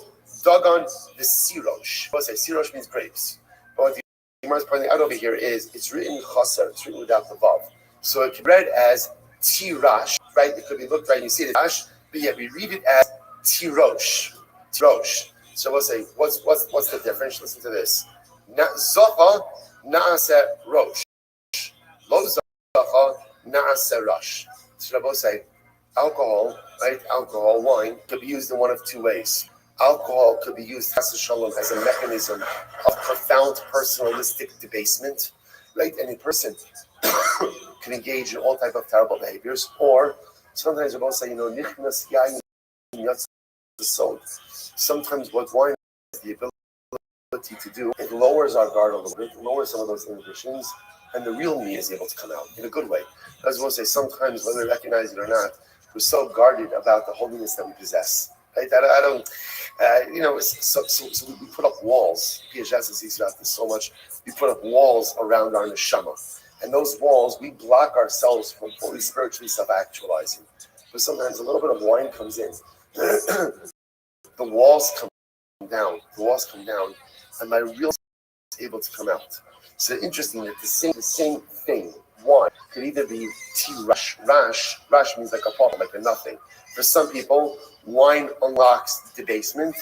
Speaker 3: Dagon the Sirosh. We'll say Sirosh means grapes. But what the Gemara is pointing out over here is it's written chaser, it's written without the vav. So it can be read as Tirash, right? It could be looked right, you see it, Tirash, but yet we read it as tirosh. Tirosh. So we'll say, what's the difference? Listen to this. Zocha naase rosh. Lo zocha naase rosh. So we'll say, alcohol, right? Alcohol, wine, could be used in one of two ways. Alcohol could be used as a mechanism of profound personalistic debasement, right? And a person can engage in all type of terrible behaviors, or sometimes we'll say, nichnas yain yatz soul. Sometimes what wine has the ability to do, it lowers our guard a little bit, lowers some of those inhibitions, and the real me is able to come out in a good way. As we'll say, sometimes whether we recognize it or not, we're so guarded about the holiness that we possess. Right? I don't, so we put up walls. Piaget says about this so much. We put up walls around our neshama. And those walls, we block ourselves from fully spiritually self-actualizing. But sometimes a little bit of wine comes in. The walls come down, and my real is able to come out. So interesting that the same thing, wine, could either be rash. Rash means like a pop, like a nothing. For some people, wine unlocks debasement,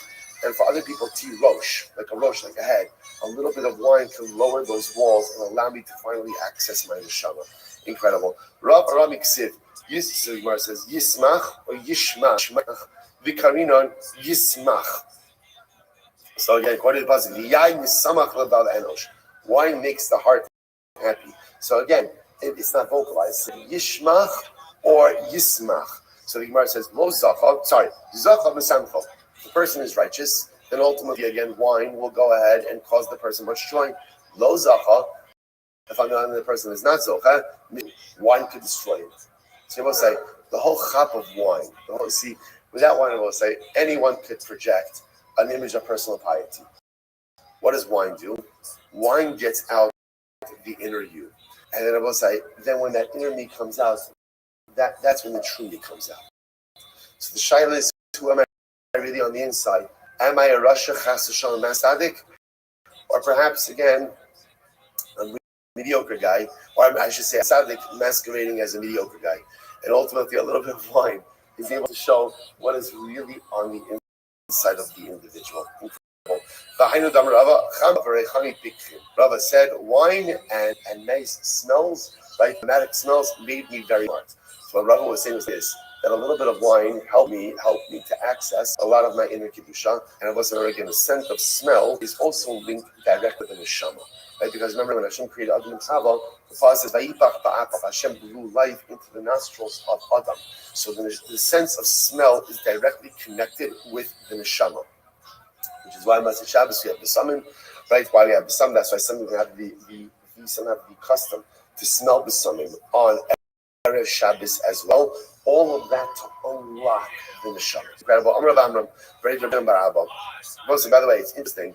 Speaker 3: and for other people, rosh, like a head. A little bit of wine can lower those walls and allow me to finally access my neshama. Incredible. Rav Aramik Siv, Yismach says, Yismach or Yishmach, Vikarinon Yismach. So again, according to the passage, wine makes the heart happy. So again, it's not vocalized. Yishmach or Yismach. So the Gemara says, Lo Zacha, Zacha Mesamcho. The person is righteous, then ultimately, again, wine will go ahead and cause the person much joy. Lo Zacha, if I'm not the person is not Zocha, wine could destroy it. So we'll say, the whole chap of wine, with that wine, I will say, anyone could project an image of personal piety. What does wine do? Wine gets out the inner you. And then I will say, then when that inner me comes out, that's when the true me comes out. So the shaila is, who am I really on the inside? Am I a Rasha Chas V'Shalom Masadik? Or perhaps, again, a mediocre guy, or I should say a Sadik masquerading as a mediocre guy. And ultimately, a little bit of wine is able to show what is really on the inside of the individual. Rava said, wine and nice smells, right? Aromatic smells made me very smart. So what Rava was saying was this, that a little bit of wine helped me to access a lot of my inner kedusha. And it wasn't again, the scent of smell is also linked directly to the neshama. Right? Because remember when Hashem created Adam and Chava, the Father says, Vayipach ba'apav, Hashem blew life into the nostrils of Adam. So the sense of smell is directly connected with the neshama. Which is why Masay Shabbos we have the summon, right? Why we have the summon, that's why some people have the custom to smell the summon on Erev Shabbos as well. All of that to unlock the neshama. Incredible. Amr Amram, very good. By the way, it's interesting.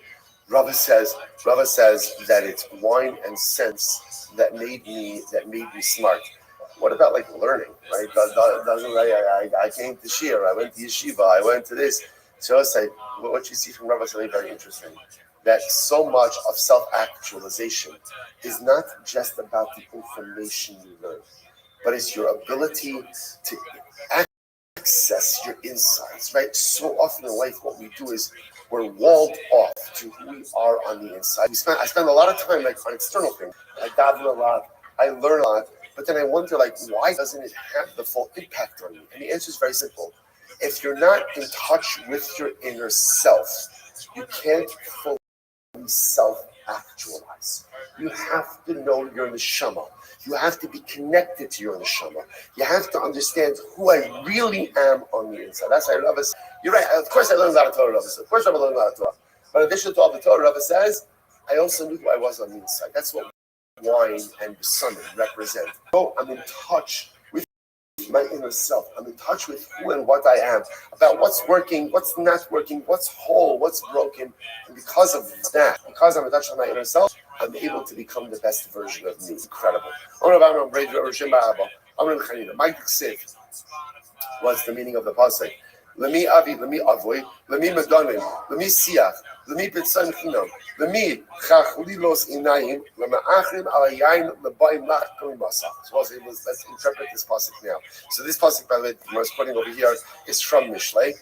Speaker 3: Rava says that it's wine and sense that made me smart. What about like learning, right? I came to Shir, I went to Yeshiva, I went to this. So I say, what you see from Rava is something very interesting. That so much of self-actualization is not just about the information you learn, but it's your ability to access your insights, right? So often in life, what we do is we're walled off to who we are on the inside. I spend a lot of time like on external things. I daven a lot, I learn a lot, but then I wonder, like, why doesn't it have the full impact on me? And the answer is very simple. If you're not in touch with your inner self, you can't fully self-actualize. You have to know your neshama. You have to be connected to your neshama. You have to understand who I really am on the inside. That's why Rava says, you're right, of course I learned a lot of Torah, Rava says. Of course I learned a lot of Torah. But in addition to all the Torah, Rava says, I also knew who I was on the inside. That's what wine and the sun represent. So I'm in touch with my inner self. I'm in touch with who and what I am, about what's working, what's not working, what's whole, what's broken. And because of that, because I'm in touch with my inner self, I'm able to become the best version of me. It's incredible. What's the meaning of the pasuk? Lemi avi, lemi avoy, lemi medanim, lemi siach, lemi betzan chinam, lemi chachlilos inayim, lema achrim alayayin lebayim lach kalimasa. So let's interpret this pasuk now. So this pasuk, by the way, I was quoting over here, is from Mishlei.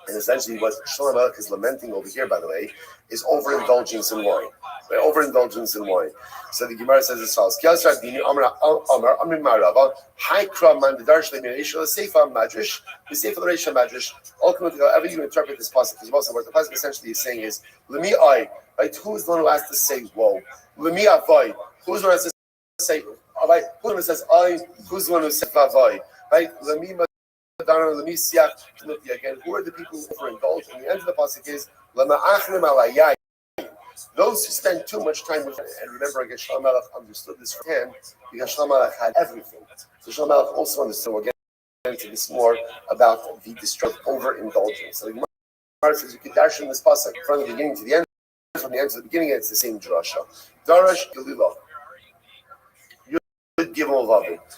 Speaker 3: And essentially what Shlomo Melech is lamenting over here, by the way, is overindulgence in wine. Right? Overindulgence in wine. So the Gemara says as follows: ultimately, however you interpret this pasuk, because most of what the pasuk essentially is saying is, Lemi I, right? Who's the one who has to say whoa? Lemi avai, who's the one who has to say, right? Who's the one who says I? Who's the one who says vavai? Right? Lemi again, who are the people who overindulge? And the end of the pasuk is those who spend too much time with him. And remember, again, Shlomo Melech understood this from him because Shlomo Melech had everything. So Shlomo Melech also understood. We'll get into this more about the destructive overindulgence. So the Gemara says you can dash in this pasuk from the beginning to the end. From the end to the beginning, it's the same drasha. Darash Galila.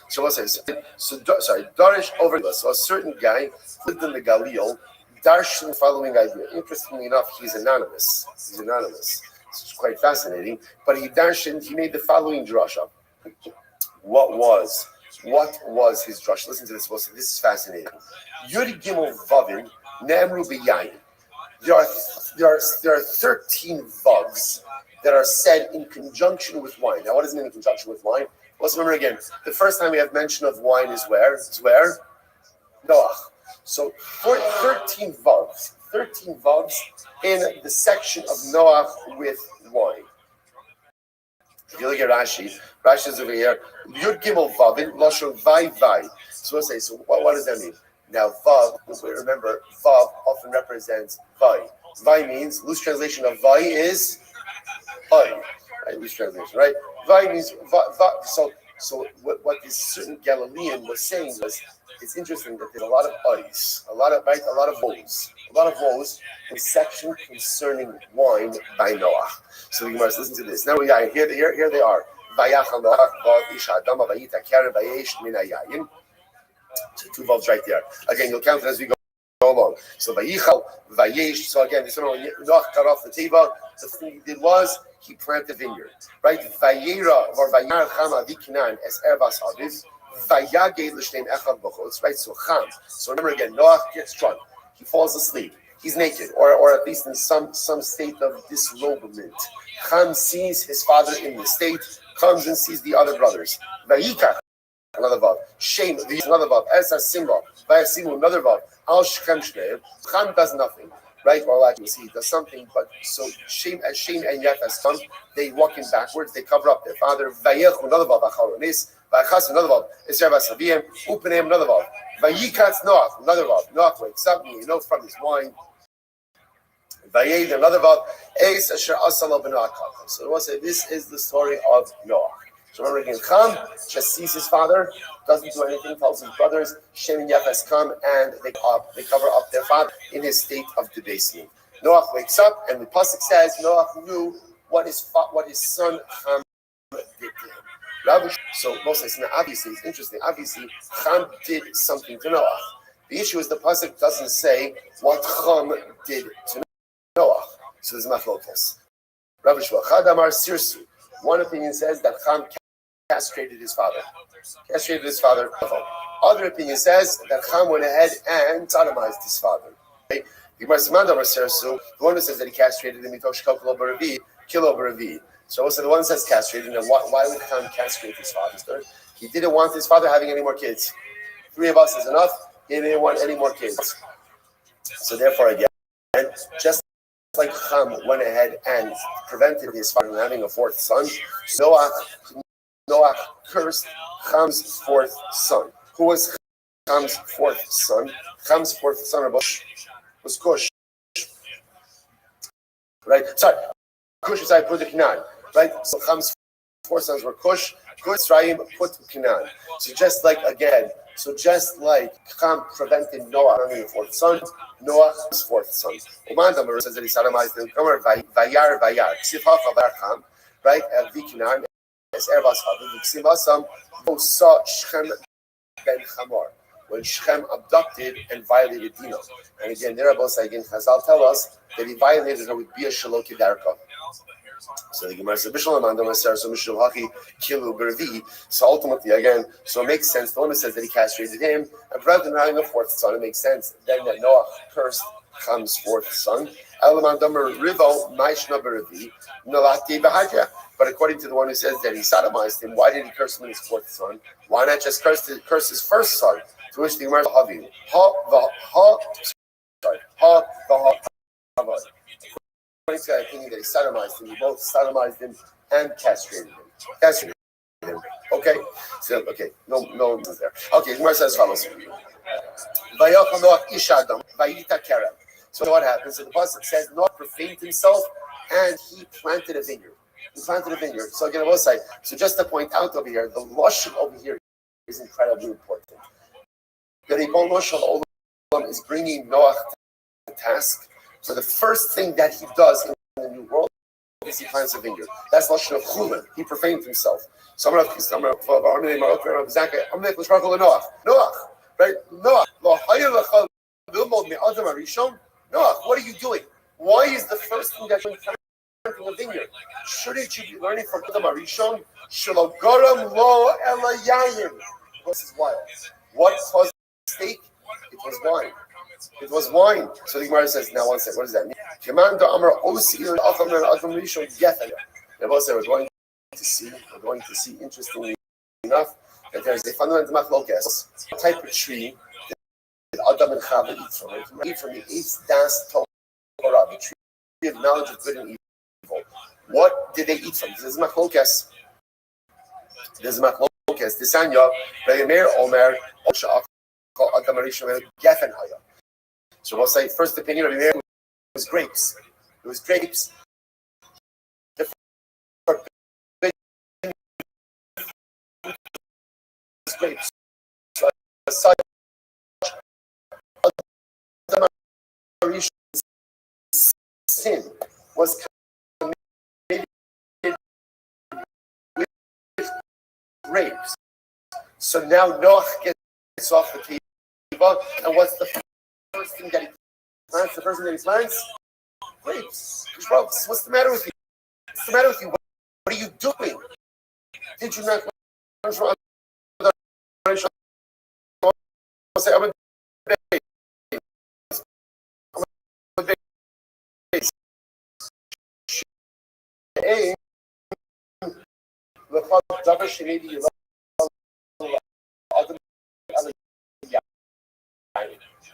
Speaker 3: So what's this? Darish over. So a certain guy lived in the Galil. Darshan following idea. Interestingly enough, he's anonymous. It's quite fascinating. But he made the following drasha. What was his drasha? Listen to this. This is fascinating. Yud Gimel Vavin Nemru B'Yayin. There are 13 vavs that are said in conjunction with wine. Now, what does it mean in conjunction with wine? Let's remember again. The first time we have mention of wine is where? Noach. So 13 vavs in the section of Noach with wine. If you look at Rashi is over here. Yud Gimel Vavin Lashon Vai. So we'll say. So what does that mean? Now vav. Remember, vav often represents vai. Vai means loose translation of vai is vai. Right, loose translation, right? Vai means va. So what this certain Galilean was saying was, it's interesting that there's a lot of ice, a lot of woes in section concerning wine by Noah. So you must listen to this. Now here they are. So two vowels right there. Again, you'll count it as we go along. So Vayichal, Vayesh. So again, this one when Noach cut off the teva, the thing he did was he planted a vineyard. Right? Vayera or Vayar Chama Vikinan es Erbas Aviv. Vayage l'shneim echad b'chutz. Right? So Cham. So remember again, Noach gets drunk. He falls asleep. He's naked, or at least in some state of disrobement. Cham sees his father in the state, comes and sees the other brothers. Vayikach. Another vav. Shame, another vav. Esa simba. Vayasimu, another vav. Al shchem shneim. Cham does nothing. Right? Well, actually, he does something, but so Shem and Yefes come, they walk in backwards, they cover up their father. Vayech, another vav. Acharonis. Vaychas, another vav. Eser Vasavim. Upanem, another vav. Vayikatz Noach, another vav. Noach wakes up, from his wine. Vayed, another vav. Eis asher asala b'Noach. So we'll say this is the story of Noach. So remember again, Cham just sees his father, doesn't do anything, tells his brothers, Shem and Yefes come, and they cover up their father in his state of debasement. Noach wakes up, and the pasuk says Noach knew what his son Cham did to him. So Moses says, now obviously, it's interesting. Obviously, Cham did something to Noach. The issue is the pasuk doesn't say what Cham did to Noach. So there's machlokas. Rav Shua Amar Sirsu. One opinion says that Cham castrated his father. Other opinion says that Cham went ahead and sodomized his father. Okay? The one who says that he castrated him, kilo baravi. So also the one who says castrated, and why would Cham castrate his father? He didn't want his father having any more kids. 3 of us is enough. He didn't want any more kids. So therefore, again, just like Cham went ahead and prevented his father from having a 4th son, Noach cursed Cham's 4th son. Who was Cham's 4th son? Cham's 4th son was Cush. Right? Sorry. Cush was put the Canaan. Right? So Cham's 4 sons were Cush, Restream, put Canaan. So just like Cham prevented Noah from having a 4th son, Noah's 4th son. Umandamar says that he sodomized him. Vayar. Ksiv hacha vayar Cham. Right? Vikinan. As Erbas Aviv Ksiv Asam. Osa Shchem ben Chamor. when Shechem abducted and violated Dinah. And again, there Rabbi Saigin Chazal tell us that he violated her with Bia Shalo Kedarka. So the Gemara says, so ultimately, again, so it makes sense. The woman says that he castrated him, and rather than having a fourth son, it makes sense. Then that Noah cursed Ham's fourth son. But according to the one who says that he sodomized him, why did he curse him in his fourth son? Why not just curse his first son? To which the Gemara according to that opinion that he sodomized him, he both sodomized him and castrated him. Okay? So, okay, no one's there. Okay, Gemara says as follows. So what happens? So the pasuk says Noah profaned himself and he planted a vineyard. So again, I will say, so just to point out over here, the lashon over here is incredibly important. The Ribon Shel Olam is bringing Noah to task. So the first thing that he does in the new world is he plants a vineyard. That's lashon of chulin. He profaned himself. Noah, right? Noah, Noah, what are you doing? Why is the first thing that you're planting a vineyard? Shouldn't you be learning from Adam Arishon? Shalogaram lo elayayim. This is wild. What caused the mistake? It was wine. It was wine. So the Gemara says, now one second, what does that mean? We're going to see, interestingly enough, that there's a fundamental machlokes, a type of tree that Adam and Chava eat from. It eat from the eighth das Torah, the tree of knowledge of good and evil. What did they eat from? This is machlokes. Desanya, Re'emer Omer, Oshach, Adam Arishon, Geffen Haya. So we'll say first opinion of Re'emer was grapes. It was grapes. Grapes. So such Adam Arishon's sin was committed with grapes. So now Noah gets off the table, and what's the first thing that he plants? The first thing that he plants? Grapes. What's the matter with you? What's the matter with you? What are you doing? Did you not learn from say I'm a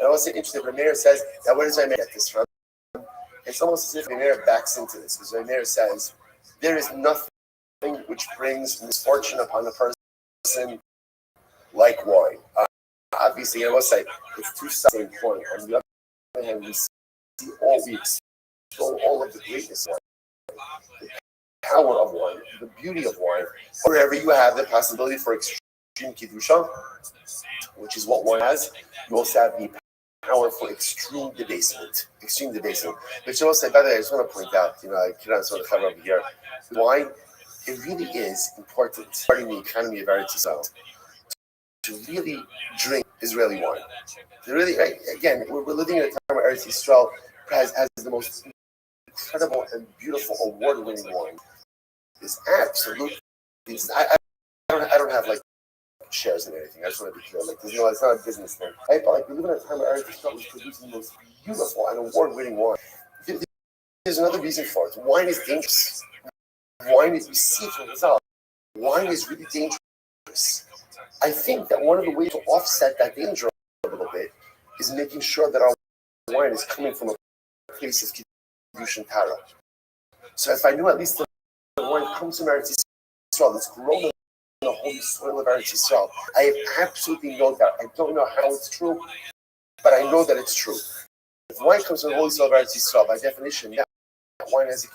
Speaker 3: I also interested. Rameir says that where does Rameir get this from? It's almost as if Rameir backs into this, because Rameir says there is nothing which brings misfortune upon a person like wine. Obviously, I will say it's two sides of the same coin. On the other hand, we see all of the greatness of wine, the power of wine, the beauty of wine. Wherever you have the possibility for extreme kiddusha, which is what wine has, you also have the power for extreme debasement. Which I will say, by the way, I just want to point out, I can't sort of cover over here. Wine, it really is important, starting the economy of Eretz Yisrael, to really drink Israeli wine. Again, we're living in a time where Eretz Yisrael has the most incredible and beautiful award-winning wine. It's absolutely. I don't have like shares in anything. I just want to be clear. It's not a business thing. Right? But we live in a time where Eretz Yisrael is producing the most beautiful and award-winning wine. There's another reason for it. Wine is dangerous. Wine is, we see it from the result. Wine is really dangerous. I think that one of the ways to offset that danger a little bit is making sure that our wine is coming from a place of Kiddush and Tara. So if I knew at least the wine comes from Eretz Yisrael, it's grown in the holy soil of Eretz Yisrael, I have absolutely no doubt. I don't know how it's true, but I know that it's true. If wine comes from the holy soil of Eretz Yisrael, by definition, that wine has a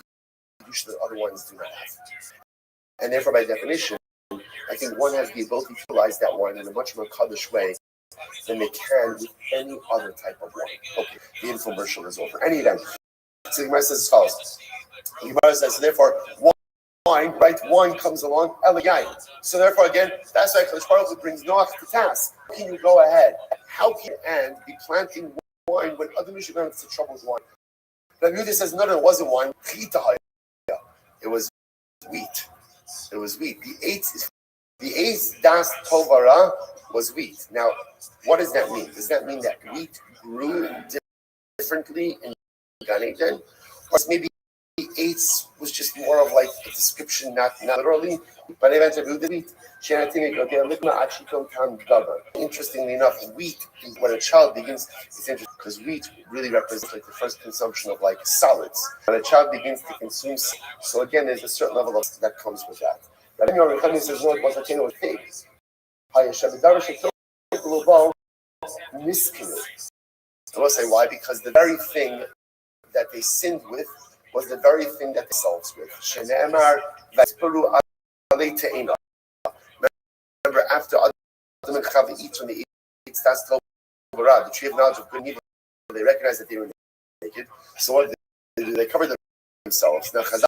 Speaker 3: Kiddush that other wines do not have. And therefore, by definition, I think one has the ability to utilize that wine in a much more Kaddish way than they can with any other type of wine. Okay, the infomercial is over. Any event. So the Gemara says as follows. The Gemara says, therefore, wine, right? Wine comes along, elegant. So therefore, again, that's why Kadosh Baruch Hu brings Noach to task. How can you go ahead? How can you and be planting wine when other Mishnah have to trouble with wine? Rabbi Yehuda says, no, it wasn't wine. It was wheat. It was wheat. The eighth das tovara was wheat. Now, what does that mean? Does that mean that wheat grew differently in Gan Eden? Or maybe the eighth was just more of like a description, not literally. But interestingly enough, wheat, when a child begins, it's interesting because wheat really represents like the first consumption of like solids. When a child begins to consume, so again, there's a certain level of that comes with that. But anyway, Rechani says, no, it was a thing with pigs. I will say why? Because the very thing that they sinned with was the very thing that they solved with. Remember, after Adam and Chava eat from the tree of knowledge of good and evil, they recognized that they were naked. So what did they do? They covered themselves. Now, Chazal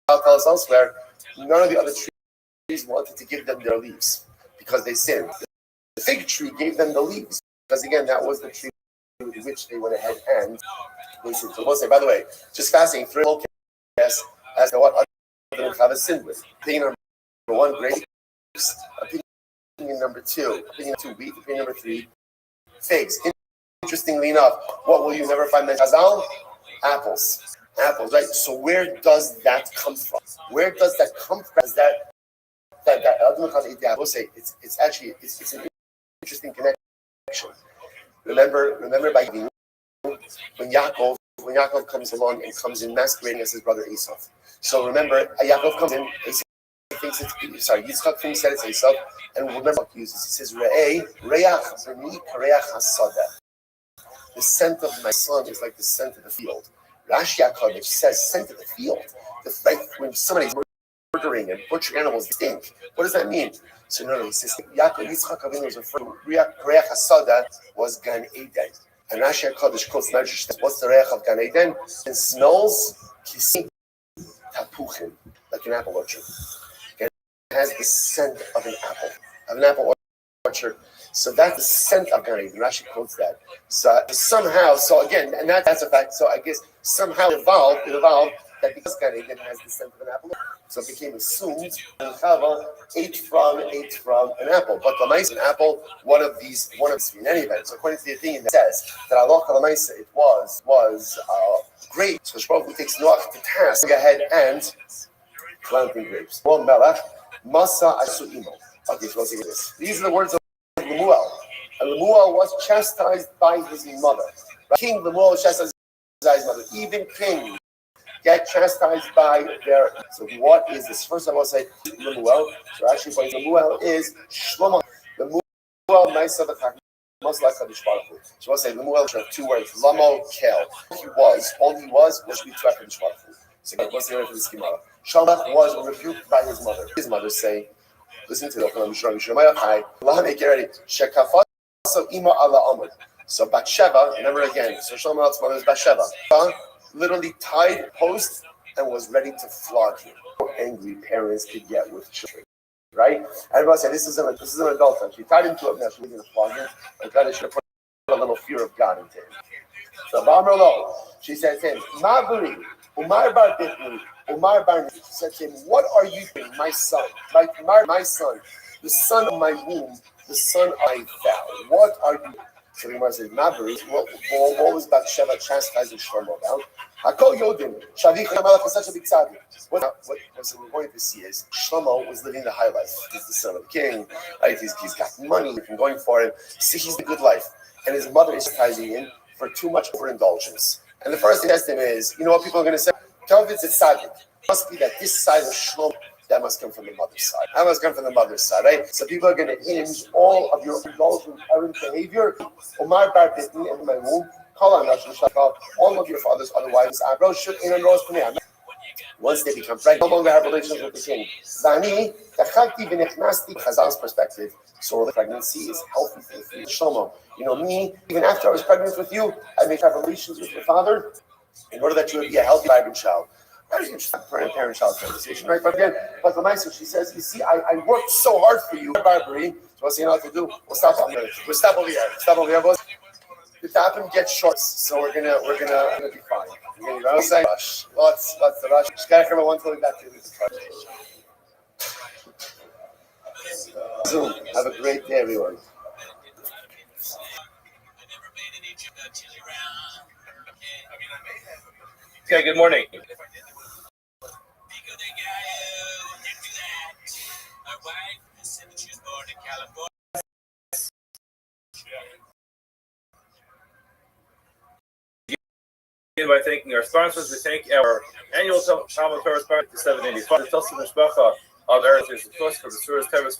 Speaker 3: tells us elsewhere, none of the other trees wanted to give them their leaves because they sinned. The fig tree gave them the leaves because, again, that was the tree with which they went ahead and listened. So we'll say, by the way, just fascinating, thrill as to what Adam and Chava sinned with. Opinion number one, grapes. Opinion number two, wheat. Opinion number three, figs. Interestingly enough, what will you never find in Chazal? Apples, right? So where does that come from? Where does that come from? Is that Adam and Chava eat the apple? We'll say it's actually it's an interesting connection. Remember by when Yaakov comes along and comes in masquerading as his brother Esau. So remember, Yaakov comes in. Yitzchak thinks that it's Esau, and remember what he uses. He says, "Re'ach b'ni kareach hasadeh." The scent of my son is like the scent of the field. Rashi HaKadosh says, "Scent of the field." The fact when somebody's murdering and butchering animals, they stink. What does that mean? So no, he says Yitzchak Avinu was referring to kareach hasadeh was Gan Eden. And Rashi HaKadosh quotes Medrash. What's the reach of Gan Eden? It smells kisim tapuchim, like an apple orchard. It has the scent of an apple orchard. So that's the scent of Gan Eden. Rashi quotes that. So somehow, again, and that's a fact. So I guess somehow it evolved that because Gan Eden has the scent of an apple, so it became assumed that Chava ate from an apple. But Lamaisa, an apple, one of these in any event. So according to the opinion that says that Allah Lamaisa, it was great. So Shmuel takes Noach to task, go ahead and planting grapes. One melech, masa asuimo. Okay, so let's see this. These are the words of Lemuel. And Lemuel was chastised by his mother. King Lemuel was chastised by his mother. Even king get chastised by their. So what is this? First of all, say Lemuel. So actually, Lemuel is Shlomo. Lemuel Ma'aseh V'Chak. Most like Kadosh Baruch Hu. So I'll say Lemuel have two words. Lamo Kel. All he was to be Kadosh Baruch Hu. So what's the word for this Gemara? Shalach was rebuked by his mother. His mother say, listen to the get ready. Shekafasa ima ala amud. So Bathsheba, remember again. So Shlomo's mother is Bathsheba. Literally tied a post and was ready to flog him. How angry parents could get with children, right? Everybody said this is an adult. And she tied him to it. Now she's going to flog him. And God should have put a little fear of God into him. So Ba'amrlo, she said to him, Ma'buri, Umar bar bitni, Umar bar. She said to him, what are you doing, my son, my son, the son of my womb, the son I vow? What are you? So the Gemara says, Ma'buri, what was Bathsheba chastising Shlomo about? Hakol Yodim, Shavich HaMelech is such a big tzaddik. What we're going to see is Shlomo was living the high life. He's the son of the king, right? He's got money, he's been going for it. See, he's the good life. And his mother is chastising him for too much overindulgence. And the first thing I asked him is, you know what people are going to say? Tell if it's a tzaddik. It must be that this side of Shlomo, that must come from the mother's side. That must come from the mother's side, right? So people are going to hinge all of your indulgent parent behavior. Omar bar bitni in my womb. All of your fathers, otherwise, once they become pregnant, no longer have relations with the king. Chazal's perspective, so the pregnancy is healthy for the future. Shlomo, you know me, even after I was pregnant with you, I may have relations with your father in order that you would be a healthy, vibrant child. Very interesting parent-child conversation, right? But again, but the nice she says, you see, I worked so hard for you, Barbary. So what's he not to do? We'll stop over here. Stop over here, boys. The Tapim gets shorts, so we're gonna be fine. We're gonna say rush. Lots of rush. Shkachem, one till we got to Zoom. Have a great day, everyone.
Speaker 6: Okay, good morning. By thanking our sponsors, we thank our annual Talmud Torah sponsor, 785, the Tulsi Mishpacha of Eretz Yisrael, for the Surah's Tevis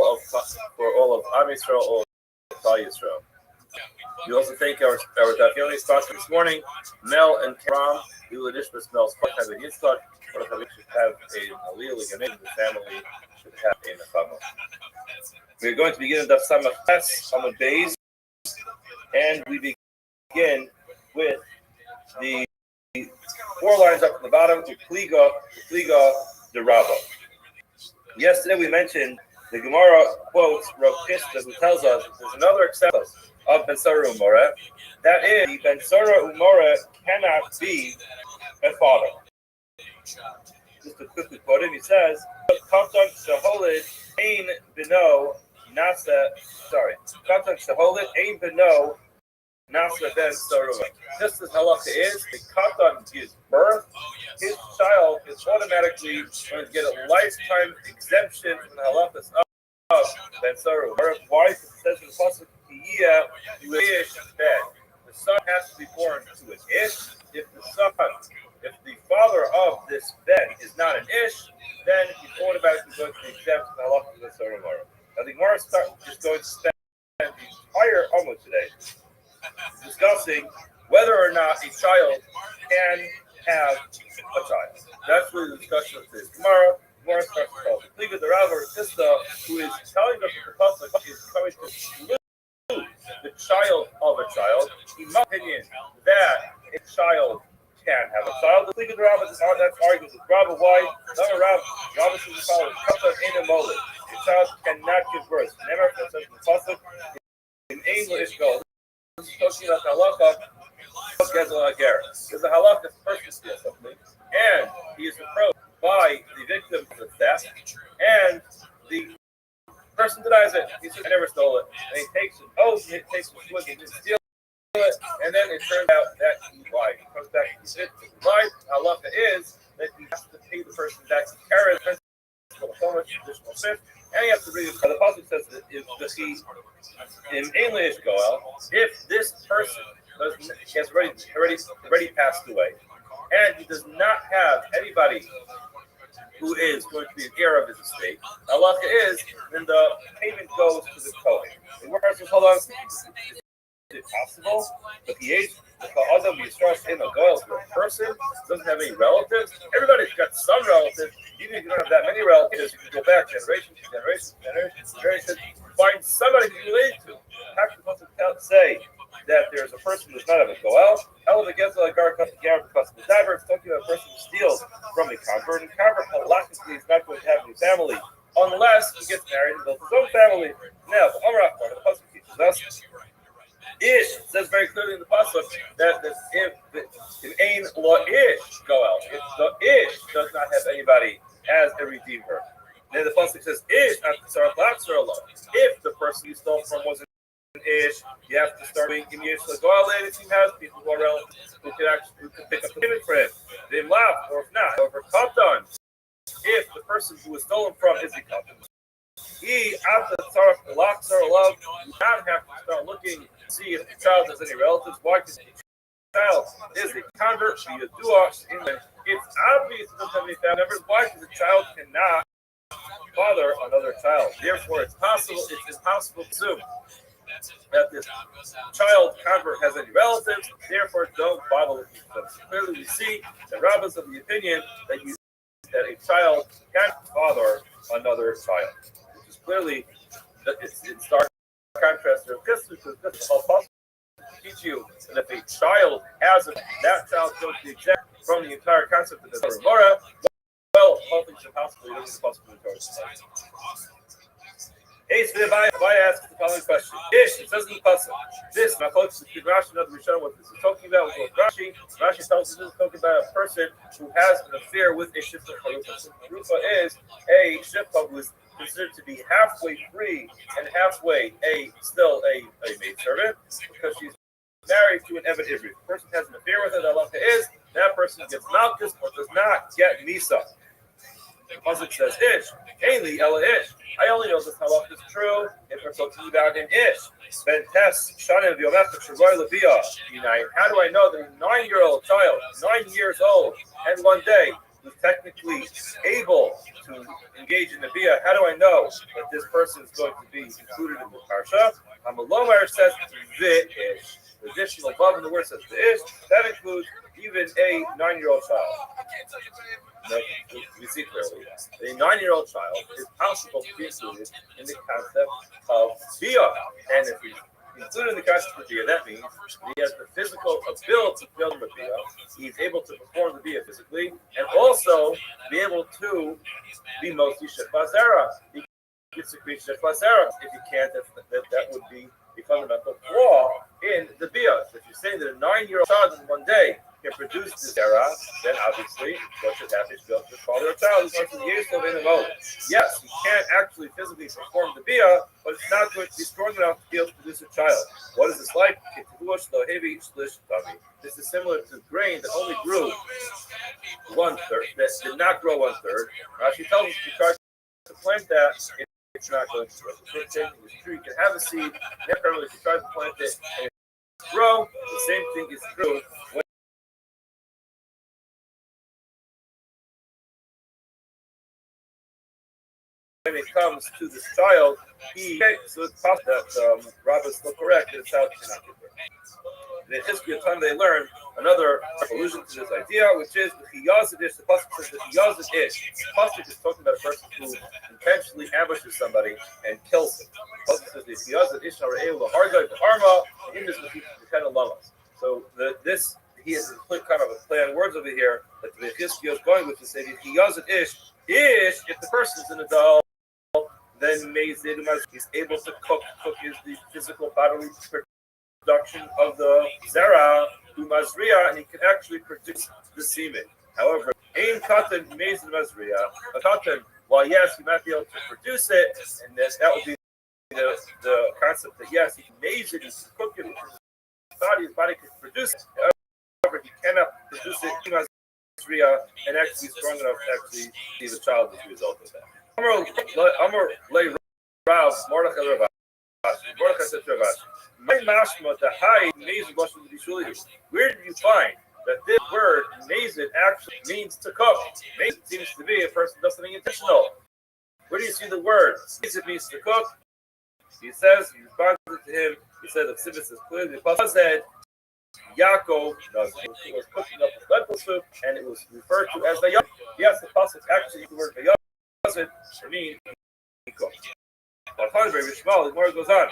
Speaker 6: for all of Am Yisrael, all of Klal Yisrael. We also thank our Dafioni sponsor this morning, Mel and Karam. Nishmas Mel's have a Yitzchak. What if we should have a Aliyah Liganim, the family should have a Nefama. We're going to begin the Samach Tes on the base, and we begin with the 4 lines up from the bottom to Pliga the Rabba. Yesterday we mentioned the Gemara quotes Rav Chisda, who tells us there's another example of Ben Sarah Umore. That is, the Ben Sarah Umore cannot be a father. Just to quickly quote him, he says, Kamtan Shaholit Ein Beno Nasa, Kamtan Shaholit Ein Beno Nasa Ben Sarua. Just as halacha is, the Katan gives birth, his child is automatically going to get a lifetime exemption from the halachas of Ben Sarua. Why? It says in the pasuk, the son has to be born to an ish. If the father of this ben is not an ish, then he's automatically going to be exempt from the halachas of Ben Sarua. Now the Gemara is going to spend the entire Amud today discussing whether or not a child can have a child. That's really the discussion of this. Tomorrow starts to call the Rav or Sista, who is telling us that the pasuk is coming to exclude the child of a child. In my opinion, that a child can have a child. The Pliga the Rav that's argues with Rav. Why? Rav is the following: a child cannot give birth. Never says in the pasuk in English goes. Talking about halacha of Gezel Hager. There's a halacha person steals something, and he is approached by the victim of theft, and the person denies it. He says, "I never stole it," and he takes it. He takes it. He didn't steal it, and then it turns out that he lied. He comes back and he said, "He lied." Halacha is that he has to pay the person back to carry the principal so much additional fifth. And you have to read it. The pasuk says that if in English Goel, if this person has already passed away, and he does not have anybody who is going to be an heir of his estate, halacha is then the payment goes to the Kohen. The Gemara says, hold on, is it possible that the age the other in a Goel for a person doesn't have any relatives? Everybody's got some relatives. Even if you don't have that many relatives, you can go back generation to generation, find somebody to relate to. How can you say that there's a person who's not of a Goel? Hell of a Gezel Hagar because the diver is talking about a person who steals from a convert, and convert halachically is not going to have any family unless he gets married and builds his own family. Now, the pasuk teaches us. Ish says very clearly in the pasuk that if ain lo ish Goel, if the ish does not have anybody as a redeemer, then the pasuk says ish if the person you stole from was an ish, you have to start making ish Goel. If he has people who are relatives who can pick up the payment for him, they laugh, or if not, over Kaptan, if the person who was stolen from is a Kaptan, he after the tzarach the locks are allowed, you not have to start looking. See if the child has any relatives. Why? Because the child is a convert via dua in England. It's obvious it doesn't have any family members. Why? Because the child cannot father another child. Therefore, it's impossible to assume that this child convert has any relatives. Therefore, don't bother with them. Clearly, we see that Rabbis of the opinion that a child can father another child, which is clearly that it's stark contrast to this, because this is all possible to teach you that if a child has it, that child is going to be exempt from explain the entire concept of the Torah. Well, all things are possible. You don't need to possibly Torah. Hey, so I ask the following question. Ish, it says in the pasuk. This, my folks, is Rashi, another Rishon, what this is talking about with Rashi. Rashi tells us this is talking about a person who has an affair with a shifta charufa. So charufa is a shifta who is considered to be halfway free and halfway still a maidservant because she's married to an Eved Ivri. The person has an affair with her, the halacha is that person gets malchus or does not get misa. The pasuk says ish, Eli ela ish. I only know this halacha is true if we're talking about an ish. Ben tes shanim v'yomecha shavoy lebiah. How do I know that a 9-year-old child, 9 years old, and one day who's technically able to engage in the bia? How do I know that this person is going to be included in the parsha? Amalomar says the ish. The additional above in the word says the ish. That includes even a 9-year-old child. No, we see clearly a 9-year-old child is possible to be included in the concept of bia, and if he's included in the concept of bia, that means he has the physical ability to build the bia. He's able to perform the bia physically, and also be able to be mostly shefazera. He can secrete shefazera. If he can't, that would be a fundamental flaw in the bia. So if you're saying that a 9-year-old child in one day can produce this era, then obviously what should happen is built to father or child who wants to use them in the mode. Yes, he can't actually physically perform the bia, but it's not going to be strong enough to be able to produce a child. What is this like? This is similar to grain that only grew 1/3, that did not grow 1/3. She tells us if you try to plant that, it's not going to grow. It's true. You can have a seed, apparently if you try to plant it and it grow, the same thing is true when it comes to this child. So it's possible that Rabbis look correct that the child cannot get there. In the history of time, they learned another allusion to this idea, which is the chiyazid ish. The pasuk says the chiyazid ish. The pasuk is talking about a person who intentionally ambushes somebody and kills him. The pasuk says the chiyazid ish harei laharga harma in this the kind of lamas. So he has kind of a play on words over here that the history is going with to say the chiyazid ish if the person is an adult, then he's able to cook. Cook is the physical bodily production of the zera umazria, and he can actually produce the semen. However, ain katan meiz mazria, a katan, while yes, he might be able to produce it, and that would be the concept that yes, he can meiz it, he can cook it, his body can produce it. However, he cannot produce it in mazria and actually be strong enough to actually see the child as a result of that. Amar lay Rav Mordechai Rav Mordechai said to Rav, where did you find that this word mazid actually means to cook? Mazid seems to be a person does something intentional. Where do you see the word mazid means to cook? He says, he responded to him, he said the Sibis is clearly the pasuk said Yaakov was cooking up a lentil soup, and it was referred to as the yes, the pasuk actually used the word doesn't mean he cooked. But the more goes on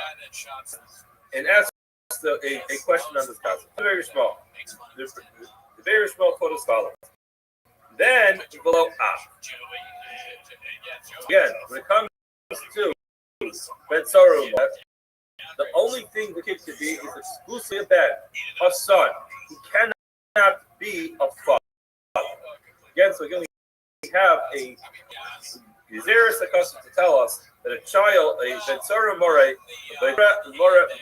Speaker 6: and asks a question on this concept. Very small. The very small quote as follows. Then below again, when it comes to Betzaru, the only thing the kid can be is exclusively a son. He cannot be a father. Again, so again, we have a Zeris Akasa to tell us that a child, a Betsara More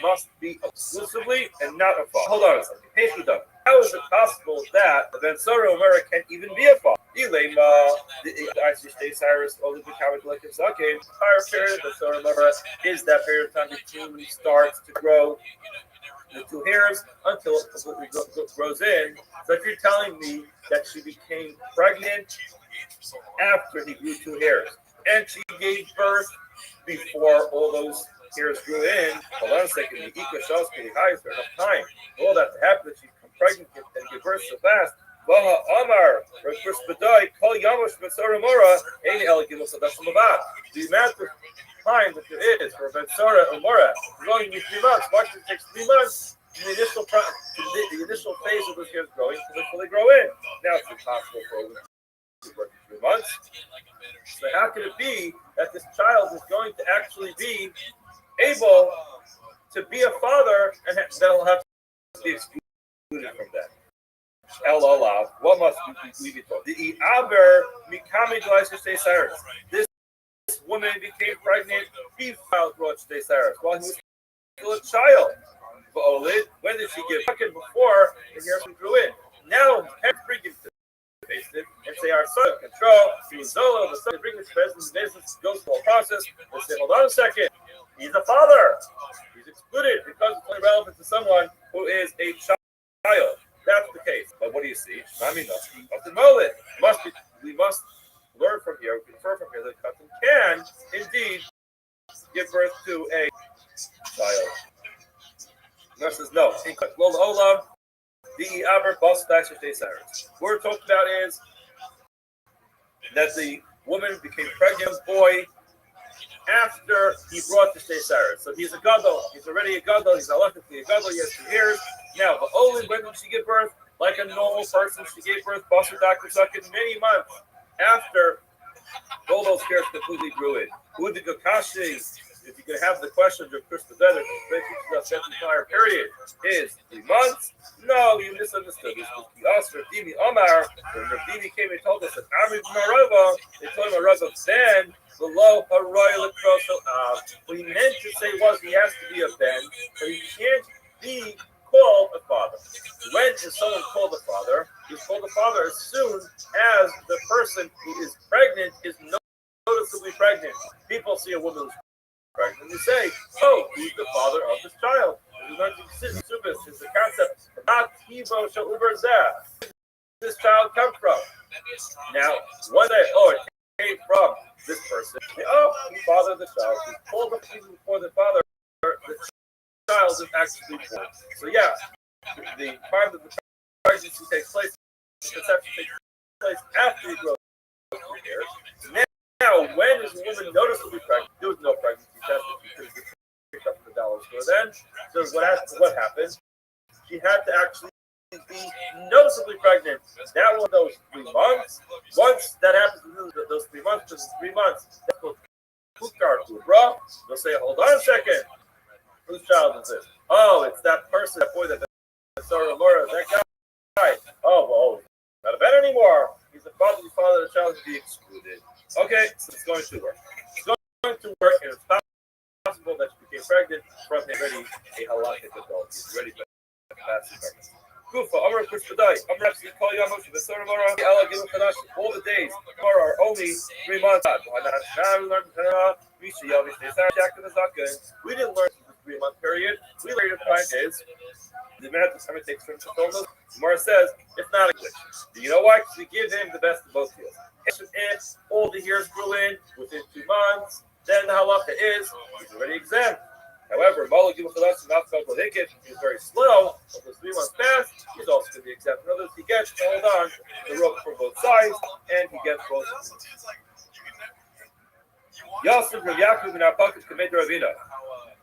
Speaker 6: must be exclusively and not a father. Hold on a second. Hey, Shudan. How is it possible that the Betsara More can even be a father? Cyrus only becoming like his okay. Entire period of Betsara More is that period of time between starts to grow the 2 hairs until it completely grows in. So if you're telling me that she became pregnant after he grew 2 hairs, and she gave birth before all those hairs grew in, hold on a second, the Ika Shas pretty high for enough time. All that to happen, that she become pregnant and give birth so fast. Vaha Amar, Badai, Kol Yamash Betsara Mora, Ein El Gimel Sadash Mavad. The amount of time that there is for Betsara or Mora is only 3 months. Why should it take 3 months the initial phase of those hairs growing to fully grow in. Now it's impossible for a woman to work in 3 months. So how can it be that this child is going to actually be able to be a father and they'll have to be excluded from that? El Olav, what must we be told? The Aber Mikami Cyrus. This woman became pregnant before brought Cyrus while he was still a child. When did she give? Before the hair grew in. Now, bring him to it and say, our son control, he was Zola, the son bring his presence, the business goes through a process. They say, hold on a second, he's a father. He's excluded because it's only relevant to someone who is a child. That's the case. But what do you see? We must learn from here, infer from here that Katan can indeed give birth to a child. Nurse says no. What we're talking about is that the woman became pregnant with a boy after he brought the Cyrus. So he's a gadol. He's already a gadol. He's halachically a gadol. He has 2 years. Now, but only when did she give birth? Like a normal person, she gave birth, Basar Dr. Suckin, many months after all those hairs completely grew in. Who did Gakashi? If you can have the question of Krishna Vedder, the entire period is 3 months. No, you misunderstood. This was the Asr Dimi Omar. When Rabbi came and told us that Amri Marava, they told him Marava then below a royal crossel. What he meant to say was he has to be a ben, but he can't be called a father. When is someone called a father? He's called a father as soon as the person who is pregnant is noticeably pregnant. People see a woman who's pregnant and they say, oh, he's the father of this child. This is the concept. Not Tivo Shauber Zeh. This child come from? Now, one day, oh, it came from this person. Oh, he fathered the child. He's called the even before the father, the child is actually born. So yeah, the time that the pregnancy takes place, the conception takes place after he grows 3 years. Now, when is a woman noticeably pregnant? There was no pregnancy test because she picked up the dollar store then. So what happened? She had to actually be noticeably pregnant. That was those 3 months. Once that happens within those 3 months, just 3 months, that's called Kukar Kubra. They'll say, hold on a second. Whose child is this? Oh, it's that person, that boy, that Sarah Laura, that guy. Oh, well, not a bet anymore. He's the father of the child to be excluded. Okay, so it's going to work. It's going to work, and it's possible that she became pregnant from already a halakhic adult. She's ready to pass the pregnancy. Kufa, Amr Kushbadai, Amr Epsi, Kol Yamosh, Vesar Mara, Ella Gil Kadash, all the days are only 3 months. We didn't learn the 3-month period. We learned the time is the amount of time it takes for him to film those. Mara says it's not a glitch. Do you know why? Because we give him the best of both fields. If all the hairs grew in within 2 months, then the halacha is he's already exempt. However, Mala Gimel Chalas and Nafkal Hikit is very slow. If those 3 months pass, he's also going to be exempt. In other words, he gets to hold on the rope from both sides, and he gets both. Yosef Rav Yaakov in our pocket committed Ravina.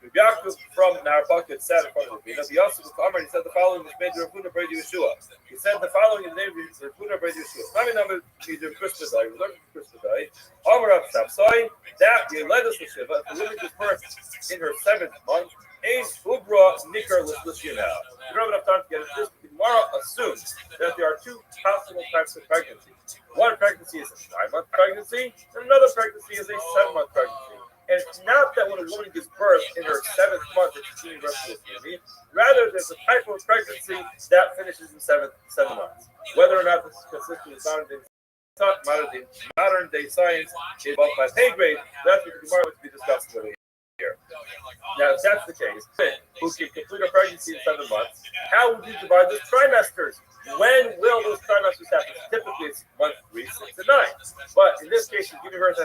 Speaker 6: Rav Yaakov from our pocket sat in front of Ravina. The Yosef of Amr, he said the following: which made Rav Huna Brady Yeshua. He said the following in the name of Rav Huna Brady Yeshua. Nami number either Christmas day, we learned Christmas day. Amr of Sapsai, that you led us to Shiva. The woman gives birth in her 7th month. Ain't Ubra Nikar Lishina. You don't have enough time to get into this. Tomorrow assumes that there are 2 possible types of pregnancy. One pregnancy is a 9-month pregnancy, and another pregnancy is a 7-month pregnancy. And it's not that when a woman gives birth in her 7th month that she's giving birth to a baby. Rather, there's a type of pregnancy that finishes in 7 months. Whether or not this is consistent with modern day science is above my pay grade. That's what the Gemara would be discussing here. Now, if that's the case, who can complete a pregnancy in 7 months, how would you divide those trimesters? When will those trimesters happen? Typically, it's month 3, 6, and 9. But in this case, she's giving birth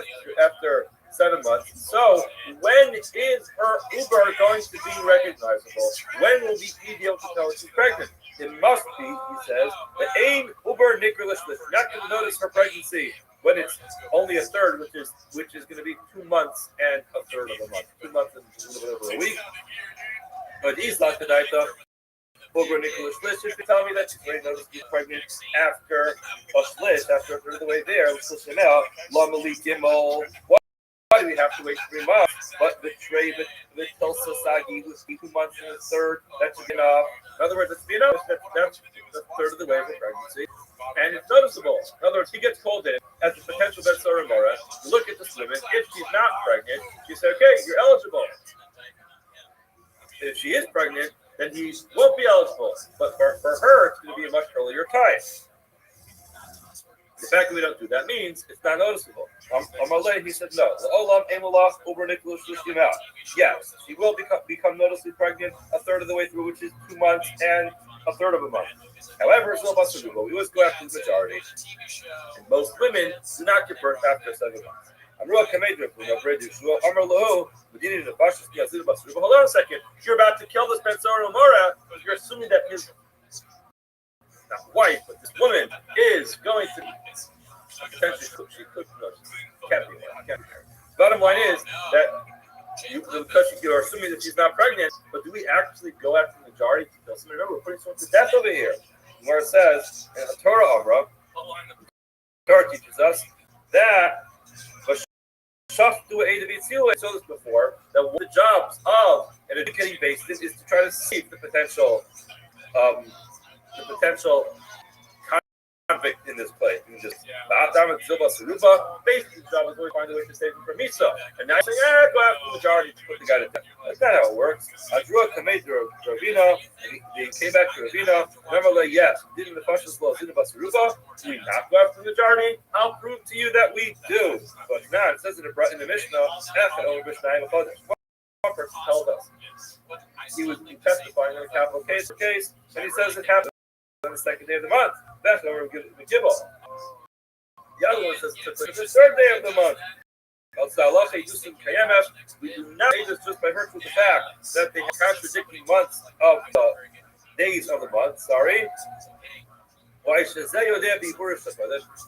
Speaker 6: after 7 months. So, when is her Uber going to be recognizable? When will we be able to tell if she's pregnant? It must be, he says, the aim Uber Nicholas. You're not going to notice her pregnancy when it's only a third, which is going to be 2 months and a third of a month. 2 months and a little bit over a week. But he's like the Daita. over Nicholas Schlish, if you tell me that she's already noticed she's pregnant after a Schlish, after a third of the way there, let's listen out. Lamali Gimel. Why do we have to wait 3 months? But the trade with Tilsa Sagi was 2 months and a third. That should be enough. In other words, it's enough. That's the third of the way of the pregnancy. And it's noticeable. In other words, he gets called in as a potential Betzor Mora. You look at this woman. If she's not pregnant, you say, okay, you're eligible. If she is pregnant, then he won't be eligible. But for her, it's going to be a much earlier time. The fact that we don't do that means it's not noticeable. Amalei, he said no. Yes, she will become noticeably pregnant a third of the way through, which is 2 months and a third of a month. However, we always go after the majority. And most women do not give birth after 7 months. Hold on a second. You're about to kill this Betzor Mora because you're assuming that his not wife, but this woman is going to potentially she could can't be married. Bottom line is that because you're assuming that she's not pregnant, but do we actually go after the majority to kill somebody? Remember, we're putting someone to death over here. Where it says in the Torah Amra, Torah teaches us that Shaftu Eidav I saw this before, that one of the jobs of an educating basin is to try to see the potential convict in this place. Basically, the job is always find a way to save him from Misa. And now you're saying, go after the majority to put the guy to death. That's not how it works. Adrua Kamei to Ravina, they came back to Ravina. Remember, yes, didn't the Pashas law, didn't Basuruba? Do we not go after the majority? I'll prove to you that we do. But now it says in the Mishnah, one person told us he was testifying in a capital case, and he says it happened on the second day of the month. That's when we give all. The other one says it's the third day of the month. We do not say this just by virtue of the fact that they have contradicting months of the days of the month. Sorry.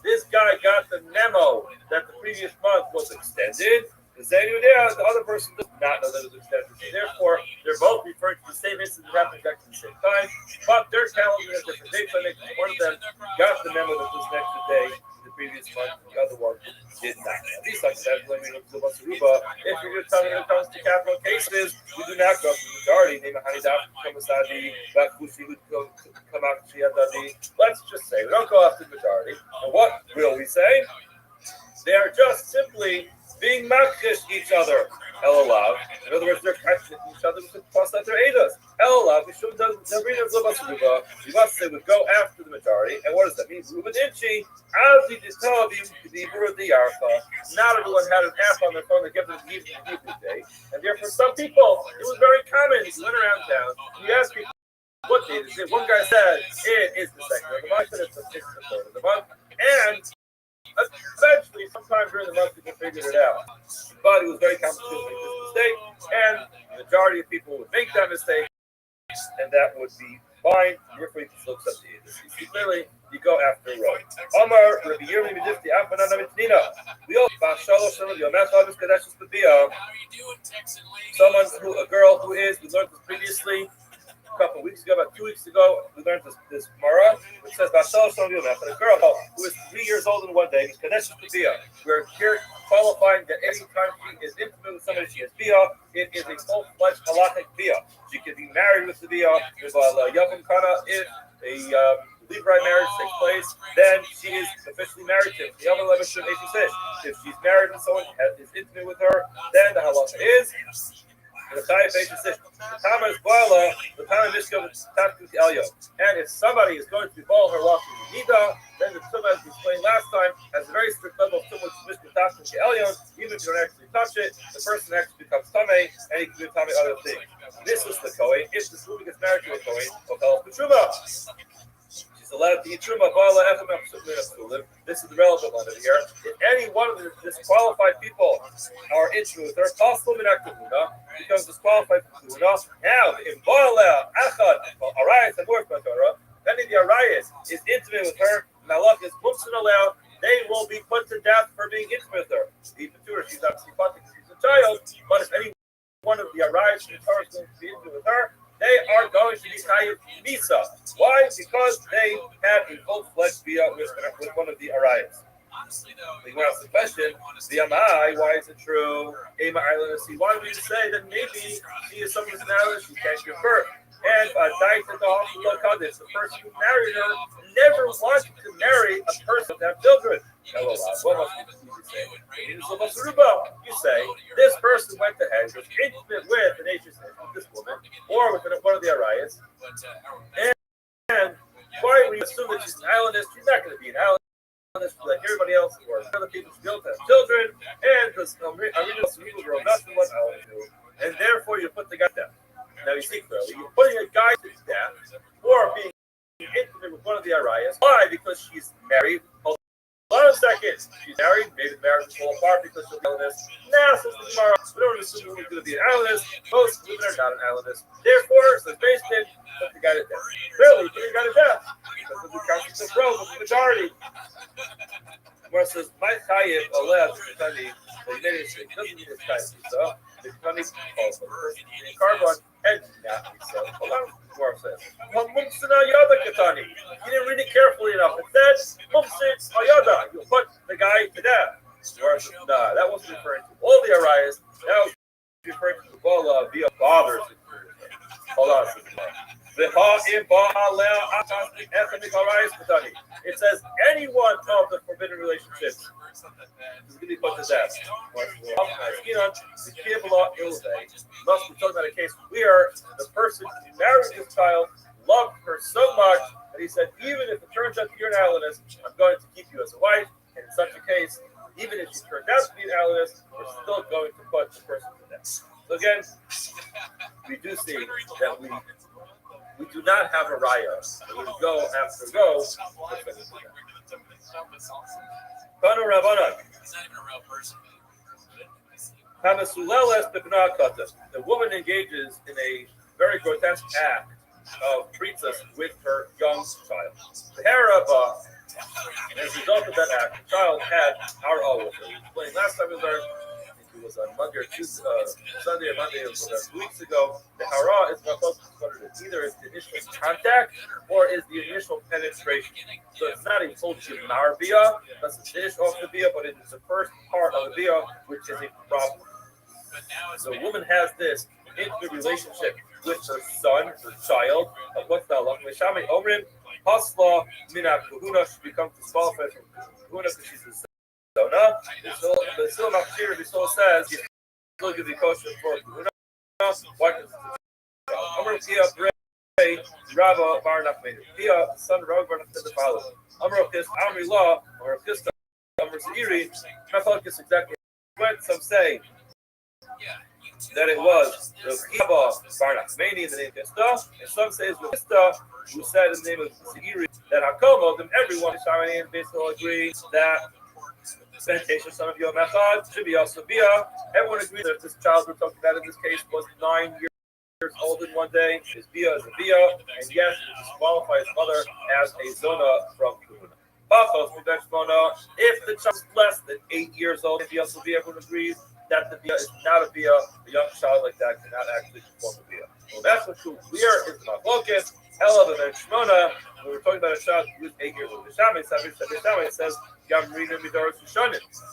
Speaker 6: This guy got the memo that the previous month was extended. The other person does not know that it was extended. Therefore, they're both referring to the same incident that happened exactly at the same time, but their calendar has different dates on it. One of them got the memo that was next day, the previous month, the other one did not. At least like that, let me know if you're going to tell me when it comes to capital cases, we do not go to the majority. Let's just say we don't go after the majority. And what will we say? They are just simply being makrish each other. Elalav. In other words, they're catching each other with plus out their Adas. Elalav, we must say we go after the majority. And what does that mean? Not everyone had an app on their phone that gave them the evening day. And therefore, some people, it was very common. You went around town, you asked people, what date is it? One guy said, it is the second of the month, and it's the third of the month. And eventually, sometime during the month, people figured it out. But it was very common to make this mistake, and the majority of people would make that mistake, and that would be fine. You're free to still accept the Adas. You see clearly, you go after Rome. Omar, Rabbi Yirmi, Midifti, Afanana, Mitnina. We all a girl who is, we learned this previously, a couple of weeks ago, about 2 weeks ago, we learned this Gemara, which says, a girl who is 3 years old in one day, we're here qualifying that any time she is intimate with somebody, she has bia, it is a full-fledged halachic bia. She can be married with the bia, if a Levirate marriage takes place, then she is officially married to him. If she's married and someone is intimate with her, then the halacha is and if somebody is going to ball her walking the Nida, then the Tumah, as we explained last time, has a very strict level of Tumah to the Elyon. Even if you don't actually touch it, the person actually becomes Tameh, and he can do Tameh other things. This is the Kohen. If this woman gets married to a Kohen, he'll tell us the Truma. She's allowed to eat Truma. This is the relevant one over here. If any one of the disqualified people are intimate with her, becomes disqualified from Tuna. Now, in Boala, Achad, Arayas, and North Torah, any of the Arayas is intimate with her, Malach is Mumsin allowed, they will be put to death for being intimate with her. The Patur, she's obviously fun because she's a child, but if any one of the Arayas in the Torah is going to be intimate with her, they are going to be chayiv Misa. Why? Because they had a full-fledged via with one of the Arayas. We want to ask the question, the Amai, why is it true? Ema Island, why would you say that maybe she is someone's island, she can't give birth? And died at the hospital Kaddish, the person who married her never wanted to marry a person to have children. What must you say? You say this person went ahead, was intimate with an ancient this woman, or with one of the Arayas, and why would you assume that she's an islandess? She's not going to be an islandess like everybody else, or other people's built to have children, and the were nothing what islanders do, and therefore you put the guy down. Now you see clearly, you're putting a guy to death for being intimate with one of the Arayas. Why? Because she's married. Hold on a second. She's married. Maybe the marriage will fall apart because of the islandess. Now, since the tomorrow, we don't assume we're going to be an islandess. Most women are not an islandess. Therefore, since based in, put the guy to death. Clearly, put the guy to death because of the conscience of growth of the majority. Where it says, my chayiv alev tani, the United States doesn't mean it's chayiv. So, the tani calls for the person being carbon and not so. Hold on, more says. You didn't read it carefully enough. It says, ayada. You put the guy to death. Nah, that wasn't referring to all the Arayas. That was referring to the Bola via fathers. Hold on. It says any one of the forbidden relationships is going to be put to death. Must be talking about a case where the person who married this child loved her so much that he said, even if it turns out that you're an islandess, I'm going to keep you as a wife. And in such a case, even if she turned out to be an islandess, we're still going to put the person to death. So again, we do see that we do not have a raya. We would go after go. Kanu Rabbanan. The woman engages in a very grotesque act of princess with her young child. The Harabah, as a result of that act, the child had our with her. We explained last time we learned. It was on Monday or Tuesday, Sunday or Monday, it was 2 weeks ago. The hara is not supposed to be either is the initial contact or is the initial penetration. So it's not a full jimar bia, that's the finish off the bia, but it is the first part of the bia, which is a problem. So a woman has this intimate relationship with her son, her child, of what's the Allah. Meshame Omrim, Hasla Mina Kuhuna, she becomes disqualified from Kuhuna because she's a Zona. The still not clear, the soul says, he's still going to be kosher for Kuhuna. Why? Amr Pia Bray, Rava Bar Nachman. Pia, son of Rava Bar Nachman, the father. Amr Pis, Amri Law, Amr Pista, Amr Zairi. Methodicus exactly what some say that it was the Kiba Bar Nachmani, the name Pista, and some say it's the Pista who said in the name of Zairi that Hakomo, them everyone, Shamani and Basil agree that sanitation, son of Yom Echad, should be also Bia. Everyone agrees that if this child we're talking about in this case was 9 years old in one day, his Bia is a Bia, and yes, it disqualifies his mother as a Zona from Kuhuna. If the child is less than 8 years old, if he also Bia, everyone agrees that the Bia is not a Bia. A young child like that cannot actually perform the Bia. Well, that's what's true. Clear is the Machlokas. Ella and then Shmona, when we're talking about a child who is 8 years old. It says,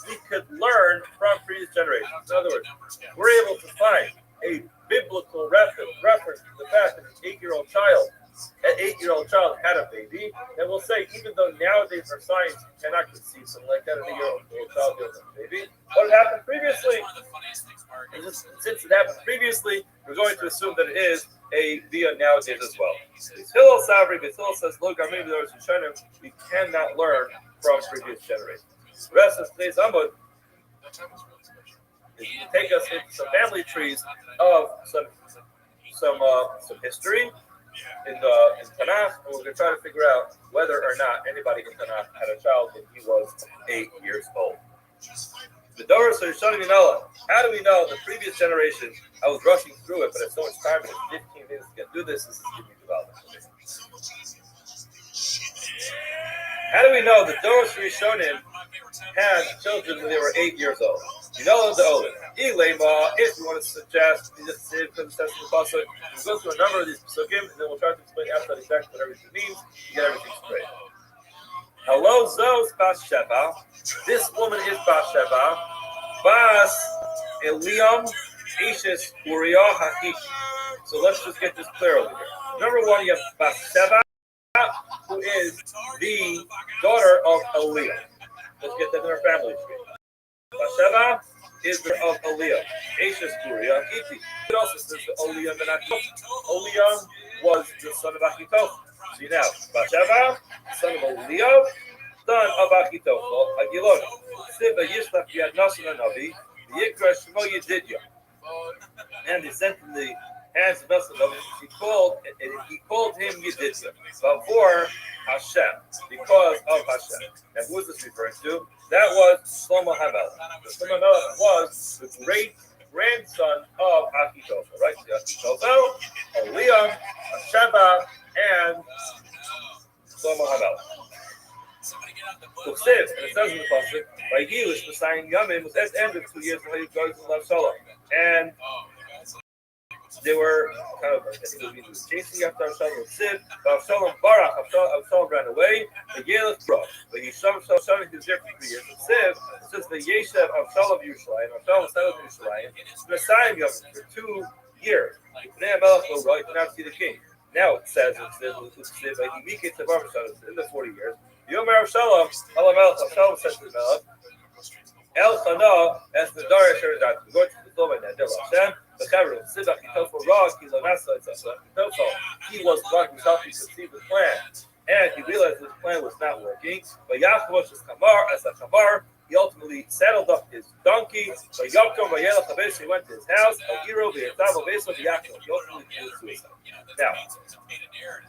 Speaker 6: we could learn from previous generations. In other words, we're able to find a biblical reference to the fact that an 8-year-old child had a baby, and we'll say, even though nowadays our science cannot conceive something like that, an 8-year-old child has a baby, what had happened previously? And since it happened previously, we're going to assume that it is a via nowadays as well. Hillel Savri, Hillel says, look, we cannot learn from previous generations. The rest of today's Amud is to take us into some family trees of some history in Tanakh, and we're going to try to figure out whether or not anybody in Tanakh had a child when he was 8 years old. The Doris Rishonim Minala. How do we know the previous generation? I was rushing through it, but it's so much time. It's 15 minutes to get through this. This is giving development. How do we know the Doris Rishonim had children when they were 8 years old? You know the Olim. Ilema, if you want to suggest, you just say it because it says in the pasuk. We'll go through a number of these pasukim, and then we'll try to explain after exactly what everything means to get everything straight. Hello, Zos Bathsheba. This woman is Bathsheba. Bas Eliam Ishes Uriah Hakiki. So let's just get this clear over here. Number one, you have Bathsheba, who is the daughter of Eliam. Let's get that in our family tree. Bathsheba is the of Eliam. Ashes Uriah Hakiki. It also says that Eliam and Achitophel. Eliam was the son of Achitophel. See now, Bathsheba, son of Eliam, son of Achitophel, Agilon. Siva Yishlach Yad Nasan Navi, Yikra Shmo Yedidya. And he sent in the hands of Nasan, he called him Yedidya. For Hashem, because of Hashem. And who is this referring to? That was Shlomo HaMelech. Shlomo HaMelech was the great grandson of Achitophel, right? Achitophel, Eliam, Bathsheba, and Shlomo HaMelech. And it says in the pasuk, by Gilish, the sign Yamim was at the end of 2 years when he goes to Avshalom. And they were kind of, I think it was chasing after Avshalom. Siv, Avshalom Barach, Avshalom ran away. The Yelech broke. But Yisham Avshalom was there for 3 years. And Siv, it says the Yeshev Avshalom Yerushalayim, Avshalom settled in Yerushalayim, Messiah Yamim for 2 years. Bnei Melech will right, did not see the king. Now it says, in the 40 years, Yomer Avshalom, Avshalom said to the Melech, El Chana, as the Darish Sheredat, we go to the Tova and Adel Hashem, the Chavru, Sibach, Kitofel Rog, Kilonasa, etc. He was the one who helped him conceive the plan, and he realized his plan was not working. But Yachvosh is Kamar, as a Kamar, he ultimately saddled up his donkey. But Yaakov, he went to his house. He ultimately committed suicide. Now,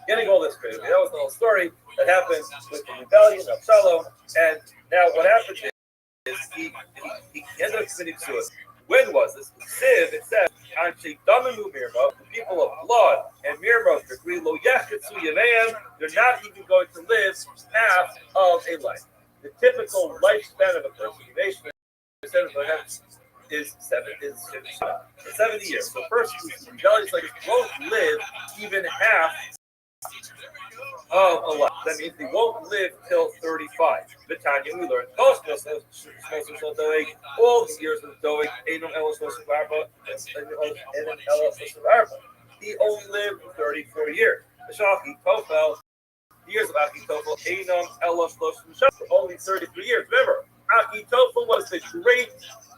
Speaker 6: getting all this straight, that was the whole story that happened with the rebellion of Absalom. And now what happened is he ended up committing suicide. When was this? Siv, it says, Anshe Damamu Mirma, the people of blood and Mirma agree, Lo Yachitsu Yameim, they're not even going to live half of a life. The typical lifespan of a person, is 70 years. So, person who's rebellious like this won't live even half of a life. That means they won't live till 35. Vitanya, we learned all the years of Doeg, he only lived 34 years. The Shafi Tofel, years of Achitophel, only 33 years. Remember, Achitophel was the great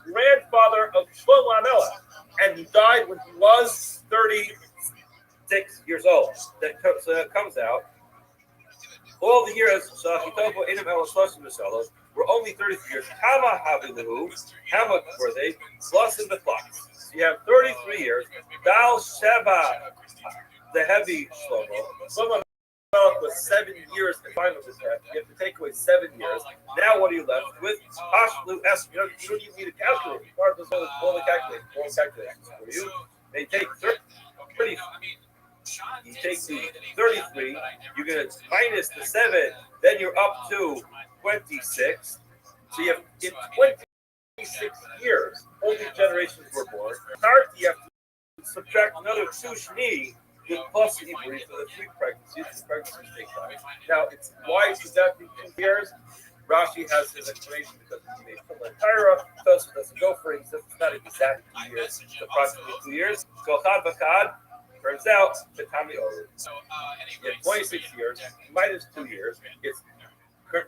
Speaker 6: grandfather of Shlomo HaMelech, and he died when he was 36 years old. So that comes out. All the years were only 33 years. Kama havilahu, how much were they? Plus in the flocks. So you have 33 years. Dal Sheva, the heavy Shlomo was 7 years in time of his death. You have to take away 7 years. Now what are you left with? Hashlu S. You don't even need a calculator. Part of all the calculations for you. They take 30. You take the 33. You're going to minus the 7. Then you're up to 26. So you have in 26 years, all these generations were born. You have to subtract another 2 shni. Plus the Ibri for the 3 pregnancies. The pregnancies take time. Now, it's why should that be 2 years? Rashi has his explanation because he made full Tyra. Tosa doesn't go for it. He says it's not exactly 2 years. It's approximately 2 years. So Chad Bakad turns out the Tami Oru. You have 26 years minus 2 years. It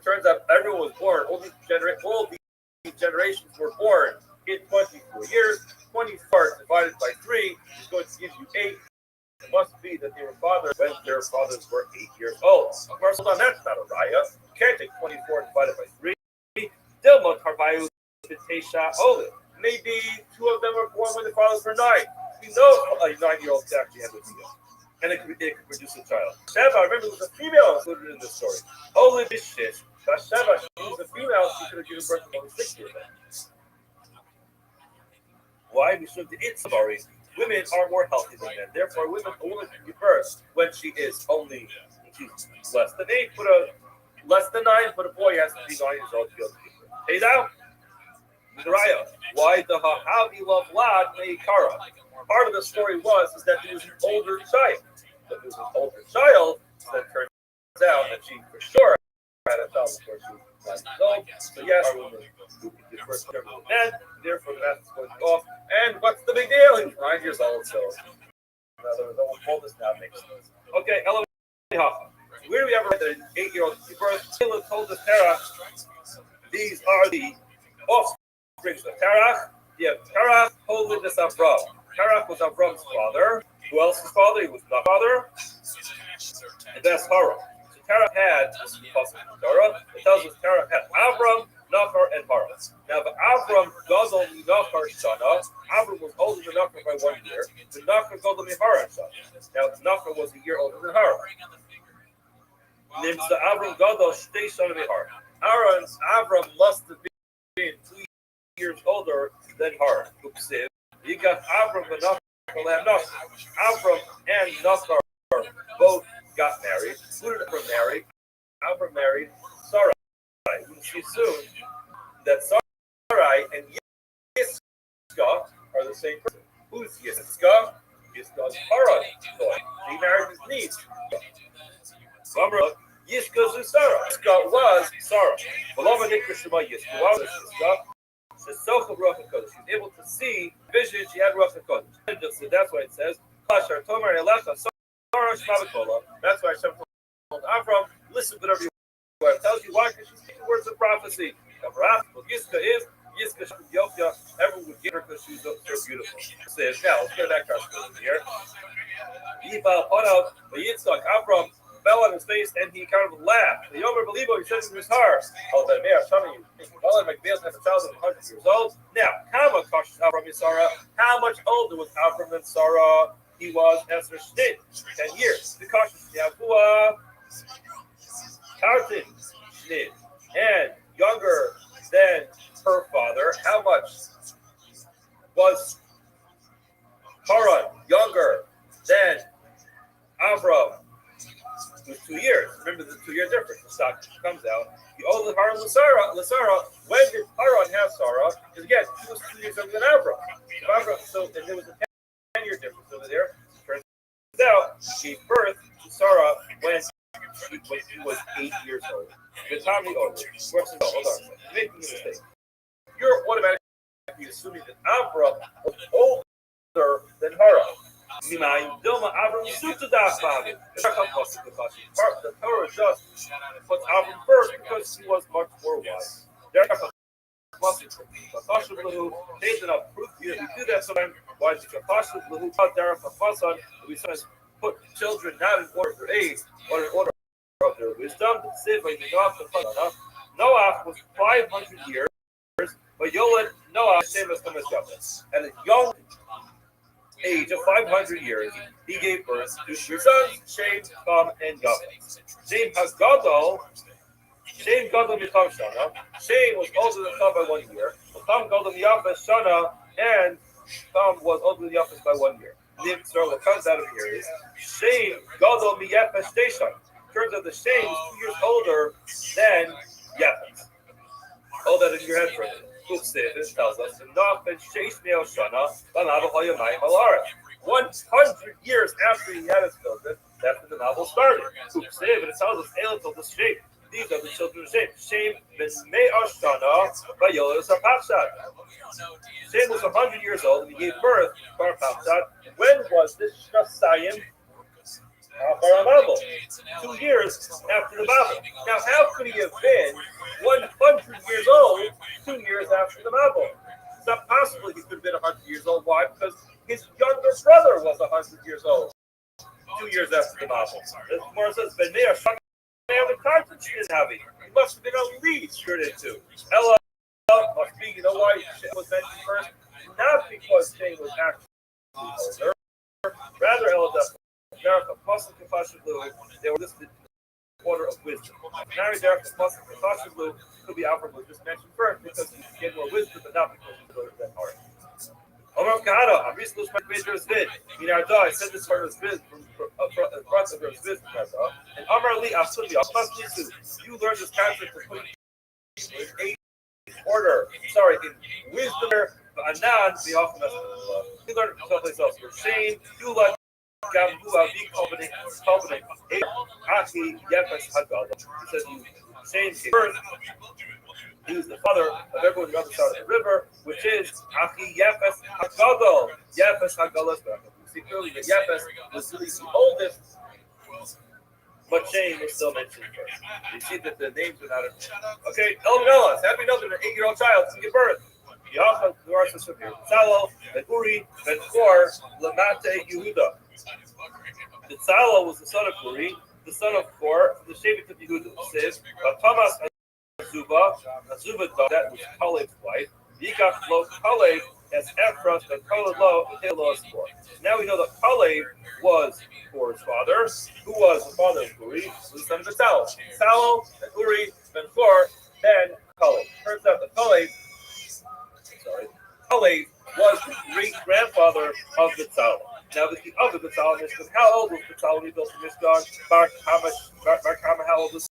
Speaker 6: turns out everyone was born. All these generations were born in 24 years. 24 divided by 3 is going to give you 8. It must be that they were fathers when their fathers were 8 years old. Of course, hold on, that's not a raya. You can't take 24 divided by 3. Dilma Karbayu Tesha Olive. Maybe 2 of them were born when the fathers were 9. We know a 9-year-old actually has a female. And it could produce a child. Sheva, remember, there was a female included in this story. Olive is shit. Sheva, she was a female, she could have given birth to only 6 years old. Why? Because it's sorry. Women are more healthy than men. Therefore, a woman can give birth when she is only less than 8. Less than 9, but a boy has to be 9 years old to be able to give birth. Hey now, Raya, why the Hahavi love Lad Meikara? Part of the story was that he was an older child. But he was an older child, that turns out that she for sure had a child before she was 9 years old. So yes, the first term was men, therefore the math is going off. And what's the big deal? He was 9 years old, so the whole this now makes sense. Okay, where do we ever read that an 8-year-old birth? Caleb told us Terach, these are the offspring of Terach. You have Terach, holiness Avram. Terach was Avram's father. Who else's father? He was not father. And that's Haran. So Terach had, this is the Torah, it tells us Terach had Avram, Nachar, and Haran. Now, the Avram Gadol Nachar Shana, Avram was older than Nachar by 1 year. The Nachar Gadol Haran Shana. Now, Nachar was a year older than Haran. Names the Avram Gadol Shtei Shana Haran. Avram must have been 2 years older than Haran. You got Avram and Nachar. Avram and Nachar both got married. Who did Avram marry? Avram married Sarai. We will see soon that Sarai and Yiska are the same person. Who's Yiska? Yiska's Haran boy. He married his niece. Yiska is Sarah. Yiska was Sarah. Balama Nikrishima Yiska was Yiska. She was able to see vision. She had Ruach HaKodesh. So that's why it says, that's why Hashem told Avram, listen to whatever you want. It tells you why, because she's speaking words of prophecy. Yiska is Yiska Ethiopia. Everyone would give her because she's so beautiful. It says, now, let's go back to our story here. Yitzchak, Avram fell on his face and he kind of laughed. The Yomer Belibo, he said in his heart, oh, that may have shown you. Well, my bears have a child of 100 years old. Now, Kama Kosh Avram and Sarah, how much older was Avram and Sarah? He was Esther Shnit, 10 years. The Kosh Yavua, Tartin Shnit, and younger than her father. How much was Haran younger than Avram? It was 2 years. Remember the 2-year difference. The stock comes out. The older Haran Lasara. When did Haran have Sarah? Because again, she was 2 years younger than Avram. So and there was a 10-year difference over there. Turns out she gave birth to Sarah when she was 8 years old. The time the older. Hold on. You're making a mistake. You're automatically assuming that Avram was older than Haran. The Torah just puts Avram first because he was much more wise. We do that sometimes. Why is it we sometimes put children not in order of their age, but in order of their wisdom? Noah was 500 years, but Yolad Noah same as and a young age of 500 years, he gave birth to 2 sons, Shem, Ham, and Yafet. Shem Gadol Micham Shana. Shem was older than Ham by 1 year. Ham Gadol Yafet Shana, and Ham was older than Yafet by 1 year. What comes out of here is Shem Gadol Miyafet Station. Turns out the Shem is 2 years older than Yafet. Hold that in your head for a minute. It tells us 100 years after he had his children, that's when the novel started. And it tells us Elah told us Shem. These are the children of Shem. Shem ben Me'ashana by Yolas Arpachshad. Shem was 100 years old and he gave birth to Arpachshad. When was this Shasayim? 2 years after the Babel. Now, how could he have been 100 years old 2 years after the Babel? It's not possible he could have been 100 years old. Why? Because his younger brother was 100 years old 2 years after the Babel. The Gemara says, "Ben Meir Shana the conscience he didn't have it. He must have been a lead screwed into." Ella must be. You know why Shane was mentioned first? Not because Shane was actually older. Rather, Ella they were listed in the order of wisdom. Mary Derek Blue could be Alfred was just mentioned first because he gave more wisdom, but not because he was that hard. Omar Kahara, I'm recently major is bid. I said this part of his bid from front of his bid, and Omar Lee, you learned this concept of putting age order. Sorry, in wisdom, Anan, the often we learn it someplace else. For Shane, you like Gamu Avi Kalbani, Aki Yefes Hagal. He says, Shane gave birth. He was the father of everyone on the other side of the river, which is Aki Yefes Hagadol. Yefes Hagalos. We see clearly that Yefes was really the oldest, but Shane was still mentioned first. You see that the names are not. Okay, Elminelas, happy enough that an 8-year-old child can give birth. Yaakov, the Arsa Sufir, Tzalo, Ben Uri, Ben Kor, Lamate, Yehuda. The Tzalo was the son of Uri, the son of Kor, the Shevet of Yehuda. It says, Thomas Azuba that was Kalev's wife. Yikach lo Kalev as Ephraim, and Kalev lo Hilos Kor. Now we know that Kalev was Kor's father, who was the father of Uri, the son of Tzalo. Tzalo, and Uri, Ben Kor, then Kalev. Turns out that Kalev was the great-grandfather of the Tzalo. Now, the other Tzalo Mishkan, how old was the Tzalo when he built the Mishkan? Bar Kama, how old was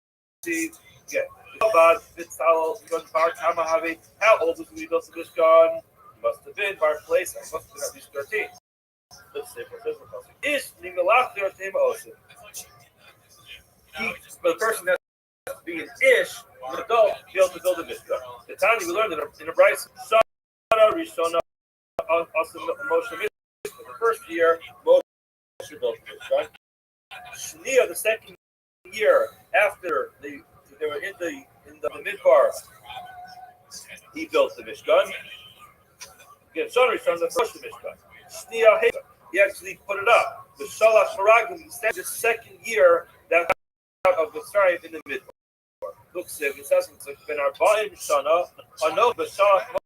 Speaker 6: he? Yeah. Bar Tzalo, Bar Kama Havi, how old was he when he built the Mishkan? He must have been Bar Place, he must have been at least 13. Let's see what this one Ish, Nimalach, there Tema Osim. The person that has to be an Ish, an adult, to be able to build a Mishkan. The time we learned in a Bryce, Rishona, the first year, Moshe built the Mishkan. Shnia, the second year after they were in the midbar, he built the Mishkan. Again, Shona Rishona, the first Mishkan. Shnia, he actually put it up. The Shalash Maragim, the second year that out of the Mitzrayim in the midbar. Look, it says it's been our Ba'im Shana, Anov B'Shana.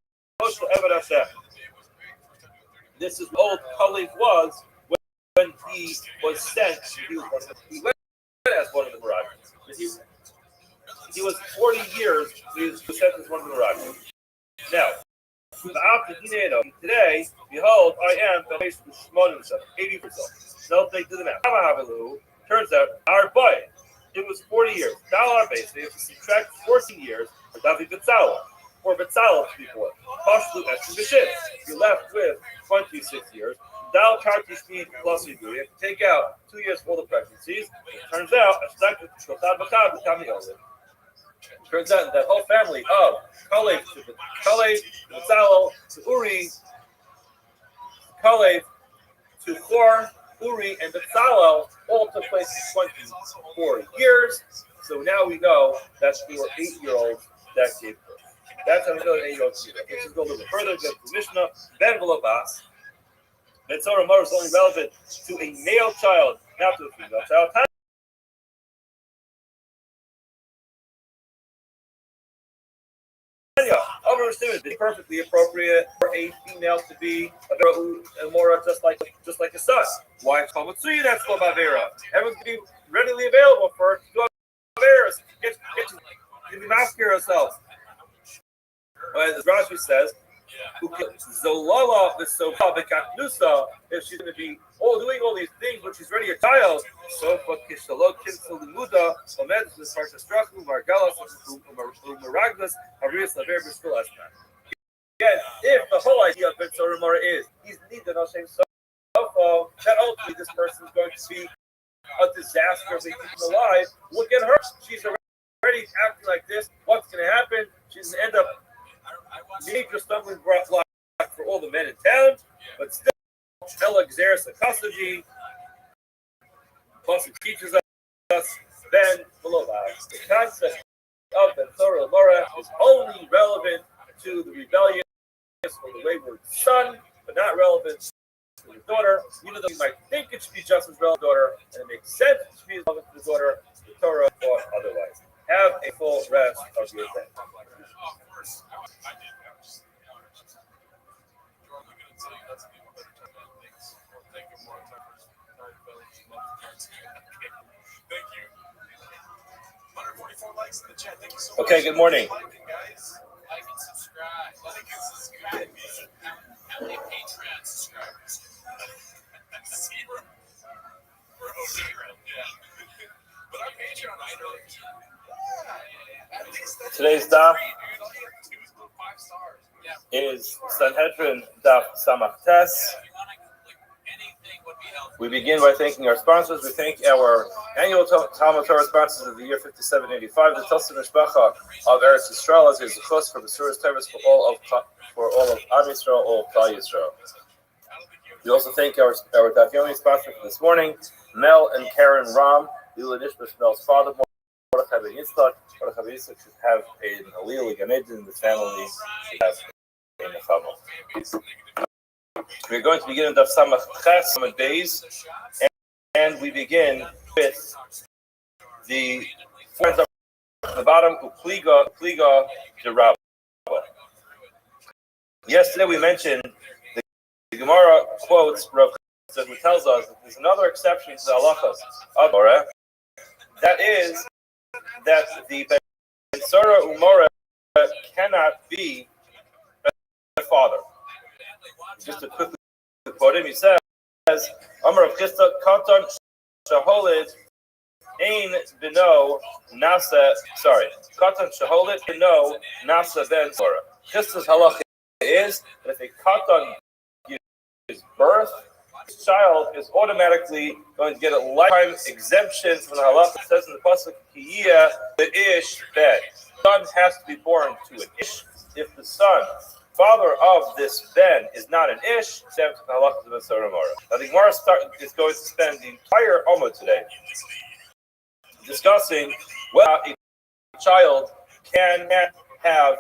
Speaker 6: This is what old Kalev was when he was sent. He went as one of the Mirages. He was 40 years. He was sent as one of the Mirages. Now, today, behold, I am the 80 years old. So they do the math. Turns out our boy, it was 40 years. Dollar base. They have to subtract 14 years for David Betzalel. Or Betzalel before. You're left with 26 years. Dal Kartishmi plus you have to take out 2 years for the pregnancies. It turns out that whole family of Kalev, Betzalel, to Uri, Kalev, to Kor, Uri, and Betzalel all took place in 24 years. So now we know that there were 8-year-olds that gave birth. That's how we know that 8-year-old Let's just go a little bit further. Get the Mishnah. Ben Velobas. Metzora Mar is only relevant to a male child, not to a female child. It's perfectly appropriate for a female to be a Mora just like a son. Why it's called Matsui? That's called Bavera. Everyone's going to be readily available for her to do Baveras. Get to master herself. As Rashi says, Zolala v'sofa v'katnusa, if she's going to be doing all these things when she's already a child, sofa kishalot kinsul limuda, omed v'sparta strachu margalas u'maraglas harias laver b'shkol asman. Again, if the whole idea of Ben Soramora is he's neither no shame sofa, that ultimately this person is going to be a disaster if they keep him alive. Look at her; she's already acting like this. What's going to happen? She's going to end up major stumbling block for all the men in town, but still, Ella Xeris Akasaji, plus it teaches us Ben Belovas. The concept of Ben Thora Laura is only relevant to the rebellious or the wayward son, but not relevant to the daughter. Even though you might think it should be just as relevant to the daughter, and it makes sense it should be relevant to the daughter, the Torah thought otherwise. Have a full rest of your day. Okay, good morning.
Speaker 4: Like and subscribe. Like and subscribe. How many Patreon subscribers? Zero. We're zero. Yeah. But our Patreon, I know. At least that's
Speaker 1: Today's stop.
Speaker 6: is Sanhedrin Daf Samach Tes. We begin by thanking our sponsors. We thank our annual Talmud Torah sponsors of the year 5785, the Tosa Mishpacha of Eretz Yisrael, as is a chos for the Surah's Tevis for all of Am Yisrael, all of Klal Yisrael. We also thank our Daf Yomi sponsor for this morning, Mel and Karen Ram, Lila Nishmash Mel's father, Mordechai Ben Yitzchak. Mordechai Ben Yitzchak should have an Aliyah Gan Eden in the family, should have a Nechama. We're going to begin in Daf Samach Ches days, and we begin with the four at the bottom, Upliga Derabba. Yesterday we mentioned the Gemara quotes Rav Chesed, who tells us that there's another exception to the halachas of Torah. That is that the Ben Sora Umora cannot be a father. Just to quickly quote him, he says, Amar Rav Chesed, Katan Shaholid Ein Bino Nasa, Katan Shaholid Bino Nasa Ben Sora. Chesed's halacha is that if a Katan gives birth, his child is automatically going to get a lifetime exemption from the halacha. It says in the pasuk, Kiyah the Ish Ben. Son has to be born to an Ish. If the son, father of this Ben, is not an Ish, then the halacha of the Sarah Mara. Now the Gemara is going to spend the entire Omer today discussing whether a child can have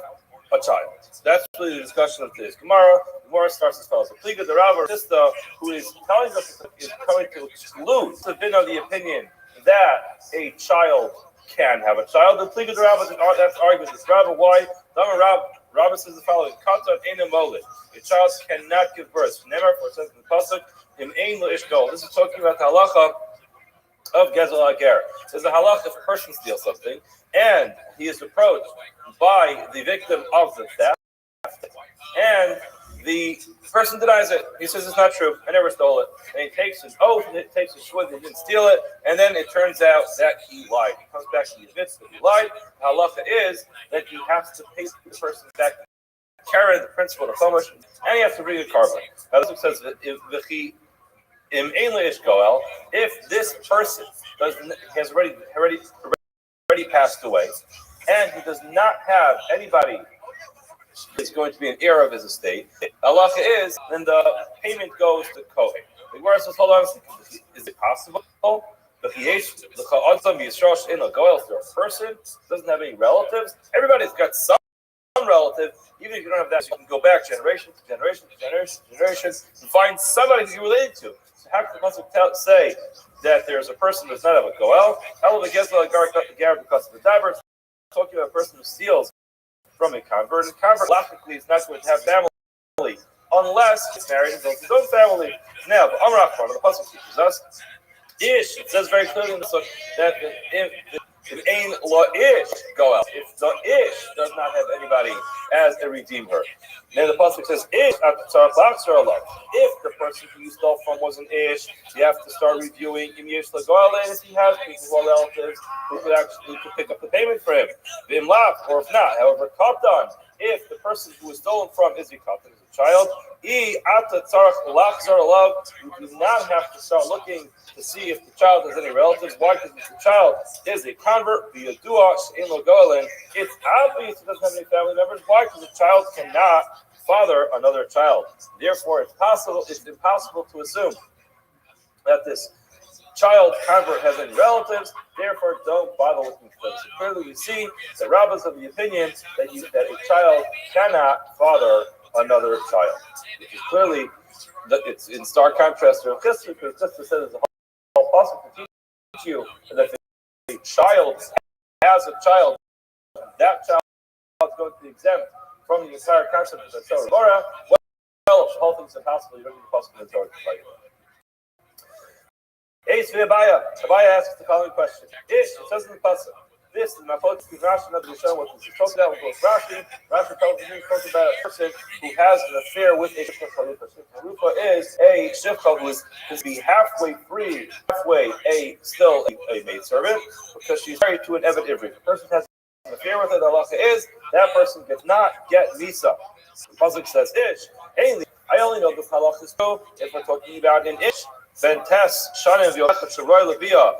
Speaker 6: a child. That's really the discussion of today's Gemara. The Gemara starts as follows: the Pliga Derava sister, who is telling us is coming to exclude the bin of the opinion that a child can have a child. The Pliga Derava, that's argument with Rabba. Why? Rabba says the following: Katan ein molid. A child cannot give birth. Never, for it says in the pasuk, Im ein lo ish gol. This is talking about the halacha of Gezel Ager. There's a halacha if a person steals something and he is approached by the victim of the theft, and the person denies it. He says it's not true. I never stole it. And he takes his oath and it takes his shvud. He didn't steal it. And then it turns out that he lied. He comes back and he admits that he lied. The halacha is that he has to pay the person back, carry the principle of Chumash, and he has to bring a carbon. Now this says that if this person has already passed away, and he does not have anybody is going to be an heir of his estate, halacha is, then the payment goes to Kohen. The Gemara says, hold on a second, is it possible? If a person doesn't have any relatives, everybody's got some relative, even if you don't have that, so you can go back generation to generation to generation to generation and find somebody who you're related to. So how can the pasuk say that there's a person who does not have a goel? How will the Gezel Agar because of the diver? Talking about a person who steals from a convert. A convert, logically, is not going to have family unless he's married and built his own family. Now, the Amar Achron, the pasuk teaches us, Ish, it says very clearly in the book that if Ein Lo Ish Goel, if the Ish does not have anybody as a redeemer. Then the pasuk says, Ish at the if the person who you stole from was an Ish, you have to start reviewing Im Yesh Goel, and if he has people who are relatives who could pick up the payment for him. Vim Lav, or if not, however, Katan, if the person who was stolen from is a Katan, is a child, you do not have to start looking to see if the child has any relatives. Why? Because if the child is a convert, it's obvious he doesn't have any family members. Why? Because the child cannot father another child. Therefore, it's impossible to assume that this child convert has any relatives. Therefore, don't bother looking for them. So clearly, we see the rabbis of the opinion that a child cannot father another child, which is clearly it's in stark contrast to history, because Chesed says there's a whole possible to teach you that if a child has a child, that child is going to be exempt from the entire concept of the Torah. Well, if the whole thing's impossible, you don't need the possible in the Torah to fight it. Ace Abaya asks the following question. It says in the pasuk, this is my focus. Rashi not to show what this is talking about with Rashi. Rashi talks about a person who has an affair with a shifcha chalufa. Shifcha chalufa is a shifcha who is to be halfway free, halfway still a maidservant, because she's married to an evet ivri. The person has interfere with it. The halacha is that person does not get misa. The pasuk says ish. Hey, I only know this halacha is true if we're talking about an ish. Ben Tess Shanim V'Yochat Sharoy Labia.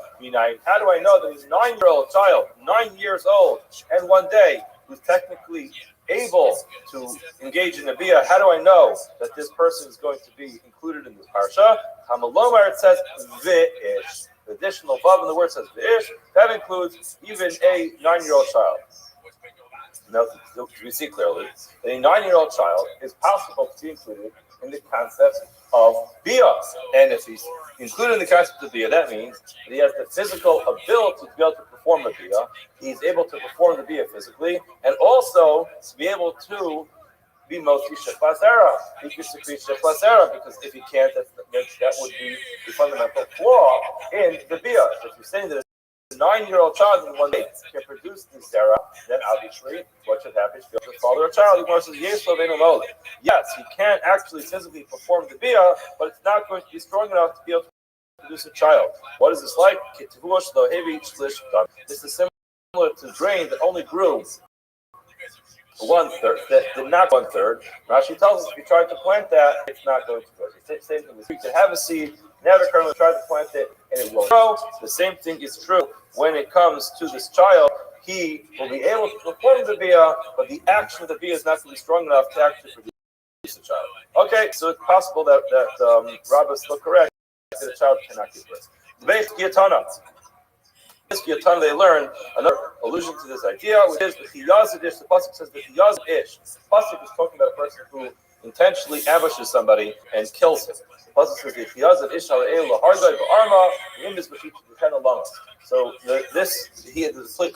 Speaker 6: How do I know that he's a 9-year-old child, 9 years old, and one day who's technically able to engage in the bia? How do I know that this person is going to be included in this parsha? Hamalomar, it says v'ish. The additional vav in the word says v'ish. That includes even a 9-year-old child. Now, to we see clearly that a 9-year-old child is possible to be included in the concept of bia. And if he's included in the concept of bia, that means that he has the physical ability to be able to perform the bia. He's able to perform the bia physically, and also to be able to be mostly shefazera. He can secrete shefazera, because if he can't, that would be the fundamental flaw in the bia. So if you're saying that a 9-year-old child in one day can produce the zera, then obviously what should happen is be able to father a child. He says, yes, he can actually physically perform the bia, but it's not going to be strong enough to be able to produce a child. What is this like? This is similar to grain that only grew 1/3, that did not 1/3. Rashi tells us if you try to plant that, it's not going to grow. The same thing is, you can have a seed, never currently try to plant it, and it will grow. The same thing is true when it comes to this child. He will be able to perform the bia, but the action of the bia is not going to be strong enough to actually produce a child. Okay, so it's possible that rabbis look correct, that a child cannot give birth. Debate Giyatana. This Giyatana, they learn another allusion to this idea, which is the chiyaz ish. The pasuk says the chiyaz ish. The pasuk is talking about a person who intentionally ambushes somebody and kills him. The pasuk says the chiyaz ish ha'el lahardai ba'arma imbis b'chit b'chen alama. So there's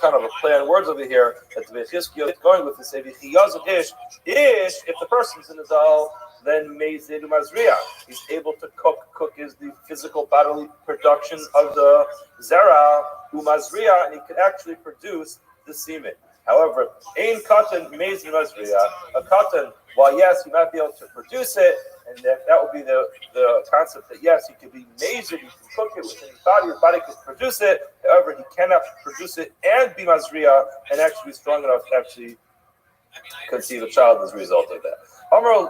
Speaker 6: kind of a play on words over here that the Bechizkiel is going with to say the chiyaz ish. If the person's in the zal, then Meizid Umazriya. He's able to cook. Cook is the physical bodily production of the zera, Umazriya, and he can actually produce the semen. However, Ein Katan Meizid Umazriya, a Katan, while yes, he might be able to produce it, and that would be the concept that yes, he could be Meizid, he can cook it within his body can produce it. However, he cannot produce it and be Mazriya and actually be strong enough to actually conceive a child as a result of that. Amar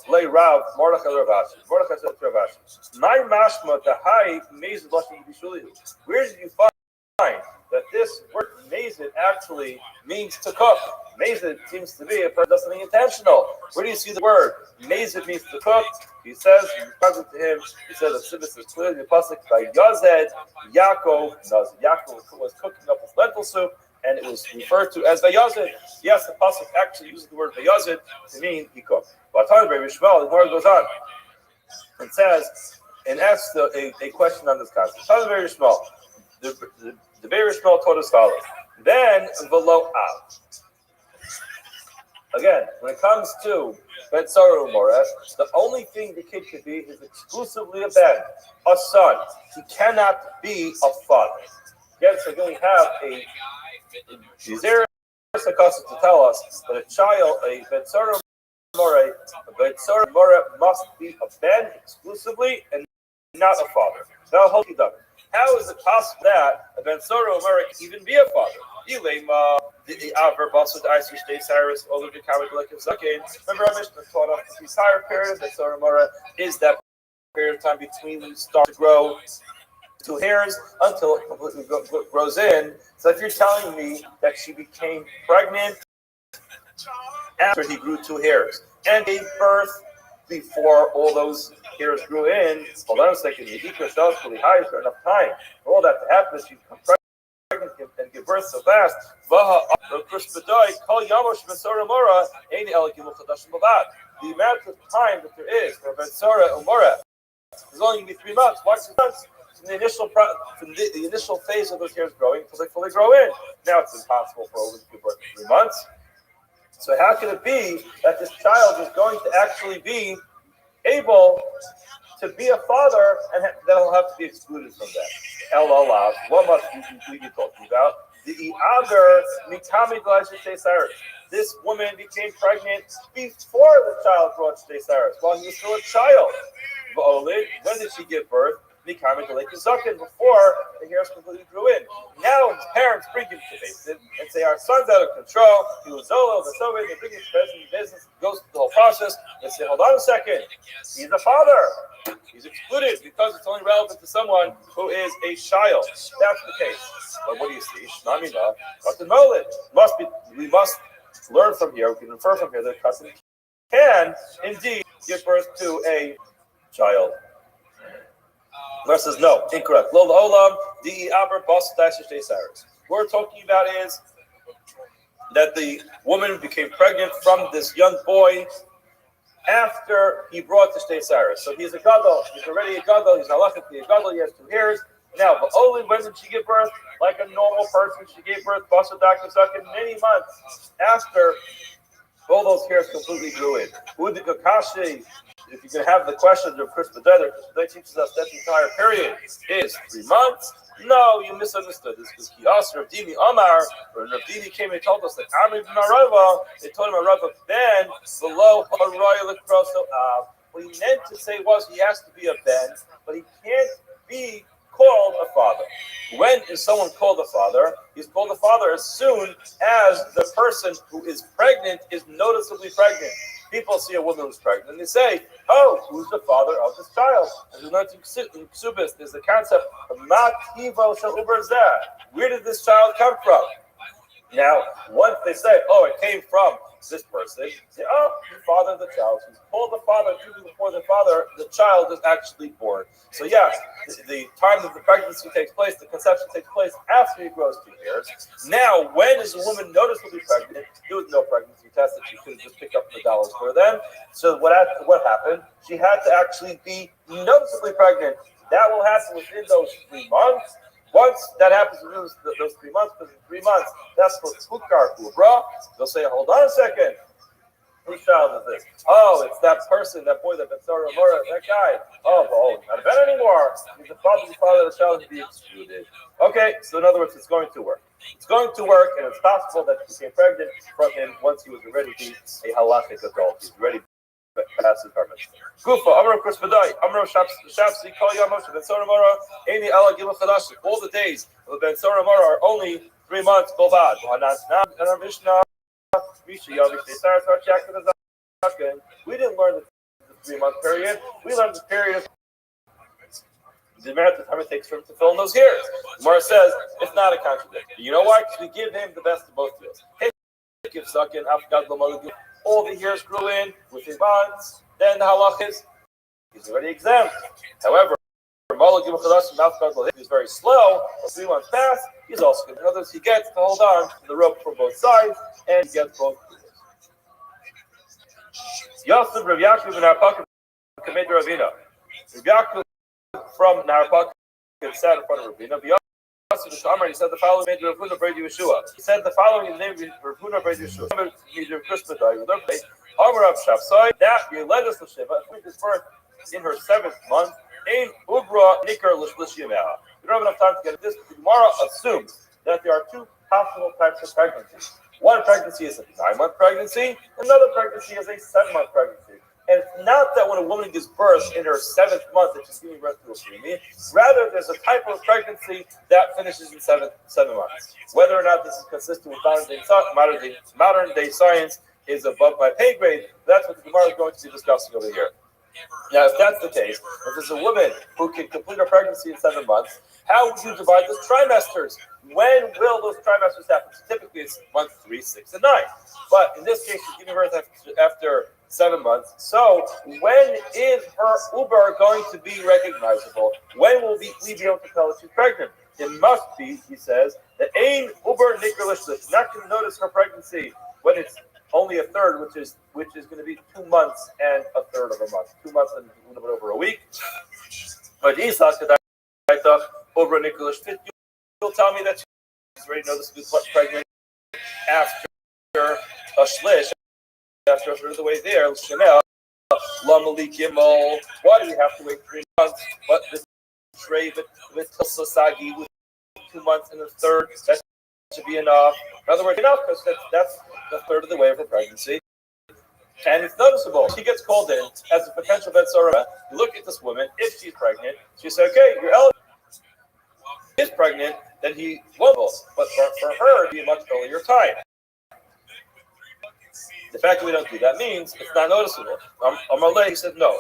Speaker 6: lay Rav Mordechai Ravashi. Mordechai said to Ravashi, "My mashma the high mezid lashon b'shulihu." Where did you find that this word mezid actually means to cook? Mezid seems to be a person does something intentional. Where do you see the word mezid means to cook? He says, he present to him. He says, the Sibbis is clearly the pasuk by Yazed Yaakov. Yaakov was cooking up his lentil soup, and it was referred to as Vayazid. Yes, the pasuk actually uses the word Vayazid to mean he cooked. But the Gemara goes on and says, and asks a question on this concept. The Beir Yishmael taught as follows. Then v'lo av. Again, when it comes to Ben Sarah Umoreh, the only thing the kid could be is exclusively a ben, a son. He cannot be a father. Again, so then we have a Jizera Sakasa to tell us that a child, a Ben Sarah Umoreh must be a ben exclusively and not a father. Now, how is it possible that a Ben Sarah Umoreh can even be a father? The Aver Basud Icy State Cyrus, all of the Kawak Zakin. Remember, our Mishnah taught us the entire period that Sarah Umoreh is that period of time between when you start to grow 2 hairs until it completely grows in. So if you're telling me that she became pregnant after he grew 2 hairs and gave birth before all those hairs grew in, hold on a second, you eat yourself really high for enough time for all that to happen, she becomes pregnant and give birth so fast. The amount of time that there is for Ben Sarah Umoreh is only going to be 3 months. What's the months? From the initial phase of those hairs growing until they fully grow in. Now it's impossible for a woman to give birth in 3 months. So how can it be that this child is going to actually be able to be a father and that will have to be excluded from that? What must we be talking about? The other this woman became pregnant before the child brought Shtei Saras, while he was still a child. When did she give birth? Mikame to Lake Zakin before the hairs completely grew in. Now his parents bring him to Basin and say, our son's out of control. He was Zolo, the Soviet, they bring him to President business, goes through the whole process. They say, hold on a second. He's a father. He's excluded because it's only relevant to someone who is a child. That's the case. But what do you see? Shnamina, Katan Molid. We must learn from here, we can infer from here that Katan can indeed give birth to a child. Versus no, incorrect. What we're talking about is that the woman became pregnant from this young boy after he brought the Shtei Saras. So he's a gadol. He's already a gadol. He's halachically a gadol. He has 2 hairs. Now, but only when did she give birth? Like a normal person, she gave birth in many months after all those hairs completely grew in. Udikakashi, if you can have the questions of Chris Bededer, teaches us that the entire period is 3 months. No, you misunderstood. This was Kiyas, Rav Dimi Amar, or Rav Dimi came and told us that Amri bin Arava, they told him Arava Ben, below Haraya Likroso Av. What he meant to say was he has to be a Ben, but he can't be called a father. When is someone called a father? He's called a father as soon as the person who is pregnant is noticeably pregnant. People see a woman who's pregnant and they say, oh, who's the father of this child? And in Ksubis, there's the concept of Mativo Shaluberzeh. Where did this child come from? Now, once they say, oh, it came from this person, say, oh, he fathered the child. So he's called the father even before the father, the child is actually born. So yes, the time that the pregnancy takes place, the conception takes place after he grows 2 years. Now, when is a woman noticeably pregnant? There was no pregnancy test that she could have just picked up the dollars for them. So what happened? She had to actually be noticeably pregnant. That will happen within those 3 months. Once that happens within those 3 months, because in 3 months, that's for Pukar Kubra. They'll say, hold on a second. Whose child is this? Oh, it's that person, that boy, that Betsara Mora, that guy. Oh, not a Ben anymore. He's the father of the child to be excluded. Okay, so in other words, it's going to work. It's going to work, and it's possible that she became pregnant from him once he was already a halachic adult. He's already past his garment. Gufa, Amro Krispedai, Amro Shapsi, Kol Yamosh, Betsara Mora, Eni Ala Gimel Chadash. All the days of the Betsara Mora are only 3 months. Bovad. And our Mishnah. We didn't learn the 3 month period. We learned the period of the amount of time it takes for him to fill in those hairs. Gemara says it's not a contradiction. You know why? Because we give him the best of both fields. All the hairs grew in within months. Then the halach is he's already exempt. However, he's very slow. 3 months pass, he's also good. In other words, he gets to hold on to the rope from both sides, and he gets both. Yosef Rav Yaakov and Harpak committed Ravina. Rav Yaakov from Harpak sat in front of Ravina. He said the following in Rav Huna Bredi Yeshua. He said the following in the name of Rav Huna Bredi Yeshua. That you led us to Shiva, his birth in her 7th month. Ein Ubra Nikar Lishlish. We don't have enough time to get this. Gemara assumes that there are 2 possible types of pregnancies. One pregnancy is a 9-month pregnancy, another pregnancy is a 7-month pregnancy. And it's not that when a woman gives birth in her 7th month that she's giving birth to a preemie. Rather, there's a type of pregnancy that finishes in 7 months. Whether or not this is consistent with modern day science is above my pay grade. That's what the Gemara is going to be discussing over here. Now, if that's the case, if there's a woman who can complete her pregnancy in 7 months, how would you divide those trimesters? When will those trimesters happen? So typically, it's month 3, 6, and 9. But in this case, she's giving birth after 7 months. So when is her Uber going to be recognizable? When will we be able to tell that she's pregnant? It must be, he says, that Ein Uber Nikralish, not going to notice her pregnancy when it's only a third, which is going to be 2 months and a third of a month. 2 months and a little bit over a week. But Isaac, over Nicholas, you'll tell me that she's already noticeably pregnant after a shlish, after a third of the way there. Why do we have to wait 3 months? But this trade with Sasagi with 2 months and a third, that should be enough. In other words, enough because that's the third of the way of her pregnancy. And it's noticeable. She gets called in as a potential Ben Sarah. You look at this woman, if she's pregnant, she says, okay, you're eligible. If she's pregnant, then he won't. But for her, it'd be a much earlier time. The fact that we don't do that means it's not noticeable. Amalei, he said, no.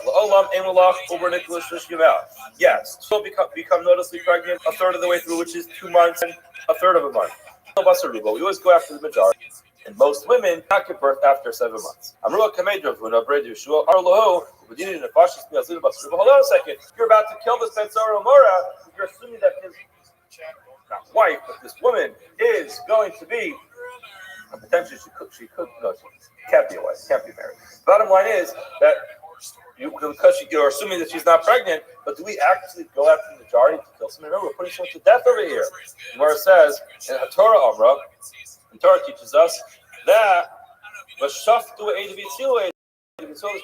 Speaker 6: Yes, she'll become noticeably pregnant a third of the way through, which is 2 months and a third of a month. We always go after the majority. And most women not give birth after 7 months. Hold on a second. You're about to kill this Ben Sarah Mora. You're assuming that his not wife, but this woman is going to be potentially she could no, she can't be a wife, can't be married. Bottom line is that you're assuming that she's not pregnant, but do we actually go after the majority to kill someone? Remember, we're putting someone to death over here. Where it says in Torah Amra, and Torah teaches us that we saw this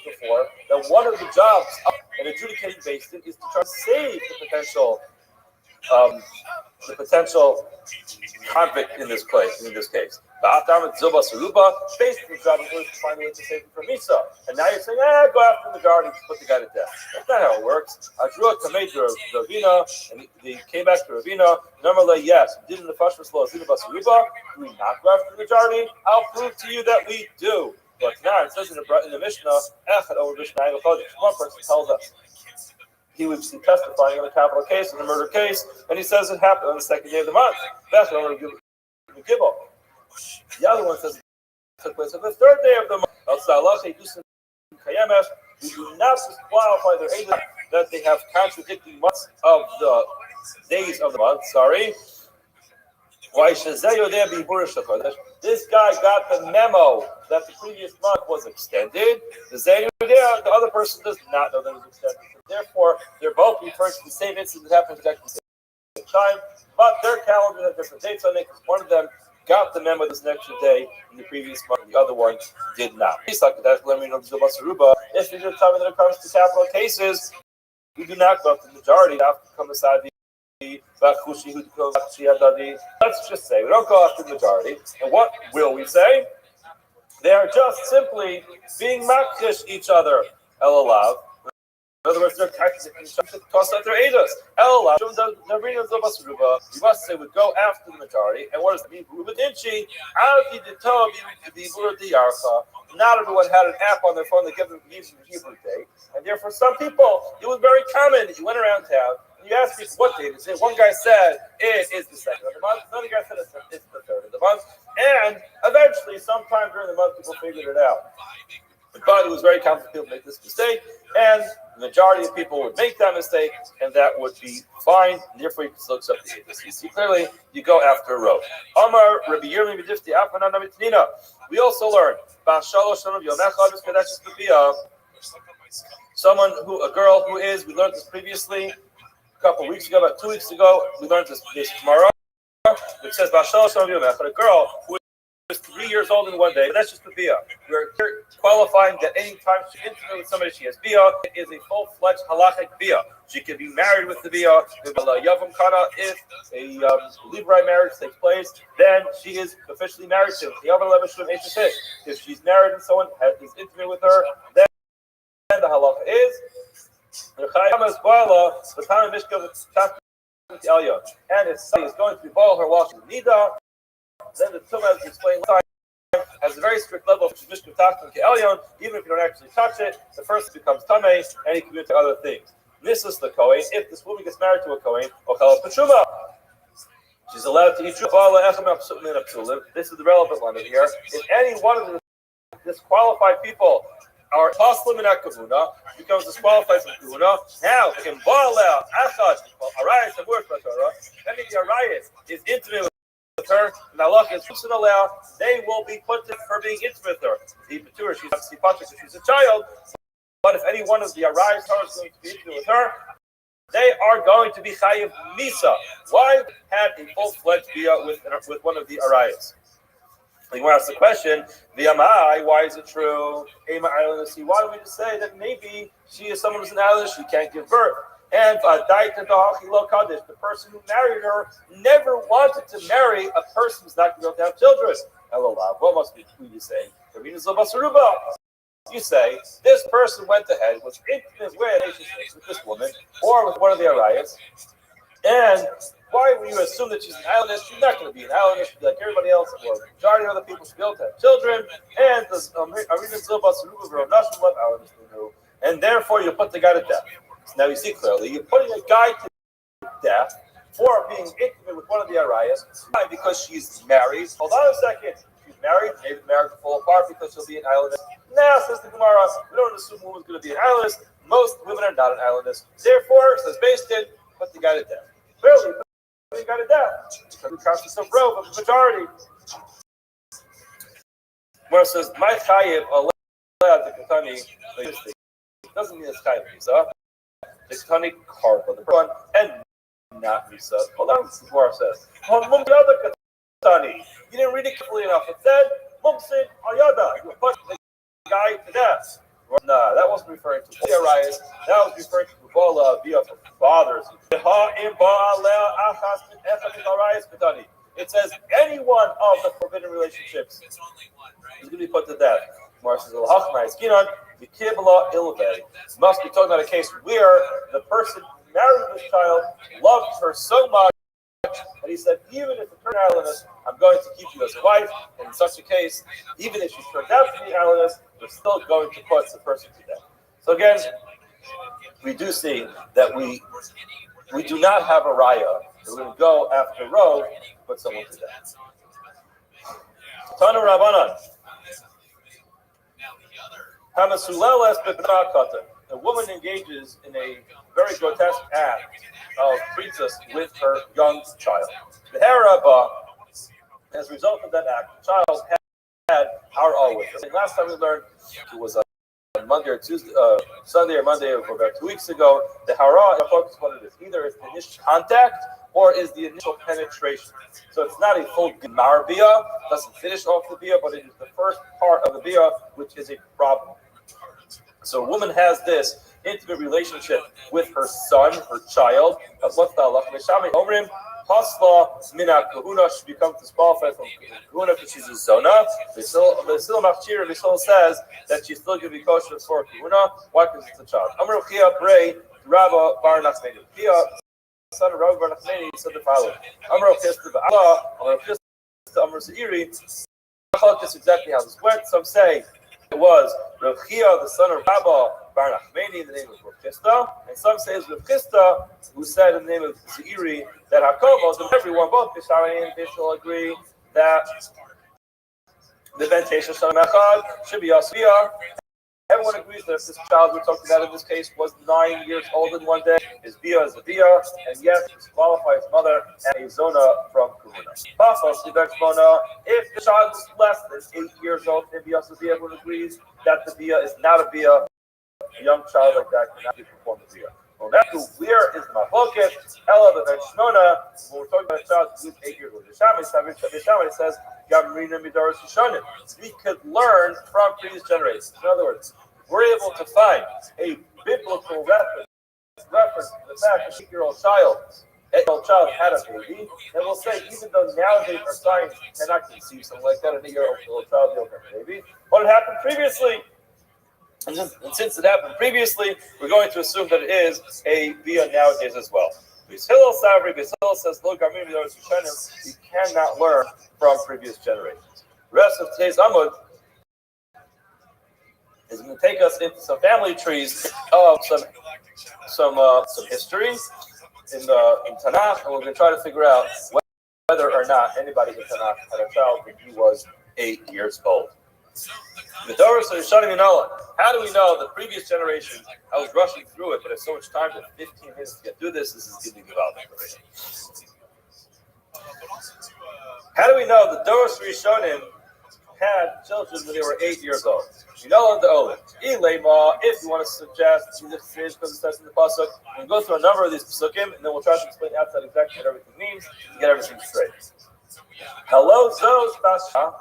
Speaker 6: before, that one of the jobs of an adjudicating basin is to try to save the potential convict in this case. Basically, the job is to find a way to save him from Misa. And now you're saying, go after the majority to put the guy to death. That's not how it works. And they came back to Ravina. Normally, yes, did in the Fashmas law, do we not go after the majority? I'll prove to you that we do. But now it says in the Mishnah, one person tells us he was testifying in a capital case, in a murder case, and he says it happened on the second day of the month. That's what I'm going to give him. The other one says it took place on the third day of the month. We do not disqualify their age that they have contradicting months of the days of the month. Sorry. This guy got the memo that the previous month was extended. The other person does not know that it was extended. Therefore, they're both referring to the same incident that happened exactly the same time, but their calendars have different dates on it because one of them got the memo this extra day in the previous month, and the other one did not. If you just tell me that it comes to capital cases, we do not go up to the majority. Let's just say we don't go after the majority. And what will we say? They are just simply being makrish each other. Elalav. In other words, they're trying to toss out their ages. Elalav. You must say we go after the majority. And what does that mean? Not everyone had an app on their phone that gives them the Hebrew date. And therefore, some people, it was very common that you went around town. You ask people what date is it. One guy said it is the second of the month. Another guy said it's the third of the month. And eventually, sometime during the month, people figured it out. But it was very common for people to make this mistake, and the majority of people would make that mistake, and that would be fine. And therefore, you can still accept the ages. You see clearly, you go after a road. Amar Rabbi Yirmi B'difti Afana Namitnina. We also learned a girl who is. We learned this previously. A couple of weeks ago, about 2 weeks ago, we learned this tomorrow. It says, a girl who is 3 years old in one day, but that's just the bia. We're qualifying that any time she's intimate with somebody, she has bia. It is a full-fledged halachic bia. She can be married with the bia. If a Levirate marriage takes place, then she is officially married to him. If she's married and someone is intimate with her, then the halacha is and if somebody is going to boil her while she's nida, then the tumah, as we explained last time, has a very strict level of mishkav tachton ke'elyon. Even if you don't actually touch it, the person becomes tamei and he can do other things. This is the kohen. If this woman gets married to a kohen, she's allowed to eat truma. This is the relevant one here. If any one of the disqualified people our Taslim in Akavuna becomes disqualified from Kuna. Now, in Baalel, Achad, Arayas, and Worth Torah, any of the Arayas is intimate with her, and Allah is allowed, they will be put to for being intimate with her. She's obviously Patrick, she's a child, but if any one of the Arayas is going to be intimate with her, they are going to be Chayiv Misa. Why had a full-fledged Bia with one of the Arayas? You want to ask the question, why is it true? Why don't we just say that maybe she is someone who's an island, she can't give birth? And the person who married her never wanted to marry a person who's not going to have children. What must we be saying? You say this person went ahead, was intimate relationships with this woman or with one of the Arayas, and why would you assume that she's an Islandist? She's not going to be an Islandist. She'll be like everybody else, or the majority of other people. She'll be able to have children, and and therefore you put the guy to death. So now you see clearly, you're putting a guy to death for being intimate with one of the Arayas. Why? Because she's married. Hold on a second. She's married. Maybe the marriage will fall apart because she'll be an Islandist. Now, says the Gemara, we don't assume a woman's going to be an Islandist. Most women are not an Islandist. Therefore, says Basin, put the guy to death. Clearly, put the guy to death. Because it counts as a row of the majority. Where it says, my chayiv allowed the Katani, doesn't mean it's chayiv Misa. The Katani carpa, the one, and not Misa. Hold on, this is what it says. You didn't read it carefully enough. It said, Mumsin Ayada. You put the guy to death. No, that wasn't referring to the Arias. That was referring to the Bala via fathers. It says any one of the forbidden relationships is going to be put to death. Must be talking about a case where the person who married this child loved her so much, and he said, even if it turned out Islandist, I'm going to keep you as a wife. And in such a case, even if she turned out to be Islandist, we're still going to put the person to death. So again, we do see that we do not have a raya. We're going to go after Ro, put someone to death. Tanu Rabbanan. A woman engages in a very grotesque act of princess with her young child. The Harabah, as a result of that act, the child had Har'ah with her. And last time we learned, it was Monday or Tuesday, Sunday or Monday of about 2 weeks ago, the Har'ah, focus what it is. Either it's the initial contact or is the initial penetration. So it's not a full Gemar bia, doesn't finish off the bia, but it is the first part of the bia, which is a problem. So a woman has this intimate relationship with her son, her child. What's the halach? Meshami omrim hasla mina kahuna. She becomes disqualified from kahuna because she's a zona. The still machir. The still says that she's still going to be kosher for kahuna. Why? Because it's a child. Amar Chia Brei Rabba Bar Nachmeni. Chia, son of Rabba Bar Nachmeni, said the following: Amar Chia to Allah. Amar Chia to Amar Seiri. That's exactly how this went. Some say it was Rav Chia, the son of Rabba Bar Nachmeni, in the name of Rav Chisda, and some say it's Rav Chisda, who said in the name of Zeiri that Hakovos, and everyone, both Bisharim and Bishul, agree that the ventation of Echad should be Asviyah. Everyone agrees that if this child we're talking about in this case was 9 years old in one day, his bia is a bia, and yes, disqualify his mother and a zona from Kumuna. If the child is less than 8 years old, then bia is a bia. Everyone agrees that the bia is not a bia. A young child like that cannot be performed a bia. Well, that's where is Mahloket, Ella, the Ben Shmona, when we're talking about a child who's 8 years old. The Shammai says, we could learn from previous generations. In other words, we're able to find a biblical reference to the fact that an 8-year-old child had a baby, and we'll say, even though nowadays our science cannot conceive something like that, an 8-year-old child will have a baby, what had happened previously. And since it happened previously, we're going to assume that it is a bia nowadays as well. Hillel says, we cannot learn from previous generations. The rest of today's Amud is going to take us into some family trees of some history in Tanakh, and we're going to try to figure out whether or not anybody in Tanakh had a child when he was 8 years old. How do we know the previous generation? I was rushing through it, but it's so much time that 15 minutes to get through this. This is giving me about information. How do we know the Doros Rishonim had children when they were 8 years old? You know on the Olim. If you want to suggest this is because it says in the pasuk, we'll go through a number of these pasukim, and then we'll try to explain outside exactly what everything means to get everything straight. Hello, Zos Basha.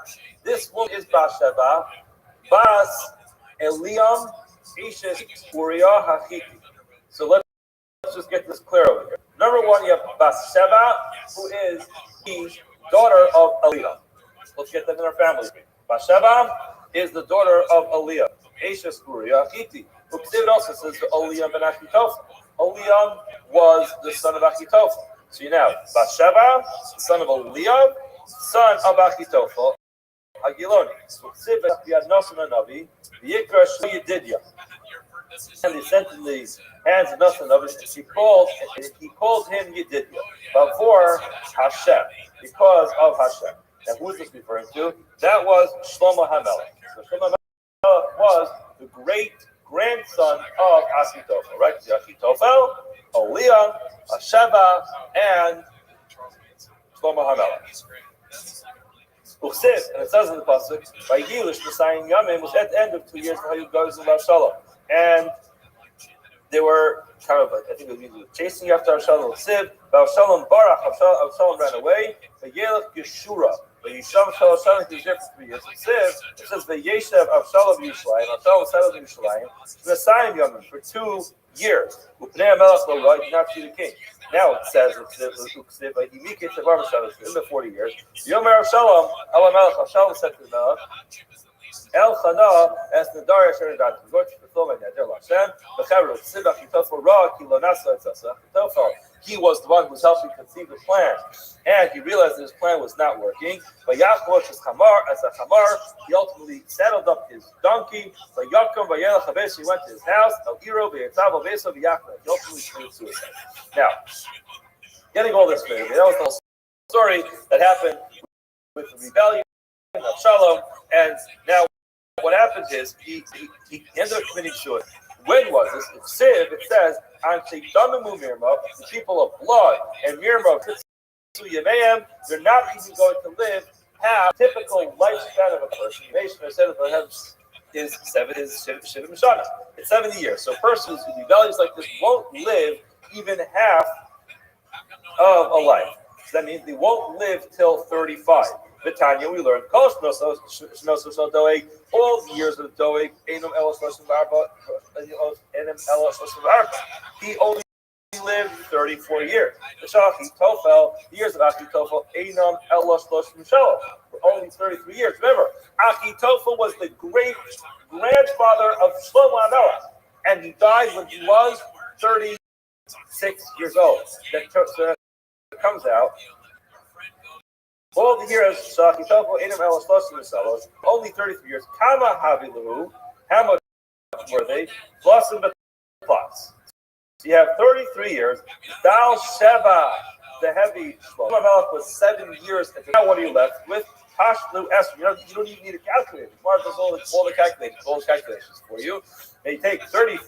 Speaker 6: This woman is Basheba, Bas Eliam Ishes Uriah Hachiti. So let's just get this clear over here. Number one, you have Bathsheba, who is the daughter of Eliam. Let's get that in our family. Bathsheba is the daughter of Aliyah. Esha Spuria Iti. It also says the Aliyah ben Achitophel. Aliyah was the son of Achitophel. So you now Bathsheba, the son of Aliyah, son of Achitophel, Agiloni. And he sent in the hands of nothing of it. He called him Yedidya, before Hashem, because of Hashem. Now, who is this referring to? That was Shlomo HaMelech. So Shlomo HaMelech was the great grandson of Achitophel, right? Achitophel, Aliyah, Bathsheba, and Shlomo HaMelech. And it says in the pasuk, by Yilish Messiah Yamim was at the end of 2 years for Hayud Goz and Shalom. And they were kind of, I think it was chasing after Avshalom Siv. Avshalom Barach, Avshalom ran away. Vayelech Yeshura. Vayisham Shalom, he was there for 3 years. Siv, it says Vayeshev Avshalom Yishlayim. Avshalom settled in Yishlayim. Messiah Yamim for 2 years. Upnei HaMelech Lo Roi, did not see the king. Now it says in the 40 years, Yomer Avshalom, Avshalom said to the Melech, El Chana as the Darius Sheridan to go to fulfill my Neder Lashem, the Chavru Tzibach Yitofel Ra Kilo Nasa Etzasa Yitofel. He was the one who was helping conceive the plan, and he realized that his plan was not working. But Yachlosh as Hamar, he ultimately saddled up his donkey. But Yakum Vayelach Habesh, he went to his house. El Iro Vayetzav Aveso V'Yachla. He ultimately committed suicide. Now, getting all this clear, that was the whole story that happened with the rebellion of Shalom, and now. What happened is he ended up committing suicide. When was this? It's Siv, it says, the people of blood and Mirma, they're not even going to live half typical lifespan of a person. Is 70 Shana. It's 70 years. So a person who's rebellious like this won't live even half of a life. So that means they won't live till 35. Tanya, we learned all the years of Doeg, he only lived 34 years. The years of Achitophel, were only 33 years. Remember, Achitophel was the great grandfather of Shlomo HaMelech, and he died when he was 36 years old. That comes out. All the years, only 33 years. Kama havilahu, how much were they? Plus and plus. So you have 33 years. Dal Sheva, the heavy Shlomo HaMelech was 7 years. Now what are you left with? Hashlu Esther. You don't even need a calculator. Mark does all the calculations for you. And you take 30.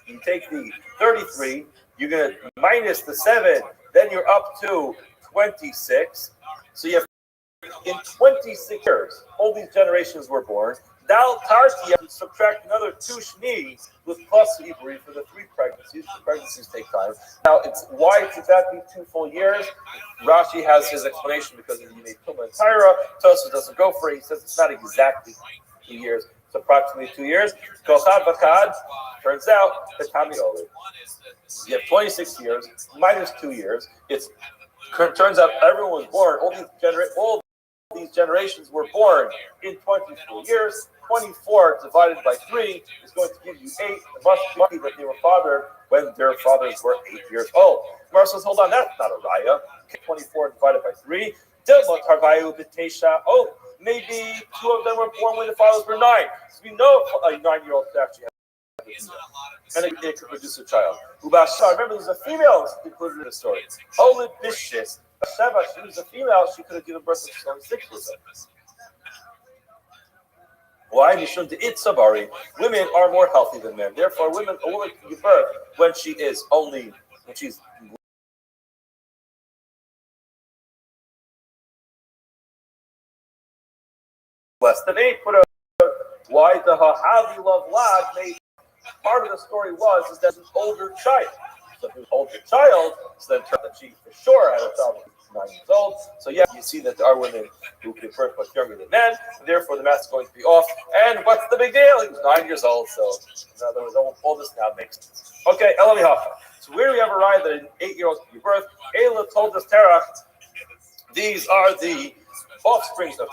Speaker 6: You take the 33. You're gonna minus the 7. Then you're up to 26. So you have in 26 years, all these generations were born. Dal Tarti, you subtract another 2 shni with plus Ibri for the 3 pregnancies. The pregnancies take time. Now, it's why it's exactly 2 full years. Rashi has his explanation because he made Puma and Tyra. Tosfos doesn't go for it. He says it's not exactly 2 years. It's approximately 2 years. Kochad Bakad, turns out, the Tami Oli. You have 26 years minus 2 years. Turns out everyone was born. All these generations were born in 24 years. 24 divided by 3 is going to give you 8. It must be that they were fathered when their fathers were 8 years old. Mar says, hold on, that's not a raya. 24 divided by 3. Oh, maybe 2 of them were born when the fathers were 9. So we know a 9-year-old could actually have and it could produce a child. Remember, there's a female included in the story. Only Bishis, Sheva, she was a female, she could have given birth to 26 years old. Why? Women are more healthy than men. Therefore, a woman can give birth when she's less than 8. Why the Hahavi love lad made part of the story is that an older child. So if it was an older child, so then that she for sure had a child when she was 9 years old. So yeah, you see that there are women who give birth much younger than men, and therefore the math is going to be off. And what's the big deal? He was 9 years old, so in other words, all this now makes sense. Okay, Elami Hafa. So where do we have arrived that an 8-year-old can give birth? Ayla told us Terach, these are the offsprings of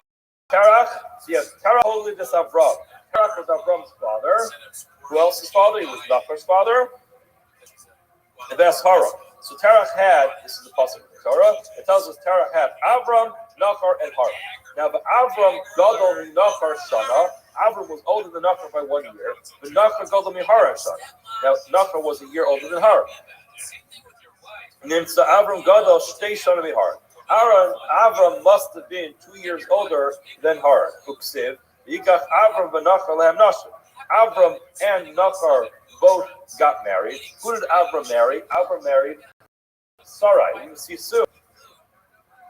Speaker 6: Terach. So you have Terach holy this Avram. Terach was Avram's father. Who else's father? He was Nachor's father. And that's Haran. So Terach had, this is the pasuk of the Torah, it tells us Terach had Avram, Nachor, and Haran. Now, but Avram gadol mi Nachor shana. Avram was older than Nachor by 1 year, but Nachor gadol mi Haran shana. Now, Nachor was a year older than Haran. And so Avram gadol shtei shana mi Haran. Avram must have been 2 years older than Haran. Uksiv yikach Avram v'Nachor lehem nashim. Avram and Nachor both got married. Who did Avram marry? Avram married Sarai. You will see soon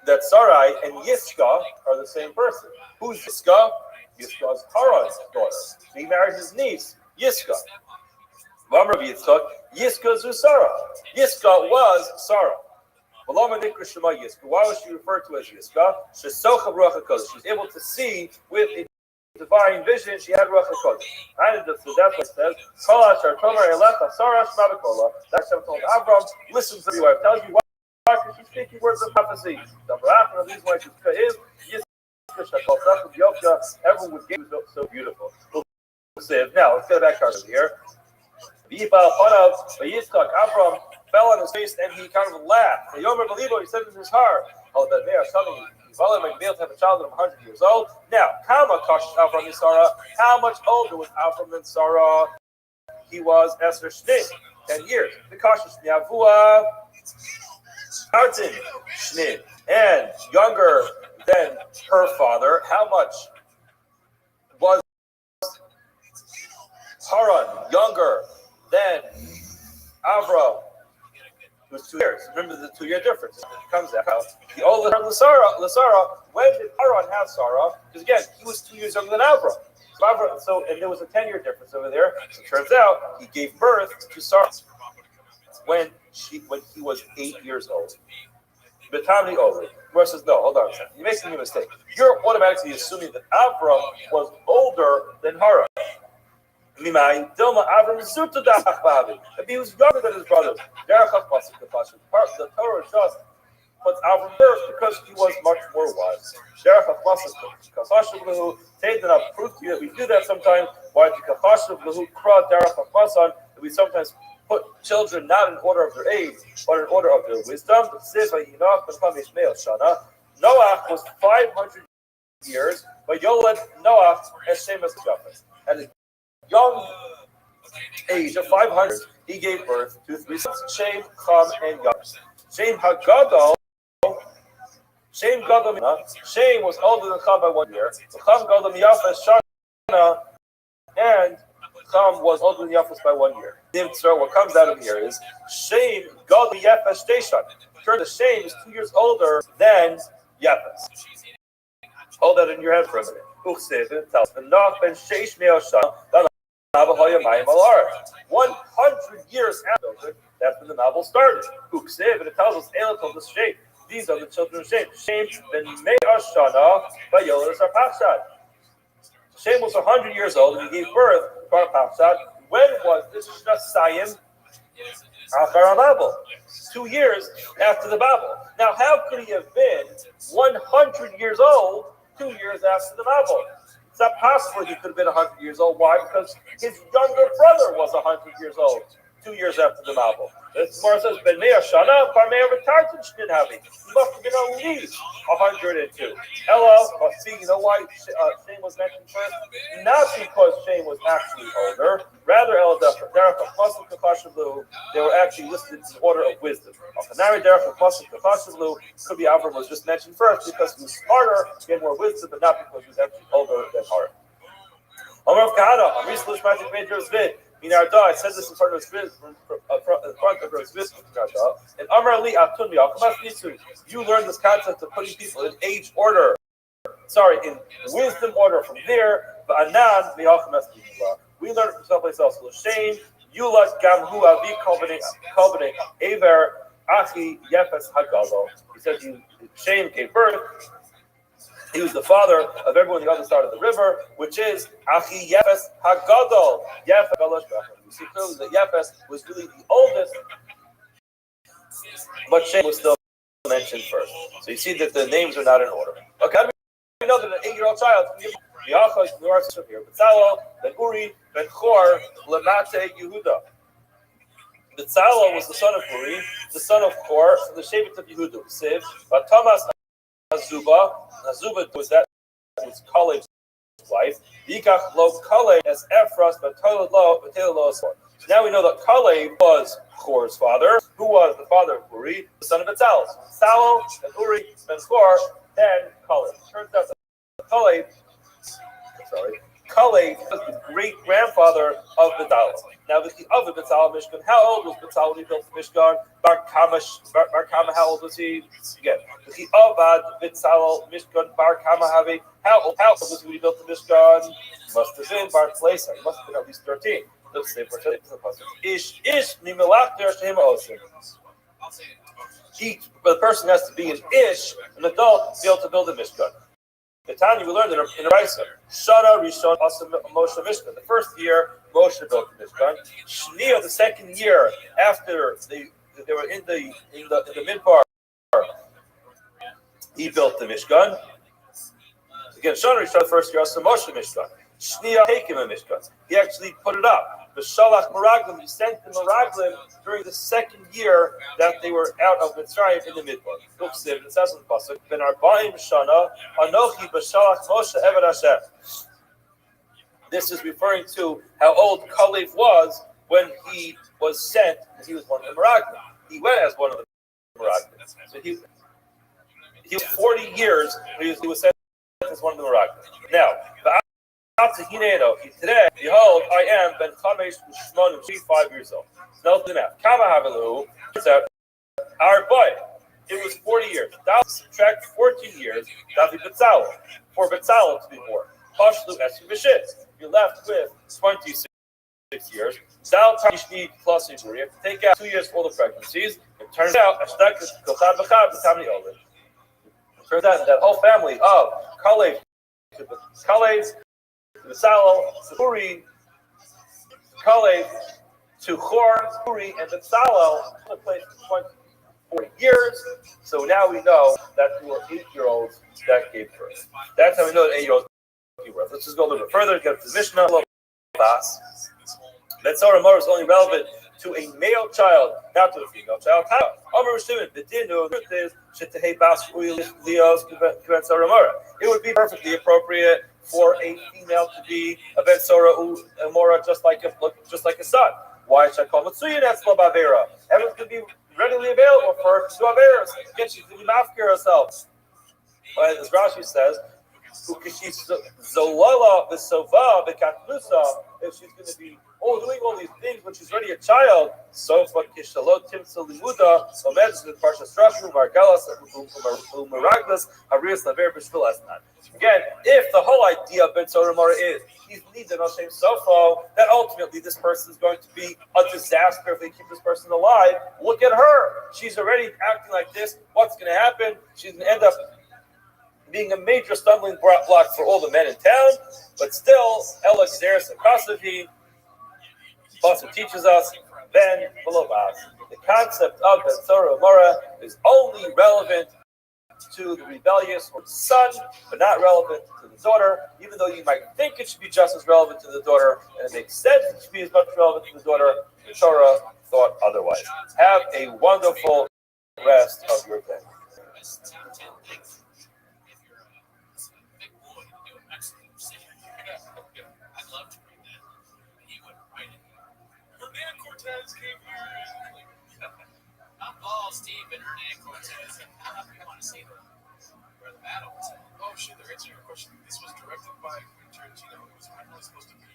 Speaker 6: that Sarai and Yiska are the same person. Who's Yiska? Yiska is Haran's daughter. So he married his niece, Yiska. Yiska zu Sarah. Yiska was Sarah. Why was she referred to as Yiska? She was able to see with a divine vision. She had Ruach HaKodesh. And so that's what it says. That's what told Avram, listen to me. I tell you why she's speaking words of prophecy. The reason why she's is everyone would get so beautiful. Now let's get back to here. Avram fell on his face and he kind of laughed. He said in his heart, "Oh, that they are telling you, be able to have a child when I'm 100 years old." Now, how much older was Avram than Sarah? He was Esther Shnei, 10 years. The Kashish Niavua, Martin Shnei, and younger than her father. How much was Haran younger than Avram? It was 2 years. Remember the 2-year difference. It comes out. The older from Lasara. When did Haran have Sarah? Because again, he was 2 years younger than Avram. So and there was a 10-year difference over there. So it turns out he gave birth to Sarah when he was 8 years old. Betami Oli. Where says no, hold on a second. You're making a mistake. You're automatically assuming that Avram was older than Haran. Mimai, Dilma, Avram Zuta Dachbabi. If he was younger than his brothers, the Torah just puts Avram first because he was much more wise. Taydana proved to you that we do that sometimes. Why we sometimes put children not in order of their age, but in order of their wisdom. Noah was 500 years, but Yolad Noah as same as Japheth. At a young age of 500, he gave birth to 3 sons: Shem, Cham, and Yafet. Shem Hagadol. Shem was older than Cham by 1 year. Cham Gadol Yafet Shana, and Cham was older than Yafet by 1 year. So what comes out of here is Shem Gadol Yafet Shteshan. Turn the Shem is 2 years older than Yafet. Hold that in your head for a minute. It tells the Nach ben Sheish Me'oshan. 100 years after that's when the novel started. And it tells us the Shem. These are the children of Shem. Shem ben Me'ashana by Yolas Arpachshad. Shem was 100 years old and he gave birth to Arpachshad. When was this Sayim? After Babel. 2 years after the Babel. Now, how could he have been 100 years old 2 years after the Babel? It's not possible he could have been 100 years old. Why? Because his younger brother was 100 years old 2 years after the Babel. This Gemara says, Ben Meir Shana, Parmei Retartin Shin Havi. He must have been at least 102. Hello, must be, you know why Shane was mentioned first? Not because Shane was actually older. Rather, they were actually listed in order of wisdom. Could be Avram was just mentioned first because he was smarter, he had more wisdom, but not because he was actually older than Haran. Amar of Kahana, Amislish Magic Major Zvid. I said this in front of his and Amar Ali Atun, you learn this concept of putting people in age order. In wisdom order from there. We learn it from someplace else. L'shem Yulat Gamhu Avi Kolbene Aver Achi Yefes Hagadol. He said Shem gave birth. He was the father of everyone on the other side of the river, which is Achi Yefes Hagadol. Yefes Hagadol. You see clearly that Yefes was really the oldest, but Shem was still mentioned first. So you see that the names are not in order. Okay, how do we know that an 8-year-old 7-year-old child. Here, Betzalel ben Uri ben Chor lemate Yehuda. Betzalel was the son of Uri, the son of Chor, from the Shevet of Yehuda. Siv, but Thomas Azuba was Kaleb's wife. Yikach lo Kaleb as Ephras, but Taylor lo as Chor. So now we know that Kaleb was Chor's father, who was the father of Uri, the son of Betzalel. Betzalel and Uri ben Chor, then Kaleb. Turns out that Kaleb was the great-grandfather of Betzalel. Now, the other Betzalel Mishkan, how old was Betzalel when he built the Mishkan? Bar Kama, how old was he? Again, the Avad Betzalel Mishkan Bar Kama Havi, how old was he when he built the Mishkan? Must have been Bar Tleisa. He must have been at least 13. Let's say for Ish Mimelach Der Shem Osim. The person has to be an Ish, an adult, to be able to build a Mishkan. The Tanya, we learned in a Raisa. Shana Rishon Asam Moshe Mishkan. The first year, Moshe built the Mishkan. Shnia, the second year, after they were in the Midbar, he built the Mishkan. Again, Shana Rishon, the first year, Asam Moshe Mishkan. Shnia, take him a Mishkan. He actually put it up. The Shalach Meraglim, he sent the Meraglim during the second year that they were out of Mitzrayim in the Midbar. Look, it says in the pasuk, "Ben Arba'im Shana Anochi B'Shalach Moshe Eved Hashem." This is referring to how old Kaleb was when he was sent. He was one of the Meraglim. He went as one of the Meraglim. So he was 40 years when he was sent as one of the Meraglim. Now. Today, behold, I am Ben Chamesh Shmonim, 5 years old. Now the math. Kama Havilu, turns out, our boy, it was 40 years. Now subtract 14 years, Davi Betzalel, for Betzalel to be born. Pashlu Esu B'Shit. You're left with 26 years. Dal Tishni plus Iburi. You have to take out 2 years for all the pregnancies. It turns out, Ashtak is Kochad B'Chad B'Tamni Olin. It turns out that whole family of Kaleb, Betzalel, Uri, Kaleb, to Chor, Uri, and Betzalel took place for 40 years. So now we know that there were 8-year-olds that gave birth. That's how we know that 8-year-olds gave birth. Let's just go a little bit further, get to the Mishnah. Betzalel Mor is only relevant to a male child, not to a female child. How? It would be perfectly appropriate for a female to be a Ben Sora Umora just like a son. Why should I call Matsuya that's Labavera? Heaven could be readily available for her to do Averas. Again, she's going to mafkir herself. But as Rashi says, if she's going to be doing all these things when she's already a child, so again, if the whole idea of Ben Soramara is he's needed no shame sofo, then ultimately this person is going to be a disaster if they keep this person alive. Look at her. She's already acting like this. What's going to happen? She's going to end up being a major stumbling block for all the men in town, but still, Alex Zeres and Kasavi, Pasuk teaches us, Ben Belovas. The concept of Ben Sora Mora is only relevant to the rebellious or the son, but not relevant to the daughter, even though you might think it should be just as relevant to the daughter, and it makes sense it should be as much relevant to the daughter. The Torah thought otherwise. Have a wonderful rest of your day.
Speaker 5: Came here. Not Paul, Steve, and Renee Cortez. How do you want to see where the battle was at? Oh, shit, they're answering your question. This was directed by Tarantino. It was originally supposed to be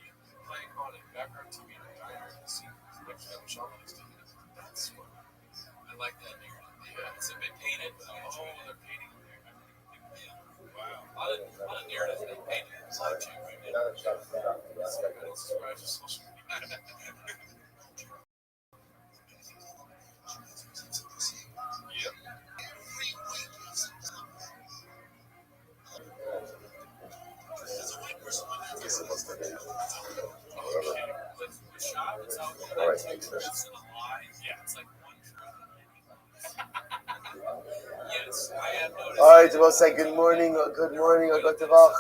Speaker 5: playing on a background TV in a diner and see like that was shot on his TV. That's what I like that narrative. Yeah, it's a bit painted, but I enjoy it. They're painting there. Yeah. Wow. A lot of narrative and painting. It's like too, right? Subscribe to social media. Yes, I have noticed.
Speaker 3: All right, we'll say good morning, or good tevach.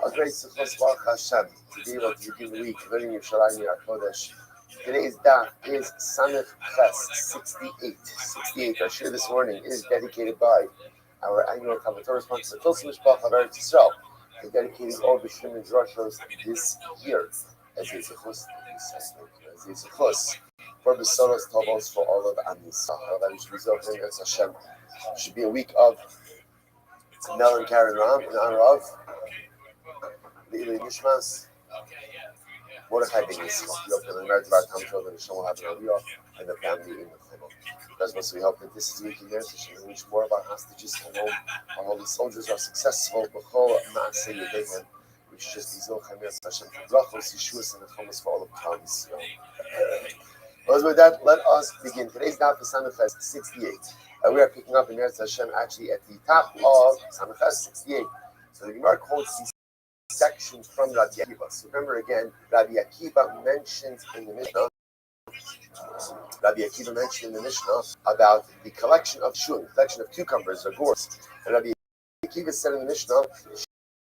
Speaker 3: A great sukkos baruch Hashem to be able to begin the week learning Yerushalayim Kodesh. Today's daf is Samech Ches 68. 68. Our shir this morning is dedicated by our annual Kavator sponsor, Tilsim Mishpach of Eretz Yisrael. We're dedicating all the Shrim and Drushos this year as a sukkos for the Besoros Tovos for all of Am Yisrael. That we should result in as Hashem. It should be a week of Mel and Karen Ram in honor of the Ilui Nishmas, Mordechai Ben Yisrael. We hope that the merit of our time children will have an aliyah and the family in the chayim. Because once we hope that this is a week in there, so we reach more of our hostages come home. Our holy soldiers are successful. B'chol ma'aseh yedeihem. We should just be zilchem yas Hashem for brachos, yeshuas, and the chomas for all of Klal Yisrael. Well, with that, let us begin. Today's daf is Samech Ches 68. We are picking up in Eretz Hashem actually at the top of Samech Ches 68. So the Gemara quotes these sections from Rabbi Akiva. So remember again, Rabbi Akiva mentioned in the Mishnah about the collection of shun, collection of cucumbers or gourds. And Rabbi Akiva said in the Mishnah,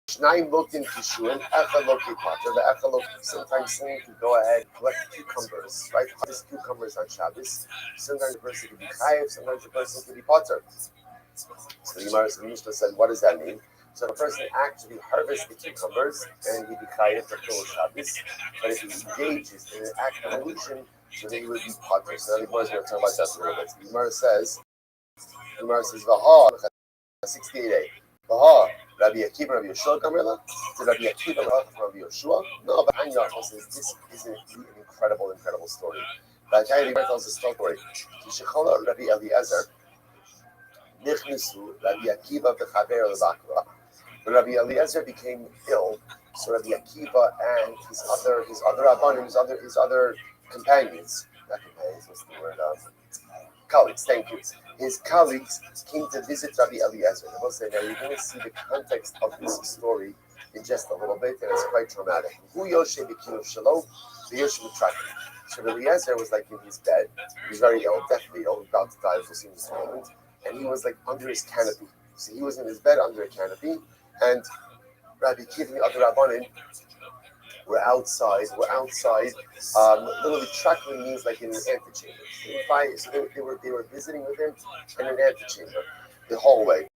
Speaker 3: Shnayim lokin kishun, echa loki pater. The echa loki. Sometimes someone can go ahead and collect cucumbers, right? Harvest cucumbers on Shabbos. Sometimes the person can be chayiv, sometimes the person can be pater. So the Gemara in the Mishnah said, what does that mean? So the person actually harvests the cucumbers and he be chayiv for Kol Shabbos. But if he engages in an act of illusion, so then he would be pater. So now the Gemara is going to talk about that a little bit. The Gemara says, Vaha, 68a. Vaha, Rabbi Akiva, Rabbi Yeshua, Gamrela? Did Rabbi Akiva, Rabbi Yeshua? No, but Anya says this is an incredible story. But Rabbi tells a story. Kishichala Rabbi Eliezer, Nichnisu, Rabbi Akiva, Bechaber, Lebakra. When Rabbi Eliezer became ill, so Rabbi Akiva and his other Rabbanim, his other companions, not companions, what's the word? Colleagues, thank you. His colleagues came to visit Rabbi Eliezer. I will say now you're going to see the context of this story in just a little bit, and it's quite traumatic. So Rabbi Eliezer was like in his bed. He was very ill, deathly ill, about to die, we'll see in this moment. And he was like under his canopy. So he was in his bed under a canopy, and Rabbi Akiva and the other Rabbanim were outside. Literally truckling means like in an antechamber. So they were visiting with him in an antechamber, the hallway.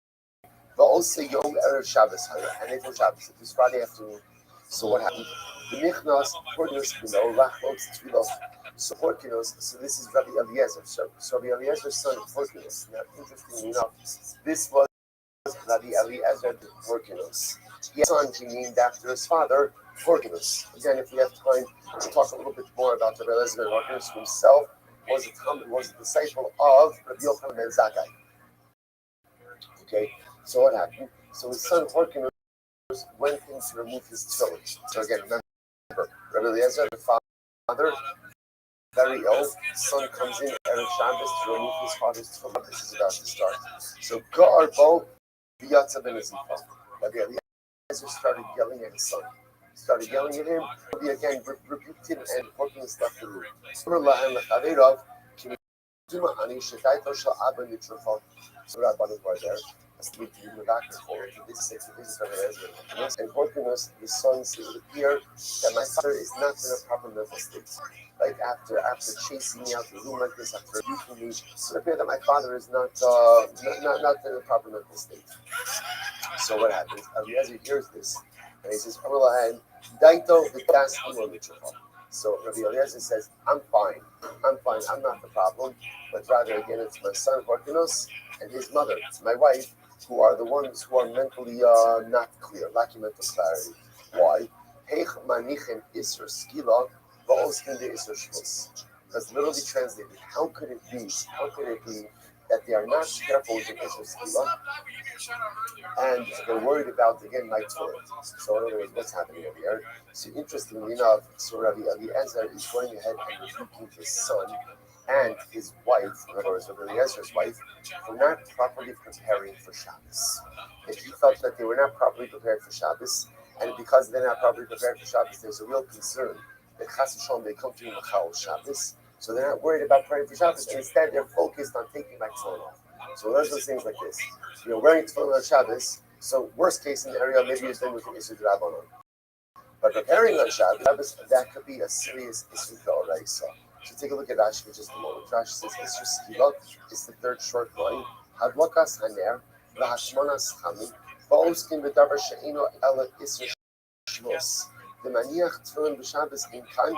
Speaker 3: But also Yom Erev Shabbos, and it was Shabbos. It was Friday afternoon. So what happened? The Nichnas Porkinos Lachlos Tfilos. So Porkinos. So this is Rabbi Eliezer. So Rabbi Eliezer's son Porkinos. Now, interestingly enough, this was Rabbi Eliezer Porkinos. His son, he named after his father, Porkinos. Again, if we have time to talk a little bit more about Rabbi Eliezer Porkinos, who himself was a disciple of Rabbi Yochanan ben Zakkai. Okay, so what happened? So his son Porkinos went in to remove his tefillin. So again, remember, Rabbi Eliezer, the father, very ill, son comes in Erev Shabbos to remove his father's tefillin. This is about to start. So Ga'ar Bo V'yatza ben Azifa. Rabbi Eliezer started yelling at his son. Started yelling at him. He again rebuked him and Porkinos left the room. So Rabbanim were there. And Porkinos, the son said, it would appear that my father is not in a proper mental state. Like after chasing me out the room like this, after rebuking me, it would appear that my father is not in a proper mental state. So what happens? Eliezer hears this, and he says, so Rabbi Eliezer says, I'm fine, I'm not the problem, but rather again it's my son Porkinos and his mother, my wife, who are the ones who are mentally not clear, lacking mental clarity. Why? Because literally translated, how could it be that they are not careful with the Isser Skila and they're worried about, again, my Torah. So in other words, what's happening over here? So interestingly enough, so Rabbi Eliezer is going ahead and rebuking his son and his wife, in other words, Rabbi Eliezer's wife, for not properly preparing for Shabbos. If he felt that they were not properly prepared for Shabbos, and because they're not properly prepared for Shabbos, there's a real concern that Chas v'Shalom they come to Machal Shabbos, so they're not worried about praying for Shabbos, and instead they're focused on taking my Torah off. So those are things like this. Wearing tefillin on Shabbos. So worst case scenario, maybe you're done with the Isur Rabbanon. But preparing on Shabbos, that could be a serious issue to already saw. So take a look at Rashi for just a moment. Rashi says, Isur Skiva is the third short line. Hadlokas Haner, V'Hashmonas Chamin, V'Oskin V'Davar She'ino Ela Isur Shmos. The Maniach Tefillin B'Shabbos in Kan.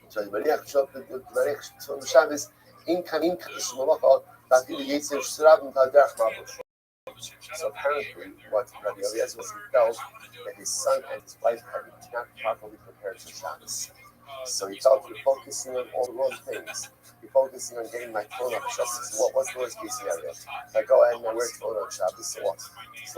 Speaker 3: So Maniach Tefillin B'Shabbos in Kan Isur Malacha, Ba'Filu Yitzir Sh'Rabim Ta'Derach Mabush. So apparently, what Rabbi Eliezer was, he felt that his son and his wife had not properly prepared for Shabbos. So he felt you're focusing on all the wrong things. You're focusing on getting my tefillin on Shabbos. So what's the worst case scenario? If I go ahead and I wear tefillin on Shabbos, so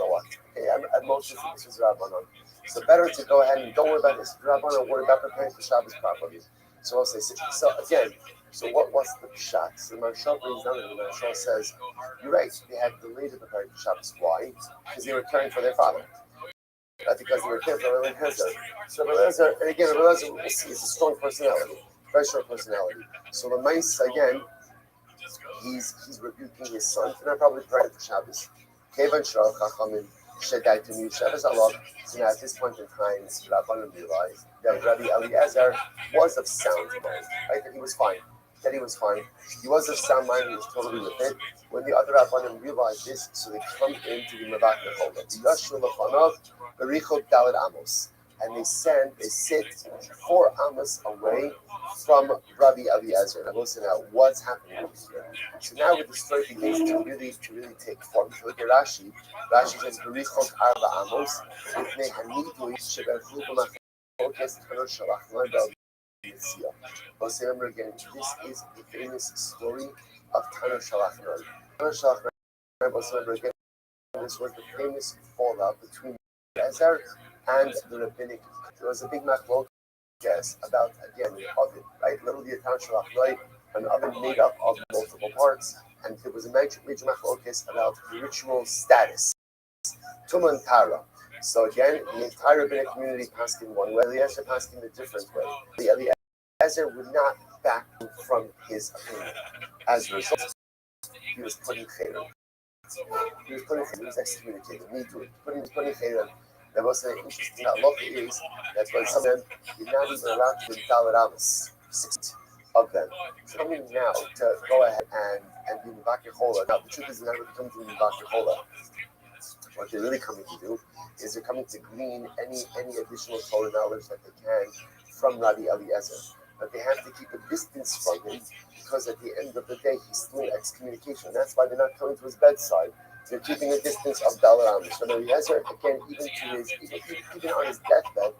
Speaker 3: what? Okay, at most this is Rabbanon. So better to go ahead and don't worry about this Rabbanon, worry about preparing for Shabbos properly. So I'll say, so again, so what's the pshat? So the Marshal brings down and the Marshal says, you're right, they had delayed the preparing for Shabbos. Why? Because they were caring for their father. That's because they were caring for Rabbi Eliezer. So Rabbi Eliezer, and again, Rabbi Eliezer, we'll see, is a strong personality, very strong personality. So the mice, again, he's rebuking his son for not probably preparing for Shabbos. Kevan Shal Chachamim Shedai to me Shabbos Allah. So now at this point in time, Rabbanim realized that Rabbi Eliezer was of sound mind, right? That he was fine. He was of sound mind. He was totally with it. When the other Rabbanim realized this, so they come into the Mavakir Chola. Yashu Lefanav Berichot Dalet Amos, and they sit 4 amos away from Rabbi Eliezer. And I will say now, what's happening over here? So now with the story begins to really take form. If you look at Rashi says Berichot Arba Amos, Ifnei Hanidu Sheberchu B'Machlokas Tanot Shalach Noel. I'll say remember again, this is the famous story of Tanot Shalach Noel. Tanot Shalach Noel, also remember again, this was the famous fallout between Eliezer and the rabbinic. There was a big machlokes about, again, the oven, right? Literally a Tanot Shalach Noel, an oven made up of multiple parts, and there was a major machlokes about the ritual status. Tumah and Tara. So again, the entire rabbinic community passed in one way. Eliezer passed in a different way. The Eliezer would not back from his opinion. As a result, he was putting chayrim. He was excommunicated. Putting chayrim. There was an interesting halacha is that when some of them you're not even allowed to do Dalet Amos, 6 of them. So coming now to go ahead and do Mivakir Chola. Now the truth is not really coming to Mivakir Chola. What they're really coming to do is they're coming to glean any additional Torah knowledge that they can from Rabbi Eliezer. But they have to keep a distance from him because at the end of the day, he's still in excommunication. That's why they're not coming to his bedside. They're keeping a distance of Dalar Amish. So Eliezer, again, even on his deathbed,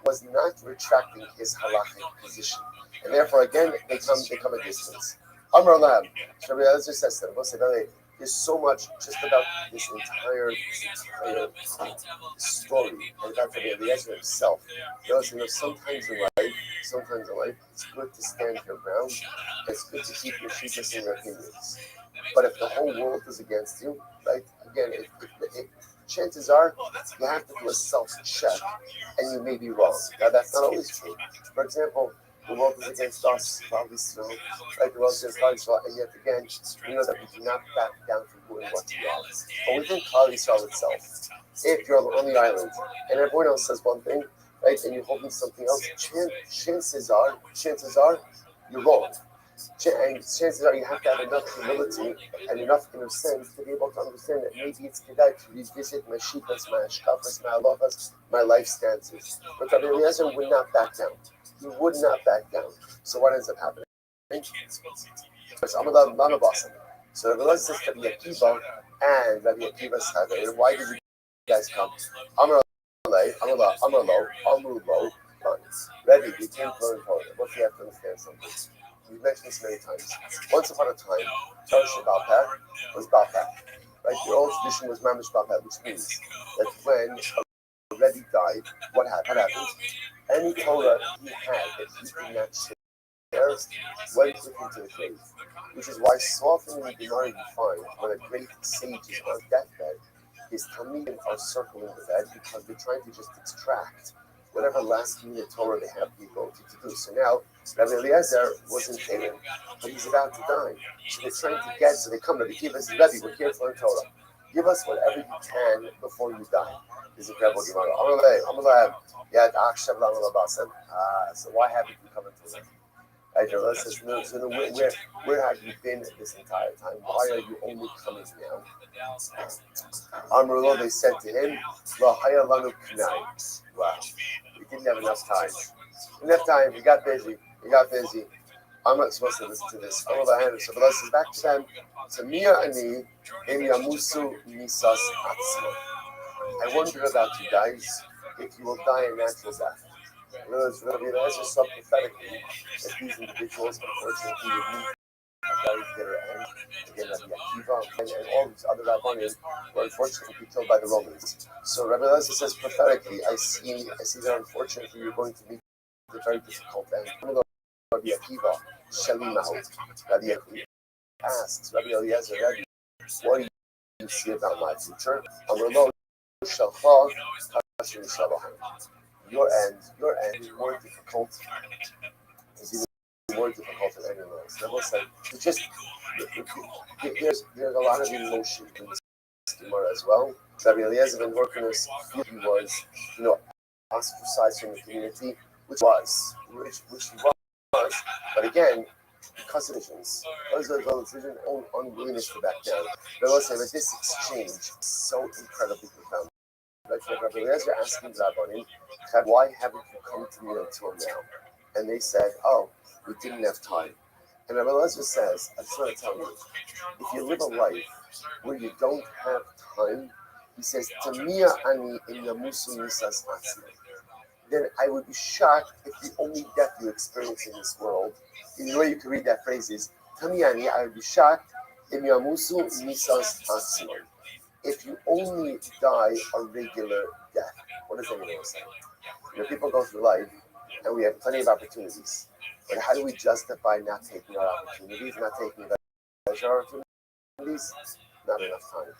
Speaker 3: was not retracting his halachic position. And therefore, again, they come a distance. Amar Lam, Rabbi Eliezer says that. There's so much just about this entire story and about Rabbi Eliezer himself. Sometimes in life, it's good to stand your ground. It's good to keep your shittas and your opinions. But if the whole world is against you, right? Again, chances are you have to do a self-check, and you may be wrong. Now that's not always true. For example, the world is against us, probably still, right? The world is against Klal Yisrael, and yet again, we know that we do not back down from doing what we are. But within Klal Yisrael itself, if you're on the island and everyone else says one thing, right, and you're holding something else, chances are you're wrong. And chances are you have to have enough humility and enough inner sense to be able to understand that maybe it's kedai to revisit my shittas, my ashkafas, my halachas, my life stances. But Rabbi Eliezer would not back down. He would not back down. So what ends up happening? So Rabbi Eliezer says Rabbi Akiva and Rabbi Akiva's Chaver. Why did you guys come? Amar Lo, Rabbi, you came to learn Torah. What do you have to understand something? We've mentioned this many times. Once upon a time, Torah Balpeh was Balpeh. Right? The old tradition was Mamish Balpeh, which means that when a Rebbe died, what happened? Any Torah he had that he did not share went with him to the grave. Which is why so often in the Gemara you find when a great sage is on deathbed, his Talmidim are circling the bed because they're trying to just extract whatever last minute Torah they have people to do. So now Rabbi Eliezer was in Canaan, but he's about to die. So they're trying to get, so they come to the Kiva and say, Rabbi, we're here to learn Torah. Give us whatever you can before you die. This is incredible. So why haven't you come into life? Right, Rabbi says, no, so where have you been this entire time? Why are you only coming now? Amrullah, they said to him, wow, we didn't have enough time. Enough time, we got busy. I'm not supposed to listen to this. So Allah says back to them, Tamia ani em yamusu misas atsi. I wonder about you guys, if you will die a natural death. In other words, Rabbi Eliezer saw prophetically that these individuals, unfortunately, would meet a very bitter end. Again, Rabbi Akiva and all these other rabbanim were unfortunately killed by the Romans. So Rabbi Eliezer says prophetically, I see that unfortunately you're going to meet a very difficult end. Rabbi Akiva, Shalimahu, Rabbi Akiva asks Rabbi Eliezer, Rabbi, what do you see about my future? Your end is more difficult. It's even more difficult than anyone else. Rabbi said, there's a lot of emotion in this Gemara as well. Rabbi Eliezer been working with, he was, ostracized from the community, which he was. But again, because of decisions, unwillingness to back down. Rabbi said that this exchange is so incredibly profound. Rabbi Eliezer asking the Rabbanim, why haven't you come to me until now? And they said, oh, we didn't have time. And Rabbi Eliezer says, I just want to tell you, if you live a life where you don't have time, he says, Tamia ani in yamusu misas atsi. Then I would be shocked if the only death you experience in this world, the way you can read that phrase is, Tamia ani, I would be shocked in yamusu misas atsi. If you only die a regular death. What does that mean? People go through life and we have plenty of opportunities. But how do we justify not taking our opportunities, not taking advantage of our opportunities? Not enough time.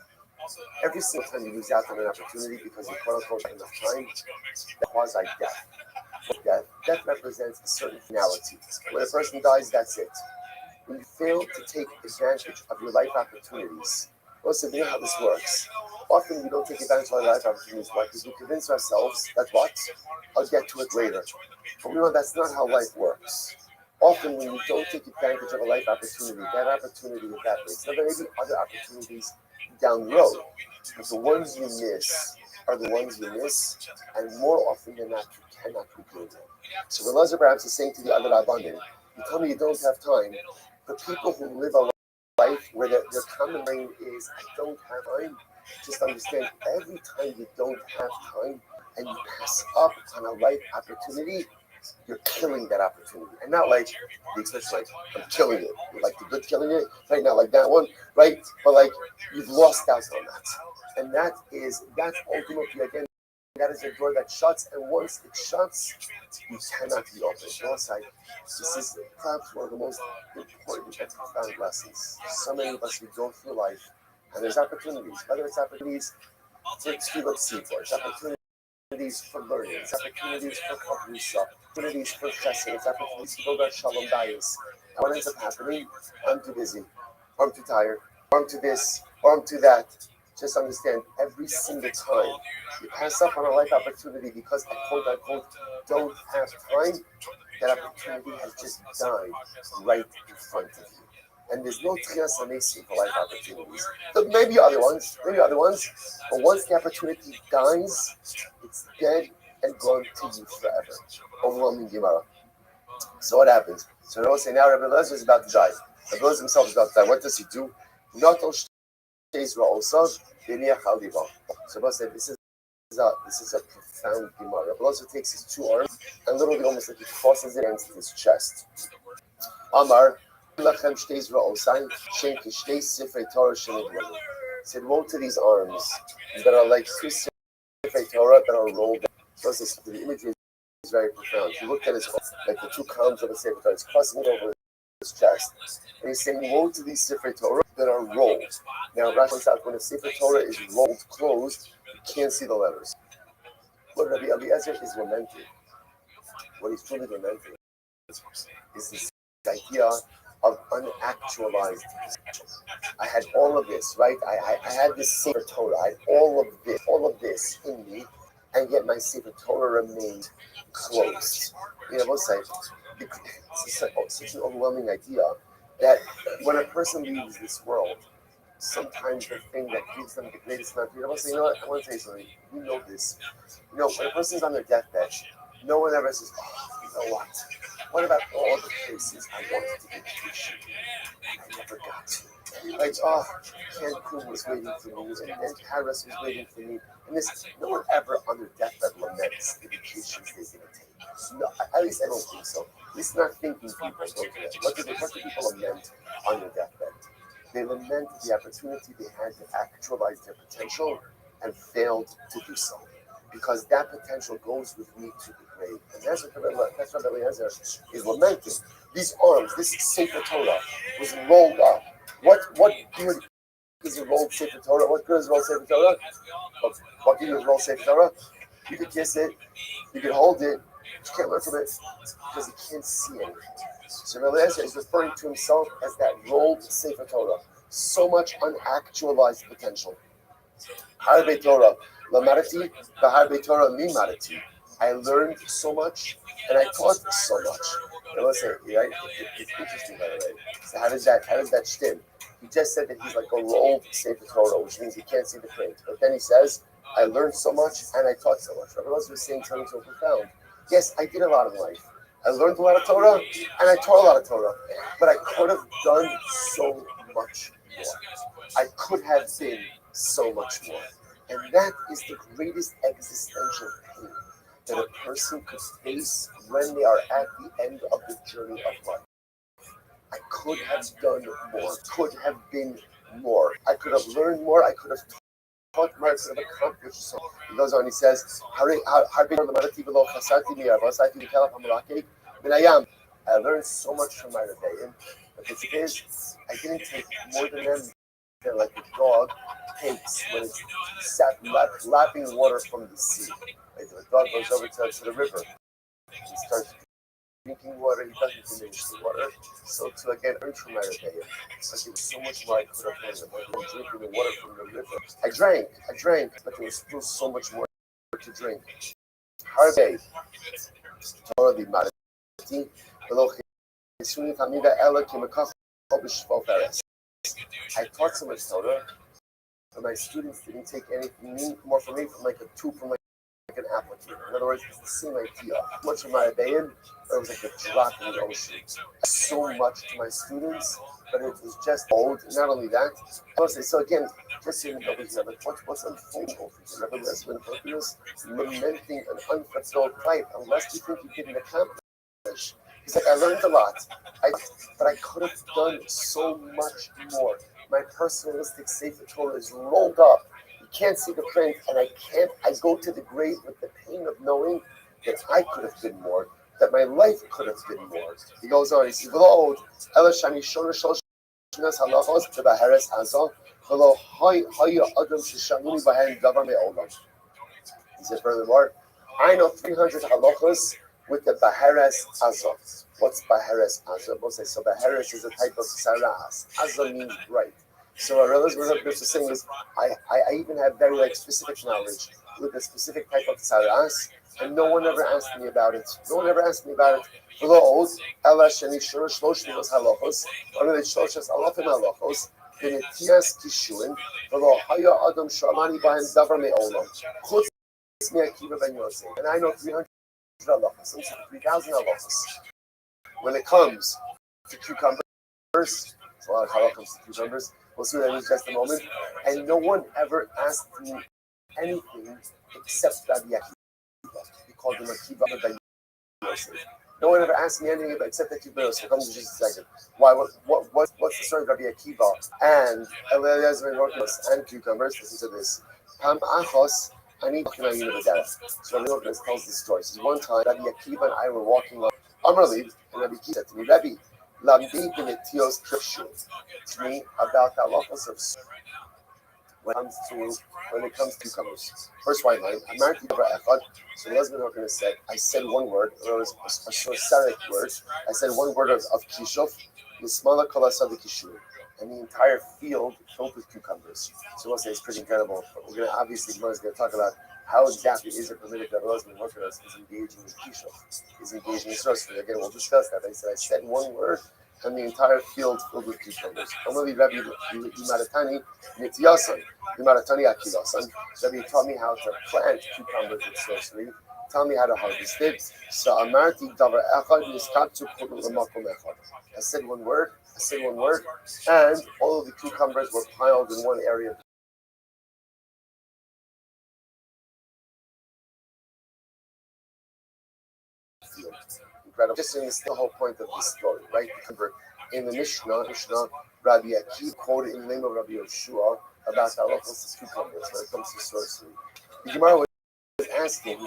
Speaker 3: Every single time you lose out on an opportunity because you quote unquote have enough time, that quasi death. Death represents a certain finality. When a person dies, that's it. When you fail to take advantage of your life opportunities, listen, you know how this works. Often we don't take advantage of our life opportunities. Why? Because we convince ourselves that what? I'll get to it later. But we know that's not how life works. Often when you don't take advantage of a life opportunity, that opportunity evaporates. Now there may be other opportunities down the road, but the ones you miss are the ones you miss, and more often than not, you cannot regain them. So when Eliezer perhaps is saying to the other Rabbanim, you tell me you don't have time, for people who live a life where their common brain is, I don't have time, just understand every time you don't have time and you pass up on a life opportunity, you're killing that opportunity. And not like the expression like, I'm killing it. Like the good killing it, right? Not like that one, right? But like you've lost out on that. And that's ultimately, again, that is a door that shuts, and once it shuts, you cannot be opened. This is perhaps one of the most important and profound lessons. So many of us, we go through life, and there's opportunities, whether it's opportunities to look see for, it's opportunities for learning, it's opportunities for kavusa, opportunities for chesed, it's opportunities to build our shalom bayis. And what ends up happening? I'm too busy, or I'm too tired, or I'm too this, or I'm too that. Just understand, every single time you pass up on a life opportunity because I quote unquote don't have time, that opportunity has just died right in front of you. And there's no tchias amesim for life opportunities. There may be other ones, but once the opportunity dies, it's dead and gone to you forever. Overwhelming Gemara. So what happens? So they'll say, now Rabbi Eliezer is about to die. Rabbi Eliezer himself is about to die. What does he do? Not all Israel also, so Rabbi said, this is a profound Gemara. Rabbi Eliezer takes his two arms and literally almost like he crosses it against his chest. Amar, said, woe to these arms that are like two Sifrei Torah that are rolled down. So the imagery is very profound. If you look at his, like the two columns of a Sifrei Torah, it's crossing it over his chest. And he's saying, woe to these Sifrei Torah that are rolled. Now, Rashi points out when a Sifrei Torah is rolled closed, you can't see the letters. What what Rabbi Eliezer is lamenting, what he's truly lamenting, is this idea of unactualized potential. I had all of this, right? I had this Sefer Torah. I had all of this in me, and yet my Sefer Torah remained closed. You know, what's like, it's such an overwhelming idea that when a person leaves this world, sometimes the thing that gives them the greatest amount of freedom. You know what? I want to tell you something. You know this. You know, when a person's on their deathbed, no one ever says, "Oh, you know what? What about all the places I wanted to get vacation? I never got to." Like, oh, Cancun was waiting for me, and Paris was waiting for me. And this, no one ever on their deathbed laments the vacations they're going to take. No, at least I don't think so. At least not thinking people don't do that. What do people lament on their deathbed? They lament the opportunity they had to actualize their potential and failed to do so. Because that potential goes with me to the grave. And that's what Eliezer is lamenting. These arms, this Sefer Torah was rolled up. What good is a rolled Sefer Torah? What good is a rolled Sefer Torah? What good is a rolled Sefer Torah? You could kiss it, you could hold it, but you can't learn from it because you can't see anything. So Eliezer is referring to himself as that rolled Sefer Torah. So much unactualized potential. Harbe Torah, Lamarati, Harbe Torah, Mimarati. I learned so much and I taught so much. And let's say, right? It's interesting, by the way. So how does that stem? He just said that he's like a rolled Sefer Torah, which means he can't see the print. But then he says, I learned so much and I taught so much. Rabbi Eliezer was saying something so profound. Yes, I did a lot in life. I learned a lot of Torah and I taught a lot of Torah. But I could have done so much more. I could have been so much more. And that is the greatest existential pain that a person could face when they are at the end of the journey of life. I could have done more, could have been more. I could have learned more, I could have taught more, I could have accomplished so. He goes on, he says, I learned so much from my rebellion, but the thing is, I didn't take more than them. They're like a dog takes when it's lapping water from the sea. Like the dog goes over to the river. He starts drinking water, he doesn't finish the water. So to again earn from my rebellion. But there was so much more I could have done. Like drinking the water from the river. I drank, but there was still so much more to drink. Harbe, Torah the Marati, below Chesuni Tamida Ella Kimakach Obishval I taught so much Torah, but my students didn't take anything more from me from like a tube from like an applicator. In other words, it's the same idea. Much of my Abayim, it was like a drop in the ocean. So much to my students, but it was just old. Not only that, I would say, so again, just so you know, like what's unfolding over here? Rabbi Eliezer ben Chochmah lamenting an unfulfilled life, unless you think you didn't accomplish. He's like, I learned a lot, but I could have done so much more. My personalistic Sefer Torah is rolled up. You can't see the print, and I go to the grave with the pain of knowing that I could have been more, that my life could have been more. He goes on, he says, he said, furthermore, I know 300 halachos with the Baharas Azov. What's Baharas Azov? We'll say, so Baharas is a type of saras. Azov means bright. So I realized what this is saying is, I even have very specific knowledge with a specific type of saras, and no one ever asked me about it. Below old, Ella Shani Shurish Loshmos Halachos, one of the Shoshas Alafim Halachos, Benetias Kishuin, below Haya Adam Shamani Bahan Davar Me'olam. And I know 300 halachas, 3,000 halachas. When it comes to cucumbers, there's a lot of halachas comes to cucumbers. We'll see that in just a moment. And no one ever asked me anything except Rabbi Akiva. He called him Akiva ben Yosef. No one ever asked me anything except Akiva Yosef. Come to just a second. Why? What's the story of Rabbi Akiva and Eliezer ben Chochmah and cucumbers? Listen to this. Pam achos. I need to know you know that. So Rabbi Yochanan tells this story. He says, one time, Rabbi Akiva and I were walking on Amarli, and Rabbi Akiva said to me, Rabbi, Lamdi benetios kishu. To me, about the halachos of when it comes to cucumbers. First white line, Amarti Davar Echad. So the husband Hokana said, I said one word, or it was a short word. I said one word of kishuf, Nismala Kolasa the Kishu, and the entire field filled with cucumbers. So we'll say it's pretty incredible. But we're gonna obviously Gemara's gonna talk about how exactly is it permitted that a husband Hokana is engaging in kishuf, is engaging in sorcery. Again, we'll discuss that. I said one word and the entire field filled with cucumbers. Only Rabbi Imaratani Nityasan, Imaratani Akilasan. Rabbi taught me how to plant cucumbers with sorcery. Tell me how to harvest it. So Amarti Davar Echad Niskatsu Kulu Lamakom Echad. I said one word, and all of the cucumbers were piled in one area. Incredible. Just in the whole point of this story, right? In the Mishnah, Rabbi Akiva quoted in the name of Rabbi Yeshua about the halachos of cucumbers when it comes to sorcery. The Gemara was asking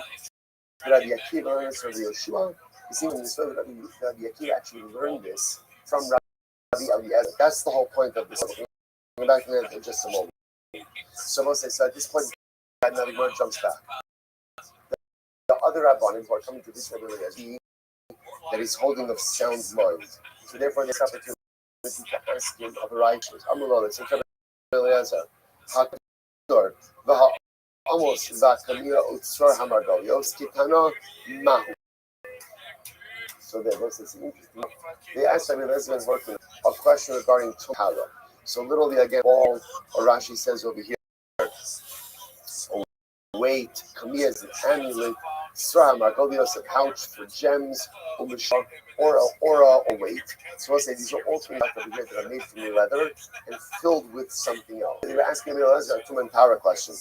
Speaker 3: Rabbi Akiva and Rabbi Yeshua. You see, when you saw that Rabbi Akiva actually learned this from Rabbi Eliezer. That's the whole point of this. We'll go back to that in just a moment. So at this point, now the Gemara jumps back. The other Rabbanim who are coming to this Rabbi Eliezer, that he's holding of sound mind. So therefore, this opportunity to ask him of a righteous. Amulah, so Rabbi Eliezer, Hakador, Vaha, almost Vakamira Utsar Hamargalios, Kitana Mahu. So there was this interesting. They asked Rabbi Eliezer working a question regarding Tumhara. So literally again, all Rashi says over here, weight, Kamiyah is an amulet, Sra Margolios, a pouch for gems, or weight. So I'll say these are all three items that are made from leather and filled with something else. They were asking me a Tumhara question.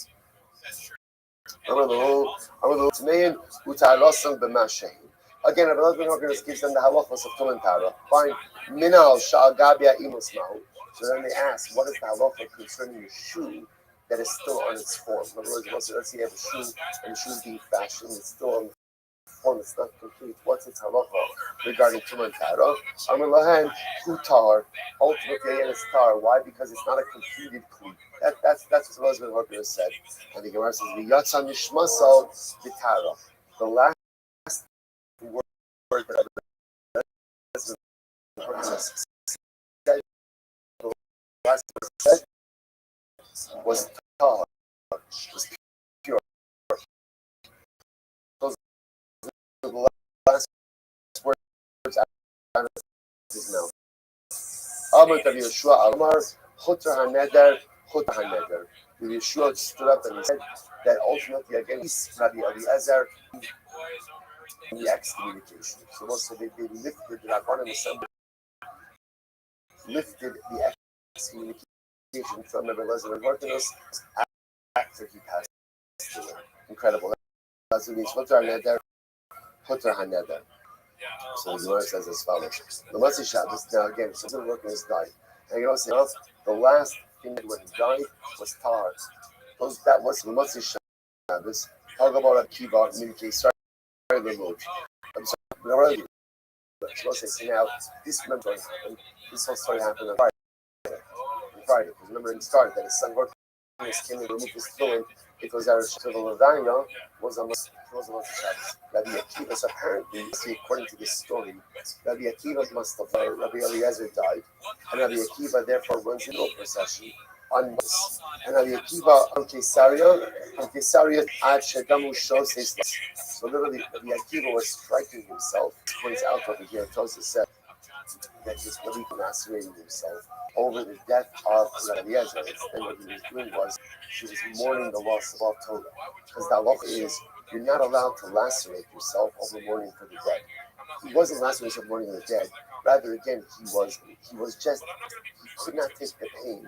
Speaker 3: Again, Rabbi Eliezer gives them the halachos of Tumhara. Fine. Minal Sha'agabia Imus Mahu. So then they ask, what is the halacha concerning the shoe that is still on its form? In other words, let's say you have a shoe and the shoe is being fashioned, it's still on the form, it's not complete. What's its halacha regarding Tumah Tara? Amar Lahan, Kutar, ultimately it's tar. Why? Because it's not a completed kli. That's what Elizabeth Harper said. And the Gemara says, V'yatsa nishmasal v'tara. The last word that last word was tar, was pure. Those are the last words out of his mouth. Amar Rabbi Yeshua Amar Chotra HaNeder Chotra HaNeder. Rabbi Yeshua stood up and he said that ultimately against Rabbi Eliezer in the excommunication. So also they lifted the Rabbanim Assembly, lifted the excommunication from Rabbi Eliezer and Martinus after he passed away. Incredible. That's what means Chotra HaNeder Chotra HaNeder. So the Gemara says as follows: the Matzi Shabbos. Now again, so the workers died, and you also the last thing when he died was tar. That was the Matzi Shabbos. Talk about Akiva, Minke, sorry, removed. I'm sorry, but already. So now this remember happened. This whole story happened on Friday. Because remember, it started that his son worked came and removed his throne. It was our Shuvah Lavanya was a Shabbos. Rabbi Akiva, so apparently, according to this story, Rabbi Akiva must have Rabbi Eliezer died, and Rabbi Akiva therefore runs into a procession on Mos. And Rabbi Akiva on Caesarea at Shedamu shows his life. So literally, Rabbi Akiva was striking himself. Points out over here, Tosa said that he's really macerating himself over the death of Rabbi Eliezer. And what he was doing was, he was mourning the loss of all Torah. Because the law is, you're not allowed to lacerate yourself over mourning for the dead. He wasn't lacerating himself mourning the dead. Rather, again, he could not take the pain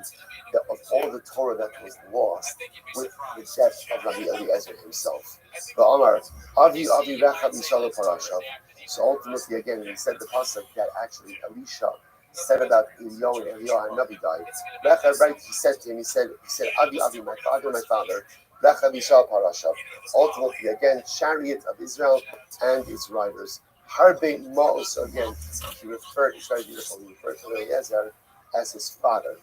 Speaker 3: of all the Torah that was lost with the death of Rabbi Eliezer himself. But Omar, Avi Recha B'Shalom Parasha. So ultimately, again, he said the pasuk that actually Elisha said about Eliyahu and Eliyahu Hanavi died. Recha, right? He said to him, he said, Avi, my father. Recha B'Shalom Parasha. Ultimately, again, chariot of Israel and its riders. Harbe Ma'os, again, he referred, it's very beautiful, he referred to Eliezer as his father.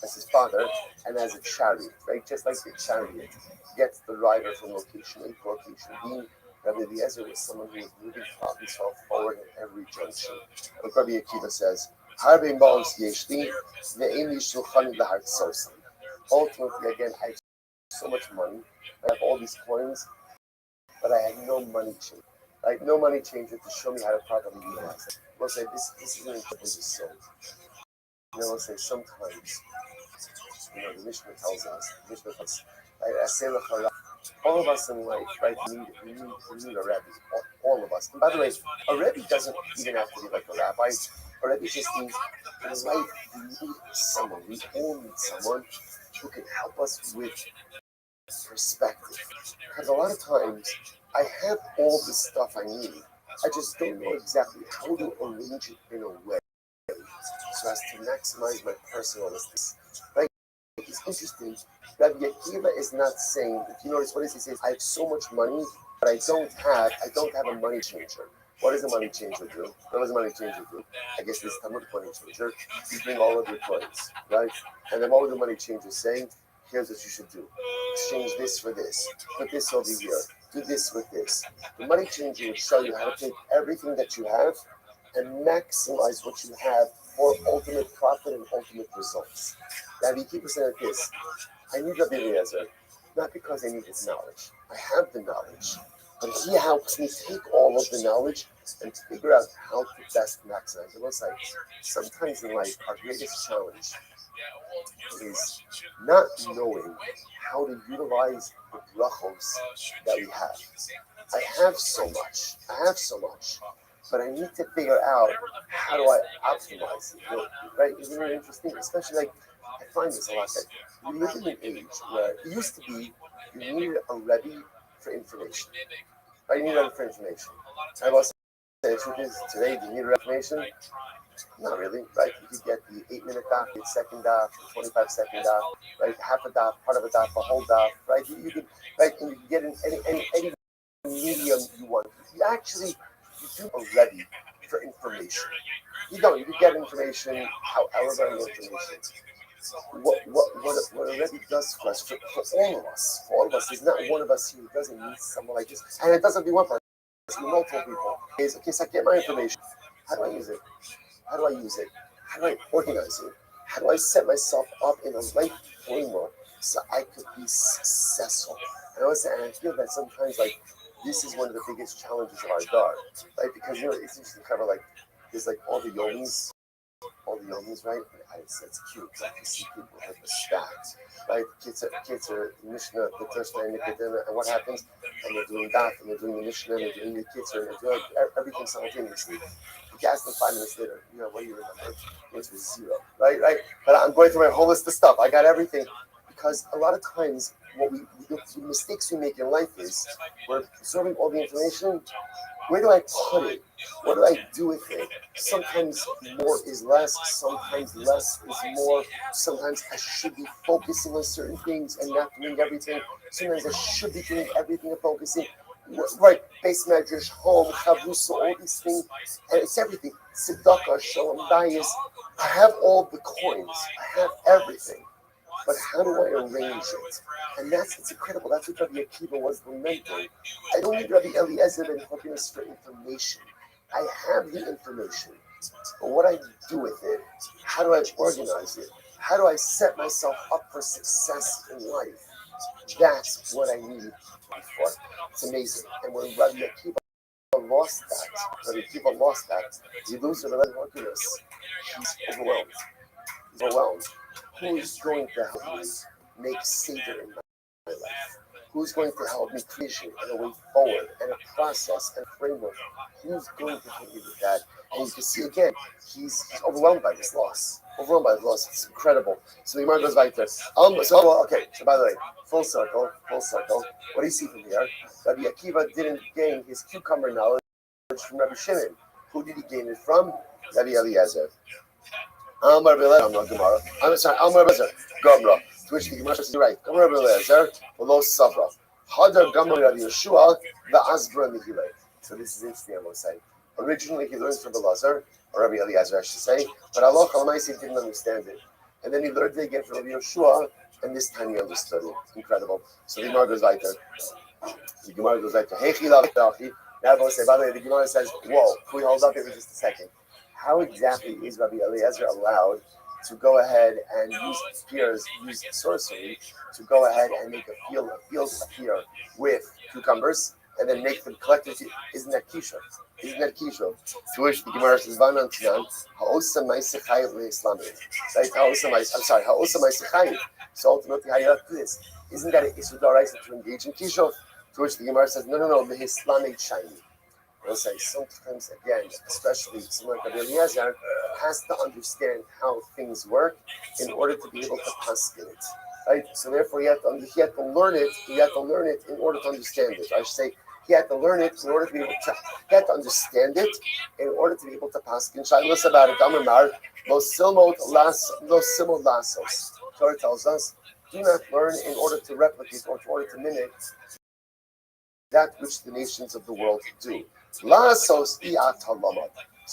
Speaker 3: as his father and as a chariot, right? Just like the chariot gets the rider from location A to location B, Rabbi Eliezer was someone who was moving himself forward at every junction. Like Rabbi Akiva says, Harbe Ma'os Yeshli, Ve'emi Shulchani Lahartsosi. Ultimately, again, I have so much money. I have all these coins, but I had no money changer. Like no money changer to show me how to properly utilize it. We'll say this isn't incredibly sold. We'll say sometimes, the Mishnah tells us, all of us in life, right, we need a Rebbe, all of us. And by the way, a Rebbe doesn't even have to be like a rabbi. A Rebbe just means in life, we need someone, we all need someone who can help us with perspective. Because a lot of times, I have all the stuff I need. I just don't know exactly how to arrange it in a way so as to maximize my personal estates. Right? It's interesting. Rabbi Akiva is not saying, if you notice, what does he say? I have so much money, but I don't have a money changer. What does a money changer do? What does a money changer do? I guess this Talmud money changer, you bring all of your coins, right? And then what would the money changer say? Here's what you should do. Exchange this for this. Put this over here. Do this with this. The money changer would show you how to take everything that you have and maximize what you have for ultimate profit and ultimate results. Now, if you keep saying like this, I need Rabbi Eliezer, not because I need his knowledge. I have the knowledge, but he helps me take all of the knowledge and figure out how to best maximize it. It's like sometimes in life, our greatest challenge is not knowing how to utilize the brachos that we have. I have so much, but I need to figure out how do I optimize it. Right? Isn't it interesting? Especially like I find this a lot that we live in an age where it used to be you needed a Rebbe for information. Right? You need a Rebbe for information. I will say the truth is today, do you need a information? Not really, right? You could get the 8-minute daf, the second daf, the 25-second daf, right? Half a daf, part of a daf, a whole daf, right? You could, right? And you can get in any medium you want. You do a Rebbe for information. You don't. You can get information however you get information. What a Rebbe does for us, for all of us, there's not one of us here who doesn't need someone like this. And it doesn't be one person, it's multiple people. Is okay, so I get my information. How do I use it? How do I use it? How do I organize it? How do I set myself up in the right framework so I could be successful? And I feel that sometimes like this is one of the biggest challenges of our dar, right? Because it's interesting to cover like there's like all the yomis, right? It's cute. Like you see people like the stats, right? Kids are Mishnah, the Thursday and and what happens? And they're doing that, and they're doing the Mishnah, and they're doing the kids, and they're doing everything simultaneously. You ask them 5 minutes later, what do you remember? The answer is 0, right? But I'm going through my whole list of stuff. I got everything. Because a lot of times, the mistakes we make in life is we're absorbing all the information. Where do I put it? What do I do with it? Sometimes more is less. Sometimes less is more. Sometimes I should be focusing on certain things and not doing everything. Sometimes I should be doing everything and focusing. Right, base measures, home, chavrusa, all these things, and it's everything. Tzedakah, shalom bayis. I have all the coins. I have everything. But how do I arrange it? And it's incredible. That's what Rabbi Akiva was lamenting. I don't need Rabbi Eliezer and Holiness for information. I have the information. But what I do with it, how do I organize it? How do I set myself up for success in life? That's what I need for. It's amazing. And when Rabbi Akiva lost that, you lose the Rabbi Holiness. He's overwhelmed. Who is going to help me make Seder in my life? Who's going to help me vision and a way forward and a process and a framework? Who's going to help me with that? And you can see again, he's overwhelmed by this loss. It's incredible. So the Gemara goes back there. So by the way, full circle. What do you see from here? Rabbi Akiva didn't gain his cucumber knowledge from Rabbi Shimon. Who did he gain it from? Rabbi Eliezer. I'm sorry, Amar Bezer, Gomra. To which the Gemara says, you're right. Amar Bezer, below Savra. Hadar Gamra Rabbi Yeshua, the Asbra Mihile. So this is interesting, I will say. Originally, he learned from Elazar, or Rabbi Eliezer, I should say, but Allah Almighty didn't understand it. and then he learned it again from Rabbi Yeshua, and this time he understood it. Incredible. So the Gemara goes right there. The Gemara goes right there. Now the Gemara says, whoa, can we hold up here for just a second? How exactly is Rabbi Eliezer allowed to go ahead and use sorcery to go ahead and make a field appear with cucumbers and then make them collectively? Isn't that kisha? Isn't that kisha? To which the Gemara says, ha'osa ma'isechayv le'islamid. Right? I'm sorry, ha'osa ma'isechayv. So ultimately, how you have to do this? Isn't that an issue to engage in kisha? To which the Gemara says, no, the Islamic shiny. I'll say sometimes, again, especially someone like Rabbi Eliezer has to understand how things work in order to be able to paskin it, right? So therefore, he had to learn it. He had to learn it in order to understand it. I should say he had to learn it in order to be able to. He had to understand it in order to be able to paskin. Shaylos about it. Amar los silmot lasos. Torah tells us, do not learn in order to replicate or in order to mimic that which the nations of the world do. So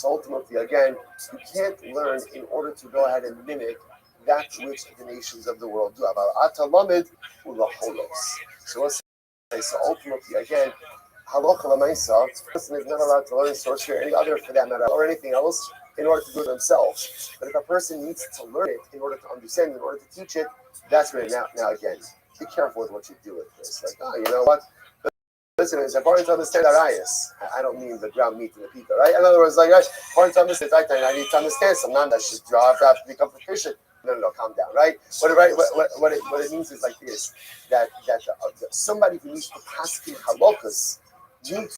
Speaker 3: ultimately, again, you can't learn in order to go ahead and mimic that which the nations of the world do. So let's say, so ultimately, again, halacha l'maisa, a person is not allowed to learn sorcery or any other for that matter, or anything else in order to do it themselves. But if a person needs to learn it in order to understand it, in order to teach it, that's where now again, be careful with what you do with this. Like, you know what? Listen, it's important to understand Arias. I don't mean the ground meat and the pita, right? In other words, like, right, important to understand. I need to understand some non that should have to become proficient. No, calm down, right? What it means is like this: that somebody who needs to paskin halakas needs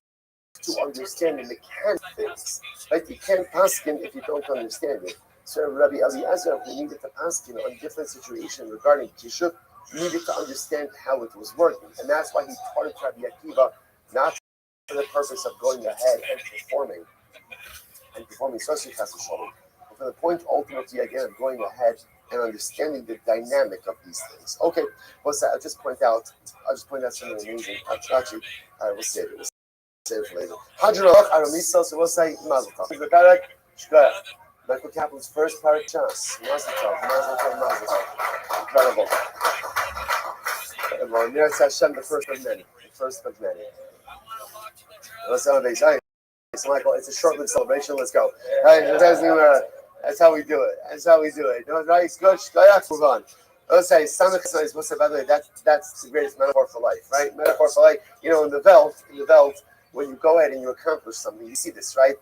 Speaker 3: to understand the mechanic things, right? You can't paskin if you don't understand it. So Rabbi Eliezer, who needed to paskin on different situations regarding kishuf, needed to understand how it was working, and that's why he taught it to Rabbi Akiva, not for the purpose of going ahead and performing sorcery classes, but for the point ultimately again of going ahead and understanding the dynamic of these things. Okay, what's that? I'll just point out something amazing. Actually, we'll save it. We'll save it for later. Hadronach Aramisa, so we'll say Mazel Tov. The parak, Shkoyach. Michael Kaplan's first parak chance. Mazel Tov. Incredible. Near Hashem, the first of many. Let's elevate. All right. So Michael, it's a short-lived celebration. Let's go. All right, that's how we do it. Right? Good. Move on. Let's say by the way, that's the greatest metaphor for life, right? Metaphor for life. You know, in the Welt, when you go ahead and you accomplish something, you see this, right?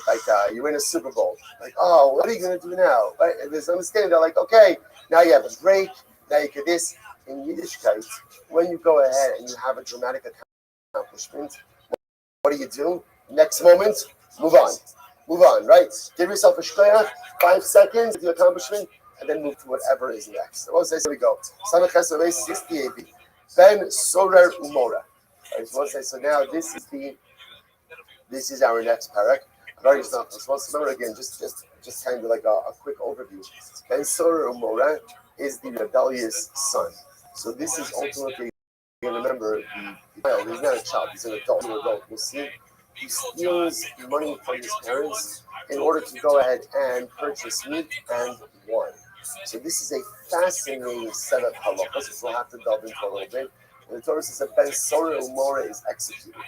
Speaker 3: Like you win a Super Bowl. Like, oh, what are you gonna do now? Right? And there's understanding. They're like, okay, now you have a break. Now you can this. In Yiddishkeit, when you go ahead and you have a dramatic accomplishment, what do? Next moment, move on, right? Give yourself a shkoyach, 5 seconds, the accomplishment, and then move to whatever is next. So here we go. 68. Ben Sorer Umora. So now this is our next parak. Remember again, just kind of like a quick overview. Ben Sorer Umora is the rebellious son. So this is ultimately, remember, the child. He's not a child. He's an adult. We'll see. He steals money from his parents in order to go ahead and purchase meat and wine. So this is a fascinating set of halachas, which we'll have to delve into a little bit. And the Torah says that Ben Sorer Umora is executed.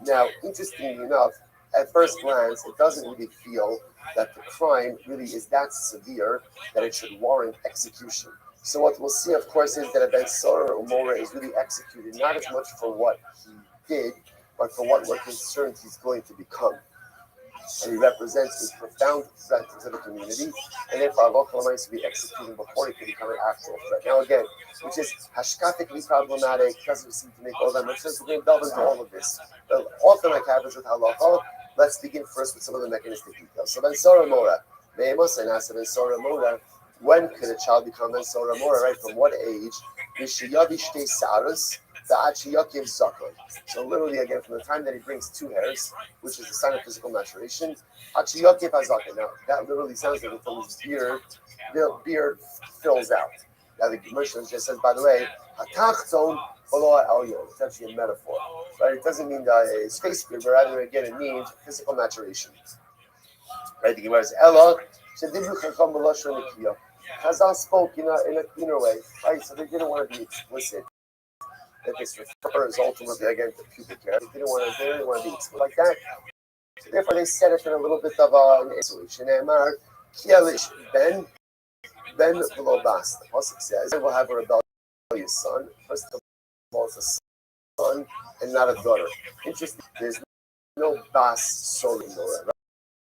Speaker 3: Now, interestingly enough, at first glance, it doesn't really feel that the crime really is that severe that it should warrant execution. So what we'll see, of course, is that Ben Sorer Umora is really executed not as much for what he did, but for what we're concerned he's going to become. And he represents a profound threat to the community, and therefore Allah is to be executed before he can become an actual threat. Now again, which is hashkafically problematic, doesn't seem to make all that much sense. We're going to delve into all of this. But often like happens with halacha, let's begin first with some of the mechanistic details. So Ben Sorer Umora, Ben Sorer Umora, when could a child become Ben Sorer Umora, right? From what age? So literally again, from the time that he brings 2 hairs, which is a sign of physical maturation, now that literally sounds like until his beard fills out. Now the Mishnah just says, by the way, it's actually a metaphor, right? It doesn't mean his face beard, but rather again it means physical maturation. Right? The Gemara says, Chazal spoke in a cleaner way, right? So they didn't want to be explicit that this refers ultimately again to pubic hair. They didn't want to be explicit like that. So therefore, they said it in a little bit of an isolation. Kielish ben below bas. The pasuk says, "I will have a rebellious son." First of all, it's a son and not a daughter. Interesting. There's no bas solim,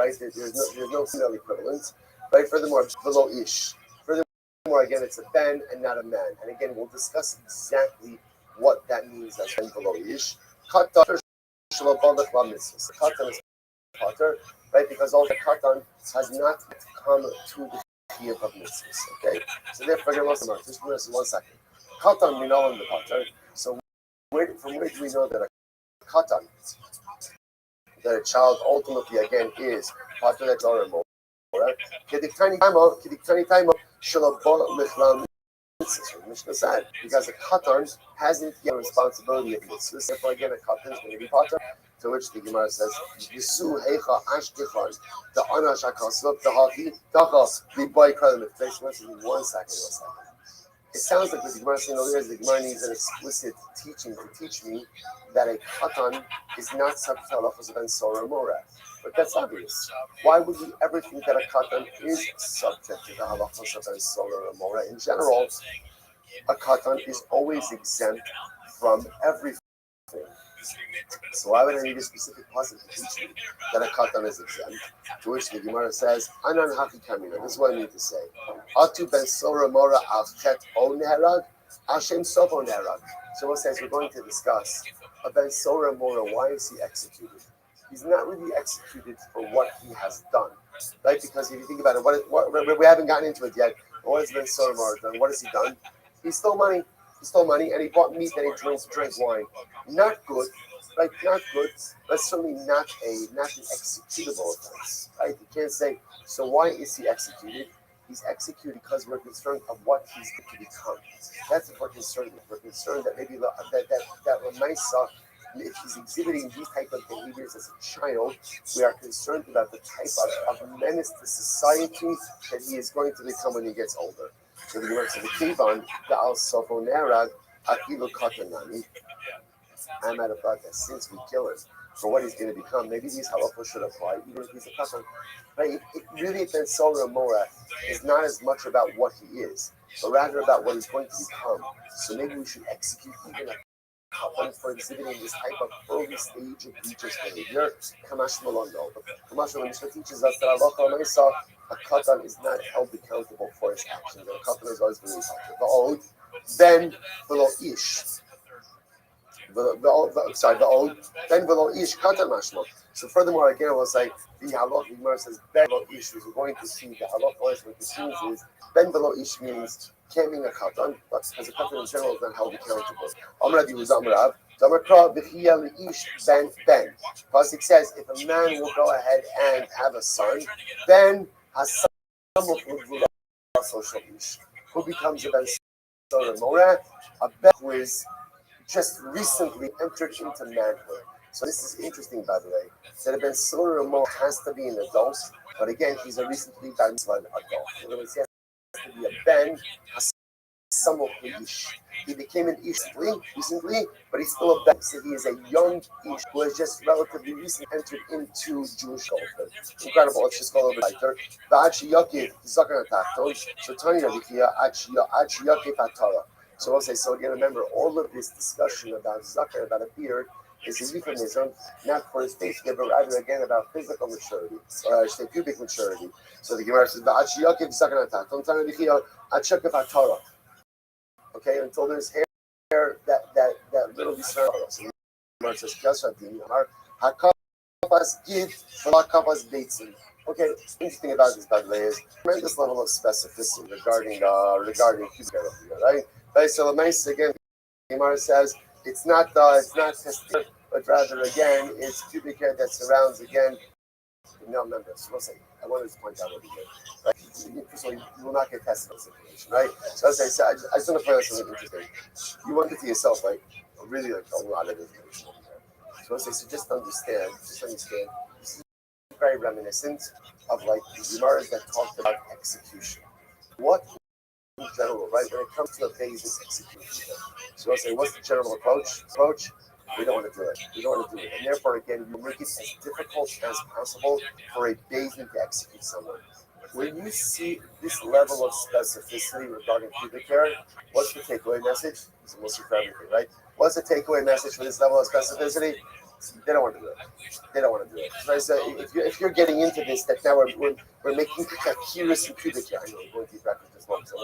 Speaker 3: right? There's no female equivalent, right? Furthermore, below ish. Furthermore, again, it's a ben and not a man. And again, we'll discuss exactly what that means as ben below ish. Katan is potter, right? Because all the katan has not come to the chiyuv of mitzvahs. Okay, so therefore, just give us 1 second. Katan, we know in the potter. So from where do we know that a katan, that a child ultimately again is potter that's honorable? Mishnah said, because a katan hasn't yet responsibility of mitzvahs. Therefore, again, a katan is going to be potter. To which the Gemara says, "Yisu heicha ashkechon the anash akasov the haki tacha the boy kalim." One second. It sounds like the Gemara is saying earlier, the Gemara needs an explicit teaching to teach me that a katan is not subject to halachos of ben sora mora. But that's obvious. Why would we ever think that a katan is subject to the halachos of ben sora mora? In general, a katan is always exempt from everything. So why would I need a specific passage to teach me that a katan is exempt? To which the Gemara says, "Anan haki kamina." This is what I need to say. Atu ben sora mora al chet o neherag, Hashem sofo neherag. So it says we're going to discuss a ben sora mora. Why is he executed? He's not really executed for what he has done, right? Because if you think about it, we haven't gotten into it yet. What has ben sora mora done? What has he done? He stole money. He stole money and he bought meat and he drank wine. Not good, right? Not good, but certainly not an executable offense, right? You can't say, so why is he executed? He's executed because we're concerned of what he's going to become. That's what we're concerned with. We're concerned that maybe that Lamaisa, if he's exhibiting these type of behaviors as a child, we are concerned about the type of menace to society that he is going to become when he gets older. So the Gemara says, "The kivan the al sofo nerag akilu katanani." I'm at a thought that since we kill him for what he's going to become, maybe these halachos should apply even if he's a katan. Right? It really, Ben Sora Mora is not as much about what he is, but rather about what he's going to become. So maybe we should execute even a katan for exhibiting this type of early stage of religious behavior. Kamash Malondo. Kamash Malondo teaches us that a katan is not held accountable for his actions. And a katan is always going to be the old, then below ish. The old, then below ish katan mashma. So furthermore, again, we'll say the halach. The Gemara says ben below ish. We're going to see the halach. What continues is ben below ish means can't mean a katan, but as a katan in general is not held accountable. Amar Rabbi Yehuda Amar Rav Kra v'chiyah leish ben. Pasuk says if a man will go ahead and have a son, then has who becomes a ben sora mora, a ben who is just recently entered into manhood. So this is interesting, by the way, that a ben sora mora has to be an adult, but again, he's a recently bar mitzvah adult. In other words, he has to be a ben hasamok ish. He became an ish recently, but he's still a ben. So he is a young ish who has just relatively recently entered into Jewish adulthood. Incredible. Let's just go over later. So Tanya So I'll say, so again, remember, all of this discussion about zakar, about a beard, is a euphemism, not for his face, but rather again about physical maturity, or I should say pubic maturity. So the Gemara says, okay, until there's hair that literally surrounds us. So the Gemara says, okay, interesting about this, by the way, is tremendous level of specificity regarding pubic hair, right? Right, so again, Gemara says it's not tested, but rather again it's pubic hair that surrounds again male members. So we'll say I wanted to point out what he did. Right? So you will not get tested on this information, right? So as I said, I just want to point out something interesting. You want it to yourself, like really like a lot of information over there. So I'll say, so just understand. This is very reminiscent of like the Gemaras that talked about execution. what in general, right? When it comes to a basic execution. So I'll say, what's the general approach? We don't want to do it. We don't want to do it. And therefore, again, you make it as difficult as possible for a Bayesian to execute someone. When you see this level of specificity regarding pubic hair, what's the takeaway message? It's mostly for everything, right? What's the takeaway message for this level of specificity? They don't want to do it. They don't want to do it. So I say, if you're getting into this, that now we're making hakiras in pubic hair. I know we're going to practice this moment, so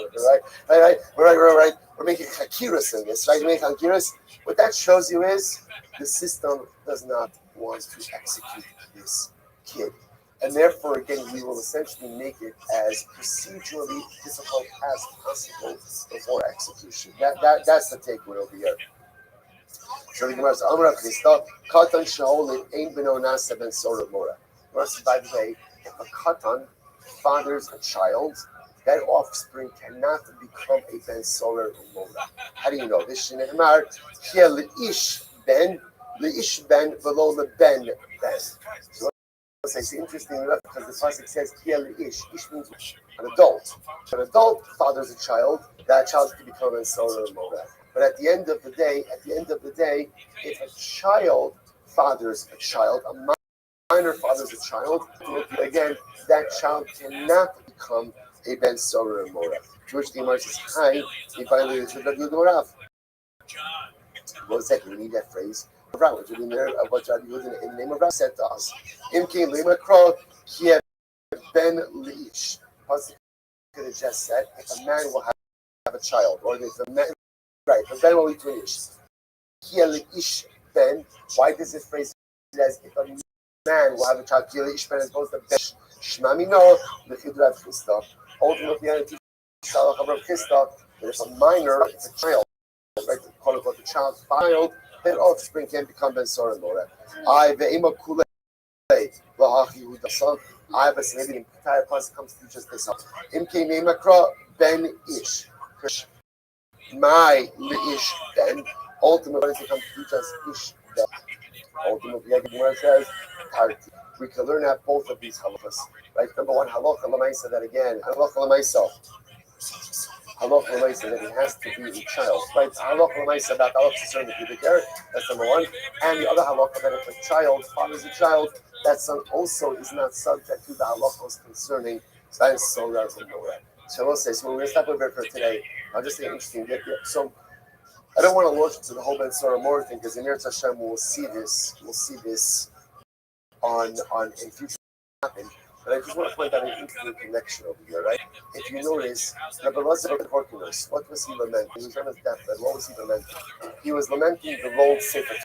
Speaker 3: right. We're making hakiras in this, right? You make hakiras. What that shows you is the system does not want to execute this kid. And therefore, again, we will essentially make it as procedurally difficult as possible before execution. That's the takeaway over here. So the Gemara says, "Amar Christa, Katan Shaolit Ein Beno Nasa Ben Sora Mora." Gemara says, by the way, if a Katan fathers a child, that offspring cannot become a Ben Sora Mora. How do you know this? Shneimar Kia Leish Ben Velo LeBen Ben. So it's interesting enough because the pasuk says Kia Leish. Ish means an adult. If an adult fathers a child, that child can become a Ben Sora Mora. But at the end of the day, if a child fathers a child, a minor fathers a child, again, that child cannot become a Ben Sora Mora. Jewish Gemara says, "Hi, he violated the Rav." One second, we need that phrase. Rav, which in there, what Rabbi Yehuda in the name of Rav said to us, "Im came lema kro kiev ben leish." Could have just said, if a man will have a child, or if a man. Right, but Ben will be twinish. Ish Ben. Why does this phrase says if a man will have a child? Ish Ben as opposed to Ben Shmami? No, the Chidrav Christa. Ultimately, I teach Shalach Abraham Christa that if a minor, if a child, right, quote unquote, the child's child, then offspring can become Ben Sora Mora. I ve'ema kulei lahachi hudasan. I have a maybe the entire class comes to just this up. Imke nemakra Ben Ish. My Leish Ben, ultimately to come to teach us Ish Ben. Ultimately, like Gemara says, we can learn at both of these halachas. Right? Number one, halacha l'maisa, that again, halacha l'maisa. Halacha l'maisa, that it has to be a child. Right? Halacha l'maisa about halachas concerning the pubic hair, that's number one. And the other halacha, that if a child fathers a child, that son also is not subject to the halachas concerning Ben Sora and Mora. So we'll say, so we're going to stop over for today. I'll just say interesting. So I don't want to launch into the whole Ben Sora Mora thing because in Eretz Hashem we'll see this on in future happen. But I just want to point out an interesting connection over here, right? If you notice, Rabbi Lazar Horkinus, what was he lamenting? He was on his deathbed. What was he lamenting? He was lamenting the rolled Sefer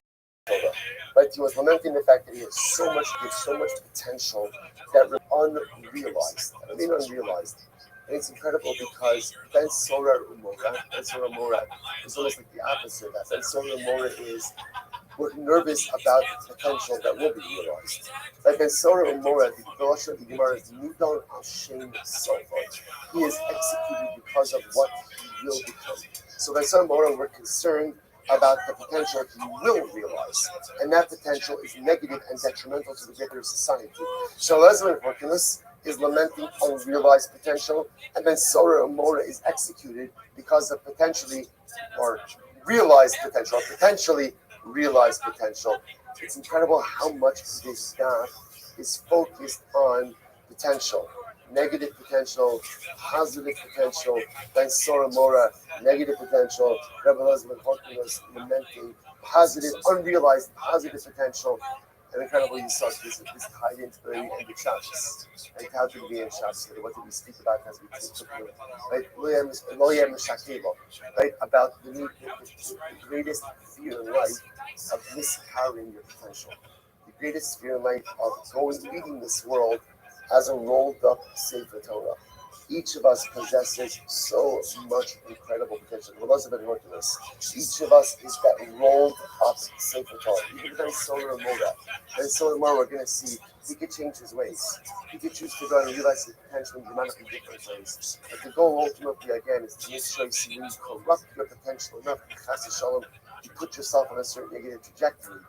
Speaker 3: Torah. Right? He was lamenting the fact that he had so much potential that was unrealized. I mean unrealized. And it's incredible because Ben Sora Mora is almost like the opposite of that. Ben Sora Mora is, we're nervous about the potential that will be realized. Like Ben Sora Mora, the Gosha of the Gemara is Nidon Hashem Sofa. He is executed because of what he will become. So Ben Sora Mora, we're concerned about the potential he will realize. And that potential is negative and detrimental to the greater society. So Leslie Horkinus is lamenting unrealized potential, and then Sora Mora is executed because of potentially realized potential. It's incredible how much this daf is focused on potential, negative potential, positive potential. Then Sora Mora, negative potential. Rebbe Elazar Horkin was lamenting positive, unrealized positive potential. And incredible, you saw this tied into the end of Shabbos. Like how did we end Shabbos? What did we speak about as we took it? Right? About the greatest fear in life of miscarrying your potential. The greatest fear in life of leading this world as a rolled up Sefer Torah. Each of us possesses so much incredible potential. Each of us is that rolled up Sefer Torah. Even Ben Sora Mora. Ben Sora Mora, we're going to see he could change his ways. He could choose to go and realize his potential in dramatically different ways. But the goal ultimately, again, is to make sure you corrupt your potential enough to put yourself on a certain negative trajectory.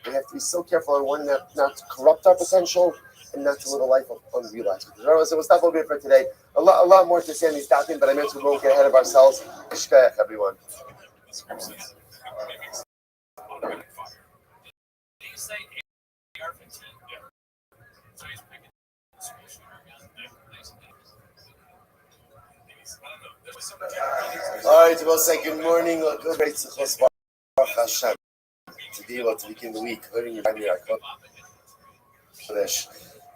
Speaker 3: We have to be so careful on one not to corrupt our potential, and not to live a life of unrealized. So we'll stop over here for today. A lot more to say on these doctrine, but I mentioned we won't get ahead of ourselves. Shkayach, everyone. All right, we'll say good morning. Good great to be able to begin the week.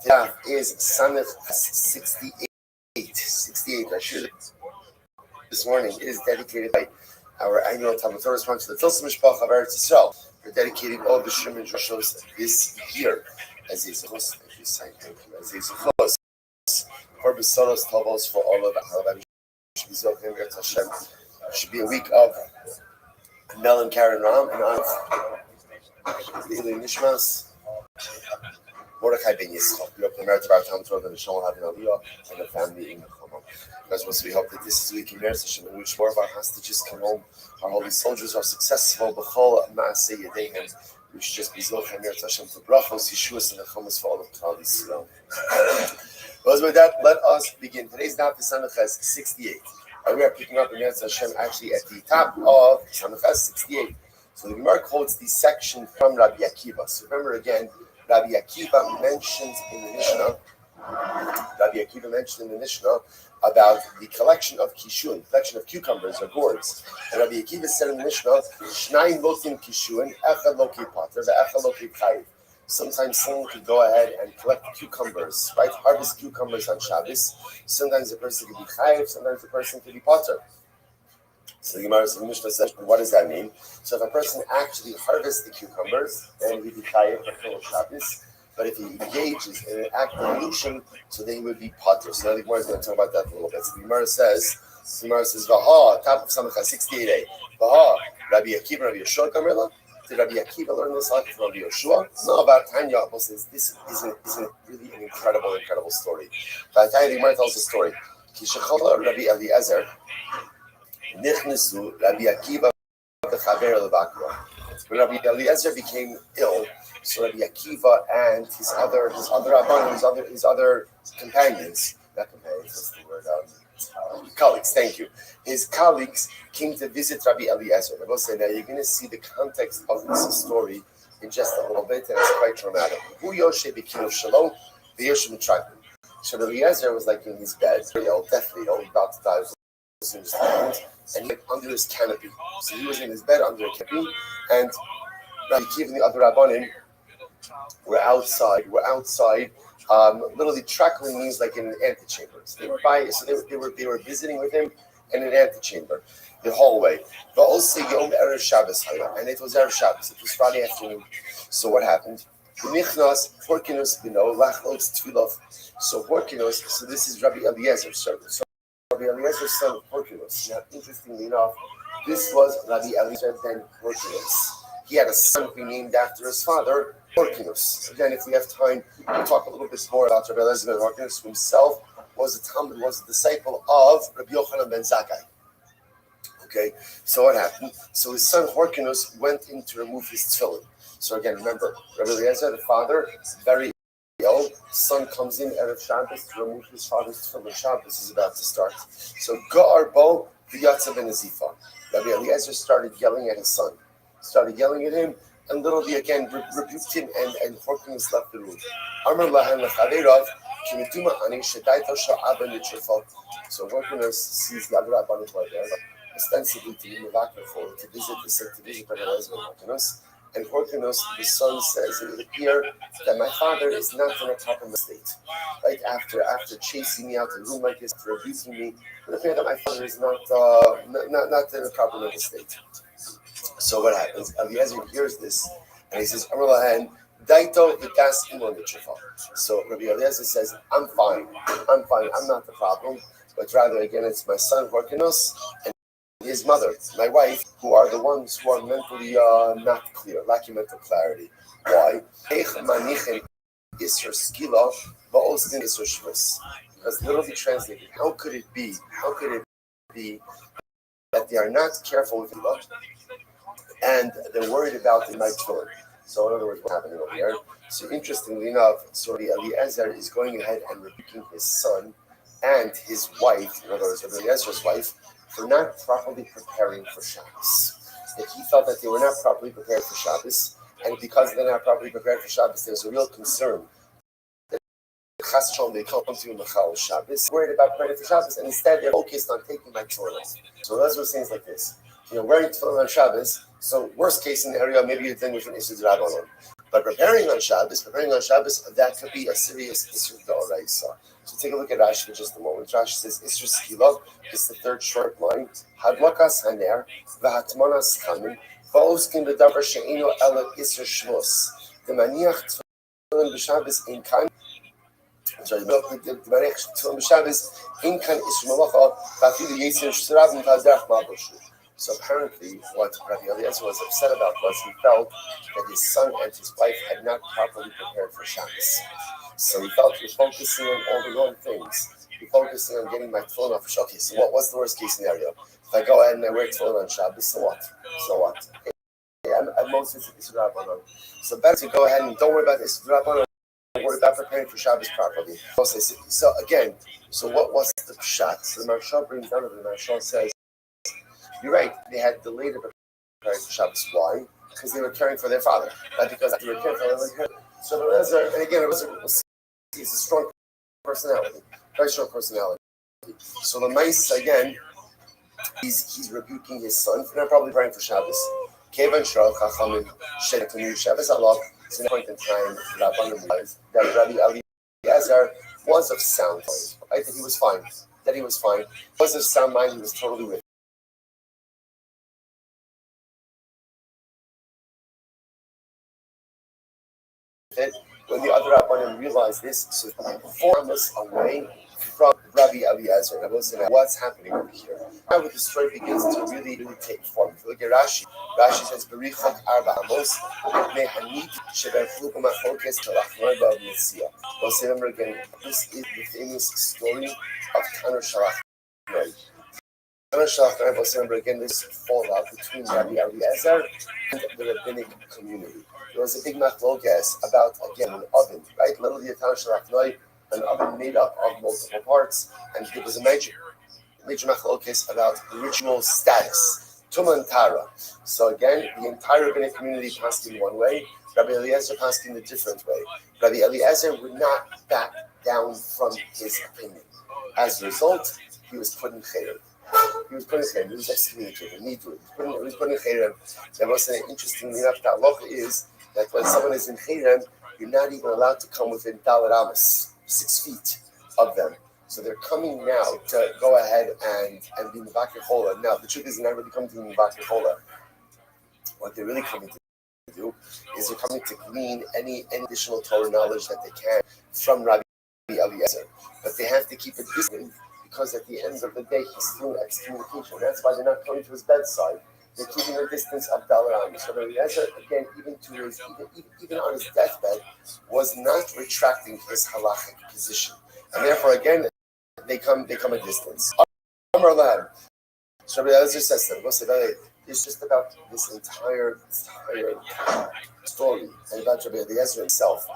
Speaker 3: Yeah, is Sanif 68. 68. I should this morning is dedicated by our annual Talmud Torah sponsor, the Tilsim Mishpach of Eretz Yisrael. We're dedicating all the Shrim and Joshos this year as a Zechus. Thank you, as a Zechus. For Besoros Tovos for all of our Hashem. Should be a week of Mel and Karen Ram and on Eli Nishmas. Mordechai ben Yitzchak, grew up in the merit of our Talmud Torah, the Nishon having Aliyah, and a family in the Chomah. Because we hope that this is week in Meretz Hashem, in which more of our hostages come home, our holy soldiers are successful, B'chol Maaseh Yedehem, we should just be Zilchem Meretz Hashem to Brachos, Yeshuas, and the Chomas for all of Klal Yisrael. Well, with that, let us begin. Today's daf is Sanachas 68. We are picking up in Meretz Hashem actually at the top of Sanachas 68. So the Gemara quotes the section from Rabbi Akiva. So remember again, Rabbi Akiva mentioned in the Mishnah about the collection of kishun, collection of cucumbers or gourds. And Rabbi Akiva said in the Mishnah, Shnayim lokim kishun, echad loki pater, ve'echad loki chayiv. Sometimes someone could go ahead and collect cucumbers, right? Harvest cucumbers on Shabbos. Sometimes a person could be chayiv, sometimes a person could be pater. So the Gemara in the Mishnah says, what does that mean? So if a person actually harvests the cucumbers, then he'd be chayiv for full Shabbos. But if he engages in an act of pollution, so then he would be pater. So now the Gemara is going to talk about that a little bit. So the Gemara says, Vaha, top of Samachah 68a, Vaha, Rabbi Akiva, Rabbi Yeshua Kamerla. Did Rabbi Akiva learn this from Rabbi Yeshua? No, about Tanya says this isn't really an incredible story. But Tanya, the Gemara tells a story. Kishachala Rabbi Eliezer. Nichnesu Rabbi Akiva v'chaver levakra. When Rabbi Eliezer became ill, so Rabbi Akiva and his other companions, not companions, what's the word? Colleagues. Thank you. His colleagues came to visit Rabbi Eliezer. I will say that you're going to see the context of this story in just a little bit, and it's quite traumatic. Hu Yoshe b'kinu shalom v'yoshe mitrakim. So Rabbi Eliezer was like in his bed, deathly ill, about to die. And he was under his canopy. So he was in his bed under a canopy, and Rabbi Akiva and the other Rabbanim were outside. Literally, trackling means like in an antechamber. So they were visiting with him in an antechamber, the hallway. But also Yom Erev Shabbos, and it was Erev Shabbos. It was Friday afternoon. So what happened? Nichnas Horkinus Bino Lachlotz Tvilov. So Horkinus. So this is Rabbi Eliezer. So Rabbi Eliezer's son Horkinus. Now, interestingly enough, this was Rabbi Eliezer ben Horkinus. He had a son who named after his father, Horkinus. Again, if we have time, we'll talk a little bit more about Rabbi Eliezer ben Horkinus, who himself was a disciple of Rabbi Yochanan ben Zakkai. Okay, so what happened? So his son Horkinus went in to remove his tefillin. So again, remember, Rabbi Eliezer, the father, very ill. Son comes in Erev Shabbos to remove his father's tefillin. Shabbos is about to start. So Ga'ar bo v'yatza ben Azifa. Rabbi Eliezer started yelling at his son. Started yelling at him, and literally again rebuked him, and Horkinus left the room. So Horkinus sees the other Rabbanim who are there, ostensibly to be mevakar to visit Rabbi Eliezer and Horkinus. And Horkinus, the son, says, it would appear that my father is not in a proper state. Right after chasing me out of the room like this, after abusing me, it would appear that my father is not in a proper mental state. So what happens? Eliezer hears this, and he says, Amrulahan, Daito Vikas Imon Mitzvah. So Rabbi Eliezer says, I'm fine, I'm not the problem, but rather, again, it's my son Horkinus and his mother, my wife, who are the ones who are mentally not clear, lacking mental clarity. Why? Because literally translated, how could it be that they are not careful with Allah and they're worried about the night tefillin? So in other words, what's happening over here? So interestingly enough, so Rabbi Eliezer is going ahead and rebuking his son and his wife, in other words, Rabbi Eliezer's wife, for not properly preparing for Shabbos. That he felt that they were not properly prepared for Shabbos, and because they're not properly prepared for Shabbos, there's a real concern that Chas Shalom they come to Machal Shabbos, worried about preparing for Shabbos, and instead they're focused on taking my tefillin. So that's what saying like this. Wearing tefillin on Shabbos, so worst case scenario, maybe you're dealing with an issue Rabbanon. But preparing on Shabbos, that could be a serious issue d'oraisa. So take a look at Rashi for just a moment. Rashi says, Isra Skila, it's the third short line. Hadlakas haner, v'hatmanas chamin, v'oskin b'davar she'eno ela Isra shmos. The maniach tefillin b'Shabbos in kan, the maniach tefillin b'Shabbos in kan Isra malacha, v'afilu yisir sh'rabim v'aderach ma'aboshu. So apparently, what Rabbi Eliezer was upset about was he felt that his son and his wife had not properly prepared for Shabbos. So he felt he was focusing on all the wrong things. He focusing on getting my tefillin off Shabbos. Okay, so what's the worst case scenario? If I go ahead and I wear tefillin on Shabbos, so what? At most it's Rabbanon. So better to go ahead and don't worry about this Rabbanon. Worry about preparing for Shabbos properly. So again, so what was the pshat? So the Maharsha brings down, the Maharsha says, you're right, they had delayed the preparing for Shabbos. Why? Because they were caring for their father. Not because they were caring for their father. So and again, he's a strong personality, very strong personality. So the mice, again, he's rebuking his son for not probably praying for Shabbos. Kevan Shral Chachamim Shekanu Shabbos Alok. So in a point in time, Rabbanim realized that Rabbi Eliezer was of sound mind, right? That he was fine. He was of sound mind, he was totally with it. When the other Rabbanim realized this, so 4 months away from Rabbi Eliezer. Now listen, what's happening over here? Now the story begins to really take form. If you look at Rashi says, Berichot Arba Amos, Mehanit Sheberchu B'machokes Talach Ba B'Yisiyah. Well, say remember again, this is the famous story of Tanur Shalach Noy. Tanur Shalach Noy, well, remember again, this fallout between Rabbi Eliezer and the rabbinic community. There was a big machlokas about, again, an oven, right? Literally a Tanur Shalach Noy, an oven made up of multiple parts, and there was a major machlokas about the ritual status, Tuma and Tara. So again, the entire rabbinic community passed in one way, Rabbi Eliezer passed in a different way. Rabbi Eliezer would not back down from his opinion. As a result, he was put in chayrim. He was excommunicated. He was put in chayrim. There was an interesting enough that halacha is that when someone is in chayrim, you're not even allowed to come within Dalet Amos, 6 feet of them. So they're coming now to go ahead and be Mivakir Chola. Now, the truth is they're not really coming to be Mivakir Chola. What they're really coming to do is they're coming to glean any additional Torah knowledge that they can from Rabbi Eliezer. But they have to keep it distant because at the end of the day, he's still in excommunication. That's why they're not coming to his bedside. They're keeping a distance of Dalar Amos. So Rabbi Eliezer, again, even on his deathbed, was not retracting his halachic position. And therefore, again, they come a distance. Amar Lam. So Rabbi Eliezer says to them, it's just about this entire story and about Rabbi Eliezer himself.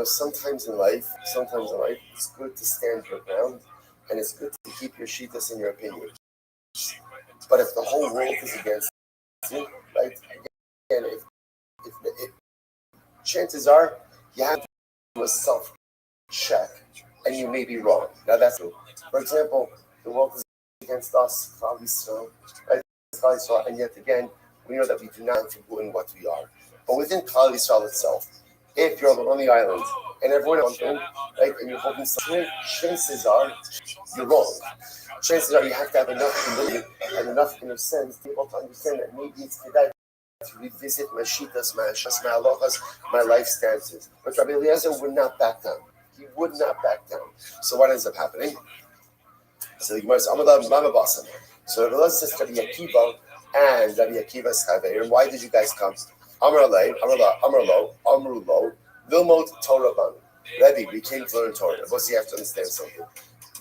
Speaker 3: Sometimes in life, it's good to stand your ground, and it's good to keep your shittas in your opinion. But if the whole world is against you, right? Again, if chances are you have to do a self-check, and you may be wrong. Now that's true. For example, the world is against us, right? And yet again, we know that we do not do in what we are. But within Klal Yisrael itself, if you're on the island and everyone else, right, and you're holding something, chances are you're wrong. Chances are you have to have enough humility and enough inner sense to be able to understand that maybe it's today to revisit my shittas, my ashas, my halachas, my life stances. But Rabbi Eliezer would not back down. He would not back down. So what ends up happening? So the Gemara says, Mama Basan. So Rabbi Eliezer says, Rabbi Akiva and Rabbi Akiva's Chaveir, and why did you guys come? Amru Lo, Vilmot Torah Ban. Rebbe, we came to learn Torah. But you have to understand something.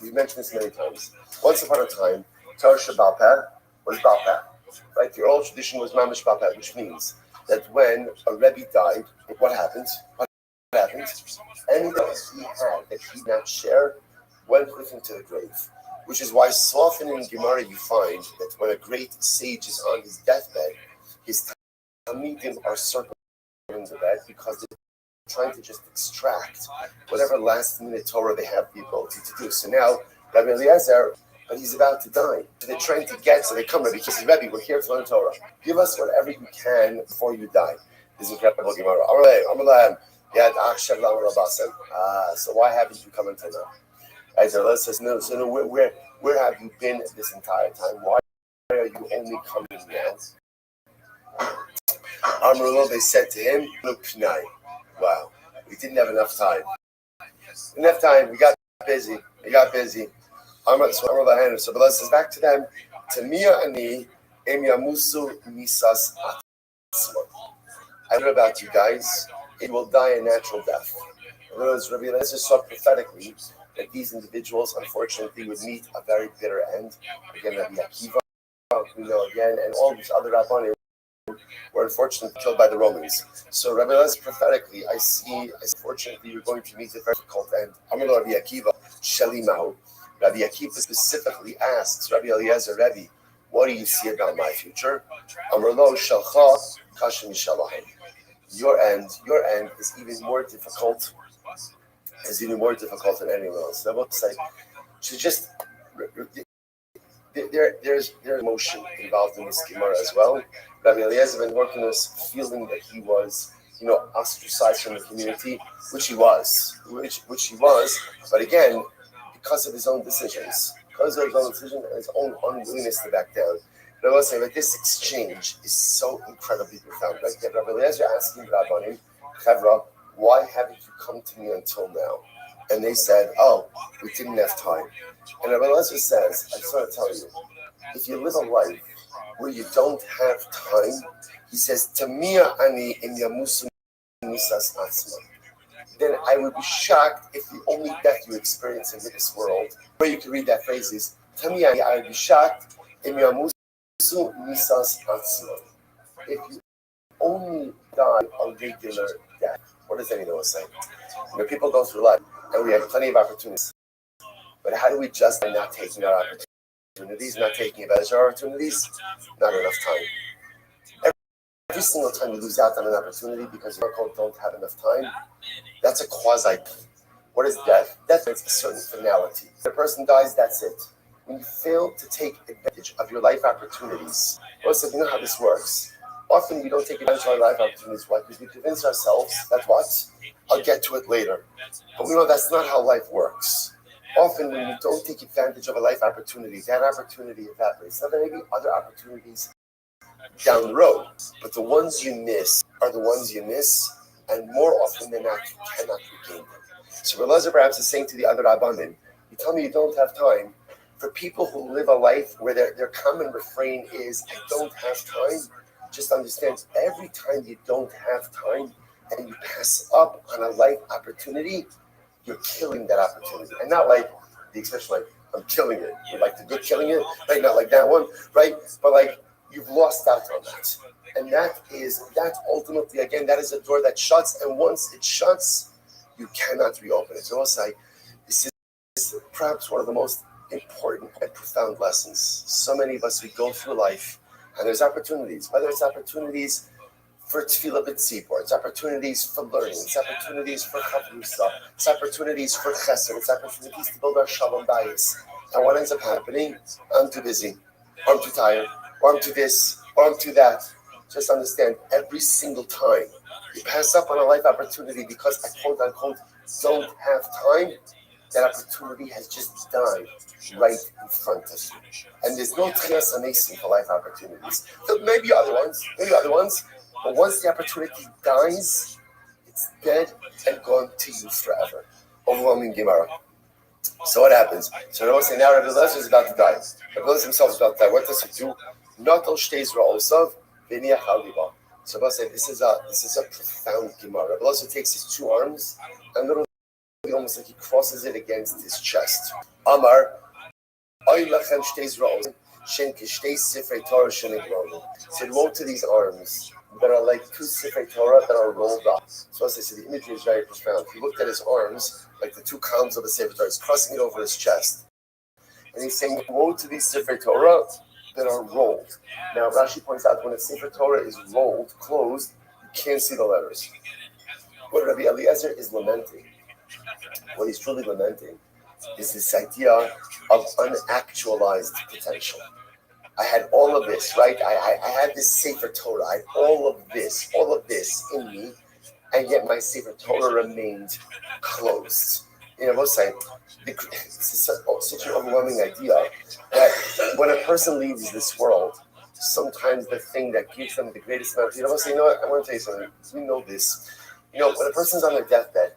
Speaker 3: We've mentioned this many times. Once upon a time, Torah Shabbat was Bapeh. Right? The old tradition was Mamish Bapeh, which means that when a Rebbe died, what happened? What happened? Anything he had that he did not share went with him to the grave. Which is why so often in Gemara you find that when a great sage is on his deathbed, his Talmidim are circling the bed because they're trying to just extract whatever last minute Torah they have the ability to do. So now, Rabbi Eliezer, but he's about to die. So they're trying to get, so they come, Rabbi, because Rebbe, we're here to learn Torah. Give us whatever you can before you die. This is incredible Gemara. So why haven't you come until now? Isaiah says, no, so no, where have you been this entire time? Why are you only coming now? Amrullah, they said to him, look, Pnai. Wow, we didn't have enough time. Enough time, we got busy. Amrullah, so Allah says back to them, Tamia ani em yamusu misas atzma. I don't know about you guys, it will die a natural death. In other words, Rabbi Eliezer saw prophetically that these individuals, unfortunately, would meet a very bitter end. Again, Rabbi Akiva, we know again, and all these other Rabbanim were unfortunately killed by the Romans. So Rabbi Eliezer, prophetically, I see, unfortunately, you're going to meet a very difficult end. Amar Rabbi Akiva, Shalimahu. Rabbi Akiva specifically asks Rabbi Eliezer, Rebbe, what do you see about my future? Amar Lo Shalcha Kashim Shalahim. Your end is even more difficult. Is even more difficult than anyone else. So I will say, so just there's emotion involved in this Gemara as well. Rabbi Eliezer ben Horkinus feeling that he was, ostracized from the community, which he was. But again, because of his own decisions, and his own unwillingness to back down. But I will say that this exchange is so incredibly profound. Like Rabbi Eliezer asking Rabbanim, Chevra, why haven't you come to me until now? And they said, oh, we didn't have time. And Rabbi Eliezer says, I just want to tell you, if you live a life where you don't have time, he says, Tamia ani in yamusu misas atzma. Then I would be shocked if the only death you experience in this world, where you can read that phrase is, Tamia ani, I would be shocked in yamusu misas atzma. If you only die a regular death. What does anyone say? People go through life, and we have plenty of opportunities. But how do we justify not taking our opportunities, not taking advantage of our opportunities? Not enough time. Every single time you lose out on an opportunity because you don't have enough time, that's a quasi-death. What is death? Death is a certain finality. When a person dies, that's it. When you fail to take advantage of your life opportunities, also, you know how this works. Often we don't take advantage of our life opportunities. Why? Because we convince ourselves that what? I'll get to it later. But we know that's not how life works. Often when you don't take advantage of a life opportunity, that opportunity evaporates. Now there may be other opportunities down the road, but the ones you miss are the ones you miss, and more often than not, you cannot regain them. So Eliezer perhaps is saying to the other Rabbanim, you tell me you don't have time. For people who live a life where their common refrain is, I don't have time, just understand, every time you don't have time and you pass up on a life opportunity, you're killing that opportunity. And not like the expression like, I'm killing it. Like the good killing it, right? Not like that one, right? But like, you've lost out on that. And that's ultimately, again, that is a door that shuts. And once it shuts, you cannot reopen it. So I'll say, this is perhaps one of the most important and profound lessons. So many of us, we go through life, and there's opportunities, whether it's opportunities for tefillah b'tzibor, it's opportunities for learning, it's opportunities for chavrusa, it's opportunities for chesed, it's opportunities to build our shalom bayis. And what ends up happening? I'm too busy, or I'm too tired, or I'm too this, or I'm too that. Just understand, every single time you pass up on a life opportunity because I quote unquote don't have time, that opportunity has just died right in front of you. And there's no tchias amesim for life opportunities. Maybe other ones, but once the opportunity dies, it's dead and gone to you forever. Overwhelming Gemara. So what happens? So Rabbi say now Rabbi Eliezer is about to die. Rabbi Eliezer himself is about to die. What does he do? Not all stays ra'osav v'niach haliba. So Rabbi say this is a profound Gemara. Rabbi Eliezer takes his two arms and literally almost like he crosses it against his chest. Amar, oy lachem shteis ra'osav shen kishtei sifrei Torah sheniglalu. Said, woe to these arms, that are like two Sefer Torah that are rolled up. So as I said, the imagery is very profound. He looked at his arms, like the two columns of the Sefer Torah. He's crossing it over his chest. And he's saying, woe to these Sefer Torah that are rolled. Now, Rashi points out when a Sefer Torah is rolled, closed, you can't see the letters. What Rabbi Eliezer is lamenting, what he's truly lamenting, is this idea of unactualized potential. I had all of this, right? I had this Sefer Torah. I had all of this in me, and yet my Sefer Torah remained closed. You know, what's saying? It's such an overwhelming idea that when a person leaves this world, sometimes the thing that gives them the greatest amount of, you know what, I want to tell you something. We know this. You know, when a person's on their deathbed,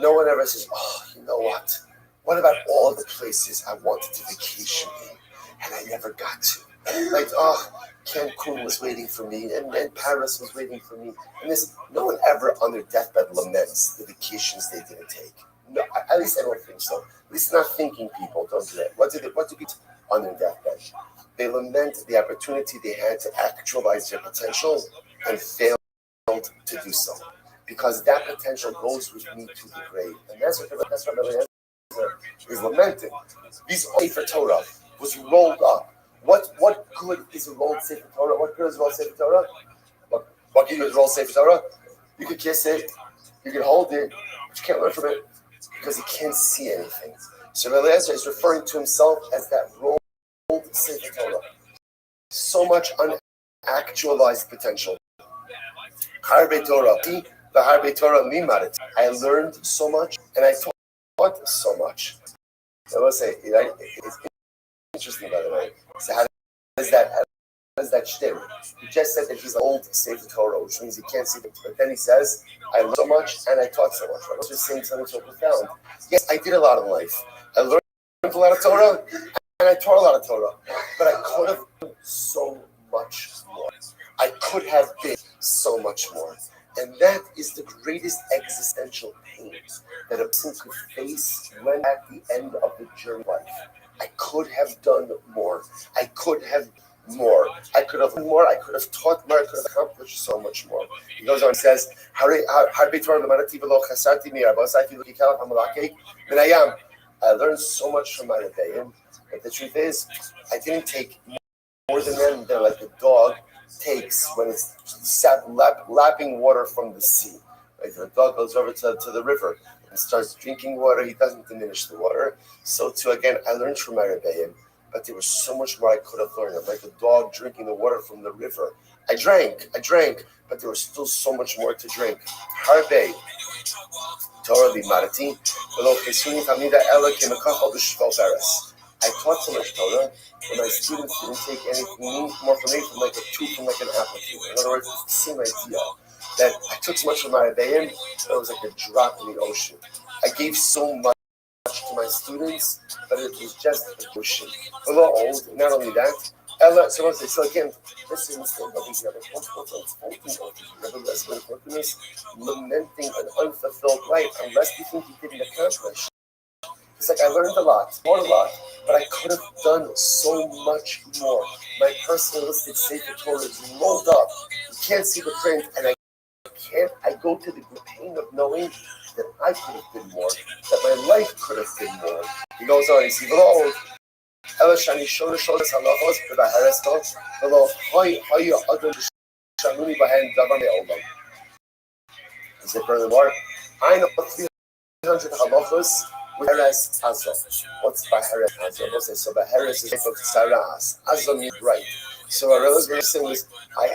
Speaker 3: no one ever says, oh, you know what? What about all the places I wanted to vacation in and I never got to? Like, oh, Cancun was waiting for me, and Paris was waiting for me. And no one ever on their deathbed laments the vacations they didn't take. No, at least I don't think so. At least not thinking people don't do that. What do people on their deathbed? They lament the opportunity they had to actualize their potential and failed to do so. Because that potential goes with me to the grave. And that's what Rabbi is lamenting. These Sefer Torah was rolled up. What good is a rolled Sefer Torah? What good is a rolled Sefer Torah? What good is a rolled Sefer Torah? You can kiss it, you can hold it, but you can't learn from it because you can't see anything. So Rabbi Eliezer is referring to himself as that rolled Sefer Torah. So much unactualized potential. Harbe Torah, the Harbe Torah limadet. I learned so much and I taught so much. I will say, it's interesting, by the way. So how does that stem? He just said that he's an old Sefer Torah, which means he can't see them. But then he says, I learned so much and I taught so much. I was just saying something so profound. Yes, I did a lot in life. I learned a lot of Torah and I taught a lot of Torah. But I could have done so much more. I could have been so much more. And that is the greatest existential pain that a person could face when at the end of the journey of life. I could have done more. I could have more. I could have done more. I could have taught more. I could have accomplished so much more. He goes on and says, I learned so much from my Rebbeim, but the truth is, I didn't take more than them. They're like the dog takes when it's lapping water from the sea. Right? The dog goes over to the river and starts drinking water. He doesn't diminish the water. So too, again, I learned from my Rebbeim, but there was so much more I could have learned. I'm like a dog drinking the water from the river. I drank, but there was still so much more to drink. Harbe Torah limarati v'lo chesuni tamida ela kemekachal b'shvel beres. I taught so much Torah, but my students didn't take anything more from me from like a tube from like an apple tree. In other words, it's the same idea that I took so much from my Rebbeim, that was like a drop in the ocean. I gave so much to my students, but it was just the ocean. A little old, not only that, Ella, so again, this is the mistake of these other lamenting an unfulfilled life unless you think you didn't accomplish. It's like I learned a lot, but I could have done so much more. My personalistic Sefer Torah is rolled up. You can't see the print, and I go to the pain of knowing that I could have been more, that my life could have been more. He goes on, he says, Ela shani sholas halachos b'baharestos v'lo hayu adam shamuni b'hen davar me'olam. He said, furthermore, I know 300 halachos with Heres Azov. What's Baheres Azov? So Baheres is of Saras. Azov means right. So what I was going to say was, I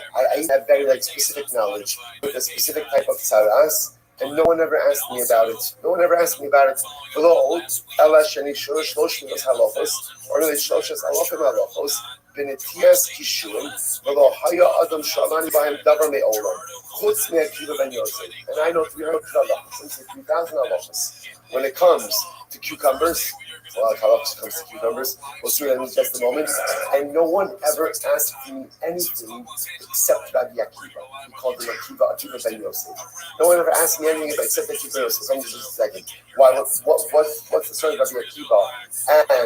Speaker 3: have very specific knowledge with a specific type of Saras, and no one ever asked me about it. Below, Ella Shani Shlosh Milos Halachos, or really Shloshas Halachim Halachos, Benetias Kishuim, below Haya Adam Shalani Bahem Davar Me'olam, Chutz Me'akiva Ben Yosef. And I know 300 halachos, 3,000 halachos. When it comes to cucumbers, well, halachos comes to cucumbers, we'll see that in just a moment. And no one ever asked me anything except Rabbi Akiva. We called him Akiva Ben Yosef. No one ever asked me anything except Akiva Ben Yosef. Come just a second. Why? What's the story of Rabbi Akiva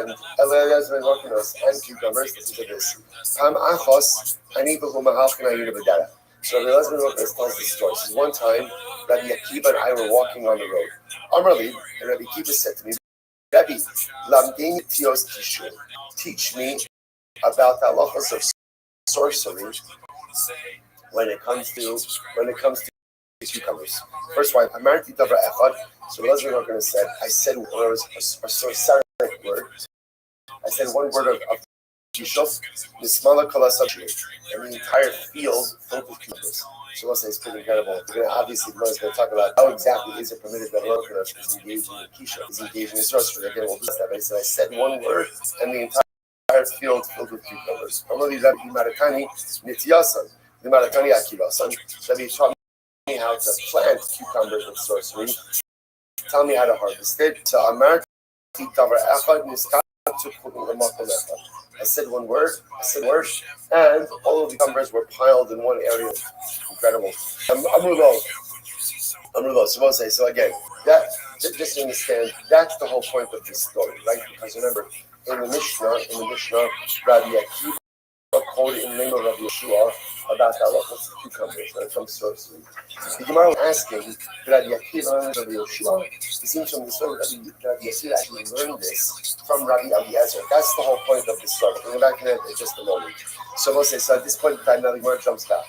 Speaker 3: and Eliezer ben Horkinos and cucumbers? Listen to this. Tam achos ani b'hu mahalchin ayinu b'dara. So Rabbi Elazar tells the story. He says, one time, Rabbi Akiva and I were walking on the road. Amrali, and Rabbi Akiva said to me, Rabbi, Lamdeni Tios Kishur, teach me about the halachos of sorcery when it comes to cucumbers. First one, Amarti Davra Echad. So Elazar Rogan said, I said a sorcery word. I said one word of Kishuf, Nismala Kalasachri, and the entire field filled with cucumbers. So let's say it's pretty incredible. We're going to obviously going to talk about how exactly is it permitted that Rogan is engaging in Kisha, is engaging in sorcery. Again, we'll do that. I said one word, and the entire field filled with cucumbers. Amali Rabbi Maratani Nityasan, the Maratani Akivasan. Rabbi taught me how to plant cucumbers with sorcery. Tell me how to harvest it. So Amarti Davar Echad Niskat to I said one word, and all of the cucumbers were piled in one area. Incredible. So again, that just to understand, that's the whole point of this story, right? Because remember, in the Mishnah, Rabbi Akiva quoted in the name of Rabbi Yeshua about the halachos of cucumbers when it comes to sorcery. The Gemara was asking, Rabbi Akiva and Rabbi Yeshua, it seems from the story that Rabbi Yeshua actually learned this from Rabbi Eliezer. That's the whole point of this story. We'll go back to that in just a moment. So we'll say, so at this point in time, now the Gemara jumps back.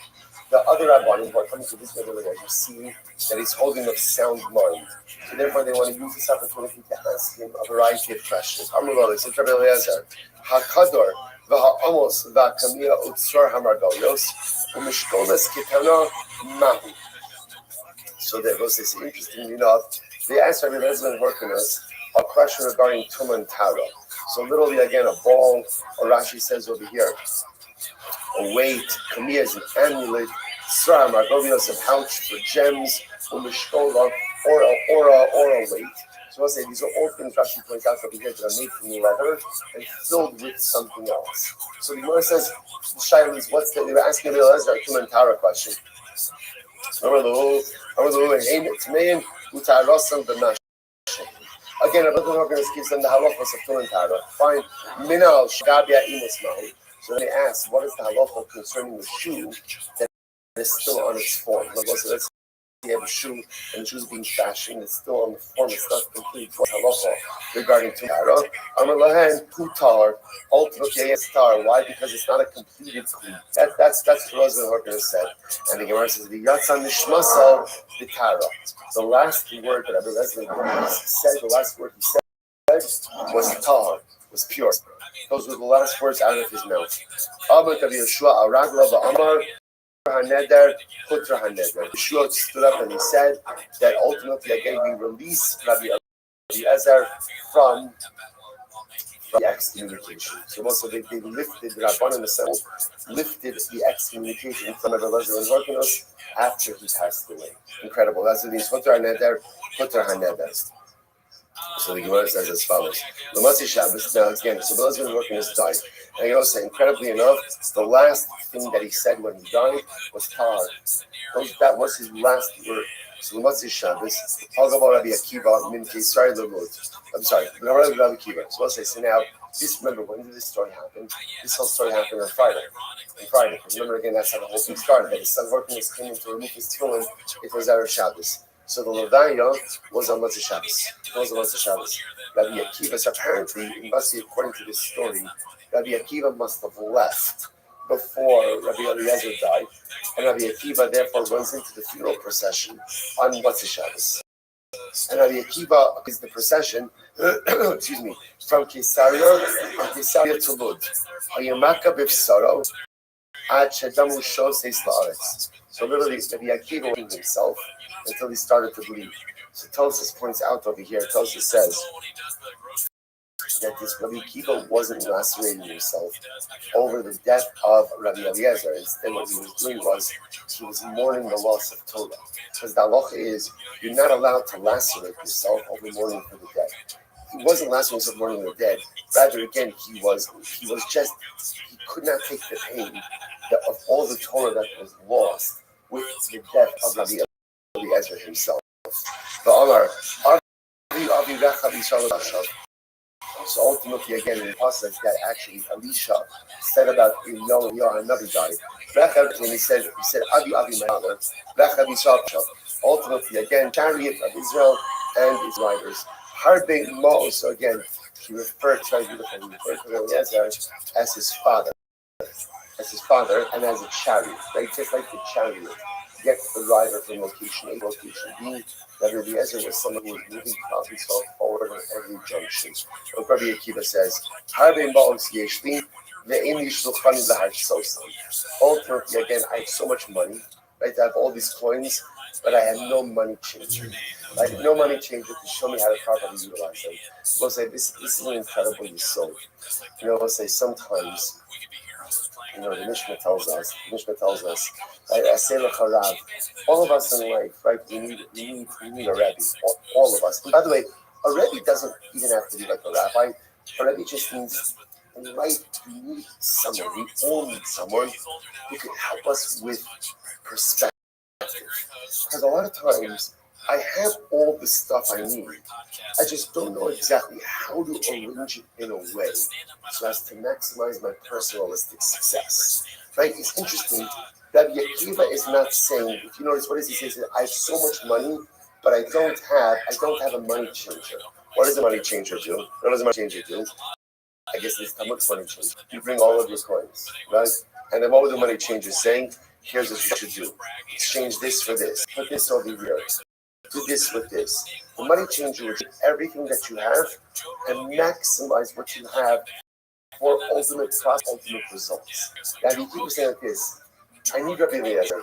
Speaker 3: The other Rabbanim who are coming to this over there, you see that he's holding a sound mind. So therefore, they want to use this opportunity to ask him a variety of questions. Amrullah, said Rabbi Eliezer, HaKador, V'ha'amos v'ha'kamia utzor hamargalios u'mishkolas kitana mahu. So there goes this interesting enough. They asked Rabbi Eliezer and Horkanos a question regarding Tumah and Tara. So literally again a ball, or Rashi says over here, a weight, kamia is an amulet, sra margalios a pouch for gems, u'mishkola or a weight. So I'll say these are all things Rashi points out over here that are made from leather and filled with something else. So the Gemara says, Shaila is what's the, they were asking Rabbi Eliezer a Tumah and Tara question. Again, Rabbi Eliezer gives them the halachos of Tumah and Tara. Fine. Minal shgabia imus mahu. So they ask, what is the halacha concerning the shoe that is still on its form? Let's you have a shoe and the shoe is being fashioned, it's still on the form, it's not complete halacha regarding Tumah. Amalahan Putar, ultimately Star. Why? Because it's not a completed clean. That's what Rosa Horker said. And the Gemara says, the Yatzan Nishmasal Vitara. The last word that Rabbi Eliezer said, the last word he said was Tahar, was pure. Those were the last words out of his mouth. Abba Rabbi Yeshua Aragla Ba'amar Haneder, Putra Haneder. Yeshua stood up and he said that ultimately again we release Rabbi Eliezer from the excommunication. So also they lifted the Rabbanan Assemble, lifted the excommunication from Rabbi Eliezer and Horkanos after he passed away. Incredible. That's what it means. Putra Haneder, Putra Haneder. So the Gemara says as follows. Lamasi Shabbos, now again, so Eliezer and Horkanos died. And I also say, incredibly enough, the last thing that he said when he died was Tahar. That was his last word. So Lamasi Shabbos, I'll go about Rabbi Akiva, Min Kesari Lamut. I'm sorry, Rabbi Akiva. So I'll say, so now, just remember, when did this story happen? This whole story happened on Friday. Because remember again, that's how the whole thing started. That his son Horkanos came in to remove his tefillin. It was Erev Shabbos. So the Levaya was on Motzei Shabbos. Rabbi Akiva, so apparently, it must be according to this story, Rabbi Akiva must have left before Rabbi Eliezer died, and Rabbi Akiva therefore runs into the funeral procession on Motzei Shabbos. And Rabbi Akiva is the procession, excuse me, from Caesarea to Lud. Ayamaka b'Fsaro, ad shedamu shos eis la'aretz. So literally, Rabbi Akiva went himself until he started to bleed. So Tosis points out over here, Tosis says that this Rabbi Akiva wasn't lacerating himself over the death of Rabbi Eliezer. Instead, what he was doing was he was mourning the loss of Torah. Because the halacha is you're not allowed to lacerate yourself over mourning for the dead. He wasn't lacerating himself mourning the dead. Rather, again, he could not take the pain of all the Torah that was lost with the death of Rabbi Eliezer himself. So ultimately, again, in the process that actually Elisha said about another died. When he said, Abi, my father. Ultimately, again, chariot of Israel and its riders. Harbe Mo. So again, he referred to Eliezer as his father. And as a chariot, right? Just like the chariot gets the rider from location A to location B, that Eliezer was someone who was moving himself forward at every junction. Like Rabbi Akiva says, ultimately, again, I have so much money, right? I have all these coins, but I have no money changer. I have no money changer to show me how to properly utilize them. We'll say, this is an incredible soul. We'll say sometimes, the Mishnah tells us, right, all of us in life, right, we need a Rebbe, all of us. And by the way, a Rebbe doesn't even have to be like a rabbi. A Rebbe just means, in life, we need someone, we all need someone who can help us with perspective. Because a lot of times, I have all the stuff I need. I just don't know exactly how to arrange it in a way so as to maximize my personalistic success. Right? It's interesting that Akiva is not saying, if you notice, what does he say? He says, I have so much money, but I don't have a money changer. What does a money changer do? What does a money changer do? I guess it's Talmud money changer. You bring all of your coins, right? And then what would the money changer saying? Here's what you should do. Exchange this for this. Put this over here. Do this with this. The money changer will take everything that you have and maximize what you have for ultimate results. Now, you keep saying like this, I need Rabbi Eliezer,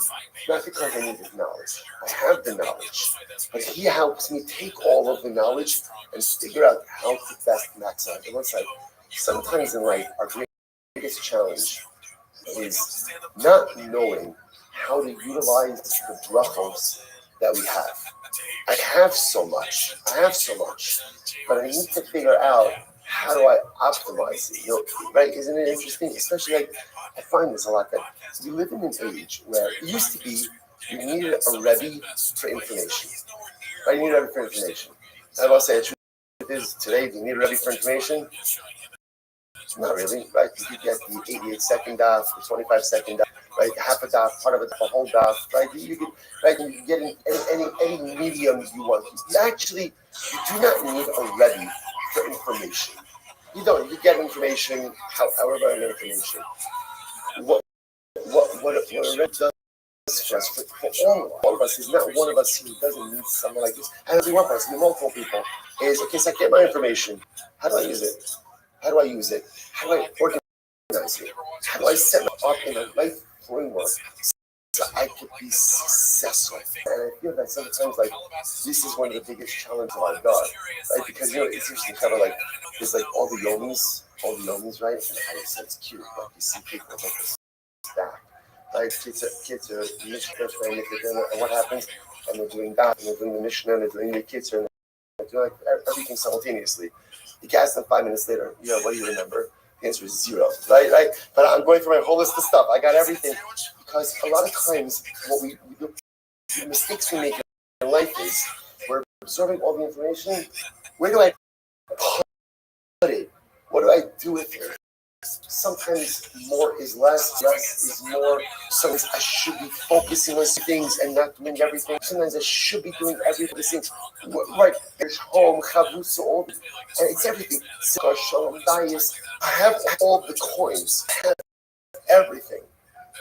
Speaker 3: not because I need his knowledge. I have the knowledge, but he helps me take all of the knowledge and figure out how to best maximize it. One side, sometimes in life, our greatest challenge is not knowing how to utilize the brachos that we have. I have so much, but I need to figure out how do I optimize it, right? Isn't it interesting? Especially I find this a lot, that we live in an age where it used to be you needed a Rebbe for information, right? You need a Rebbe for information. And I will say, the truth is, today, do you need a Rebbe for information? Not really, right? You get the 88-second daf, the 25-second daf, right? Half a daf, part of it, the whole daf, right? You can get in any medium you want. You do not need a Rebbe for information. You don't. You get information however you get information. What a Rebbe does for all of us is not one of us who doesn't need someone like this. And only one person, multiple people, is, okay, so I get my information. How do I use it? How do I use it? How do I organize it? How do I set it up in a life framework so I could be successful? And I feel that sometimes, this is one of the biggest challenges of our God, right? Because, it's interesting, kind of there's all the yomis, right? And it's cute. You see people like this stack. Right? Kids are Mishnah, and what happens? And they're doing that, and they're doing the Mishnah, and they're doing the kids, and they're doing everything simultaneously. You can ask them 5 minutes later, what do you remember? The answer is 0, right? But I'm going through my whole list of stuff. I got everything. Because a lot of times, the mistakes we make in life is, we're absorbing all the information. Where do I put it? What do I do with it? Sometimes more is less is more. Sometimes I should be focusing on things and not doing everything. Sometimes I should be doing everything. Right, there's home, chavus, all, and it's everything. I have all the coins, I have everything,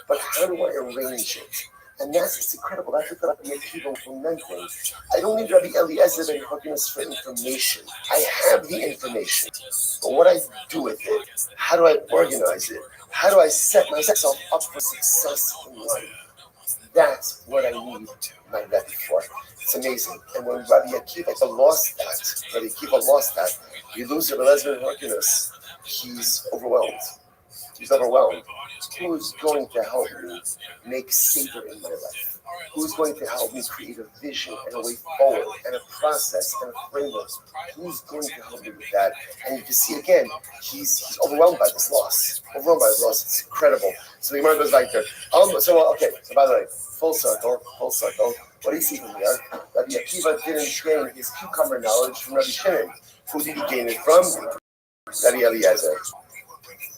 Speaker 3: but how do I arrange it? And it's incredible. That's what Rabbi Akiva implementing. I don't need Rabbi Eliezer and Holiness for information. I have the information. But what I do with it, how do I organize it? How do I set myself up for success in life? That's what I need my Rebbe for. It's amazing. And when Rabbi Akiva lost that, you lose your Eliezer and Holiness, he's overwhelmed. Who's going to help me make savor in my life? Who's going to help me create a vision and a way forward and a process and a framework? Who's going to help me with that? And you can see again, he's overwhelmed by this loss. It's incredible. So the Gemara goes like there. So by the way, full circle. What do you see from here? Rabbi Akiva didn't gain his cucumber knowledge from Rabbi Shimon. Who did he gain it from? Rabbi Eliezer.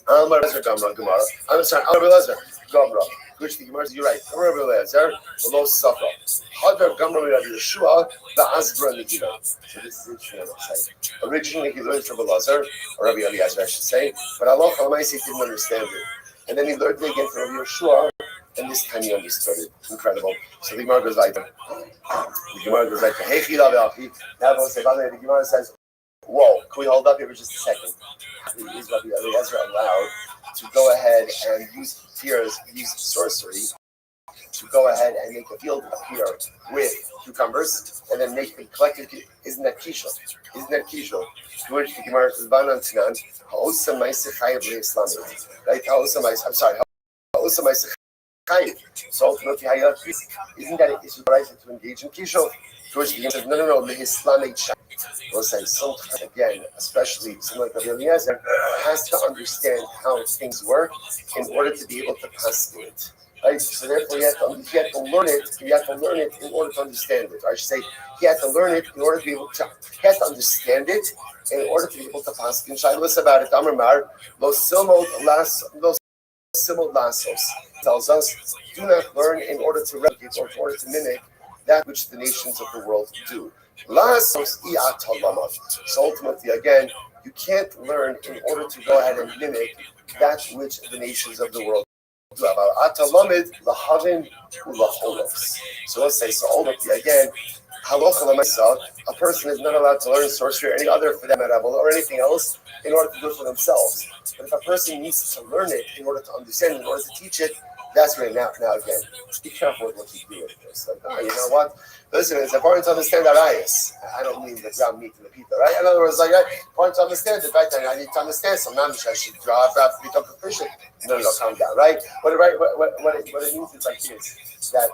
Speaker 3: Amar Eliezer Gamra Gemara. I'm sorry, Amar Eliezer Gamra. Which the Gemara says, you're right. Amar Eliezer, below Safa. Hadar Gamra Rabbi Yeshua, the Asbra Nigila. So this is interesting. Originally, he learned from Eliezer, or Rabbi Eliezer, I should say, but Allah Almighty didn't understand it. And then he learned it again from Rabbi Yeshua, and this time he understood it. Incredible. So the Gemara goes like, Hey, now the Gemara says, whoa, can we hold up here for just a second? Is Rabbi Eliezer allowed to go ahead and use sorcery to go ahead and make a field appear with cucumbers and then make them collected? Isn't that kishul? Isn't that kishul? To which the Gemara says, Banan Tinan, Ha'osa Maisa Chayav Le'Islamit. Right? I'm sorry. Ha'osa Maisa Chayav. So ultimately, isn't that it is right to engage in kishul? To which the Gemara says, no, the Islamic Chayav. We'll say sometimes again, especially someone like Eliezer has to understand how things work in order to be able to pass it. Right? So therefore, you have to learn it. You have to learn it in order to understand it. Or I should say, he had to learn it in order to be able to. He had to understand it in order to be able to pass it. Shailas about it. Amar los simod lasos tells us, do not learn in order to replicate or in order to mimic that which the nations of the world do. So ultimately, again, you can't learn in order to go ahead and mimic that which the nations of the world do. So let's say, so ultimately, again, a person is not allowed to learn sorcery or any other for that matter, or anything else in order to do it for themselves. But if a person needs to learn it in order to understand it, in order to teach it, that's right now again, be careful with what you do with this. Like, you know what? Listen, it's important to understand that I don't mean the ground meat and the pita, right? In other words, like, important to understand it, right? I need to understand some numbers. I should drive to become proficient. No, calm down, right? What it means is like this: that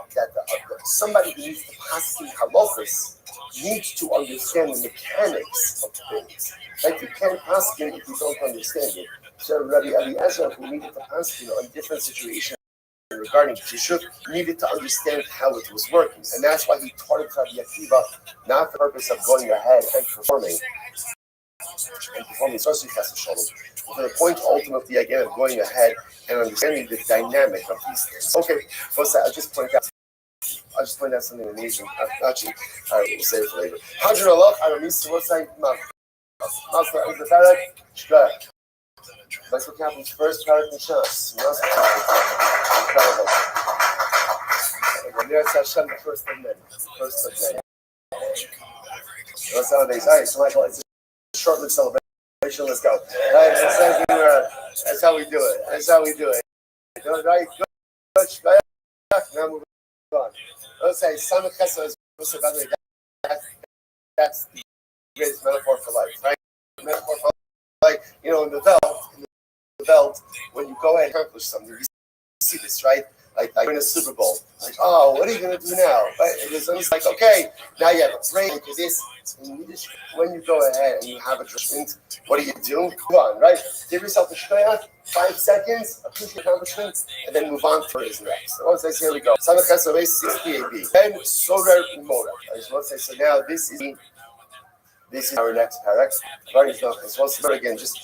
Speaker 3: somebody who needs to pass in halachos needs to understand the mechanics of things. Like you can't pass in if you don't understand it. So Rabbi Eliezer, who needed to pass on different situations regarding Kishuk, needed to understand how it was working. And that's why he taught it to Rabbi Akiva, not for the purpose of going ahead and performing sorcery for the point ultimately again of going ahead and understanding the dynamic of these things. Okay, I'll just point out something amazing. Actually, all right, we'll save it for later. Hadron Allah, I don't need to say that's what happens first, Parak and Shas. Incredible. There's Hashem, the first of men. That's nowadays. All right, so Michael, it's a short-lived celebration. Let's go. All right, that's how we do it. Right, good. Now moving on. Let's say, Samach Chesed is that's the greatest metaphor for life, right? Metaphor for life, in the belt, when you go ahead and accomplish something, you see this, right? Like in a Super Bowl. Like, oh, what are you going to do now? Right? It's almost like, okay, now you have a break for this. When you go ahead and you have a treatment, what do you do? Move on, right? Give yourself a shkoyach, 5 seconds, appreciate accomplishment, and then move on to his next. So let's say, here we go. Samach Chesed 60 AB. Then Sorer Umora. So let's say, so now this is our next parak. So again, just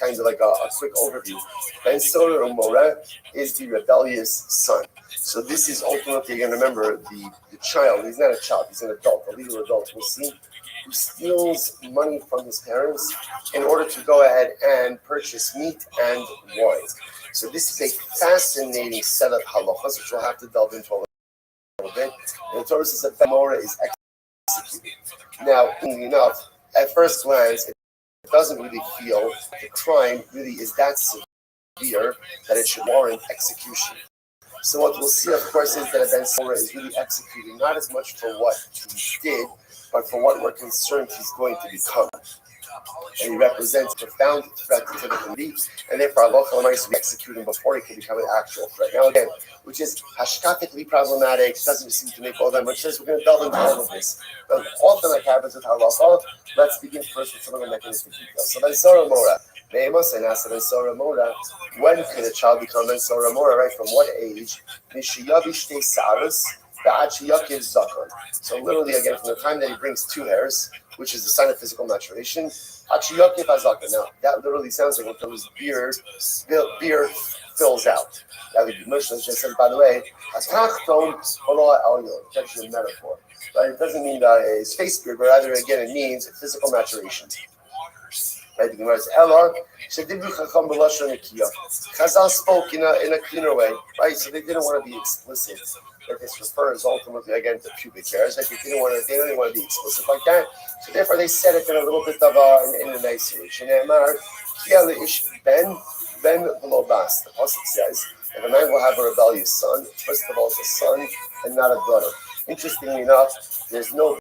Speaker 3: kind of like a quick overview. Ben Sorer Umora is the rebellious son. So this is ultimately, again, remember, the child, he's not a child, he's an adult, a legal adult, we'll see, who steals money from his parents in order to go ahead and purchase meat and wine. So this is a fascinating set of halachas, which we'll have to delve into a little bit. And the Torah says that Ben Mora is executed. Now, enough, at first glance, it doesn't really feel the crime really is that severe that it should warrant execution. So what we'll see, of course, is that Ben Sora is really executing not as much for what he did, but for what we're concerned he's going to become. And he represents a profound threat to the community, and therefore Allah is executing before he can become an actual threat. Now again, which is hashkafically problematic, doesn't seem to make all that much sense. We're going to delve into all of this. But often like happens with halacha, let's begin first with some of the mechanistic details. So Ben Sora Mora. When can a child become Ben Sora Mora, right? From what age? So literally, again, from the time that he brings 2 hairs, which is the sign of physical maturation, now that literally sounds like until his beard fills out. Now the Mishnah just says, by the way, that's actually a metaphor. Right? It doesn't mean his face beard, but rather again it means physical maturation. Right? The Gemara says, Elor, Chazal spoke in a cleaner way, right? So they didn't want to be explicit. That this refers ultimately again to pubic hairs. Like they didn't want to be explicit like that. So therefore they said it in a little bit of in a nice way. Ben below bas. The pasuk says that a man will have a rebellious son. First of all, it's a son and not a daughter. Interestingly enough, there's no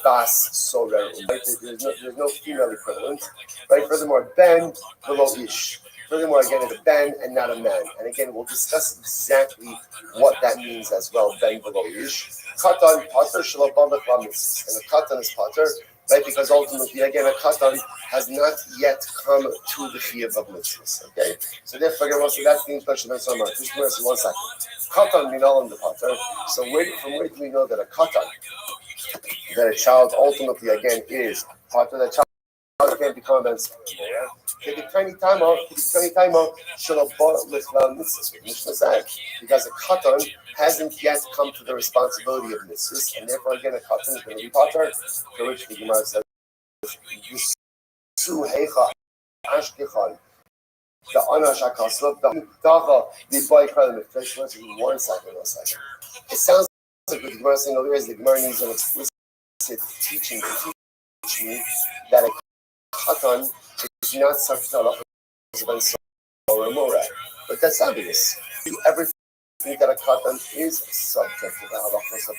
Speaker 3: bas so rare, right? There's no female equivalent, right? Furthermore, ben below ish. Furthermore, again, it's a ben and not a man. And again, we'll discuss exactly what that means as well. Ben below ish. Katan pater shalabam b'chamitzvos, and a katan is pater, right? Because ultimately, again, a katan has not yet come to the chiyuv of mitzvahs. Okay, so therefore, again, so that's the introduction of so much. Just give us 1 second. Katan minal the pater. So from where do we know that a katan, that a child ultimately again is pater? That child can't become a ben. Take a tiny time out. Because a katan hasn't yet come to the responsibility of mitzvahs, and therefore again a katan is going to be pater. For which the Gemara says, one second. It sounds like the Gemara saying over here is the Gemara needs an explicit teaching to teach me that a katan is not such a but that's obvious. Everything that a katan is subject to the halachos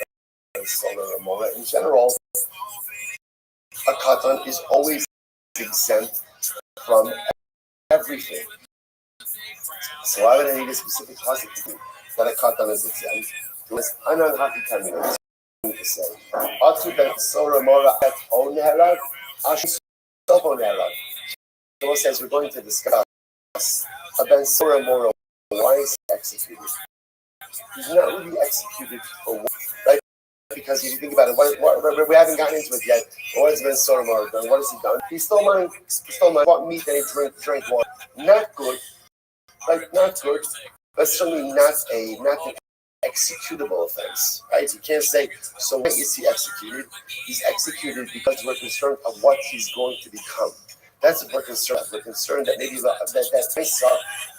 Speaker 3: of solar remora. In general, a katan is always exempt from everything. So why would I need a specific pasuk that a katan is exempt? It's anan haki tamina. To say, atu ben solar remora at oneherav, ashi sof oneherav. The Lord says we're going to discuss a ben solar remora. Why is he executed? He's not really executed for what, right? Because if you think about it, we haven't gotten into it yet. What has Ben Soromar done? What has he done? He stole money. Bought meat and he drank water. Not good, right? Not good, but certainly not an executable offense, right? You can't say, so why is he executed? He's executed because we're concerned of what he's going to become. That's what we're concerned. We're concerned that maybe that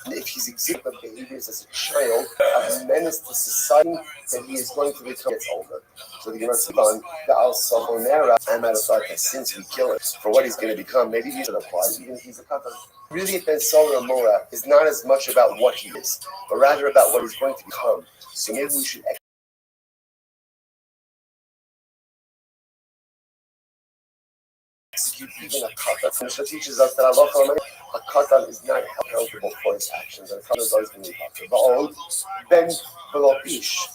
Speaker 3: if he's exhibiting behaviors as a child, a menace to society, that he is going to become gets older. So the Gemara says, the al sabonera, I'm out of thought that since we kill him for what he's going to become, maybe he should apply, even if he's a katan. Really, Ben Solar Mora is not as much about what he is, but rather about what he's going to become. So maybe we should execute even a katan. Mishnah teaches us that a katan is not accountable for his actions, and a katan is always going to be katan. Ba'od ben below ish.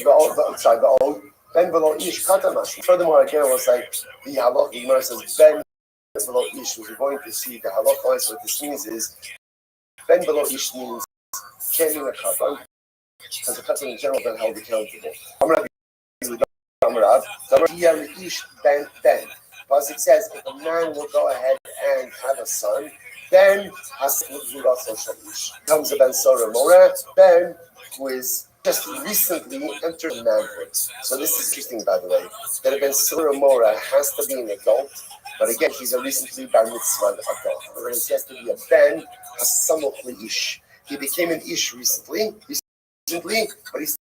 Speaker 3: Ba'od ben below ish katan mashi. Furthermore, again, it was like the halach. The Gemara says ben below ish. We're going to see the halach. What this means is ben below ish means can't mean a katan, because a katan in general been held accountable. Because it says if a man will go ahead and have a son, then comes a Ben Sora Mora, Ben who is just recently entered manhood. So this is interesting, by the way, that a Ben Sora Mora has to be an adult, but again, he's a recently bar mitzvah adult. Whereas he has to be a Ben Hasamokli Ish. He became an Ish recently, but he's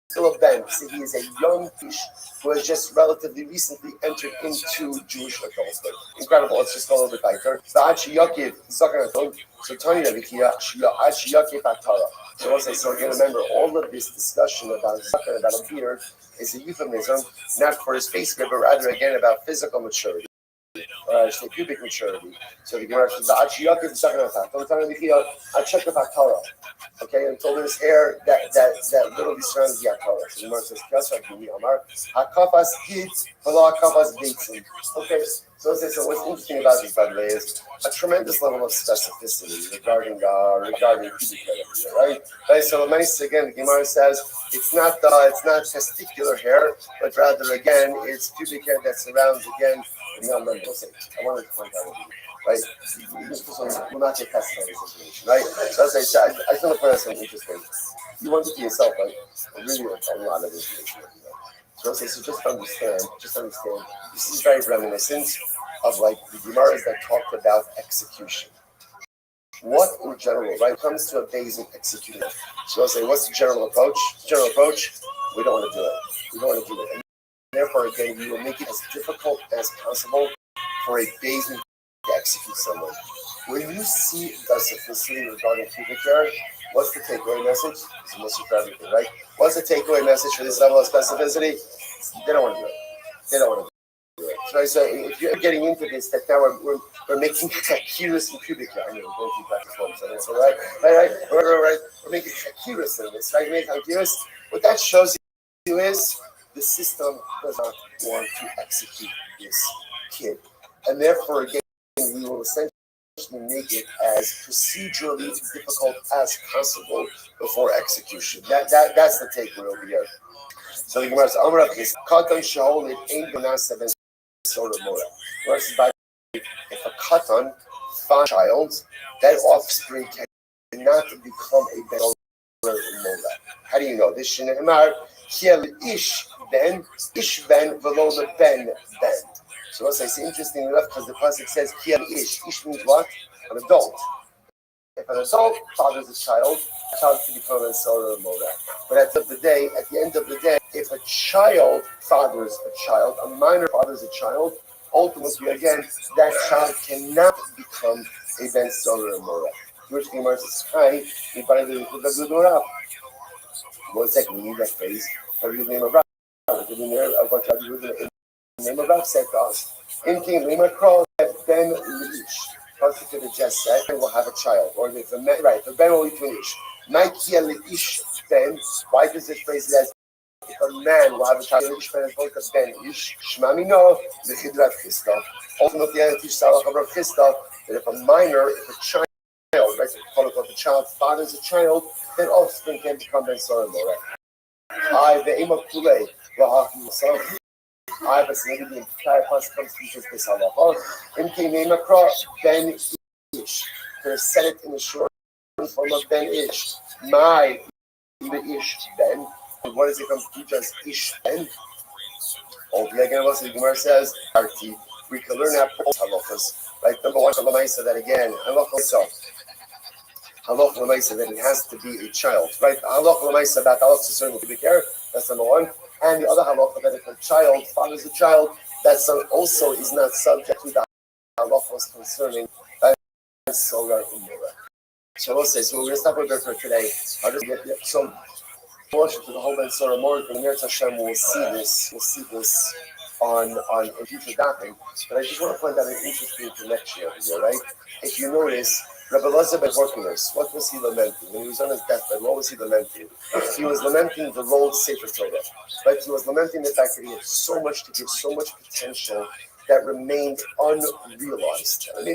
Speaker 3: still a Ben. So he is a young Ish who has just relatively recently entered into Jewish adulthood. Incredible. Let's just go a little bit later. So Tanya So again, remember, all of this discussion about zakar, about a beard, is a euphemism, not for his face beard, but rather again about physical maturity. Pubic maturity. So the Gemara says, okay, until there's hair that literally surrounds the akara. So the Gemara says, okay, So what's interesting about this, by the way, is a tremendous level of specificity regarding pubic hair, right? Right. So again, the Gemara says it's not testicular hair, but rather again it's pubic hair that surrounds again the young man. I wanted to point out, right? This person will not get tested on this information, right? So I just want to point out something interesting. You want to be yourself, right? Really a lot of information. So just understand, this is very reminiscent of like the Gemaras that talked about execution. What in general, right, comes to a basic execution. So I'll say, what's the general approach? General approach, we don't want to do it. We don't want to do it. And therefore, again, we will make it as difficult as possible for a basic to execute someone. When you see specificity regarding pubic hair, what's the takeaway message? It's a message for everything, right? What's the takeaway message for this level of specificity? They don't want to do it. They don't want to do it. So if you're getting into this, that now we're making kakiris and pubic hair. I know we're going to keep back to home, right? We're making kakiris in this, right? Making kakiris. What that shows you is the system does not want to execute this kid, and therefore again we will essentially make it as procedurally difficult as possible before execution. That's the takeaway over here. So the Gemara says, "Amar Abchis, Katan Shaolit Ein Benasa Ben Sora Mora." If a Katan, fine child, that offspring cannot become a Ben Sora Mora. How do you know this? Shneimar Kiel Ish Ben Velo Ben Ben. So it's interesting enough because the pasuk says Kiel Ish. Ish means what? An adult. If an adult fathers a child can become a Sora Mora. But at the end of the day, if a child fathers a child, a minor fathers a child, ultimately again, that child cannot become a Ben Sora Mora. Which the Gemara says, "Hi, one second, we need that phrase. What is the name of Rav? The name of Rav said to us, in King Lima Crow, Ben Lish. Constituted just said, and will have a child. Or if the Ben will eat an ish. Nike Lish Ben. Why does this phrase as if a man will have a child, Ish Ben is both a Ben Ish. Shmamino, the Chidrat Christoph. Ultimately, I teach Salach about Christoph that if a child, right, call it the child fathers a child, then offspring can become Ben Sora Mora. I, the aim of Kule, I was maybe the entire class comes to this halacha. In came across Ben Ish. They said it in the short form of Ben Ish. My Ish Ben. What does it come to teach us? Ish Ben. The Gemara says, we can learn that both halachas. Right, number one, Halamaisa, that again, halacha Lamaisa, that it has to be a child. Right, halacha Lamaisa about Alex is certainly pubic hair. That's number one. And the other halacha that if a child fathers a child, that son also is not subject to the halachos concerning that Sora Umura. So we'll say, so we're going to stop right there for today. I'll just get some portion to the whole Ben Sora Umura. And Mir Hashem, we'll see this on in future doctrine. But I just want to point out an interesting connection over here, right? If you notice, Rabbi Elazar ben Horkinus, what was he lamenting? When he was on his deathbed, what was he lamenting? He was lamenting the rolled Sefer Torah. Right? He was lamenting the fact that he had so much to give, so much potential that remained unrealized. And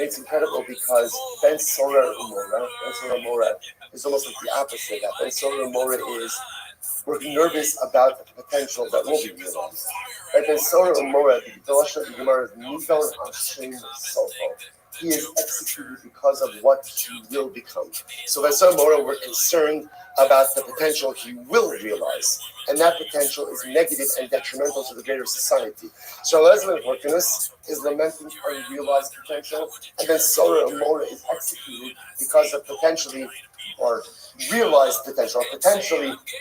Speaker 3: it's incredible because Ben Sora Umora is almost like the opposite. That Ben Sora Umora is we're nervous about the potential that will be realized. Right? Ben Sora Umora, the Lashon of the Gemara is Nidon Hashem Sofo. He is executed because of what he will become. So by some moral, we're concerned about the potential he will realize. And that potential is negative and detrimental to the greater society. So Leslie Horkinus is lamenting unrealized potential, and then Sora Amora is executed because of potentially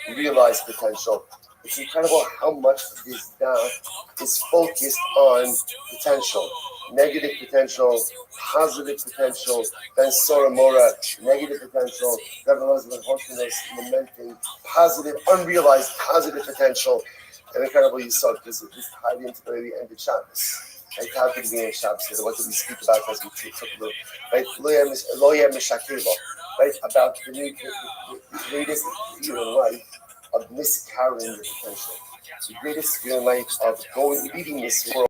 Speaker 3: realized potential. It's incredible how much this is focused on potential. Negative potential, positive potential, then Sora Mora, negative potential, Rabbi Elazar Horkinus lamenting positive, unrealized positive potential. And incredible you saw because this tied into the way we ended Shabbos. Right? How could we end Shabbos? What did we speak about as we took a look? Right? Loya Mishakeva, right? About the greatest fear in life of miscarrying the potential. The greatest fear in life of leaving this world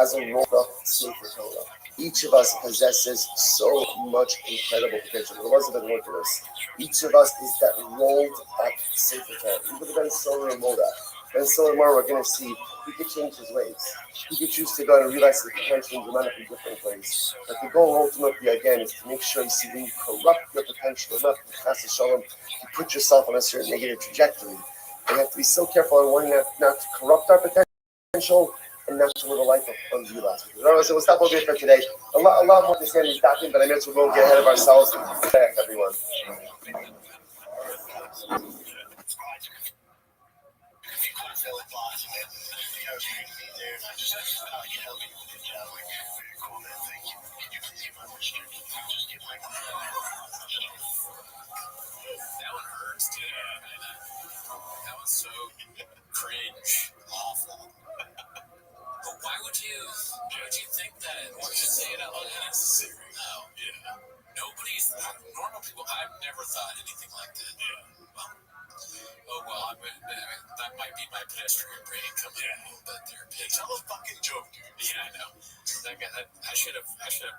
Speaker 3: hasn't rolled up Sefer Torah. Each of us possesses so much incredible potential. The ones that have looked at us. Each of us is that rolled up Sefer Torah. Even the Ben Solar and Moda. Ben Solar tomorrow we're going to see he could change his ways. He could choose to go and realize his potential in dramatically different ways. But the goal ultimately again is to make sure you see when you corrupt your potential enough you put yourself on a certain negative trajectory. And you have to be so careful on wanting not to corrupt our potential and not to live a life of unrealized. So we'll stop over here for today. A lot more to say in this document, but I meant we won't get ahead of ourselves. Thanks, everyone.
Speaker 5: That one hurts, too. That was so cringe, awful. But why would you think that? Why would you say it out loud? Unnecessary. Oh, yeah. Normal people, I've never thought anything like that. Yeah. Well, that might be my pedestrian brain coming in a little bit there. Tell a fucking joke, dude. Yeah, I know. I should have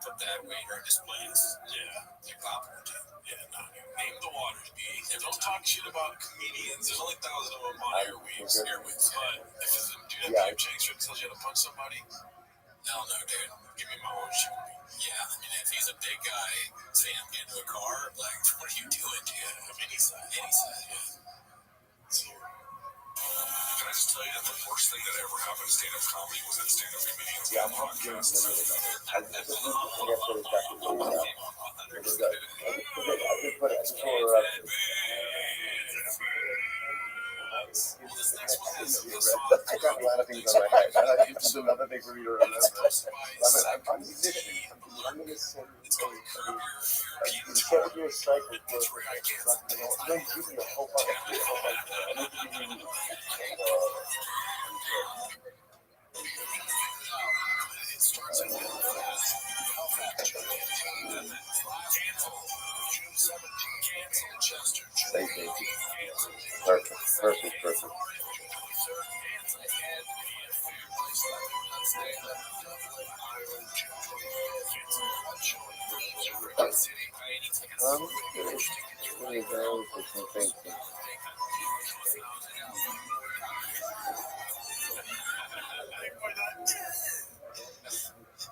Speaker 5: put that waiter in his place. Yeah. Like Papa would do. Yeah, no. Name the waters, B. And don't talk shit about comedians. There's only thousands of them on airwaves. But if it's a dude at the Chase tells you how to punch somebody, hell no, dude. Give me my own shit. Yeah, I mean, if he's a big guy saying I'm getting into a car, like, what are you doing, dude? Any side, yeah. Can I just tell you that the worst thing that ever happened to stand-up comedy was that stand-up comedians got podcasts.
Speaker 3: I got a lot of things on my head. This is another thing for me to remember. I'm musician. I'm going to sing. You can't do a strike with I'm using the whole Thank you. Perfect.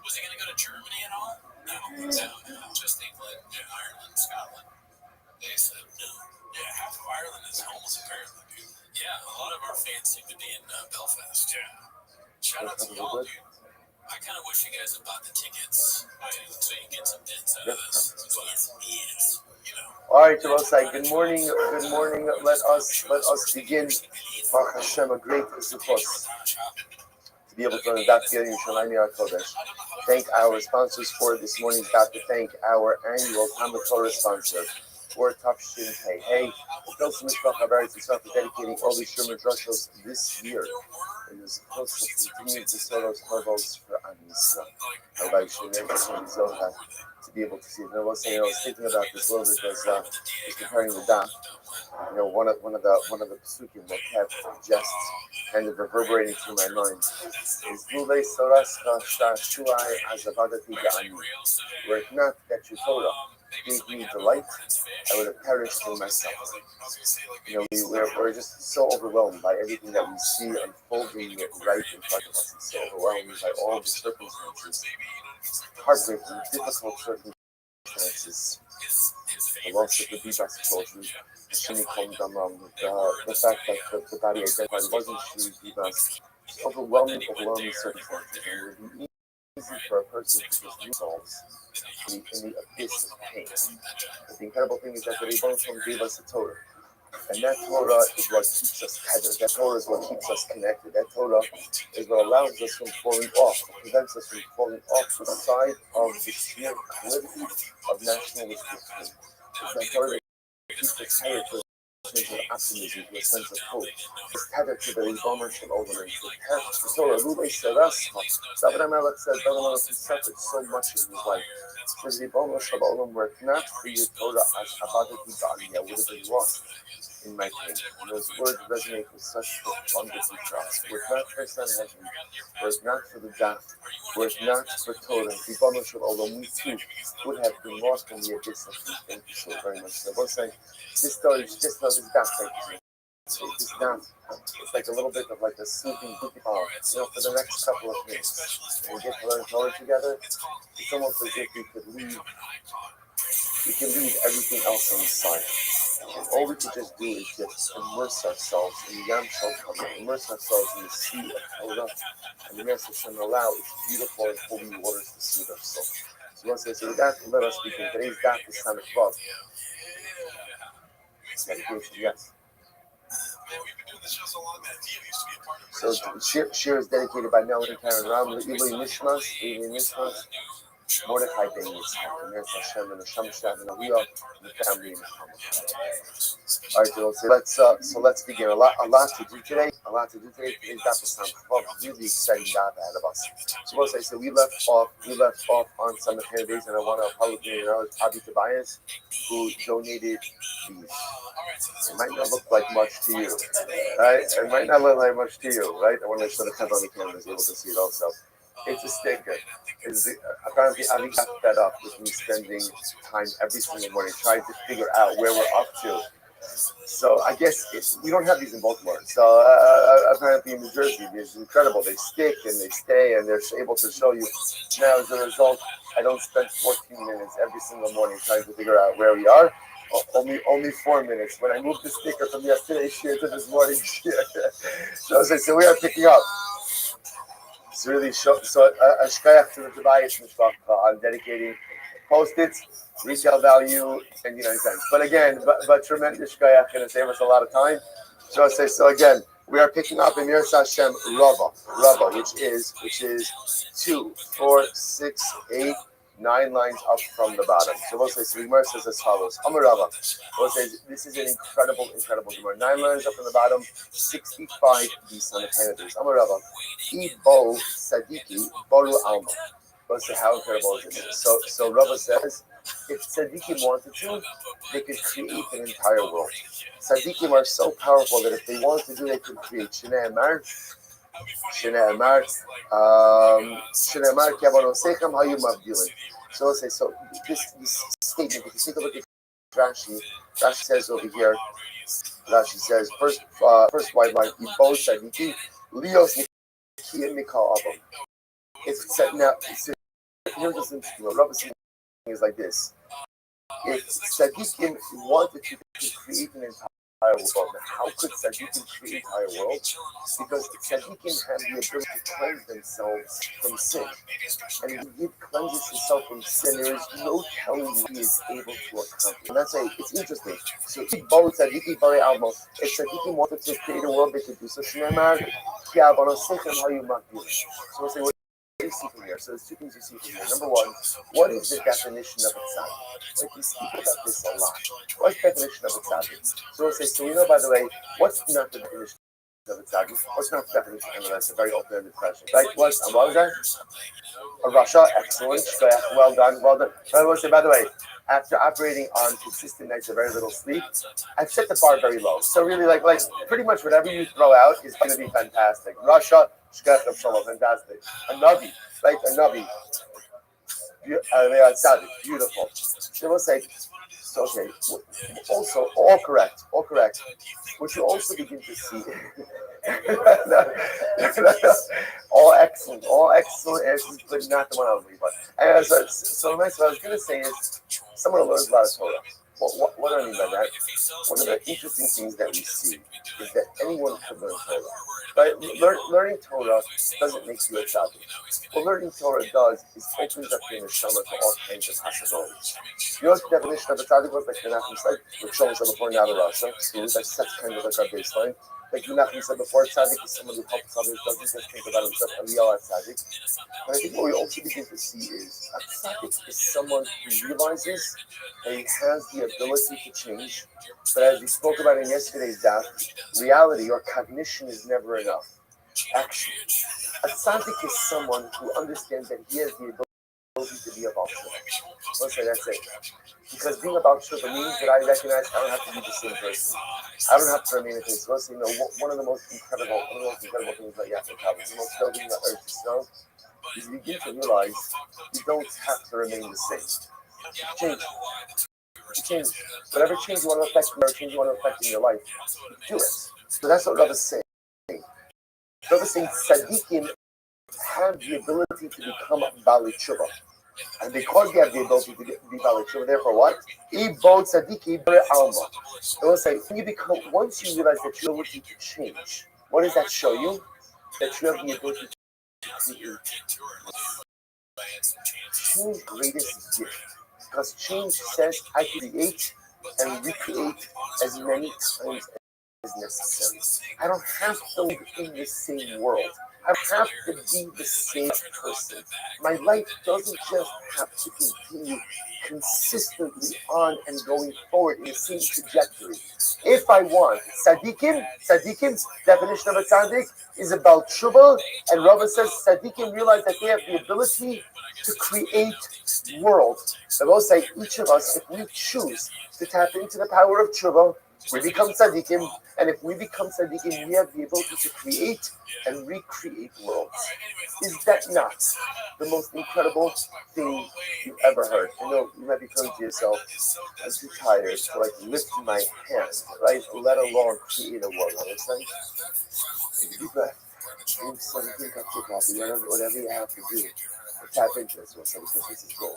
Speaker 5: Was he going to go to Germany at all? No. Just England, Ireland, Scotland. They said no. Yeah, half of Ireland is homeless apparently, dude. Yeah, a lot of our fans seem to be in Belfast. Yeah. Shout out to y'all, dude. I kind of wish you guys had bought the tickets so you get some bits out of this. Yes.
Speaker 3: All right, Jabosai, good morning. Let us begin. Baruch Hashem, a great success to be able to adapt together in Yerushalayim HaKodesh. Thank our sponsors for this morning's daf. To thank our annual Talmud Torah sponsor for Tafshin Pei. Hey, the Pilsen Mishpach Habarit Yisrael for dedicating all these Sherman Drushos this year. It is close to continuing to sell those Kavos for Am Yisrael. Everybody should never to be able to see it. I was thinking about this a little bit as preparing the daf. One of the psukim that kept just kind of reverberating through my mind is Lulei Sorascha Shuai Azavadati Ga'ani. Were it not that your Torah gave me delight, I would have perished in myself. We're just so overwhelmed by everything that we see unfolding right in front of us. It's so overwhelmed by all the circumstances, heartbreaking, difficult circumstances, the loss of the Bibas children, the fact that the body identified wasn't Shri Bibas, overwhelming circumstances. And it would be easy for a person to just resolve in the abyss of pain. But the incredible thing is that the Ribbon gave us a Torah. And that Torah is what keeps us tethered. That Torah is what keeps us connected. That Torah is what allows us from falling off, prevents us from falling off the side of the sheer validity of nationalistic pain. It's that Torah that keeps us tethered to a sense of optimism, to a sense of hope. It's tethered to the Ribbon Shalom. The Torah, Rubei Serascha. David HaMelech said, David HaMelech suffered so much in his life. For the Ribbon Shalom, were it not for your Torah as Abadati Ba'ani, I would have been lost in my pain. And those words resonate with such profundity for us. Were it not for Sanhedrin, were it not for the daf, Were it not for Torah, Ribono Shel Olam, we too would have been lost in the abyss of sleep. Thank you so very much. So, both saying, this story is just not this daf. It's not. It's like a little bit of like a soothing balm, for the next couple of minutes. And we get to learn Torah together. It's almost as if we can leave everything else on the side. And all we can just do is just immerse ourselves in the Yam Shel Tamar, immerse ourselves in the sea of Torah, and the Master Hashem allow its beautiful and holy waters to soothe our soul. So once I say with that, let us begin. Today's daf is Samech Vav. Meditation, yes. So Shir is dedicated by Melody Karen Ram, Ilui Nishmas, Mordechai Ben Yitzchak, and there's Hashem and Hashem Shad and Aliyah, and the family in the All right, so let's begin. A lot to do today. Today's daf is really exciting daf ahead of us. So once I say we left off on some of the days, and I want to apologize to Avi Tobias, who donated these. It might not look like much to you, right? It might not look like much to you, right? I want to make sure the camera on the camera is able to see it also. It's a sticker. Apparently, Avi got fed up with me spending time every single morning trying to figure out where we're up to. So I guess we don't have these in Baltimore. So apparently in New Jersey, it's incredible. They stick and they stay and they're able to show you. Now, as a result, I don't spend 14 minutes every single morning trying to figure out where we are. Only 4 minutes. When I moved the sticker from yesterday's share to this morning's share. So we are picking up. It's really so a shkayach to the Tobias Mishpacha on dedicating Post-its, retail value, 99 cents. But again, but tremendous shkayach, going to save us a lot of time. So again, we are picking up in Mir Hashem Rava, which is 2, 4, 6, 8, 9 lines up from the bottom. So we'll say, so Gemara says as follows. Amar Rava. We'll say this is an incredible Gemara. 9 lines up from the bottom, 65 decent penalties. Amar Rava. Bo Sadiki Boru Alma. We'll say how incredible is it? So Rava says, if Tzadikim wanted to, they could create an entire world. Tzadikim are so powerful that if they wanted to do, they could create Shnei Amar, Kiavonosechem Hayu Mavdilin. So let's say, so this statement, if you take a look at Rashi says over here, Rashi says, first white line, Ibo Sadiki, Leos Nikia Mikal Abba. It's set now, here's what's interesting, Rabbi is like this. If Tzadikim wanted to create an entire world, now how could Tzadikim create an entire world? Because Tzadikim have the ability to cleanse themselves from sin. And when he cleanses himself from sin, there is no telling what he is able to accomplish. And that's it's interesting. So if Tzadikim wanted to create a world, they could do so. So we'll say, what do you see from here? So there's 2 things you see from here. Number one, what is the definition of a tzaddik? Like we speak about this a lot. What's the definition of a tzaddik? So we'll say, so we know, by the way, what's not the definition of a tzaddik? What's not the definition? And that's a very open-ended question. Right? What was that? A Russia, excellent. Well done. I will say, by the way, after operating on consistent nights of very little sleep, I've set the bar very low. So really, like pretty much whatever you throw out is going to be fantastic. Russia, shkach of shalom, fantastic. A navi, right? A navi. Beautiful. They will say, so okay. Also, all correct. What you also begin to see, all excellent answers, but not the one I was reading. And so what I was going to say is, someone who learns a lot of Torah. What do I mean by that? One of the interesting things that we see is that anyone can learn Torah. Right? Learning Torah doesn't make you a tzaddik. What learning Torah does is opens up your neshama to all kinds of possibilities. You know what the definition of a tzaddik was? Like the Nachman said, which Shlomo said before, now the Rasa. That's kind of like our baseline. Like the Nachman said before, tzaddik is someone who helps others, doesn't just think about himself. And we all are tzaddik. And I think what we also begin to see is a tzaddik is someone who realizes that he has the ability to change. But as we spoke about in yesterday's daf, reality or cognition is never enough. Action. A tzaddik is someone who understands that he has the ability to be a Baal Sheva. Let's say that's it. Because being a Baal Sheva means that I recognize I don't have to be the same person. I don't have to remain the same. So let's say, one of the most incredible things that you have to have, the most building that earth is is you begin to realize you don't have to remain the same. Change. Change. Whatever change you want to affect, whatever change you want to affect in your life, do it. So that's what Rav is saying. Rav is saying tzaddikim have the ability to become Bali Tshuva. And because they have the ability to be Bali Tshuva, therefore what? Ibod tzaddikim bre alma. It will say, when you become, once you realize that you have the ability to change, what does that show you? That you have the ability to create. Change greatest gift. Because change says I create and recreate as many times as necessary. I don't have to live in the same world. I don't have to be the same person. My life doesn't just have to continue consistently on and going forward in the same trajectory. If I want, Tzadikim's definition of a tzaddik is about tshuva, and Rava says Tzaddikim realize that they have the ability to create worlds. I will say each of us, if we choose to tap into the power of tshuva, we become tzaddikim, and if we become tzaddikim, we have the ability to create and recreate worlds. Is that not the most incredible thing you ever heard? You know, you might be telling to yourself, I'm too tired to like lift my hand, right? Let alone create a world. Understand? Take a deep breath. Drink 17 cups of coffee, whatever you have to do. Tap into this one, so because this is gold.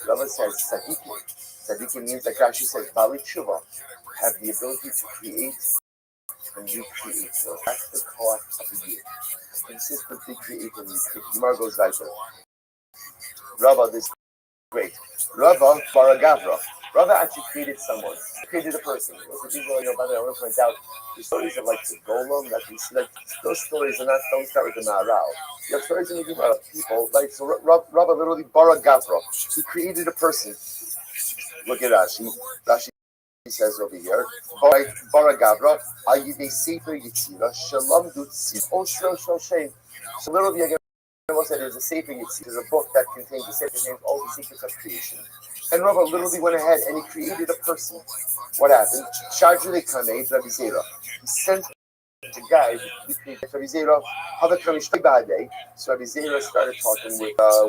Speaker 3: Rava says tzaddikim. Tzaddikim means, like Rashi says, Bali Tshuva, have the ability to create and recreate. So that's the cost of the year. Consistently create and recreate. Gemara goes like that. Rava, this is great. Rava Baragavra. Rava actually created someone. Created a person. Those people, by the way, I want to point out the stories of like the golem, that we see, like those stories are not, don't start with the Maharal. You have stories in the Gemara of people, like, so Rava literally Baragavra. He created a person. Look at Rashi. Rashi says over here, Baragavra, Ayide Sefer Yitzira, Shalom Dutsi, Osho Shoshem. So literally, again, I said there's a Sefer Yitzira, there's a book that contains the Sefer names all the secrets of creation. And Rava literally went ahead and he created a person. What happened? Shajule Kanei, Rabbi Zera. He sent the guy between Rabbi Zera, Havakamish. So Rabbi Zera started talking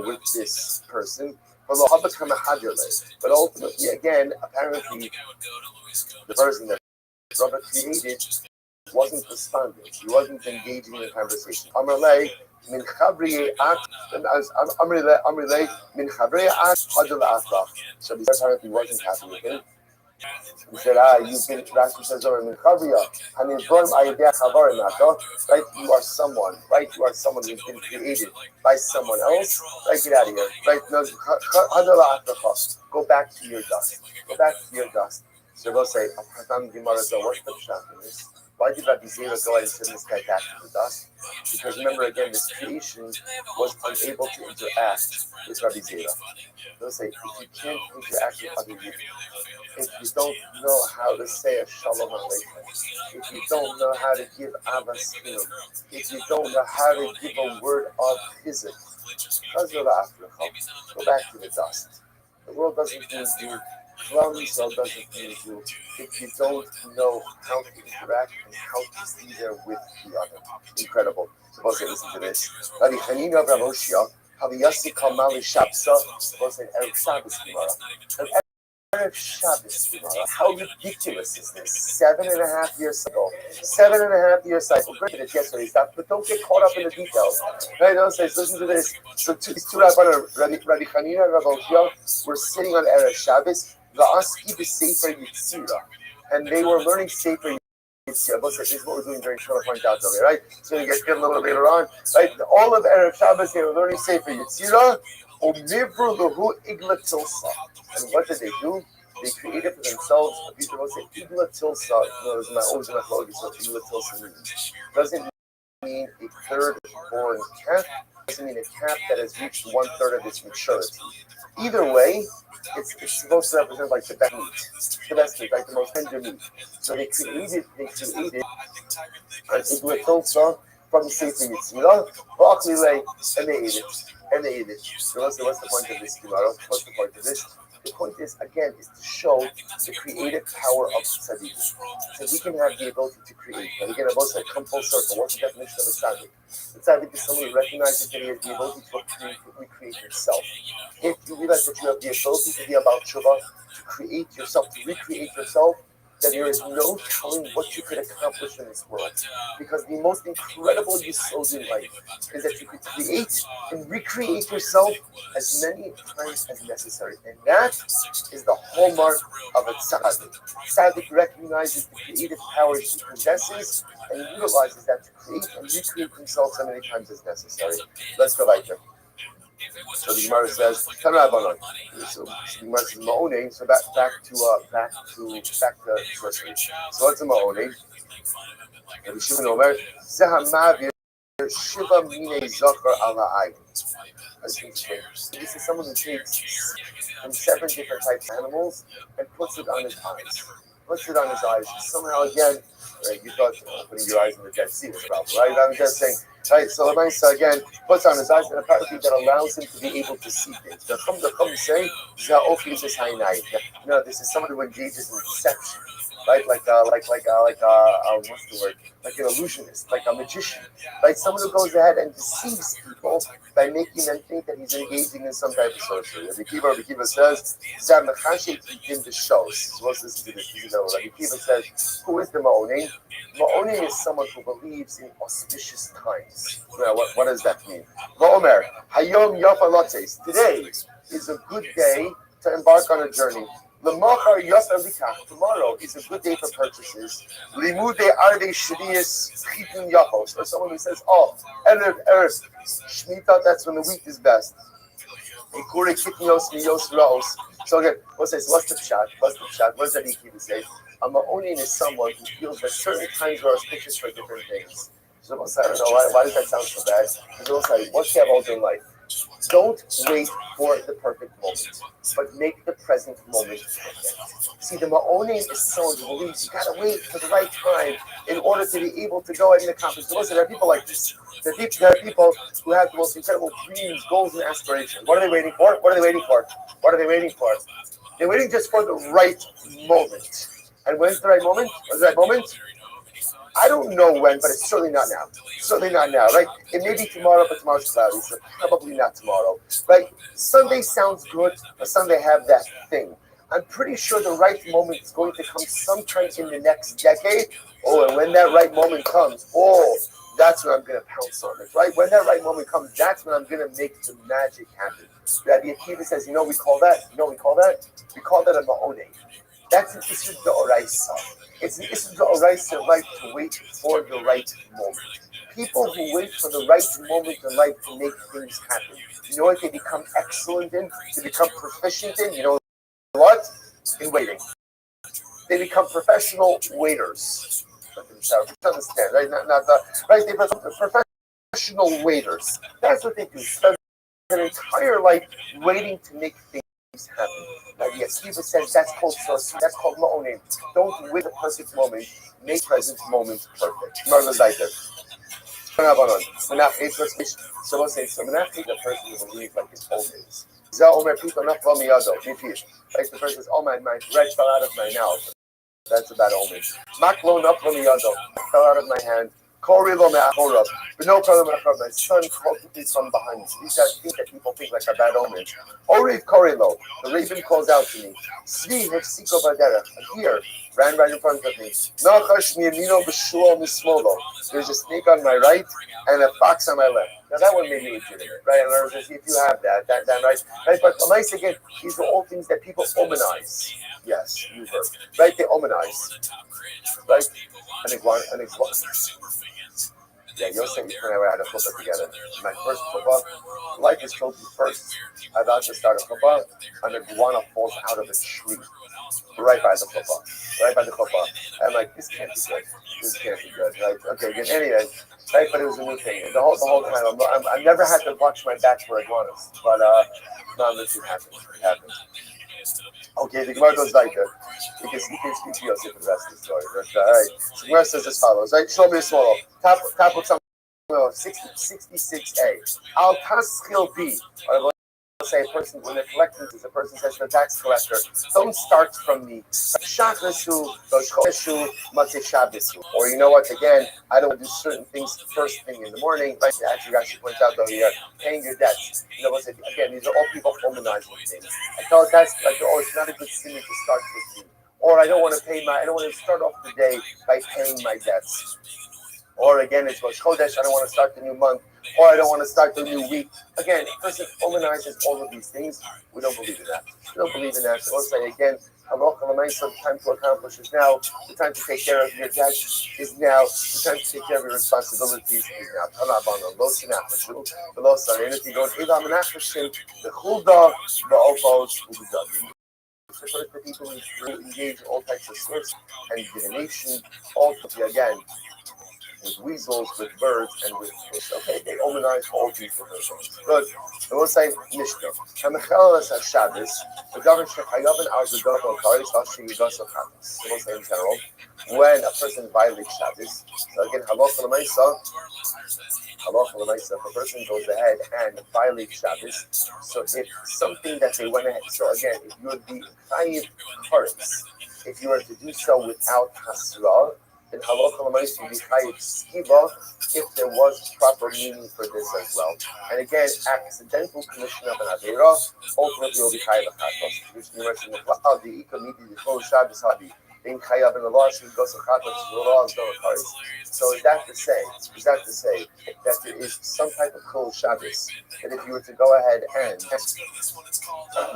Speaker 3: with this person. But ultimately, again, apparently, the person that Rava created wasn't responding. He wasn't engaging in the conversation. Amrlei min chabriye at Amrlei min chabriye at hadal afrach. So he apparently wasn't happy with him. He said, you've been, Rashi says, min chabriya, right? You are someone, right? You are someone who's been created by someone else. Right? Get out of here. Right? No, go back to your dust. Go back to your dust. So they'll say, what's the pshat in this? Why did Rabbi Zera go and send this guy back to the dust? Because remember, again, this creation was unable to interact with Rabbi Zera. They'll say, if you can't interact with other people, if you don't know how to say a shalom aleichem, if you don't know how to give avas hilum, if you don't know how to give a word of chizuk, go back to the dust. The world doesn't need you. Crumbs doesn't need you if you don't know how to interact and how to be there with the other. Incredible. Suppose I listen to this. Rabbi Chanina of Ramoshia, Haviyasi Kamali Shabsa, suppose I Erev Shabbos Gemara. Erev Shabbos Gemara. How ridiculous is this? 7.5 years cycle. 7.5 year cycle. Great that yesterday stuff, but don't get caught up in the details. Right? Don't say, listen to this. So these two Rabbi Chanina and Ramoshia were sitting on Erev Shabbos. And they were learning Sefer Yitzira. This is what we're doing during Shana Point out earlier, right? So you get a little bit later on, right? All of Erev Shabbos, they were learning Sefer Yitzira. And what did they do? They created for themselves a beautiful Igla Tilsa. Always my focus of Igla Tilsa means. Doesn't mean a third born calf. Doesn't mean a calf that has reached 1/3 of its maturity. Either way, it's supposed to represent like the best meat, the best meat, like the most tender meat. So they created an Igla Tilsa from the Sefer Yitzira, and they ate it. So what's the point of this, Gemara? What's the point of this? The point is, again, is to show the creative power of tzaddik. Tzaddikim have the ability to create. And again, I both say, come full circle. What's the definition of a tzaddik? A tzaddik is someone who recognizes that he has the ability to recreate himself. If you realize that you have the ability to be about tshuva, to create yourself, to recreate yourself, then there is no telling what you could accomplish in this world. Because the most incredible yesod in life is that you could create and recreate yourself as many times as necessary. And that is the hallmark of a tzaddik. Tzaddik recognizes the creative powers he possesses and utilizes that to create and recreate himself so many times as necessary. Let's go right there. So the Gemara says, so the Gemara says Ma'oning. So back to Restream. So what's a Ma'oning? And Shimon Omer, Zeha Mavir Shiva Mine Zachar Ala Ayn. That's interesting. This is someone who takes from 7 different types of animals and puts it on his eyes. Somehow again, right, you thought putting your eyes in the Dead Sea was a problem, right? I'm just saying, right, so Lamaisa again puts on his eyes, and apparently that allows him to be able to see things. The Chum say, no, this is someone who engages in deception, right? Like what's the word? Like an illusionist, like a magician, right? Someone who goes ahead and deceives people by making them think that he's engaging in some type of sorcery. Rabbi Kiva says, the shows. So let's listen to this. Rabbi Kiva says, who is the Ma'onim? Ma'onim is someone who believes in auspicious times. Now, what does that mean? Va'omer, Hayom Yafa Lotes. Today is a good day to embark on a journey. Tomorrow is a good day for purchases. Limude Arde Shadiyas Chitun Yafos. Or someone who says, oh, Erev Shemitah, that's when the wheat is best. Ikure Kitnios Miyos Raos. So again, what's the pshat? What does that even say? A Ma'onin is someone who feels that certain times are auspicious for different things. So I don't know, why does that sound so bad? Because what's you have all day in life? Don't wait for the perfect moment, but make the present moment perfect. See, the Ma'onim is someone who believes you gotta wait for the right time in order to be able to go ahead and accomplish. Listen, there are people like this. There are people who have the most incredible dreams, goals, and aspirations. What are they waiting for? They're waiting just for the right moment. And when's the right moment? I don't know when, but it's certainly not now. Right? It may be tomorrow, but tomorrow's cloudy, so probably not tomorrow. Right? Sunday sounds good, but Sunday have that thing. I'm pretty sure the right moment is going to come sometime in the next decade. Oh, and when that right moment comes, that's when I'm going to pounce on it. Right? When that right moment comes, that's when I'm going to make the magic happen. Rabbi Akiva says, we call that? We call that a Ma'onim. That's an Issur D'Oraisa. It's an Issur D'Oraisa right to wait for the right moment. People who wait for the right moment in life to make things happen. You know what they become excellent in? They become proficient in? You know what? In waiting. They become professional waiters. Understand, right? Right? They become professional waiters. That's what they do. Spend their entire life waiting to make things happen. Now, yes, Kiva says that's called sorcery. That's called Ma'onim. Don't wait the perfect moment. Make present moment perfect. Someone says, the person who believes like his old days. Like the person says, oh, my bread fell out of my mouth. That's a bad omen. Fell out of my hand. But no problem, my son called me from behind. These are things that people think like a bad omen. The raven calls out to me. A deer ran right in front of me. There's a snake on my right and a fox on my left. Now that one may be legitimate, right? In other words, if you have that right? But nice again, these are all things that people omenize. Yes, you've heard. Right? They omenize. Right? An iguana. Yeah, Yosef and I had a chuppah together. My first chuppah, life is trophy first. I about to start a chuppah, an iguana falls out of a tree. Right by the chuppah. I'm like, this can't be good. Right? Okay, good. Anyway, right, but it was a new thing. The whole time, I never had to watch my back for iguanas. But, no, this happened. Okay, the Gemara goes like that. You can speak to Yosef for the rest of the story. But, all right. So Gemara says as follows, right? Show me a swallow. Top of 66a. Al Taschil B. say a person, when they're collecting, a person says to the tax collector, don't start from me. Shachasu, Chodesu, Matzeh Shabbasu. Or you know what, again, I don't do certain things first thing in the morning. Like actually, you guys point out though, you're paying your debts. You know, again, these are all people harmonizing things. I thought that's like, oh, it's not a good sin to start with me. Or I don't want to start off the day by paying my debts. Or again, it's Rosh Chodesh, I don't want to start the new month, or I don't want to start the new week. Again, a person harmonizes all of these things. We don't believe in that. We don't believe in that. So let's say again, Halacha l'maisa, the time to accomplish is now, the time to take care of your debt is now, the time to take care of your responsibilities is now. Talabana, lo sinachashu, v'lo sarenet, you go to Ilam Nachashim, the Chulda, the Opos, Ubidadi. The people who engage in all types of sorts and divination, all again, with weasels, with birds, and with fish. Okay, they hominize all these different things. Good. And we'll say Mishnah. Hamachelas Shabbos, the government Shechayavin al Zedot Karis Hashim Yigasov Chavis. So we'll say in general, when a person violates Shabbos, so again, Halacha l'maisa, if a person goes ahead and violates Shabbos, so if something that they went ahead, so again, if you would be chayiv karis, if you were to do so without hasra, then halacha l'maisa would be chayiv skiva if there was proper meaning for this as well. And again, accidental commission of an avera ultimately will be chayiv achatos, which you mentioned the ikamidi the full Shabbos hadi being chayav in the law should go so chatos the law is no karis. So is that to say that there is some type of chol Shabbos that if you were to go ahead and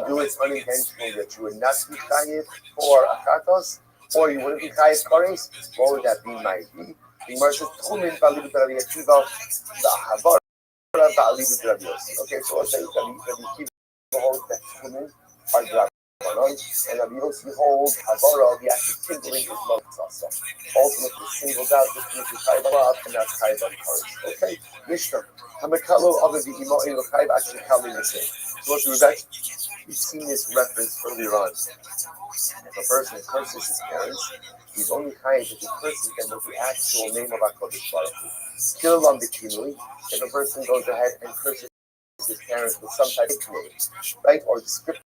Speaker 3: do it unintentionally that you would not be chayiv for akatos, or you wouldn't be chayiv kares, what would that be? Might be the Gemara says tchumin ba'alibut Rabbi Akiva v'ahavara ba'alibut Rabbi Yossi. Okay, so let's say Rabbi Akiva holds that tchumin are drab. And Rabbi Yossi holds havara, the act of kindling is love also. Ultimately singled out this means is chayiv alav, and that's chayiv on kares. Okay, Mishnah. Hamakalo of the imo in the chayiv actually kali the same. So we've seen this reference earlier on. If a person curses his parents, he's only chayiv if he curses them with the actual name of HaKadosh Baruch Hu. Still on the kinui, if a person goes ahead and curses his parents with some type of name, right, or descriptive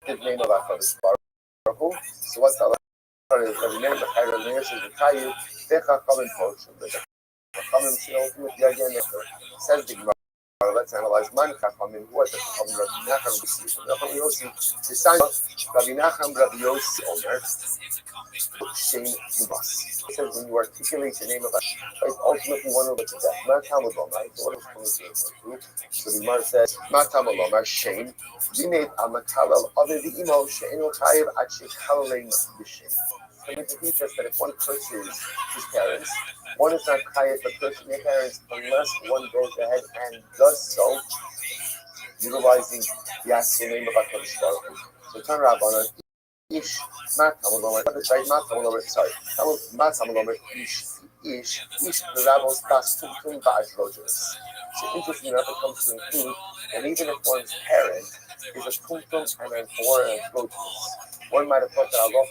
Speaker 3: name of HaKadosh Baruch Hu, so what's the name of the chayiv? Says the chayiv, decha chamin poshim, the chamin ultimately again says the Gemara. Let's analyze man chachamim. Who are the chachamim? Rabbi Nachman, Rabbi Yossi. The son of Rabbi Nachman, Rabbi Yossi Omer. Shame Yubas. It says when you articulate the name of God, right, ultimately one of the death. Ma tamalom, right? So what is coming to? So the Gemara says, Ma tamalom, our shame. We made a matalal other the imo she'enu chayiv at shechalalein b'shem. Coming to teach us that if one curses his parents, one is not chayiv for cursing their parents unless one goes ahead and does so, utilizing the actual name of HaKadosh Baruch Hu. So turn around on it. Ish, Matamalomer, sorry, Matamalomer, Ish, the rabbis pass tumtum ba'adrogenes. So interesting enough, it comes to include that even if one's parent is a tumtum and an or an androgynous, one might have thought that Allah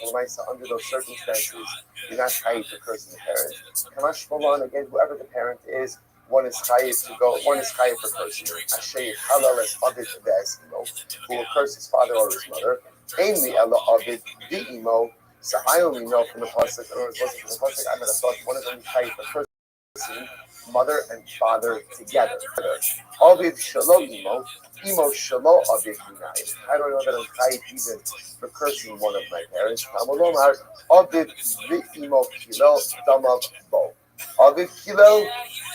Speaker 3: under those circumstances, you're not chayiv to cursing the parent. Kamash Malan, again, whoever the parent is, one is chayiv for cursing. Ashay halal as avid be'esimo, who will curse his father or his mother. Ainly ella avid bi'imo. So I only know from the pasuk, or it wasn't from the pasuk, I might have thought one of them chayiv for cursing mother and father together. Avid shalom imo. Imo shalo avid minayim. I don't know that I'm chayiv even for cursing one of my parents. Tamalomar avid imo kilo damav bo. Avid kilo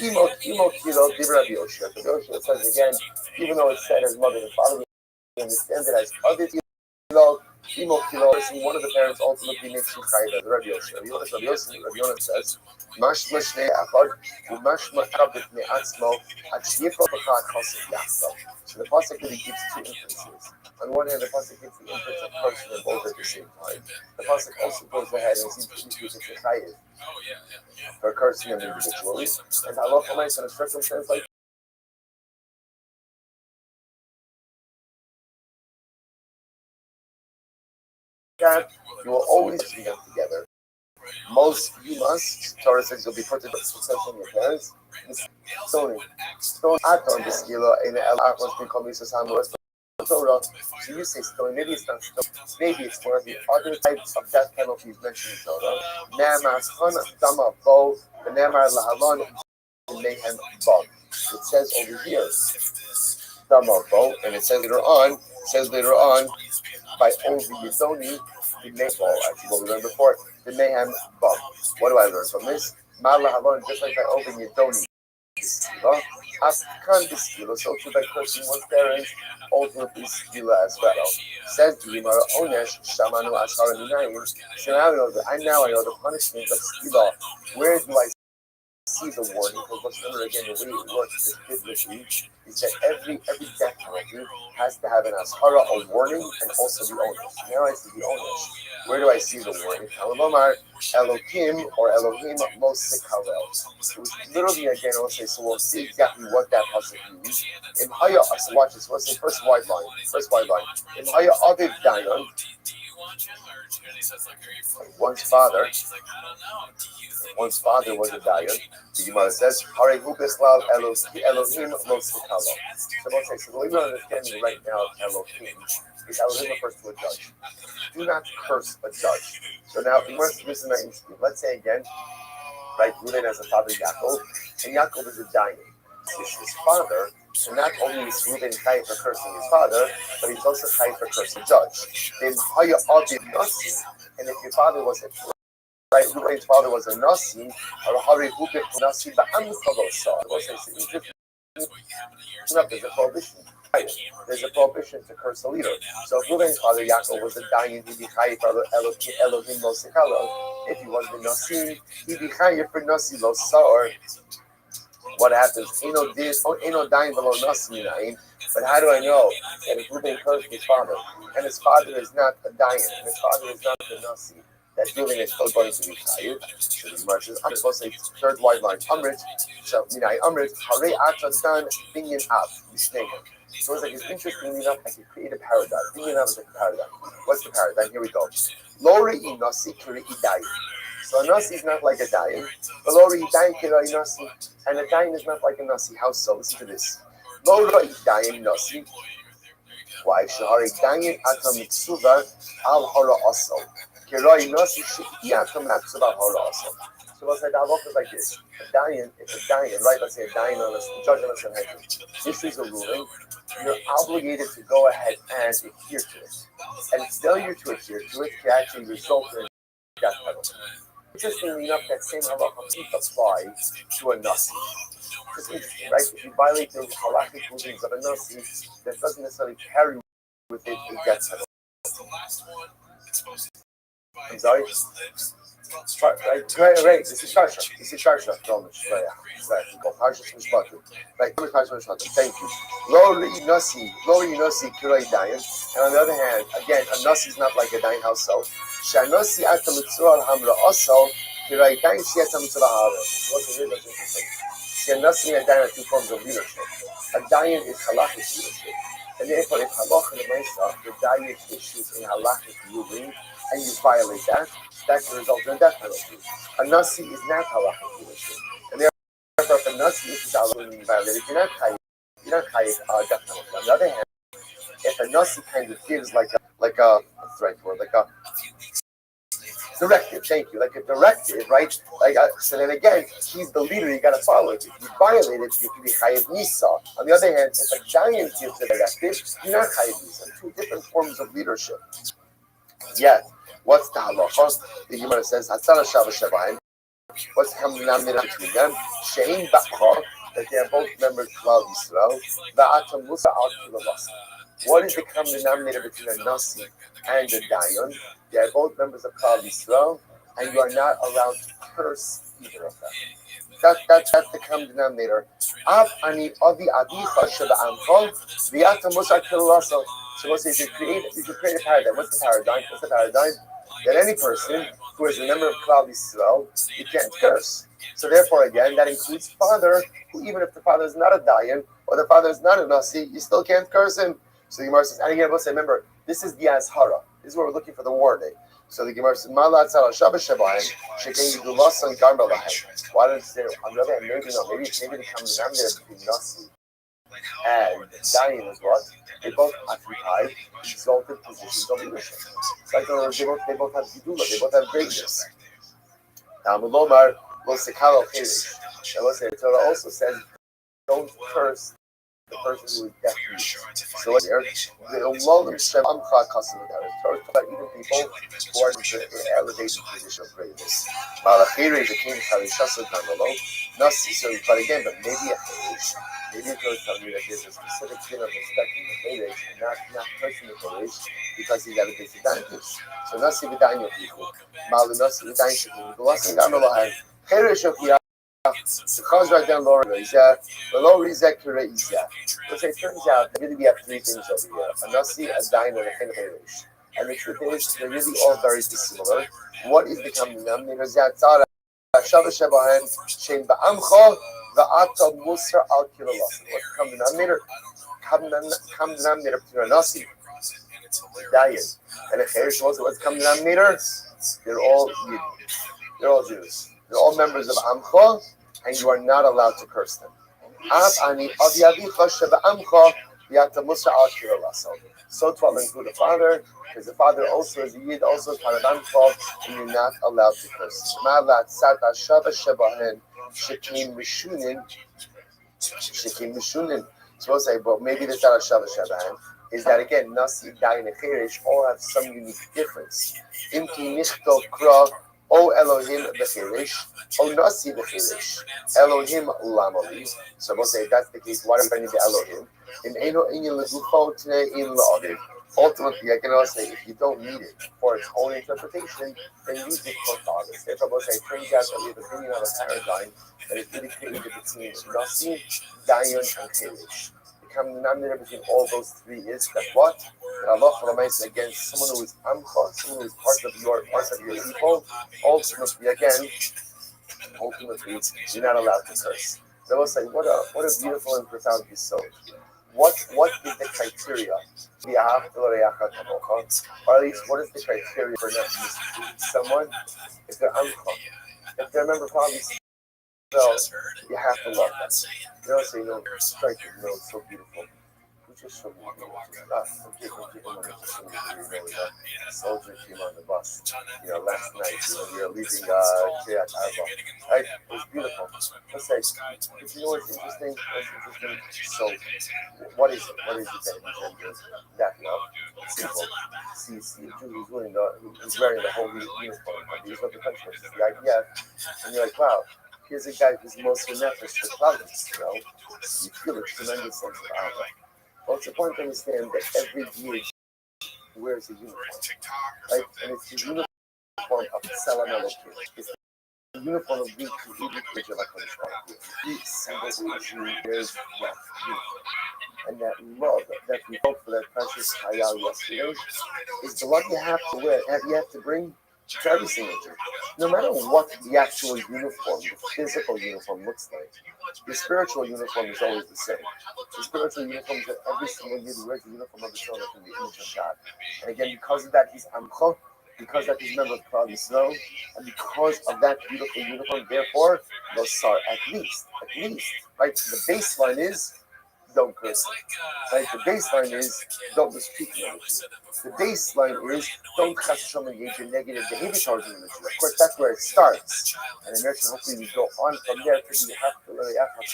Speaker 3: imo kilo dibra Yoshua. The Yoshua says again, even though it's said as mother and father, we understand it as avid kilo imo kilo. One of the parents ultimately makes you chayiv as Rabbi Yoshua. Rabbi Yoshua says. Mashma shnei achad, u'mashma kabit me'atzmo, ad sheyifro b'chad chassid yachdav. So the pasuk really gives two inferences. On one hand, the pasuk gives the inference of cursing them both at the same time. The pasuk also goes ahead and seems to introduce a chayiv for cursing them individually. And Allah comments on a circumstance like that, you will always see them together. Most you must, Torah says you'll be put to the success of your parents. Stone at on the skilo in the El Akos become Mrs. Hamlet Torah. So you say stoning, maybe it's not stoning, maybe it's one of the other types of death penalties mentioned in Torah. Ne'amar Chana Dama Bo, the Ne'amar Lahalon, Mayhem Bo. It says over here, Dama Bo, and it says later on, by Ovi Yizoni, the Mayhem Bo. Actually, what we learned before, the Mayhem Bo. What do I learn from this? Mar Lahalon, just like by Ovi Yizoni. Afkan Biskila, so too by cursing one's parents, ultimately Skila as well. Says the Gemara, Onesh, Shamanu Ashara Minayim. So now I know the punishment of Skila. Where do I see the warning? Because let's remember again, the way it works biblically is that every death penalty has to have an ashara, a warning, and also the onus. Now I see the onus. Where do I see the warning? Kalamomar, Elohim or Elohim lo sikarel. So literally again, I'll say, so we'll see exactly what that pasuk means. In Haya, so watch this. Let's say first wide line. In Haya Aviv Dayan, one's father was a Dayan. The Gemara says, Hare Hubeslav Elohim lo sikalo. So we'll say, so the way we're understanding right now Elohim is Elohim refers to a judge. Do not curse a judge. So now, this is not interesting. Let's say again, right, Reuben has a father Yaakov, and Yaakov is a Dayan. His father, so not only is Reuben chayiv for cursing his father, but he's also chayiv for cursing the judge. Then Haya Aviv Nasi, and if your father was a right, Reuben's father was a Nasi, or Hari Hubik Nasi Ba'amkalosa. There's a prohibition. There's a prohibition to curse a leader. So if Reuben's father Yaakov was a Dayan, he'd be chayiv for Elohim lo sikalo. If he was the Nasi, he'd be chayiv for Nasi lo sa'or. What happens? Eno Dayan below Nasi. But how do I know that if Reuben cursed his father, and his father is not a Dayan, and his father is not the Nasi, that Reuben is still going to be chayiv? So the Gemara says, I'm supposed to say third wide line, Amrit, so Minai Amrit, Hare Atadan Binyan Av, Mishnayim. So it's like, it's interesting enough, I can create a paradigm. Binyan Av is like a paradigm. What's the paradigm? Here we go. Lori Nasi Kiri Dayan. So a Nasi is not like a Dayan, but Lori Dayan Kiri Nasi, and a Dayan is not like a Nasi. How so? Listen to this. Lori Dayan Nasi. Why? Shahari Dayan Atam Mitsuva Al Hara Aso. Kirai Nasi Shiatam Matsuva Hara Aso. So let's say the halakha is like this. A Dayan, if a Dayan, right? Let's say a Dayan on a judge on a Sanhedrin. This is a ruling. You're obligated to go ahead and adhere to it. And failure to adhere to it can actually result in death penalty. Interestingly enough, that same halakha doesn't apply to a Nasi. It's interesting, right? If you violate the halakhic rulings of a Nasi, that doesn't necessarily carry with it a death penalty. I'm sorry? Right, this is Sharsha. Right, thank you. Lori Nasi, Kirai Dayan. And on the other hand, again, a Nasi is not like a Dayan house so. Shanasi Atamitzur Hamra also, Kirai Dayan Siatamitzur Hara. What's the real interesting? See, a Nasi and a Dayan are two forms of leadership. A Dayan is halakhic leadership. And therefore, if halakha the Dayan issues in halakhic ruling, and you violate that can result in a death penalty. A Nasi is not halakhic leadership. And therefore, if a Nasi issues halakhic ruling violated, you're not chayiv death penalty. On the other hand, if a Nasi kind of gives like a what's the right word? Like a directive, thank you. Like a directive, right? So then again, he's the leader, you gotta follow it. If you violate it, you can be chayiv nisa. On the other hand, if a giant gives a directive, you're not chayiv nisa. Two different forms of leadership. Yet, what's the halacha? The Gemara says, Hatzara Shava Shavayim. What's the common denominator between them? Shein Bakha, that they are both members of Klal Yisrael. Va'atam Musa al Kilavasa. What is the common denominator between a Nasi and a Dayan? They are both members of Klal Yisrael, and you are not allowed to curse either of them. That's the common denominator. Av ani avi avicha shaba'amcha v'atam Musa Kilavasa. So let's say you should create a paradigm. What's the paradigm? That any person who is a member of Klal Yisrael, you can't curse. So therefore, again, that includes father, who even if the father is not a Dayan, or the father is not a Nasi, you still can't curse him. So the Gemara says, and again, we'll say, remember, this is the Azhara. This is where we're looking for the warning. So the Gemara says, why don't you say, on the other hand, maybe the common denominator between Nasi and Dayan is what? They both occupy exalted positions of leadership. So in other words, they both have gedula, they both have greatness. Now, Milomar Losikalo Kirish. And let's say the Torah also says, don't curse the person who is deaf mute. So here, the Umolim Shem Amcha Kasim Torah talks about even people who are in the elevated position of greatness. Malachiri, the king Harishasa Kamalo, Nasi, so but again, but maybe a Harish, maybe it goes telling you that there's a specific sin of respecting the Harish and not cursing the Harish because he's at a disadvantage. So Nasi Vidanyo people, Malu Nasi Vidanyo people, the last thing I'm alive, Harish of the so right down lower Reisha, below Rizek to Reisha. Which it turns out that really we have three things over here. A Nasi, a Dain, and a Chinaperish. And the truth is, they're really all very dissimilar. What is the common denominator? Zatzara, Shabbat Shebahen, Shem Ba'amcha, Va'ata Musar Al Kilalas. What's the common denominator? Common denominator between a Nasi, Dain, and a Cherish. What's the common denominator? They're all Yidden. They're all Jews. They're all members of Amcha, and you are not allowed to curse them. So to include the father, because the father also is a Yid, also is part of Amcha, and you're not allowed to curse them. So we'll say, but maybe the Tzara Shava Shabahan is that again, Nasi, Dayan, and Cherish all have some unique difference. Imki Nichtov Kra, O Elohim Bechirish, O Nasi Bechirish, Elohim Lamali. So we'll say, if that's the case, why do I need the Elohim? In Eno Inyan Legufo today in La'adir. Ultimately, I can also say, if you don't need it for its own interpretation, then use it for others. Therefore, we'll say, it turns out that we have a bringing out a paradigm that is really created between Nasi, Dayan, and Cherish. The common denominator between all those three is that what? That Allah Ramaise against someone who is Amcha, someone who is part of your people, ultimately, you're not allowed to curse. So I will say, what a beautiful and profound yisod. What is the criteria? Or at least, what is the criteria for not mistreating someone? If they're Amcha, if they're a member of probably so you have to love them. You know, so strike it, it's so beautiful. Just so soldier came on the bus. Last night, we were leaving Kiryat Arba. Right? It was beautiful. Let's say, you know what's interesting? So, what is it? What is it that engenders that love? It's simple. See, a Jew who's wearing the holy uniform, he's what the country is, the IDF, and you're like, wow. Here's a guy who's most nefesh for province, you feel a tremendous sense of honor. Well, it's important to understand that every Jew wears a uniform, right? And it's the uniform of Salam Elohim. It's the uniform of the image of HaKadosh Baruch Hu. Each single Jew wears that uniform. And that love that we hope for that precious Hayal yesterday is the love you have to wear, you have to bring to every single Jew. No matter what the actual uniform, the physical uniform looks like, the spiritual uniform is always the same. The spiritual uniform is that every single Jew wears the uniform of the Torah from the image of God. And again, because of that, he's Amcha, because that he's a member of Klal Yisrael, and because of that beautiful uniform, therefore, Nosar, at least, right? The baseline is don't curse. Right? The baseline is don't mistreat the The baseline is don't engage in negative behavior towards the religion. Of course, that's where it starts. And in American, hopefully we go on from there to be have to really have with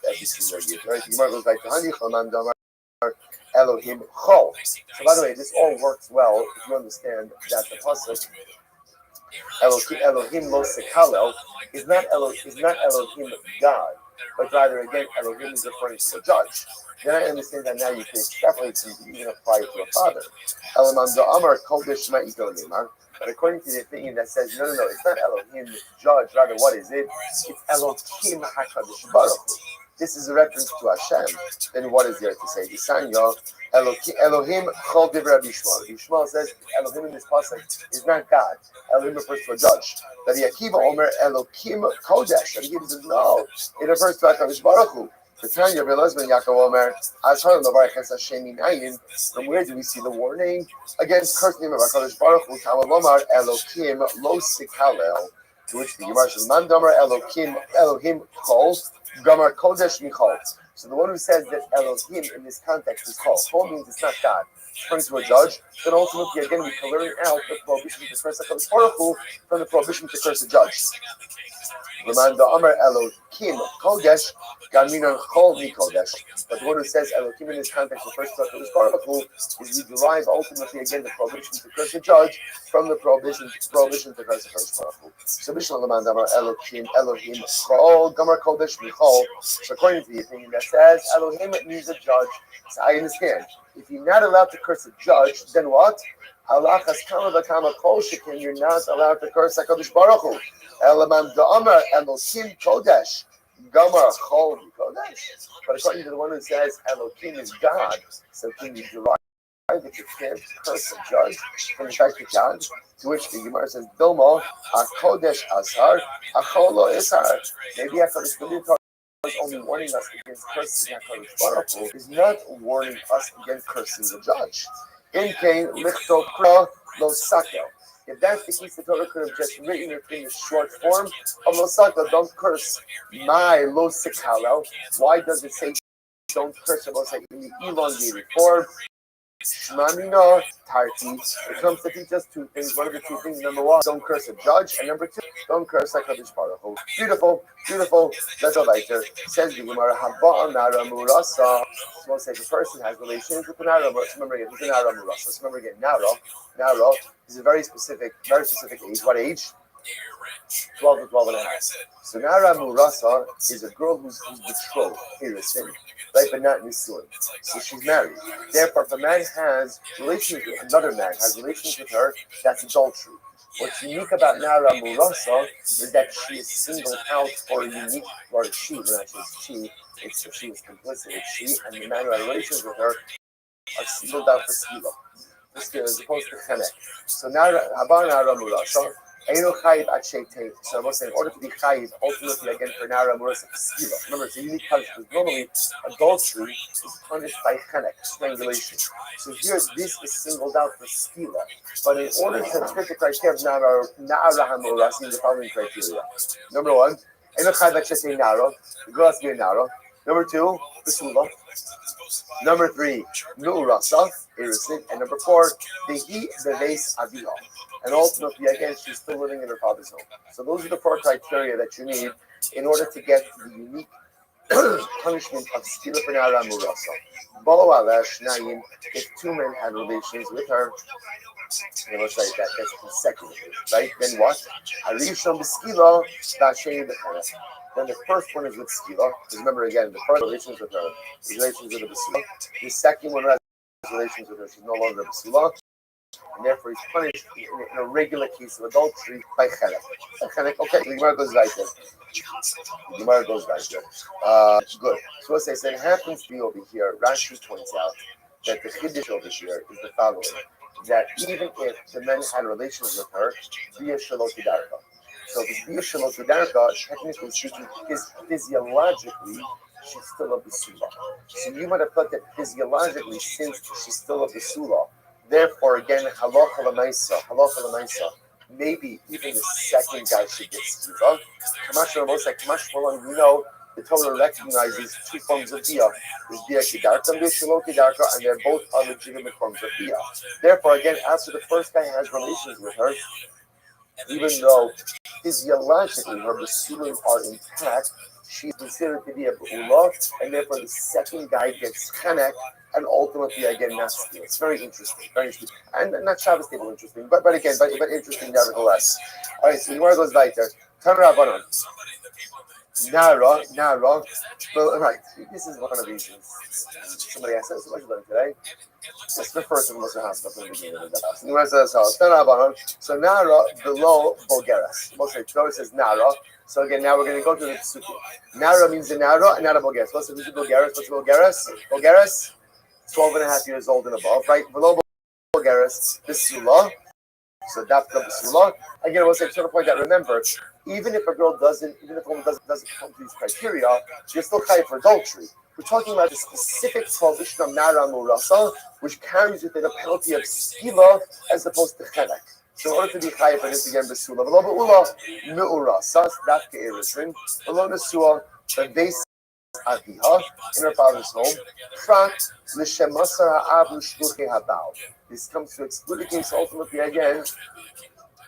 Speaker 3: every single year. Right? The Gemara goes like Elohim Chol. So by the way, this all works well if you understand that the pasuk Elohim Lo Sekalel is not Elohim God, but rather again Elohim is referring to a judge. Then I understand that now you can extrapolate to even apply it to a father. But according to the opinion that says no, it's not Elohim judge, rather what is it? It's Elohim HaKadosh Baruch Hu. This is a reference to Hashem. Then what is there to say? Yisanya Elohim Chol Divrei Bishmal. Bishmal says Elohim in this pasuk is not God. Elohim refers to a judge. That Akiva Omer Elohim Kodesh. And he says no. It refers to HaKadosh Baruch Hu. From where do we see the warning against cursing the name of HaKadosh Baruch Hu? Elohim Lo Sikalel. To which the Gemara says, Man Damar Elohim Chol, Gamar Kodesh Michol. So the one who says that Elohim in this context is called. Chol means it's not God. According to a judge, then ultimately again we can learn out the prohibition to curse HaKadosh Baruch Hu from the prohibition to curse a judge. Remind the Amar Elohim Kodesh, Gaminan Chol Mi Kodesh. But the one who says Elohim in this context refers to HaKadosh Baruch Hu is we derive ultimately again the prohibition to curse a judge from the prohibition to curse HaKadosh Baruch Hu. So Mishnah Remind Amar Elohim Chol Gamar Kodesh Michol. So according to the opinion that says Elohim means a judge. So I understand. If you're not allowed to curse a judge, then what? Halachas kama v'kama kol shekin, you're not allowed to curse HaKadosh Baruch Hu. Elaman da'amar Elohim Kodesh, Gamar Chol Kodesh. But according to the one who says Elohim is God, so can you derive that you can't curse a judge from the fact that God? To which the Gemara says, Dilma, HaKodesh Azhar, HaCholo Ishar. Maybe HaKadosh Baruch Hu is only warning us against cursing HaKadosh Baruch Hu, is not warning us against cursing the judge. In Cain, Lichto Kra Lo Sakel. If that's the case, the Torah could have just written it in the short form of Lo Sakel, don't curse my Lo Sikalel. Why does it say don't curse Lo Sakel in the elongated form? Shmamina Tarti. It comes to teach us two things. One of the two things, number one, don't curse a judge, and number two, don't curse HaKadosh Baruch Hu. Beautiful, beautiful. Let's go later. Says the Gemara, Haba Nara Murasa. So say the person has relations with the Nara. Remember again, who's the Nara Murasa? So remember again, Nara is a very specific age. What age? 12 to 12 and a half. So Nara Murasa is a girl who's betrothed, innocent, right, but not Nisuin. So she's married. Therefore, if a man has relations with another man, has relations with her, that's adultery. What's unique about Nara Murasa is that she is singled out for a unique, or she, when I say she, it's she is complicit, it's she, and the man who has relations with her are singled out for skila. As opposed to chenek. So Nara Murasa. So I was saying, in order to be chayiv, ultimately again for Nara Murasa skila. Remember, it's a unique punishment. Normally, adultery is punished by chenek, strangulation. So here, this is singled out for skila. But in order to fit the criteria of Nara Murasa, in the following criteria. Number one, the girl has to be a Nara. Number two, Basula. Number three, Nu'urasa, innocent. And number four, the vase Aviha. And ultimately, again, she's still living in her father's home. So those are the four criteria that you need in order to get the unique punishment of skila for Nara Murasa. Bo Alesh Naim, if two men had relations with her, you know, say that's consecutive, right? Then what? Arishon b'skila, b'ashein b'chana. Then the first one is with skila. Because remember again, the first relations with her is relations with the basula. The second one has relations with her, she's no longer a basula. And therefore he's punished in a regular case of adultery by chenek. Okay, the Gemara goes right there. Good. So as I said, it happens to be over here, Rashi points out that the chiddush over here is the following: that even if the men had relations with her, via shalot darka. So if it's via shalot darka, technically speaking, physiologically, she's still a basula. So you might have thought that physiologically, since she's still a basula, therefore, again, halacha l'maisa, maybe even the second guy should get skiva. Kamash Ramosai, we know the Torah recognizes two forms of bia. There's bia kedarka and bia shalot kedarka, and they're both are legitimate forms of bia. Therefore, again, after the first guy has relations with her, even though physiologically her basulim are intact, she's considered to be a ba'ula, and therefore the second guy gets chenek, and ultimately again not steal. It's very interesting, and not Shabbos table interesting, but interesting nevertheless. All right, so the Gemara goes weiter. Tanra Rabbanon. Nara. Well, right, this is one of these. Somebody asked us, so much about it today. Let's refer to the Muslim hospital in the beginning of the house. The Gemara says, so Nara below Bulgaris. Most of the Torah says Nara. So again, now we're going to go to the Psukim. Nara means the Nara and not a Bulgaris. What's the Bulgaris? Bulgaris? 12 and a half years old and above, right? Below Bulgaris, Bisula. So that's the Basula. Again, I want to say to the point that remember, even if a woman doesn't come to these criteria, you're still chayav for adultery. We're talking about the specific prohibition of Nara Murasa, which carries with it a penalty of skila as opposed to chenek. So in order to be chayav for this again, Basula, below Be'ula, Nu'urasa, that's the Erisrin, below Nesua, the base aviha, in her father's home. Prat l'shemasar ha'av l'shluchei habal. This comes to exclude the case ultimately again,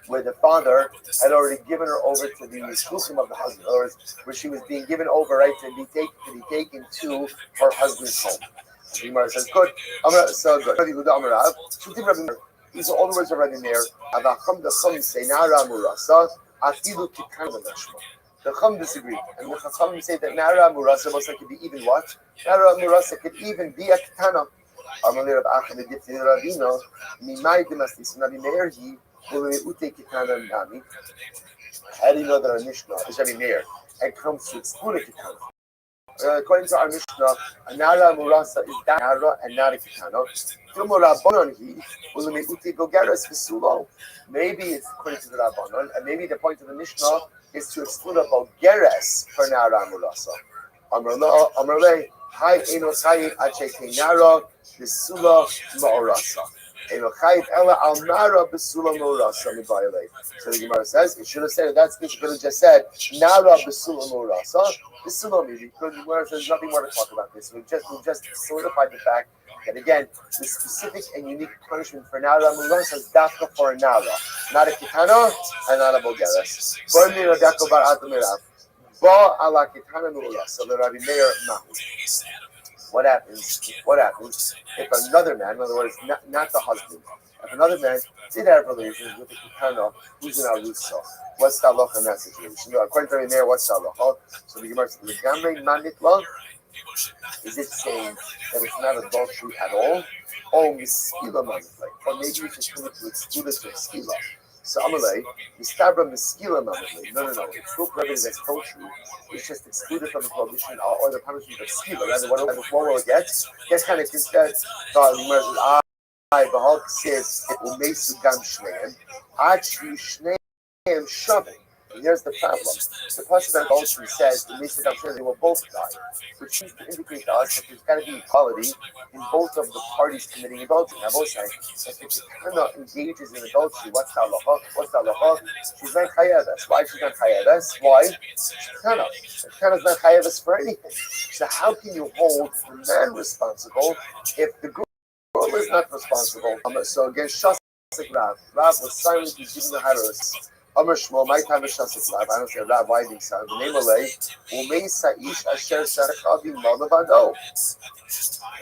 Speaker 3: where the father had already given her over to the shluchim of the husband, in other words, where she was being given over, right, to be taken to her husband's home. The Gemara says, good. So good. These are all the words of Rabbi Meir. The Chum disagree, and the Chacham say that Nara Murasa most likely could be even what? Nara Murasa could even be a Ketana. Amalir of Achim Edifti Ravino, Mimai Demastis, Rabbi Meir, he will Ute Ketana Nami. How do you know that our Mishnah is Rabbi Meir and comes to exclude a Ketana? According to our Mishnah, a Nara Murasa is that Nara and not a Ketana. Maybe it's according to the Rabbanon, and maybe the point of the Mishnah is to exclude a Bogeres for Nara Murasa. Amrle, Hai Eno Chayiv Ache Nara Besula Ma'orasa. Eno Chayiv Ela Al Nara Besula Ma'orasa Mibayale. So the Gemara says, it should have said, that's good, could have just said, Nara Besula Ma'orasa. Besula maybe, because the Gemara says there's nothing more to talk about this. We've just solidified the fact that again, the specific and unique punishment for Nara Murasa is dafka for a Nara, not a Kitana and not a Bogeres. What happens if another man, in other words, not the husband, if another man did have relations with a Kitana who's in Arusa? What's the halacha in that situation? According to Rabbi Meir, what's the halacha? So the Gemara says, is it saying that it's not adultery at all? Or miskila mamiflek? Or maybe you just put it to exclude it to skila. So Amalei, mistabra miskila mamiflek. No. It's full prohibited as adultery. It's just excluded from the prohibition or the punishment of skila. Rather, what will it get? Gets kind of confessed. The Bahal says it will make gam shneim. Achu shneim shaving. And here's the problem. The Pasuk of adultery says the Mesa Gamshir, they will both die, which seems to indicate to us that there's got to be equality in both of the parties committing adultery. Now, both sides, if the Ketana engages in adultery, what's the halacha? She's not chayadas. Why she's not chayadas? Why? She's Ketana. Ketana's not chayadas for anything. So how can you hold the man responsible if the girl is not responsible? So again, Shasik Rav was silent, he's giving the haros. Amr Shmuel, my time is Shasik Rav. I don't say Rav, why didn't sound the name of Lay? Umei Saish Asher Sarakavi Malavado.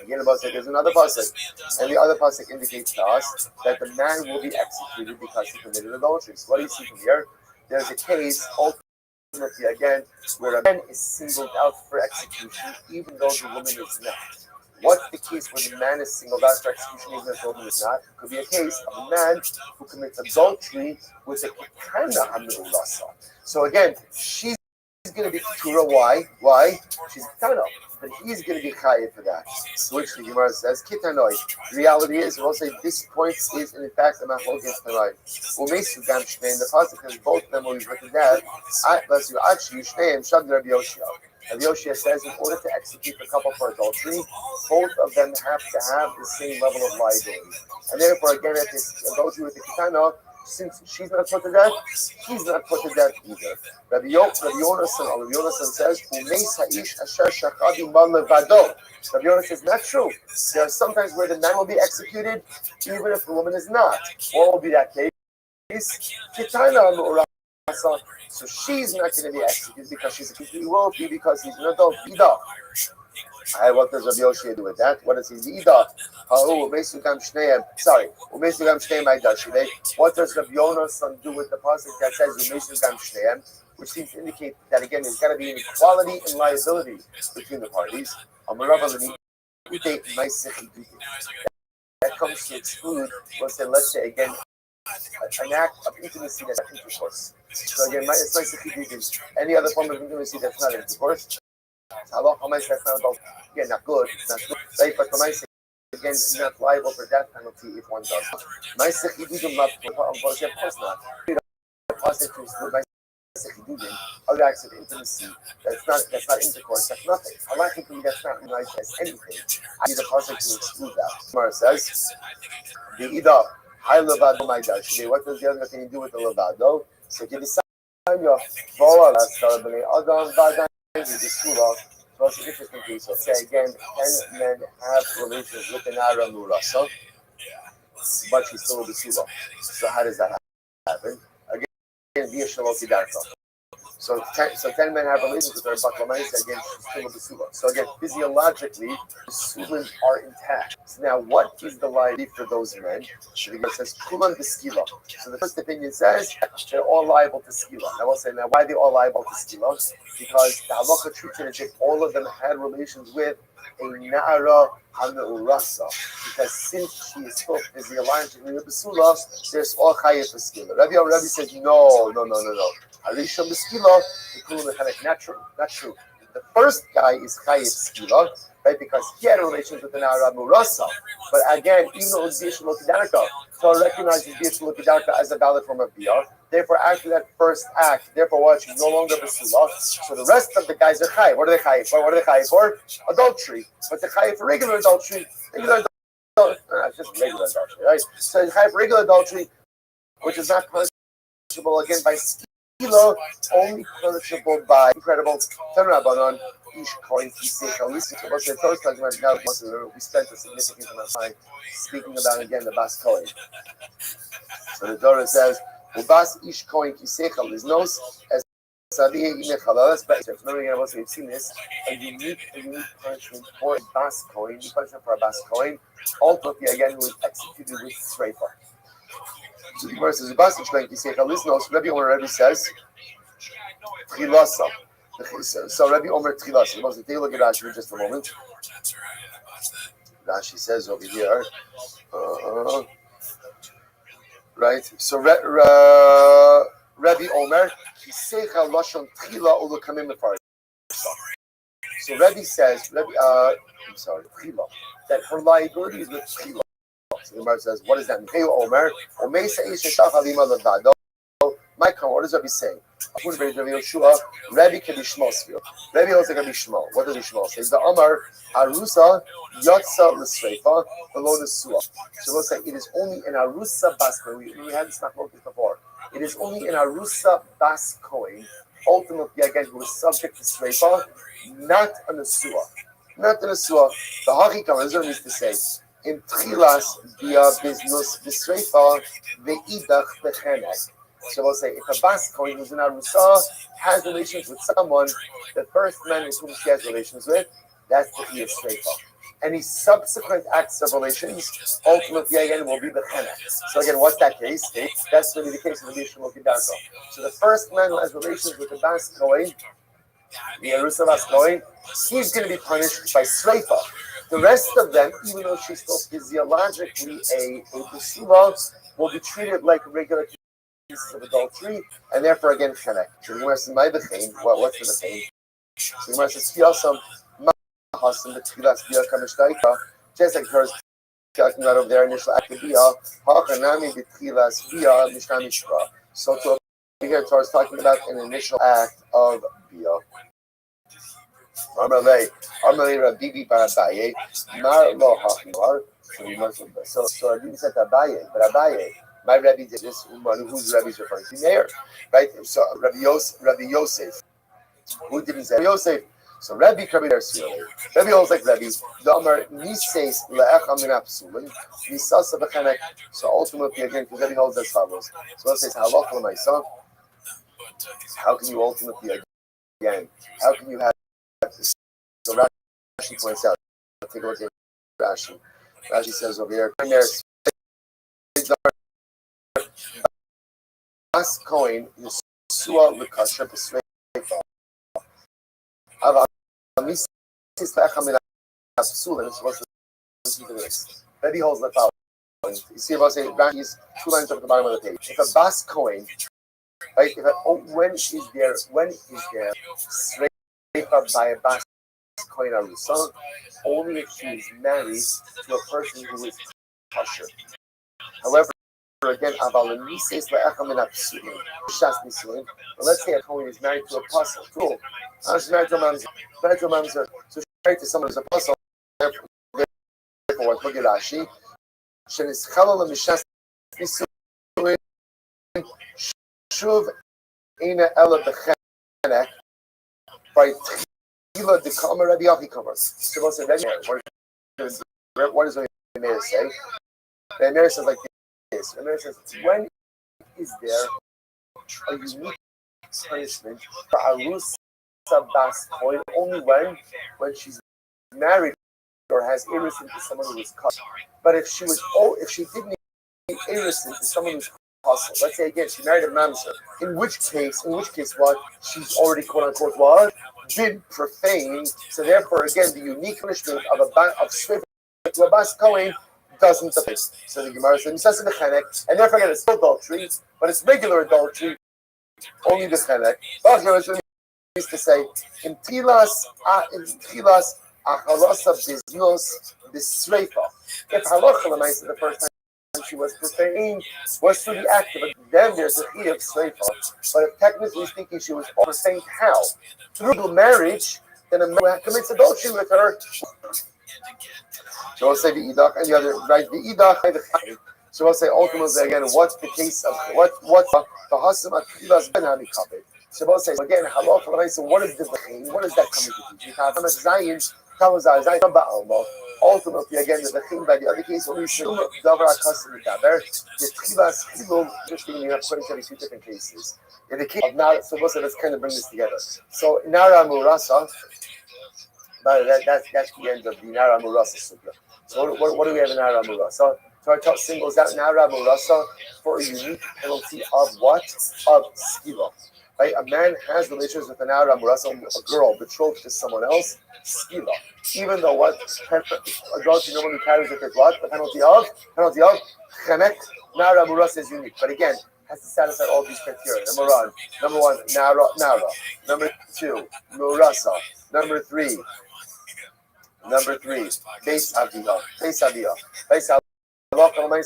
Speaker 3: Again, about that, there's another pasuk, and the other pasuk indicates to us that the man will be executed because he committed adultery. So what do you see from here? There's a case ultimately again where a man is singled out for execution, even though the woman is not. What's the case where the man is singled out for execution even if the woman is not? It could be a case of a man who commits adultery with a Ketana Hamilulasa. So again, she's going to be Ketura. Why? She's Ketana. But he's going to be Chayiv for that. Which the Gemara says, Ketanoi. The reality is, we'll say this point is in fact the Machol against Tanoi. Umesu Gam Shneim, the pasuk because both of them will be written down. Unless you actually Shneim, Shad Rabbi Yoshia. Rabbi Yoshia says in order to execute the couple for adultery, both of them have to have the same level of liability. And therefore, again, if it's adultery with the Ketana, since she's not put to death, he's not put to death either. Rabbi Yonasan says, Rabbi Yonasan says, not true. There are sometimes where the man will be executed, even if the woman is not. What will be that case? So she's not going to be executed because she's a he will be because he's an adult. What does Rabbi Yoshia do with that? What does he do? What does Rabbi Yonasan do with the pasuk that says which seems to indicate that again there's got to be an equality in liability between the parties. That comes to exclude, let's say again, an act of intimacy that's not intercourse. So again, it's nice any other form of intimacy that's not intercourse. That's not about, again, not good, right? But again, not liable for death penalty if one does. Of course not. Other acts of intimacy, that's not intercourse, that's nothing. Halachically, that's not nice as anything. I need a pasuk to exclude that. Gemara says, the Ida, High Levado, my dash. What does the other thing do with the Levado? So, give me some your Vola, that's Adam, Vadan, the Sura, So it's an interesting case. So say again, 10 men have relations with the Nara Murasa, but she's still a Basula. So how does that happen? Again, via Shaloti Darka. So 10 men have relations with her, but Lamaisa again, she's still a Basula. So again, physiologically, the Basulim are intact. So now, what is the liability for those men? So the Gemara says, Kulan Skila. So the first opinion says they're all liable to Skila. Now we'll say, now why are they all liable to Skila? Because the halacha treats it as if all of them had relations with a Na'ara HaMe'urasa. Because since she is still physiologically a Basula, there's all Chayyim for Skila. Rabbi says, no. Harisha Beskila, not true. The first guy is Chayiv Skila, right? Because he had relations with the Nara Murasa. But again, even though it's Bishul Kidarka, so recognizes Bishul Kidarka as a valid form of Biyah. Therefore, after that first act, she's no longer Basula. So the rest of the guys are Chayiv. What are they Chayiv for? For adultery. But the Chayiv for regular adultery, just regular adultery, right? So it's Chayiv for regular adultery, which is not punishable again by Skila, only punishable by incredible Tanrabanan, Ish Koin Kiseka. Listen to what the Torah is talking about now. We spent a significant amount of time speaking about again the Bas Koin. So the Torah says, Ubas Ish Koin Kiseka Liznos as Sadiyah Imechalal. But remember again, we've seen this, a unique punishment for Bas Koin, the punishment for a Bas Koin, ultimately again was executed with Sreifa. So the Gemara says, Rabbi Omer says, Tchilasa. So Rabbi Omer Tchilasa. Take a look at Rashi for just a moment. Rashi says over here, right? So Rabbi Omer, Kisecha Lashon Tchila Ulukamim Mefar. So Rabbi says, Tchila, that her liability is with Tchila. So the Gemara says, what does that mean? Omer, my come, what does Rabbi say? Rabbi can be Shmosville. Rabbi also can be Shmo. What does Shmo say? The Amar Arusa Yotza L'Sreifa below the Suah. So we'll say it is only in Arusa Bas Kohen. We had this not looked before. It is only in Arusa Bas Kohen, ultimately again who is subject to Sreifa, not on the Suah. Not in the Suah. The Hachikam, this is what it means to say. In Tchilas via Biznus B'Sreifa Ve'idach Bechenek. So we'll say if a Bas Kohen who's in Arusa has relations with someone, the first man with whom she has relations with, that's the Iya Sreifa. Any subsequent acts of relations, ultimately again will be the Chenek. So again, what's that case? That's going to be the case of the Bishul Kidarko. So the first man who has relations with the Bas Kohen, the Arusa Bas Kohen, he's going to be punished by Sreifa. The rest of them, even though she's still physiologically a Basula, will be treated like regular pieces of adultery, and therefore again chenek. So the Gemara says, "My b'chein." What's the b'chein? So the Gemara says, "Tiyasam ma'hasim b'tchilas b'ya kamishtaika." Just like hers talking about over there, initial act of b'ya, ha'chanami b'tchilas b'ya mishna mishra. So to here, Torah is talking about an initial act of b'ya. Amalei Rabbi bar Abaye, Mar lo hachimar. So Rabbi said to Abaye, but Abaye, my Rabbi did this. Whose Rabbi is referring to? There, right? So Rabbi Yosef. Who did he say? Rabbi Yosef. So Rabbi Kabir Sirli. Rabbi holds like Rabbi. The Amar Nises le'echam min apsulin. Nisasa b'chenek. So ultimately again, because Rabbi holds as follows. So let's say halach l'maisa. How can you ultimately again? How can you have? So Rashi points out. Take a look at Rashi. Rashi says over here. Bas Kohen Yesua L'Kasher B'Sreifa. Ava Misis Le'echam Min Ha'Psulim. So what's the this? Rebbe holds the following. You see, if I say Rashi's 2 lines up at the bottom of the page. If a Bas Kohen, right? When is there Sreifa by a Bas Kohen Arusa? Only if she is married to a person who is kosher. However, again, let's say a Kohen is married to a apostle. Cool. She's married to a mamzer. So she's married to someone who's an apostle. Therefore, look at Rashi. Shuv Eina Ela B'Chenek by Ila the Kama Rabbi Yachi Kama. So we'll say, what does Rabbi Meir say? Rabbi Meir says like this. Rabbi Meir says, when is there a unique punishment for Arus Bas Kohen only when she's married or has innocent to someone who was cut. But if she didn't need innocent to someone who's possible, let's say again she married a mamzer, in which case what? She's already quote unquote what? Been profane. So therefore again the unique punishment of Swift to a Bas Kohen doesn't apply. So the Gemara says in the Chenek, and therefore again it's still adultery, but it's regular adultery, only the Chenek. Used to say in Tilas Acharasa Biznos Bisreifa. If halacha l'maisa the first time she was profane was through the act of it, then there's a chiyuv of sreifa. But if technically speaking she was profane, how? Through the marriage, then a man commits adultery with her. So we'll say the idach and the other right the idach and the chayim. So we'll say ultimately again what's the case of what's the hasim akilas ben hamikabed. So we'll say again halacha l'maisa what is the v'chein? What is that coming to teach? Zayin. Ultimately, again, the thing by the other case, only Shum Davar Akasim Daber, the Tchibas Chilul, just being according to these two different cases. In the case of Nara, so let's kind of bring this together. So, Nara Murasa, that's the end of the Nara Murasa Sugya. So, what do we have in Nara Murasa? Tartat singles out Nara Murasa for a unique penalty of what? Of Skiva. Right? A man has relations with an Nara Murasa, a girl betrothed to someone else. Skila. Even though what adultery normally carries with it what? The penalty of chenek, nara muras is unique. But again, has to satisfy all these criteria. Number one, nara. Number two, murasa. Number three, base aviyah.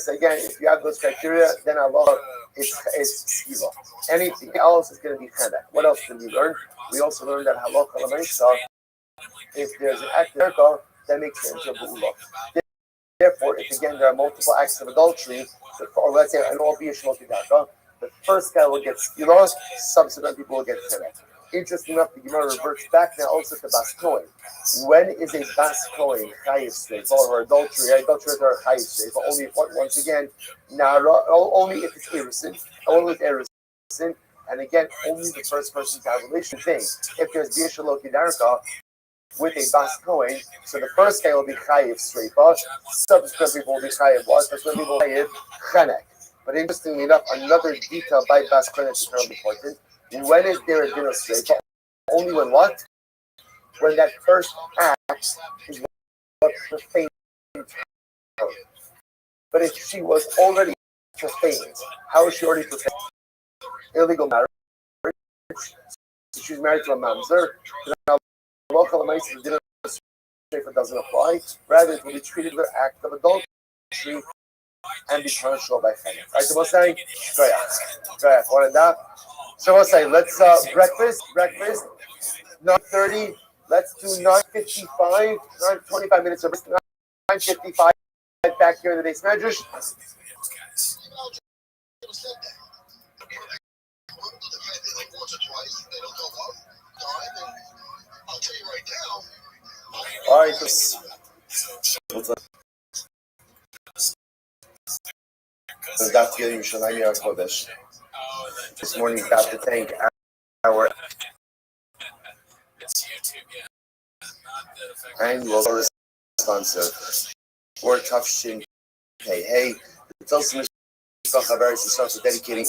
Speaker 3: Again, if you have those criteria, then Allah is skiva. Anything else is going to be chenek. What else did we learn? We also learned that halacha l'maisa, if there's an act of miracle, that makes it into a bu'ula. Therefore, if again there are multiple acts of adultery, or let's say an albeit shmotidaka, the first guy will get skilos, subsequent people will get chenek. Interesting enough, the Gemara reverts back now also to Bas Kohen. When is a Bas Kohen chayiv sreifa or adultery or chayiv sreifa? Only if once again, only if it's erusin, and again only the first person to have a relation thing. If there's biashalokidarka with a Bas Kohen, so the first guy will be chayiv sreifa, subsequent people will be chayiv what? Subsequent people will be chayiv chenek. But interestingly enough, another detail by Bas Kohen is very important. When is there a din of sreifa? Only when what? When that first act is what profaned her. But if she was already profaned, how is she already profaned? Illegal marriage. So she's married to a mamzer. Now, local the din of sreifa doesn't apply. Rather, it will be treated with an act of adultery and be punishable by chenek. Right? So we'll say, Goyach. What is that? So we'll say, let's breakfast, 9:30. Let's do 9:55, 25 minutes of 9:55 back here in the base medrash. All right, this morning, got to thank our annual responsive or tough shin. Hey, it's also Mr. dedicating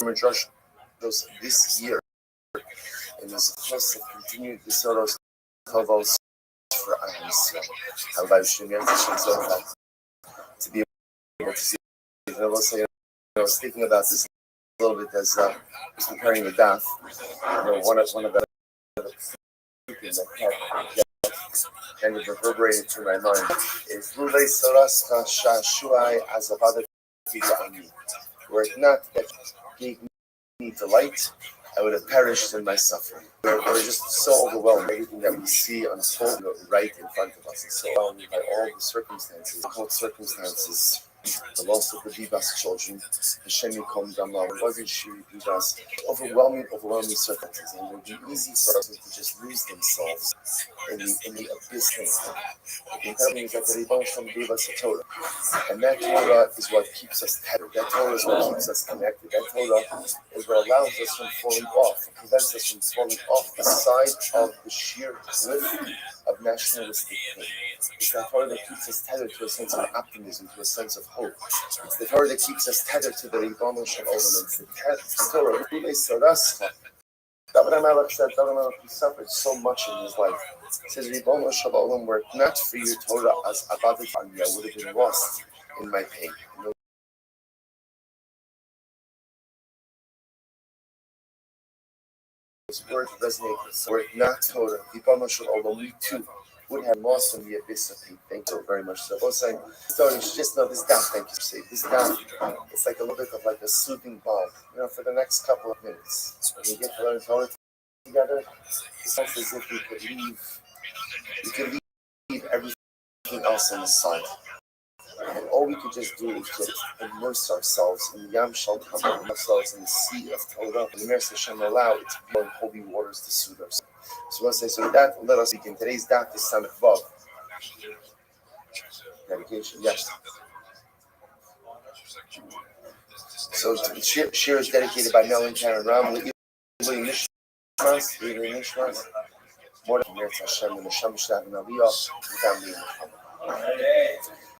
Speaker 3: this year, and is supposed to continue the sort of covers for us. How about to be able to see? I was thinking about this a little bit as I was preparing the daf. One of the things that kind of reverberated through my mind is Lulei Sarascha Shashuai Azavada Ani. Were it not that gave me delight, I would have perished in my suffering. We're just so overwhelmed by everything that we see unfold right in front of us. And so overwhelmed by all the circumstances, the loss of the Bibas children, the Shem Yikom Damar, it wasn't Shiri Bibas, overwhelming circumstances. And it would be easy for us to just lose themselves in the abyss. The incredible thing is that the Ribbon Shem gave us a Torah. And that Torah is what keeps us tethered. That Torah is what keeps us connected. That Torah is what allows us from falling off, it prevents us from falling off the side of the sheer cliff of nationalistic pain. It's that Torah that keeps us tethered to a sense of optimism, to a sense of hope. It's the Torah that keeps us tethered to the Ribbon Shem Olam. It's the Torah. David HaMelech said, David HaMelech, he suffered so much in his life. He says, Ribbon Shem Olam, were it not for your Torah as Abadat Ani, I would have been lost in my pain. This word resonates. Were it not Torah, Ribbon Shem Olam, we too would have lost in the abyss of pain. Thank you very much. So both saying, Torah, you should just know this down. Thank you for saying this down. It's like a little bit of like a soothing balm, for the next couple of minutes. When you get to learn Torah together, it's almost as if we could leave everything else on the side. And all we could just do is just immerse ourselves in the Yam Shal Kamar, immerse ourselves in the sea of Torah, and immerse Hashem, allow it to be in holy waters to soothe ourselves. So we'll say, so with that, let us begin. Today's daf is Samech Vav. Dedication, yes. So the shir is dedicated by Mel and Karen Ram. Nishmas, more than Meretz Hashem and Hashem Shtav and Aliyah, family and